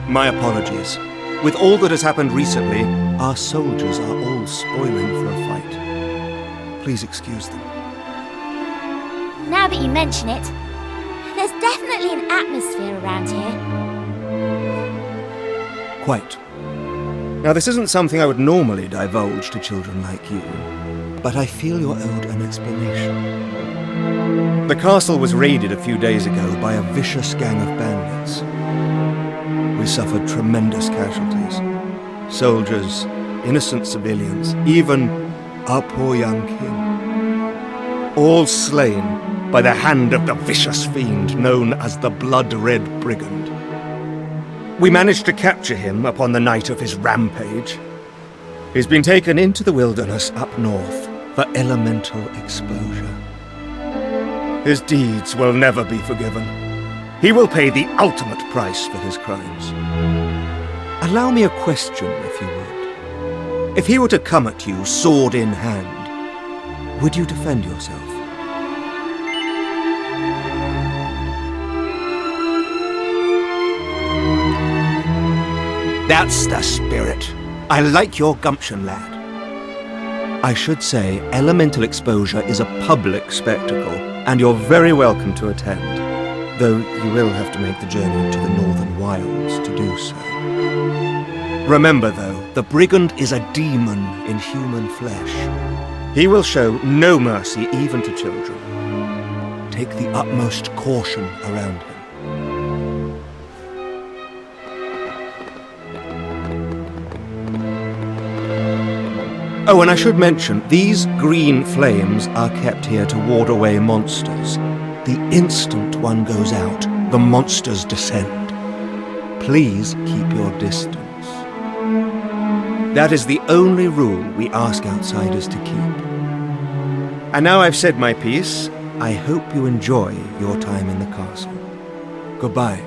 My apologies. With all that has happened recently, our soldiers are all spoiling for a fight. Please excuse them. Now that you mention it, there's definitely an atmosphere around here. Quite. Now, this isn't something I would normally divulge to children like you, but I feel you're owed an explanation. The castle was raided a few days ago by a vicious gang of bandits. We suffered tremendous casualties. Soldiers, innocent civilians, even our poor young king. All slain by the hand of the vicious fiend known as the Blood-Red Brigand. We managed to capture him upon the night of his rampage. He's been taken into the wilderness up north for elemental exposure. His deeds will never be forgiven. He will pay the ultimate price for his crimes. Allow me a question, if you would. If he were to come at you, sword in hand, would you defend yourself? That's the spirit. I like your gumption, lad. I should say, elemental exposure is a public spectacle, and you're very welcome to attend, though you will have to make the journey to the northern wilds to do so. Remember, though, the brigand is a demon in human flesh. He will show no mercy even to children. Take the utmost caution around him. Oh, and I should mention, these green flames are kept here to ward away monsters. The instant one goes out, the monsters descend. Please keep your distance. That is the only rule we ask outsiders to keep. And now I've said my piece, I hope you enjoy your time in the castle. Goodbye.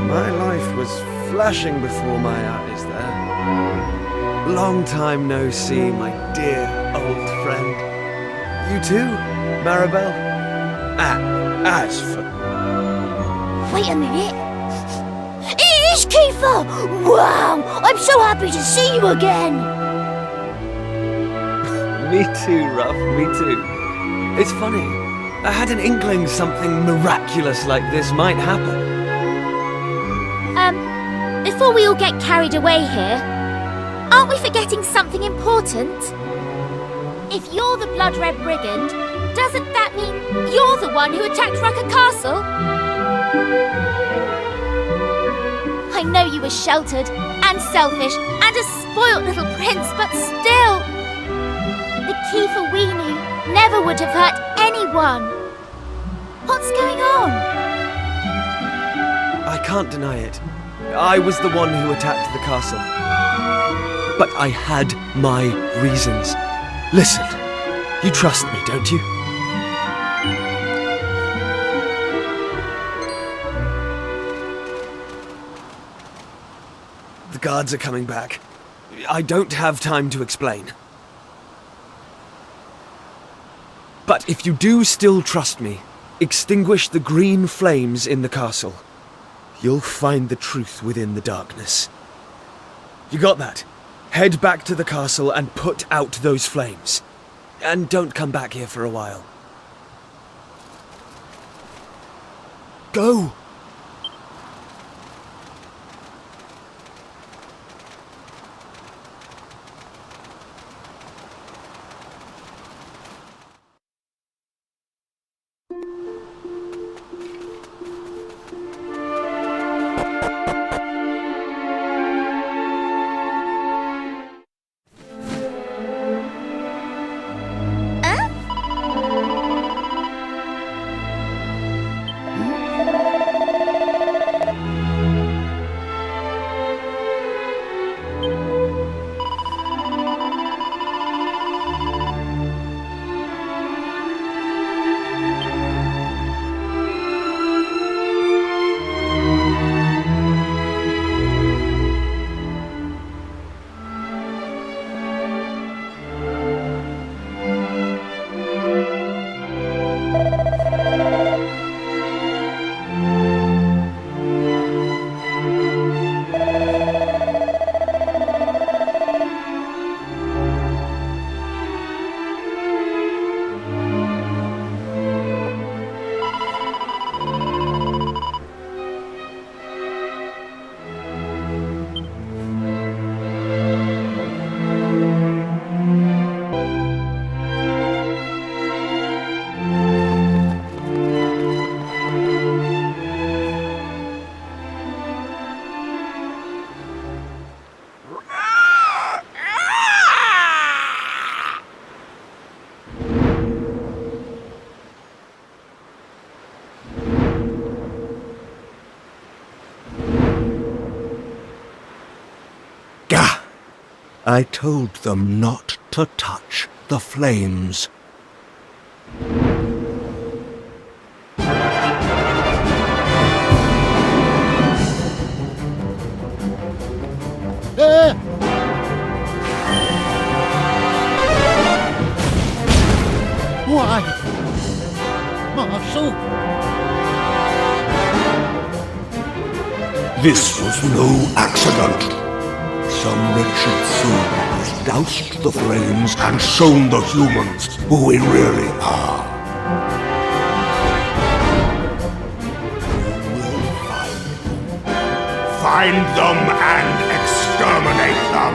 My life was flashing before my eyes there. Long time no see, my dear old friend. You too, Maribel? As for... Wait a minute. It is Kiefer! Wow! I'm so happy to see you again! Me too, Ruff, me too. It's funny. I had an inkling something miraculous like this might happen. Before we all get carried away here, aren't we forgetting something important? If you're the Blood Red Brigand, doesn't that mean you're the one who attacked Rucker Castle? I know you were sheltered and selfish and a spoilt little prince, but still, the Kiefer we knew never would have hurt anyone. What's going on? I can't deny it. I was the one who attacked the castle. But I had my reasons. Listen, you trust me, don't you? The guards are coming back. I don't have time to explain. But if you do still trust me, extinguish the green flames in the castle. You'll find the truth within the darkness. You got that? Head back to the castle and put out those flames. And don't come back here for a while. Go! I told them not to touch the flames. Why? Marshal? This was no accident. Some wretched fool has doused the flames and shown the humans who we really are. You will find them and exterminate them.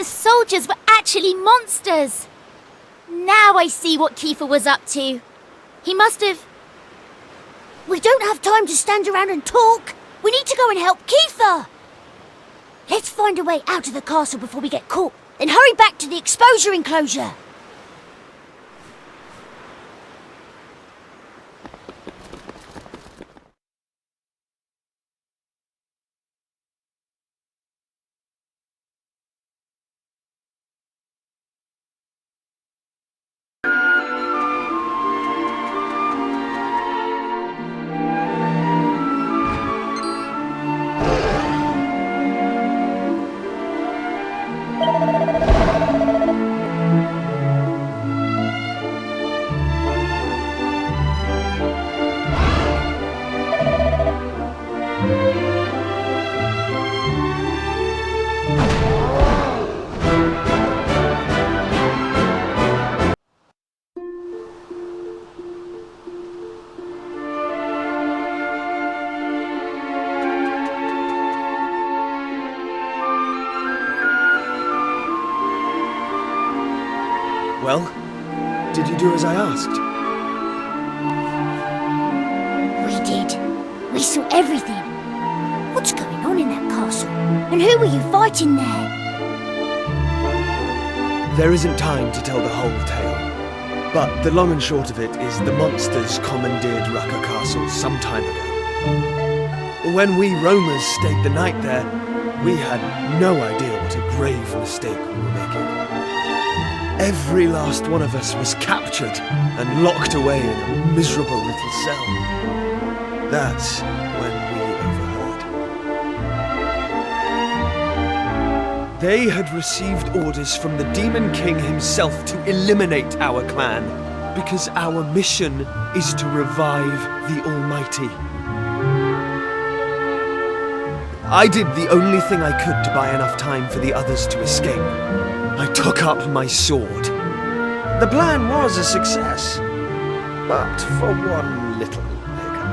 soldiers were actually monsters. Now I see what Kiefer was up to. He must have... We don't have time to stand around and talk. We need to go and help Kiefer. Let's find a way out of the castle before we get caught. Then hurry back to the exposure enclosure. Well, did you do as I asked? We did. We saw everything. What's going on in that castle? And who were you fighting there? There isn't time to tell the whole tale, but the long and short of it is the monsters commandeered Rucker Castle some time ago. When we roamers stayed the night there, we had no idea what a grave mistake we were making. Every last one of us was captured and locked away in a miserable little cell. That's when we overheard. They had received orders from the Demon King himself to eliminate our clan, because our mission is to revive the Almighty. I did the only thing I could to buy enough time for the others to escape. I took up my sword. The plan was a success, but for one little hiccup.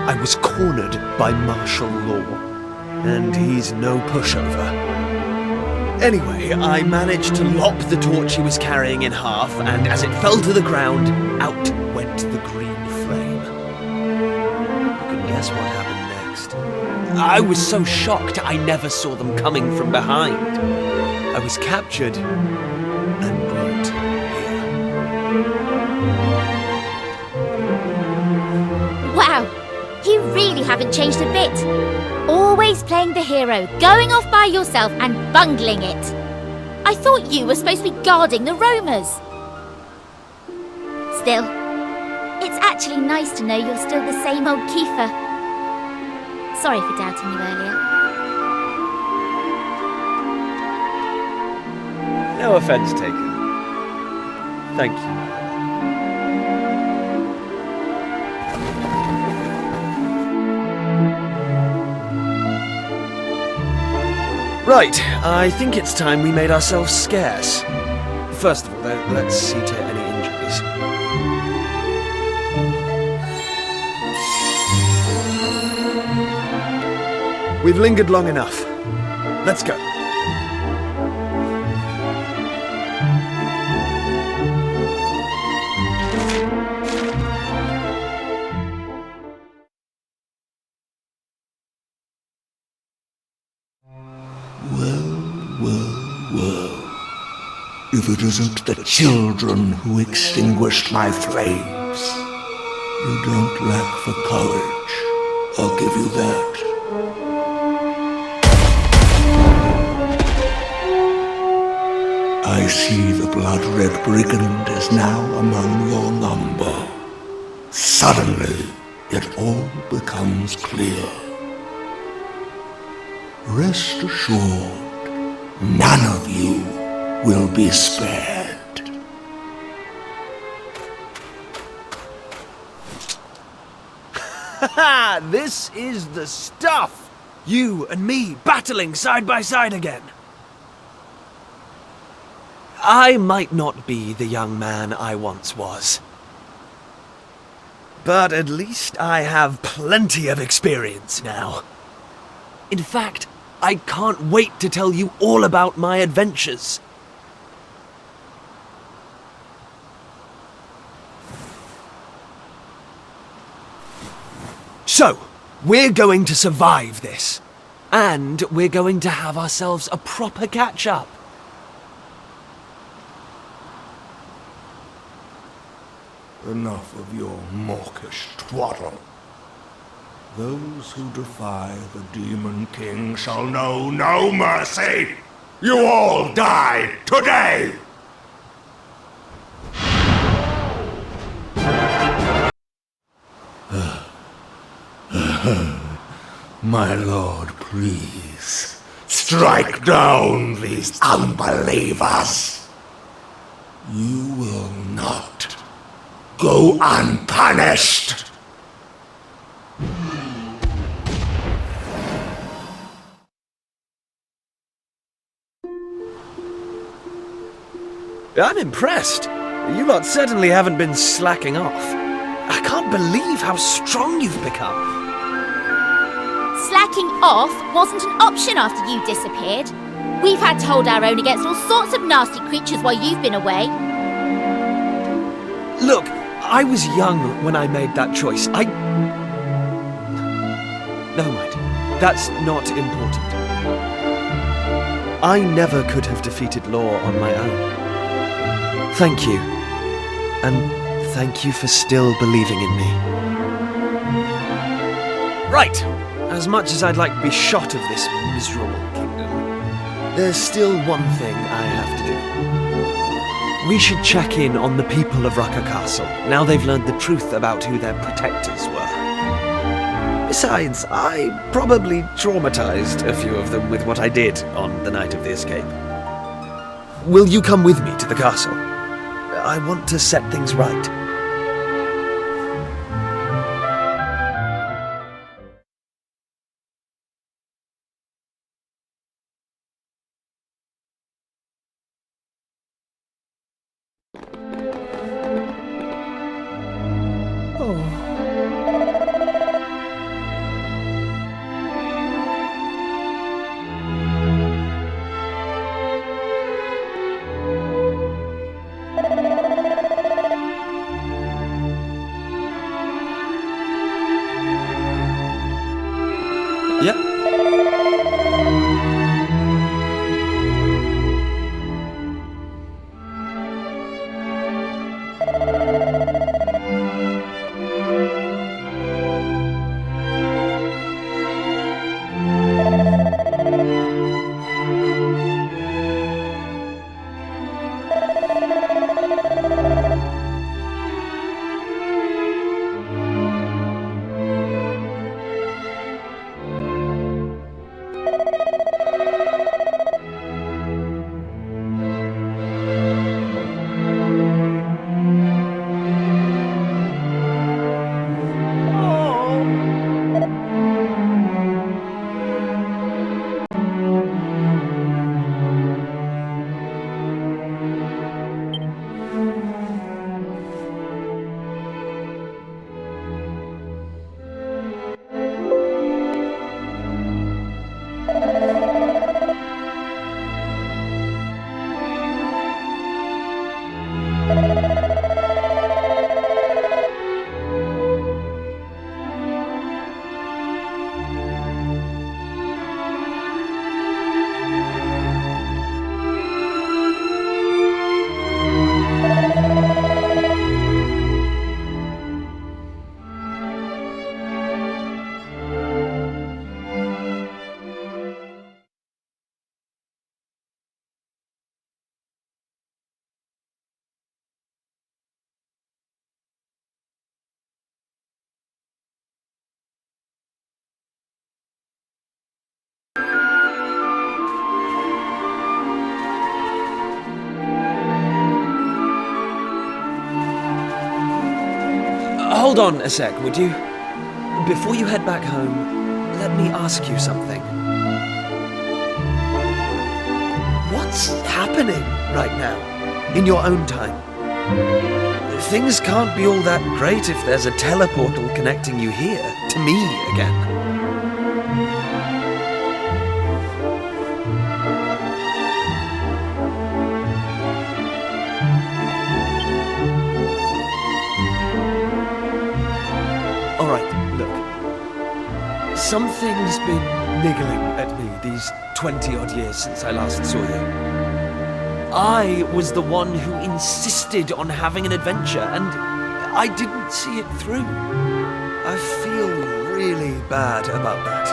I was cornered by martial law, and he's no pushover. Anyway, I managed to lop the torch he was carrying in half, and as it fell to the ground, out went the green flame. You can guess what happened next. I was so shocked I never saw them coming from behind. I was captured and brought here. Wow, you really haven't changed a bit. Always playing the hero, going off by yourself and bungling it. I thought you were supposed to be guarding the roamers. Still, it's actually nice to know you're still the same old Kiefer. Sorry for doubting you earlier. No offense taken. Thank you. Right, I think it's time we made ourselves scarce. First of all, though, let's see to any injuries. We've lingered long enough. Let's go. If it isn't the children who extinguished my flames. You don't lack for courage, I'll give you that. I see the blood-red brigand is now among your number. Suddenly, it all becomes clear. Rest assured, none of you will be spared. Haha! This is the stuff! You and me battling side by side again. I might not be the young man I once was, but at least I have plenty of experience now. In fact, I can't wait to tell you all about my adventures. So, we're going to survive this. And we're going to have ourselves a proper catch-up. Enough of your mawkish twaddle. Those who defy the Demon King shall know no mercy! You all die today! My lord, please, strike down these unbelievers. You will not go unpunished. I'm impressed. You lot certainly haven't been slacking off. I can't believe how strong you've become. Slacking off wasn't an option after you disappeared. We've had to hold our own against all sorts of nasty creatures while you've been away. Look, I was young when I made that choice. Never mind. That's not important. I never could have defeated Law on my own. Thank you. And thank you for still believing in me. Right. As much as I'd like to be shot of this miserable kingdom, there's still one thing I have to do. We should check in on the people of Rucker Castle, now they've learned the truth about who their protectors were. Besides, I probably traumatized a few of them with what I did on the night of the escape. Will you come with me to the castle? I want to set things right. Yep. Hold on a sec, would you? Before you head back home, let me ask you something. What's happening right now, in your own time? Things can't be all that great if there's a teleportal connecting you here, to me again. Something's been niggling at me these 20-odd years since I last saw you. I was the one who insisted on having an adventure, and I didn't see it through. I feel really bad about that.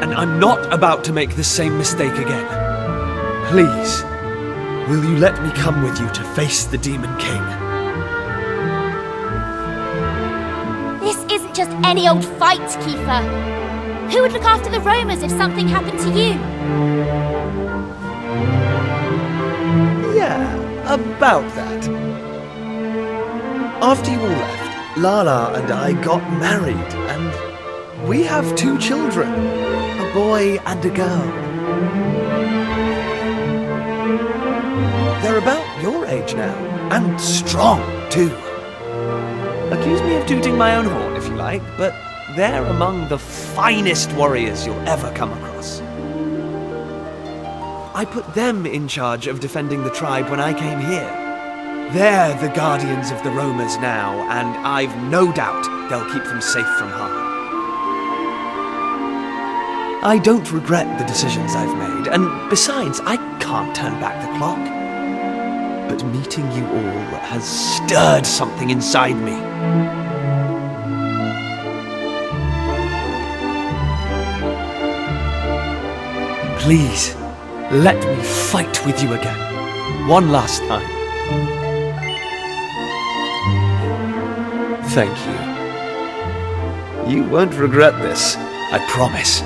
And I'm not about to make the same mistake again. Please, will you let me come with you to face the Demon King? This isn't just any old fight, Kiefer. Who would look after the roamers if something happened to you? Yeah, about that. After you all left, Lala and I got married, and we have 2 children, a boy and a girl. They're about your age now, and strong too. Accuse me of tooting my own horn if you like, but they're among the finest warriors you'll ever come across. I put them in charge of defending the tribe when I came here. They're the guardians of the roamers now, and I've no doubt they'll keep them safe from harm. I don't regret the decisions I've made, and besides, I can't turn back the clock. But meeting you all has stirred something inside me. Please, let me fight with you again. One last time. Thank you. You won't regret this, I promise.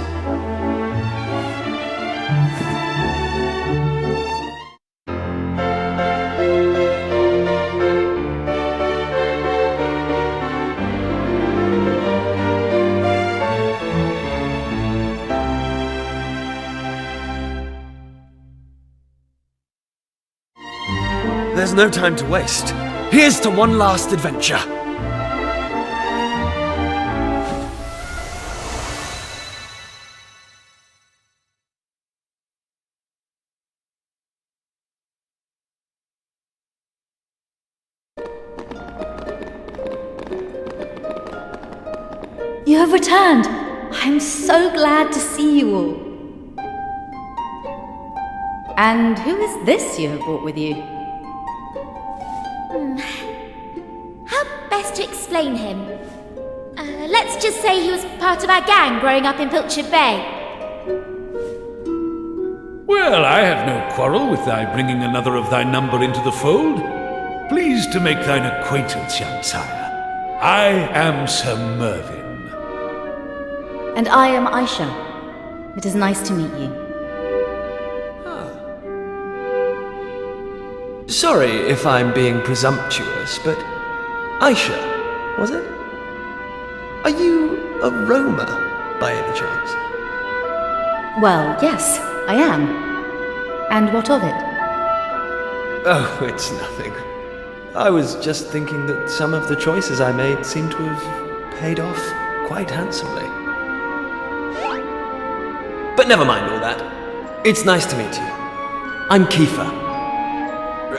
There's no time to waste. Here's to one last adventure. You have returned. I'm so glad to see you all. And who is this you have brought with you? How best to explain him? Let's just say he was part of our gang growing up in Pilchard Bay. Well, I have no quarrel with thy bringing another of thy number into the fold. Pleased to make thine acquaintance, young sire. I am Sir Mervyn. And I am Aisha. It is nice to meet you. Sorry if I'm being presumptuous, but Aisha, was it? Are you a roamer, by any chance? Well, yes, I am. And what of it? Oh, it's nothing. I was just thinking that some of the choices I made seem to have paid off quite handsomely. But never mind all that. It's nice to meet you. I'm Kiefer.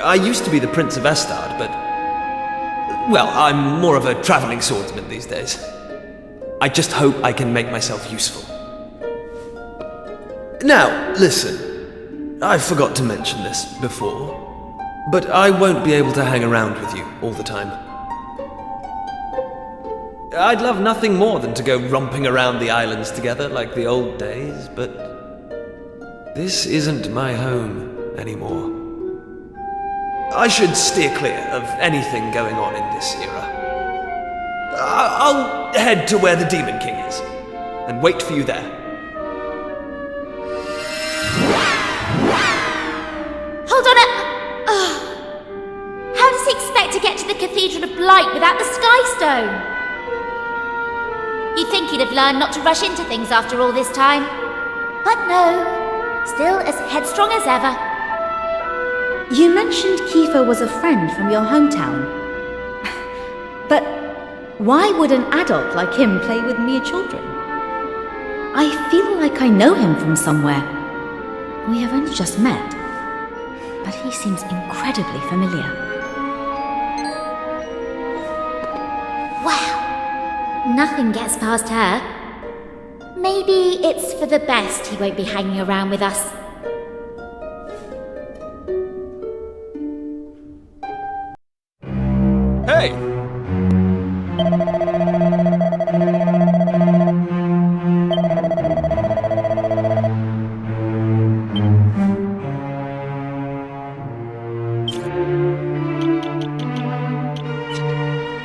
I used to be the Prince of Estard, but... well, I'm more of a travelling swordsman these days. I just hope I can make myself useful. Now, listen. I forgot to mention this before, but I won't be able to hang around with you all the time. I'd love nothing more than to go romping around the islands together like the old days, but this isn't my home anymore. I should steer clear of anything going on in this era. I'll head to where the Demon King is, and wait for you there. Hold on How does he expect to get to the Cathedral of Blight without the Sky Stone? You'd think he'd have learned not to rush into things after all this time. But no, still as headstrong as ever. You mentioned Kiefer was a friend from your hometown. But why would an adult like him play with mere children? I feel like I know him from somewhere. We have only just met, but he seems incredibly familiar. Wow! Nothing gets past her. Maybe it's for the best he won't be hanging around with us. Hey!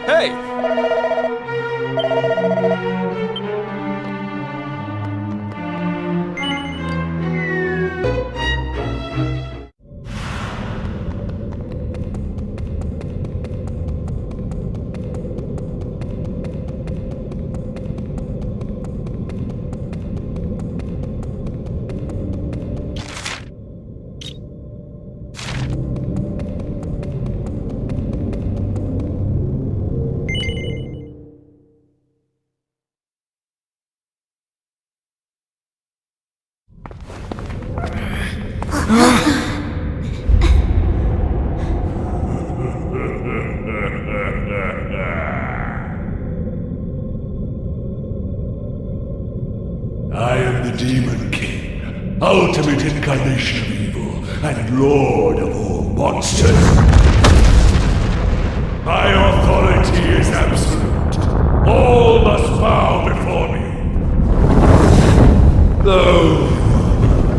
Hey! I am the Demon King, ultimate incarnation of evil, and lord of all monsters. My authority is absolute. All must bow before me. Though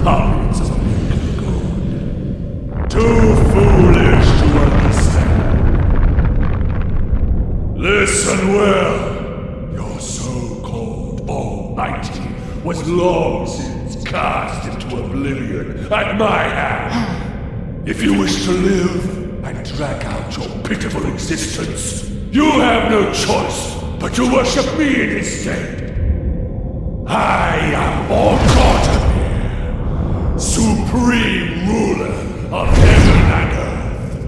puppets of wicked God, too foolish to understand. Listen well. Your so-called Almighty was long since cast into oblivion at my hand. If you wish to live and drag out your pitiful existence, you have no choice but to worship me instead. I am Orgotamir, supreme ruler of heaven and earth.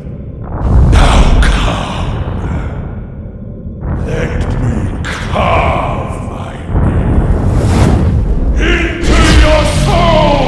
Now come, let me carve my name into your soul!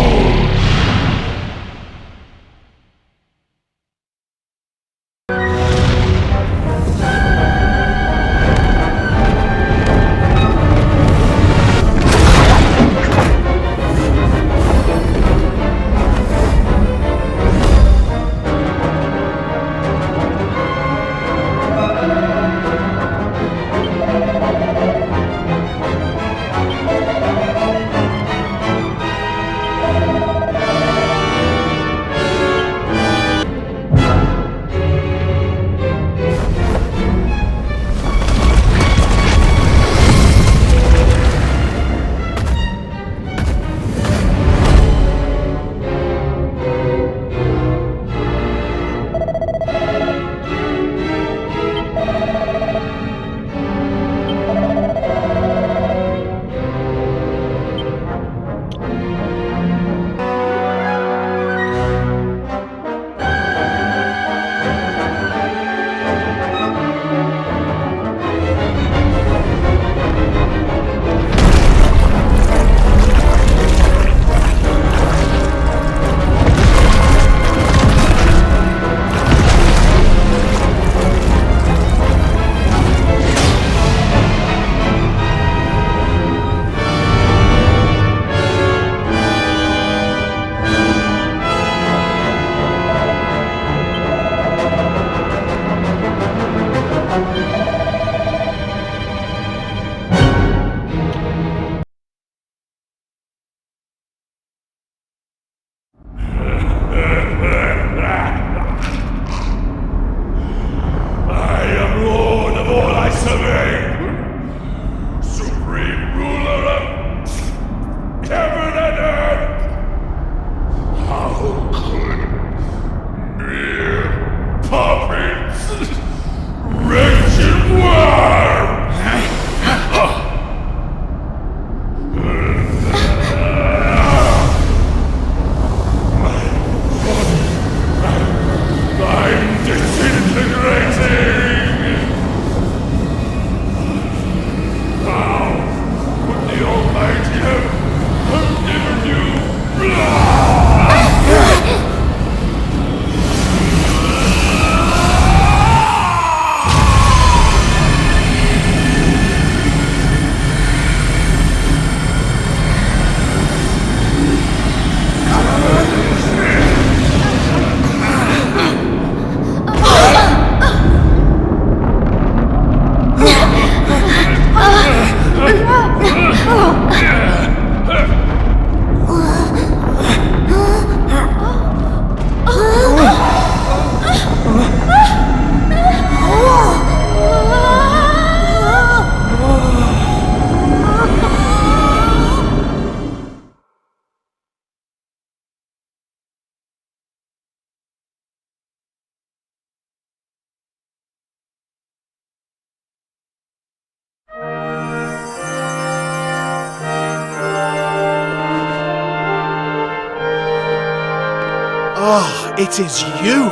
Ah, it is you!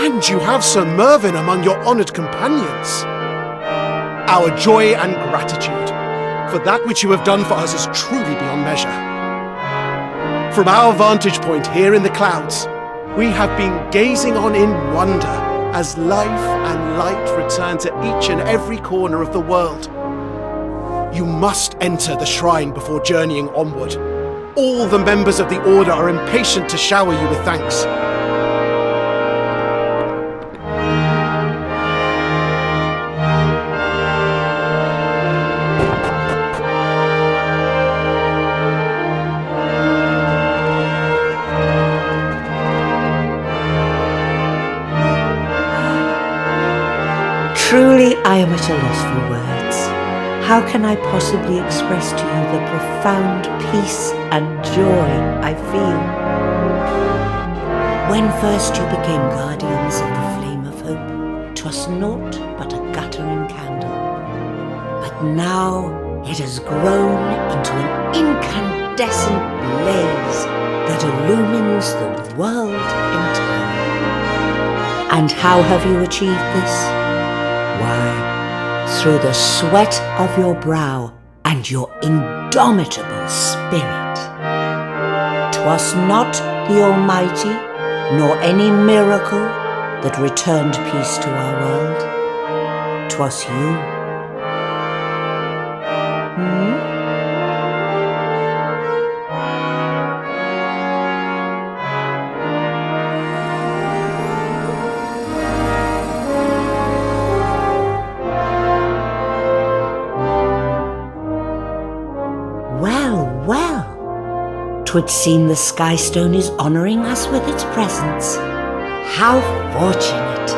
And you have Sir Mervyn among your honoured companions. Our joy and gratitude for that which you have done for us is truly beyond measure. From our vantage point here in the clouds, we have been gazing on in wonder as life and light return to each and every corner of the world. You must enter the shrine before journeying onward. All the members of the Order are impatient to shower you with thanks. Truly, I am at a loss for words. How can I possibly express to you the profound peace and joy I feel? When first you became guardians of the flame of hope, 'twas naught but a guttering candle. But now it has grown into an incandescent blaze that illumines the world entirely. And how have you achieved this? Why, through the sweat of your brow and your indomitable spirit. 'Twas not the Almighty, nor any miracle that returned peace to our world. 'Twas you. Well, 'twould seem the Skystone is honouring us with its presence. How fortunate!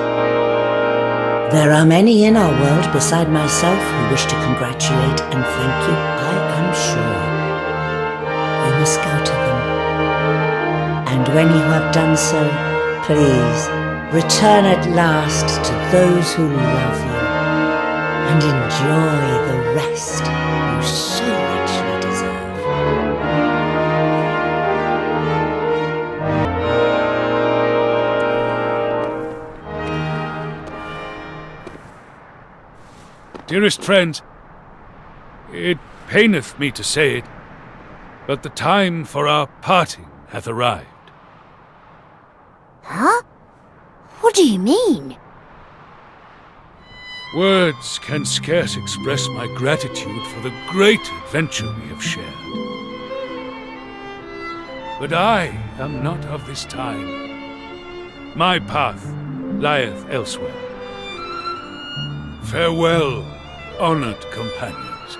There are many in our world beside myself who wish to congratulate and thank you, I am sure. You must go to them. And when you have done so, please return at last to those who love you and enjoy the rest you so richly deserve. Dearest friends, it paineth me to say it, but the time for our parting hath arrived. Huh? What do you mean? Words can scarce express my gratitude for the great adventure we have shared. But I am not of this time. My path lieth elsewhere. Farewell, honored companions,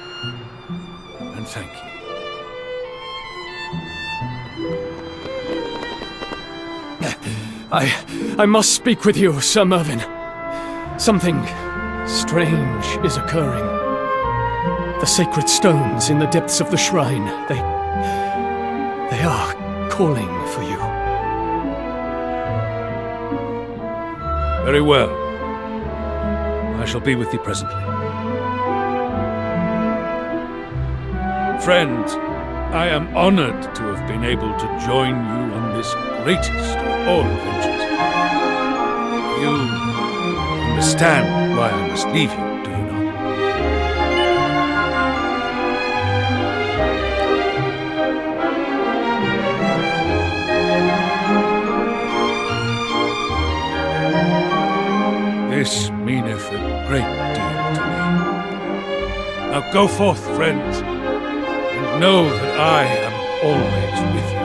and thank you. I must speak with you, Sir Mervyn. Something strange is occurring. The sacred stones in the depths of the shrine, they are calling for you. Very well. I shall be with thee presently. Friends, I am honored to have been able to join you on this greatest of all adventures. You understand why I must leave you, do you not? This meaneth a great deal to me. Now go forth, friends, and know that I am always with you.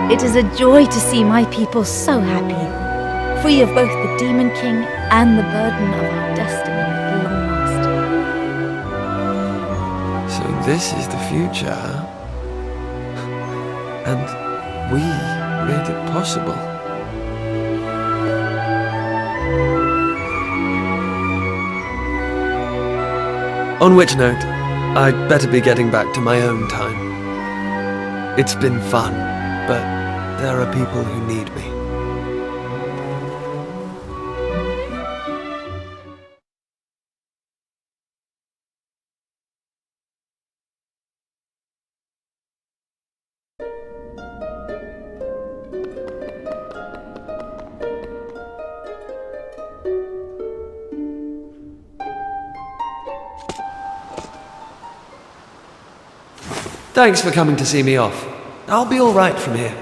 It is a joy to see my people so happy, free of both the Demon King and the burden of our destiny at long last. So this is the future, huh? And we made it possible. On which note, I'd better be getting back to my own time. It's been fun, but there are people who need me. Thanks for coming to see me off. I'll be all right from here.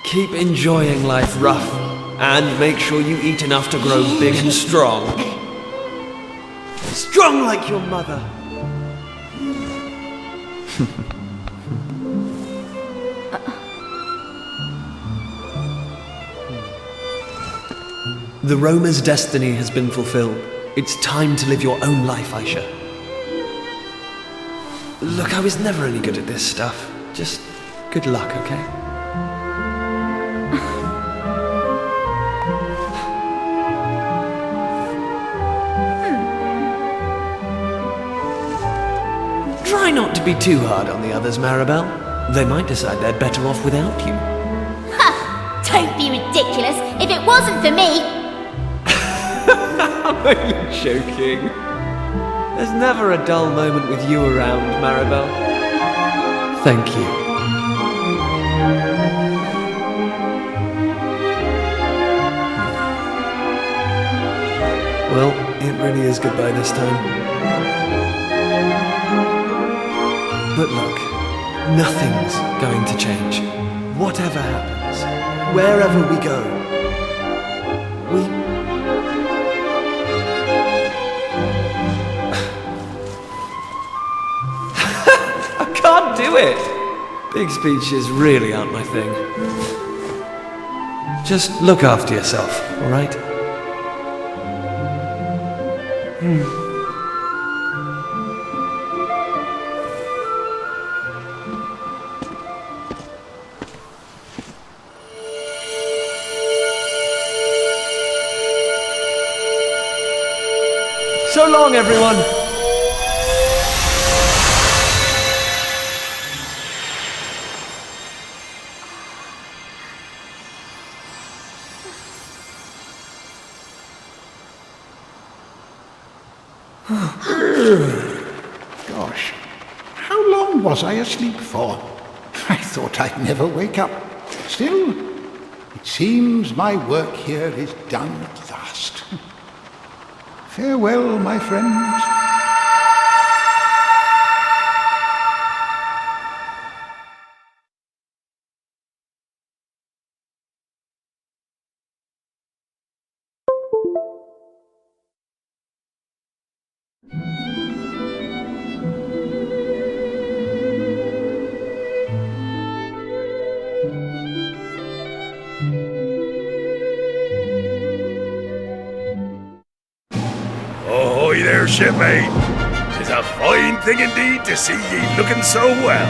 Keep enjoying life rough, and make sure you eat enough to grow big and strong. Strong like your mother. The roamer's destiny has been fulfilled. It's time to live your own life, Aisha. Look, I was never any good at this stuff. Just good luck, okay? Try not to be too hard on the others, Maribel. They might decide they're better off without you. Ha! Don't be ridiculous. If it wasn't for me... Are you joking? There's never a dull moment with you around, Maribel. Thank you. Well, it really is goodbye this time. But look, nothing's going to change. Whatever happens, wherever we go, can't do it! Big speeches really aren't my thing. Just look after yourself, alright? So long, everyone! Gosh, how long was I asleep for? I thought I'd never wake up. Still, it seems my work here is done at last. Farewell, my friends. Ahoy there, shipmate. 'Tis a fine thing indeed to see ye looking so well.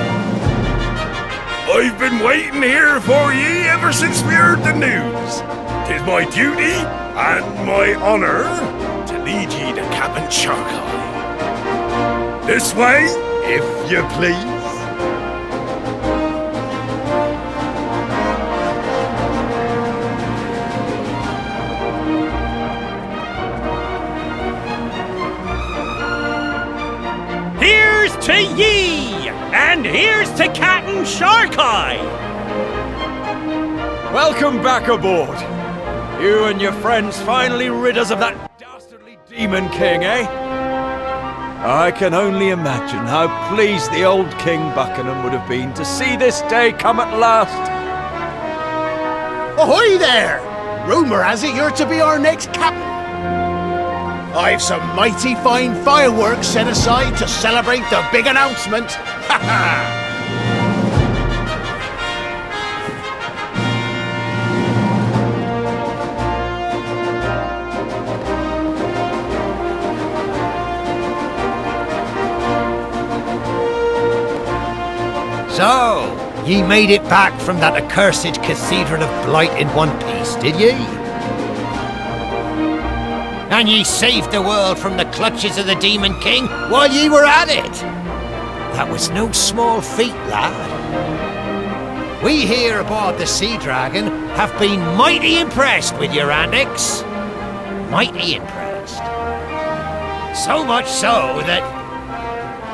I've been waiting here for ye ever since we heard the news. 'Tis my duty and my honour to lead ye to Captain Sharkeye. This way, if you please. Here's to ye! And here's to Captain Sharkeye! Welcome back aboard. You and your friends finally rid us of that dastardly Demon King, eh? I can only imagine how pleased the old King Buckingham would have been to see this day come at last. Ahoy there! Rumour has it you're to be our next captain. I've some mighty fine fireworks set aside to celebrate the big announcement. Ha ha! So, ye made it back from that accursed Cathedral of Blight in one piece, did ye? And ye saved the world from the clutches of the Demon King while ye were at it! That was no small feat, lad. We here aboard the Sea Dragon have been mighty impressed with your antics. Mighty impressed. So much so that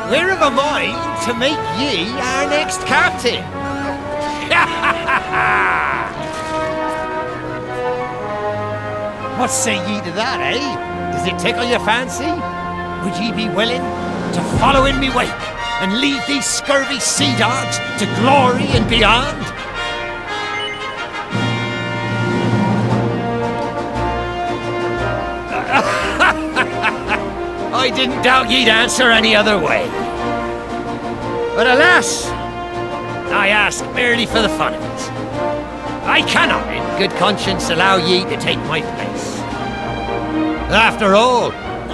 we're of a mind to make ye our next captain. What say ye to that, eh? Does it tickle your fancy? Would ye be willing to follow in me wake and lead these scurvy sea dogs to glory and beyond? I didn't doubt ye'd answer any other way. But alas, I ask merely for the fun of it. I cannot, in good conscience, allow ye to take my place. After all,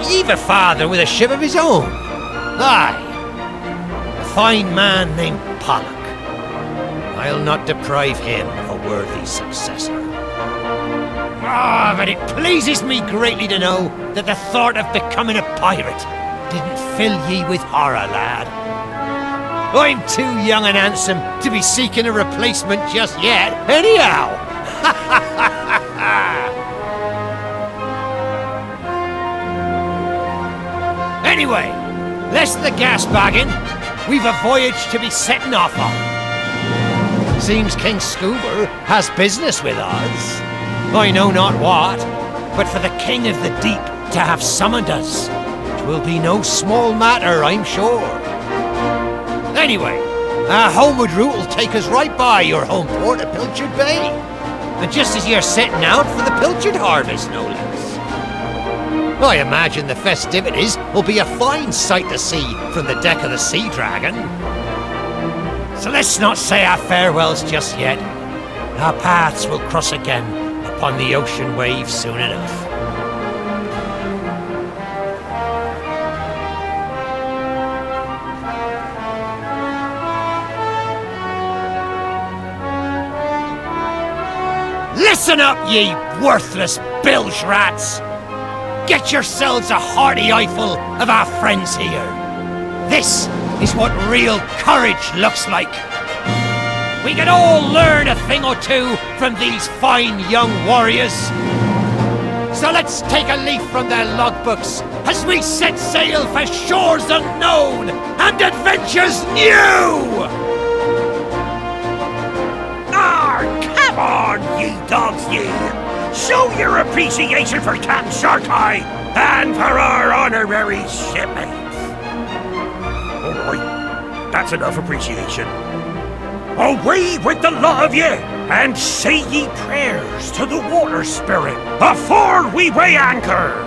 ye've a father with a ship of his own. Aye, a fine man named Pollock. I'll not deprive him of a worthy successor. Ah, but it pleases me greatly to know that the thought of becoming a pirate didn't fill ye with horror, lad. I'm too young and handsome to be seeking a replacement just yet, anyhow! Anyway, less the gas bagging, we've a voyage to be setting off on. Seems King Scuba has business with us. I know not what, but for the King of the Deep to have summoned us, it will be no small matter, I'm sure. Anyway, our homeward route will take us right by your home port of Pilchard Bay. And just as you're setting out for the Pilchard harvest, no less. I imagine the festivities will be a fine sight to see from the deck of the Sea Dragon. So let's not say our farewells just yet. Our paths will cross again upon the ocean waves soon enough. Listen up, ye worthless bilge rats! Get yourselves a hearty eyeful of our friends here. This is what real courage looks like. We can all learn a thing or two from these fine young warriors. So let's take a leaf from their logbooks as we set sail for shores unknown and adventures new! Come on, ye dogs, ye! Show your appreciation for Captain Sharkeye and for our honorary shipmates. Alright, that's enough appreciation. Away with the lot of ye, and say ye prayers to the water spirit afore we weigh anchor.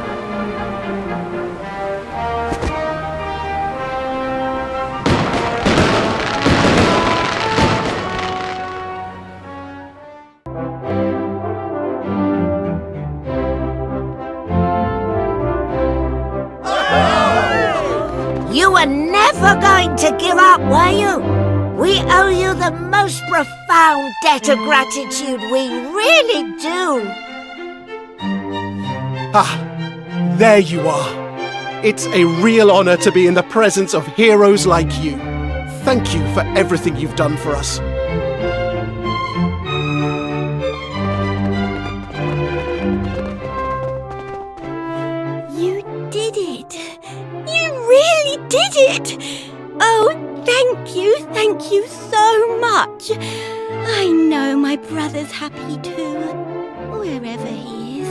You were never going to give up, were you? We owe you the most profound debt of gratitude, we really do. Ah, there you are. It's a real honor to be in the presence of heroes like you. Thank you for everything you've done for us. You did it. You really did it. Oh, thank you so much. I know my brother's happy too, wherever he is.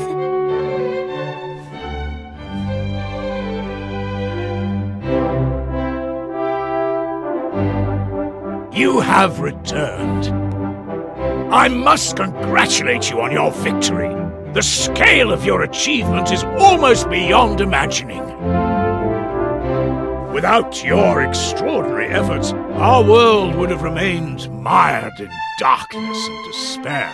You have returned. I must congratulate you on your victory. The scale of your achievement is almost beyond imagining. Without your extraordinary efforts, our world would have remained mired in darkness and despair.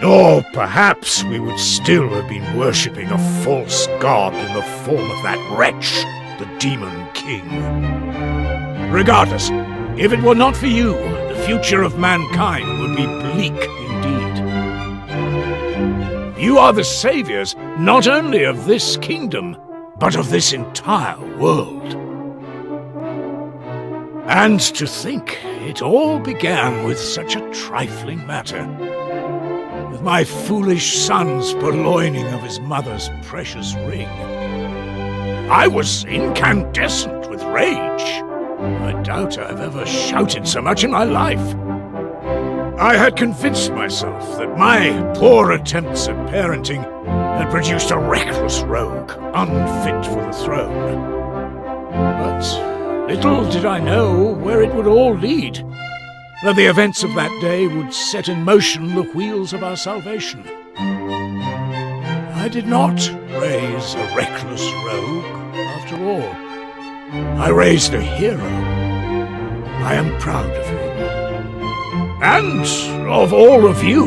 Or perhaps we would still have been worshipping a false god in the form of that wretch, the Demon King. Regardless, if it were not for you, the future of mankind would be bleak indeed. You are the saviors not only of this kingdom, but of this entire world. And to think it all began with such a trifling matter, with my foolish son's purloining of his mother's precious ring. I was incandescent with rage. I doubt I've ever shouted so much in my life. I had convinced myself that my poor attempts at parenting had produced a reckless rogue, unfit for the throne. But little did I know where it would all lead, that the events of that day would set in motion the wheels of our salvation. I did not raise a reckless rogue, after all. I raised a hero. I am proud of him. And of all of you.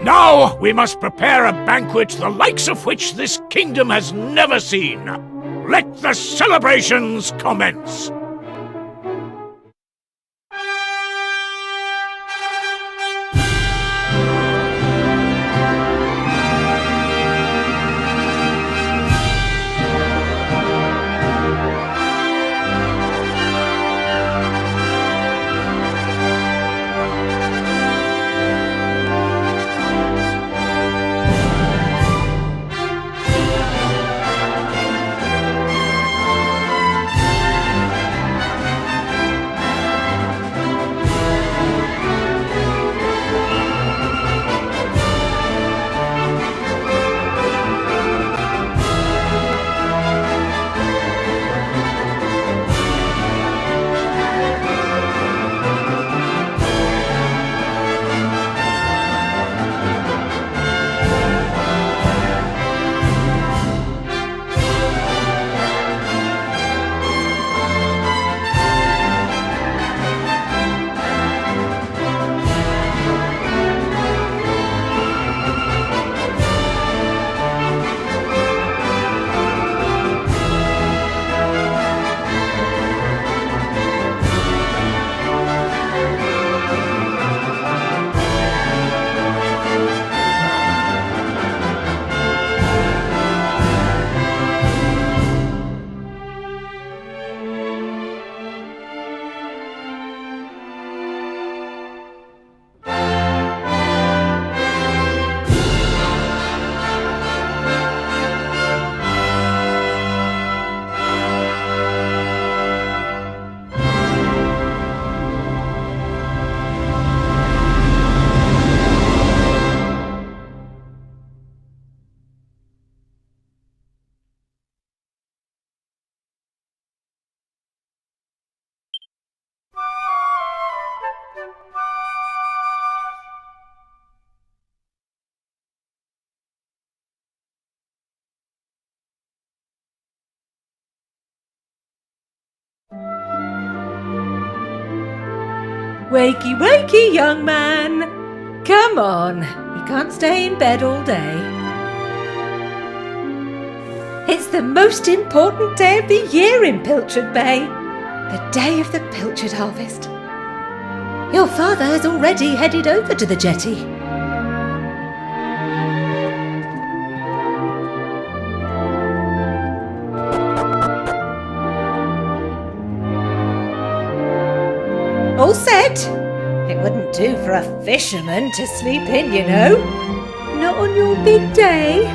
Now we must prepare a banquet the likes of which this kingdom has never seen. Let the celebrations commence! Wakey, wakey, young man! Come on, you can't stay in bed all day. It's the most important day of the year in Pilchard Bay, the day of the pilchard harvest. Your father has already headed over to the jetty. All set? It wouldn't do for a fisherman to sleep in, you know. Not on your big day.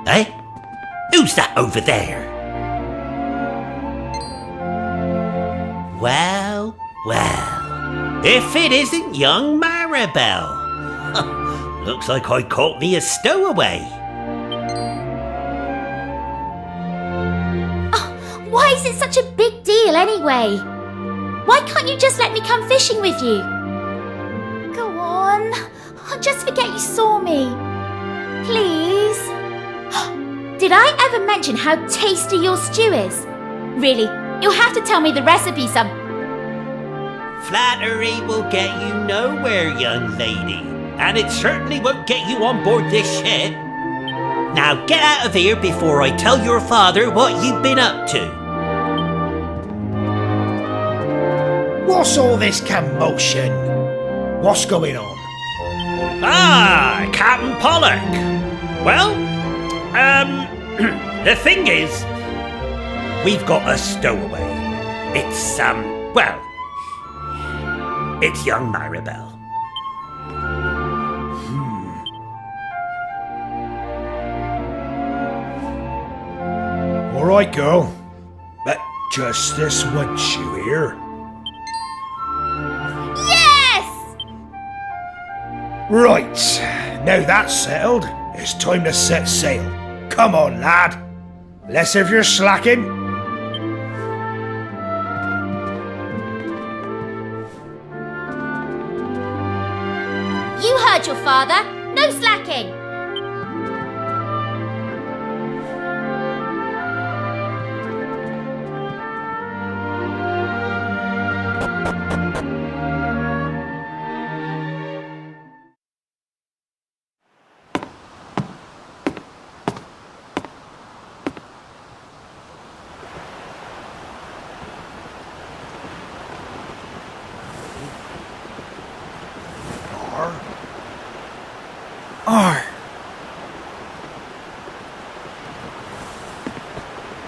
Eh? Who's that over there? Well, well. If it isn't young Maribel. Looks like I caught me a stowaway. Oh, why is it such a big deal anyway? Why can't you just let me come fishing with you? Go on. I'll just forget you saw me. Please. Did I ever mention how tasty your stew is? Really, you'll have to tell me the recipe some... Flattery will get you nowhere, young lady. And it certainly won't get you on board this ship. Now get out of here before I tell your father what you've been up to. What's all this commotion? What's going on? Ah, Captain Pollock. Well, the thing is, we've got a stowaway. It's, well, it's young Maribel. All right, girl. But just this once, you hear? Yes! Right. Now that's settled, it's time to set sail. Come on, lad. Less of your slacking. You heard your father. No slacking.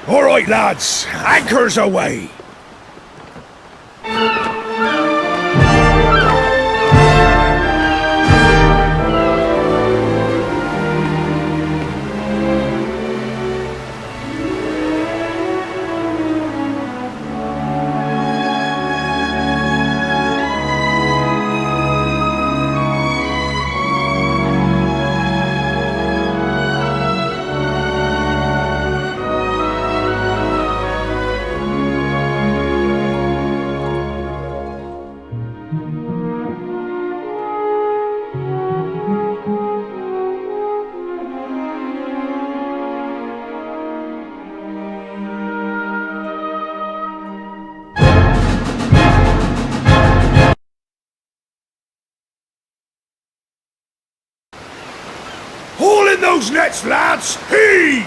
All right, lads. Anchors away. Haul in those nets, lads! Heave!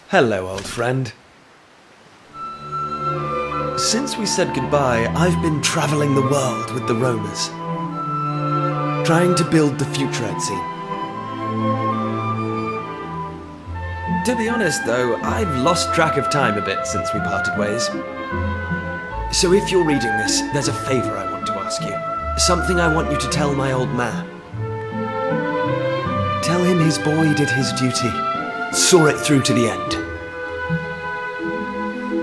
Hello, old friend. Since we said goodbye, I've been traveling the world with the roamers, trying to build the future I'd seen. To be honest, though, I've lost track of time a bit since we parted ways. So if you're reading this, there's a favour I want to ask you. Something I want you to tell my old man. Tell him his boy did his duty, saw it through to the end.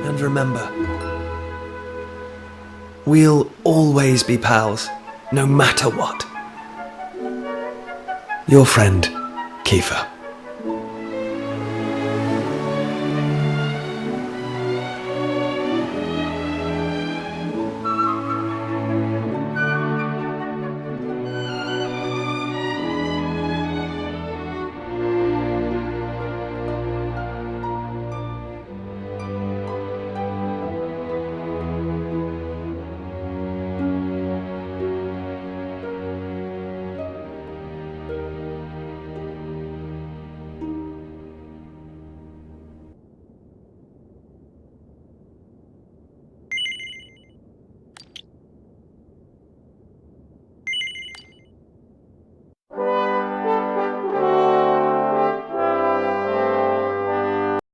And remember, we'll always be pals, no matter what. Your friend, Kiefer.